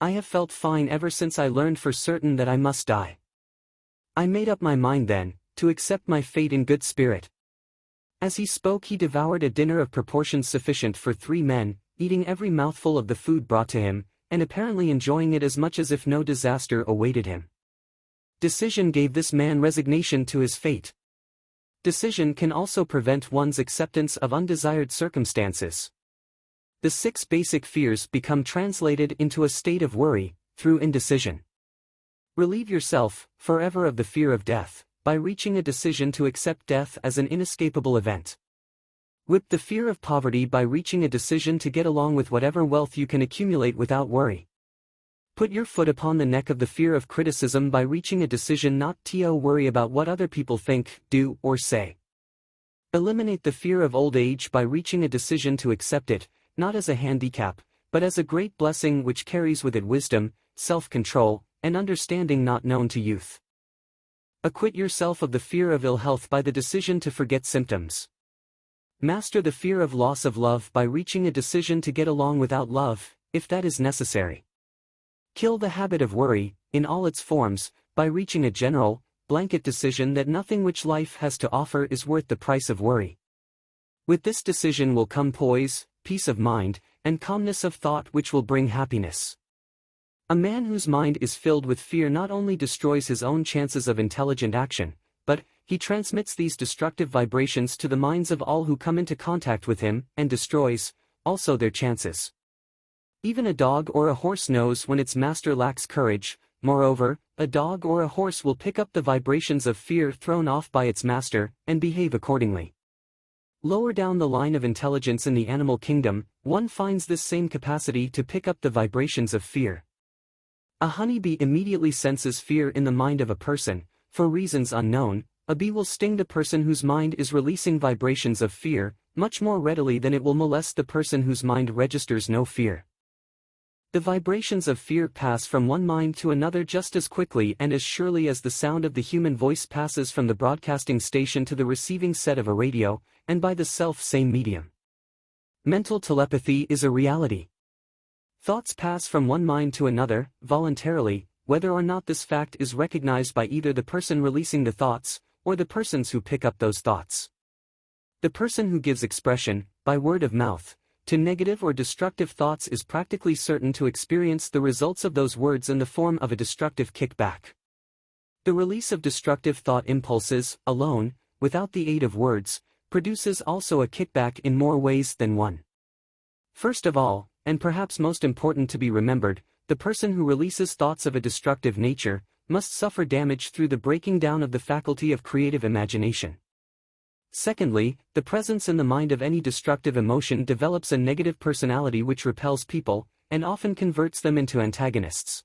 Speaker 2: I have felt fine ever since I learned for certain that I must die. I made up my mind then, to accept my fate in good spirit. As he spoke, he devoured a dinner of proportions sufficient for 3 men, eating every mouthful of the food brought to him, and apparently enjoying it as much as if no disaster awaited him. Decision gave this man resignation to his fate. Decision can also prevent one's acceptance of undesired circumstances. The 6 basic fears become translated into a state of worry, through indecision. Relieve yourself, forever, of the fear of death, by reaching a decision to accept death as an inescapable event. Whip the fear of poverty by reaching a decision to get along with whatever wealth you can accumulate without worry. Put your foot upon the neck of the fear of criticism by reaching a decision not to worry about what other people think, do, or say. Eliminate the fear of old age by reaching a decision to accept it, not as a handicap, but as a great blessing which carries with it wisdom, self-control, and understanding not known to youth. Acquit yourself of the fear of ill health by the decision to forget symptoms. Master the fear of loss of love by reaching a decision to get along without love, if that is necessary. Kill the habit of worry, in all its forms, by reaching a general, blanket decision that nothing which life has to offer is worth the price of worry. With this decision will come poise, peace of mind, and calmness of thought which will bring happiness. A man whose mind is filled with fear not only destroys his own chances of intelligent action, but he transmits these destructive vibrations to the minds of all who come into contact with him, and destroys, also, their chances. Even a dog or a horse knows when its master lacks courage. Moreover, a dog or a horse will pick up the vibrations of fear thrown off by its master, and behave accordingly. Lower down the line of intelligence in the animal kingdom, one finds this same capacity to pick up the vibrations of fear. A honeybee immediately senses fear in the mind of a person. For reasons unknown, a bee will sting the person whose mind is releasing vibrations of fear, much more readily than it will molest the person whose mind registers no fear. The vibrations of fear pass from one mind to another just as quickly and as surely as the sound of the human voice passes from the broadcasting station to the receiving set of a radio, and by the self-same medium. Mental telepathy is a reality. Thoughts pass from one mind to another, voluntarily, whether or not this fact is recognized by either the person releasing the thoughts, or the persons who pick up those thoughts. The person who gives expression, by word of mouth, to negative or destructive thoughts is practically certain to experience the results of those words in the form of a destructive kickback. The release of destructive thought impulses, alone, without the aid of words, produces also a kickback in more ways than one. First of all, and perhaps most important to be remembered, the person who releases thoughts of a destructive nature must suffer damage through the breaking down of the faculty of creative imagination. Secondly, the presence in the mind of any destructive emotion develops a negative personality which repels people, and often converts them into antagonists.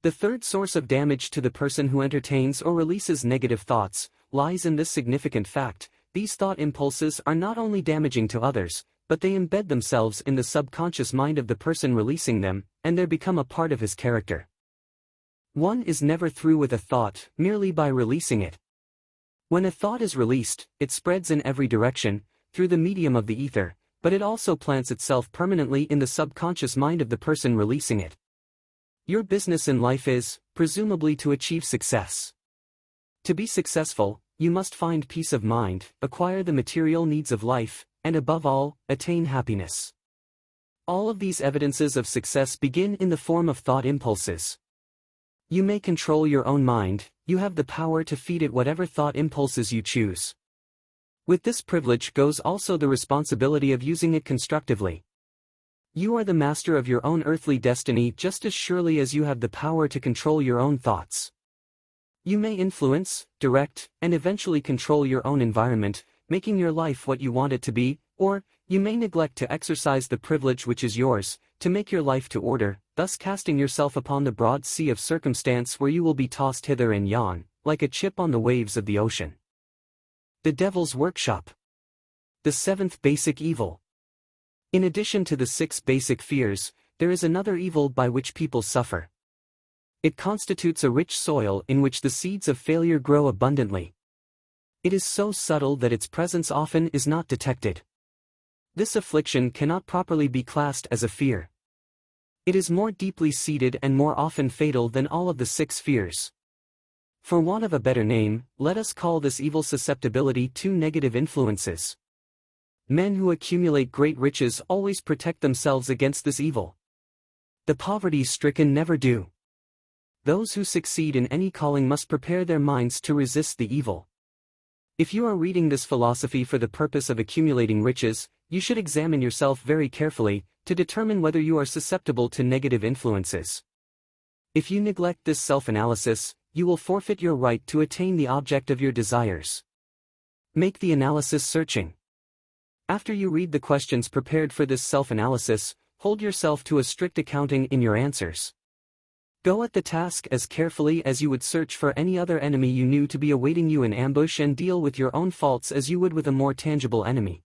Speaker 2: The third source of damage to the person who entertains or releases negative thoughts lies in this significant fact: these thought impulses are not only damaging to others, but they embed themselves in the subconscious mind of the person releasing them, and they become a part of his character. One is never through with a thought merely by releasing it. When a thought is released, it spreads in every direction, through the medium of the ether, but it also plants itself permanently in the subconscious mind of the person releasing it. Your business in life is, presumably, to achieve success. To be successful, you must find peace of mind, acquire the material needs of life, and above all, attain happiness. All of these evidences of success begin in the form of thought impulses. You may control your own mind, you have the power to feed it whatever thought impulses you choose. With this privilege goes also the responsibility of using it constructively. You are the master of your own earthly destiny just as surely as you have the power to control your own thoughts. You may influence, direct, and eventually control your own environment, making your life what you want it to be, or you may neglect to exercise the privilege which is yours, to make your life to order, thus casting yourself upon the broad sea of circumstance where you will be tossed hither and yon, like a chip on the waves of the ocean. The Devil's Workshop. The 7th basic evil. In addition to the 6 basic fears, there is another evil by which people suffer. It constitutes a rich soil in which the seeds of failure grow abundantly. It is so subtle that its presence often is not detected. This affliction cannot properly be classed as a fear. It is more deeply seated and more often fatal than all of the 6 fears. For want of a better name, let us call this evil susceptibility to negative influences. Men who accumulate great riches always protect themselves against this evil. The poverty-stricken never do. Those who succeed in any calling must prepare their minds to resist the evil. If you are reading this philosophy for the purpose of accumulating riches, you should examine yourself very carefully, to determine whether you are susceptible to negative influences. If you neglect this self-analysis, you will forfeit your right to attain the object of your desires. Make the analysis searching. After you read the questions prepared for this self-analysis, hold yourself to a strict accounting in your answers. Go at the task as carefully as you would search for any other enemy you knew to be awaiting you in ambush, and deal with your own faults as you would with a more tangible enemy.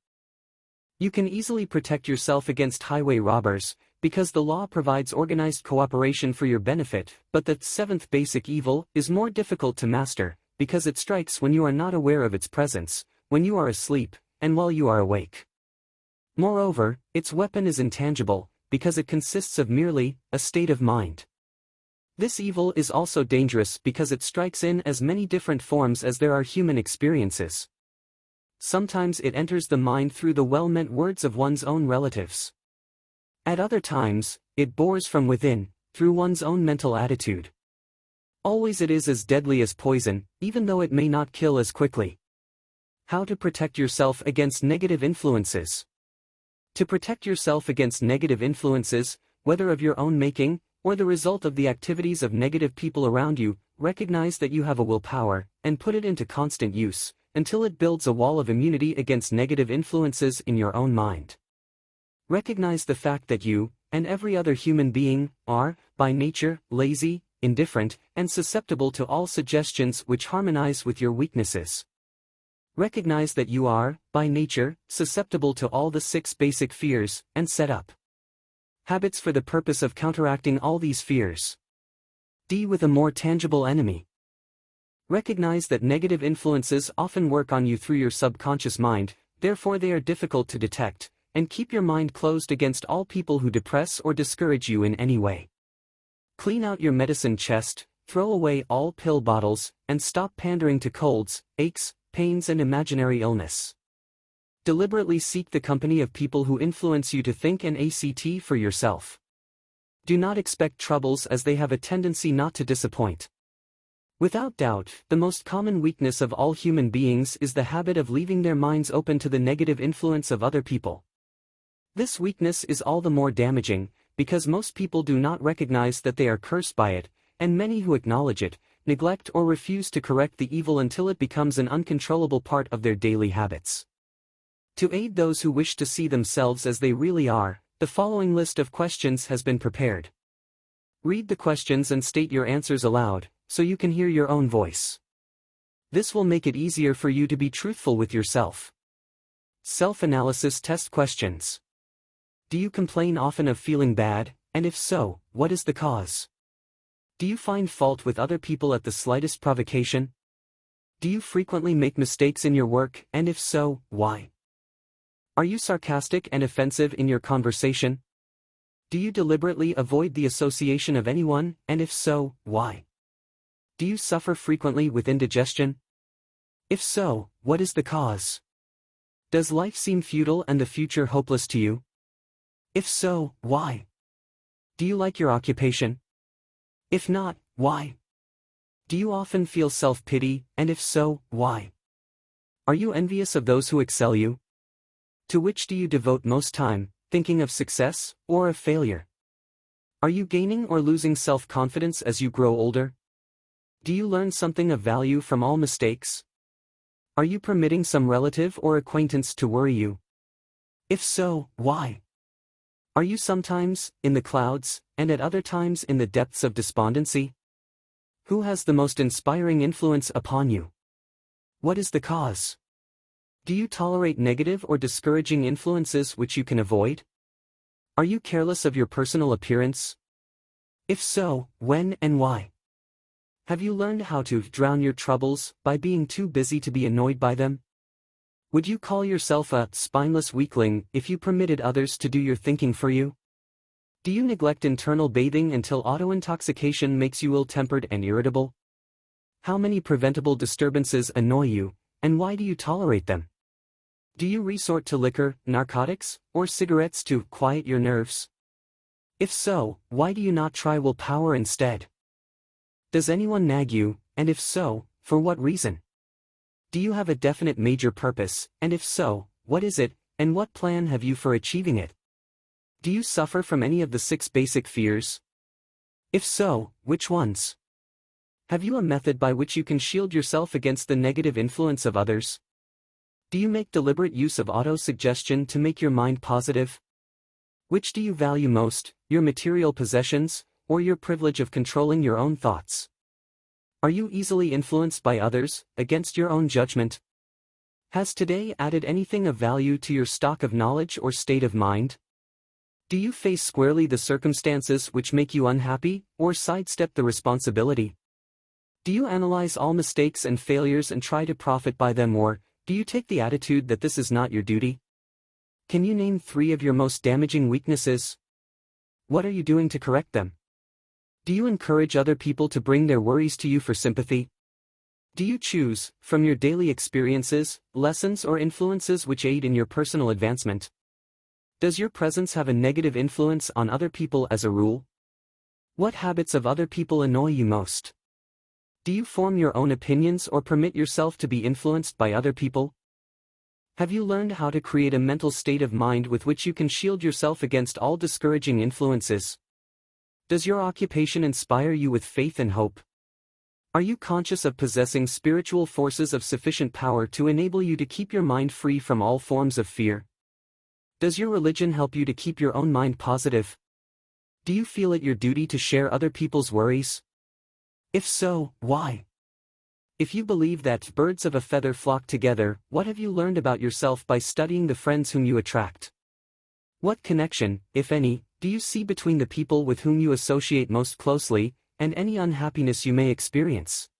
Speaker 2: You can easily protect yourself against highway robbers, because the law provides organized cooperation for your benefit, but the seventh basic evil is more difficult to master, because it strikes when you are not aware of its presence, when you are asleep, and while you are awake. Moreover, its weapon is intangible, because it consists of merely a state of mind. This evil is also dangerous because it strikes in as many different forms as there are human experiences. Sometimes it enters the mind through the well-meant words of one's own relatives. At other times, it bores from within, through one's own mental attitude. Always it is as deadly as poison, even though it may not kill as quickly. How to protect yourself against negative influences. To protect yourself against negative influences, whether of your own making, or the result of the activities of negative people around you, recognize that you have a willpower, and put it into constant use, until it builds a wall of immunity against negative influences in your own mind. Recognize the fact that you, and every other human being, are, by nature, lazy, indifferent, and susceptible to all suggestions which harmonize with your weaknesses. Recognize that you are, by nature, susceptible to all the 6 basic fears, and set up habits for the purpose of counteracting all these fears. D. With a more tangible enemy. Recognize that negative influences often work on you through your subconscious mind, therefore they are difficult to detect, and keep your mind closed against all people who depress or discourage you in any way. Clean out your medicine chest, throw away all pill bottles, and stop pandering to colds, aches, pains, and imaginary illness. Deliberately seek the company of people who influence you to think and act for yourself. Do not expect troubles, as they have a tendency not to disappoint. Without doubt, the most common weakness of all human beings is the habit of leaving their minds open to the negative influence of other people. This weakness is all the more damaging, because most people do not recognize that they are cursed by it, and many who acknowledge it, neglect or refuse to correct the evil until it becomes an uncontrollable part of their daily habits. To aid those who wish to see themselves as they really are, the following list of questions has been prepared. Read the questions and state your answers aloud, so you can hear your own voice. This will make it easier for you to be truthful with yourself. Self-analysis test questions. Do you complain often of feeling bad, and if so, what is the cause? Do you find fault with other people at the slightest provocation? Do you frequently make mistakes in your work, and if so, why? Are you sarcastic and offensive in your conversation? Do you deliberately avoid the association of anyone, and if so, why? Do you suffer frequently with indigestion? If so, what is the cause? Does life seem futile and the future hopeless to you? If so, why? Do you like your occupation? If not, why? Do you often feel self-pity, and if so, why? Are you envious of those who excel you? To which do you devote most time, thinking of success, or of failure? Are you gaining or losing self-confidence as you grow older? Do you learn something of value from all mistakes? Are you permitting some relative or acquaintance to worry you? If so, why? Are you sometimes in the clouds, and at other times in the depths of despondency? Who has the most inspiring influence upon you? What is the cause? Do you tolerate negative or discouraging influences which you can avoid? Are you careless of your personal appearance? If so, when and why? Have you learned how to drown your troubles by being too busy to be annoyed by them? Would you call yourself a spineless weakling if you permitted others to do your thinking for you? Do you neglect internal bathing until auto-intoxication makes you ill-tempered and irritable? How many preventable disturbances annoy you, and why do you tolerate them? Do you resort to liquor, narcotics, or cigarettes to quiet your nerves? If so, why do you not try willpower instead? Does anyone nag you, and if so, for what reason? Do you have a definite major purpose, and if so, what is it, and what plan have you for achieving it? Do you suffer from any of the 6 basic fears? If so, which ones? Have you a method by which you can shield yourself against the negative influence of others? Do you make deliberate use of auto-suggestion to make your mind positive? Which do you value most, your material possessions, or your privilege of controlling your own thoughts? Are you easily influenced by others, against your own judgment? Has today added anything of value to your stock of knowledge or state of mind? Do you face squarely the circumstances which make you unhappy, or sidestep the responsibility? Do you analyze all mistakes and failures and try to profit by them, or do you take the attitude that this is not your duty? Can you name 3 of your most damaging weaknesses? What are you doing to correct them? Do you encourage other people to bring their worries to you for sympathy? Do you choose, from your daily experiences, lessons or influences which aid in your personal advancement? Does your presence have a negative influence on other people as a rule? What habits of other people annoy you most? Do you form your own opinions or permit yourself to be influenced by other people? Have you learned how to create a mental state of mind with which you can shield yourself against all discouraging influences? Does your occupation inspire you with faith and hope? Are you conscious of possessing spiritual forces of sufficient power to enable you to keep your mind free from all forms of fear? Does your religion help you to keep your own mind positive? Do you feel it your duty to share other people's worries? If so, why? If you believe that birds of a feather flock together, what have you learned about yourself by studying the friends whom you attract? What connection, if any, do you see between the people with whom you associate most closely, and any unhappiness you may experience?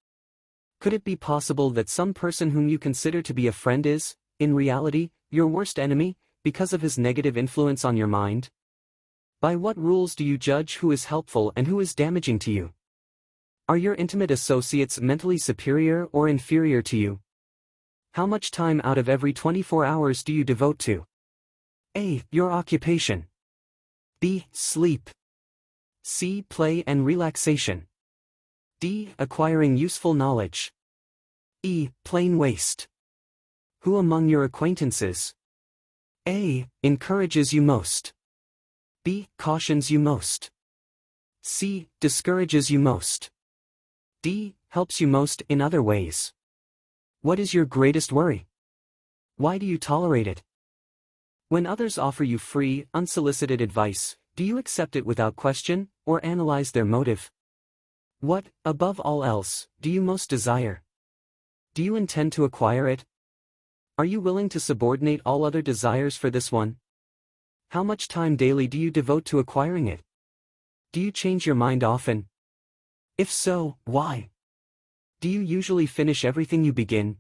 Speaker 2: Could it be possible that some person whom you consider to be a friend is, in reality, your worst enemy, because of his negative influence on your mind? By what rules do you judge who is helpful and who is damaging to you? Are your intimate associates mentally superior or inferior to you? How much time out of every 24 hours do you devote to A. Your occupation, B. Sleep, C. Play and relaxation, D. Acquiring useful knowledge, E. Plain waste? Who among your acquaintances A. Encourages you most, B. Cautions you most, C. Discourages you most, D. Helps you most in other ways? What is your greatest worry? Why do you tolerate it? When others offer you free, unsolicited advice, do you accept it without question, or analyze their motive? What, above all else, do you most desire? Do you intend to acquire it? Are you willing to subordinate all other desires for this one? How much time daily do you devote to acquiring it? Do you change your mind often? If so, why? Do you usually finish everything you begin?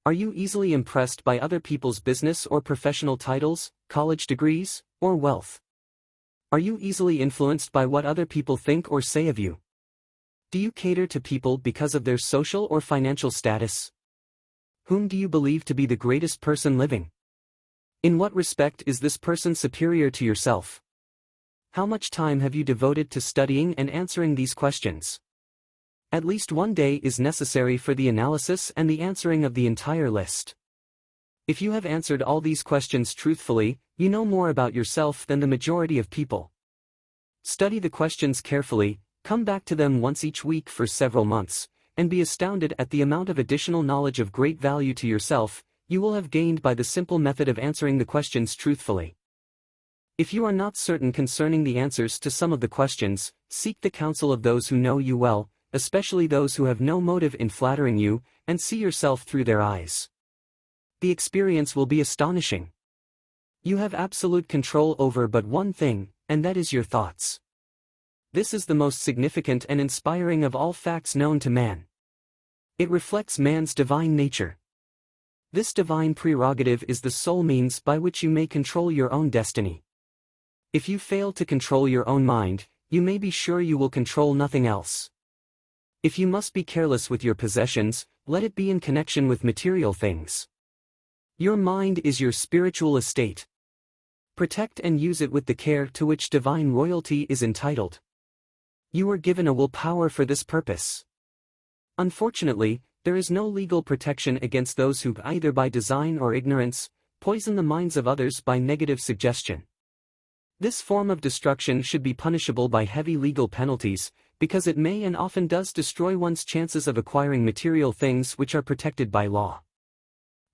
Speaker 2: Are you easily impressed by other people's business or professional titles, college degrees, or wealth? Are you easily influenced by what other people think or say of you? Do you cater to people because of their social or financial status? Whom do you believe to be the greatest person living? In what respect is this person superior to yourself? How much time have you devoted to studying and answering these questions? At least one day is necessary for the analysis and the answering of the entire list. If you have answered all these questions truthfully, you know more about yourself than the majority of people. Study the questions carefully, come back to them once each week for several months, and be astounded at the amount of additional knowledge of great value to yourself you will have gained by the simple method of answering the questions truthfully. If you are not certain concerning the answers to some of the questions, seek the counsel of those who know you well, especially those who have no motive in flattering you, and see yourself through their eyes. The experience will be astonishing. You have absolute control over but one thing, and that is your thoughts. This is the most significant and inspiring of all facts known to man. It reflects man's divine nature. This divine prerogative is the sole means by which you may control your own destiny. If you fail to control your own mind, you may be sure you will control nothing else. If you must be careless with your possessions, let it be in connection with material things. Your mind is your spiritual estate. Protect and use it with the care to which divine royalty is entitled. You were given a willpower for this purpose. Unfortunately, there is no legal protection against those who, either by design or ignorance, poison the minds of others by negative suggestion. This form of destruction should be punishable by heavy legal penalties, because it may and often does destroy one's chances of acquiring material things which are protected by law.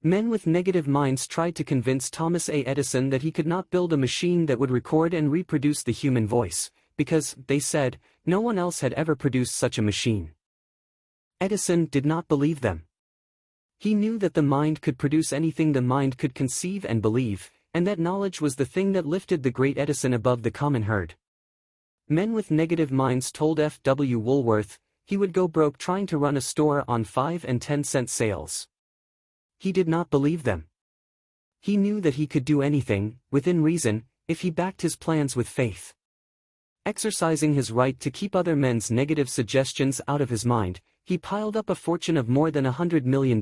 Speaker 2: Men with negative minds tried to convince Thomas A. Edison that he could not build a machine that would record and reproduce the human voice, because, they said, no one else had ever produced such a machine. Edison did not believe them. He knew that the mind could produce anything the mind could conceive and believe, and that knowledge was the thing that lifted the great Edison above the common herd. Men with negative minds told F. W. Woolworth he would go broke trying to run a store on 5 and 10-cent sales. He did not believe them. He knew that he could do anything, within reason, if he backed his plans with faith. Exercising his right to keep other men's negative suggestions out of his mind, he piled up a fortune of more than $100 million.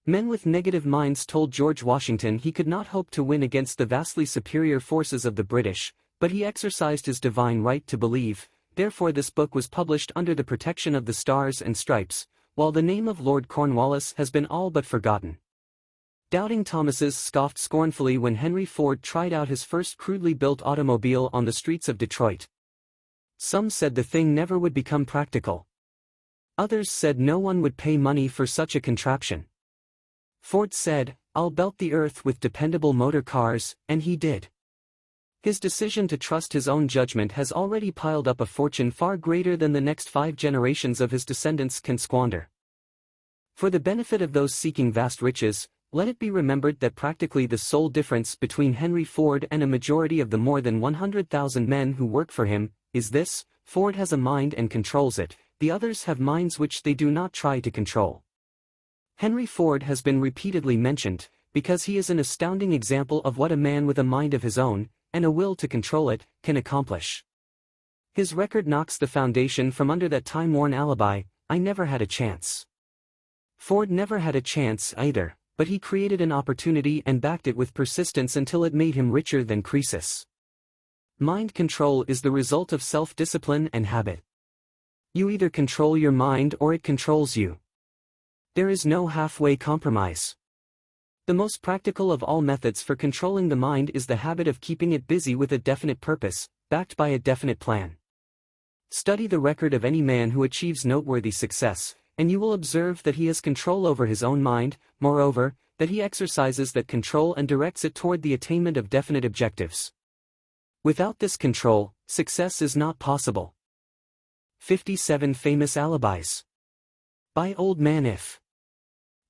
Speaker 2: Men with negative minds told George Washington he could not hope to win against the vastly superior forces of the British, but he exercised his divine right to believe. Therefore this book was published under the protection of the Stars and Stripes, while the name of Lord Cornwallis has been all but forgotten. Doubting Thomases scoffed scornfully when Henry Ford tried out his first crudely built automobile on the streets of Detroit. Some said the thing never would become practical. Others said no one would pay money for such a contraption. Ford said, "I'll belt the earth with dependable motor cars," and he did. His decision to trust his own judgment has already piled up a fortune far greater than the next 5 generations of his descendants can squander. For the benefit of those seeking vast riches, let it be remembered that practically the sole difference between Henry Ford and a majority of the more than 100,000 men who work for him is this: Ford has a mind and controls it, the others have minds which they do not try to control. Henry Ford has been repeatedly mentioned, because he is an astounding example of what a man with a mind of his own, and a will to control it, can accomplish. His record knocks the foundation from under that time-worn alibi, "I never had a chance." Ford never had a chance either, but he created an opportunity and backed it with persistence until it made him richer than Croesus. Mind control is the result of self-discipline and habit. You either control your mind or it controls you. There is no halfway compromise. The most practical of all methods for controlling the mind is the habit of keeping it busy with a definite purpose, backed by a definite plan. Study the record of any man who achieves noteworthy success, and you will observe that he has control over his own mind, moreover, that he exercises that control and directs it toward the attainment of definite objectives. Without this control, success is not possible. 57 Famous Alibis. By Old Man If.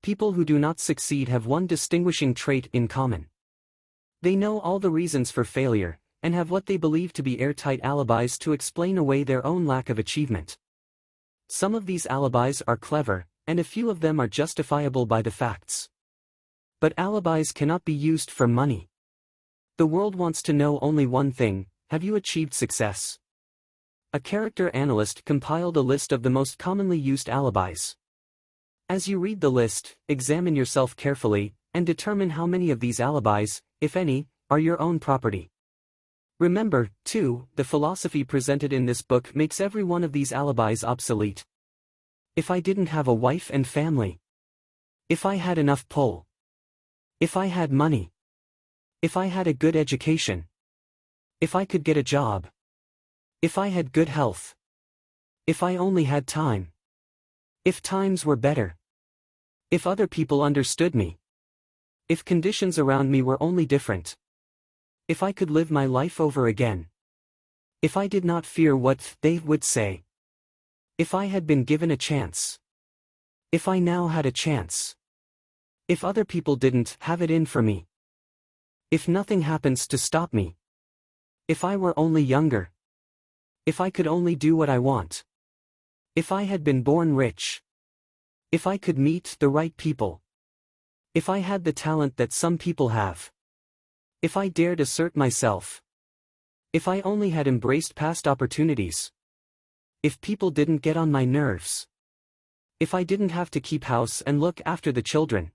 Speaker 2: People who do not succeed have one distinguishing trait in common. They know all the reasons for failure, and have what they believe to be airtight alibis to explain away their own lack of achievement. Some of these alibis are clever, and a few of them are justifiable by the facts. But alibis cannot be used for money. The world wants to know only one thing: have you achieved success? A character analyst compiled a list of the most commonly used alibis. As you read the list, examine yourself carefully, and determine how many of these alibis, if any, are your own property. Remember, too, the philosophy presented in this book makes every one of these alibis obsolete. If I didn't have a wife and family. If I had enough pull. If I had money. If I had a good education. If I could get a job. If I had good health. If I only had time. If times were better. If other people understood me. If conditions around me were only different. If I could live my life over again. If I did not fear what they would say. If I had been given a chance. If I now had a chance. If other people didn't have it in for me. If nothing happens to stop me. If I were only younger. If I could only do what I want. If I had been born rich. If I could meet the right people. If I had the talent that some people have. If I dared assert myself. If I only had embraced past opportunities. If people didn't get on my nerves. If I didn't have to keep house and look after the children.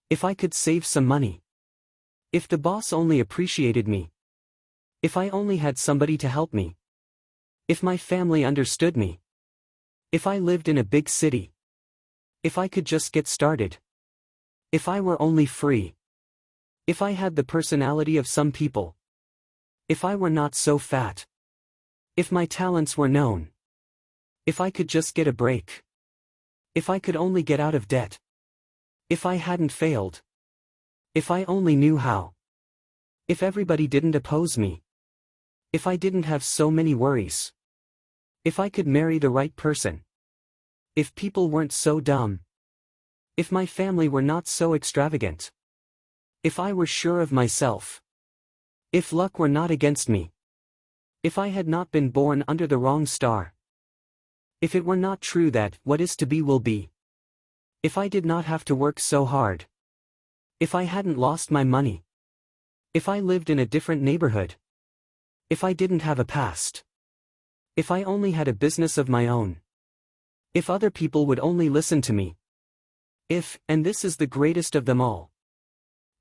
Speaker 2: If I could save some money. If the boss only appreciated me. If I only had somebody to help me. If my family understood me. If I lived in a big city. If I could just get started. If I were only free. If I had the personality of some people. If I were not so fat. If my talents were known. If I could just get a break. If I could only get out of debt. If I hadn't failed. If I only knew how. If everybody didn't oppose me. If I didn't have so many worries. If I could marry the right person. If people weren't so dumb. If my family were not so extravagant. If I were sure of myself. If luck were not against me. If I had not been born under the wrong star. If it were not true that what is to be will be. If I did not have to work so hard. If I hadn't lost my money. If I lived in a different neighborhood. If I didn't have a past. If I only had a business of my own. If other people would only listen to me. If, and this is the greatest of them all,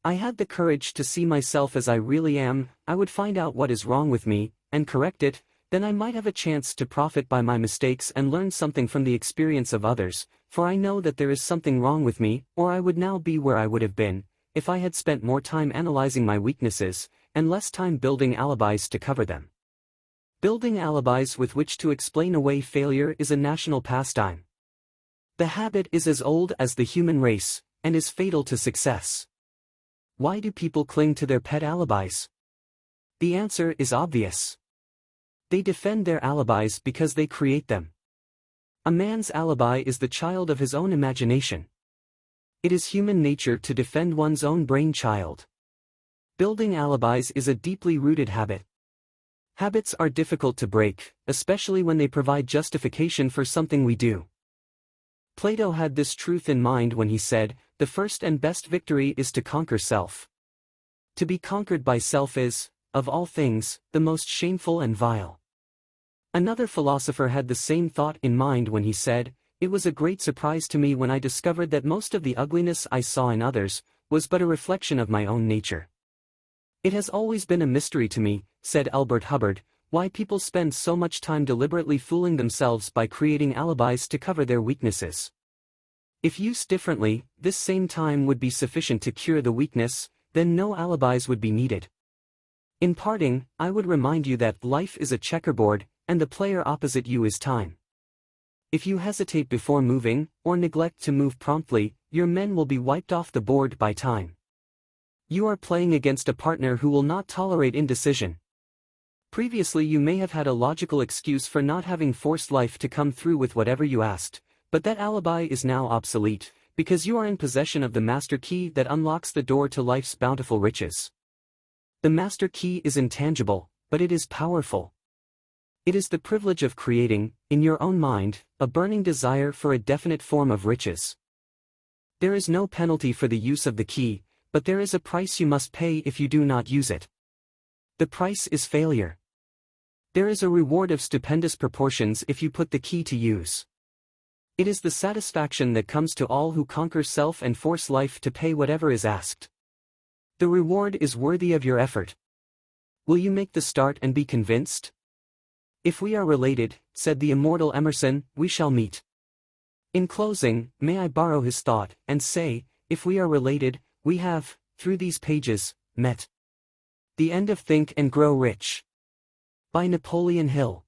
Speaker 2: I had the courage to see myself as I really am, I would find out what is wrong with me, and correct it, then I might have a chance to profit by my mistakes and learn something from the experience of others, for I know that there is something wrong with me, or I would now be where I would have been, if I had spent more time analyzing my weaknesses, and less time building alibis to cover them. Building alibis with which to explain away failure is a national pastime. The habit is as old as the human race, and is fatal to success. Why do people cling to their pet alibis? The answer is obvious. They defend their alibis because they create them. A man's alibi is the child of his own imagination. It is human nature to defend one's own brainchild. Building alibis is a deeply rooted habit. Habits are difficult to break, especially when they provide justification for something we do. Plato had this truth in mind when he said, "The first and best victory is to conquer self." To be conquered by self is, of all things, the most shameful and vile. Another philosopher had the same thought in mind when he said, "It was a great surprise to me when I discovered that most of the ugliness I saw in others was but a reflection of my own nature." It has always been a mystery to me, said Albert Hubbard, why people spend so much time deliberately fooling themselves by creating alibis to cover their weaknesses. If used differently, this same time would be sufficient to cure the weakness, then no alibis would be needed. In parting, I would remind you that life is a checkerboard, and the player opposite you is time. If you hesitate before moving, or neglect to move promptly, your men will be wiped off the board by time. You are playing against a partner who will not tolerate indecision. Previously you may have had a logical excuse for not having forced life to come through with whatever you asked, but that alibi is now obsolete, because you are in possession of the master key that unlocks the door to life's bountiful riches. The master key is intangible, but it is powerful. It is the privilege of creating, in your own mind, a burning desire for a definite form of riches. There is no penalty for the use of the key, but there is a price you must pay if you do not use it. The price is failure. There is a reward of stupendous proportions if you put the key to use. It is the satisfaction that comes to all who conquer self and force life to pay whatever is asked. The reward is worthy of your effort. Will you make the start and be convinced? If we are related, said the immortal Emerson, we shall meet. In closing, may I borrow his thought, and say, if we are related, we have, through these pages, met. The End of Think and Grow Rich. By Napoleon Hill.